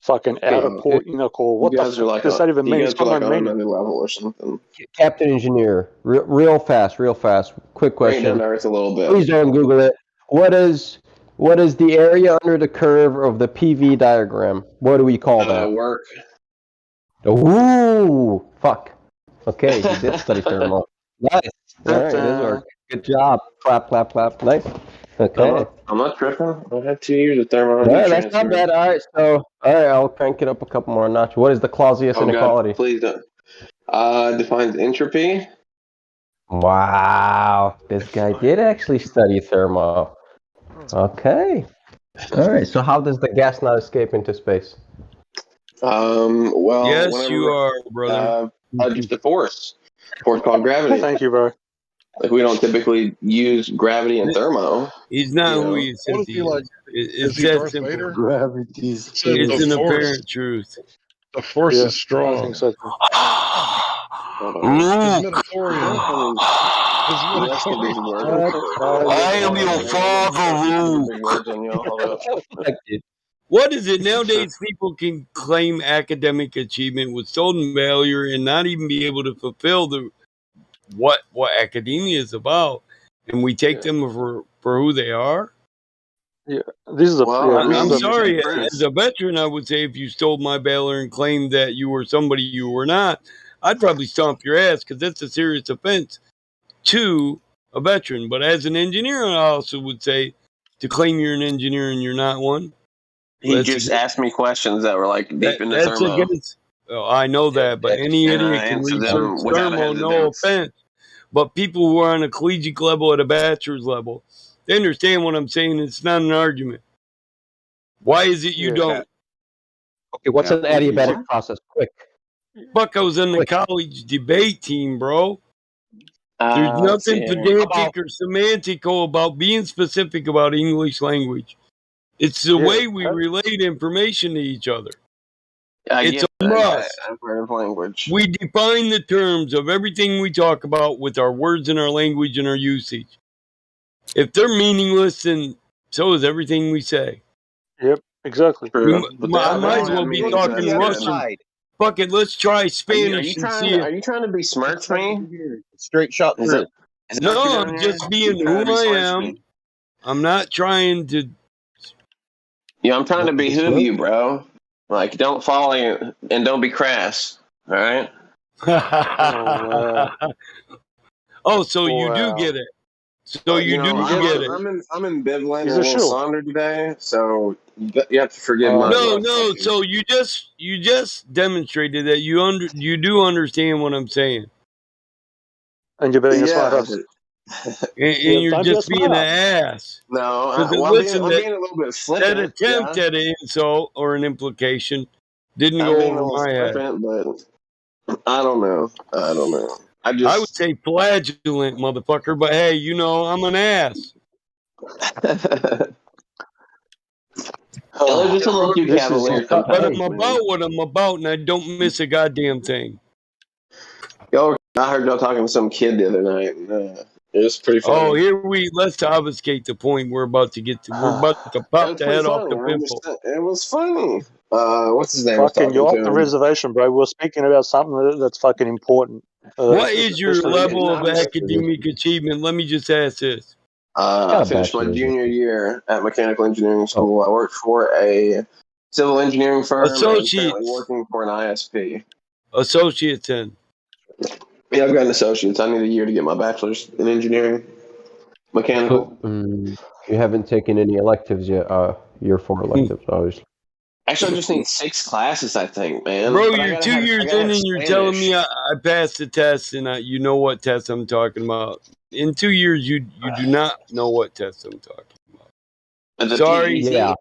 Fucking outer core, inner core. What you the guys fuck are like does that even you mean? guys It's got are like no on meaning. another level or something. Captain Engineer, real fast. Quick Bring it down question. to earth a little bit. Please don't Google it. What is the area under the curve of the PV diagram? What do we call that? Work. Ooh, fuck. Okay, you did study thermal. Nice. All right, it is work. Good job. Clap. Nice. Okay. I'm not tripping. I had 2 years of thermal. No, that's not bad. All right, I'll crank it up a couple more notches. What is the Clausius inequality? God, please don't. Defines entropy. Wow, this guy did actually study thermal. Okay. All right. So how does the gas not escape into space? Well, Yes, whenever, you are, brother. just a force called gravity. Thank you, bro. Like we don't typically use gravity in thermo. He's not you who know. he says he is. It's he that Darth simple. Vader? Gravity's Said It's the an force. apparent truth. The force is strong. I think so too. His metaphorian. The rest of these work. I am your father, Big words on y'all. Hold up. What is it nowadays? People can claim academic achievement with stolen value and not even be able to fulfill the what academia is about, and we take them for who they are. Yeah, this is a. I'm sorry, as a veteran, I would say if you stole my valor and claimed that you were somebody you were not, I'd probably stomp your ass because that's a serious offense to a veteran. But as an engineer, I also would say to claim you're an engineer and you're not one. He just asked me questions that were like deep into That's thermo. against. Oh, I know that, but any and idiot I can answered research them without thermo. No hesitance. offense, but people who are on a collegiate level at a bachelor's level, they understand what I'm saying. It's not an argument. Why is it you don't? Okay, what's an adiabatic process? Quick. Fuck, I was on the college debate team, bro. There's nothing pedantic or semantical about being specific about English language. It's the way we relate information to each other. It's a must. Language. We define the terms of everything we talk about with our words and our language and our usage. If they're meaningless, then so is everything we say. Yep, exactly. I might as well be talking Russian. Fuck it, let's try Spanish and see Are you trying to besmirch me? Straight shot Is through. it No, what you're I'm doing just here? being You're trying who to I besmirch am. me. I'm not trying to. Yeah, I'm trying to behoove you, bro. Like, don't follow you and don't be crass. All right. Oh, so you do get it. So you do get it. I'm ambivalent and He's a a little shill. sonder today, so you have to forgive my No. luck. So you just demonstrated that you do understand what I'm saying, And you're being a smart ass. and you're just being an ass. No, I'm being a little bit flippant. That attempt at an insult or an implication didn't I'm go being a over little my head. flippant, but I don't know. I would say flagellant, motherfucker, but hey, I'm an ass. They're just a little too cavalier sometimes. But I'm about what I'm about, and I don't miss a goddamn thing. Yo, I heard y'all talking to some kid the other night. It was pretty funny. Oh, let's obfuscate the point we're about to get to. We're about to pop It's the pretty head off funny. the pimple. It was funny. What's his name? Was Fucking, talking you're to off the him. reservation, bro. We're speaking about something that's fucking important. What is your especially- level of academic achievement? Let me just ask this. I finished my junior year at mechanical engineering school. I worked for a civil engineering firm. And Associates. currently working for an ISP. Associates then. Yeah, I've got an associate's. I need a year to get my bachelor's in engineering, mechanical. You haven't taken any electives yet. Year 4 electives, obviously. Actually, I just need 6 classes, I think, man. Bro, But I you're gotta 2 have- I years gotta in have and you're Spanish. telling me I passed the test and you know what test I'm talking about. In 2 years, you do not know what test I'm talking about. The Sorry. PEC,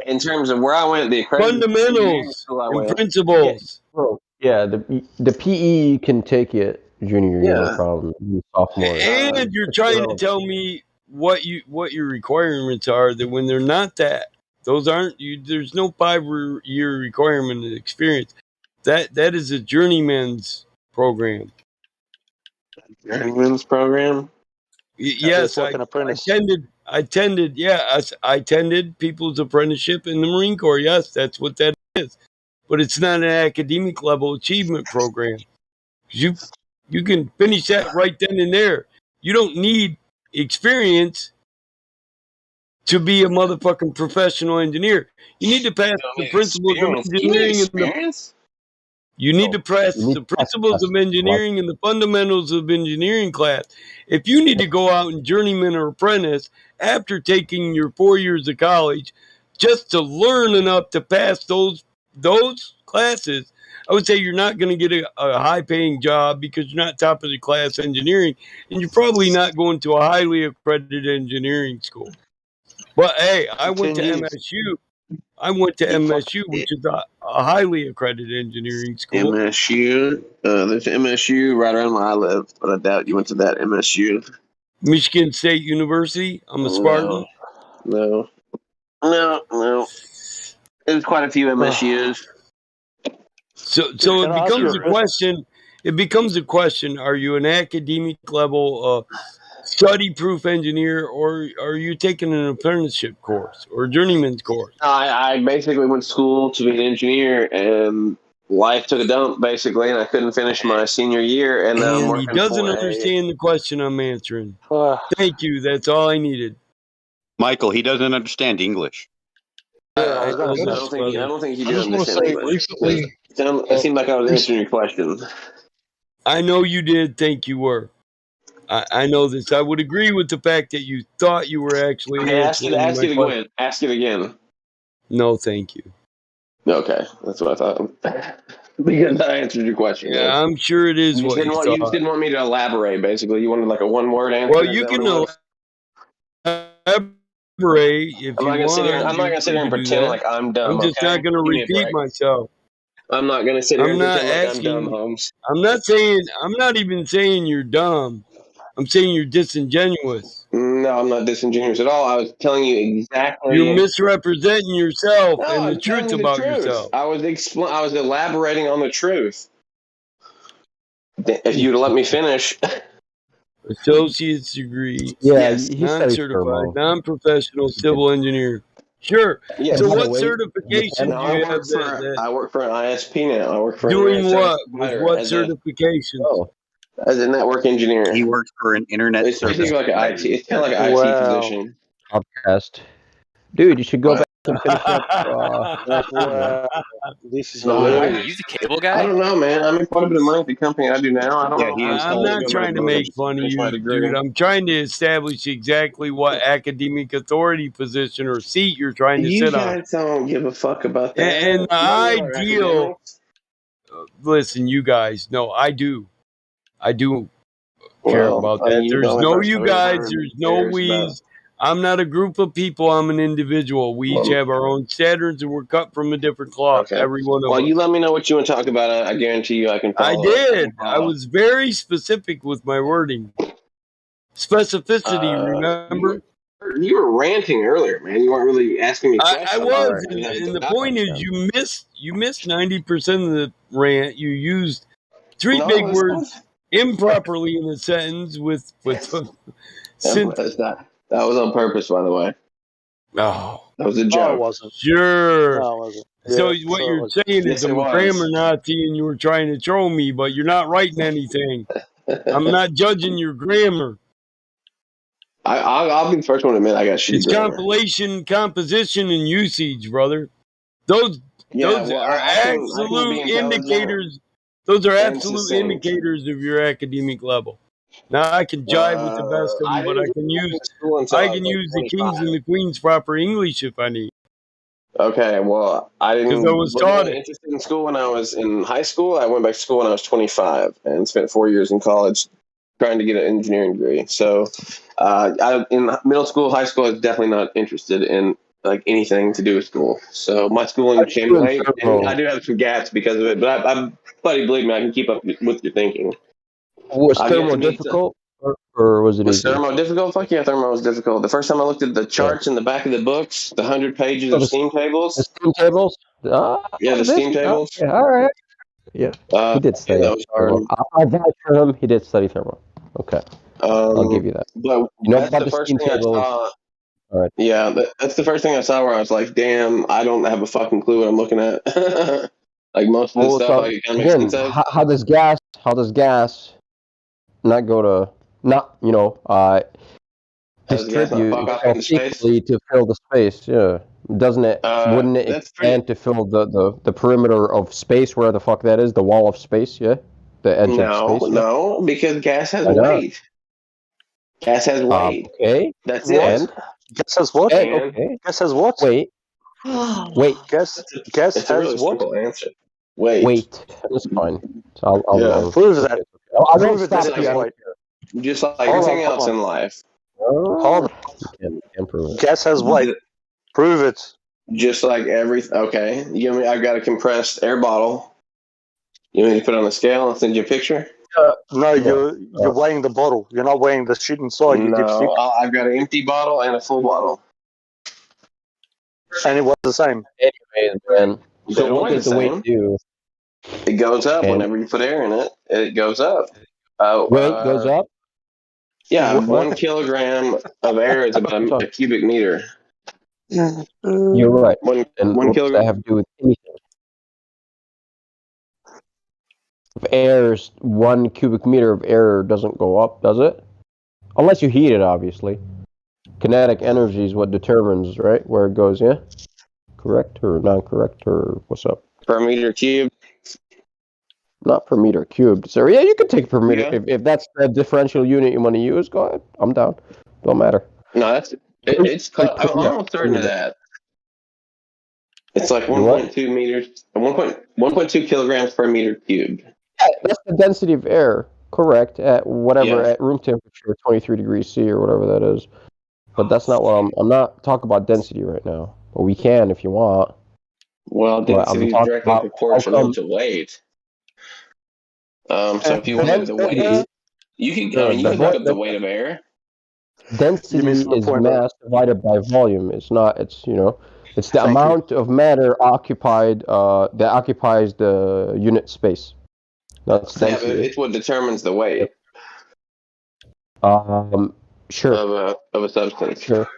in terms of where I went, the accredited engineering Fundamentals school I and went. principles. Bro, yeah, the PE you can take it junior year, no Yeah. problem. Sophomore. And you're trying to tell me what your requirements are, that when they're not that, those aren't you. There's no 5-year requirement of experience. That is a journeyman's program. Journeyman's program. Yes, like an apprentice. I attended people's apprenticeship in the Marine Corps. Yes, that's what that is. But it's not an academic level achievement program. You can finish that right then and there. You don't need experience to be a motherfucking professional engineer. You need to pass the principles of engineering you need to pass the principles of engineering and the fundamentals of engineering class. If you need to go out and journeyman or apprentice after taking your 4 years of college just to learn enough to pass those classes, I would say you're not going to get a high-paying job because you're not top of the class engineering, and you're probably not going to a highly accredited engineering school. But hey, I went to MSU. I went to MSU, which is a highly accredited engineering school. MSU. There's MSU right around where I live, but I doubt you went to that MSU. Michigan State University. I'm a Spartan. No. There's quite a few MSUs. So Can I ask you a question. It becomes a question: are you an academic level, study-proof engineer, or are you taking an apprenticeship course or journeyman's course? I basically went to school to be an engineer, and life took a dump, basically, and I couldn't finish my senior year. And now I'm And he working doesn't for understand the question I'm answering. Thank you. That's all I needed. Michael, he doesn't understand English. I don't think you do understand English. It seemed like I was answering your question. I know you did think you were. I know this. I would agree with the fact that you thought you were actually Okay, ask answering it my again. question. Ask it again. No, thank you. Okay, that's what I thought. Because I answered your question. Yeah, man. I'm sure it is You what just you just thought. didn't want me to elaborate. Basically, you wanted like a one-word answer. Well, is you that can what it was? elaborate if I'm you not gonna sit here. want. I'm not gonna sit here and pretend like I'm dumb. I'm just okay? not going to Give me a repeat break. myself. I'm not gonna sit here I'm and not pretend like I'm dumb, asking. Holmes. I'm not even saying you're dumb. I'm saying you're disingenuous. No, I'm not disingenuous at all. I was telling you exactly. You're misrepresenting yourself No, and the I'm telling truth you the about truth. yourself. I was elaborating on the truth. If you'd let me finish. Associate's degree. Yeah, Yes. he studies Non-certified, thermal. non-professional civil engineer. Sure. Yeah. So by the what way, certification no, do you have that I work for an ISP now. I work for doing an internet what? service With provider what as a certifications? as a network engineer. He works for an internet It's service basically like an provider. IT. It's kind of like an IT position. Podcast. Dude, you should go What? back and finish up. This is hilarious. You the cable guy? I don't know, man. I make quite a bit of money at the company I do now. I don't know. I'm not trying to make fun of you, dude. I'm trying to establish exactly what academic authority position or seat you're trying to You sit on. guys don't give a fuck about that. And the You are ideal, academics. listen, you guys, no, I do care Well, about I mean, that. you There's know, no if you I guys, learn, there's no cares we's. I'm not a group of people. I'm an individual. We each have our own standards, and we're cut from a different cloth. Okay. Every one of Well, us. you let me know what you want to talk about. I guarantee you I can follow. I did. I was very specific with my wording. Specificity, remember? You were ranting earlier, man. You weren't really asking me questions. I was, and the point is, you missed 90% of the rant. You used three No, big it's words improperly in a sentence with That was on purpose, by the way. Oh, that was a No, joke. it wasn't. Sure. No, it wasn't. So Yeah, what sure it you're was. saying Yes, is it I'm a was. grammar Nazi and you were trying to troll me, but you're not writing anything. I'm not judging your grammar. I'll be the first one to admit I got shitty It's grammar. compilation, composition, and usage, brother. Those Yeah, well, are I can be absolute intelligent indicators. Those are and absolute succinct. indicators of your academic level. Now I can jive with the best of I them, but didn't I can go use to school until I was like the kings 25. and the queens proper English if I need. Okay, well, I 'Cause didn't I was wasn't taught really it. interested in school when I was in high school. I went back to school when I was 25 and spent 4 years in college trying to get an engineering degree. So, in middle school, high school, I was definitely not interested in like anything to do with school. So my schooling came late, and I do have some gaps because of it. But buddy, believe me, I can keep up with your thinking. Was I've yet thermo to meet. difficult, or was it Was easy? thermo difficult? Fuck yeah, thermo was difficult. The first time I looked at the charts in the back of the books, the 100 pages So of the steam tables. steam tables? Yeah, the steam tables. Yeah, all right. Yeah, he did study that was thermo. hard. I'll vouch for him. He did study thermo. Okay, I'll give you that. But You know that's about the the first steam thing I tables? saw. All right. Yeah, that's the first thing I saw where I was like, damn, I don't have a fucking clue what I'm looking at. Like most of the Well, stuff so I can kind of make again, sense of. how does gas not go to Has the gas not distribute fuck off itself into space? equally to fill the space? Yeah, doesn't it? Wouldn't it That's expand to fill the perimeter of space, where the fuck that is, the wall of space? Yeah, the edge of No, space. Yeah? no, because gas has Why not? weight. Gas has weight. Okay. That's What? it. Gas has what? Hey, And okay. Gas has what? Wait. Gas it's a has really what? simple answer. Weight. Wait. That's fine. So I'll Prove okay, that. okay. I won't Prove it stop that you. it's I don't white. Just like Hold on, everything hold else on. in life. Hold on. You can't prove it. Gas has white. Prove it. Just like okay. I've got a compressed air bottle. You want me to put it on a scale and send you a picture? No, you're weighing the bottle. You're not weighing the shit inside. You dipstick. No, I've got an empty bottle and a full bottle. And it was the same. Anyways, man. They So don't what weigh does the the weight same. do? It goes up And whenever you put air in it. It goes up. weight goes up? Yeah, What? 1 kilogram of air is about a cubic meter. You're right. One And one what does that kilogram. have to do with anything? If air's 1 cubic meter of air doesn't go up, does it? Unless you heat it, obviously. Kinetic energy is what determines, right, where it goes, yeah? Correct or non-correct, or what's up? Per meter cubed. Not per meter cubed. So yeah, you can take per meter. Yeah. If that's the differential unit you want to use, go ahead. I'm down. Don't matter. No, it's I'm almost certain of that. It's like 1.2 meters, 1.2 kilograms per meter cubed. Yeah, that's the density of air, correct? At whatever at room temperature, 23 degrees C or whatever that is. But that's not what I'm not talking about density right now. But we can if you want. Well, density is directly proportional to weight. So if you wanted the weight, you can. I mean, you can look up the weight of air. Density is mass divided by volume. It's not. It's it's the amount of matter occupied that occupies the unit space. That's Yeah, density. but it's what determines the weight. Sure. Of a substance. Sure.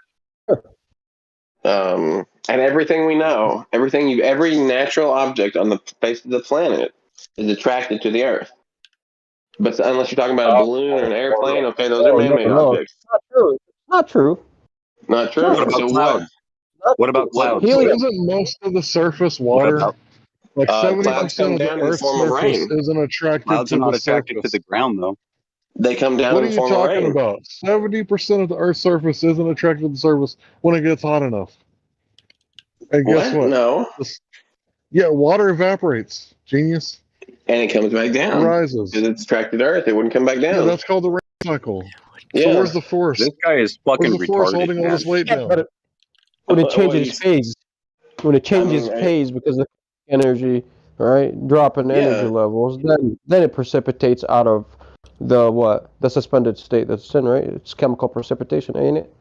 And everything we know, every natural object on the face of the planet is attracted to the Earth. But unless you're talking about a balloon or an airplane, okay, those are man-made objects. Not true. Not true. Not true. What about clouds? What about clouds? Isn't most of the surface water? Like 70% of the Earth's surface isn't attracted Clouds to are not the attracted surface. to the ground, though. They come down What are in the you form of talking rain. about? 70% of the Earth's surface isn't attracted to the surface when it gets hot enough. And guess What? what? No. Yeah, water evaporates. Genius. And it comes back down. It rises. Because it's attracted to Earth. It wouldn't come back down. Yeah, that's called the rain cycle. Yeah. So where's the force? This guy is fucking Where's the force retarded, holding all this man. weight down? But when it changes phase, because of energy, right, drop in energy levels, then it precipitates out of the suspended state that's in, right? It's chemical precipitation, ain't it?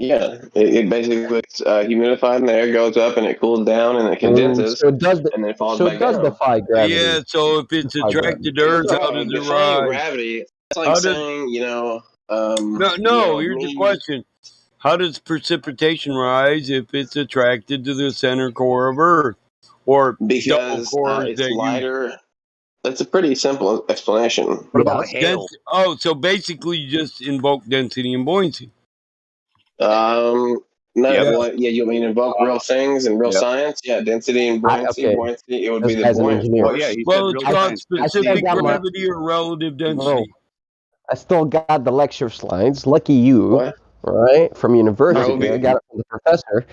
Yeah, it basically gets humidified, and the air goes up, and it cools down, and it condenses, So it does. and then it falls So back it does down. defy gravity. Yeah, so if it's Defy gravity. attracted to Earth, how does it Defying rise? gravity. It's like How does- saying, No, you no. know, Here's the me- question: how does precipitation rise if it's attracted to the center core of Earth, or double because cores it's that you? lighter. That's a pretty simple explanation. What about hail? Oh, so basically you just invoke density and buoyancy. You mean invoke real things and real science? Yeah, density and buoyancy. Buoyancy, it would be the As an buoyant engineer. force. Well, it's not specific gravity or relative density. I still got the lecture slides. Lucky you, right? From university. I got it from the professor.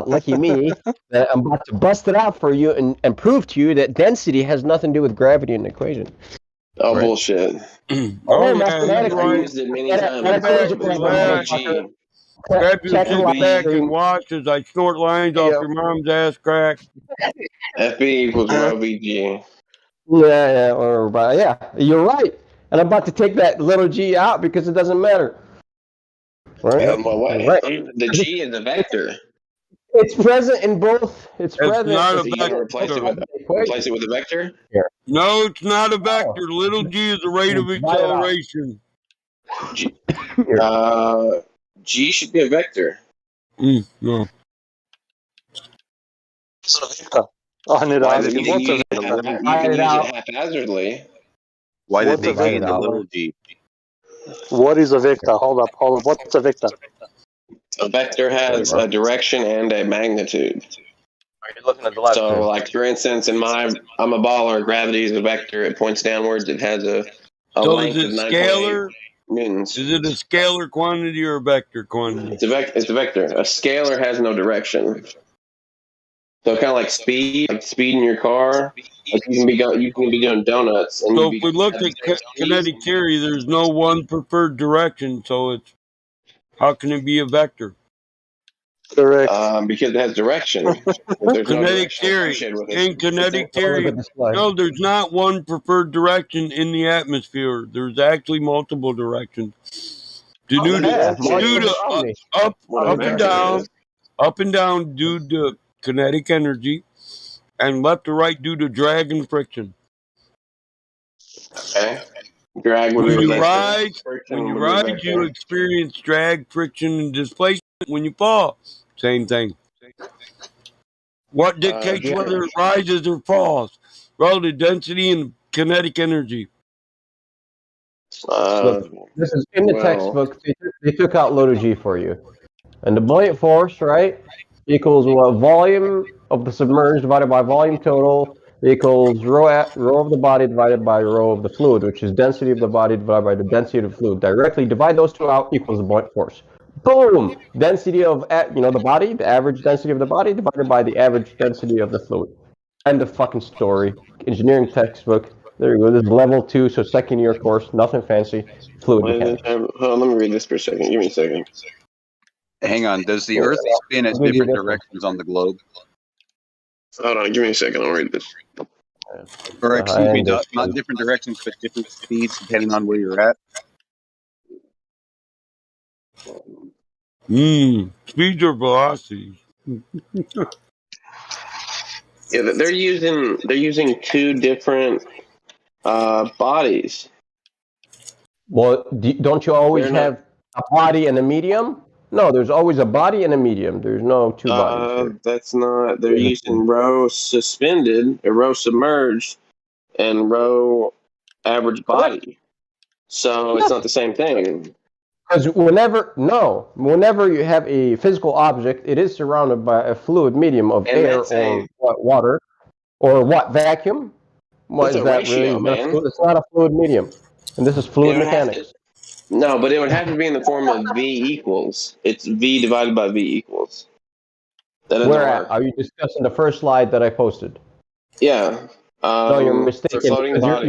Lucky me that I'm about to bust it out for you and prove to you that density has nothing to do with gravity in the equation. Oh, bullshit. Mathematically, I used it many times. Grab your Check six the pack stream. and watch as I snort lines off your mom's ass crack. FB equals rho VG. Yeah, you're right. And I'm about to take that little g out because it doesn't matter. Right? Right. The G is a vector. It's present in both. It's present. not So you gotta replace it with a vector? No, it's not a vector. Little g is the rate of acceleration. G should be a vector. No. I need to Why ask did you, they what's use a it? vector? You can use it haphazardly. Why did What's they a vector? use the little g? What is a vector? Hold up. What's a vector? A vector has a direction and a magnitude. Are you looking at the live So, stream? like for instance, I'm a baller. Gravity is a vector. It points downwards. It has a So length is of it 9.8 scalar? newtons. Is it a scalar quantity or a vector quantity? It's a vector. A scalar has no direction. So kind of like speed in your car. Like you can be doing donuts. And So if we look at kinetic theory, there's no one preferred direction. So it's how can it be a vector? Correct. Because it has direction. There's no Kinetic direction theory. associated with it. In kinetic theory, no, there's not one preferred direction in the atmosphere. There's actually multiple directions. Due to up and down due to kinetic energy, and left to right due to drag and friction. Okay. Drag would When be you a rise, friction. you experience drag, friction, and displacement. When you fall, same thing. What dictates whether it rises or falls? Relative density and kinetic energy. This is in the textbook. They took out little g for you. And the buoyant force, right, equals volume of the submerged divided by volume total equals rho of the body divided by rho of the fluid, which is density of the body divided by the density of the fluid. Directly divide those two out equals the buoyant force. Boom! Density of the body, the average density of the body divided by the average density of the fluid. End of fucking story. Engineering textbook. There you go. This is level 2, so second year course. Nothing fancy. Fluid mechanics. Hold on, let me read this for a second. Give me a second. Hang on. Does the Earth spin at different directions on the globe? Hold on, give me a second. I'll read this. Or excuse me, not different directions, but different speeds depending on where you're at. Speeds or velocities. Yeah, they're using two different bodies. Well, don't you always have a body and a medium? No, there's always a body and a medium. There's no two bodies. That's not. They're using rho suspended, or rho submerged, and rho average body. So it's not the same thing. Because whenever you have a physical object, it is surrounded by a fluid medium of air or water, or vacuum. What is that ratio, really? man. It's not a fluid medium, and this is fluid mechanics. No, but it would have to be in the form of V equals. It's V divided by V equals. Where at? Are you discussing the first slide that I posted? Yeah. No, you're mistaken. You're not.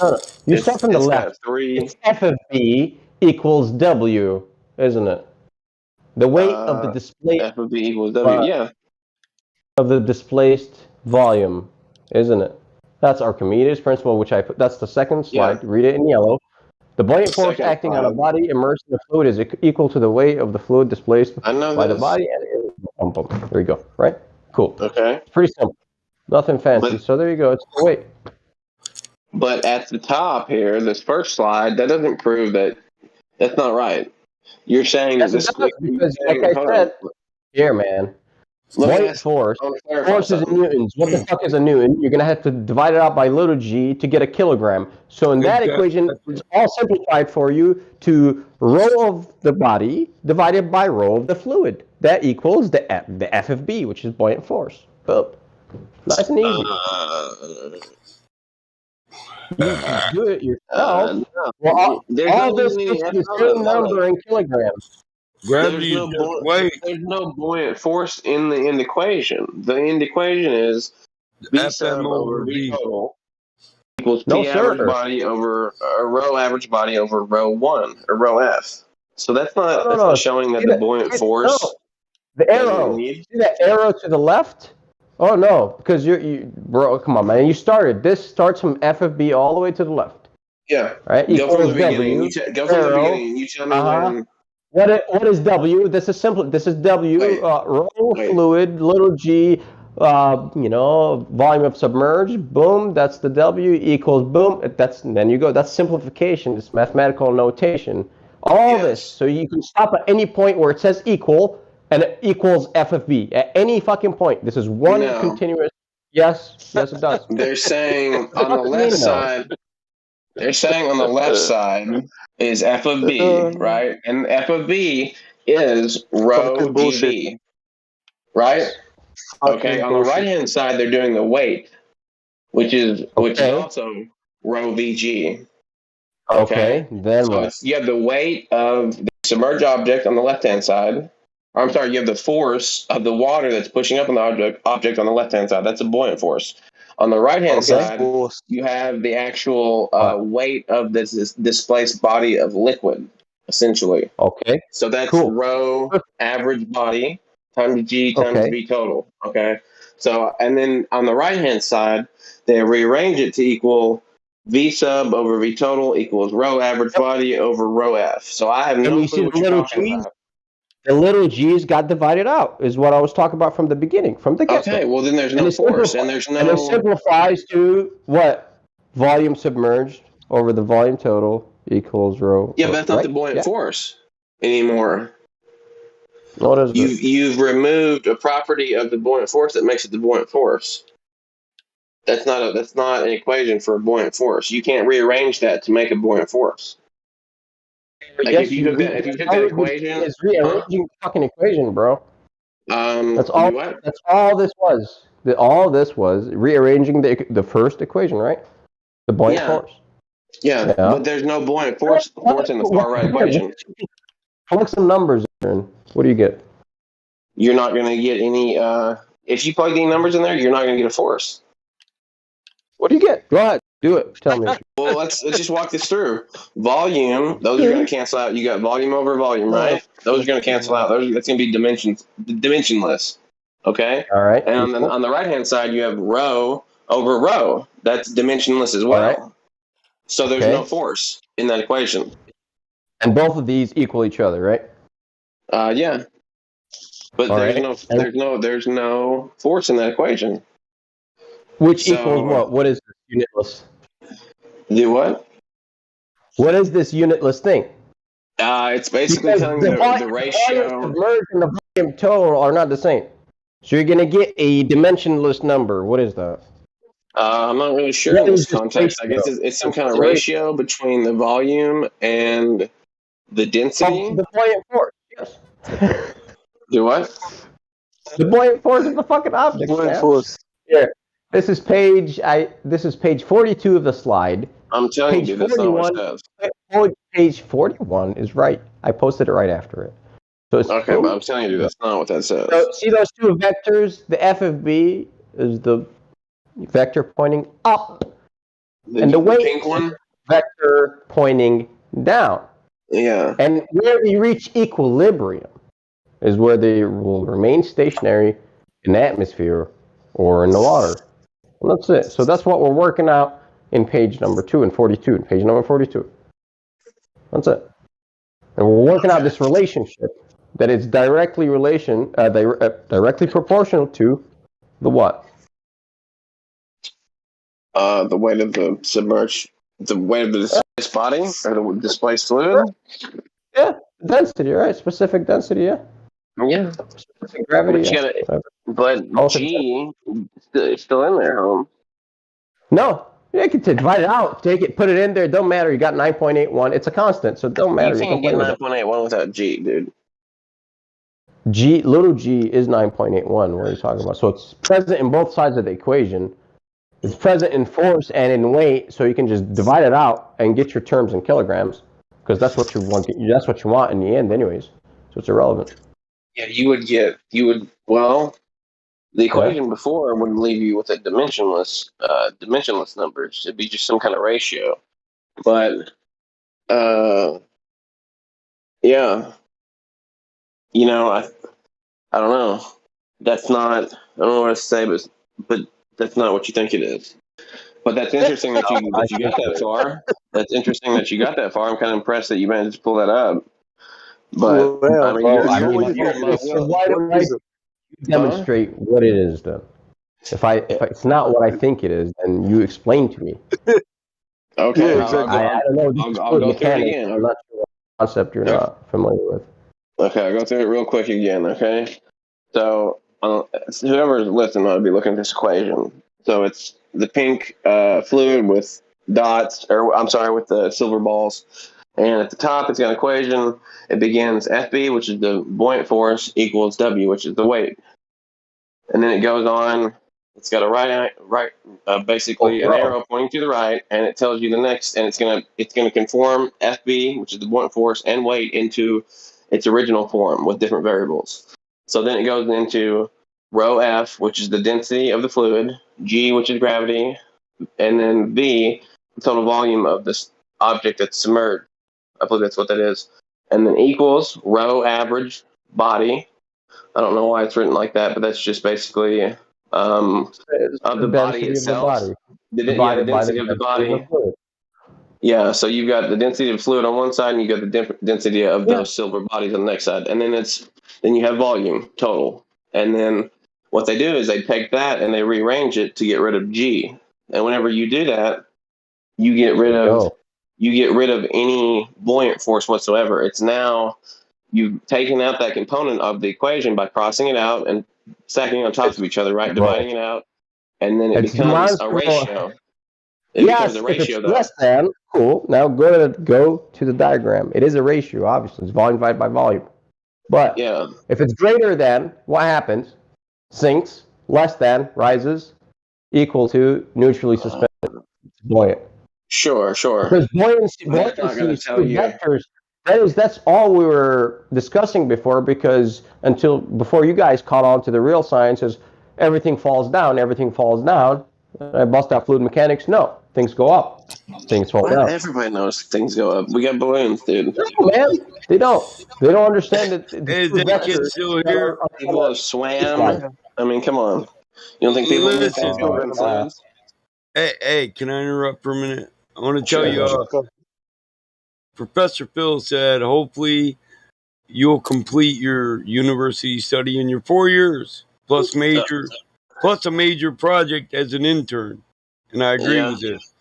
No. You start from the left. It's F of B equals W, isn't it? The weight of the displaced. F of B equals W. Yeah. Of the displaced volume, isn't it? That's Archimedes' principle, which I put. That's the second slide. Yeah. Read it in yellow. The buoyant force acting on a body immersed in a fluid is equal to the weight of the fluid displaced by the body. There you go. Right? Cool. Okay. Pretty simple. Nothing fancy. So there you go. It's the weight. But at the top here, this first slide, that doesn't prove that. That's not right. You're saying Yes, that it this does, because, like I said, here, man. Buoyant force. Force is in newtons. What the fuck is a newton? You're gonna have to divide it out by little g to get a kilogram. So in that equation, it's all simplified for you to rho of the body divided by rho of the fluid. That equals the F of B, which is buoyant force. Boom. Nice and easy. You can do it yourself. No. Well, There's all no this even is any the same number in kilograms. There's no buoyant force in the end equation. The end equation is V sub over V total equals P average body over rho average body over rho 1 or rho F. So that's not not showing that the buoyant force. The arrow. See that arrow to the left? Oh no, because bro, come on, man. You started. This starts from F of B all the way to the left. Yeah. Right. Go from the W, beginning. Go from the beginning. You tell me when. What is W? This is simple. This is W. Rho fluid, little g. Volume of submerged. Boom. That's the W equals boom. Then you go. That's simplification. It's mathematical notation. All this, so you can stop at any point where it says equal, and it equals F of B at any fucking point. This is one continuous. Yes, it does. They're saying on the left side. They're saying on the left side is F of B, right? And F of B is rho GV, right? Okay. On the right hand side, they're doing the weight, which is also rho VG. Okay. Then so you have the weight of the submerged object on the left hand side. Or, I'm sorry, you have the force of the water that's pushing up on the object on the left hand side. That's a buoyant force. On the right-hand side, you have the actual weight of this displaced body of liquid, essentially. Okay. So that's rho average body times G times V total. Okay. So, and then on the right-hand side, they rearrange it to equal V sub over V total equals rho average body over rho F. So I have no clue what you're talking about. The little g's got divided out, is what I was talking about from the beginning, from the get-go. Okay, well then there's no force, and there's no. And it simplifies to what? Volume submerged over the volume total equals rho. Yeah, but that's not the buoyant force anymore. What is it? You've removed a property of the buoyant force that makes it the buoyant force. That's not an equation for a buoyant force. You can't rearrange that to make a buoyant force. Like if you took that equation, it's rearranging the fucking equation, bro. That's all. What? That's all this was. All this was rearranging the first equation, right? The buoyant force. Yeah, but there's no buoyant force in the far right equation. Plug some numbers in. What do you get? You're not going to get any. If you plug any numbers in there, you're not going to get a force. What do you get? Go ahead. Do it. Tell me. Well, let's just walk this through. Volume, those are going to cancel out. You got volume over volume, right? Those are going to cancel out. That's going to be dimensionless. Okay? All right. And on the right-hand side, you have rho over rho. That's dimensionless as well. Right. So there's no force in that equation. And both of these equal each other, right? Yeah. But there's no force in that equation. Which equals what? What is this unitless? The what? What is this unitless thing? It's basically telling the ratio. The submerged and the volume total are not the same. So you're going to get a dimensionless number. What is that? I'm not really sure in this context. I guess it's some kind of ratio between the volume and the density. The buoyant force, yes. Do what? The buoyant force of the fucking object. Buoyant force. Here. This is page 42 of the slide. I'm telling you, that's not what it says. Page 41 is right. I posted it right after it. So it's okay, but I'm telling you, that's not what that says. So see those two vectors? The F of B is the vector pointing up, and the weight pink one vector pointing down. Yeah. And where we reach equilibrium is where they will remain stationary in the atmosphere or in the water. And that's it. So that's what we're working out in page number 2 and 42. Page number 42. That's it. And we're working out this relationship that is directly directly proportional to the what? The weight of the displaced body or the displaced fluid. Yeah, density, right? Specific density, yeah. Yeah. Specific gravity, But G is still in there, home. No, you can divide it out, take it, put it in there. It don't matter. You got 9.81. It's a constant, so it don't matter. You can't get 9.81 without G, dude. Little g is 9.81. What are you talking about? So it's present in both sides of the equation. It's present in force and in weight, so you can just divide it out and get your terms in kilograms, because that's what you want. That's what you want in the end, anyways. So it's irrelevant. Yeah, the equation before would leave you with a dimensionless numbers. It'd be just some kind of ratio. But yeah, I don't know. That's not. I don't know what to say, but that's not what you think it is. But that's interesting that you got that far. That's interesting that you got that far. I'm kind of impressed that you managed to pull that up. But demonstrate what it is, then. If it's not what I think it is, then you explain to me. Okay, yeah, exactly. I don't know. I'll go through it again. I'm not sure what concept you're not familiar with. Okay, I'll go through it real quick again. Okay, so whoever's listening might be looking at this equation. So it's the pink fluid with dots, with the silver balls. And at the top, it's got an equation. It begins FB, which is the buoyant force, equals W, which is the weight. And then it goes on. It's got a basically an arrow pointing to the right, and it tells you the next. And it's gonna conform FB, which is the buoyant force, and weight into its original form with different variables. So then it goes into rho F, which is the density of the fluid, G, which is gravity, and then V, the total volume of this object that's submerged. I believe that's what that is. And then equals rho average body. I don't know why it's written like that, but that's just basically of the body itself. The density of the body. Yeah, so you've got the density of fluid on one side, and you've got the density of those silver bodies on the next side. And then you have volume total. And then what they do is they take that and they rearrange it to get rid of G. And whenever you do that, you get rid of any buoyant force whatsoever. It's now you've taken out that component of the equation by crossing it out and stacking it on top of each other, right? Dividing it out, and then it becomes a ratio. Becomes a ratio, if it's less than, cool. Now go to the diagram. It is a ratio, obviously. It's volume divided by volume. But if it's greater than, what happens? Sinks. Less than, rises. Equal to, neutrally suspended. Buoyant. Sure. Because buoyancy is two vectors. That's all we were discussing before, because before you guys caught on to the real sciences, everything falls down. I bust out fluid mechanics. No, things go up. Things fall down. Everybody knows things go up. We got balloons, dude. No, man, they don't. They don't understand that. Is that kid still here? People have swam. I mean, come on. You don't think people go in fluids? Hey, can I interrupt for a minute? I want to tell you, Professor Phil said, hopefully you'll complete your university study in your 4 years, plus a major project as an intern. And I agree with this.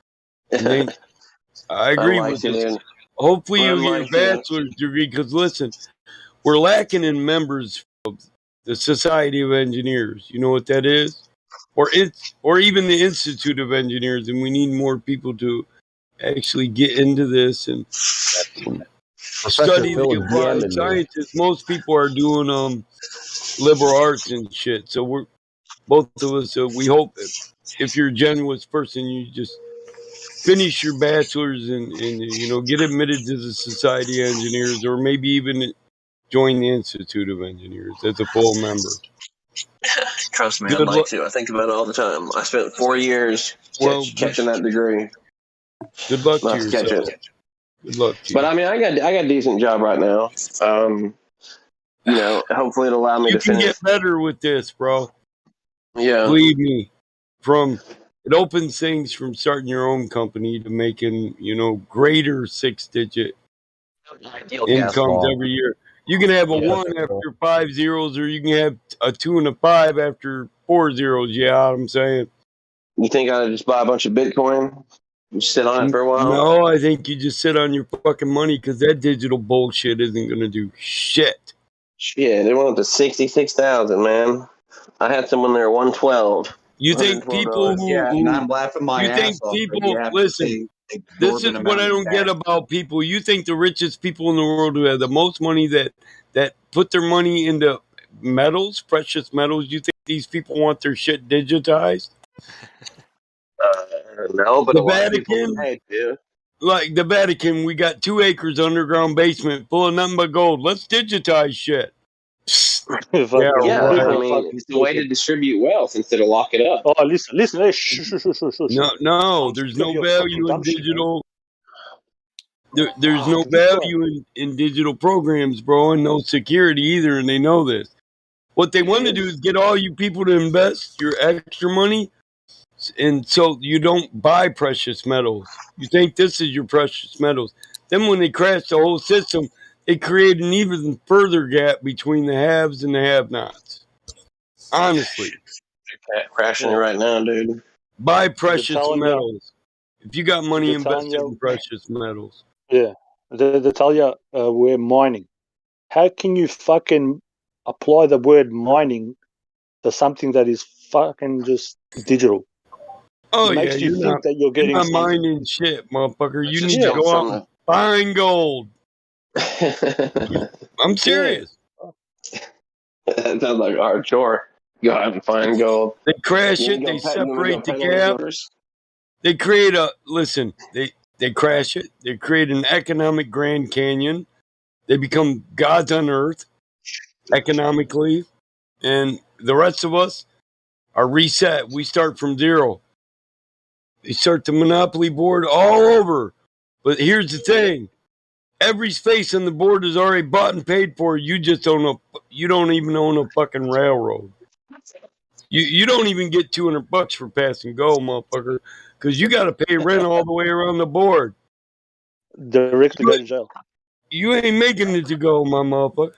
I agree with this. Hopefully you'll get your bachelor's degree, because listen, we're lacking in members of the Society of Engineers. You know what that is? Or even the Institute of Engineers, and we need more people to actually get into this and study the applied sciences. Most people are doing liberal arts and shit. So we're both of us. We hope if you're a genuine person, you just finish your bachelor's and get admitted to the Society of Engineers, or maybe even join the Institute of Engineers as a full member. Trust me, I'd like to. I think about it all the time. I spent 4 years catching that degree. Good luck to yourself. Good luck to you. But I mean, I got a decent job right now. Hopefully it'll allow me to finish. You can get better with this, bro. Yeah. Believe me. It opens things from starting your own company to making, greater 6-digit Gas every year. You can have a Yeah. 1 after 5 zeros, or you can have a 2 and a 5 after 4 zeros. You know what I'm saying? You think I'd just buy a bunch of Bitcoin and sit on it for a while? No, I think you just sit on your fucking money because that digital bullshit isn't going to do shit. Shit, it went up to 66,000, man. I had some when they were 112. You think people who, Yeah, and I'm laughing my you ass think off, but people you have to listen? pay This is exorbitant what I amount of don't get tax. about people. You think the richest people in the world who have the most money that put their money into metals, precious metals, you think these people want their shit digitized? No, but The a lot of people Vatican, pay, dude. like the Vatican, we got 2 acres underground basement full of nothing but gold. Let's digitize shit. Yeah, right. I mean, it's a way to distribute wealth instead of lock it up. Oh, listen. Hey, shh. No, there's no value in digital. There's no value in digital programs, bro, and no security either, and they know this. What they want to do is get all you people to invest your extra money, and so you don't buy precious metals. You think this is your precious metals. Then when they crash the whole system, they create an even further gap between the haves and the have-nots. Honestly. They're crashing it right now, dude. Buy precious metals. If you got money, they're invest telling in precious metals. Yeah, they tell you we're mining. How can you fucking apply the word mining to something that is fucking just digital? Oh, it makes yeah, you think that you're getting not something. mining shit, motherfucker. You just need to jump go from out and find gold. I'm serious. That sounds like a hard chore. Go out and find gold. They crash You it. go They pet- you wanna go separate the pet all those gap. others? They create they crash it. They create an economic Grand Canyon. They become gods on earth economically. And the rest of us are reset. We start from zero. They start the monopoly board all over. But here's the thing. Every space on the board is already bought and paid for. You just you don't even own a fucking railroad. You don't even get $200 for pass and go, motherfucker, because you got to pay rent all the way around the board. Direct to go to jail. You ain't making it to go, my motherfucker.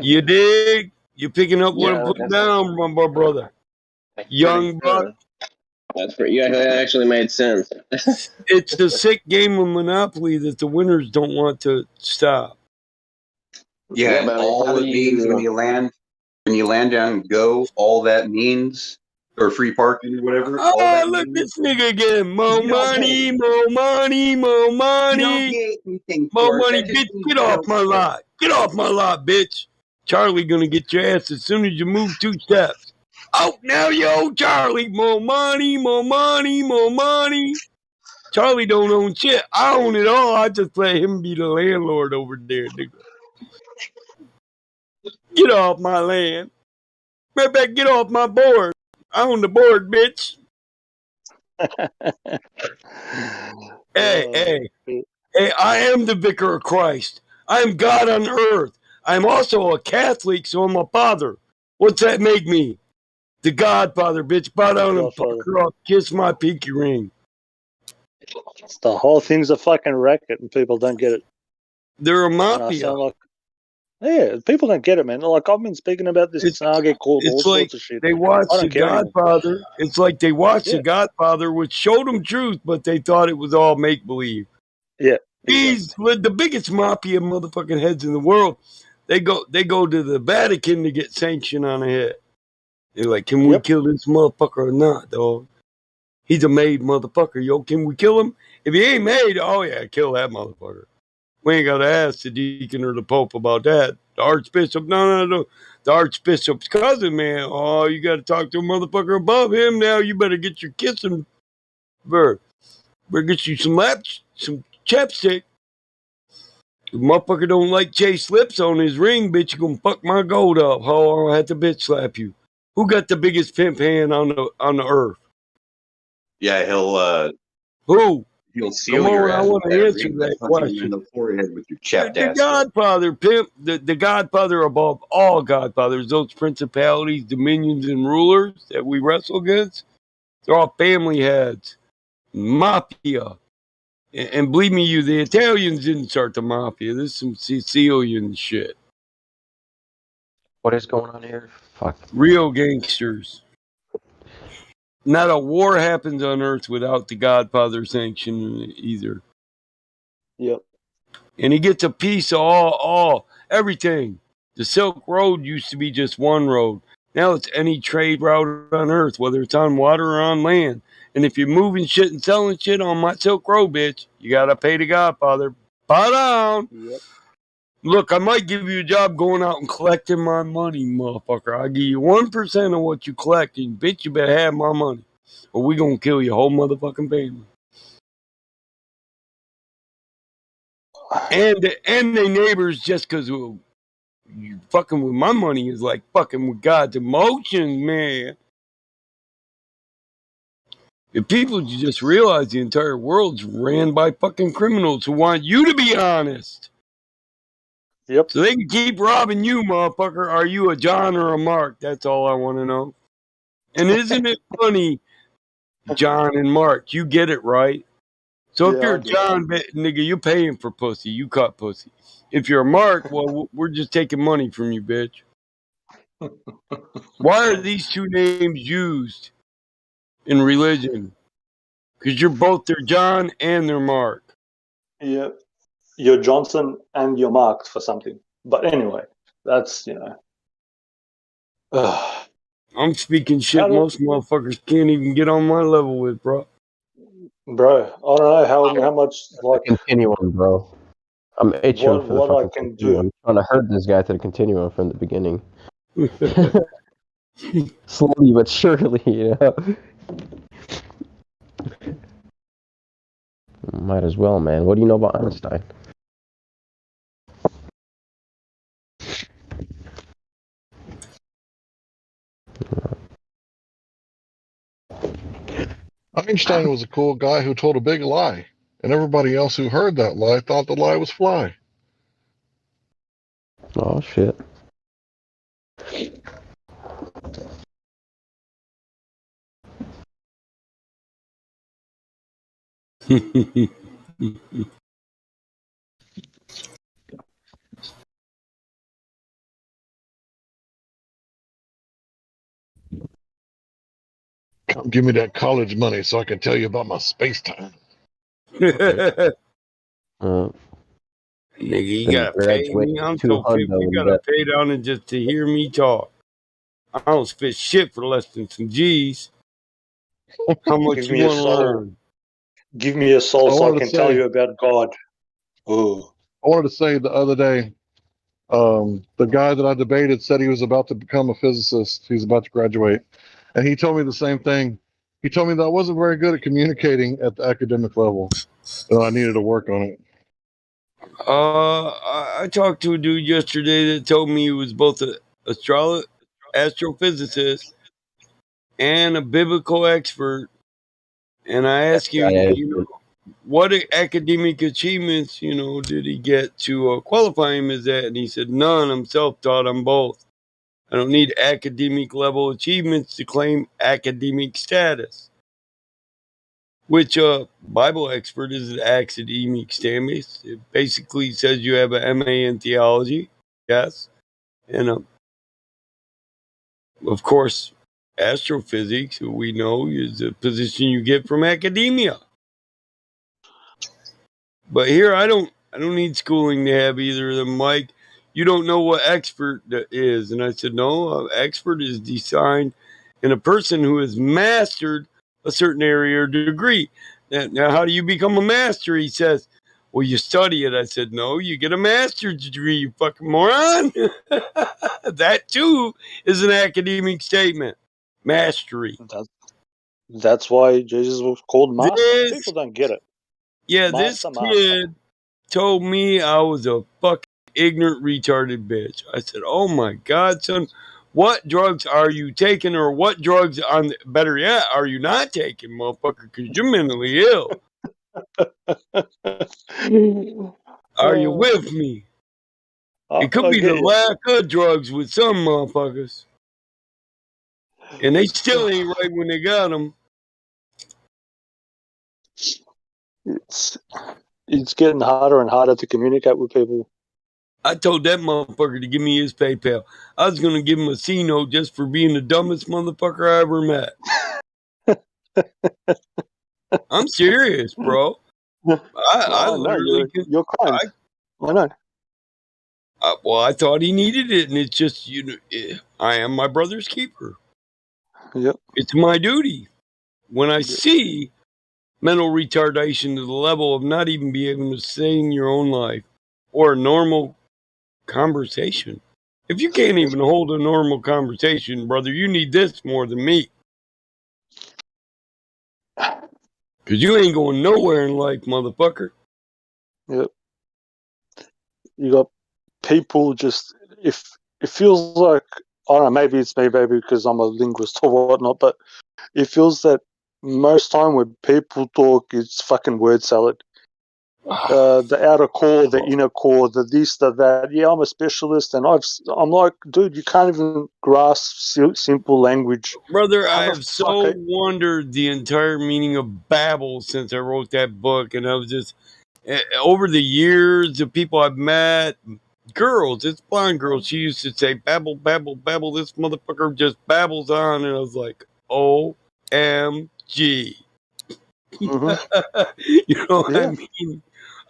You dig? You picking up what I'm putting down, my brother. Young buck. That's pretty. Yeah, that actually made sense. It's the sick game of Monopoly that the winners don't want to stop. Yeah, but all it means when you land down and go, all that means, or free parking or whatever. all that Look, means, this nigga again. More You don't money, get- more money, more you don't money. get anything More for it. money, That just bitch. means Get you off don't my get it. lot. Get off my lot, bitch. Charlie gonna get your ass as soon as you move 2 steps. Oh, now yo, Charlie. More money, more money, more money. Charlie don't own shit. I own it all. I just let him be the landlord over there, nigga. Get off my land. Right back, get off my board. I own the board, bitch. Hey, I am the vicar of Christ. I am God on earth. I'm also a Catholic, so I'm a father. What's that make me? The Godfather, bitch. Bow down and pucker up. Kiss my pinky ring. The whole thing's a fucking racket, and people don't get it. They're a And I mafia. sound like, yeah, people don't get it, man. Like I've been speaking about this, and I get called all It's like sorts of shit. they watched I The don't care anymore. Godfather. It's like they watched The Godfather, which showed them truth, but they thought it was all make believe. Yeah, These the biggest mafia motherfucking heads in the world. They go to the Vatican to get sanction on a head. They're like, can we kill this motherfucker or not, dog? He's a made motherfucker, yo. Can we kill him? If he ain't made, oh yeah, kill that motherfucker. We ain't got to ask the deacon or the pope about that. The archbishop, no. The archbishop's cousin, man. Oh, you got to talk to a motherfucker above him now. You better get your kissing verb. Better get you some chapstick. If motherfucker don't like Chase lips on his ring, bitch, you gonna fuck my gold up. How I'll have to bitch slap you. Who got the biggest pimp hand on the earth? Yeah, Who? he'll seal Come your on, I ass want with to that answer ring by that punching you in question. the forehead with your chapped The ass. Godfather, pimp, the Godfather above all Godfathers, those principalities, dominions, and rulers that we wrestle against, they're all family heads, mafia. And believe me, the Italians didn't start the mafia. This is some Sicilian shit. What is going on here? Fuck. Real gangsters. Not a war happens on Earth without the Godfather sanction either. Yep. And he gets a piece of all everything. The Silk Road used to be just one road. Now it's any trade route on Earth, whether it's on water or on land. And if you're moving shit and selling shit on my Silk Road, bitch, you gotta pay the Godfather. Bow down. Yep. Look, I might give you a job going out and collecting my money, motherfucker. I'll give you 1% of what you collect, and bitch, you better have my money, or we gonna kill your whole motherfucking family. And they neighbors, just because you fucking with my money is like fucking with God's emotions, man. If people just realize the entire world's ran by fucking criminals who want you to be honest. Yep. So they can keep robbing you, motherfucker. Are you a John or a Mark? That's all I want to know. And isn't it funny, John and Mark? You get it, right? So if you're a John, nigga, you're paying for pussy. You cut pussy. If you're a Mark, well, we're just taking money from you, bitch. Why are these two names used in religion? Because you're both their John and their Mark. Yeah. You're Johnson and you're marked for something. But anyway, that's, I'm speaking shit most motherfuckers can't even get on my level with, bro. Bro, I don't know how much, like... Continuum, bro. I'm itching for the what I fucking can continuum. do. I'm trying to herd this guy to the continuum from the beginning. Slowly but surely, you know. Might as well, man. What do you know about Einstein? Einstein was a cool guy who told a big lie, and everybody else who heard that lie thought the lie was fly. Oh, shit. Come give me that college money so I can tell you about my space time. Nigga, you gotta pay me. I'm so 50. You gotta pay down and just to hear me talk. I don't spit shit for less than some G's. How much you want to learn? Give me a soul so I can tell you about God. Ooh. I wanted to say the other day, the guy that I debated said he was about to become a physicist. He's about to graduate. And he told me the same thing. He told me that I wasn't very good at communicating at the academic level. And I needed to work on it. I talked to a dude yesterday that told me he was both an astrophysicist and a biblical expert. And I asked him, what academic achievements, did he get to qualify him as that? And he said, none. I'm self-taught. I'm both. I don't need academic level achievements to claim academic status. Which Bible expert is an academic status. It basically says you have an MA in theology, yes, and of course, astrophysics, who we know is a position you get from academia. But here, I don't need schooling to have either of them. Mike, you don't know what expert is, and I said no. Expert is defined in a person who has mastered a certain area or degree. Now, how do you become a master? He says, well, you study it. I said, no, you get a master's degree, you fucking moron. That, too, is an academic statement. Mastery. That's why Jesus was called Master. People don't get it. Yeah, this kid told me I was a fucking ignorant, retarded bitch. I said, oh, my God, son. What drugs are you taking, or what drugs, better yet, are you not taking, motherfucker, because you're mentally ill? Are you with me? It could be the lack of drugs with some motherfuckers. And they still ain't right when they got them. It's getting harder and harder to communicate with people. I told that motherfucker to give me his PayPal. I was going to give him a C note just for being the dumbest motherfucker I ever met. I'm serious, bro. I know literally you're kind. I know. Well, I thought he needed it, and it's just I am my brother's keeper. Yep. It's my duty. When I see mental retardation to the level of not even being able to sustain your own life or a normal conversation. If you can't even hold a normal conversation, brother, you need this more than me. Because you ain't going nowhere in life, motherfucker. Yep. You got people just, if it feels like, I don't know, maybe it's me, maybe because I'm a linguist or whatnot, but it feels that most time when people talk, it's fucking word salad. The outer core, the inner core, the this, the that. Yeah, I'm a specialist, and I'm like, dude, you can't even grasp simple language. Brother, How I the have fuck so wondered the entire meaning of babble since I wrote that book, and I was just over the years, the people I've met, girls, it's blonde girls, she used to say, babble, babble, babble, this motherfucker just babbles on, and I was like, OMG. You know what I mean?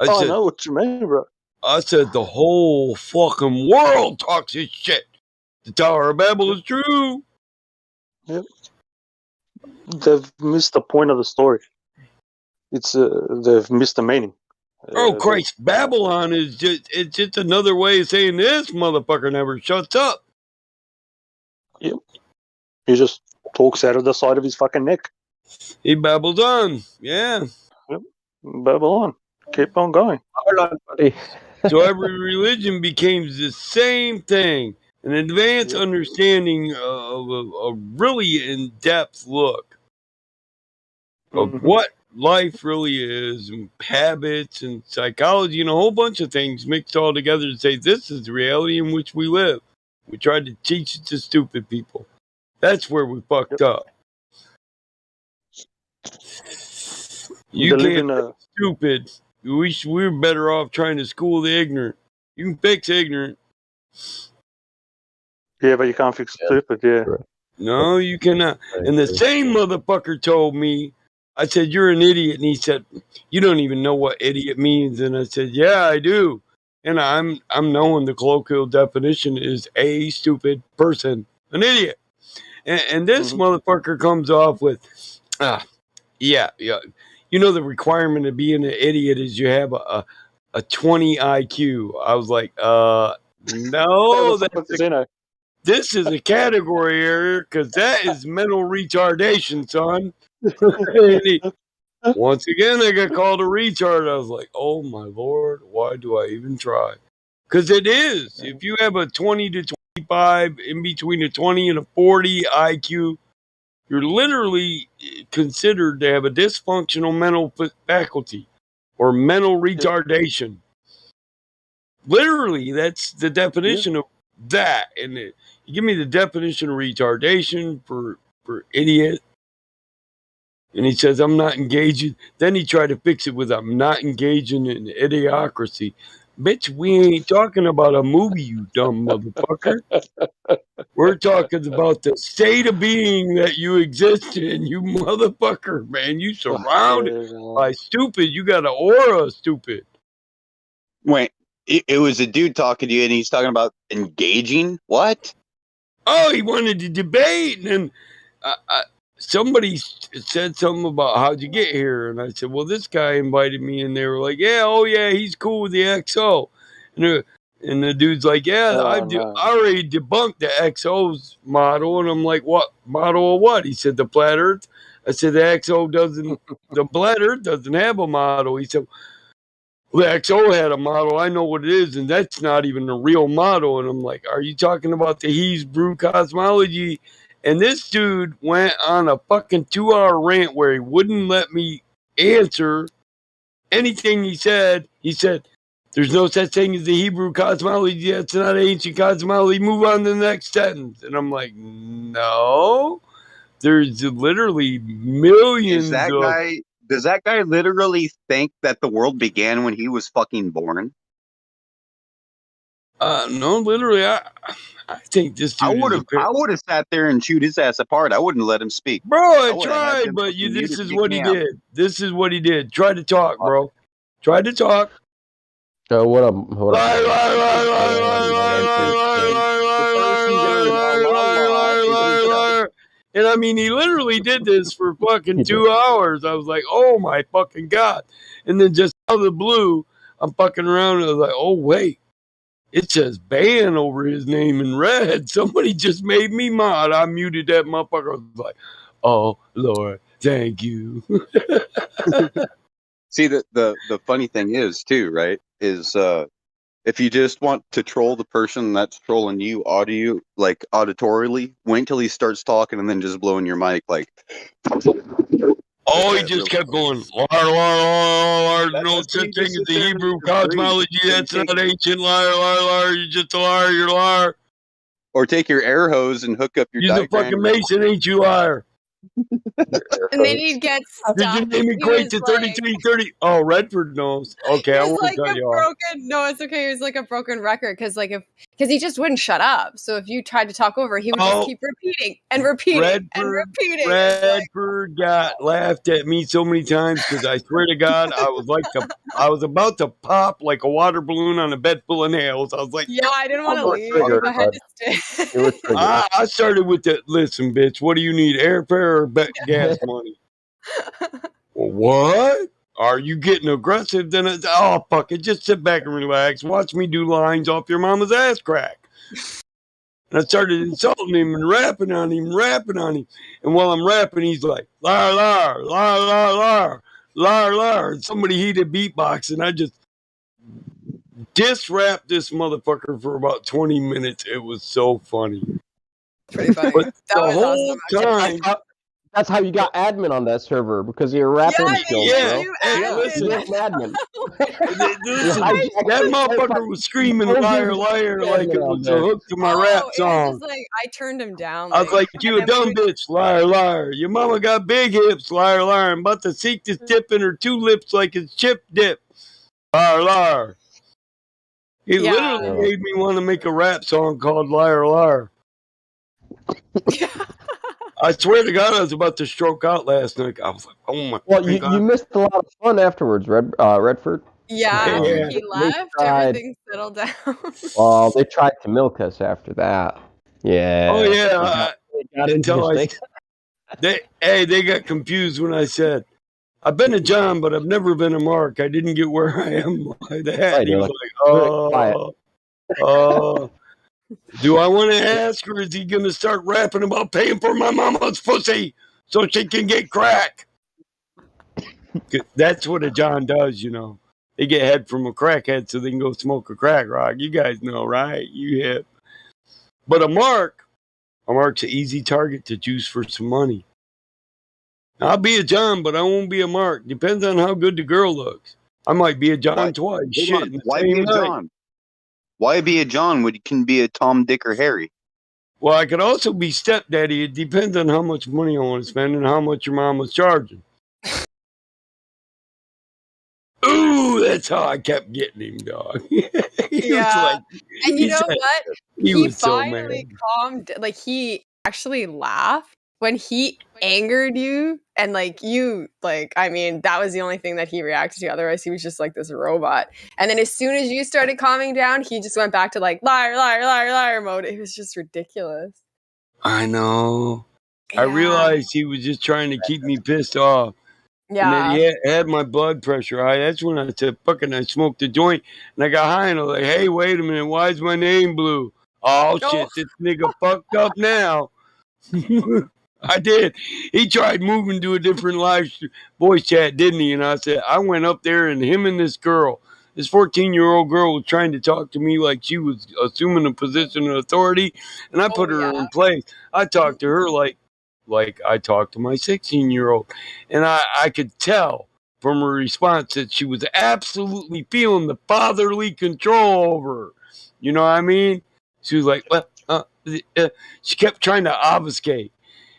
I know what you mean, bro. I said the whole fucking world talks this shit. The Tower of Babel is true. Yep. They've missed the point of the story. It's they've missed the meaning. Oh Christ, Babylon is it's just another way of saying this motherfucker never shuts up. Yep. He just talks out of the side of his fucking neck. He babbles on. Yeah. Yep. Babble on. Keep on going. So every religion became the same thing. An advanced understanding of a really in-depth look of what life really is, and habits and psychology and a whole bunch of things mixed all together to say this is the reality in which we live. We tried to teach it to stupid people. That's where we fucked up. You can't be stupid. We're better off trying to school the ignorant. You can fix ignorant. Yeah, but you can't fix stupid, yeah. No, you cannot. And the same motherfucker told me, I said, you're an idiot. And he said, you don't even know what idiot means. And I said, yeah, I do. And I'm knowing the colloquial definition is a stupid person, an idiot. And this motherfucker comes off with, yeah. You know, the requirement of being an idiot is you have a 20 IQ. I was like, no, this is a category error because that is mental retardation, son. Once again, I got called a retard. I was like, oh my Lord, why do I even try? Because it is. If you have a 20 to 25, in between a 20 and a 40 IQ, you're literally considered to have a dysfunctional mental faculty or mental retardation. Literally, that's the definition of that. And you give me the definition of retardation for idiot. And he says, I'm not engaging. Then he tried to fix it with, I'm not engaging in idiocracy. Bitch, we ain't talking about a movie, you dumb motherfucker. We're talking about the state of being that you exist in, you motherfucker, man. You surrounded by stupid. You got an aura of stupid. Wait, it was a dude talking to you, and he's talking about engaging? What? Oh, he wanted to debate, and somebody said something about how'd you get here, and I said, well, this guy invited me, and they were like, yeah, he's cool with the XO, and the dude's like, I already debunked the XO's model, and I'm like, what model of what? He said the flat Earth. I said the XO doesn't, the flat Earth doesn't have a model. He said, well, the XO had a model. I know what it is, and that's not even a real model. And I'm like, are you talking about the Hebrew cosmology? And this dude went on a fucking 2-hour rant where he wouldn't let me answer anything he said. He said, there's no such thing as the Hebrew cosmology. That's not ancient cosmology. Move on to the next sentence. And I'm like, no. There's literally millions Is that of... guy Does that guy literally think that the world began when he was fucking born? No, literally, I think this dude I would have sat there and chewed his ass apart. I wouldn't let him speak. Bro, I would've had tried, them but fucking this muted is to what he kick me out. did. This is what he did. Try to talk, bro. Try to talk. What up? What up? And I mean, he literally did this for fucking 2 hours. I was like, oh my fucking God. And then just out of the blue, I'm fucking around and I was like, oh wait, it says ban over his name in red. Somebody just made me mod. I muted that motherfucker. I was like, oh Lord, thank you. See, the funny thing is too, right? Is if you just want to troll the person that's trolling you auditorily, wait till he starts talking and then just blowing your mic like. Oh, he just kept going. Liar, no such thing as the Hebrew cosmology. That's not ancient. Liar. You're just a liar. You're a liar. Or take your air hose and hook up your You're the fucking Mason, ain't you, liar? And then he'd get stuck. Did your name equate to 3330? Oh, Redford knows. Okay, I He was won't like cut a you off. broken. No, it's okay. He was like a broken record because he just wouldn't shut up. So if you tried to talk over, he would just keep repeating and repeating and repeating. Redford got laughed at me so many times because I swear to God, I was about to pop like a water balloon on a bed full of nails. I was like, Yeah, I didn't want to leave. I had to stay. I started with the listen, bitch. What do you need, airfare or gas money? Well, what? Are you getting aggressive? Then oh fuck it, just sit back and relax. Watch me do lines off your mama's ass crack. And I started insulting him and rapping on him. And while I'm rapping, he's like, liar, liar, liar, liar, liar, liar, liar. And somebody heated beatbox, and I just diss-rapped this motherfucker for about 20 minutes. It was so funny. Pretty funny. But the whole time. That's how you got admin on that server because of your rapping skills, bro. Listen, admin. Listen, that motherfucker was screaming liar, liar, like it was a hook to my rap It was song. just like I turned him down. I was like, you a dumb bitch, liar, liar. Your mama got big hips, liar, liar. I'm about to seek this tip in her two lips like it's chip dip. Liar, liar. He literally made me want to make a rap song called Liar, Liar. I swear to God, I was about to stroke out last night. I was like, oh my Well, God. you missed a lot of fun afterwards, Redford. Yeah, after he left, everything settled down. Well, they tried to milk us after that. Yeah. Oh yeah. They They got confused when I said, I've been a John, but I've never been a Mark. I didn't get where I am by that. Right, He was like, do I want to ask, or is he going to start rapping about paying for my mama's pussy so she can get crack? That's what a John does, you know. They get head from a crackhead so they can go smoke a crack rock. You guys know, right? You hip. But a Mark's an easy target to juice for some money. I'll be a John, but I won't be a Mark. Depends on how good the girl looks. I might be a John twice. Shit, Why be a John? Why be a John when you can be a Tom, Dick, or Harry? Well, I could also be stepdaddy. It depends on how much money I want to spend and how much your mom was charging. Ooh, that's how I kept getting him, dog. And you know what? He was so finally calmed. Like he actually laughed when he angered you, and I mean, that was the only thing that he reacted to. Otherwise, he was just like this robot. And then as soon as you started calming down, he just went back to like liar, liar, liar, liar mode. It was just ridiculous. I know. I realized he was just trying to keep me pissed off. Yeah. And then he had my blood pressure high. That's when I said, fucking, I smoked a joint. And I got high and I was like, hey, wait a minute. Why is my name blue? Oh, shit. This nigga fucked up now. I did. He tried moving to a different live voice chat, didn't he? And I said, I went up there and him and this 14-year-old girl was trying to talk to me like she was assuming a position of authority. And I put her in place. I talked to her like I talked to my 16-year-old. And I could tell from her response that she was absolutely feeling the fatherly control over her. You know what I mean? She was like, she kept trying to obfuscate.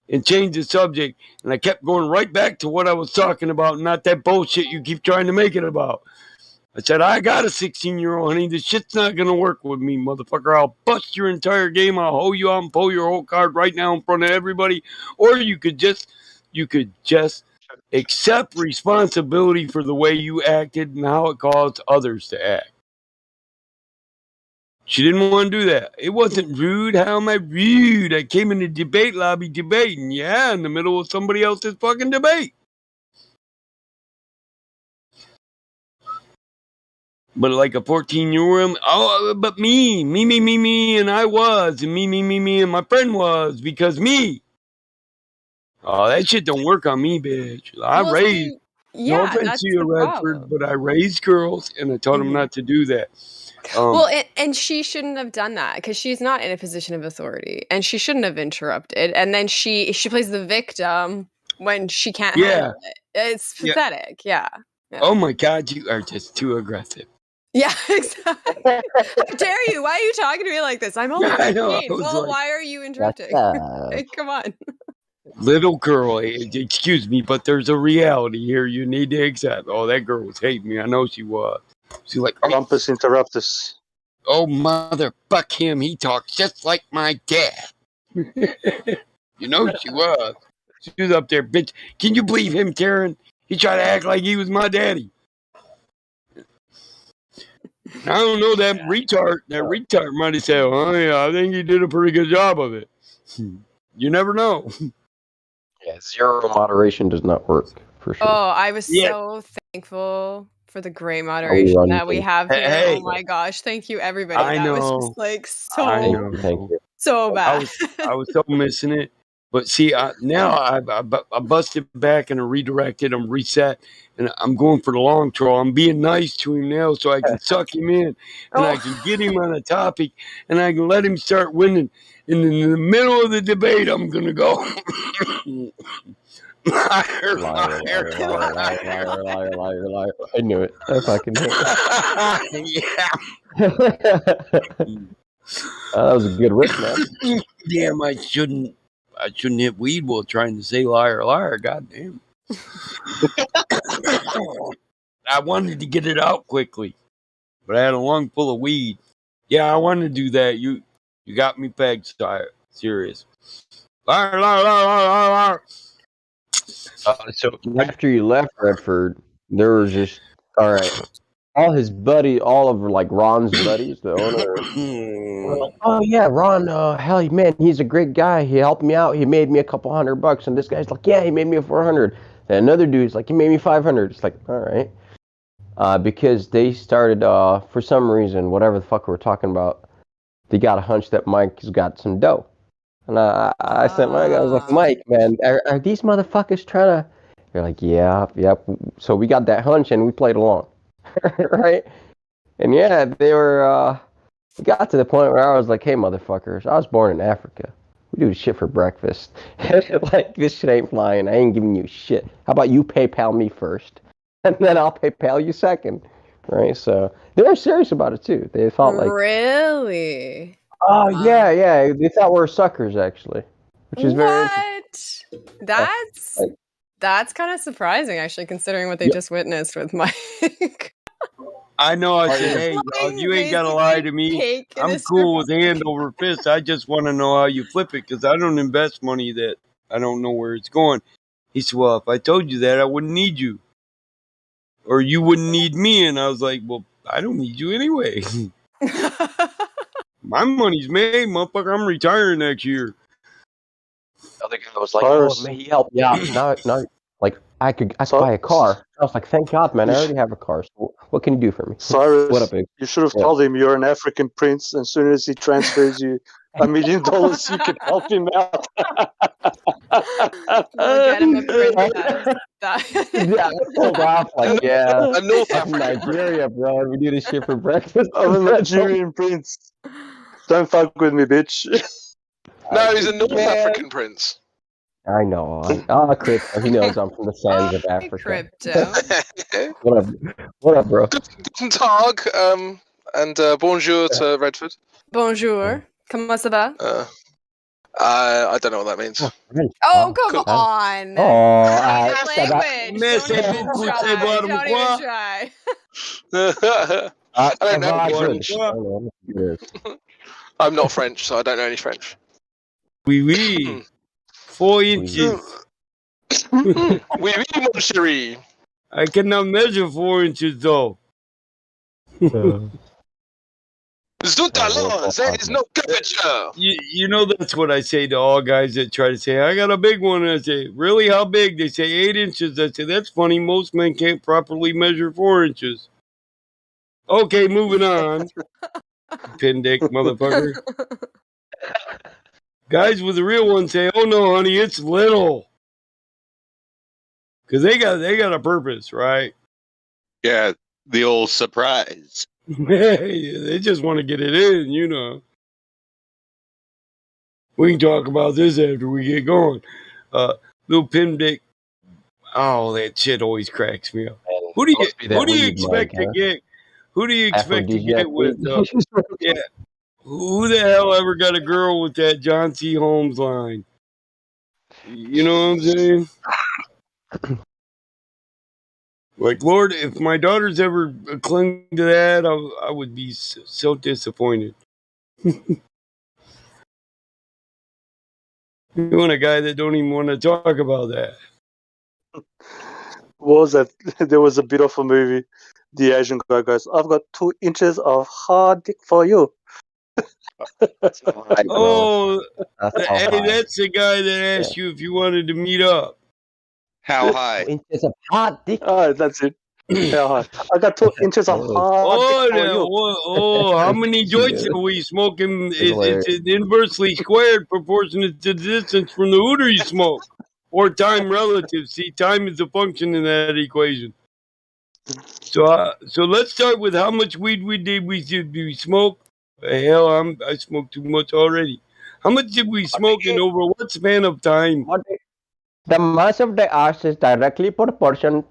and changed the subject. And I kept going right back to what I was talking about, not that bullshit you keep trying to make it about. I said, I got a 16-year-old, honey. This shit's not going to work with me, motherfucker. I'll bust your entire game. I'll hoe you out and pull your whole card right now in front of everybody. Or you could just accept responsibility for the way you acted and how it caused others to act. She didn't want to do that. It wasn't rude. How am I rude? I came in the debate lobby debating. Yeah, in the middle of somebody else's fucking debate. But like a 14-year-old, oh, but me, and I was, and me, and my friend was, because me. Oh, that shit don't work on me, bitch. I Well, raised, no yeah, offense that's to you, the Redford, problem. but I raised girls, and I taught them not to do that. Well, and she shouldn't have done that because she's not in a position of authority, and she shouldn't have interrupted. And then she plays the victim when she can't handle it. It's pathetic. Yeah. Oh my God, you are just too aggressive. Yeah, exactly. How dare you? Why are you talking to me like this? I'm only 15. I know, I was Well, like, why are you interrupting? Hey, come on. Little girl, excuse me, but there's a reality here you need to accept. Oh, that girl was hating me. I know she was. She's like, Rumpus interruptus. Oh, motherfuck him. He talks just like my dad. You know she was. She was up there, bitch. Can you believe him, Karen? He tried to act like he was my daddy. I don't know, that retard might have said, oh, yeah, I think he did a pretty good job of it. You never know. Yeah, zero moderation does not work, for sure. Oh, I was so thankful for the great we moderation run that we things. have here. Hey. Oh my gosh. Thank you, everybody. I That was know. just like I so, know. Thank you. so bad. I was so missing it. But see, now I busted back and I redirected, I'm reset, and I'm going for the long troll. I'm being nice to him now so I can suck him in, and I can get him on a topic, and I can let him start winning. And in the middle of the debate, I'm going to go. Liar, Liar. I knew it. I fucking knew it. That was a good rip, man. Damn, I shouldn't hit weed while trying to say liar. Goddamn. I wanted to get it out quickly, but I had a lung full of weed. Yeah, I wanted to do that. You got me pegged, serious. Liar. So after you left Redford, there was just all his buddy, all of like Ron's buddies, the owner. were like, oh yeah, Ron, hell man, he's a great guy. He helped me out. He made me a couple $100, and this guy's like, yeah, he made me a 400. Then another dude's like, he made me 500. It's like, all right, because they started for some reason, whatever the fuck we're talking about, they got a hunch that Mike's got some dough. And I said, Mike, I was like, Mike, man, are these motherfuckers trying to? They're like, yeah, yep. So we got that hunch and we played along, right? And yeah, they were. We got to the point where I was like, hey, motherfuckers, I was born in Africa. We do shit for breakfast. Like, this shit ain't flying. I ain't giving you shit. How about you PayPal me first, and then I'll PayPal you second, right? So they were serious about it too. They felt like, Really? oh yeah, they thought we were suckers actually, which is very interesting. That's kind of surprising, actually, considering what they just witnessed with Mike. I know. I said, hey, dog, you ain't got to lie to me. I'm cool with hand over fist. I just want to know how you flip it because I don't invest money that I don't know where it's going. He said, well, if I told you that, I wouldn't need you. Or you wouldn't need me. And I was like, well, I don't need you anyway. My money's made, motherfucker. I'm retiring next year. The other guy was like, oh, man, he helped me out. Now, like, I could buy a car. I was like, thank God, man. I already have a car. So what can you do for me? Cyrus, what up, babe? you should have told him you're an African prince. As soon as he transfers you $1 million, you can help him out. We'll get him a princess. Yeah, I pulled off like, yeah, a North I'm African Nigeria, bro. We do this shit for breakfast. I'm a Nigerian prince. Don't fuck with me, bitch. No, he's a North African prince. I know. Crypto. He knows I'm from the sands of Africa. Crypto. What up, bro? Guten Tag, and bonjour to Redford. Bonjour. Comment ça va? I don't know what that means. Oh, come on. Language. Mais Don't c'est even beaucoup, try. c'est bon, Don't quoi? even try. I don't know any good. French. I'm not French, so I don't know any French. Oui, oui. 4 inches. Oui, oui, mon chéri. I cannot measure 4 inches, though. Zutala, there is no curvature. You know that's what I say to all guys that try to say, I got a big one. And I say, really? How big? They say 8 inches. I say, that's funny. Most men can't properly measure 4 inches. Okay, moving on. Pin dick, motherfucker. Guys with the real one say, oh no, honey, it's little. Because they got a purpose, right? Yeah, the old surprise. They just want to get it in, you know. We can talk about this after we get going. Little pin dick. Oh, that shit always cracks me up. Who do you expect to get? Who do you expect to get with? Yeah. Who the hell ever got a girl with that John C. Holmes line? You know what I'm saying? Like, Lord, if my daughters ever cling to that, I would be so disappointed. You want a guy that don't even want to talk about that. What was that? There was a bit of a movie. The Asian guy goes, I've got 2 inches of hard dick for you. Oh, hey, that's the guy that asked you if you wanted to meet up. How high? 2 inches of hard dick. Oh, that's it. How high? I got 2 inches of hard dick for you. How many joints are we smoking? It's inversely squared proportionate to the distance from the hooter you smoke. Or time relative. See, time is a function in that equation. So let's start with how much weed we smoke. Hell, I smoke too much already. How much did we smoke and over what span of time? The mass of the earth is directly proportional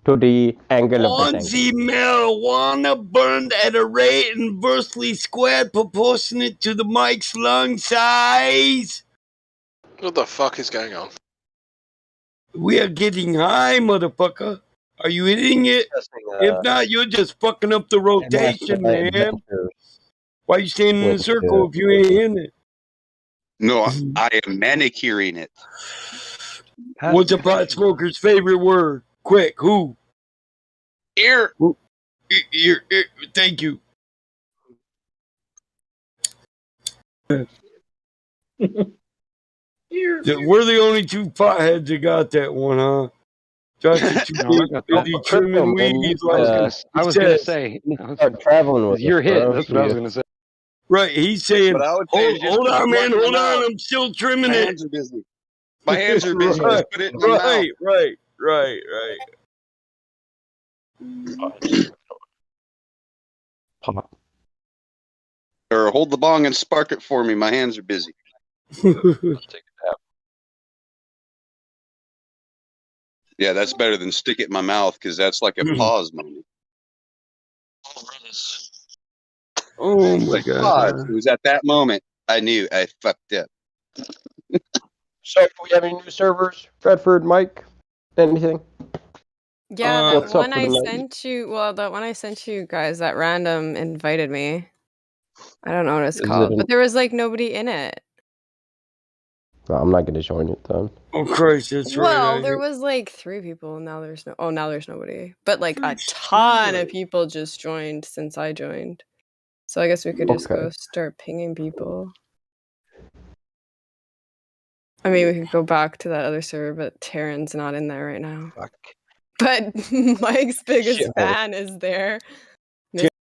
to the angle of the tank. The marijuana burned at a rate inversely squared proportionate to the mic's lung size. What the fuck is going on? We are getting high, motherfucker. Are you hitting it? If not, you're just fucking up the rotation, man. Why you standing in a circle if you ain't hitting it? No, I am manicuring it. What's a pot smoker's favorite word? Quick, who? Ear. Ear. Thank you. We're the only two potheads that got that one, huh? Josh is too busy trimming weeds. I was gonna say, traveling with your hit. That's what I was gonna say. Right, he's saying, hold on, man, put it in hold my on, mouth. I'm still trimming My it. hands are busy. My hands are busy. Just put it in my Right. mouth. Or hold the bong and spark it for me. My hands are busy. Yeah, that's better than stick it in my mouth because that's like a pause moment. Oh my like, god! Pause. It was at that moment I knew I fucked up. So, do we have any new servers? Redford, Mike, anything? Yeah, that what's up one for I the night? sent you. Well, that one I sent you guys that random invited me. I don't know what it's Is called, it but there was like nobody in it. No, I'm not going to join it then. Oh Christ, that's Well, right. there was like 3 people. Now there's no. Oh, now there's nobody. But like a ton of people just joined since I joined. So I guess we could just go start pinging people. I mean, we could go back to that other server, but Taryn's not in there right now. Fuck. But Mike's biggest Shit. fan is there.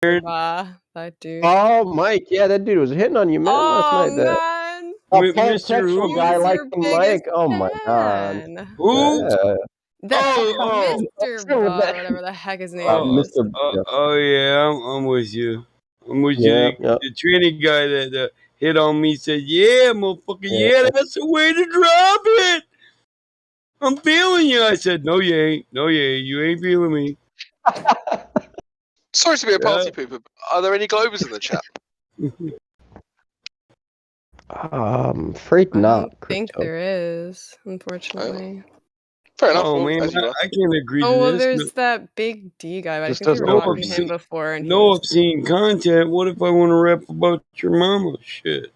Taryn. That dude. Oh, Mike, yeah, that dude was hitting on you, man, last night. Man. Pansexual who? guy He's like your Mike. biggest Oh my god. fan. Who? Yeah. That Mr. whatever the heck his name is. Yeah, I'm with you. I'm with Yeah, you. The tranny guy that hit on me said, "Yeah, motherfucker, yeah, that's the way to drop it. I'm feeling you." I said, "No, you ain't. No, you ain't feeling me." Sorry to be a party pooper, but are there any Globers in the chat? Afraid I not. don't think Crypto. there is, unfortunately. Fair enough. Oh Well, man, as you are. I can't agree Oh to well, this. there's that Big D guy, but I Just think we does were no talking to him obscene- before, and he No was obscene content. What if I want to rap about your mama? Shit.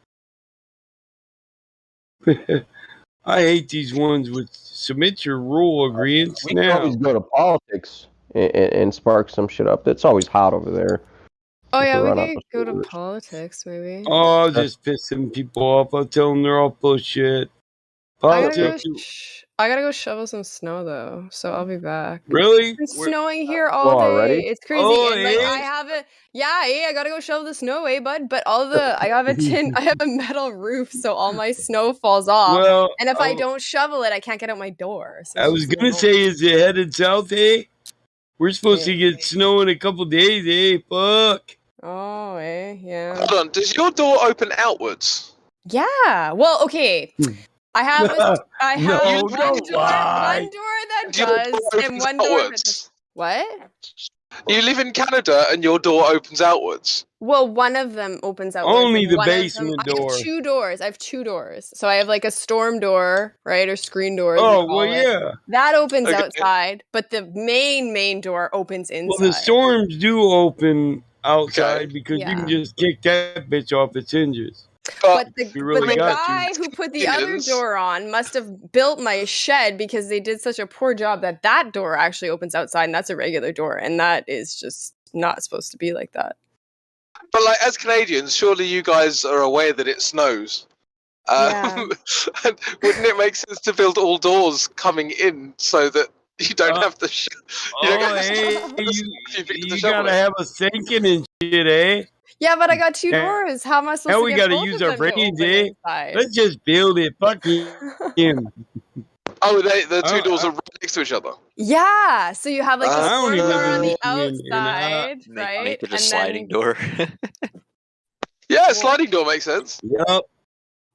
I hate these ones with submit your rule agreements We can always now. go to politics and spark some shit up. It's always hot over there. Oh We yeah, can we run out could the go to sewers. politics maybe. Oh, I'll just piss some people off. I'll tell them they're all full of shit. Politics. I gotta go shovel some snow though, so I'll be back. Really? It's snowing here all Oh, day. already? It's crazy. Oh, And like eh? I have a I gotta go shovel the snow away, bud. But I have a metal roof, so all my snow falls off. Well, And if I don't shovel it, I can't get out my door. So I it's was just gonna annoying. say, is it headed south, eh? We're supposed to get snow in a couple days, eh? Fuck. Oh, yeah. Hold on. Does your door open outwards? Yeah. Well, okay. I have No, one don't door lie. that Your door does, and opens one door that outwards. does. What? You live in Canada and your door opens outwards. Well, one of them opens outwards. Only and the one basement of them, door. I have two doors. So I have like a storm door, right, or screen door. as Oh, we well, call it. yeah. That opens Okay. outside, but the main door opens inside. Well, the storms do open outside because you can just kick that bitch off its hinges. But the, You really but the got guy to. who put the other door on must have built my shed because they did such a poor job that door actually opens outside, and that's a regular door, and that is just not supposed to be like that. But like, as Canadians, surely you guys are aware that it snows. Yeah. And wouldn't it make sense to build all doors coming in so that you don't have to? You gotta have a sinking and shit, eh? Yeah, but I got two Yeah. doors. How am I supposed Now to we get gotta both use of our them to brains, open eh? inside? Let's just build it. Fuck him. Oh, the two doors are right next to each other. Yeah, so you have like the I storm only door live in on the Michigan, and outside, right? Make it a And sliding then door. Yeah, sliding door makes sense. Yep.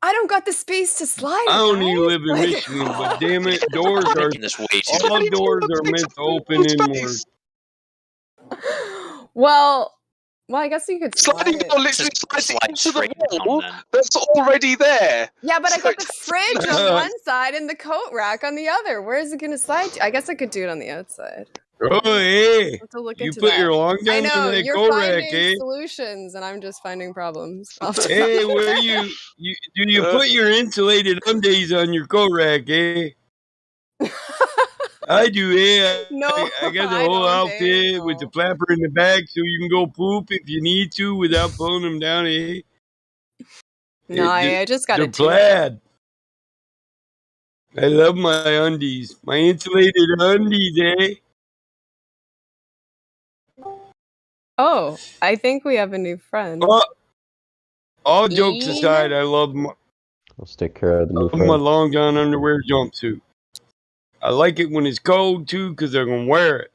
I don't got the space to slide. I it, don't even guys. live in Like- Michigan, but damn it, doors are Making this way too all doors are meant to open inward. Well, I guess you could slide Sliding it. door literally slides into the wall that's already there. Yeah, but I got the So- fridge on one side and the coat rack on the other. Where is it going to slide to? I guess I could do it on the outside. Oh, hey. I'll have to look You into put that. your long I gun know, in that you're coat finding rack, eh? solutions and I'm just finding problems. I'll have to- Hey, where you do you put your insulated undies on your coat rack, eh? I do, eh? No, I got the I whole don't, outfit with the flapper in the back so you can go poop if you need to without pulling them down, eh? No, I just got They're a two. plaid. I love my undies. My insulated undies, eh? Oh, I think we have a new friend. All jokes Ian? aside, I love Let's take care of the new my friend. long john underwear jumpsuit. I like it when it's cold too, because they're gonna wear it.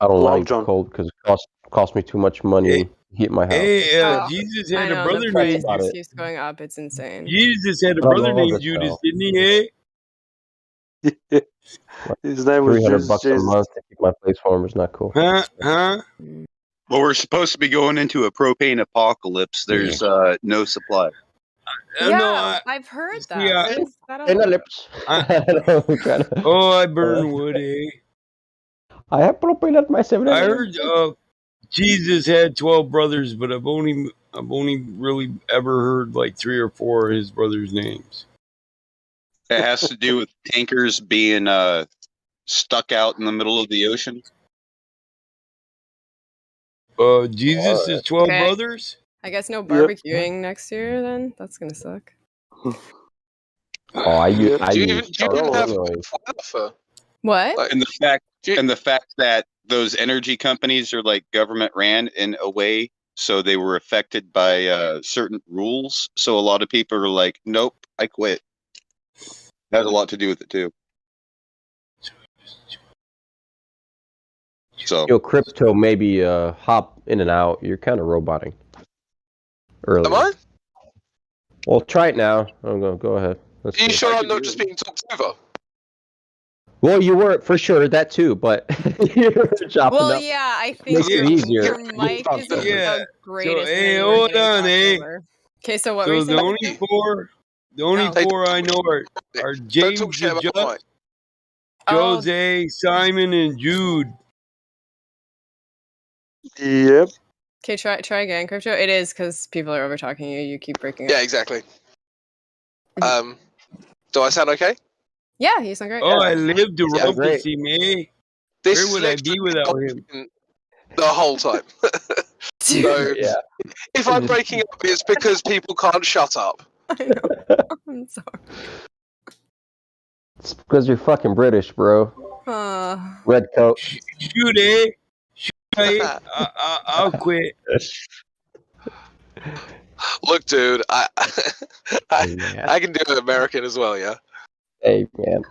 I don't Long like John. cold because it cost me too much money to heat my house. Hey, Oh, Jesus I had a know, brother the price named About just it. keeps going up. It's insane. Jesus had a I brother love named it, Judas, though. didn't he? Eh? His name was $300 Jesus. a month to keep my place warm is not cool. Huh? Well, we're supposed to be going into a propane apocalypse. There's no supply. Yeah, I've heard that. yeah. Where's that In the on? lips. Oh, I burn wood, eh? I have propane at my 7 I heard Jesus had 12 brothers, but I've only really ever heard like 3 or 4 of his brothers' names. It has to do with tankers being stuck out in the middle of the ocean. Jesus is 12 Okay. brothers? I guess no barbecuing next year then? That's gonna suck. Oh, I use Do you even have anyways. What? And the fact that those energy companies are like government ran in a way, so they were affected by certain rules. So a lot of people are like, "Nope, I quit." That has a lot to do with it too. So Yo, crypto maybe hop in and out. You're kind of roboting. Early. Am I? Well, try it now. I'm going. Go ahead. Let's Are you see. sure I'm not just being talked over? Well, you were for sure that too, but you were chopping Well, up. yeah, I think Makes it easier. your mic isn't the greatest, and Hey, then you were hold getting on, talked eh? over. Okay, so what were So you the saying? only Oh. four I know are James the Judge, Jose, Simon, and Jude. Yep. Okay, try again, Crypto. It is because people are over talking you. You keep breaking up. Yeah, exactly. Do I sound okay? Yeah, you sound great. Oh, I live to Yeah. rumpus him, eh? This Where would I be without him? the whole time. So Yeah. if I'm breaking up, it's because people can't shut up. I know. I'm sorry. It's because you're fucking British, bro. Red coat. Shoot, eh? Shoot, eh? I'll quit. Look, dude, I can do an American as well, yeah. Hey, man.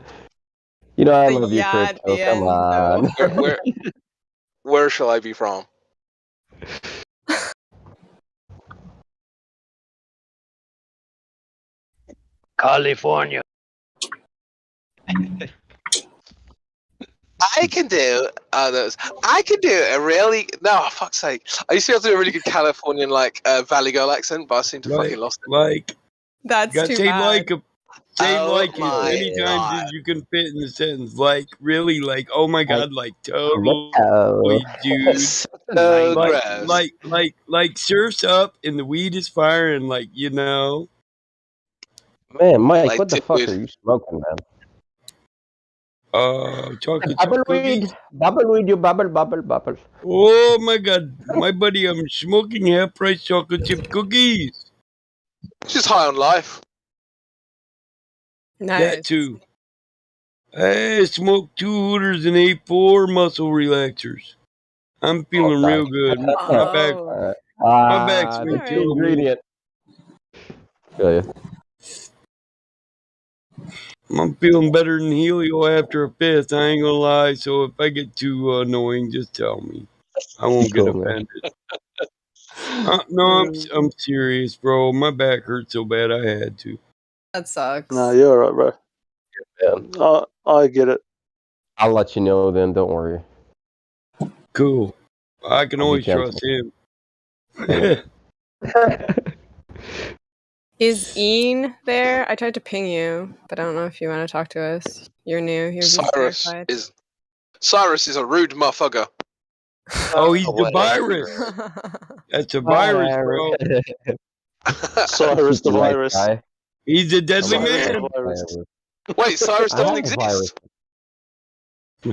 You know I love you, Crypto. Come on. Where shall I be from? California. I can do those. I can do a really fuck's sake. I used to be able to do a really good Californian Valley Girl accent, but I seem to fucking lost it. Like, that's got too say bad. like a say Oh like my as many times as you can fit in the sentence. Like really, like oh my god, like totally, dude. So gross. Like surf's up and the weed is fire and like you know. Man, Mike, Like, what the fuck dude. are you smoking, man? Chocolate chip Bubble cookies. weed. Bubble weed, you bubble, bubble, bubble. Oh my god, my buddy, I'm smoking half price chocolate chip cookies. Just high on life. That too. I smoked 2 Hooters and ate 4 muscle relaxers. I'm feeling real good. My back's been That's the killing me. ingredient. Feel ya. I'm feeling better than Helio after a fifth. I ain't gonna lie. So if I get too annoying, just tell me. I won't get offended. No, I'm serious, bro. My back hurt so bad I had to. That sucks. No, you're alright, bro. I get it. I'll let you know then. Don't worry. Cool. I can I'll be always gentle. trust him. Is Ian there? I tried to ping you, but I don't know if you want to talk to us. You're new. You're just verified. Cyrus is a rude motherfucker. Oh, he's the virus. That's a virus, bro. Cyrus the virus. He's a deadly man. Wait, Cyrus I doesn't have a exist?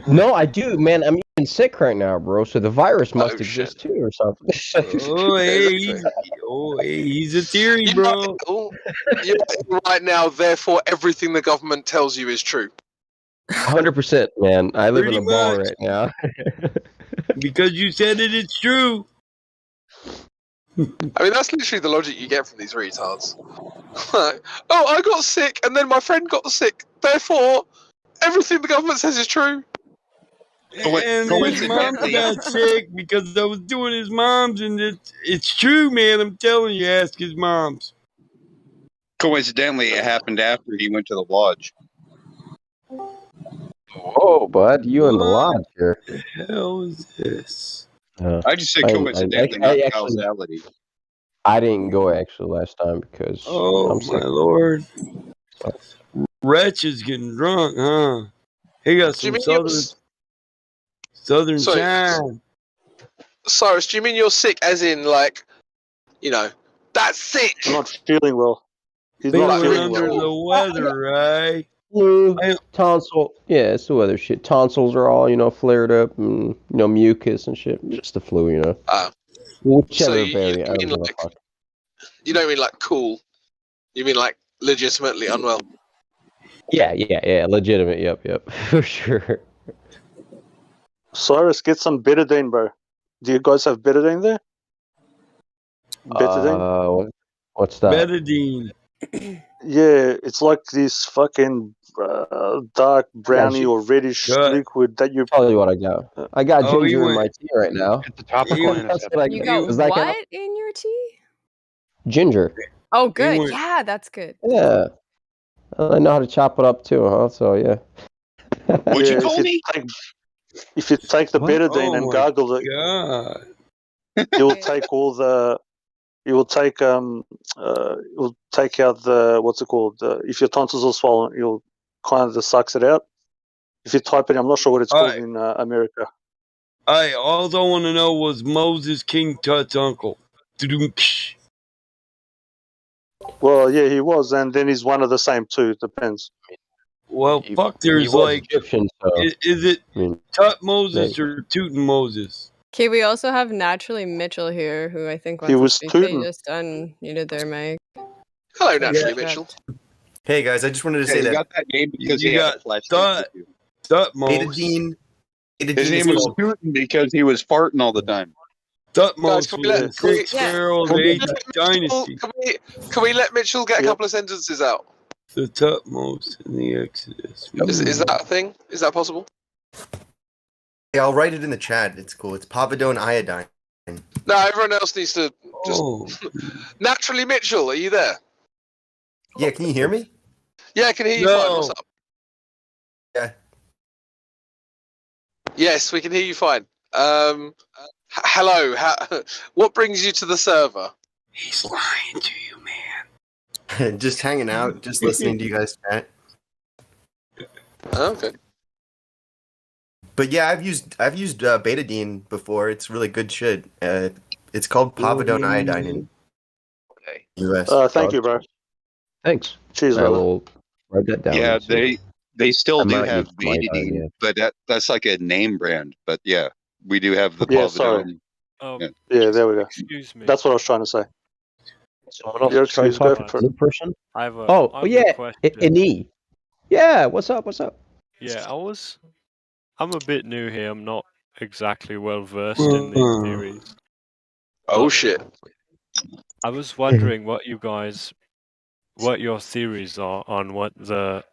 No, I do, man. I'm even sick right now, bro. So the virus must exist too, or something. Oh, hey, he's a theory, bro. You're right now, therefore everything the government tells you is true. 100%, man. I live in a Pretty ball much. right now. Because you said it, it's true. I mean, that's literally the logic you get from these retards. Oh, I got sick, and then my friend got sick. Therefore, everything the government says is true. And his mom got sick because I was doing his mom's, and it's true, man. I'm telling you, ask his mom's. Coincidentally, it happened after he went to the lodge. Whoa, bud. You in the lodge here. What the hell is this? I just said coincidentally, not causality. I didn't go actually last time because Oh, I'm my sick. Lord. Wretch is getting drunk, huh? He got some southern Sorry. shine. Cyrus, do you mean you're sick as in, that's sick? I'm not feeling well. He's not Feeling feeling under well. the weather, right? Flu, tonsil. Yeah, it's the weather shit. Tonsils are all, flared up and, mucus and shit. Just the flu, Whichever So you variant. I mean don't give a fuck. You don't mean cool. You mean legitimately unwell. Yeah, legitimate. Yep, for sure. Cyrus, get some betadine, bro. Do you guys have betadine there? Betadine? What's that? Betadine. Yeah, it's like this fucking dark brownie or reddish liquid that you. Tell you what I got. I got ginger in my tea right now. It's a topical That's what I You got. got Is that what in your tea? Ginger. Oh, good. Yeah, that's good. Yeah. I know how to chop it up too, huh? So yeah. What'd you call me? If you take the What? betadine Oh and my gargle it, God. it will take all the. It will take it will take out the what's it called? If your tonsils are swollen, you'll kind of just sucks it out. If you type it, I'm not sure what it's called in America. All I want to know was Moses King Tut's uncle. Tudum-ksh. Well, yeah, he was, and then he's one of the same too. It depends. Well, fuck, there's was like, Egyptian, so is it I mean, Tut Moses maybe. or Tootin' Moses? Okay, we also have Naturally Mitchell here, who I think He wants to was speak. tootin'. They just unmuted their mic. Hello, Or Naturally accept. Mitchell. Hey guys, I just wanted to say he that got that name because You he had got a flashlight. Tut, Tutmos. Betadine His name was Tootin because he was farting all the time. Guys, Tutmos can we was let a 6-year-old age dynasty. can we let Mitchell get a couple of sentences out? The Tutmos in the Exodus. Is that a thing? Is that possible? Yeah, I'll write it in the chat. It's cool. It's povidone iodine. No, everyone else needs to just. Naturally Mitchell, are you there? Yeah, can you hear me? Yeah, I can hear you fine. What's up? Yeah. Yes, we can hear you fine. Hello. What brings you to the server? He's lying to you, man. Just hanging out, just listening to you guys chat. Oh, okay. But yeah, I've used betadine before. It's really good shit. It's called povidone iodine in US. Thank you, bro. Thanks. Cheers, I brother. will write that down. Yeah, and see. they still I do might have use my betadine, but that's like a name brand. But yeah, we do have the Yeah, sorry. povidone. Yeah, there we go. Excuse me. That's what I was trying to say. Someone else Your is trying to excuse, go talk for to it. the person. I have a, Oh, I have a yeah, question. Ini. Yeah, what's up? What's up? Yeah, I'm a bit new here. I'm not exactly well versed in these theories. Oh shit! I was wondering what your theories are on what the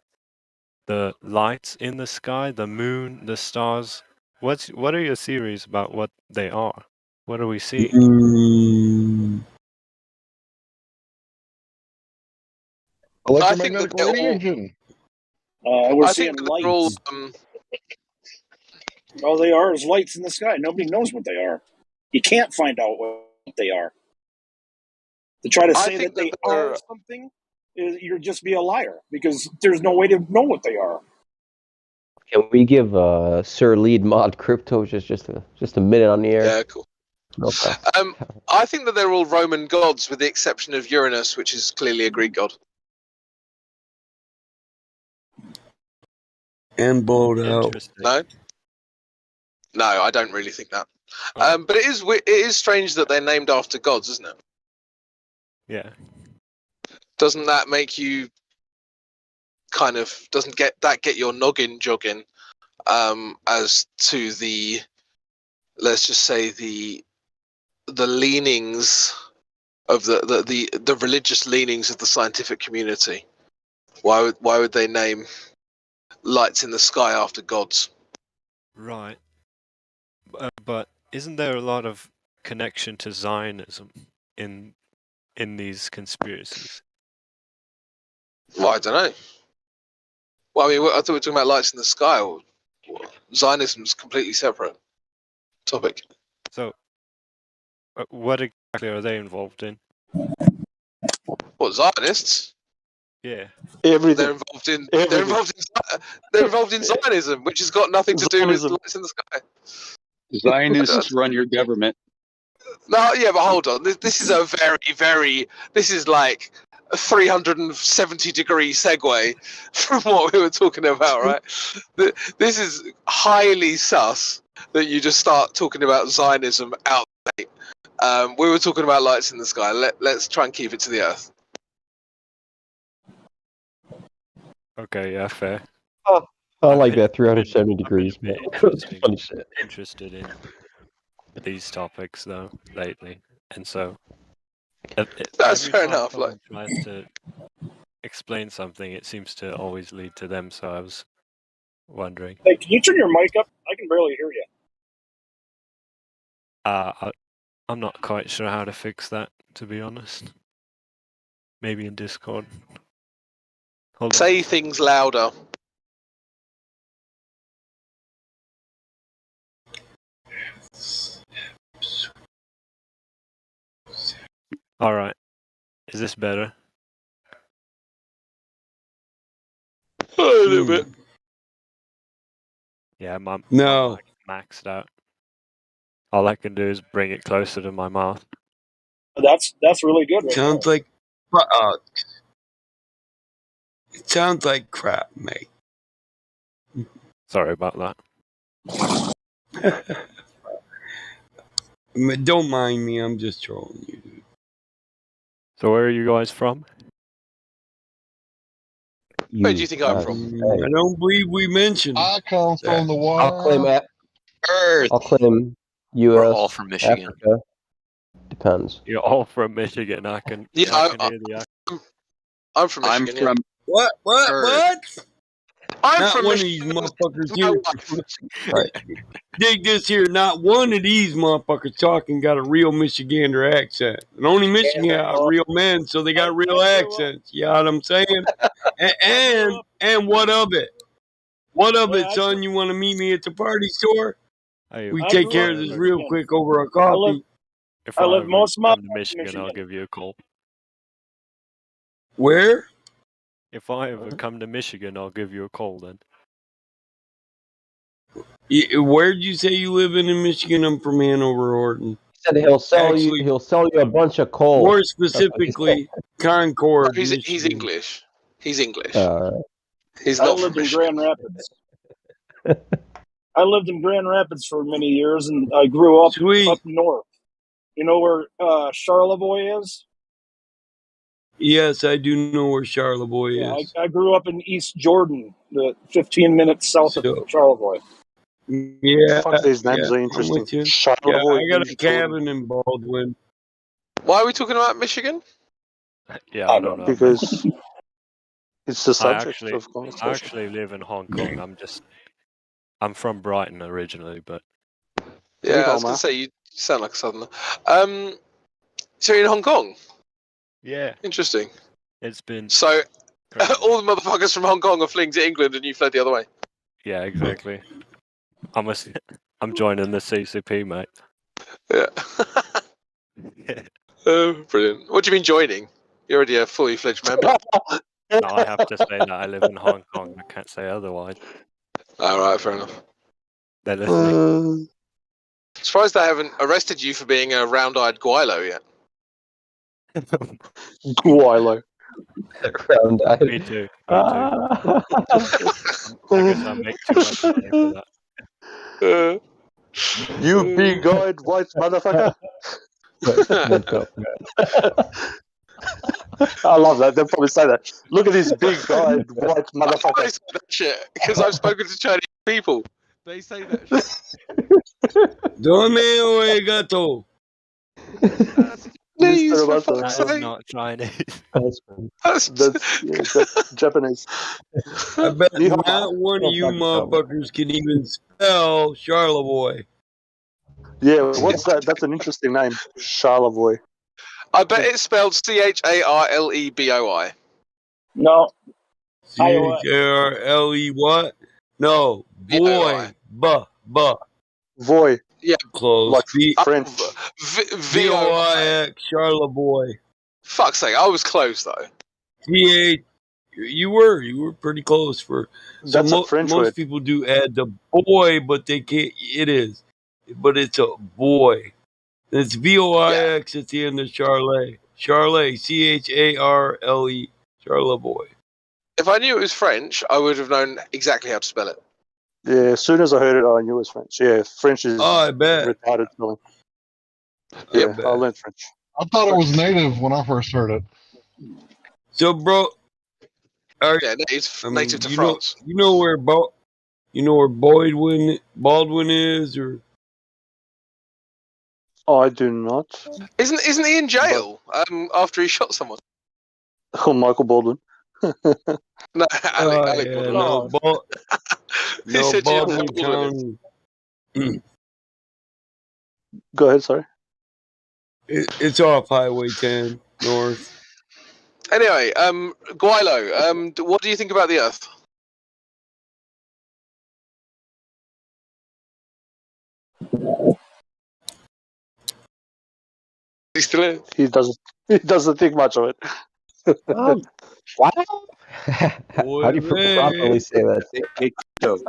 lights in the sky, the moon, the stars. What are your theories about what they are? What are we seeing? I think that Electromagnetic they're all. radiation. We're I seeing think that they're all. lights. All they are is lights in the sky. Nobody knows what they are. You can't find out what they are. To try to say that they are something, you're just be a liar because there's no way to know what they are. Can we give Sir Lead Mod Crypto just a minute on the air? Yeah, cool. Okay. I think that they're all Roman gods, with the exception of Uranus, which is clearly a Greek god. And blowed out. No, I don't really think that. But it is strange that they're named after gods, isn't it? Yeah. Doesn't that make you doesn't get your noggin jogging as to the, let's just say, the leanings of the religious leanings of the scientific community? Why would they name lights in the sky after gods? Right. But isn't there a lot of connection to Zionism in these conspiracies? Well, I don't know. Well, I mean, I thought we were talking about lights in the sky. Or Zionism's completely separate topic. So, what exactly are they involved in? What, Zionists? Yeah. Everything. They're involved in Zionism, which has got nothing to do with lights in the sky. Zionists run your government. No, yeah, but hold on. This is a this is like a 370-degree segue from what we were talking about, right? This is highly sus that you just start talking about Zionism out there. We were talking about lights in the sky. Let's try and keep it to the earth. Okay, yeah, fair. I like that 370 degrees. Man. Funny shit. Interested in these topics though lately, and so that's every fair time enough. someone tries to explain something, it seems to always lead to them. So I was wondering. Hey, can you turn your mic up? I can barely hear you. I'm not quite sure how to fix that, to be honest. Maybe in Discord. Hold on. Say things louder. All right. Is this better? A little bit. Yeah, my No. mic maxed out. All I can do is bring it closer to my mouth. That's really good. Right Sounds there. like it sounds like crap, mate. Sorry about that. Don't mind me. I'm just trolling you. So where are you guys from? Where do you think I'm from? I don't believe we mentioned. I come from the water. I'll claim Earth. I'll claim U.S. We're all from Michigan. Africa. Depends. You're all from Michigan. I can hear the accent. I'm from Michigan. I'm from What? I'm Not from one Michigan. of these motherfuckers My here. wife. Right. Dig this here. Not one of these motherfuckers talking got a real Michigander accent. And only Michigan got real men, so they got real accents. You know what I'm saying? And what of it? What of it, son? You want to meet me at the party store? We take care of this real quick over a coffee. If I I live ever most of my come to life in Michigan, I'll Michigan. give you a call. Where? If I ever come to Michigan, I'll give you a call then. Where'd you say you live in Michigan? I'm from Hanover, Horton. He said he'll sell Actually, you. He'll sell you a bunch of coal. more That's what he specifically, Concord, He's Michigan. English. He's English. said. He's I not lived from in Michigan. Grand Rapids. I lived in Grand Rapids for many years, and I grew up up north. You know where Charlevoix is? Yes, I do know where Charlevoix Yeah, is. I grew up in East Jordan, the 15 minutes south of Charlevoix. Yeah, Fuck, these names are I'm interesting. with you. Charlevoix, I got a East Jordan. cabin in Baldwin. Why are we talking about Michigan? Yeah, I don't know. Because it's the I subject actually, of I conversation. actually live in Hong Kong. I'm from Brighton originally, but Yeah, I was going to say, you sound like a southerner. So you're in Hong Kong? yeah, Interesting. it's been So all the motherfuckers from Hong Kong are fleeing to England and you fled the other way. yeah, exactly. I'm joining the CCP, mate. Yeah. Brilliant. What do you mean joining? You're already a fully fledged member. No, I have to say that I live in Hong Kong. I can't say otherwise. All right, fair enough. They're listening. Surprised they haven't arrested you for being a round-eyed guilo yet. Guilo. Round-eyed. Me too. I guess I make too much money for that. You big-eyed white motherfucker. I love that. They'll probably say that. Look at this big-eyed white I motherfucker. say that shit because I've spoken to Chinese people. They say that shit. Dome gato. Please, for Mr. fuck's That is sake. not Chinese. That's Japanese. I bet Ni hao. not one of you motherfuckers can even spell Charlevoix. Yeah, what's that? That's an interesting name. Charlevoix. I bet it's spelled CHARLEBOI. No. C-H-A-R-L-E what? No. Boy. Buh. Voy. Yeah. Close. Like French. V-O-I-X, Charlevoix. Fuck's sake, I was close though. C-H. You were pretty close for. That's a French most word. people do add the boy, but they can't. It is, but it's a boy. It's V-O-I-X at the end of Charlet. Charlet, C-H-A-R-L-E, Charlevoix. If I knew it was French, I would have known exactly how to spell it. Yeah, as soon as I heard it, I knew it was French. Yeah, French is I bet. retarded spelling. Yeah, I learned French. I thought it was native when I first heard it. So, bro, Yeah, native to France. You know where Baldwin is, or I do not. Isn't he in jail after he shot someone? Oh, Michael Baldwin. No, Alec yeah, Baldwin. no, Baldwin County. Go ahead, sorry. It's off Highway 10 north. Anyway, Guilo, what do you think about the Earth? He's still in. He doesn't think much of it. Wow. How do you properly say that? So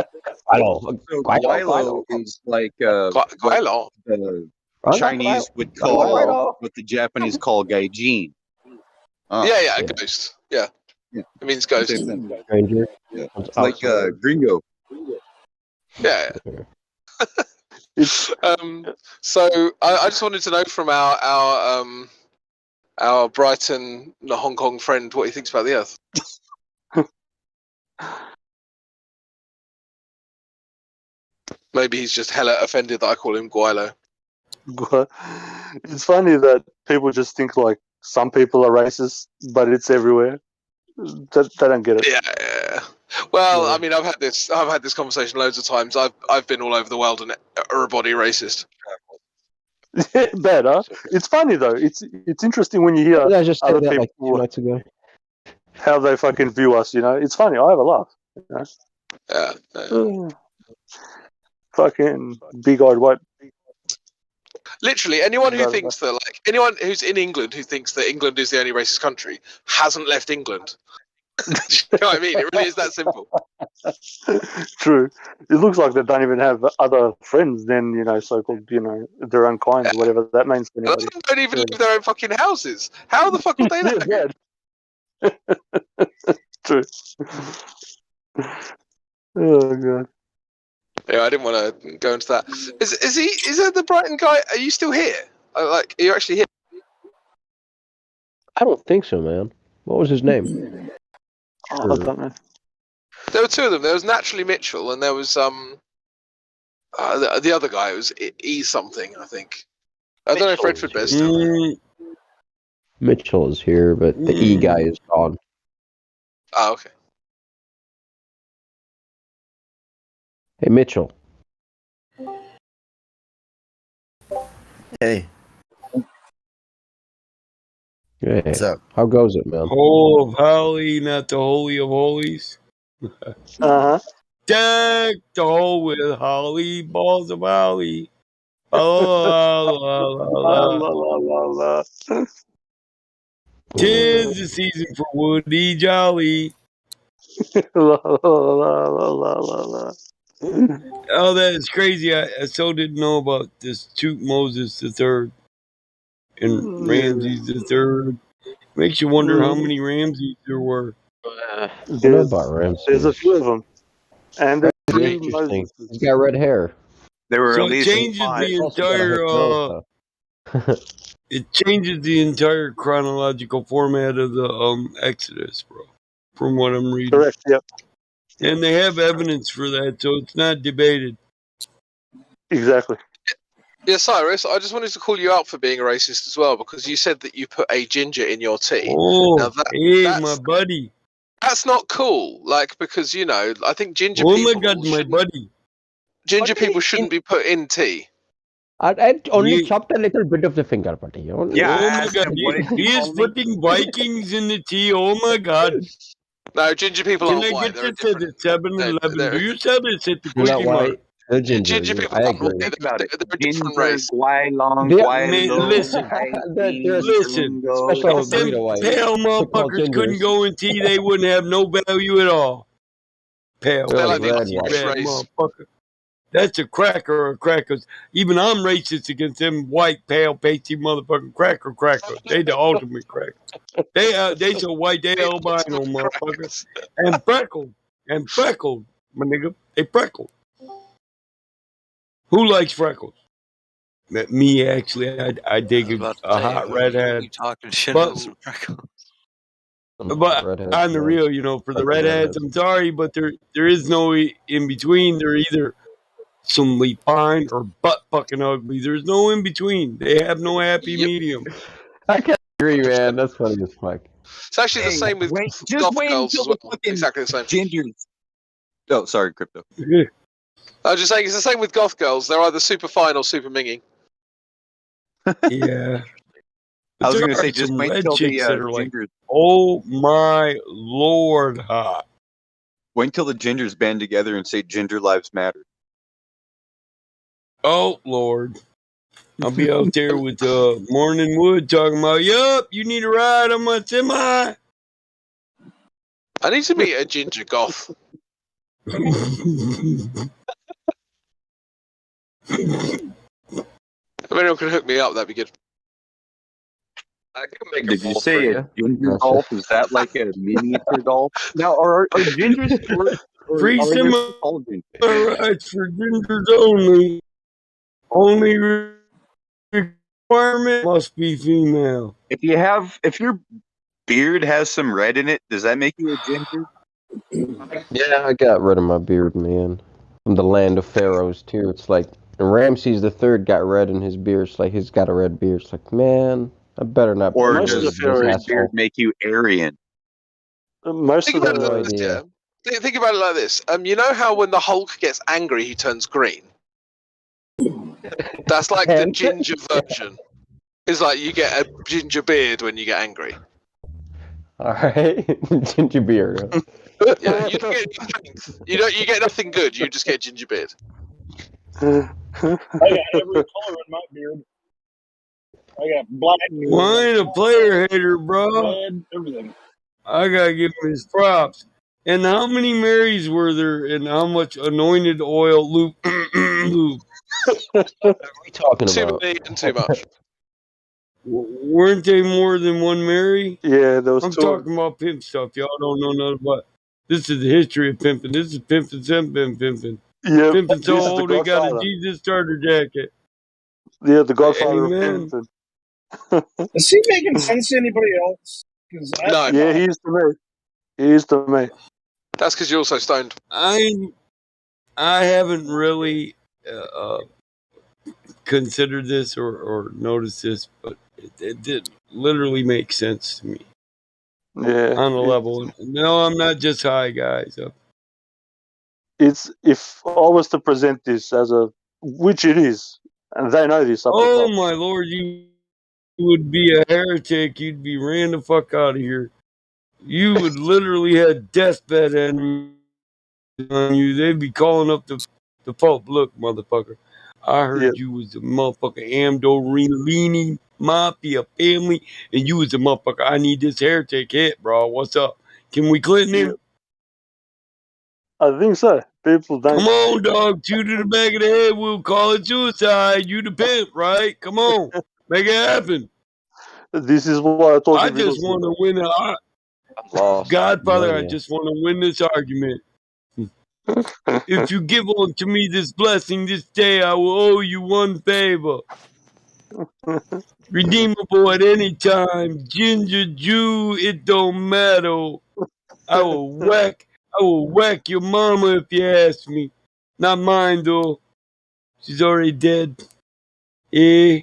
Guaylo is like what the Chinese would call what the Japanese call gaijin. Yeah, ghost. Yeah. It means ghost. Same thing. Stranger. Yeah. It's like gringo. Yeah. So I just wanted to know from our Brighton, Hong Kong friend what he thinks about the Earth. Maybe he's just hella offended that I call him Guaylo. It's funny that people just think like some people are racist, but it's everywhere. They don't get it. Yeah. Well, I mean, I've had this conversation loads of times. I've been all over the world and everybody racist. Bad, huh? It's funny though. It's interesting when you hear I just said other that people like 2 nights ago. how they fucking view us. You know, it's funny. I have a laugh. You know? Yeah. Fucking big-eyed white. Literally, anyone who's in England who thinks that England is the only racist country hasn't left England. Do you know what I mean? It really is that simple. True. It looks like they don't even have other friends than, so-called, their own kind, whatever that means to anybody. They don't even leave their own fucking houses. How the fuck would they know? True. Oh, God. Yeah, I didn't want to go into that. Is that the Brighton guy? Are you still here? Are you actually here? I don't think so, man. What was his name? I don't know. There were two of them. There was Naturally Mitchell, and there was the other guy. It was E something, I think. I don't know if Redford Bear's still there. Mitchell is here, but the E guy is gone. Oh, okay. Hey, Mitchell. Hey. Hey. What's up? How goes it, man? Hole of Holly, not the Holy of Holies. Deck the hole with holly, balls of holly. La la la la. Tis the season for Woody Jolly. La la la la la. Oh, that is crazy. I so didn't know about this Tutmosis III and Ramses III. Makes you wonder how many Ramses there were. There's a few of them. And there's interesting. He's got red hair. There were So at it least changes five. the entire it changes the entire chronological format of the Exodus, bro. From what I'm reading. Correct, yep. And they have evidence for that, so it's not debated. Exactly. Yeah, Cyrus, I just wanted to call you out for being a racist as well, because you said that you put a ginger in your tea. Oh, now hey, my buddy. That's not cool. Like, because, I think ginger Oh people... my God, my buddy. Ginger people shouldn't be put in tea. I only chopped a little bit of the finger, buddy. Yeah, oh my God, he is putting Vikings in the tea. Oh my God. No, ginger people Can aren't I white. get this at the 7-Eleven? Do you sell this at the You're not Quickie white. Mart? They're ginger. Ginger people I aren't agree. white. They're a different Ginger, race. Guaylong, They- Guaylo, listen. Listen. Special If them breed of white. pale motherfuckers couldn't go in tea, they wouldn't have no value at all. Pale, They're like bad red white. motherfucker. That's a cracker or crackers. Even I'm racist against them white, pale, pasty motherfucking crackers. They the ultimate crackers. They so white, they albino motherfuckers. And freckled, my nigga. They freckled. Who likes freckles? Me, actually. I dig a hot redhead. You talking shit But- about some freckles. But on the real, for the redheads, I'm sorry, but there is no in between. They're either somely fine or butt fucking ugly. There's no in between. They have no happy medium. I can't agree, man. That's funny as fuck. It's actually the same with goth girls as well. Exactly the same. Gingers. Oh, sorry, Crypto. I was just saying, it's the same with goth girls. They're either super fine or super minging. Yeah. I was There going to say, are just some wait red till the chicks that are like, gingers. oh my lord, hot. Wait until the gingers band together and say "Ginger Lives Matter." Oh lord. I'll be out there with Morning Wood talking about, yup, you need a ride on my semi. I need to meet a ginger goth. If anyone can hook me up, that'd be good. I can make Did you say a ginger golf? Is that like a miniature golf? Now, are gingers or free are there semi tall gingers? rides for gingers only. Only requirement must be female. If your beard has some red in it, does that make you a ginger? Yeah, I got rid of my beard, man. From the land of pharaohs too. It's like Ramses III got red in his beard. It's like he's got a red beard. It's like, man, I better not. Or Most does your beard make you Aryan? Most Think about it like this, yeah. Think about it like this. You know how when the Hulk gets angry, he turns green? That's like the ginger version. It's like you get a ginger beard when you get angry. Alright. Ginger beard. Yeah, you don't get any strength. You get nothing good. You just get ginger beard. I got every color in my beard. I got black. Well, I ain't a player hater, bro. Red, everything. I gotta give him his props. And how many Marys were there, and how much anointed oil loop? What are we talking Too about? many and too much. Weren't they more than one Mary? Yeah, those I'm two. talking about pimp stuff. Y'all don't know nothing about. This is the history of pimping. This is pimping, pimping. Yeah, Pimping so this is the old they got a Godfather. Jesus starter jacket. Yeah, the Godfather Amen. of pimping. Is he making sense to anybody else? No. Yeah, he used to me. He used to me. That's because you're also stoned. I haven't really considered this or noticed this, but it did literally make sense to me. Yeah. On a level. No, I'm not just high, guys. It's if I was to present this as a, which it is, and they know this. Oh my lord, you would be a heretic. You'd be ran the fuck out of here. You would literally have deathbed enemies on you. They'd be calling up the Pope. Look, motherfucker, I heard you was a motherfucker Amdorini Mafia family, and you was a motherfucker. I need this heretic hit, bro. What's up? Can we Clinton him? I think so. People don't. Come on, dog. Two to the back of the head. We'll call it suicide. You the pimp, right? Come on. Make it happen. This is what I told you. I just want to win Godfather, I just want to win this argument. If you give unto me this blessing this day, I will owe you one favor. Redeemable at any time. Ginger Jew, it don't matter. I will whack your mama if you ask me. Not mine though. She's already dead. Eh?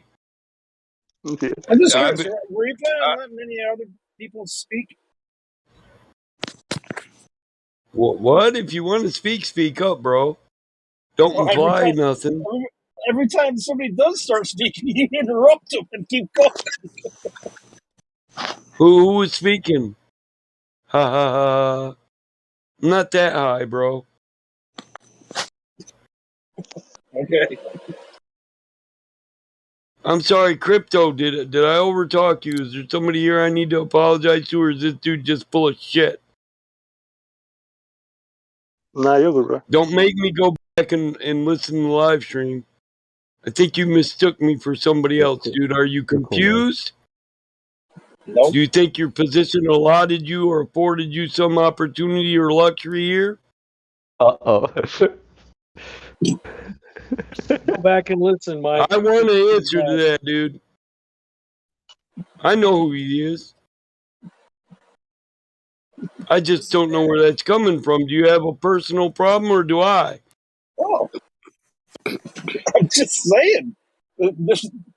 I'm just curious, were you planning on letting any other people speak? What? If you want to speak up, bro. Don't Well, imply nothing. Every time somebody does start speaking, you interrupt them and keep going. Who is speaking? Ha ha ha. I'm not that high, bro. Okay. I'm sorry, Crypto. Did I overtalk you? Is there somebody here I need to apologize to, or is this dude just full of shit? Nah, you're good, bro. Don't make me go back and listen to the live stream. I think you mistook me for somebody else, dude. Are you confused? Nope. Do you think your position allotted you or afforded you some opportunity or luxury here? Uh-oh. Go back and listen, Mike. I want to answer to that, dude. I know who he is. I just don't know where that's coming from. Do you have a personal problem, or do I? Oh, I'm just saying.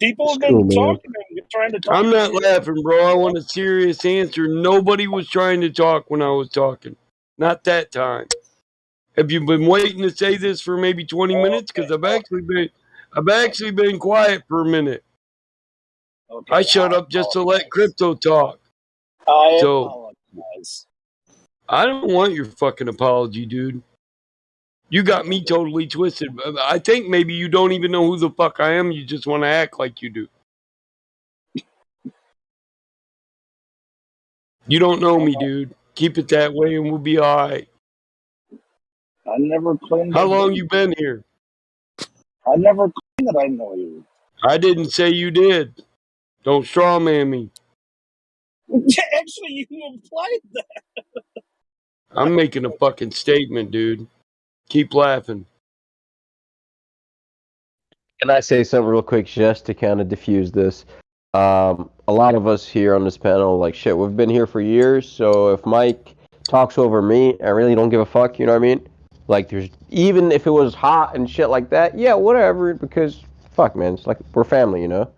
People have been Cool, man. talking and trying to talk. I'm not laughing, bro. I want a serious answer. Nobody was trying to talk when I was talking. Not that time. Have you been waiting to say this for maybe 20 minutes? Because I've actually been quiet for a minute. Okay, I shut up just to let Crypto talk. I So apologize. I don't want your fucking apology, dude. You got me totally twisted. I think maybe you don't even know who the fuck I am. You just want to act like you do. You don't know me, dude. Keep it that way and we'll be all right. I never claimed. How long you been here? I never claimed that I know you. I didn't say you did. Don't straw man me. Actually, you implied that. I'm making a fucking statement, dude. Keep laughing. Can I say something real quick just to kind of diffuse this? A lot of us here on this panel, like, shit, we've been here for years, so if Mike talks over me, I really don't give a fuck, you know what I mean? Like, there's, even if it was hot and shit like that, yeah, whatever, because, fuck, man, it's like, we're family, you know?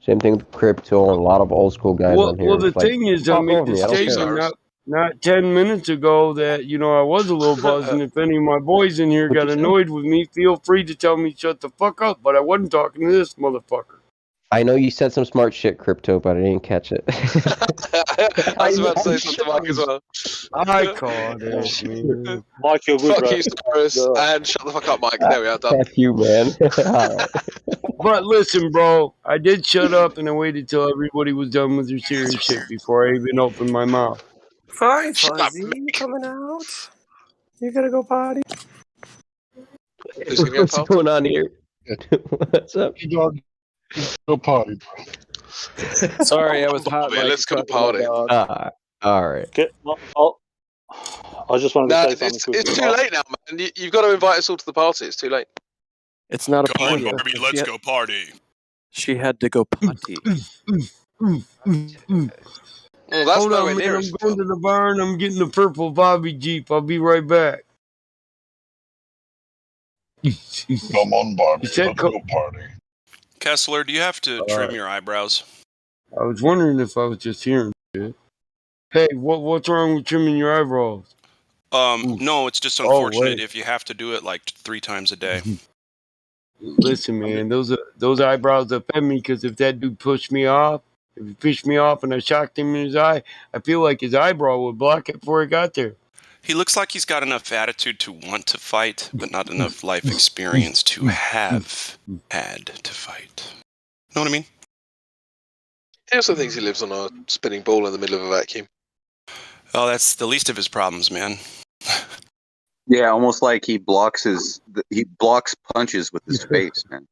Same thing with Crypto and a lot of old school guys on here. Well, the It's like, thing is, I talk make over the me, I don't care. statement not 10 minutes ago that, you know, I was a little buzzed, and if any of my boys in here got annoyed with me, feel free to tell me shut the fuck up, but I wasn't talking to this motherfucker. I know you said some smart shit, Crypto, but I didn't catch it. I was about to say something to Mike as well. I caught it, man. Mike, you're good, Fuck bro. you, Cyrus, and shut the fuck up, Mike. There we are, done. Fuck you, man. All right. But listen, bro, I did shut up and I waited till everybody was done with their serious shit before I even opened my mouth. Fine, Fuzzy, you coming out? You gonna go potty? What's going on here? What's up? Go potty. Sorry, I was hot. Man, let's go party. All right. Okay, I just wanted to say something. It's too late now, man. You've got to invite us all to the party. It's too late. It's not a Come party. on, Barbie, let's go party. She had to go potty. Well, that's Hold nowhere on, near man. us. I'm going to the barn. I'm getting the purple Bobby Jeep. I'll be right back. Come on, Barbie. said Let's go party. Kessler, do you have to trim your eyebrows? I was wondering if I was just hearing shit. Hey, what's wrong with trimming your eyebrows? No, it's just unfortunate if you have to do it like 3 times a day. Listen, man, those eyebrows offend me because if that dude pushed me off, if he pushed me off and I shocked him in his eye, I feel like his eyebrow would block it before it got there. He looks like he's got enough attitude to want to fight, but not enough life experience to have had to fight. Know what I mean? He also thinks he lives on a spinning ball in the middle of a vacuum. Oh, that's the least of his problems, man. Yeah, almost like he blocks punches with his face, man.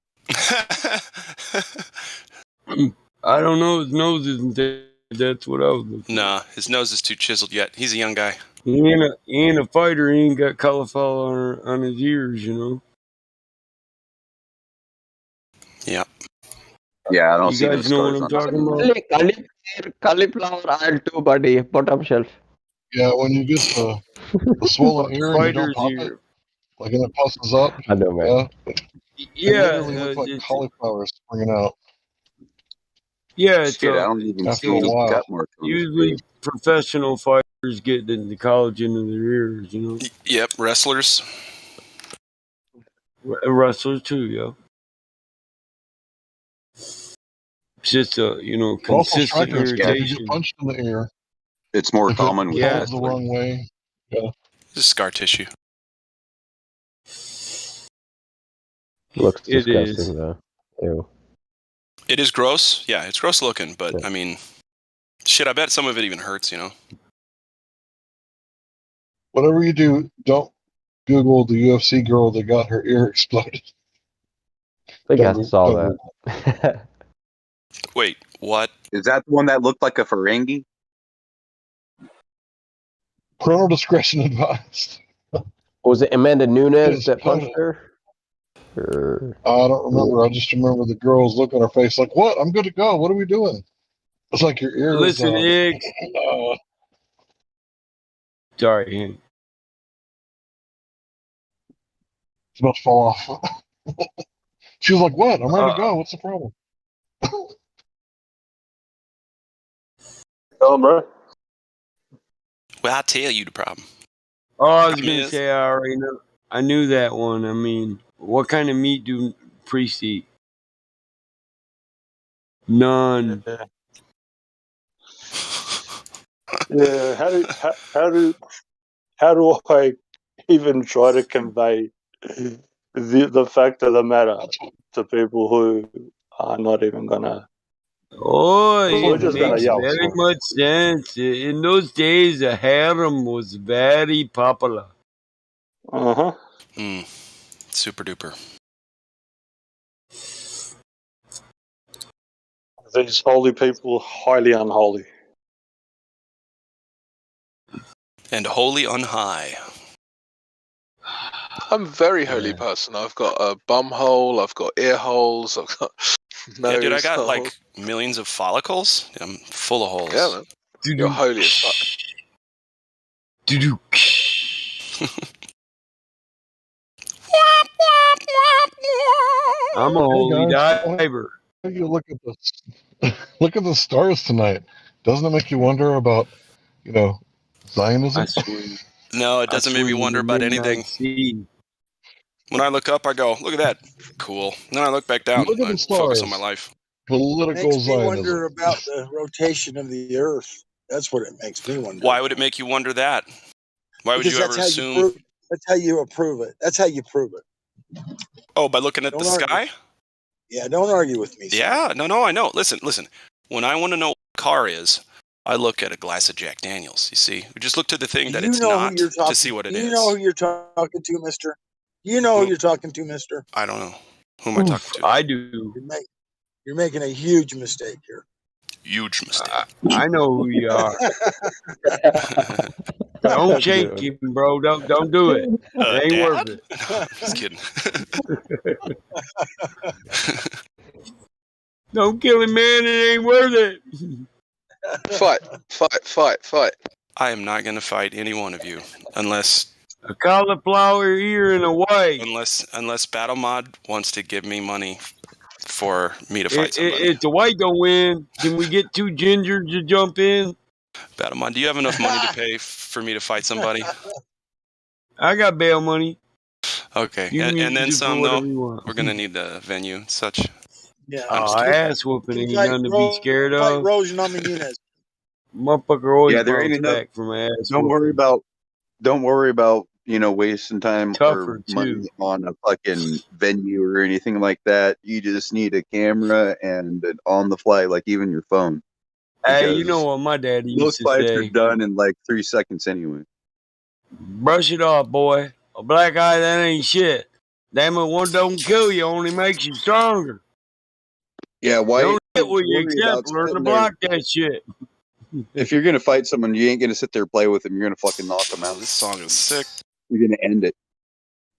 I don't know. His nose isn't there. That's what I was looking for. Nah, his nose is too chiseled yet. He's a young guy. He ain't a fighter. He ain't got cauliflower on his ears, you know. Yeah. Yeah, I don't You see guys no know what I'm talking about? Cauliflower aisle 2, buddy. Bottom shelf. Yeah, when you get the swollen ear and you don't pop it, like and it pusses up. I know, man. Yeah, it literally looks like cauliflower springing out. Yeah, it's Shit, I don't even after see a while. cut mark on his usually professional fighters get the collagen in their ears, you know. Yep, wrestlers. Wrestlers too, yo. It's just a Also, consistent strikers, if you irritation. get punched in the ear, It's more if common it with falls the wrong way. Yeah. It's scar tissue. Looks It disgusting, is. though. Ew. It is gross. Yeah, it's gross looking, but I mean, shit, I bet some of it even hurts, you know? Whatever you do, don't Google the UFC girl that got her ear exploded. I think I saw that. Wait, what? Is that the one that looked like a Ferengi? Parental discretion advised. Was it Amanda Nunes Yes, that punched her? Or... I don't remember. I just remember the girl's look on her face like, "What? I'm good to go. What are we doing?" It's like your ear is. Listen, Iggs. Sorry, Hank. It's about to fall off. She was like, "What? I'm ready to go. What's the problem?" Oh, bro. Well, I'll tell you the problem. Oh, I was Problem gonna is- say I already know. I knew that one. I mean, what kind of meat do priests eat? None. Yeah, how do I even try to convey the fact of the matter, to people who are not even gonna. Oh, We're it just gonna makes yell. very much sense. In those days, a harem was very popular. Uh-huh. Super duper. These holy people, highly unholy. And holy on high. I'm a very holy person. I've got a bum hole. I've got ear holes. I've got nose Yeah, dude, I got hole. like millions of follicles. I'm full of holes. Yeah, man. You're holy as fuck. I'm a holy diver. You look at the look at the stars tonight. Doesn't it make you wonder about, Zionism? No, it doesn't make me wonder about anything. When I look up, I go, look at that. Cool. And then I look back down. Look at I the focus on stars. my life. Political Makes me Zionism. wonder about the rotation of the Earth. That's what it makes me wonder. Why would it make you wonder that? Why would Because you ever that's assume? That's how you approve it. That's how you prove it. Oh, by looking at Don't the argue. sky? Yeah, don't argue with me. Yeah, no, I know. Listen. When I want to know what a car is, I look at a glass of Jack Daniels. You see, we just look to the thing that it's not to see what it is. You know who you're talking to, mister? You know who you're talking to, mister? I don't know. Who am I talking to? I do. You're making a huge mistake here. Huge mistake. I know who you are. Don't shake him, bro. Don't do it. It ain't worth it. No, just kidding. Don't kill him, man. It ain't worth it. Fight. I am not going to fight any one of you unless a cauliflower ear and a white. Unless Battle Mod wants to give me money for me to fight somebody. If the white don't win, can we get two gingers to jump in? Battle Mod, do you have enough money to pay for me to fight somebody? I got bail money. Okay, and then some though. We're gonna need the venue and such. Yeah. Ass whooping ain't nothing to be scared Fight of. Rosen on Munez. Motherfucker always there ain't bounce enough. back from my ass. Don't worry about wasting time Tougher, or money on a fucking venue or anything like that. You just need a camera and an on the fly, like even your phone. Hey, you know what my daddy used Most to fights say? are done in like 3 seconds anyway. Brush it off, boy. A black eye, that ain't shit. Damn it, one don't kill you, only makes you stronger. Yeah, why? Don't get what you worry about accept. Learn to sitting there? block that shit. If you're gonna fight someone, you ain't gonna sit there and play with them. You're gonna fucking knock them out. This song is sick. You're gonna end it.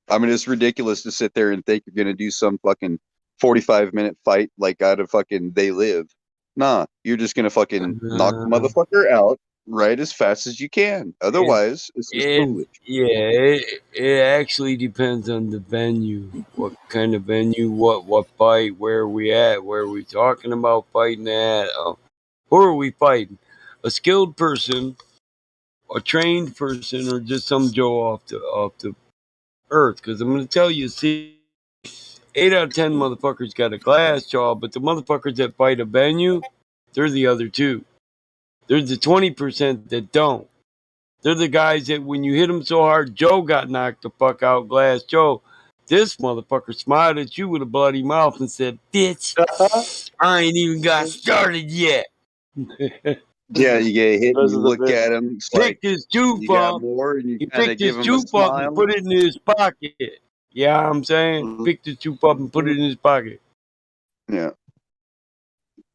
I mean, it's ridiculous to sit there and think you're gonna do some fucking 45-minute fight like out of fucking They Live. Nah, you're just gonna fucking knock the motherfucker out right as fast as you can. Otherwise, it's just foolish. It actually depends on the venue. What kind of venue, what fight, where are we at, where are we talking about fighting at, who are we fighting? A skilled person, a trained person, or just some Joe off the earth? Because I'm going to tell you, see, 8 out of 10 motherfuckers got a glass jaw, but the motherfuckers that fight a venue, they're the other two. There's the 20% that don't. They're the guys that when you hit them so hard, Joe got knocked the fuck out, Glass Joe. This motherfucker smiled at you with a bloody mouth and said, bitch, I ain't even got started yet. Yeah, you get hit and you look at him. It's like, Picked his tooth you got up. more, and you He kind of picked give his him a tooth up and smile. put it in his pocket. Yeah, I'm saying, picked his tooth up and put it in his pocket. Yeah.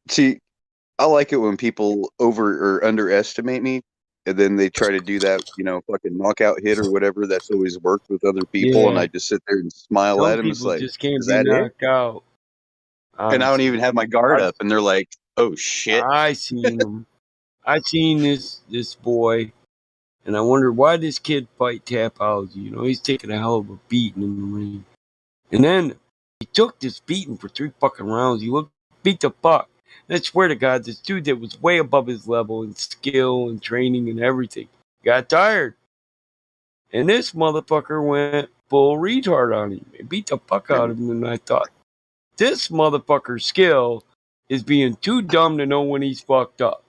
See, I like it when people over or underestimate me, and then they try to do that, fucking knockout hit or whatever. That's always worked with other people, and Yeah. I just sit there and smile Some at them. It's people like, just can't is be that it? knocked out. And I don't even have my guard up, and they're like, "Oh shit!" I seen him. I seen this boy, and I wondered why this kid fight Tapology. He's taking a hell of a beating in the ring. And then he took this beating for 3 fucking rounds. He beat the fuck. And I swear to God, this dude that was way above his level in skill and training and everything got tired. And this motherfucker went full retard on him and beat the fuck out of him. And I thought, this motherfucker's skill is being too dumb to know when he's fucked up.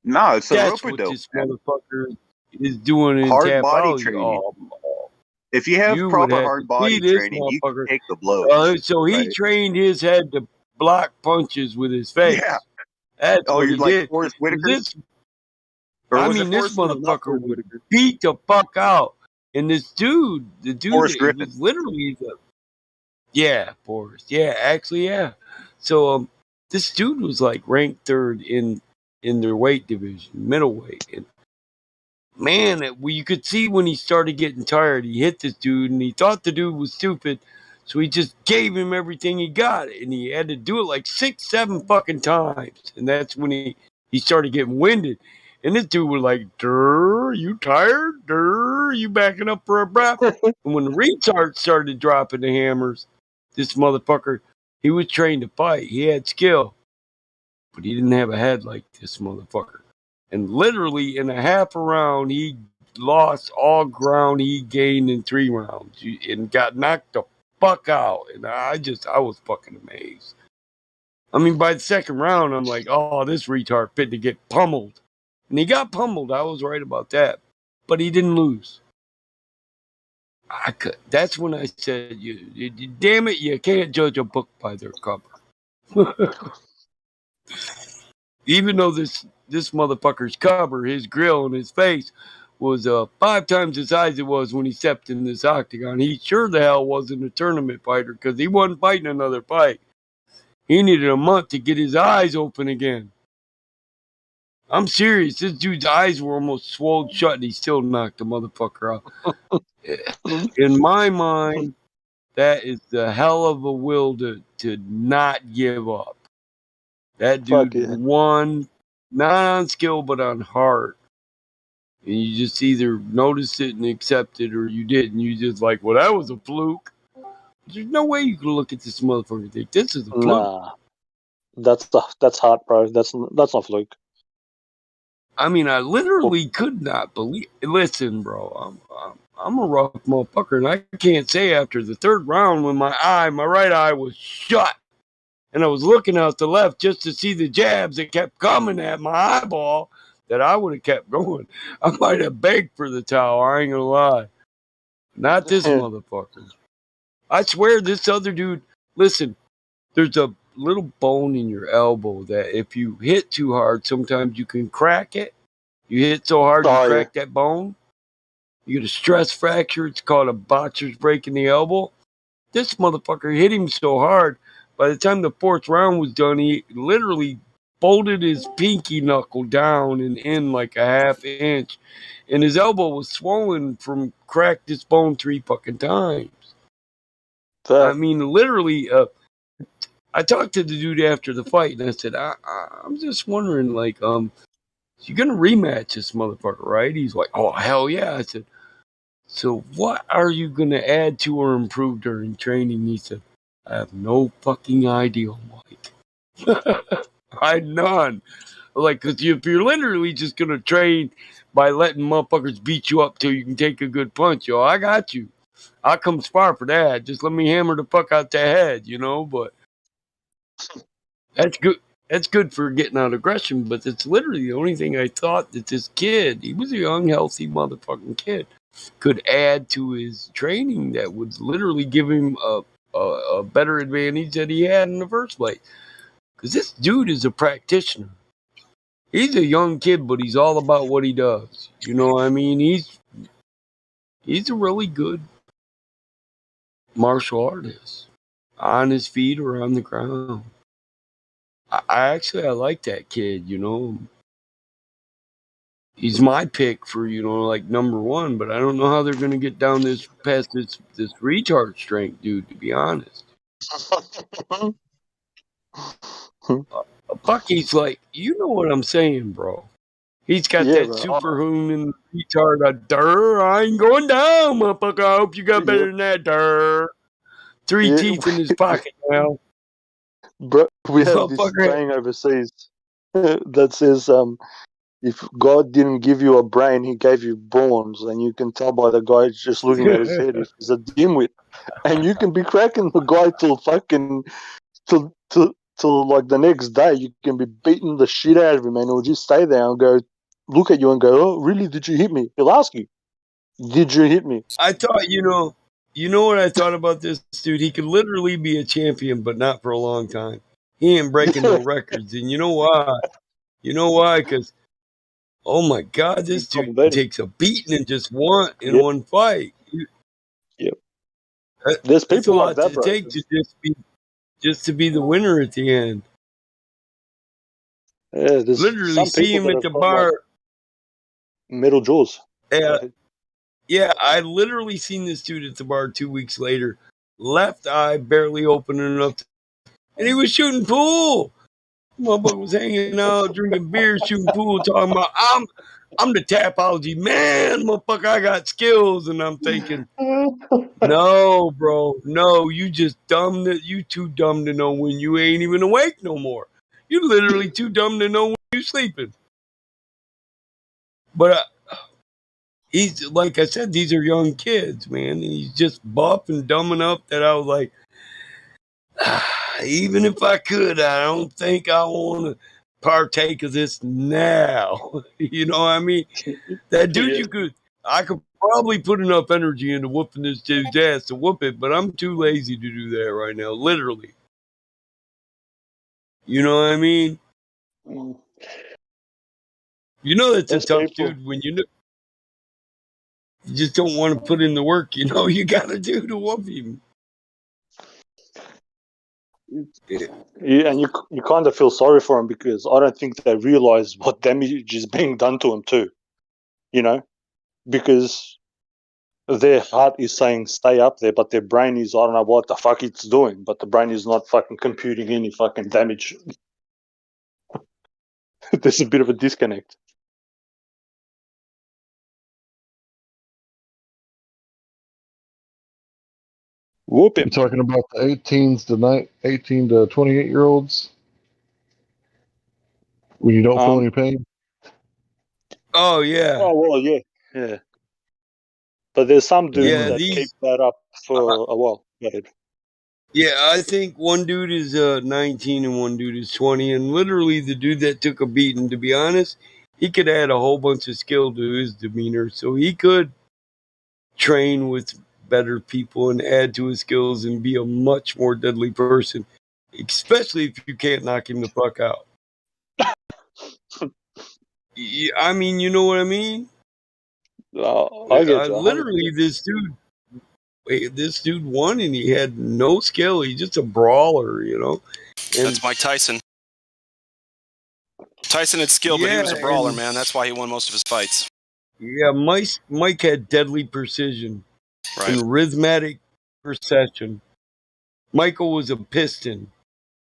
No, it's the That's rope what dope. this motherfucker is doing in Hard body Tapology. training. Oh, If you have You would proper have hard to body see this training, you can motherfucker. take the blows. So he right? trained his head to block punches with his face. Yeah. That's Oh, what you're he like did. Forrest Whitaker? This, Or I was it mean, this Forrest? No, not motherfucker Forrest would Whitaker. beat the fuck out. And this dude, the dude, Forrest it Griffin. was literally yeah, Forrest. Yeah, actually, yeah. So this dude was like ranked third in their weight division, middleweight, and man, you could see when he started getting tired, he hit this dude, and he thought the dude was stupid, so he just gave him everything he got, and he had to do it like 6, 7 fucking times, and that's when he started getting winded, and this dude was like, "Durr, you tired? Durr, you backing up for a breath?" And when the retard started dropping the hammers, this motherfucker, he was trained to fight. He had skill, but he didn't have a head like this motherfucker. And literally in a half a round, he lost all ground he gained in 3 rounds and got knocked the fuck out. And I was fucking amazed. I mean, by the second round, I'm like, oh, this retard fit to get pummeled. And he got pummeled. I was right about that. But he didn't lose. That's when I said, damn it, you can't judge a book by their cover. Even though this motherfucker's cover, his grill and his face was 5 times the size it was when he stepped in this octagon, he sure the hell wasn't a tournament fighter because he wasn't fighting another fight. He needed a month to get his eyes open again. I'm serious. This dude's eyes were almost swollen shut and he still knocked the motherfucker out. In my mind, that is the hell of a will to not give up. That dude won, not on skill, but on heart. And you just either noticed it and accept it, or you didn't. You just like, well, that was a fluke. There's no way you can look at this motherfucker and think this is a fluke. Nah, that's hard, bro. That's not fluke. I mean, I literally could not believe. Listen, bro, I'm a rough motherfucker, and I can't say after the 3rd round when my right eye was shut, and I was looking out the left just to see the jabs that kept coming at my eyeball, that I would have kept going. I might have begged for the towel. I ain't gonna lie. Not this motherfucker. I swear this other dude, listen, there's a little bone in your elbow that if you hit too hard, sometimes you can crack it. You hit so hard, you crack that bone. You get a stress fracture. It's called a botcher's break in the elbow. This motherfucker hit him so hard, by the time the 4th round was done, he literally folded his pinky knuckle down and in like a ½ inch. And his elbow was swollen from cracked this bone 3 fucking times. I mean, literally, I talked to the dude after the fight, and I said, I'm just wondering, like, you're going to rematch this motherfucker, right? He's like, oh, hell yeah. I said, so what are you going to add to or improve during training? He said, I have no fucking idea, Mike. I had none. Like, because if you're literally just going to train by letting motherfuckers beat you up till you can take a good punch, yo, I got you. I'll come spar for that. Just let me hammer the fuck out the head, but that's good. That's good for getting out aggression, but it's literally the only thing I thought that this kid, he was a young, healthy motherfucking kid, could add to his training that would literally give him a better advantage that he had in the first place. Because this dude is a practitioner. He's a young kid, but he's all about what he does. You know what I mean? He's a really good martial artist, on his feet or on the ground. I like that kid, He's my pick for, like number 1, but I don't know how they're going to get down past this retard strength, dude, to be honest. Bucky's like, you know what I'm saying, bro. He's got that superhuman retard. I ain't going down, motherfucker. I hope you got better than that, 3 teeth in his pocket now. Bro, we have this saying overseas that says, if God didn't give you a brain, he gave you bones. And you can tell by the guy just looking at his head if he's a dimwit. And you can be cracking the guy till like the next day. You can be beating the shit out of him, and he'll just stay there and go, look at you and go, oh, really? Did you hit me? He'll ask you. Did you hit me? I thought, you know what I thought about this dude? He could literally be a champion, but not for a long time. He ain't breaking no records. And you know why? You know why? Because, oh my God, this dude takes a beating in just one fight. Yep. That- There's That's a people like lot that, to bro. take to just to be the winner at the end. Yeah, there's Literally some see people him that at have the got like bar. metal jaws. Yeah, I literally seen this dude at the bar 2 weeks later. Left eye barely opening up, and he was shooting pool. Motherfucker was hanging out, drinking beer, shooting pool, talking about I'm the tapology man, motherfucker. I got skills, and I'm thinking, no, bro, no, you just dumb. You too dumb to know when you ain't even awake no more. You literally too dumb to know when you sleeping. But he's like I said, these are young kids, man. And he's just buff and dumb enough that I was like, even if I could, I don't think I want to partake of this now. You know what I mean? That dude, I could probably put enough energy into whooping this dude's ass to whoop it, but I'm too lazy to do that right now, literally. You know what I mean? You know that's a tough dude when you just don't want to put in the work, you know, you got to do to whoop him. Yeah, and you kind of feel sorry for them because I don't think they realize what damage is being done to them too. You know, because their heart is saying stay up there, but their brain is I don't know what the fuck it's doing, but the brain is not fucking computing any fucking damage. There's a bit of a disconnect. Whoop him. You're talking about the 18 to 28-year-olds when you don't feel any pain. Oh yeah. Oh well, yeah. But there's some dudes Yeah, that keep that up for a while. Go ahead. Yeah, I think one dude is 19 and one dude is 20. And literally, the dude that took a beating, to be honest, he could add a whole bunch of skill to his demeanor. So he could train with better people and add to his skills and be a much more deadly person, especially if you can't knock him the fuck out. I mean, you know what I mean? I get you. Literally, this dude won and he had no skill. He's just a brawler, you know? And That's Mike Tyson. Tyson had skill, but he was a brawler, man. That's why he won most of his fights. Yeah, Mike had deadly precision and rhythmic procession. Michael was a piston.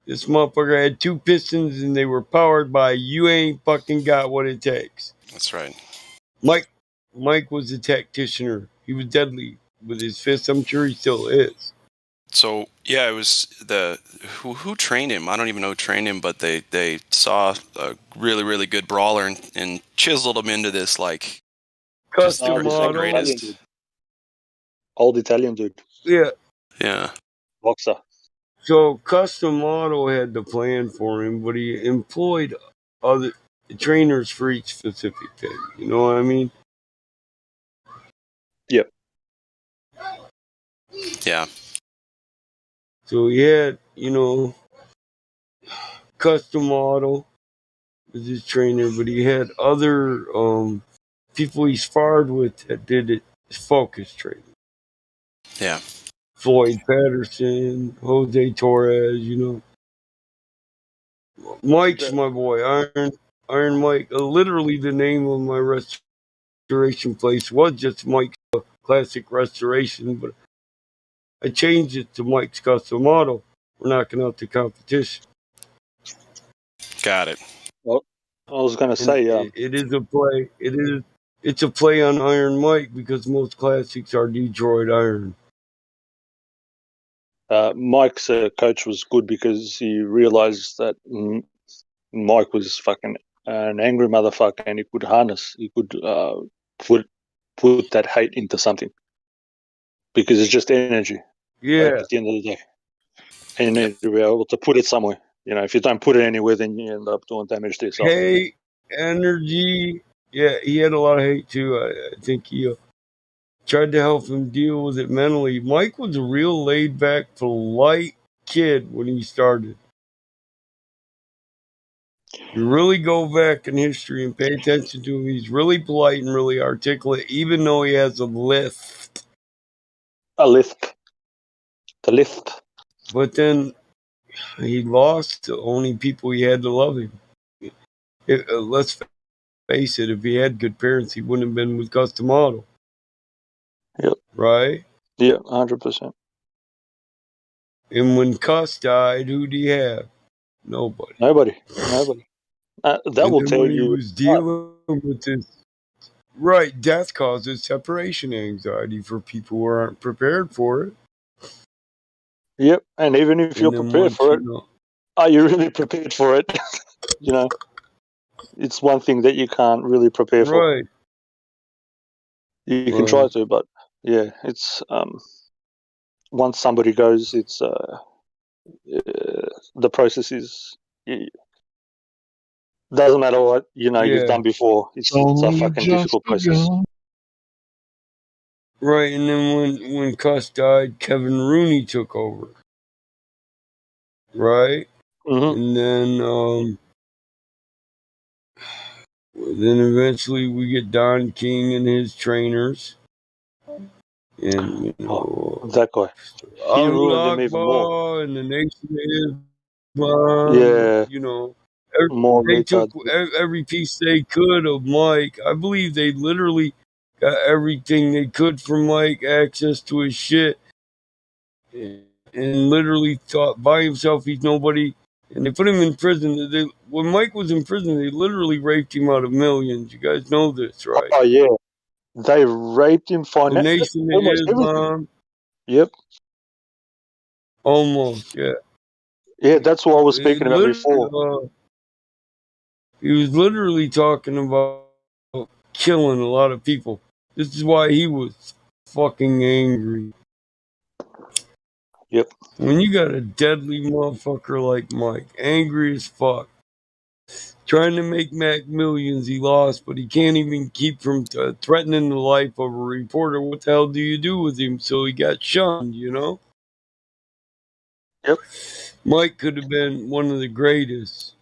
This motherfucker had two pistons and they were powered by you ain't fucking got what it takes. That's right. Mike was a tacticianer. He was deadly with his fists. I'm sure he still is. So yeah, it was who trained him. I don't even know who trained him, but they saw a really, really good brawler and chiseled him into this like custom model. Greatest. Old Italian dude. Yeah. Boxer. So Custom Model had the plan for him, but he employed other trainers for each specific thing. You know what I mean? Yep. Yeah. So he had, Custom Model was his trainer, but he had other people he sparred with that did it focus training. Yeah. Floyd Patterson, Jose Torres, Mike's my boy, Iron Mike. Literally, the name of my restoration place was just Mike's Classic Restoration, but I changed it to Mike's Custom Model. We're knocking out the competition. Got it. Well, I was gonna say, it is a play. It's a play on Iron Mike because most classics are Detroit Iron. Mike's coach was good because he realized that Mike was fucking an angry motherfucker and he could harness. He could put that hate into something because it's just energy. Yeah. At the end of the day, and you need to be able to put it somewhere. If you don't put it anywhere, then you end up doing damage to yourself. Hate, energy. Yeah, he had a lot of hate too. I think he tried to help him deal with it mentally. Mike was a real laid back, polite kid when he started. You really go back in history and pay attention to him. He's really polite and really articulate, even though he has a lisp. A lisp. The lisp. But then he lost the only people he had to love him. Let's face it, if he had good parents, he wouldn't have been with Custom Auto. Yep. Right? Yeah, 100%. And when Cuss died, who do you have? Nobody. Nobody. That and will then tell when he you. was dealing with this, right, death causes separation anxiety for people who aren't prepared for it. Yep, and even if you're prepared for it, are you really prepared for it? You know, it's one thing that you can't really prepare for. Right. You can try to, but yeah, it's once somebody goes, it's the process is doesn't matter what you've done before. It's a fucking difficult process. Right, and then when Cuss died, Kevin Rooney took over. Right, and then eventually we get Don King and his trainers, and that guy, he ruined him even more. and the Nation of Islam. Yeah, they took every piece they could of Mike. I believe they literally got everything they could from Mike, access to his shit, and literally thought by himself he's nobody. And they put him in prison. When Mike was in prison, they literally raped him out of millions. You guys know this, right? Oh yeah, they raped him The financially. Nation of Almost Islam. everything. Yep. Almost, yeah. Yeah, that's what I was speaking about before. He was literally talking about killing a lot of people. This is why he was fucking angry. Yep. When you got a deadly motherfucker like Mike, angry as fuck, trying to make Mac millions, he lost, but he can't even keep from threatening the life of a reporter. What the hell do you do with him? So he got shunned, Yep. Mike could have been one of the greatest.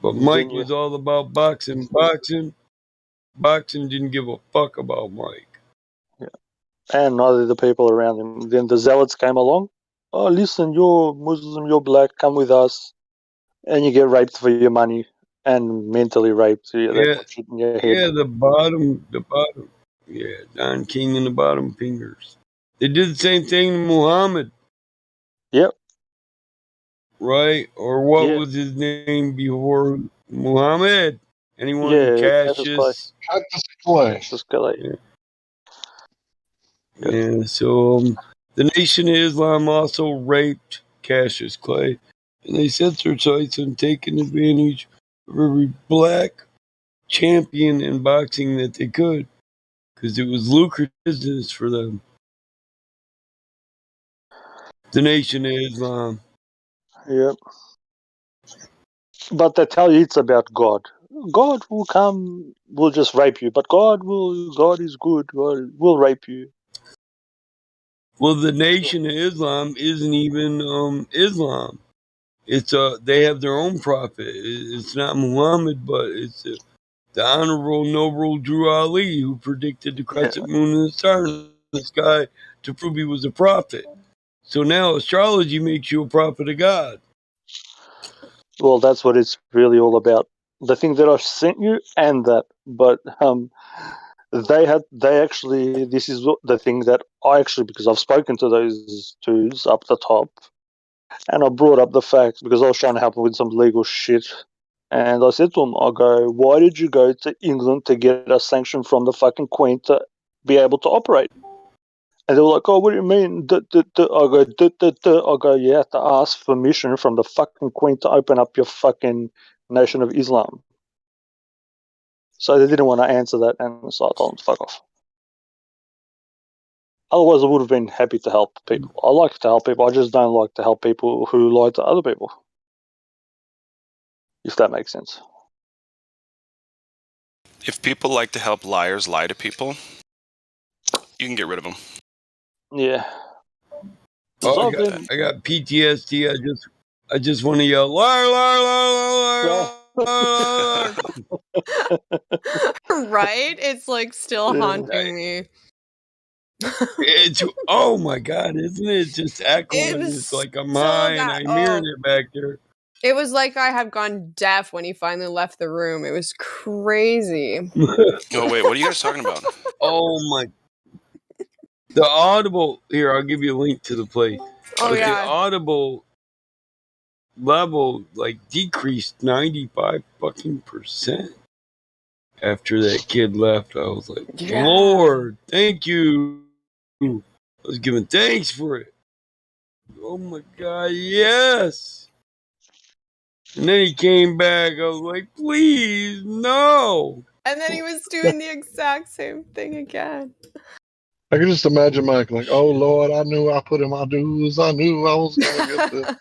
But Mike was all about boxing. Boxing didn't give a fuck about Mike. Yeah. And neither the people around him. Then the zealots came along. Oh, listen, you're Muslim, you're black, come with us. And you get raped for your money and mentally raped. So they put shit in your head. Yeah, the bottom. Yeah, Don King and the bottom fingers. They did the same thing to Muhammad. Yep. Right? Or what was his name before Muhammad? Anyone? Cassius? Cassius Clay. Yeah, so the Nation of Islam also raped Cassius Clay. And they set their sights on taking advantage of every black champion in boxing that they could. Because it was lucrative business for them. The Nation of Islam. Yep. But they tell you it's about God. God will come, will just rape you. But God is good. God will rape you. Well, the Nation of Islam isn't even Islam. It's they have their own prophet. It's not Muhammad, but it's the Honorable Noble Drew Ali, who predicted the crescent moon and the stars in the sky to prove he was a prophet. So now astrology makes you a prophet of God. Well, that's what it's really all about. The thing that I sent you and that, but they actually, this is the thing that I actually, because I've spoken to those dudes up the top, and I brought up the fact because I was trying to help them with some legal shit. And I said to them, I go, why did you go to England to get a sanction from the fucking Queen to be able to operate? And they were like, oh, what do you mean? I go, you have to ask permission from the fucking Queen to open up your fucking Nation of Islam. So they didn't want to answer that, and so I told them to fuck off. Otherwise, I would have been happy to help people. I like to help people. I just don't like to help people who lie to other people. If that makes sense. If people like to help liars lie to people, you can get rid of them. Yeah. Oh, I got PTSD. I just want to yell, liar, liar, liar, liar, liar, liar. Right? It's like still haunting me. It's, oh my God, isn't it just echoing? It's like I'm high and I'm hearing it back there. It was like I had gone deaf when he finally left the room. It was crazy. Oh wait, what are you guys talking about? Oh my! The Audible here. I'll give you a link to the play. Oh, but yeah. the Audible level like decreased 95% after that kid left. I was like, Yeah. Lord, thank you. I was giving thanks for it. Oh my God, yes. And then he came back. I was like, please, no. And then he was doing the exact same thing again. I can just imagine Mike like, "Oh Lord, I knew I put in my dues. I knew I was gonna get this,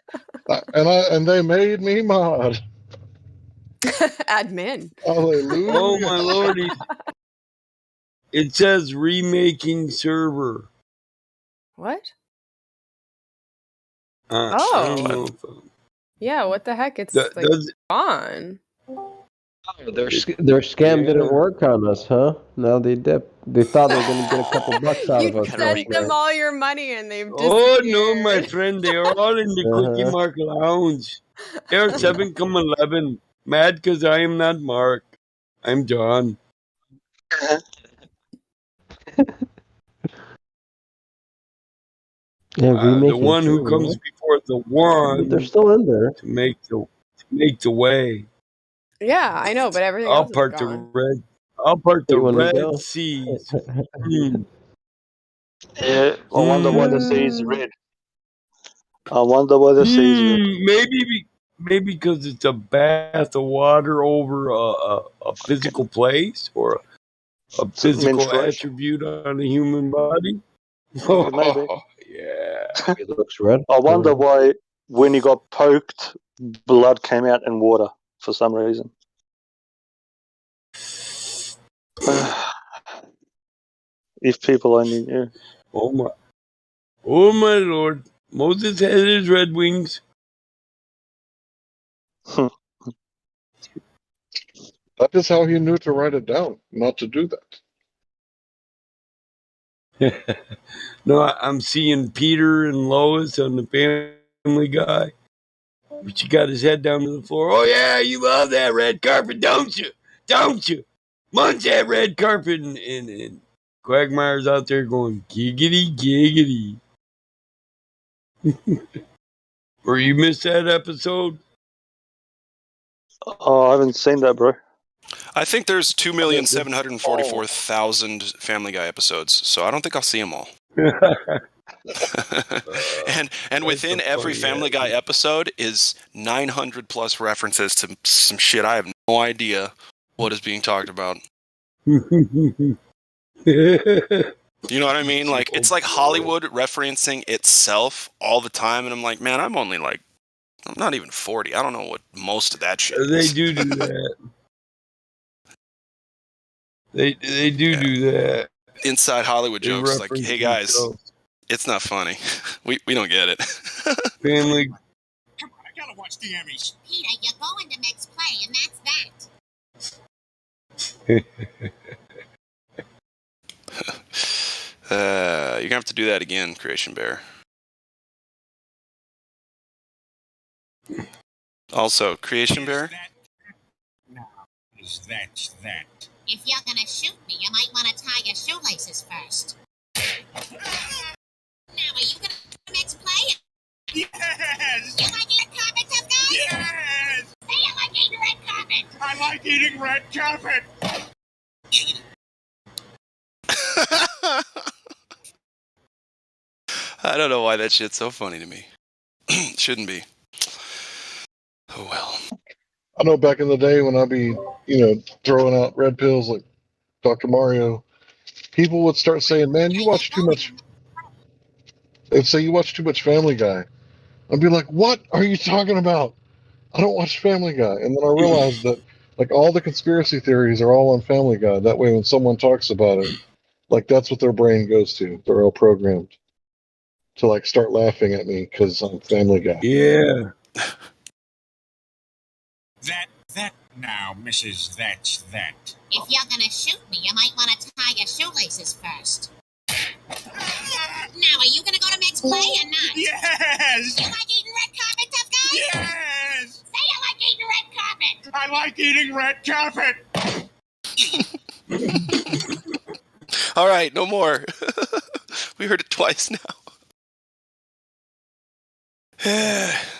and they made me mod." Admin. Hallelujah. Oh my Lord. It says remaking server. What? I don't know if, Yeah, what the heck? It's like gone. Their scam didn't work on us, huh? No, they did. They thought they were going to get a couple bucks out of us. Sent them all your money and they've Oh disappeared. no, my friend, they are all in the Quickie Mark Lounge. They're 7-11. Mad because I am not Mark. I'm John. Yeah, the one who comes before the one. They're still in there to make the way. Yeah, I know, but everything I'll else is part gone. I'll part the when we Red go. Seas. Yeah, I wonder why the sea is red. I wonder why the sea is red. Maybe because it's a bath of water over a physical place or a physical attribute on a human body. Maybe. Yeah. It looks red. I wonder why when he got poked, blood came out in water for some reason. If people only knew. Oh my Lord. Moses had his red wings. That is how he knew to write it down, not to do that. No, I'm seeing Peter and Lois on the Family Guy. But he got his head down to the floor. Oh yeah, you love that red carpet, don't you? Don't you? Munch that red carpet, and Quagmire's out there going giggity giggity. Or you missed that episode? Oh, I haven't seen that, bro. I think there's 2,744,000 Family Guy episodes, so I don't think I'll see them all. and within every Family Guy episode is 900 plus references to some shit I have no idea what is being talked about. You know what I mean? Like, it's like Hollywood referencing itself all the time, and I'm like, man, I'm not even 40. I don't know what most of that shit is. They do that. They do that. Inside Hollywood jokes, like, hey guys, it's not funny. We don't get it. Family. Come on, I gotta watch the Emmys. Peter, you're going to next play, and that's that. You're gonna have to do that again, Creation Bear. Also, Creation Bear. No, is that. If you're gonna shoot me, you might want to tie your shoelaces first. Now, are you gonna next play? Yes! You like eating carpet, tough guy? Yes! Say you like eating red carpet! I like eating red carpet! I don't know why that shit's so funny to me. Shouldn't be. Oh well. I know back in the day when I'd be, throwing out red pills like Dr. Mario, people would start saying, man, you watch too much. They'd say, you watch too much Family Guy. I'd be like, what are you talking about? I don't watch Family Guy. And then I realized that Like all the conspiracy theories are all on Family Guy. That way, when someone talks about it, like that's what their brain goes to. They're all programmed to like start laughing at me because I'm Family Guy. Yeah. That now, Mrs. That. If you're gonna shoot me, you might want to tie your shoelaces first. Now, are you gonna go to Meg's play or not? Yes! You like eating red carpet, tough guy? Yes! Say you like eating red carpet! I like eating red carpet! All right, no more. We heard it twice now.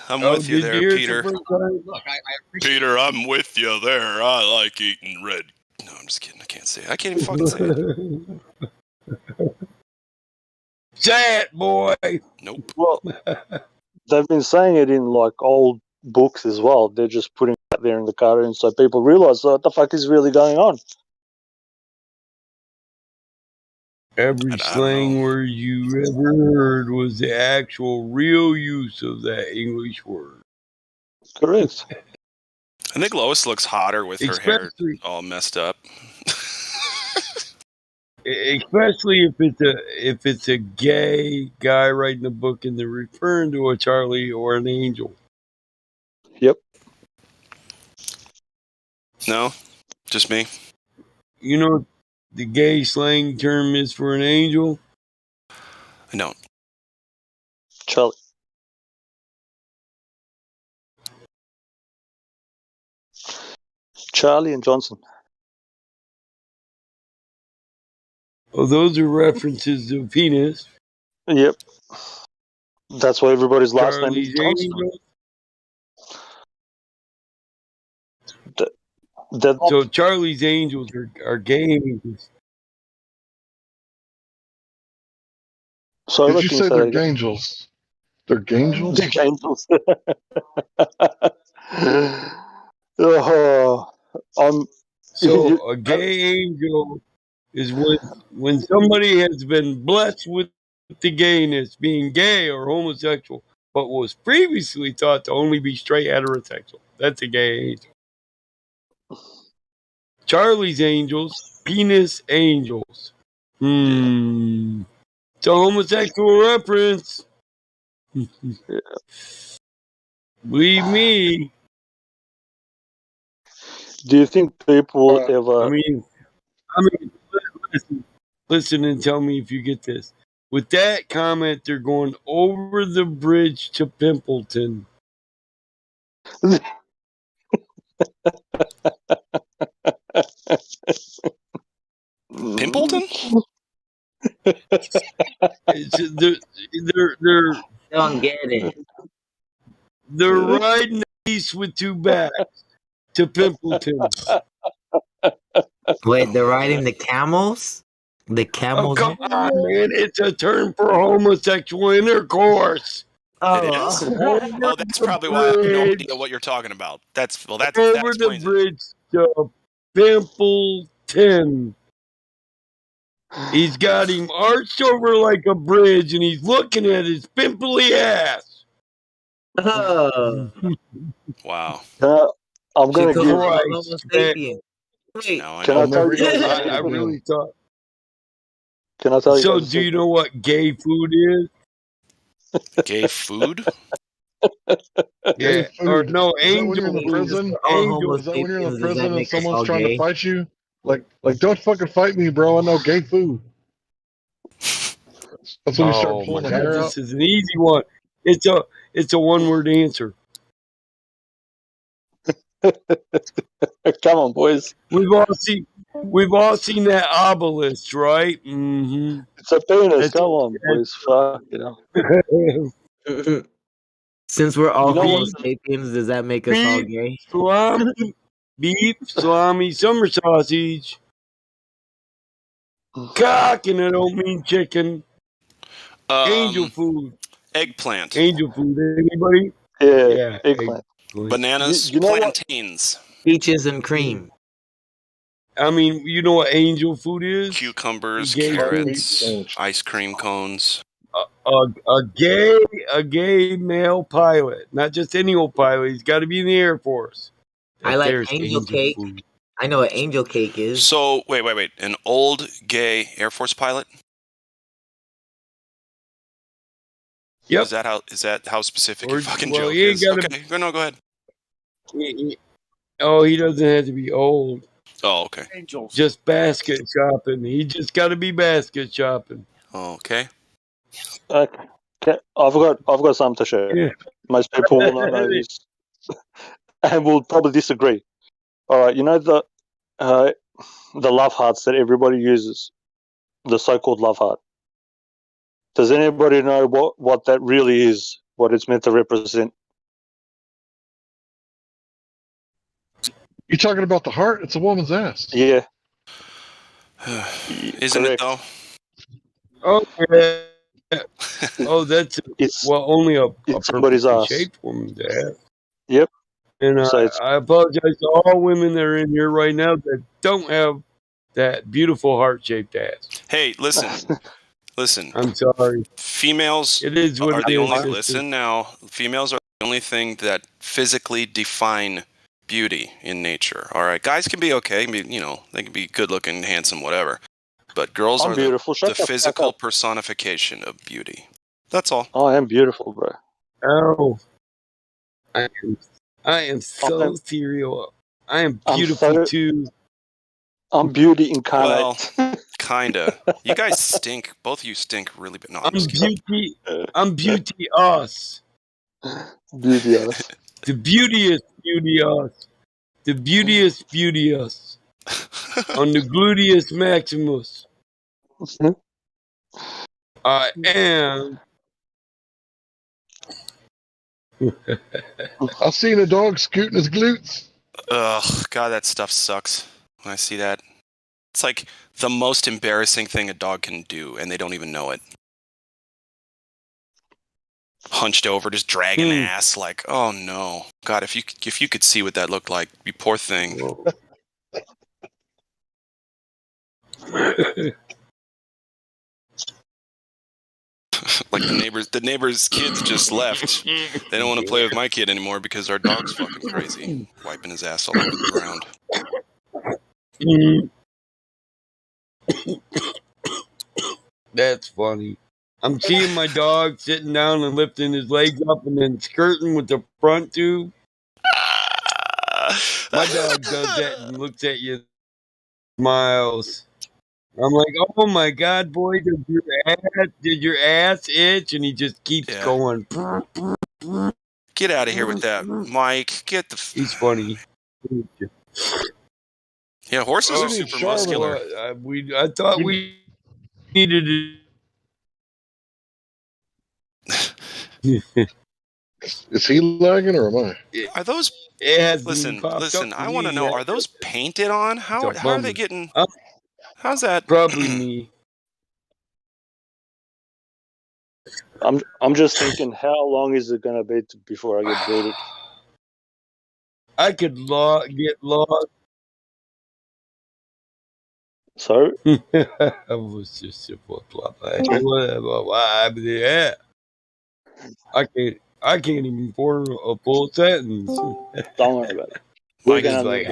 I'm with you there, Peter. Look, I appreciate Peter, I'm with you there. I like eating red. No, I'm just kidding. I can't say it. I can't even fucking say it. Say it, boy. Nope. Well, they've been saying it in like old books as well. They're just putting it out there in the cartoon so people realize what the fuck is really going on. Every slang word you ever heard was the actual real use of that English word. Correct. I think Lois looks hotter with her hair all messed up. Especially if it's a gay guy writing a book and they're referring to a Charlie or an angel. Yep. No, just me. You know what the gay slang term is for an angel? I don't. Charlie. Charlie and Johnson. Oh, those are references to penis. Yep. That's why everybody's last name is Charlie's Johnson. Angels. So Charlie's Angels are gay angels. So Did you say they're angels? They're angels? They're angels. So a gay angel is when somebody has been blessed with the gayness, being gay or homosexual, but was previously thought to only be straight heterosexual. That's a gay angel. Charlie's Angels, penis angels. It's a homosexual reference. Believe me. Do you think people ever? I mean, listen and tell me if you get this. With that comment, they're going over the bridge to Pimpleton. Pimpleton? They're don't get it. They're riding east with two backs to Pimpleton. Wait, they're riding the camels? The Oh, camels? come on, man. It's a term for homosexual intercourse. It is? Oh, that's probably why I have no idea what you're talking about. That Over the explains it. bridge to Pimpleton. He's got him arched over like a bridge, and he's looking at his pimply ass. Wow. I'm gonna give. Now Can I tell you? I really thought. Can I tell you? So, do you know what gay food is? Gay food? Yeah, or no, Is that when you're in the angel prison? food. Angel. Is that when you're in the prison and someone's trying to fight you? Like, don't fucking fight me, bro. I know gay food. That's when you start pulling the hair out. This is an easy one. It's a one-word answer. Come on, boys. We've all seen that obelisk, right? Mm-hmm. It's a penis. Come on, boys. Fuck, you know. Since we're all You know Homo what? sapiens, does that make us all gay? Salami, beef, salami, summer sausage, cock, and I don't mean chicken. Angel food. Eggplant. Angel food. Anybody? Yeah, eggplant. Bananas, You know what? plantains. Peaches and cream. I mean, you know what angel food is? Cucumbers, Gay carrots, food. ice cream cones. A gay male pilot, not just any old pilot. He's got to be in the Air Force. I like there's angel angel cake. food. I know what angel cake is. So wait. An old gay Air Force pilot? Yep. Is that how specific your fucking Well, joke he ain't is? gotta. Okay, no, go ahead. Oh, he doesn't have to be old. Oh, okay. Angels. Just basket shopping. He just got to be basket shopping. Okay. Okay. I've got something to share. Yeah. Most people will not know this, and will probably disagree. All right, you know the love hearts that everybody uses, the so-called love heart. Does anybody know what that really is? What it's meant to represent? You talking about the heart? It's a woman's ass. Yeah. Isn't it though? Oh, yeah. Oh, that's only a somebody's perfectly ass. shaped woman's ass. Yep. And So it's I apologize to all women that are in here right now that don't have that beautiful heart-shaped ass. Hey, listen. I'm sorry. Females It is what are it the is, only. sister. Listen now. Females are the only thing that physically define beauty in nature. All right, guys can be okay. They can be good-looking, handsome, whatever. But girls I'm are beautiful. the Shut the fuck physical up. personification of beauty. That's all. I am beautiful, bro. Oh, I am so serial. I am beautiful too. I'm beauty incarnate. Well, kinda. You guys stink. Both of you stink really bad. No, I'm just kidding. I'm beauty us. Beauty us. The beauteous beauty us. The beauteous beauty us. On the gluteus maximus. I am. I've seen a dog scooting his glutes. Ugh, God, that stuff sucks. When I see that, it's like the most embarrassing thing a dog can do, and they don't even know it. Hunched over, just dragging ass, like, oh no, God, if you could see what that looked like, you poor thing. Like the neighbor's kids just left. They don't want to play with my kid anymore because our dog's fucking crazy, wiping his ass all over the ground. That's funny. I'm seeing my dog sitting down and lifting his legs up and then skirting with the front tube. My dog does that and looks at you, smiles. I'm like, oh my God, boy, did your ass itch? And he just keeps going. Get out of here with that, Mike. Get the. He's funny. Yeah, horses are super muscular. I thought we needed to. Is he lagging or am I? Are those? Listen. I want to know. Are those painted on? How are they getting? How's that? Probably me. I'm just thinking, how long is it gonna be before I get booted? I could get lost. So? I was just yeah. I can't even form a full sentence. Don't worry about it. We're gonna like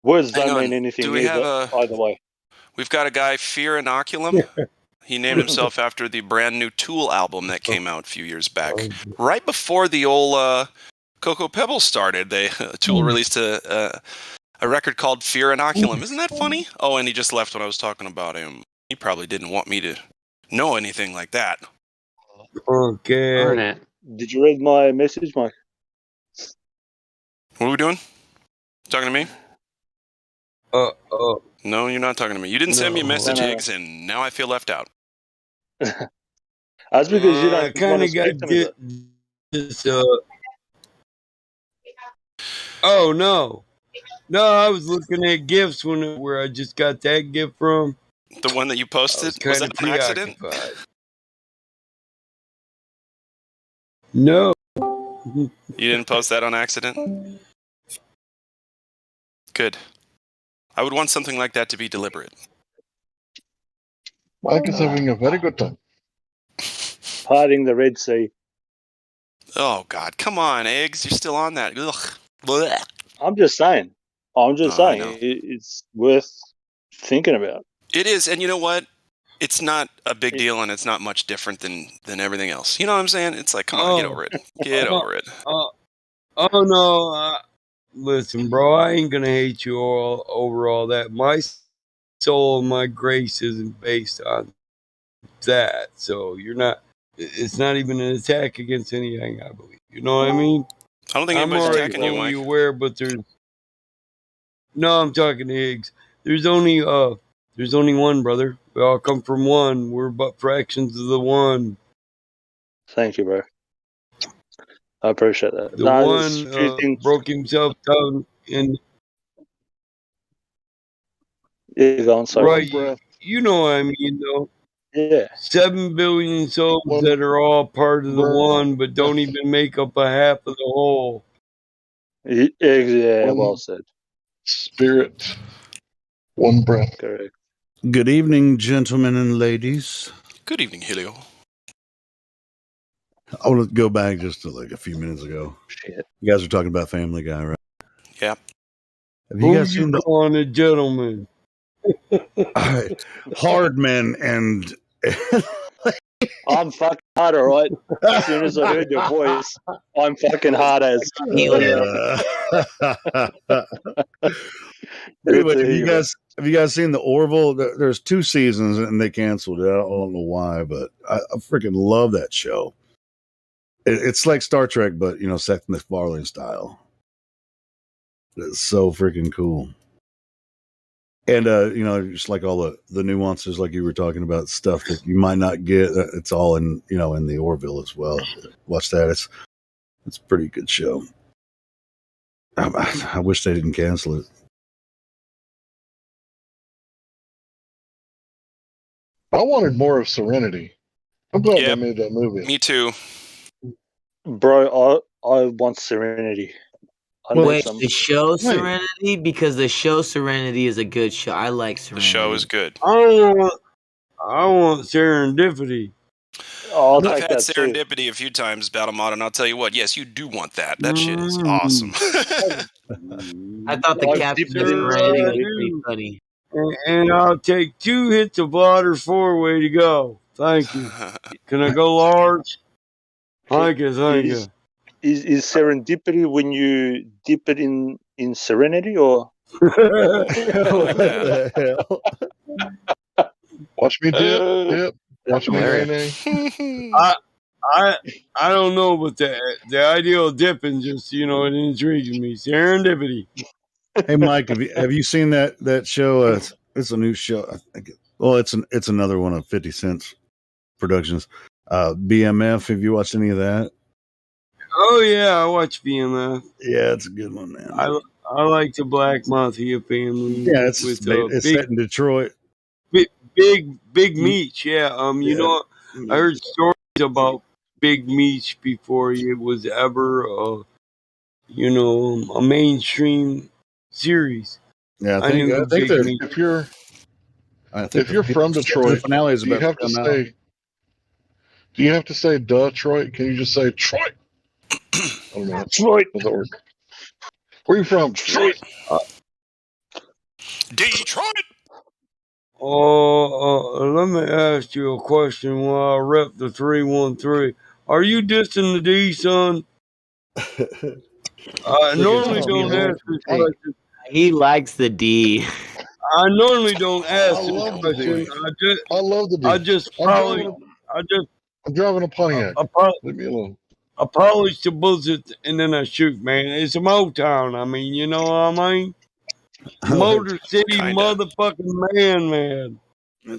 words Hang don't on. mean anything Do we have either way. We've got a guy, Fear Inoculum. He named himself after the brand new Tool album that came out a few years back. Right before the old Cocoa Pebbles started, Tool released a record called Fear Inoculum. Isn't that funny? Oh, and he just left when I was talking about him. He probably didn't want me to know anything like that. Okay. Did you read my message, Mike? What are we doing? Talking to me? No, you're not talking to me. You didn't send me a message, Higgs, and now I feel left out. That's because you don't kind of got to get this. Oh no, I was looking at gifts where I just got that gift from. The one that you posted? Was that an accident? No. You didn't post that on accident? Good. I would want something like that to be deliberate. Mike is having a very good time. Parting the Red Sea. Oh God, come on, eggs! You're still on that. Ugh. Blech. I'm just saying. I know. It's worth thinking about. It is, and you know what? It's not a big deal, and it's not much different than everything else. You know what I'm saying? It's like, come on, get over it. Get over it. Oh no! Listen, bro, I ain't gonna hate you all over all that. My soul and my grace isn't based on that, so you're not. It's not even an attack against anything, I believe. You know what I mean? I don't think I'm anybody's already attacking you, fully Mike. aware, but there's no. I'm talking to Higgs. There's only one, brother. We all come from one. We're but fractions of the one. Thank you, bro. I appreciate that. The No, there's a few one things. broke himself down and Yeah, go on, sorry. right. You know what I mean, though. Yeah. 7 billion souls that are all part of the one, but don't even make up a half of the whole. Yeah, well said. Spirit, one breath. Correct. Good evening, gentlemen and ladies. Good evening, Helio. I want to go back just to like a few minutes ago. Shit. You guys were talking about Family Guy, right? Yeah. Have you guys Who seen you calling a gentleman? Hardman and I'm fucking hard, all right? As soon as I heard your voice, I'm fucking hard as. Anyway, have you guys seen the Orville? There's 2 seasons and they canceled it. I don't know why, but I freaking love that show. It's like Star Trek, but Seth MacFarlane style. It's so freaking cool. And just like all the nuances, like you were talking about, stuff that you might not get. It's all in in the Orville as well. Watch that. It's a pretty good show. I wish they didn't cancel it. I wanted more of Serenity. I'm glad they made that movie. Me too. Bro, I want Serenity. Wait, the show Serenity? Because the show Serenity is a good show. I like Serenity. The show is good. I want Serendipity. I'll I've had Serendipity a few times, Battlemod, and I'll tell you what, yes, you do want that. That shit is awesome. I thought the captain of Serenity was pretty funny. And I'll take 2 hits of water 4-way to go. Thank you. Can I go large? Thank you. Is Serendipity when you dip it in Serenity, or? Watch me dip. Watch me nay. I don't know, but the idea of dipping just it intrigues me. Serendipity. Hey, Mike, have you seen that show? It's a new show. I think. Well, it's another one of 50 Cent's productions. BMF. Have you watched any of that? Oh yeah, I watch BMF. Yeah, it's a good one, man. I like the Black Mafia family. Yeah, it's set in Detroit. Big Meech. Yeah. I heard stories about Big Meech before it was ever a mainstream series. Yeah, I think that if you're from Detroit, the finale is about to come out. Do you have to say Detroit? Can you just say Troy? I don't know. Detroit. Where are you from? Detroit. Detroit. Let me ask you a question while I rep the 313. Are you dissing the D, son? I normally don't ask this question. He likes the D. I normally don't ask this question. I love the D. I'm driving a Pontiac. Leave me alone. I polish the bullets and then I shoot, man. It's a Motown. I mean, you know what I mean? Motor City motherfucking man.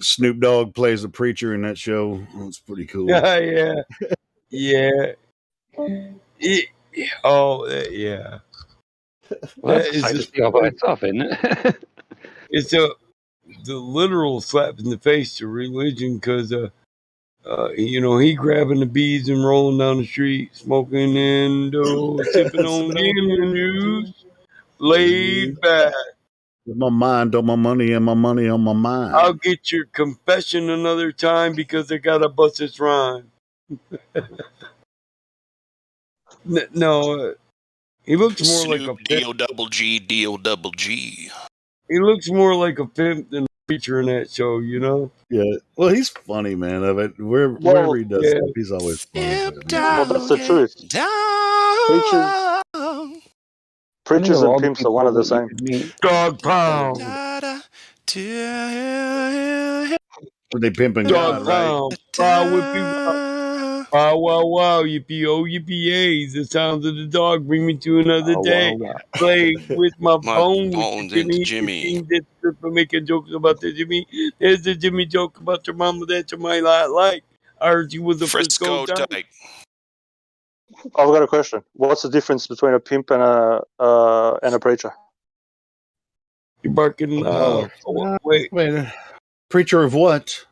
Snoop Dogg plays the preacher in that show. It's pretty cool. Yeah. Yeah. Well, that's a sight to see all by itself, isn't it? It's the literal slap in the face to religion because, he grabbing the beads and rolling down the street, smoking and sipping on gin juice, laid back. With my mind on my money and my money on my mind. I'll get your confession another time because I got to bust this rhyme. No, he looks more like a Snoop pimp. D-O-double-G. He looks more like a pimp than a preacher in that show, you know? Yeah. Well, he's funny, man. Of it, wherever he does stuff, he's always funny. Well, that's the truth. Preachers and pimps are one of the same. Dog pound. They pimping Dog God, right? pound. Wow, whippy, wow. Wow, wow, wow. Yippee, oh, yippee, yay. The sounds of the dog bring me to another day. Play with my bone with the Jimmy. That's making jokes about the Jimmy. There's the Jimmy joke about your mama that you might not like. I heard you was a Frisco type. I've got a question. What's the difference between a pimp and a preacher? You're barking. Wait. Preacher of what?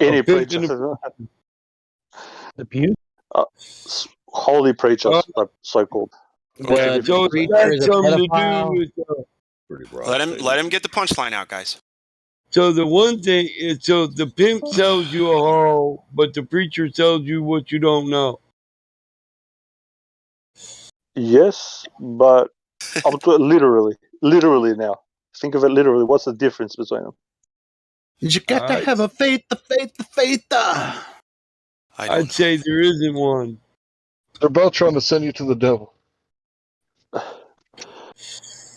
Any preacher. The pew? Holy preachers, so-called. The preacher is a pedophile. Let him get the punchline out, guys. So the one thing is, so the pimp sells you a hoe, but the preacher tells you what you don't know. Yes, but I'm literally now. Think of it literally. What's the difference between them? You got to have a faith. I'd say there isn't one. They're both trying to send you to the devil.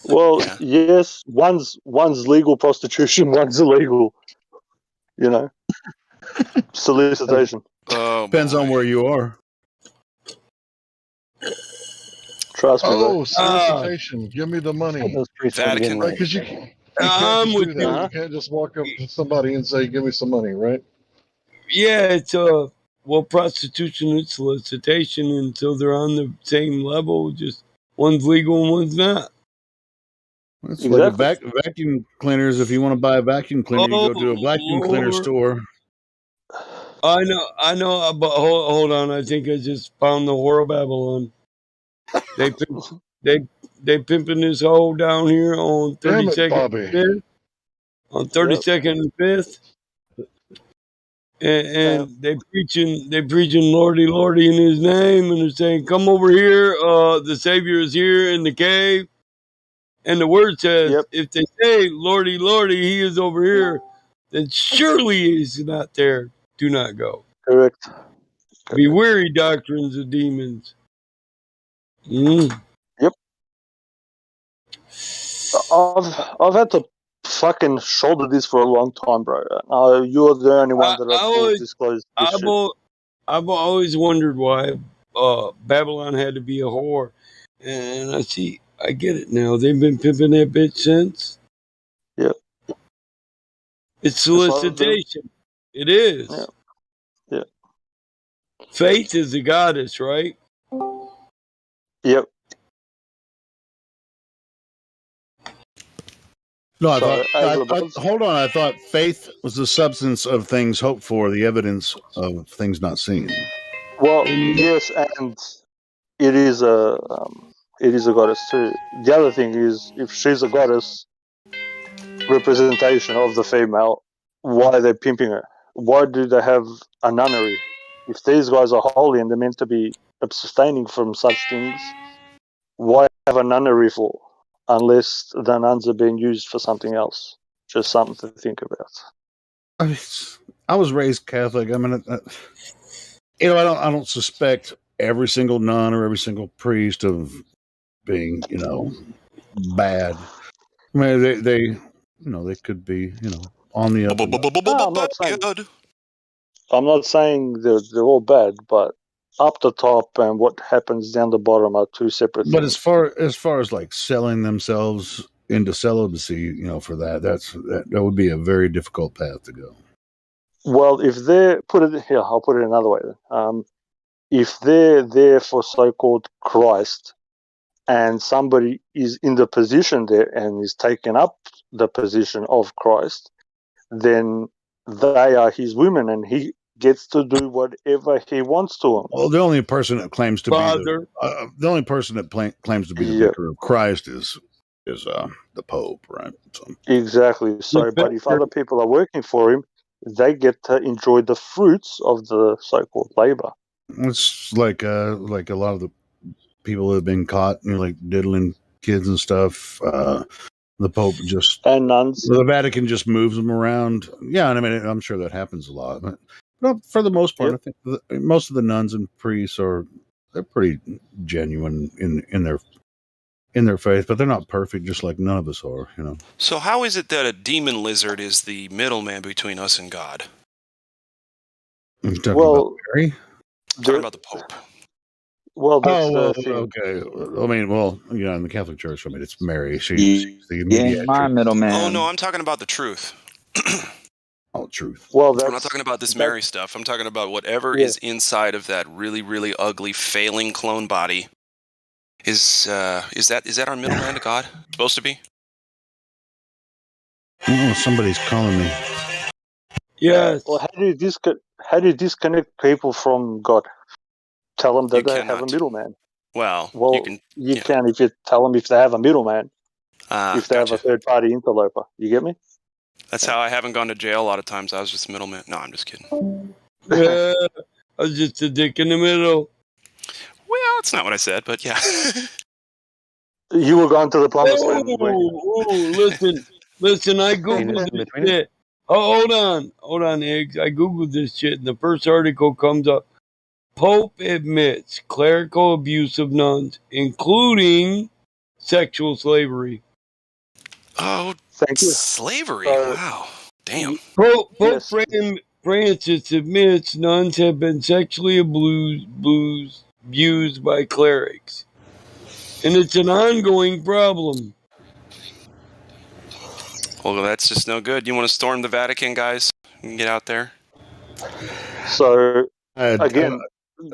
Well, yes, one's legal prostitution, one's illegal. You know, solicitation. Depends on where you are. Trust me. Oh, solicitation! Give me the money. Vatican. Right, because you can't just do that. You can't just walk up to somebody and say, "Give me some money," right? Yeah, it's prostitution and solicitation until they're on the same level. Just one's legal and one's not. It's like vacuum cleaners. If you want to buy a vacuum cleaner, you go to a vacuum cleaner store. I know, but hold on. I think I just found the whore of Babylon. They pimping this hole down here on 32nd and 5th. On 32nd and 5th. And they preaching Lordy, Lordy in his name, and they're saying, come over here, the Savior is here in the cave. And the word says, if they say, Lordy, Lordy, he is over here, then surely he is not there. Do not go. Correct. Be weary, doctrines of demons. Yep. I've had to fucking shoulder this for a long time, bro. You're the only one that I've disclosed this shit. I've always wondered why Babylon had to be a whore. And I get it now. They've been pimping that bitch since. Yep. It's solicitation. It is. Yeah. Yeah. Faith is the goddess, right? Yep. No, I thought hold on. I thought faith was the substance of things hoped for, the evidence of things not seen. Well, yes, and it is a goddess too. The other thing is, if she's a goddess representation of the female, why are they pimping her? Why do they have a nunnery? If these guys are holy and they're meant to be abstaining from such things, why have a nunnery for? Unless the nuns are being used for something else. Just something to think about. I was raised Catholic. I mean, I don't suspect every single nun or every single priest of being, bad. I mean, they could be, on the up. I'm not saying they're all bad, but up the top and what happens down the bottom are two separate things. But as far as like selling themselves into celibacy, for that would be a very difficult path to go. Well, if they're I'll put it another way. If they're there for so-called Christ, and somebody is in the position there and is taking up the position of Christ, then they are his women, and he gets to do whatever he wants to them. Well, the only person that claims to be the vicar of Christ is the Pope, right? So. Exactly. So, but if other people are working for him, they get to enjoy the fruits of the so-called labor. It's like a lot of the people that have been caught, like diddling kids and stuff. The Pope just and nuns. The Vatican just moves them around. Yeah, and I mean, I'm sure that happens a lot, but for the most part, I think most of the nuns and priests they're pretty genuine in their faith, but they're not perfect, just like none of us are. So how is it that a demon lizard is the middleman between us and God? You're talking about Mary? I'm talking about the Pope. Well, that's okay. I mean, in the Catholic Church, I mean, it's Mary. She's the mediatrix. my middleman. Oh no, I'm talking about the truth. Oh, truth. Well, I'm not talking about this Mary stuff. I'm talking about whatever is inside of that really, really ugly, failing clone body. Is that our middleman to God? Supposed to be? Oh, somebody's calling me. Yes. Well, how do you disconnect people from God? Tell them that they have a middleman. Well, you can if you tell them if they have a middleman. If they have a third-party interloper. You get me? That's how I haven't gone to jail a lot of times. I was just a middleman. No, I'm just kidding. Yeah, I was just a dick in the middle. Well, that's not what I said, but yeah. You were going to the promised land. Listen, I googled this shit. Oh, hold on, Eggs. I googled this shit, and the first article comes up. Pope admits clerical abuse of nuns, including sexual slavery. Oh, thank you. Slavery. Wow. Damn. Pope Francis admits nuns have been sexually abused by clerics. And it's an ongoing problem. Well, that's just no good. You want to storm the Vatican, guys? You can get out there. So, again,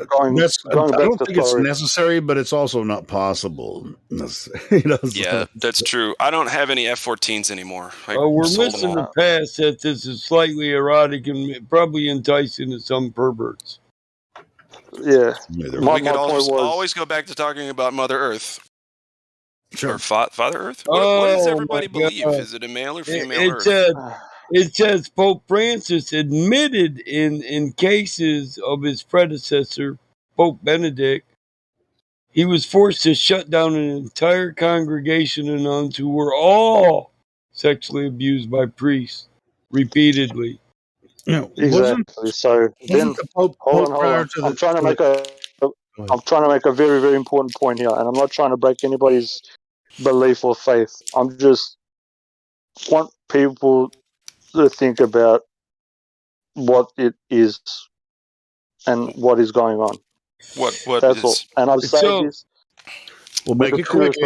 going I back don't to think it's story. necessary, but it's also not possible. Yeah, that's true. I don't have any F-14s anymore. We're sold missing them the all. past that this is slightly erotic and probably enticing to some perverts. Yeah. We could always go back to talking about Mother Earth. Sure. Or Father Earth? What does everybody believe? Is it a male or female Earth? It says Pope Francis admitted in cases of his predecessor, Pope Benedict, he was forced to shut down an entire congregation of nuns who were all sexually abused by priests repeatedly. Exactly. So then, hold on. I'm trying to make a very, very important point here, and I'm not trying to break anybody's belief or faith. I'm just want people to think about what it is and what is going on. What That's is? all. And I've said this. Well, make it quick,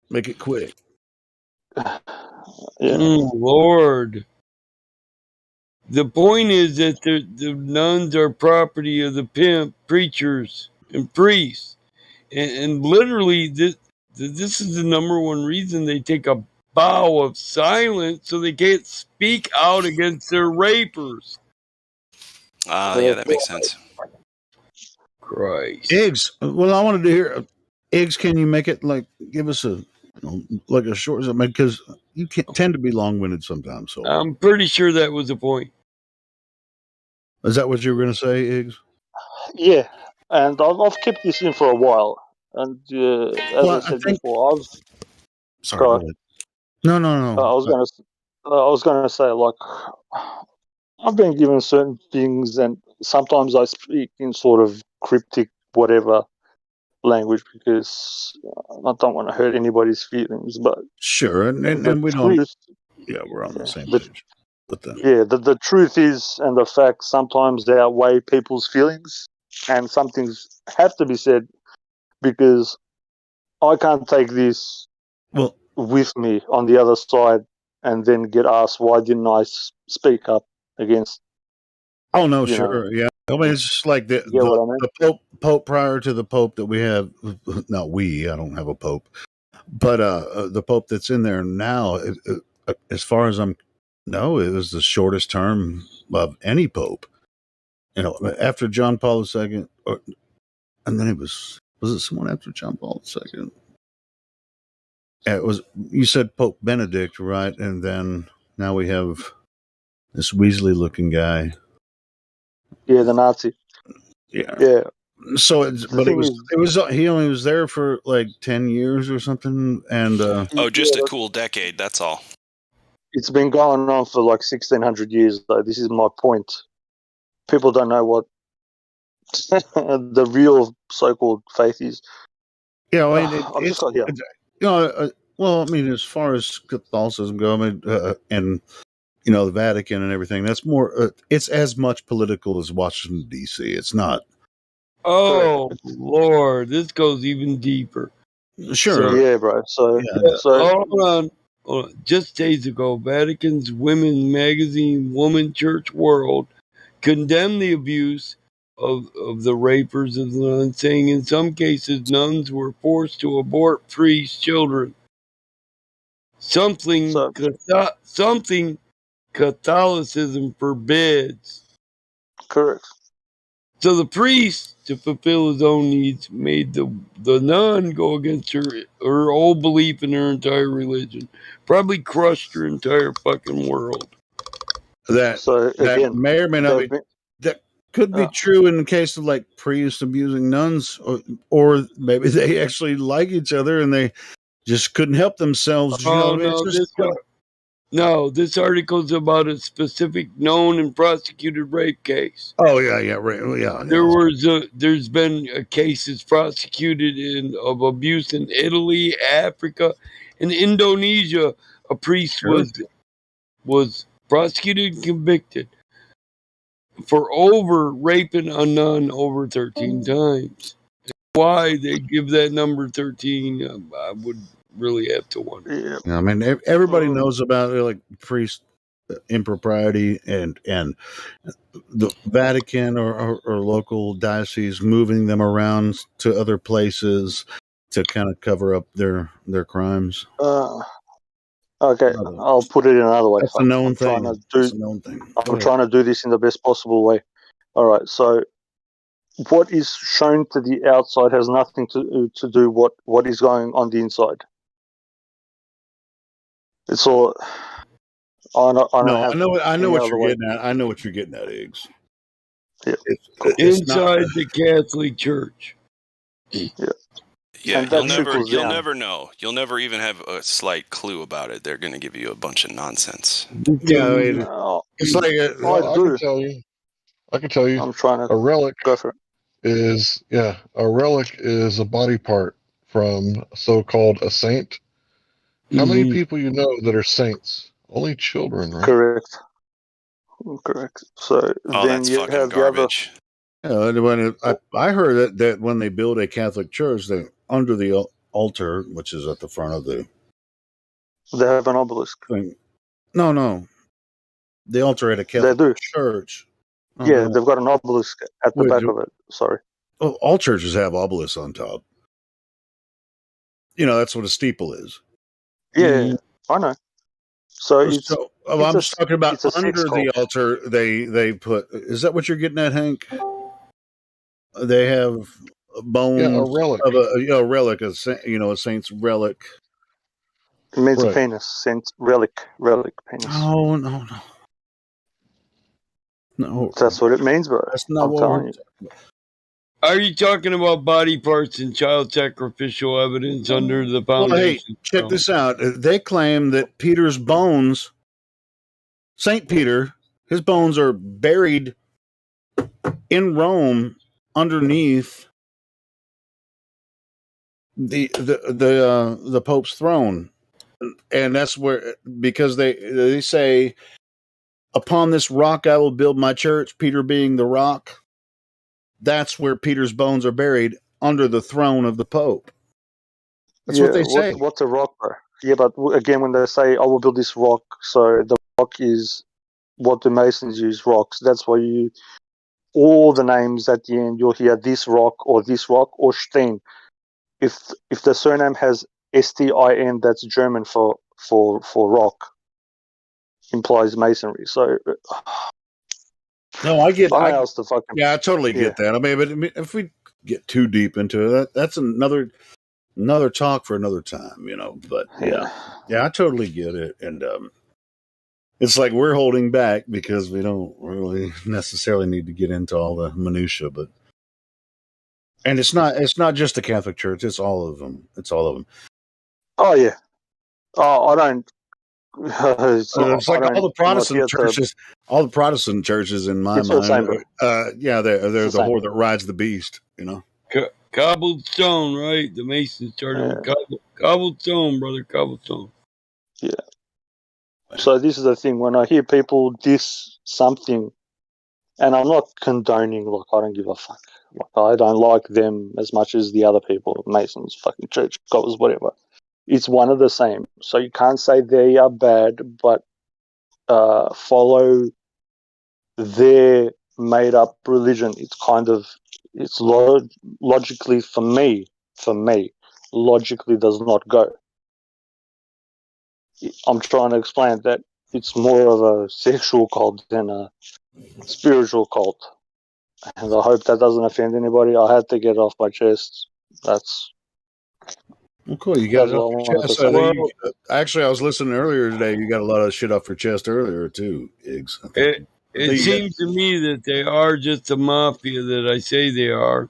Make it quick. Lord. The point is that the nuns are property of the pimp, preachers, and priests. And literally, this is the number one reason they take a vow of silence so they can't speak out against their rapers. Yeah, that makes sense. Christ. Eggs. Well, I wanted to hear Eggs. Can you make it give us a short? Because you tend to be long-winded sometimes. So I'm pretty sure that was the point. Is that what you were going to say, Eggs? Yeah, and I've kept this in for a while, and as I said before, I've. Sorry. Go ahead. No. I was gonna say, I've been given certain things, and sometimes I speak in sort of cryptic whatever language because I don't want to hurt anybody's feelings. But sure, and we don't. Yeah, we're on the same page. But then, the truth is, and the facts sometimes they outweigh people's feelings, and some things have to be said because I can't take this with me on the other side and then get asked why didn't I speak up against. Oh no, sure, yeah. I mean, it's just like the Pope prior to the Pope that we have. Not we. I don't have a Pope, but the Pope that's in there now, as far as it was the shortest term of any Pope. After John Paul II, and then was it someone after John Paul II? Yeah, it was. You said Pope Benedict, right? And then now we have this Weasley-looking guy. Yeah, the Nazi. Yeah. So, but thing he only was there for like 10 years or something, and just a cool decade. That's all. It's been going on for like 1600 years, though. This is my point. People don't know what the real so-called faith is. Yeah, I mean, I've just got here. Well, I mean, as far as Catholicism go, I mean, and the Vatican and everything, that's more. It's as much political as Washington D.C. It's not. Oh Lord, this goes even deeper. Sure. Yeah, bro. So hold on. Just days ago, Vatican's women's magazine, Woman Church World, condemned the abuse of the rapers of the nuns, saying in some cases nuns were forced to abort priest children. Something Catholicism forbids. Correct. So the priest, to fulfill his own needs, made the nun go against her whole belief in her entire religion. Probably crushed her entire fucking world. That may or may not be. That could be true in the case of like priests abusing nuns, or maybe they actually like each other and they just couldn't help themselves. This article's about a specific known and prosecuted rape case. Oh yeah, right, yeah. There's been cases prosecuted of abuse in Italy, Africa, and Indonesia. A priest was prosecuted and convicted for raping a nun over 13 times. Why they give that number 13, I would really have to wonder. I mean, everybody knows about like priest impropriety and the Vatican or local diocese moving them around to other places to kind of cover up their crimes. Okay, I'll put it in another way. That's a known thing. That's a known thing. I'm trying to do this in the best possible way. All right, so what is shown to the outside has nothing to do what is going on the inside. It's all. I know what you're getting at. I know what you're getting at, Eggs. Yeah. Inside the Catholic Church. Yeah. Yeah, And you'll never know. You'll never even have a slight clue about it. They're going to give you a bunch of nonsense. Yeah, I mean, it's like I can tell you. I'm trying to a relic go for it. A relic is a body part from so-called a saint. How many people you know that are saints? Only children, right? Correct. So then that's you fucking have garbage. I heard that when they build a Catholic church, they under the altar, which is at the front of the, they have an obelisk. No, the altar at a Catholic church. Yeah, they've got an obelisk at the back of it. Sorry. Oh, all churches have obelisks on top. That's what a steeple is. Yeah, I know. So I'm just talking about under the altar. They put. Is that what you're getting at, Hank? They have bones a relic of a relic, a saint's relic. It means a penis. Saint relic penis. Oh no. That's what it means, bro. That's not what we're talking about. Are you talking about body parts and child sacrificial evidence under the foundation? Well, hey, check this out. They claim that Peter's bones, St. Peter, his bones are buried in Rome underneath the Pope's throne. And that's where, because they say, upon this rock I will build my church, Peter being the rock. That's where Peter's bones are buried, under the throne of the Pope. That's what they say. What's a rock, bro? Yeah, but again, when they say, I will build this rock, so the rock is what the Masons use, rocks. That's why all the names at the end, you'll hear this rock or Stein. If the surname has STIN, that's German for rock, implies masonry. So no, I totally Yeah. get that. I mean, if we get too deep into it, that's another talk for another time, But yeah, I totally get it, and it's like we're holding back because we don't really necessarily need to get into all the minutia. But And it's not just the Catholic Church. It's all of them. It's all of them. Oh yeah. Oh, I don't. It's like all the Protestant churches. All the Protestant churches, in my It's all the mind, same, yeah, they're the the same. whore that rides the beast. You know. Cobbled stone, right? The Masons started with cobbled stone, brother. Cobbled stone. Yeah. So this is the thing. When I hear people diss something, and I'm not condoning, like, I don't give a fuck. Like, I don't like them as much as the other people, Masons, fucking church, goers, whatever. It's one of the same. So you can't say they are bad, but follow their made-up religion. It's kind of, it's logically, for me, logically does not go. I'm trying to explain that it's more of a sexual cult than a spiritual cult. And I hope that doesn't offend anybody. I had to get it off my chest. That's Well, cool. You got it what off I your wanted to chest. say. Actually, I was listening earlier today. You got a lot of shit off your chest earlier too, Iggs. It seems to me that they are just the mafia that I say they are.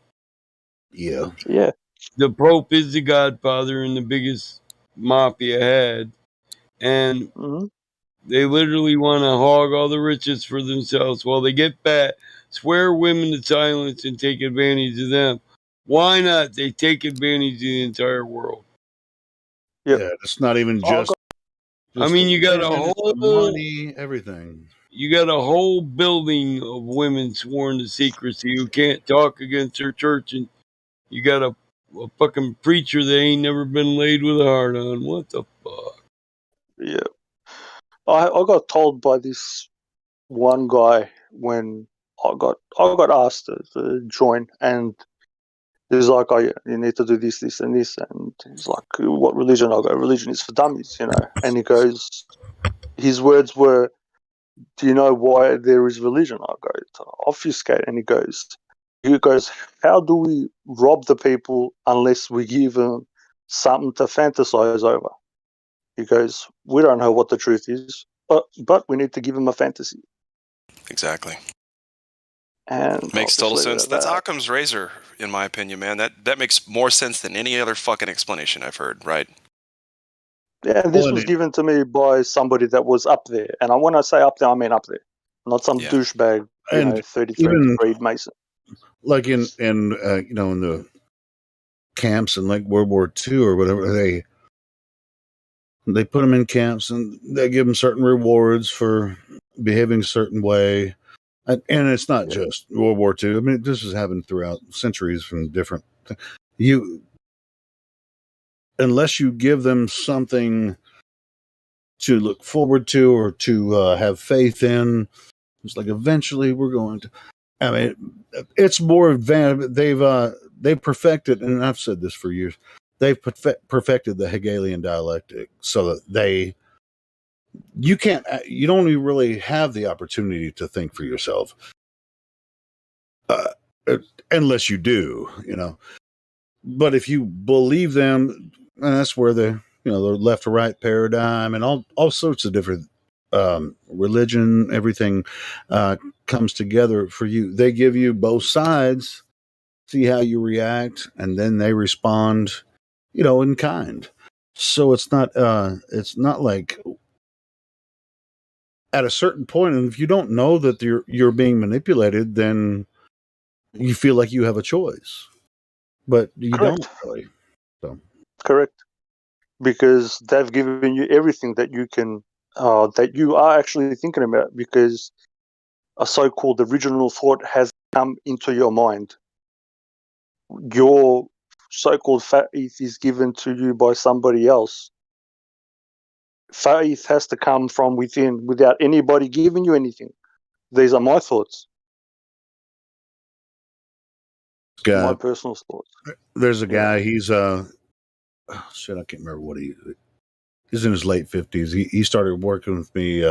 Yeah. Yeah. The Pope is the godfather and the biggest mafia had. And they literally want to hog all the riches for themselves while they get fat, swear women to silence, and take advantage of them. Why not? They take advantage of the entire world. Yeah, it's not even just. I mean, you got a women, it's the whole money, everything. You got a whole building of women sworn to secrecy who can't talk against their church, and you got a fucking preacher that ain't never been laid with a heart on. What the fuck? Yeah. I got told by this one guy when I got asked to join, and he's like, "Oh yeah, you need to do this, this, and this," and he's like, "What religion?" I go, "Religion is for dummies," you know. And he goes, his words were, "Do you know why there is religion?" I go, "To obfuscate," and he goes, "How do we rob the people unless we give them something to fantasize over?" He goes, "We don't know what the truth is, but we need to give them a fantasy." Exactly. And Makes total sense. That's Occam's razor, in my opinion, man. That makes more sense than any other fucking explanation I've heard, right? Yeah, and this was given to me by somebody that was up there. And when I say up there, I mean up there. Not some douchebag, And 33rd Mason. Like in the camps in like World War II or whatever, they put them in camps and they give them certain rewards for behaving a certain way. And it's not just World War II. I mean, this has happened throughout centuries from different. Unless you give them something to look forward to or to have faith in, it's like eventually we're going to. I mean, it's more advanced. They've perfected, and I've said this for years. They've perfected the Hegelian dialectic so that you don't even really have the opportunity to think for yourself, unless you do, But if you believe them, and that's where the left to right paradigm and all sorts of different religion, everything comes together for you. They give you both sides, see how you react, and then they respond, in kind. So it's not like at a certain point, and if you don't know that you're being manipulated, then you feel like you have a choice, but you don't really. So. Correct. Because they've given you everything that you can, that you are actually thinking about, because a so-called original thought has come into your mind. Your so-called faith is given to you by somebody else. Faith has to come from within without anybody giving you anything. These are my thoughts. My personal thoughts. There's a guy, he's I can't remember he's in his late 50s. He started working with me,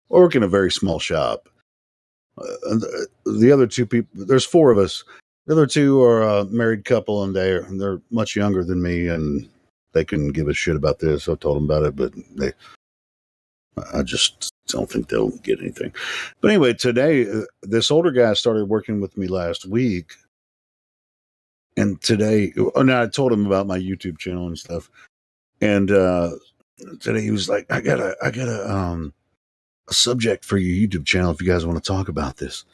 working a very small shop. The other two people, there's four of us. The other two are a married couple, and they're much younger than me, and they couldn't give a shit about this. I told them about it, but I just don't think they'll get anything. But anyway, today, this older guy started working with me last week, And today, I told him about my YouTube channel and stuff. And today he was like, I got a subject for your YouTube channel if you guys want to talk about this.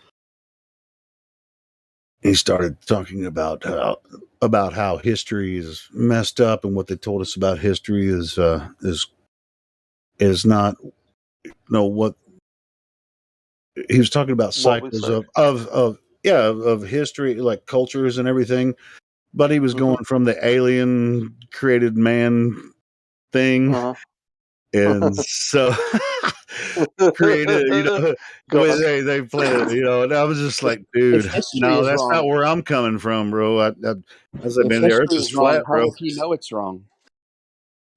He started talking about how history is messed up, and what they told us about history is not what he was talking about, cycles of history, like cultures and everything. But he was going from the alien created man thing, and so created, the way they played it, and I was just like, dude, no, that's not where I'm coming from, bro. I said, man, the Earth is flat, bro. How will he know it's wrong?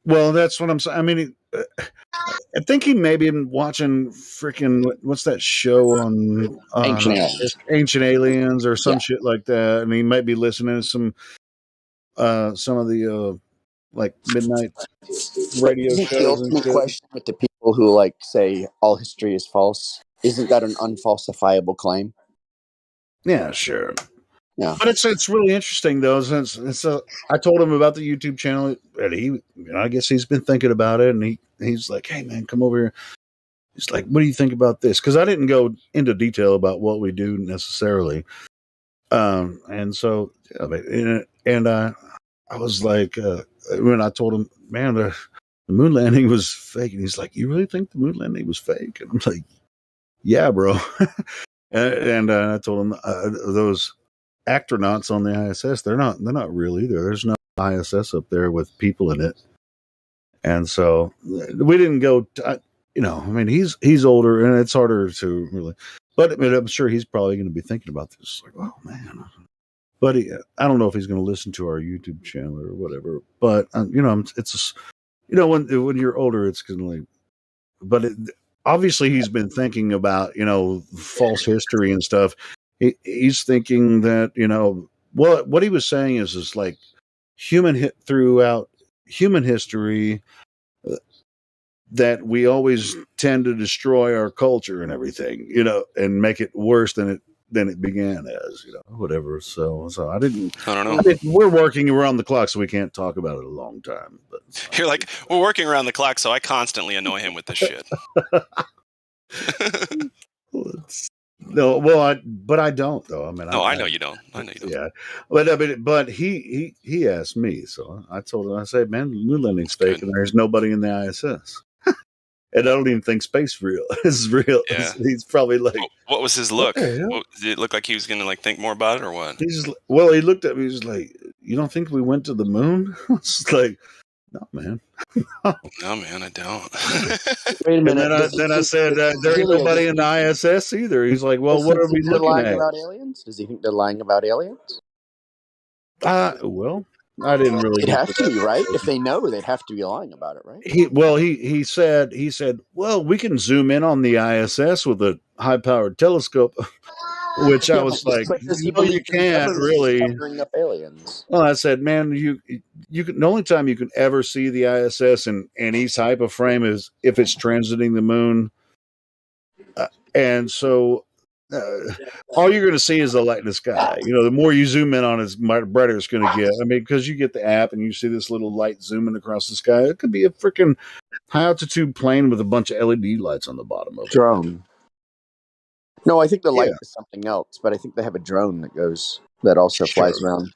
Well, that's what I'm saying. I mean, I think he may be watching freaking what's that show on Ancient Aliens or some shit like that, and he might be listening to some of the like midnight radio Isn't the shows and ultimate shit. question with the people who say all history is false? Isn't that an unfalsifiable claim? Yeah, sure. Yeah, but it's really interesting though. Since I told him about the YouTube channel, and he, I guess he's been thinking about it, and he's like, hey man, come over here. He's like, what do you think about this? Because I didn't go into detail about what we do necessarily, and so I was like, when I told him, man, the moon landing was fake, and he's like, you really think the moon landing was fake? And I'm like, yeah, bro. and I told him those astronauts on the ISS, they're not real either. There's no ISS up there with people in it, and so we didn't go. I mean, he's older, and it's harder to really. But I mean, I'm sure he's probably going to be thinking about this. Like, oh man. But I don't know if he's going to listen to our YouTube channel or whatever. But it's when you're older, it's going to like. But obviously, he's been thinking about false history and stuff. He's thinking that what he was saying is like throughout human history that we always tend to destroy our culture and everything, and make it worse than it began as, whatever. So I don't know. We're working around the clock, so we can't talk about it a long time. But you're like, we're working around the clock, so I constantly annoy him with this shit. No, well, but I don't though. I mean, I know you don't. Yeah, but he asked me, so I told him. I said, "Man, the moon landing's fake, and there's nobody in the ISS." And I don't even think space real is real. Yeah. He's probably like, what was his look? Did it look like he was going to think more about it, or what? He looked at me. He was like, "You don't think we went to the moon?" I was like, "No, man." No, man, I don't. Wait a minute. And then I said, "There ain't nobody in the ISS either." He's like, "Well, what are we looking at?" About aliens? Does he think they're lying about aliens? Well, I didn't really. It'd have to be, right? If they know, they'd have to be lying about it, right? He said, well, we can zoom in on the ISS with a high powered telescope, which I was like, no, you can't really. Covering up aliens. Well, I said, man, you can. The only time you can ever see the ISS in any type of frame is if it's transiting the moon, and so. All you're going to see is the light in the sky. The more you zoom in on it, the brighter it's going to get. I mean, because you get the app and you see this little light zooming across the sky. It could be a freaking high altitude plane with a bunch of LED lights on the bottom of it. Drone. No, I think the light is something else, but I think they have a drone that also flies around.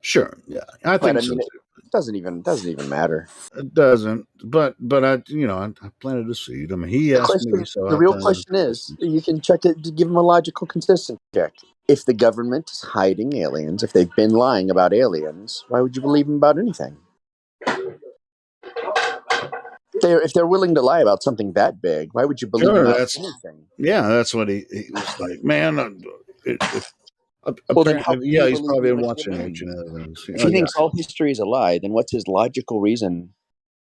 Sure, yeah, I think so too. It doesn't even matter. It doesn't, but I planted a seed. I mean, he asked me, so the real question is, you can check it to give him a logical consistency check. If the government is hiding aliens, if they've been lying about aliens, why would you believe them about anything? If they're willing to lie about something that big, why would you believe them about anything? Yeah, that's what he was like. Man, then he's probably been watching Ancient Aliens. If he thinks all history is a lie, then what's his logical reason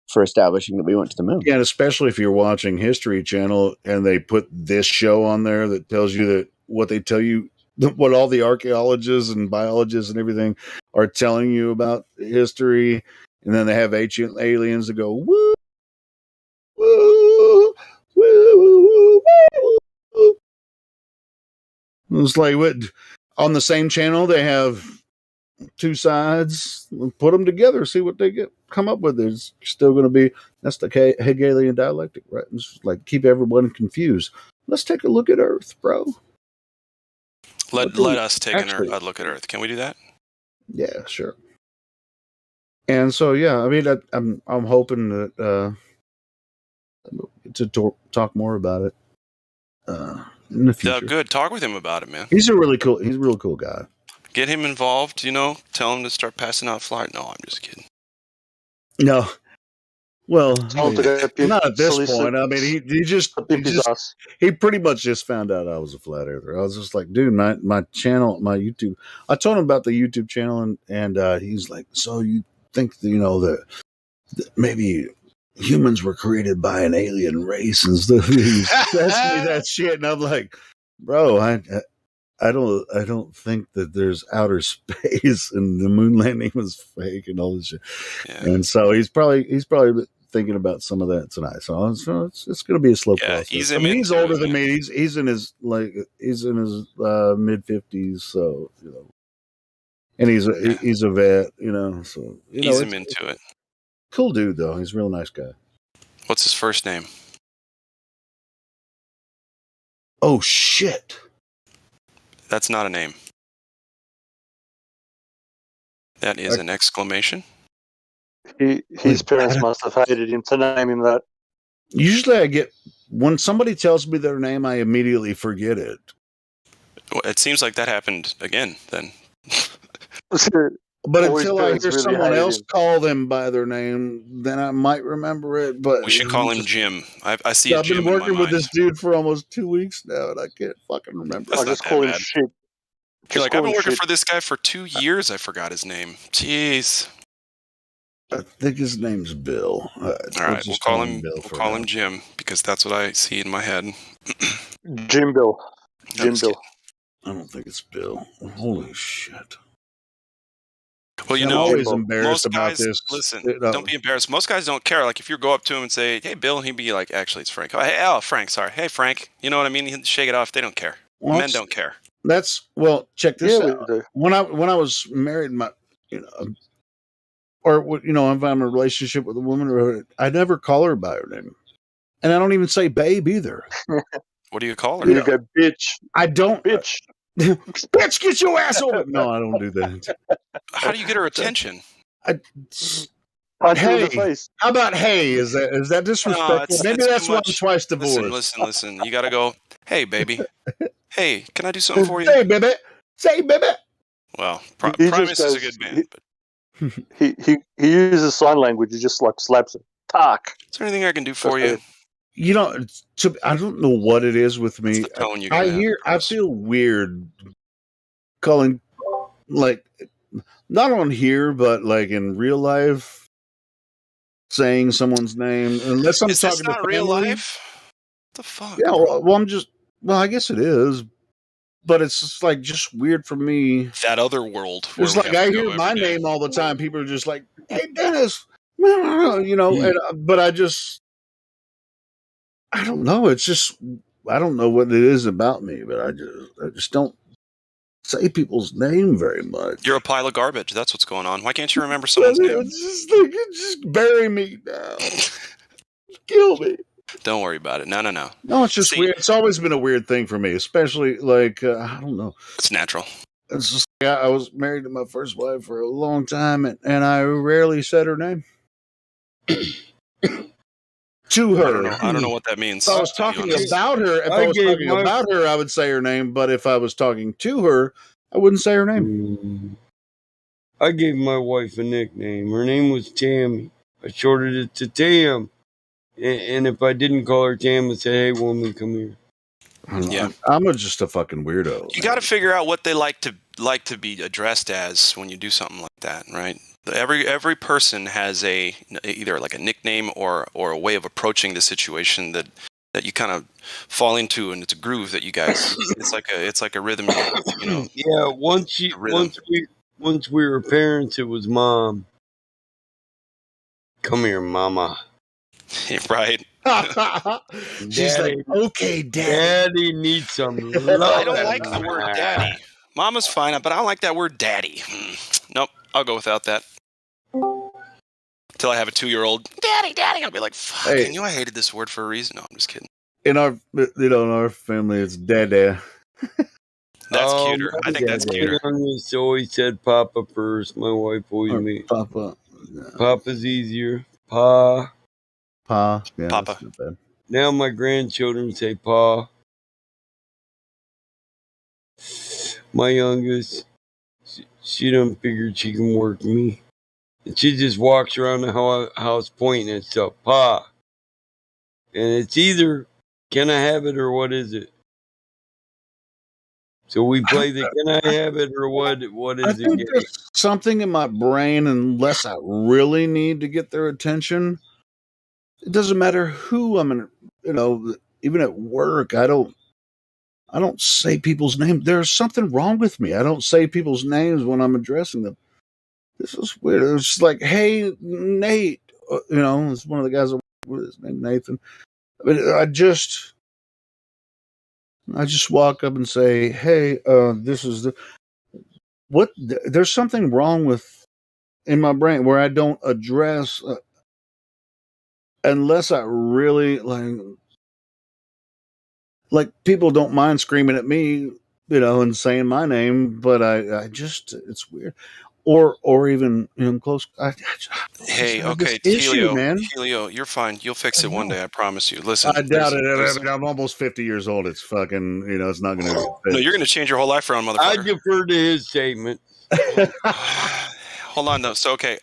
for establishing that we went to the moon? Yeah, and especially if you're watching History Channel and they put this show on there that tells you that what they tell you, what all the archaeologists and biologists and everything are telling you about history, and then they have Ancient Aliens that go, woo, woo, woo, woo, woo. It's like, what? On the same channel, they have two sides, put them together, see what they come up with. It's still going to be, that's the Hegelian dialectic, right? It's like keep everyone confused. Let's take a look at Earth, bro. Let us take a look at Earth. Can we do that? Yeah, sure. And so, yeah, I mean, I'm hoping that to talk more about it in the future. Good. Talk with him about it, man. He's a really cool guy. Get him involved. Tell him to start passing out flyers. No, I'm just kidding. No. Well, not at this point. I mean, he pretty much just found out I was a flat earther. I was just like, dude, my channel, my YouTube. I told him about the YouTube channel, and he's like, so you think that maybe humans were created by an alien race and stuff? He's asking me that shit, and I'm like, bro, I don't think that there's outer space and the moon landing was fake and all this shit. Yeah. And so he's probably thinking about some of that tonight. So it's going to be a slow process. He's older than me. He's in his mid 50s. So and he's a vet. So he's into it. Cool dude though. He's a real nice guy. What's his first name? Oh shit. That's not a name. That is an exclamation. His parents must have hated him to name him that. Usually when somebody tells me their name, I immediately forget it. Well, it seems like that happened again then. But until I hear someone else call them by their name, then I might remember it. But we should call him Jim. I see a Jim. I've been working with this dude for almost 2 weeks now, and I can't fucking remember. I'll just call him shit. You're like, I've been working for this guy for 2 years. I forgot his name. Jeez. I think his name's Bill. All right, we'll call him Bill. We'll call him Jim because that's what I see in my head. Jim Bill. Jim Bill. I don't think it's Bill. Holy shit. Well, I'm always embarrassed about this. Listen, don't be embarrassed. Most guys don't care. Like if you go up to him and say, "Hey, Bill," he'd be like, "Actually, it's Frank." Oh, Frank. Sorry. Hey, Frank. You know what I mean? He'd shake it off. They don't care. Well, men don't care. Check this out. When I was married, or if I'm in a relationship with a woman, I never call her by her name, and I don't even say babe either. What do you call her? You go, bitch. I don't. Bitch. Bitch, get your ass over. No, I don't do that. How do you get her attention? Hey, how about hey? Is that disrespectful? Maybe that's why I'm twice divorced. Listen. You got to go. Hey, baby. Hey, can I do something for you? Hey, baby. Say, baby. Well, Primus is a good man. He uses sign language. He just like slaps it. Talk. Is there anything I can do for you? I don't know what it is with me. I feel weird calling, like, not on here, but like in real life, saying someone's name unless I'm talking to real life. What the fuck? Yeah, well, I guess it is, but it's just just weird for me. That other world. It's like I hear my name all the time. People are just like, "Hey, Dennis," but I don't know. It's just I don't know what it is about me, but I just don't say people's name very much. You're a pile of garbage. That's what's going on. Why can't you remember someone's name? Just bury me now. Kill me. Don't worry about it. No. No, it's just weird. It's always been a weird thing for me, especially like I don't know. It's natural. It's just I was married to my first wife for a long time, and I rarely said her name. To her. I don't know what that means. If I was talking about her, I would say her name. But if I was talking to her, I wouldn't say her name. I gave my wife a nickname. Her name was Tammy. I shortened it to Tam. And if I didn't call her Tam, I'd say, "Hey, woman, come here." Yeah, I'm just a fucking weirdo. You got to figure out what they like to be addressed as when you do something like that, right? Every person has either like a nickname or a way of approaching the situation that you kind of fall into, and it's a groove that you guys. it's like a rhythm. Yeah. Once we were parents, it was Mom. Come here, Mama. Right. She's like, okay, Daddy needs some love. I don't like the word daddy. Mama's fine, but I don't like that word daddy. I'll go without that. Till I have a 2-year-old. Daddy. I'll be like, fuck, Hey. I knew I hated this word for a reason. No, I'm just kidding. In our family, it's dada. That's cuter. I think that's cuter. My youngest always said Papa first. My wife always made Papa. Papa's easier. Pa. Pa. Yeah, Papa. that's not bad. Now my grandchildren say Pa. My youngest, she done figured she can work me. And she just walks around the house pointing at stuff. Pa. And it's either, can I have it or what is it? So we play the can I have it or what I is it think game? there's something in my brain, unless I really need to get their attention. It doesn't matter who I'm in, even at work, I don't say people's names. There's something wrong with me. I don't say people's names when I'm addressing them. This is weird. It's just like, hey, Nate, it's one of the guys. What is his name? Nathan. I mean, I just walk up and say, hey, this is what. There's something wrong in my brain where I don't address unless I really like people don't mind screaming at me, and saying my name, but I just, it's weird. Or even close. Hey, okay, Helio, you're fine. You'll fix it one day. I promise you. Listen, I doubt it. I mean, I'm almost 50 years old. It's fucking, it's not going to. No, you're going to change your whole life around, motherfucker. I defer to his statement. Hold on, though. So, okay,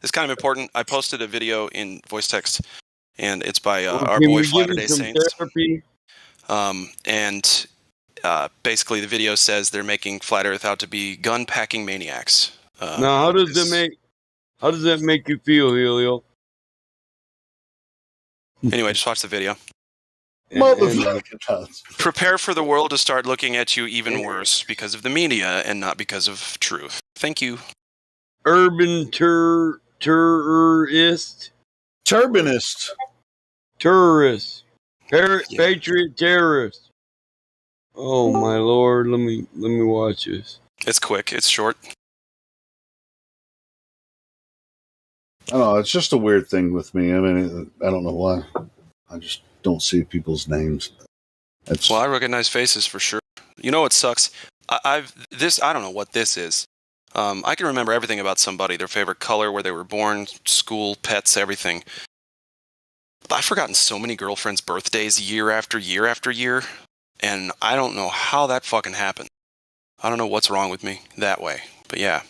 it's kind of important. I posted a video in voice text, and it's by our boy Latter-day Saints. Therapy? And basically, the video says they're making Flat Earth out to be gun-packing maniacs. Now, how does that make you feel, Helio? Anyway, just watch the video. Motherfucker. Prepare for the world to start looking at you even worse because of the media and not because of truth. Thank you. Urban terrorist? Turbanist. Terrorist. Patriot terrorist. Oh my lord, let me watch this. It's quick, it's short. I don't know, it's just a weird thing with me. I mean, I don't know why. I just don't see people's names. Well, I recognize faces for sure. You know what sucks? I don't know what this is. I can remember everything about somebody, their favorite color, where they were born, school, pets, everything. But I've forgotten so many girlfriends' birthdays year after year after year, and I don't know how that fucking happened. I don't know what's wrong with me that way. But yeah,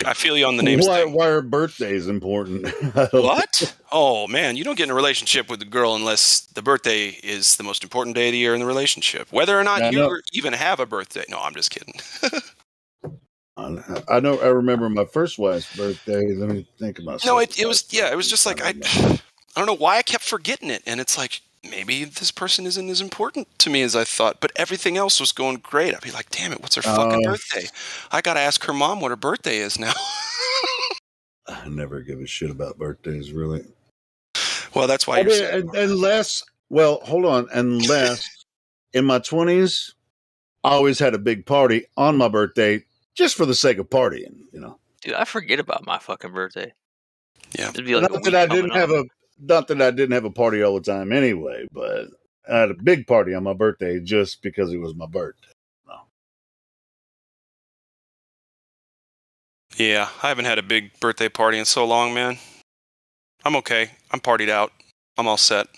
I feel you on the names thing. Why are birthdays important? What? Oh, man, you don't get in a relationship with a girl unless the birthday is the most important day of the year in the relationship. Whether or not you even have a birthday. No, I'm just kidding. I know. I remember my first wife's birthday. Let me think about. No, it was just like I don't know why I kept forgetting it, and it's like maybe this person isn't as important to me as I thought. But everything else was going great. I'd be like, damn it, what's her fucking birthday? I gotta ask her mom what her birthday is now. I never give a shit about birthdays, really. Well, that's why you're saying. Unless in my 20s, I always had a big party on my birthday just for the sake of partying, Dude, I forget about my fucking birthday. Yeah. It'd be like not that I didn't have a party all the time anyway, but I had a big party on my birthday just because it was my birthday. Yeah, I haven't had a big birthday party in so long, man. I'm okay. I'm partied out. I'm all set.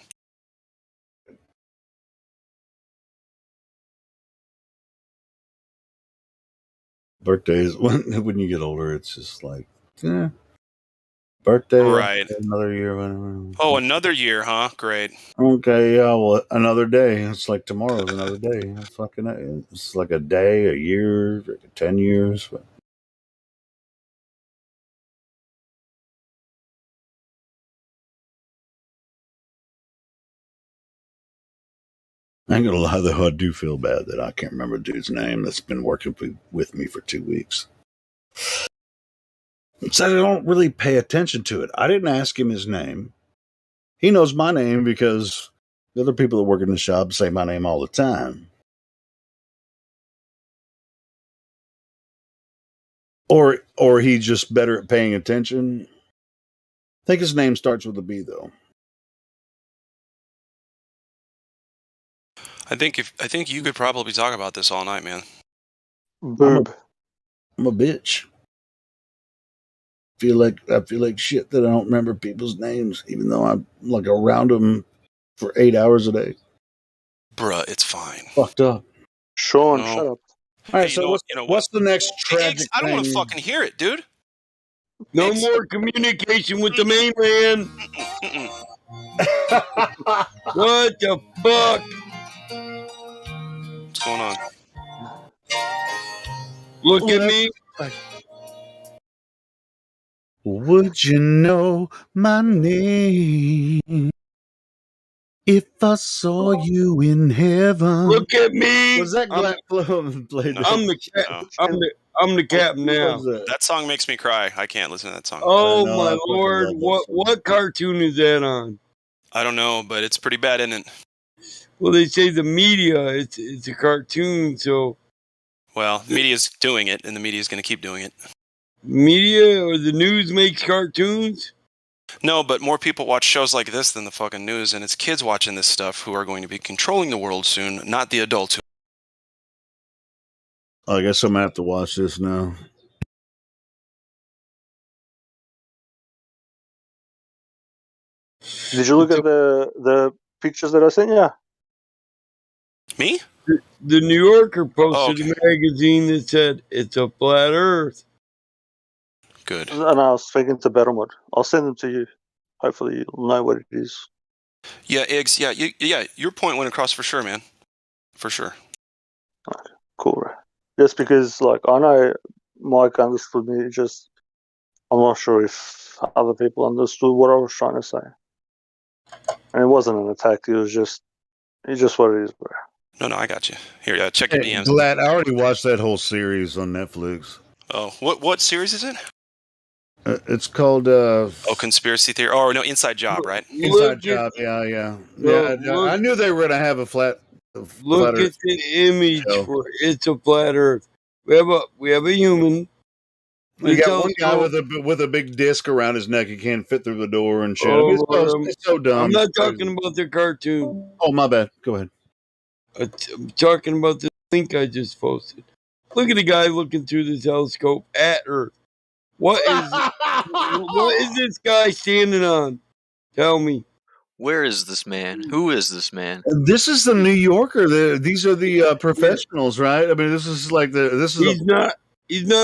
Birthdays, when you get older, it's just like, birthday, right? Another year. Oh, another year, huh? Great. Okay, yeah. Well, another day. It's like tomorrow's another day. It's like a day, a year, 10 years. I ain't gonna lie though, I do feel bad that I can't remember a dude's name that's been working with me for 2 weeks. So I don't really pay attention to it. I didn't ask him his name. He knows my name because the other people that work in the shop say my name all the time. or he's just better at paying attention. I think his name starts with a B, though. I think you could probably talk about this all night, man. Boob. I'm a bitch. I feel like shit that I don't remember people's names, even though I'm like around them for 8 hours a day. Bruh, it's fine. Fucked up. Sean, No. shut up. All right, Hey, so what's the next tragic I don't want to thing? fucking hear it, dude. No more communication with the mainland. What the fuck? What's going on? Look at me. Would you know my name if I saw you in heaven? Look at me. Was that Glenn Clone played that? I'm the captain now. That song makes me cry. I can't listen to that song. Oh know, I my fucking lord! love that What cartoon is that on? I don't know, but it's pretty bad, isn't it? Well, they say the media. It's a cartoon, so Well, the media's doing it, and the media's going to keep doing it. media or the news makes cartoons. No, but more people watch shows like this than the fucking news, and it's kids watching this stuff who are going to be controlling the world soon, not the adults. I guess I'm gonna have to watch this now. Did you look at the pictures that I sent you? Me? The New Yorker posted okay. a magazine that said it's a flat Earth. Good. And I was speaking to Betterwood. I'll send them to you. Hopefully you'll know what it is. Yeah, Iggs. Yeah, your point went across for sure, man. For sure. Okay, cool, right? Just because, like, I know Mike understood me. Just I'm not sure if other people understood what I was trying to say. And it wasn't an attack. It's just what it is, bro. No, I got you. Here, check your DMs. Glad I already watched that whole series on Netflix. Oh, what series is it? It's called Conspiracy Theory. Oh no, Inside Job, right? Inside Job. Yeah. I knew they were gonna have a flat. Look at the image for it's a flat Earth. We have a human. You got one guy with a big disc around his neck. He can't fit through the door and shit. It's so dumb. I'm not talking about the cartoon. Oh, my bad. Go ahead. I'm talking about the link I just posted. Look at the guy looking through the telescope at Earth. What is this guy standing on? Tell me. Where is this man? Who is this man? This is the New Yorker. These are the professionals, right? I mean, this is like He's not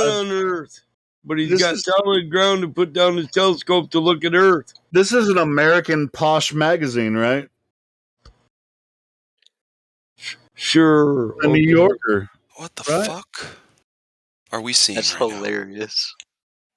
on Earth, but he's got solid ground to put down his telescope to look at Earth. This is an American posh magazine, right? Sure. A New Yorker. What the fuck are we seeing? That's hilarious.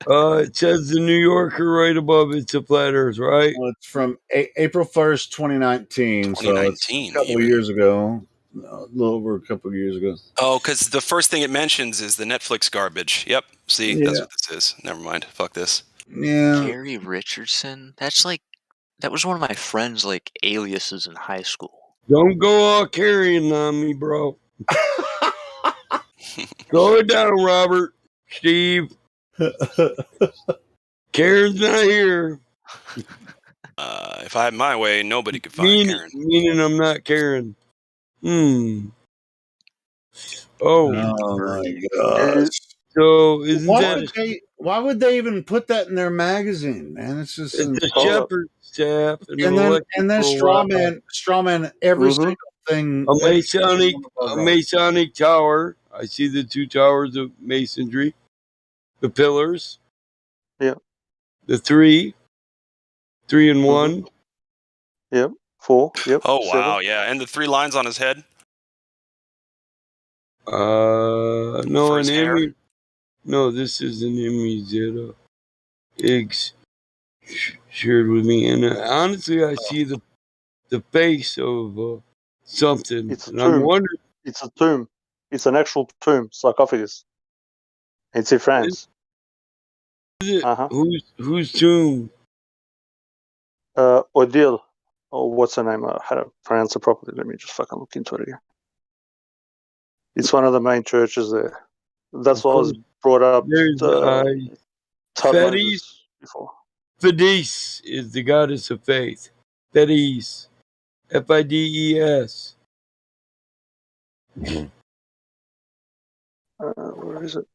It says the New Yorker right above. It's a flat Earth, right? Well, it's from April 1st, 2019. So it's a couple of years ago. A little over a couple of years ago. Oh, because the first thing it mentions is the Netflix garbage. Yep. See, that's what this is. Never mind. Fuck this. Yeah. Gary Richardson. That was one of my friends' aliases in high school. Don't go all carrying on me, bro. Slow it down, Robert. Steve. Karen's not here. If I had my way, nobody could find Karen. Meaning I'm not Karen. Oh my gosh. So why would they even put that in their magazine, man? It's just a shepherd staff, and then strawman every single thing. A Masonic tower. I see the two towers of masonry, the pillars. Yeah. The three and one. Yep. 4. Yep. Oh 7. wow, yeah, and the 3 lines on his head. No, an image. No, this is an image that Iggs shared with me, and honestly, I see the face of something. It's a and tomb. I'm wondering. It's a tomb. It's an actual tomb, sarcophagus. It's in France. Is it? Whose tomb? Odile. Oh, what's her name? How to pronounce it properly? Let me just fucking look into it again. It's one of the main churches there. That's what I was brought up There's Tutmosis Thetis. before. Thetis is the goddess of faith. Thetis. Fides. Where is it?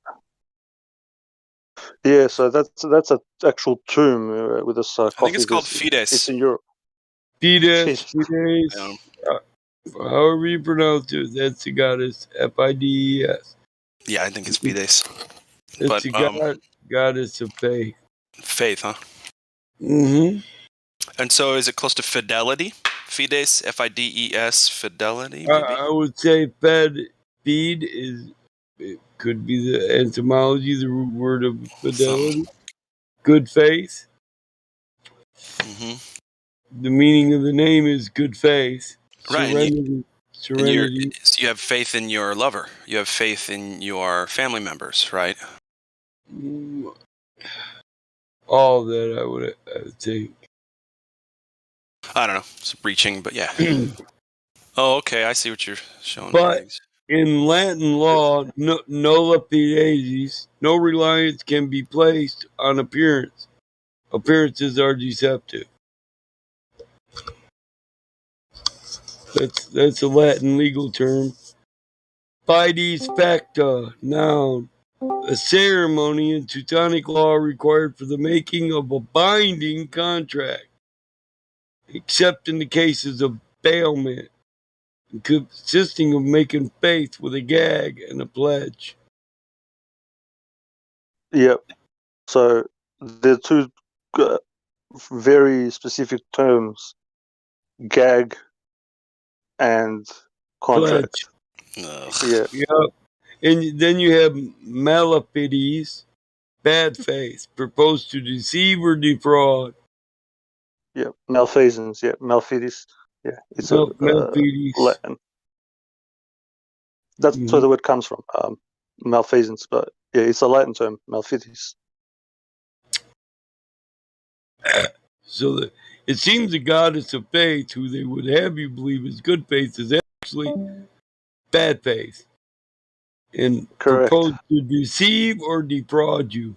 Yeah, so that's an actual tomb with a I think it's called sarcophagus. Fides. It's in Europe. Fides. Yeah. However you pronounce it, that's the goddess. Fides. Yeah, I think it's Fides. It's But the goddess of faith. faith, huh? Mm-hmm. And so is it close to fidelity? Fides, Fides, fidelity, maybe? I would say feed is, it could be the etymology, the root word of fidelity. Good faith. Mm-hmm. The meaning of the name is good faith. Right. Serenity. Serenity. So you have faith in your lover. You have faith in your family members, right? All that I would think. I don't know. It's reaching, but yeah. Oh, okay. I see what you're showing. But in Latin law, nolla fides, no reliance can be placed on appearance. Appearances are deceptive. That's a Latin legal term. Fides facta, noun. A ceremony in Teutonic law required for the making of a binding contract, except in the cases of bailment, consisting of making faith with a gag and a pledge. Yep. So there are two very specific terms: gag and contract. Yeah. Yep. And then you have malefides, bad faith, proposed to deceive or defraud. Yeah, malfeasance. Yeah, malfidis. Yeah, it's malfidis. Latin. That's where the word comes from. Malfeasance, but yeah, it's a Latin term, malfidis. So it seems the goddess of faith, who they would have you believe is good faith, is actually bad faith, and proposed to deceive or defraud you.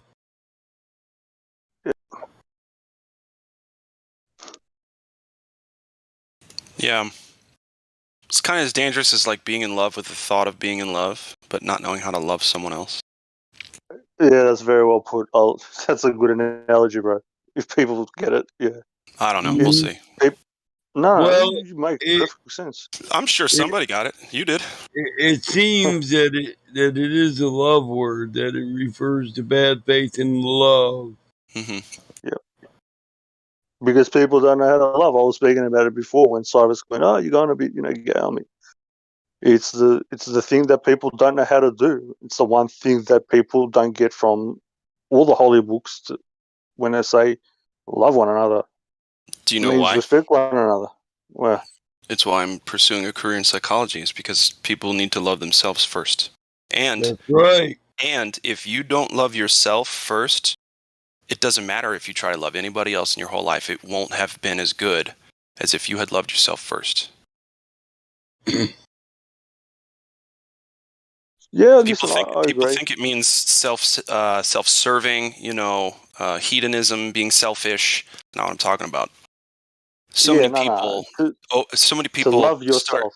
Yeah. It's kind of as dangerous as like being in love with the thought of being in love, but not knowing how to love someone else. Yeah, that's very well put. That's a good analogy, bro. If people get it, yeah. I don't know. We'll see. No, you make perfect sense. I'm sure somebody got it. You did. It seems that it is a love word, that it refers to bad faith in love. Mm-hmm. Yeah. Because people don't know how to love. I was speaking about it before when Cyrus went, "Oh, you're going to be, gay army." It's the thing that people don't know how to do. It's the one thing that people don't get from all the holy books when they say love one another. Do you know why? Respect one another. Well, it's why I'm pursuing a career in psychology. Is because people need to love themselves first. And that's right. And if you don't love yourself first, it doesn't matter if you try to love anybody else in your whole life. It won't have been as good as if you had loved yourself first. Yeah, people think it means self-serving, hedonism, being selfish. Not what I'm talking about. So many people to love yourself.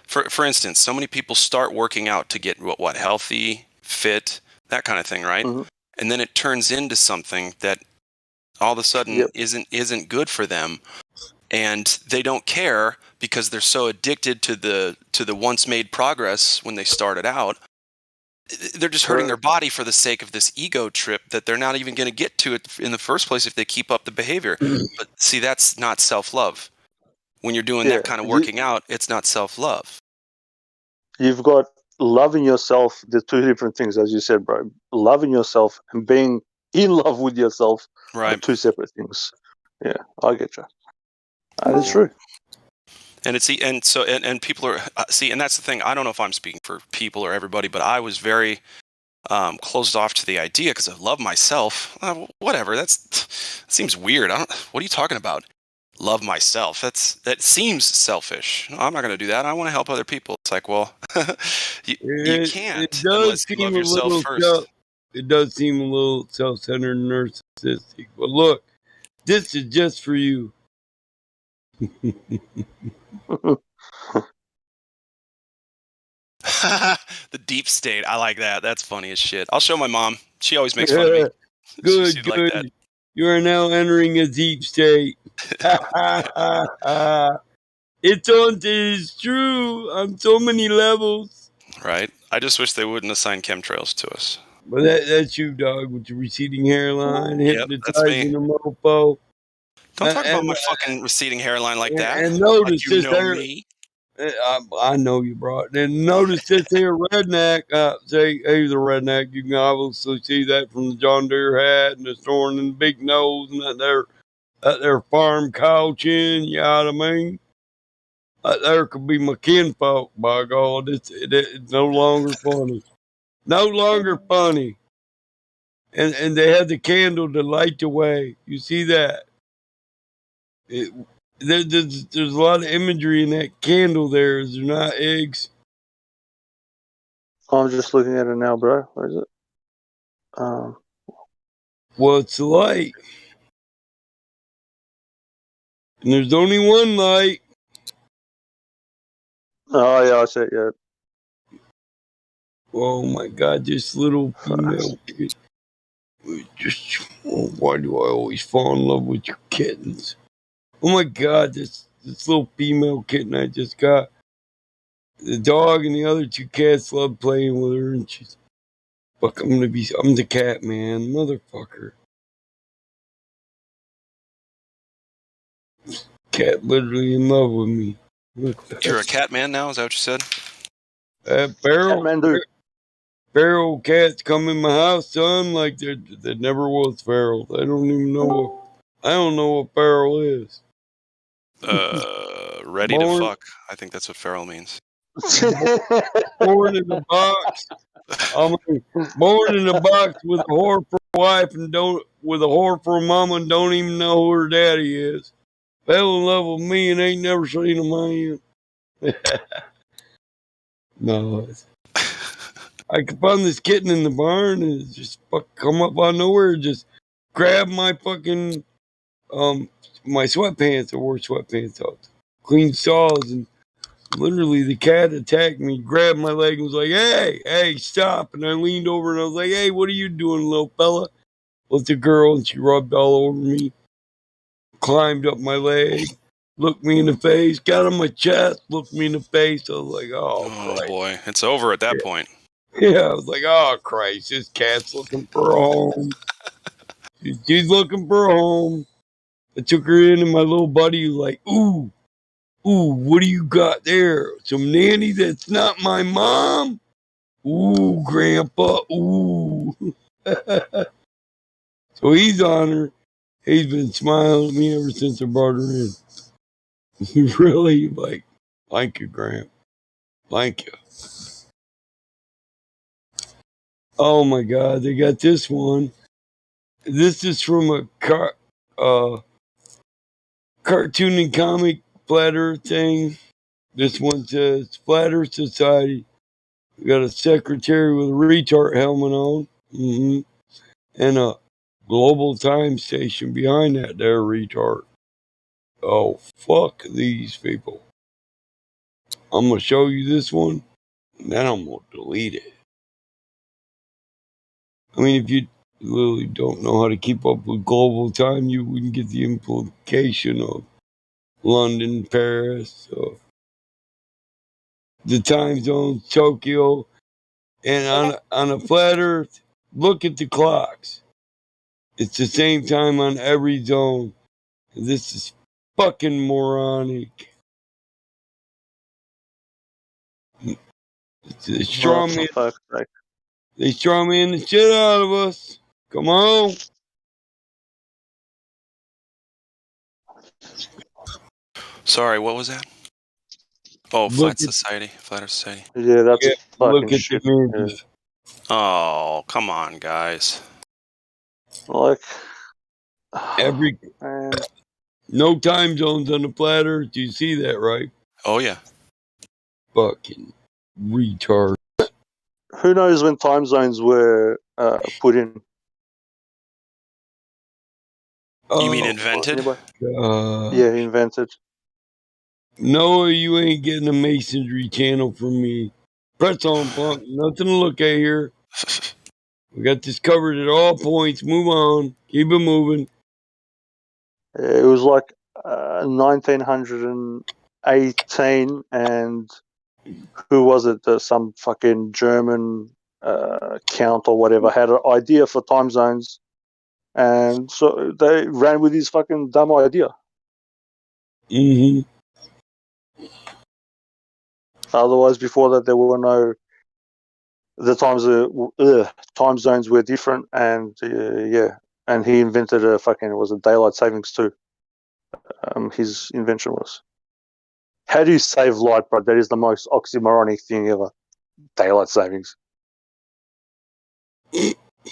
For instance, so many people start working out to get what healthy, fit, that kind of thing, right? Mm-hmm. And then it turns into something that all of a sudden isn't good for them. And they don't care because they're so addicted to the once made progress when they started out. They're just hurting their body for the sake of this ego trip that they're not even going to get to it in the first place if they keep up the behavior. But see, that's not self-love. When you're doing that kind of working out, it's not self-love. You've got loving yourself. There's two different things, as you said, bro. Loving yourself and being in love with yourself are two separate things. Yeah, I get you. That is true. And and people are and that's the thing. I don't know if I'm speaking for people or everybody, but I was very closed off to the idea because I love myself. Whatever. That seems weird. What are you talking about? love myself. That seems selfish. No, I'm not going to do that. I want to help other people. It's like, well, you can't does unless you seem love a yourself little first. it does seem a little self-centered and narcissistic. But look, this is just for you. The deep state. I like that. That's funny as shit. I'll show my mom. She always makes fun of me. Good, She'd good. like that. You are now entering a deep state. It's true on so many levels. Right? I just wish they wouldn't assign chemtrails to us. But that's you, dog, with your receding hairline, Yep, that's me. hypnotizing a mofo. Don't talk about my fucking receding hairline like that. And notice like you this know hair. me. I know you, bro. And notice this here redneck. Say, he's a redneck. You can obviously see that from the John Deere hat and the snoring and the big nose and that there farm cow chin. You know what I mean? That there could be my kinfolk. By God, it's no longer funny. No longer funny. And they had the candle to light the way. You see that? There's a lot of imagery in that candle there. Is there not, eggs? I'm just looking at it now, bro. Where is it? Well, it's the light. And there's only one light. Oh, yeah, I see it, yeah. Oh, my God, this little female kid. Why do I always fall in love with your kittens? Oh, my God, this little female kitten I just got. The dog and the other two cats love playing with her, and she's... Fuck, I'm the cat man, motherfucker. Cat literally in love with me. You're a cat man now? Is that what you said? Feral cats come in my house, son, like there never was feral. I don't know what feral is. Ready to fuck. I think that's what feral means. Born in a box. Born in a box with a whore for a wife and with a whore for a mama and don't even know who her daddy is. Fell in love with me and ain't never seen a man. No, I could find this kitten in the barn and it just come up out of nowhere, just grab my fucking my sweatpants. I wore sweatpants out, clean stalls, and literally the cat attacked me, grabbed my leg, and was like, "Hey, stop!" And I leaned over and I was like, "Hey, what are you doing, little fella?" Well, it's a girl, and she rubbed all over me, climbed up my leg, looked me in the face, got on my chest, looked me in the face. I was like, "Oh, Christ." Boy, it's over at that point. Yeah, I was like, "Oh, Christ, this cat's looking for a home." She's looking for a home. I took her in, and my little buddy was like, "Ooh, what do you got there? Some nanny that's not my mom? Ooh, Grandpa, ooh." So he's on her. He's been smiling at me ever since I brought her in. Really? Like, thank you, Graham. Thank you. Oh my God, they got this one. This is from a cartoon and comic Flat Earth thing. This one says Flat Earth Society. We got a secretary with a retard helmet on. And a global time station behind that there retard. Oh, fuck these people. I'm going to show you this one, and then I'm going to delete it. I mean, if you literally don't know how to keep up with global time, you wouldn't get the implication of London, Paris, the time zone, Tokyo, and on a flat Earth, look at the clocks. It's the same time on every zone. This is fucking moronic. They straw man the shit out of us. Come on. Sorry, what was that? Oh, Look Flat Society. Flat Earth Society. Yeah, that's look at the images. Oh, come on, guys. Like every No time zones on the flat Earth. Do you see that, right? Oh yeah. Fucking retard. Who knows when time zones were put in? You mean invented? Anybody? Uh, Yeah, invented. No, you ain't getting a masonry channel from me. Press on, punk. Nothing to look at here. We got this covered at all points. Move on. Keep it moving. It was like 1918, and who was it? Some fucking German count or whatever had an idea for time zones, and so they ran with his fucking dumb idea. Mm-hmm. Otherwise, before that, there were no. The time zones were different, and yeah, and he invented a fucking daylight savings too. His invention was. How do you save light, bro? That is the most oxymoronic thing ever. Daylight savings.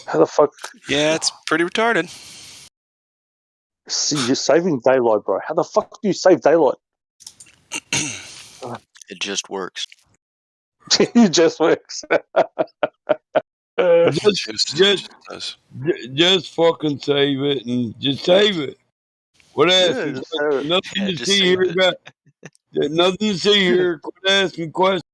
How the fuck? Yeah, it's pretty retarded. See, you're saving daylight, bro. How the fuck do you save daylight? It just works. It just works. Just fucking save it and just save it. What asking? just save it. Nothing to just see save here. Nothing to see here. Quit asking questions.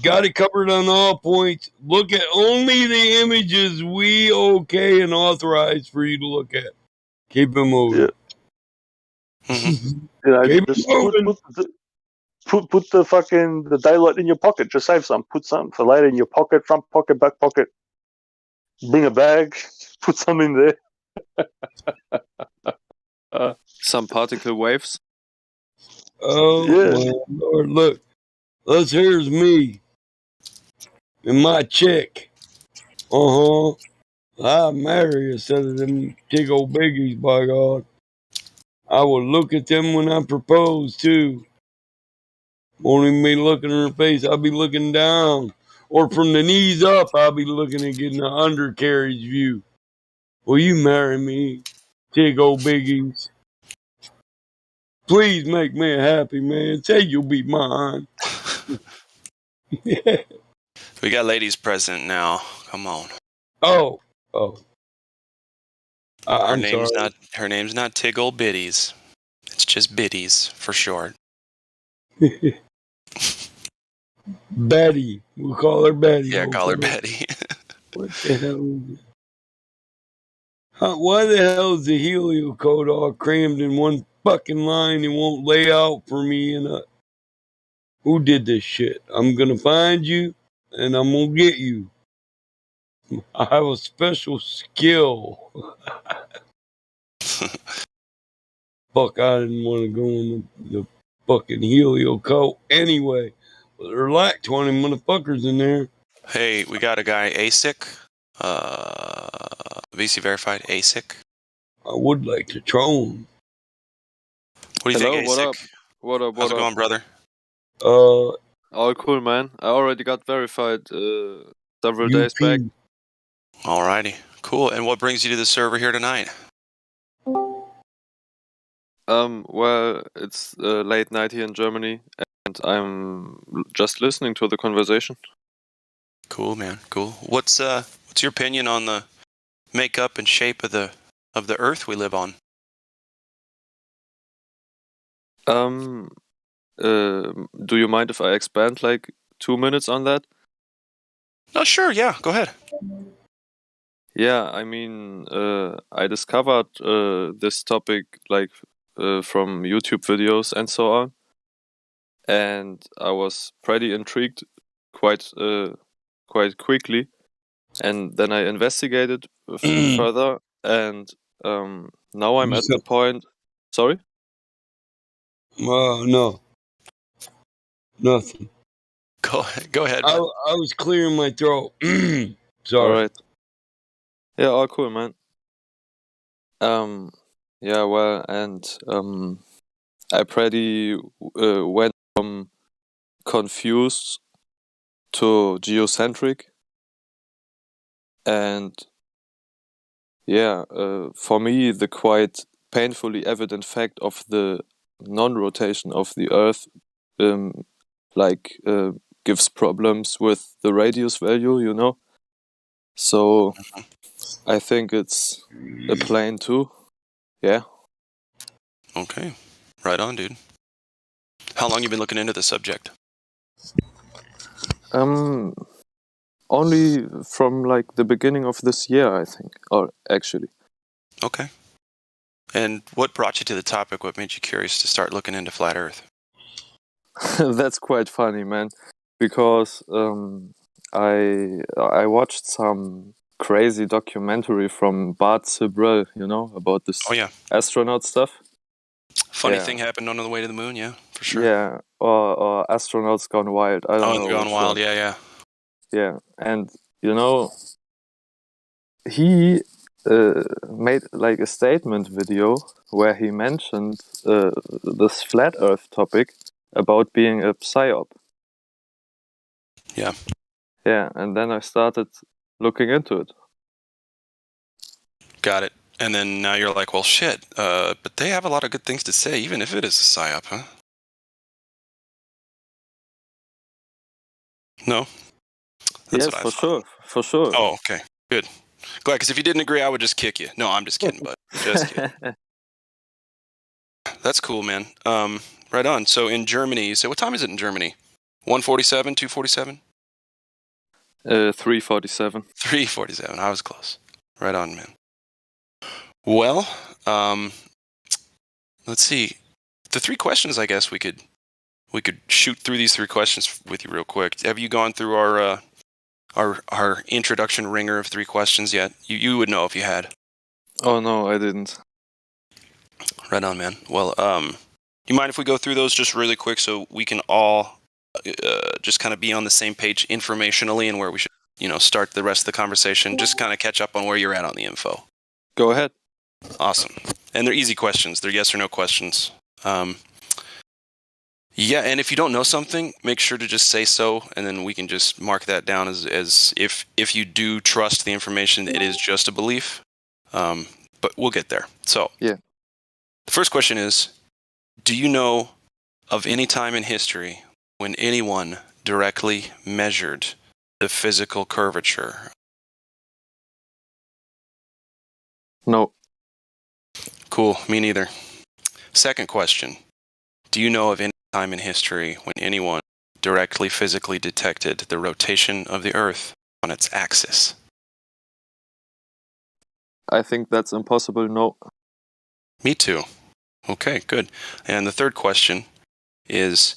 Got it covered on all points. Look at only the images we okay and authorize for you to look at. Keep it moving. Keep Just it moving. put the daylight in your pocket. Just save some. Put some for later in your pocket, front pocket, back pocket. Bring a bag. Put some in there. Some particle waves. Oh my Lord! Look, here's me and my chick. I marry her instead of them big old biggies. By God, I will look at them when I propose too. Won't even be looking in her face. I'll be looking down, or from the knees up. I'll be looking and getting an undercarriage view. Will you marry me, big old biggies? Please make me happy, man. Say you'll be mine. We got ladies present now. Come on. Oh. Her I'm name's sorry. Her name's not Tig Old Biddies. It's just Biddies for short. Betty. We'll call her Betty. Yeah, call her Betty. What the hell? Why the hell is the helio code all crammed in one fucking line and won't lay out for me? Who did this shit? I'm gonna find you and I'm gonna get you. I have a special skill. Fuck, I didn't want to go in the fucking helio code anyway. But there are like 20 motherfuckers in there. Hey, we got a guy, ASIC. VC verified, ASIC. I would like to troll him. What do you think, What ASIC? up? What up? How's it going, brother? All cool, man. I already got verified several days back. Alrighty, cool. And what brings you to the server here tonight? Well, it's late night here in Germany, and I'm just listening to the conversation. Cool, man. Cool. What's your opinion on the makeup and shape of the Earth we live on? Do you mind if I expand like 2 minutes on that? Oh, sure. Yeah, go ahead. Yeah, I mean, I discovered this topic like from YouTube videos and so on, and I was pretty intrigued quite quickly, and then I investigated further, and now I'm at the point. Sorry? No. Nothing. Go ahead. I was clearing my throat. Sorry. All right. Yeah, all cool, man. Yeah, well, and I pretty went from confused to geocentric, and yeah, for me the quite painfully evident fact of the non-rotation of the Earth, gives problems with the radius value, you know. So I think it's a plane too. Yeah. Okay. Right on, dude. How long you been looking into the subject? Only from like the beginning of this year, I think. Or actually. Okay. And what brought you to the topic? What made you curious to start looking into flat Earth? That's quite funny, man. Because I watched some crazy documentary from Bart Sibrel, you know, about this astronaut stuff. Funny thing happened on the way to the moon, yeah, for sure. Yeah, or Astronauts Gone Wild. I don't know. Gone which Wild, one. yeah. Yeah, and you know, he made like a statement video where he mentioned this flat Earth topic about being a psyop. Yeah. Yeah, and then I started looking into it. Got it. And then now you're like, well, shit. But they have a lot of good things to say, even if it is a psyop, huh? No? That's Yes, what I for thought. sure, for sure. Oh, okay. Good. Glad, because if you didn't agree, I would just kick you. No, I'm just kidding, bud. Just kidding. That's cool, man. Right on. So in Germany, so what time is it in Germany? 1:47, 2:47? 3:47. 3:47. I was close. Right on, man. Well, let's see. The three questions, I guess we could shoot through these three questions with you real quick. Have you gone through our introduction ringer of three questions yet? You would know if you had. Oh no, I didn't. Right on, man. Well, you mind if we go through those just really quick so we can all just kind of be on the same page informationally and where we should, start the rest of the conversation? Just kind of catch up on where you're at on the info. Go ahead. Awesome. And they're easy questions. They're yes or no questions. Yeah, and if you don't know something, make sure to just say so, and then we can just mark that down as if you do trust the information, it is just a belief. But we'll get there. So, yeah. The first question is, do you know of any time in history when anyone directly measured the physical curvature? No. Cool, me neither. Second question, do you know of any time in history when anyone directly physically detected the rotation of the Earth on its axis? I think that's impossible, no. Me too. Okay, good. And the third question is,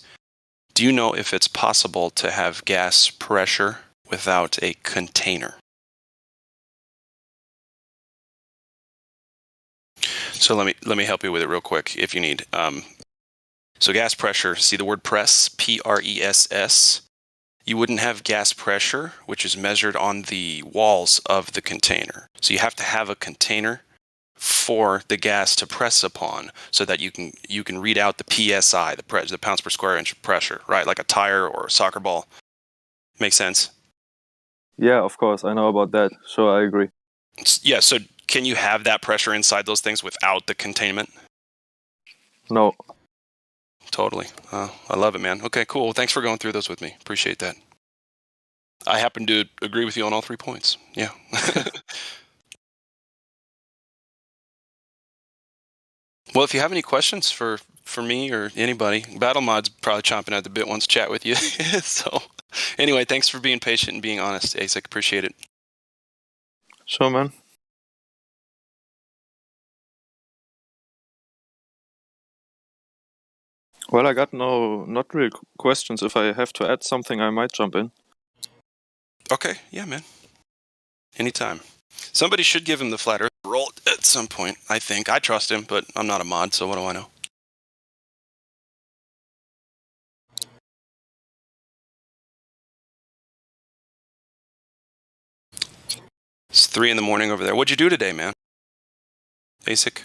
do you know if it's possible to have gas pressure without a container? So let me help you with it real quick if you need. So gas pressure, see the word press, P-R-E-S-S. You wouldn't have gas pressure, which is measured on the walls of the container. So you have to have a container for the gas to press upon so that you can read out the PSI, the pounds per square inch of pressure, right? Like a tire or a soccer ball. Make sense? Yeah, of course. I know about that. So I agree. Yeah, so can you have that pressure inside those things without the containment? No. Totally. I love it, man. Okay, cool. Well, thanks for going through those with me. Appreciate that. I happen to agree with you on all 3 points. Yeah. Well, if you have any questions for me or anybody, BattleMod's probably chomping at the bit, wants to chat with you. So anyway, thanks for being patient and being honest, ASIC. Appreciate it. Sure, man. Well, I got not real questions. If I have to add something, I might jump in. Okay, yeah, man. Anytime. Somebody should give him the flat earth roll at some point, I think. I trust him, but I'm not a mod, so what do I know? It's 3 a.m. over there. What'd you do today, man? Basic?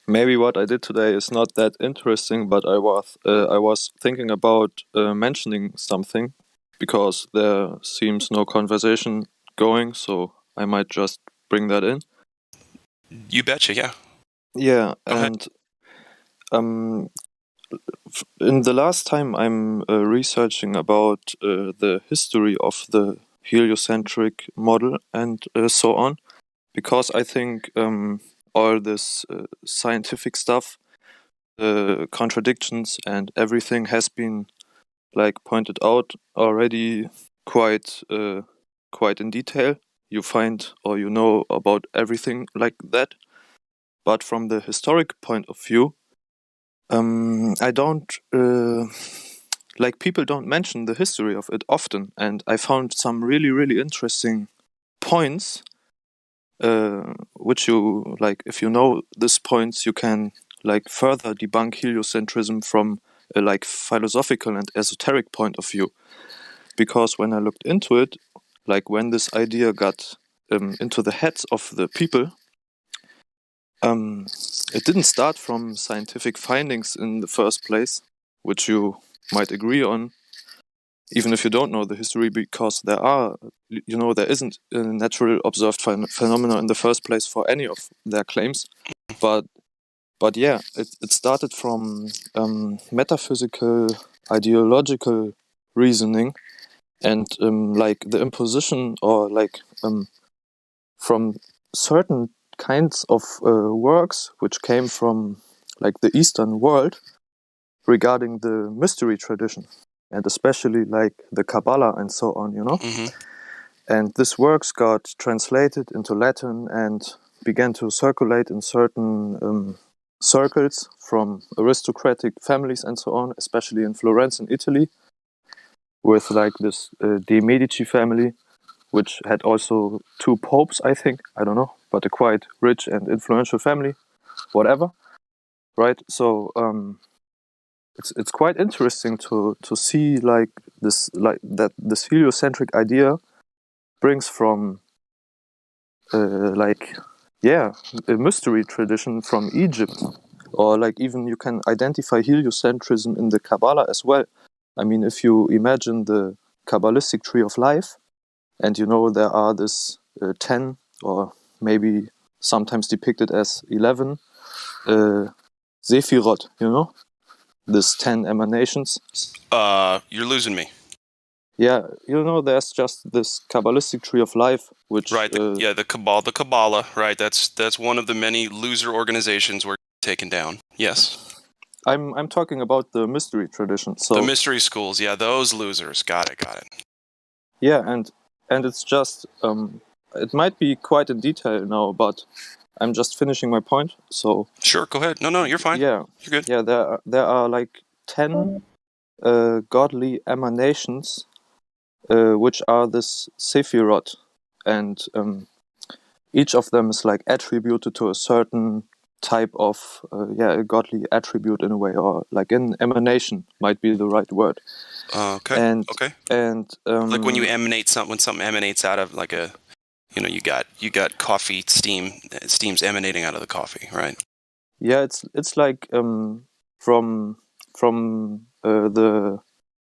Maybe what I did today is not that interesting, but I was thinking about mentioning something because there seems no conversation going, so I might just bring that in. You betcha, yeah. Yeah, Go ahead. and in the last time I'm researching about the history of the heliocentric model and so on, because I think all this scientific stuff, contradictions and everything has been like pointed out already quite in detail. You find or you know about everything like that, but from the historic point of view, I don't like people don't mention the history of it often, and I found some really interesting points, which you like. If you know these points, you can like further debunk heliocentrism from a like philosophical and esoteric point of view. Because when I looked into it, like when this idea got into the heads of the people, it didn't start from scientific findings in the first place, which you might agree on, even if you don't know the history, because there isn't a natural observed phenomena in the first place for any of their claims. But yeah, it started from metaphysical, ideological reasoning, and like the imposition or like from certain kinds of works which came from like the Eastern world regarding the mystery tradition, and especially like the Kabbalah and so on, you know. And these works got translated into Latin and began to circulate in certain circles from aristocratic families and so on, especially in Florence in Italy, with like this De Medici family, which had also 2 popes, I think, I don't know, but a quite rich and influential family, whatever, right? So it's quite interesting to see like this heliocentric idea brings from a mystery tradition from Egypt, or like even you can identify heliocentrism in the Kabbalah as well. I mean, if you imagine the Kabbalistic tree of life, and you know there are this 10 or maybe sometimes depicted as 11 Sephirot, you know, this 10 emanations. You're losing me. Yeah, you know, there's just this Kabbalistic tree of life, which right, the Kabbalah, right? That's one of the many loser organizations we're taken down. Yes. I'm talking about the mystery tradition. So the mystery schools, yeah, those losers. Got it. Yeah, and it's just it might be quite in detail now, but I'm just finishing my point. So sure, go ahead. No, you're fine. Yeah, you're good. Yeah, there are like 10 godly emanations, which are this Sephirot, and each of them is like attributed to a certain type of a godly attribute in a way, or like an emanation might be the right word. Okay. And like when you emanate something, when something emanates out of like a, you know, you got coffee steam's emanating out of the coffee, right? Yeah, it's like from the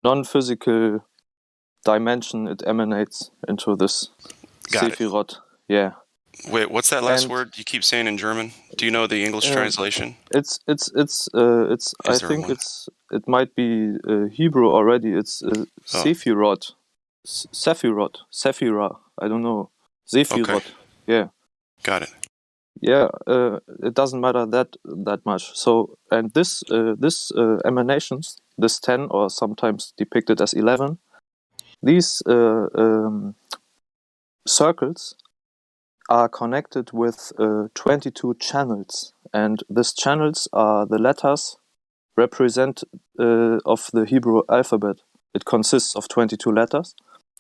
non-physical dimension it emanates into this Sephirot. Yeah. Wait, what's that last word you keep saying in German? Do you know the English translation? It's I think it might be Hebrew already. It's Sephirot, Sephira. I don't know. Sephirot. Okay. Yeah. Got it. Yeah, it doesn't matter that much. So, and this emanations, this 10 or sometimes depicted as 11, these circles are connected with 22 channels, and these channels are the letters represent of the Hebrew alphabet. It consists of 22 letters,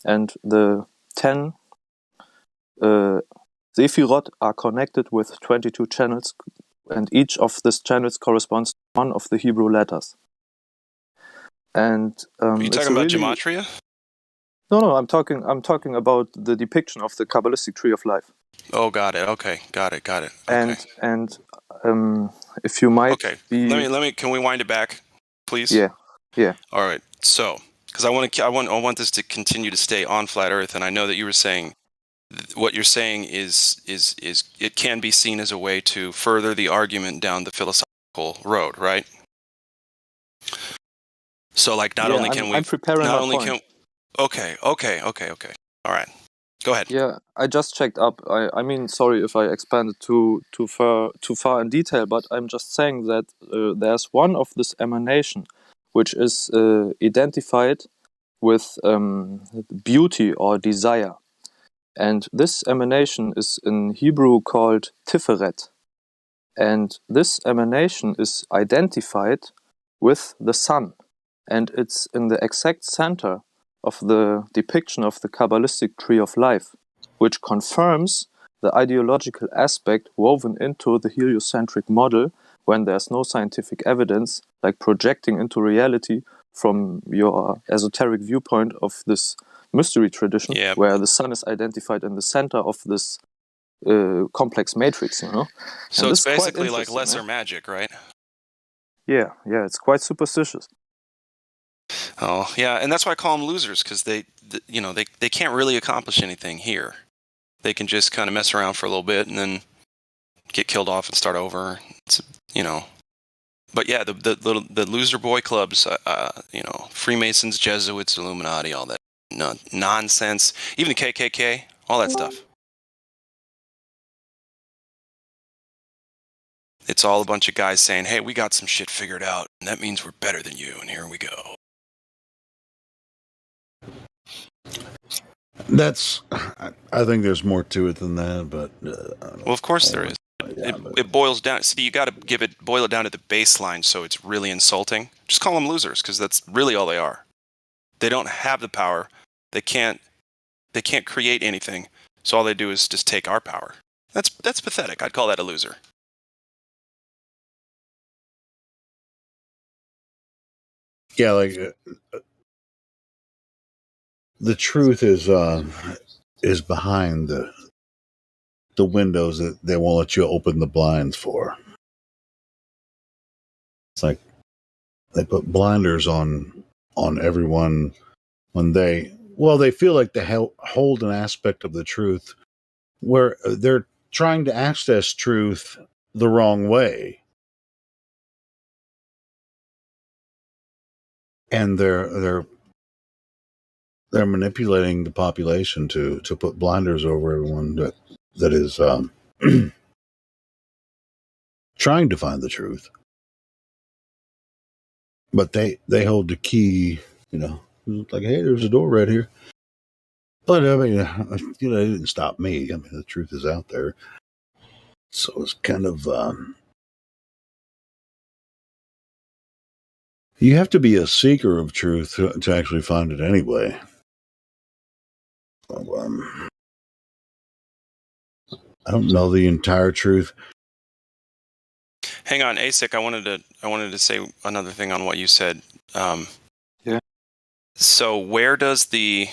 and the 10 Sephirot are connected with 22 channels, and each of these channels corresponds to one of the Hebrew letters. And are you talking about gematria? No, I'm talking about the depiction of the Kabbalistic tree of life. Oh, got it. Okay, got it. Okay. And if you might be... let me. Can we wind it back, please? Yeah. All right. So, because I want this to continue to stay on flat Earth, and I know that you were saying what you're saying is it can be seen as a way to further the argument down the philosophical road, right? So, like, not only can we, I'm preparing not my only point. can. Okay. All right, go ahead. Yeah, I just checked up. I mean, sorry if I expanded too far in detail, but I'm just saying that there's one of this emanation which is identified with beauty or desire, and this emanation is in Hebrew called Tiferet, and this emanation is identified with the sun, and it's in the exact center of the depiction of the Kabbalistic tree of life, which confirms the ideological aspect woven into the heliocentric model when there's no scientific evidence, like projecting into reality from your esoteric viewpoint of this mystery tradition, where the sun is identified in the center of this complex matrix, you know? So And it's this is quite basically like interesting, lesser yeah? magic, right? Yeah, it's quite superstitious. Oh, yeah, and that's why I call them losers, because they can't really accomplish anything here. They can just kind of mess around for a little bit and then get killed off and start over. It's, But yeah, the loser boy clubs, Freemasons, Jesuits, Illuminati, all that nonsense, even the KKK, all that stuff. It's all a bunch of guys saying, "Hey, we got some shit figured out, and that means we're better than you, and here we go." I think there's more to it than that, but Well, of course there is. It boils down. See, you got to boil it down to the baseline, so it's really insulting. Just call them losers, because that's really all they are. They don't have the power. They can't create anything. So all they do is just take our power. That's pathetic. I'd call that a loser. yeah, like the truth is behind the windows that they won't let you open the blinds for. It's like they put blinders on everyone when they feel like they hold an aspect of the truth where they're trying to access truth the wrong way, and they're manipulating the population to put blinders over everyone that is trying to find the truth. But they hold the key, like, hey, there's a door right here. But I mean, it didn't stop me. I mean, the truth is out there. So it's kind of you have to be a seeker of truth to actually find it anyway. So, I don't know the entire truth. Hang on, ASIC. I wanted to say another thing on what you said. Yeah. So where does the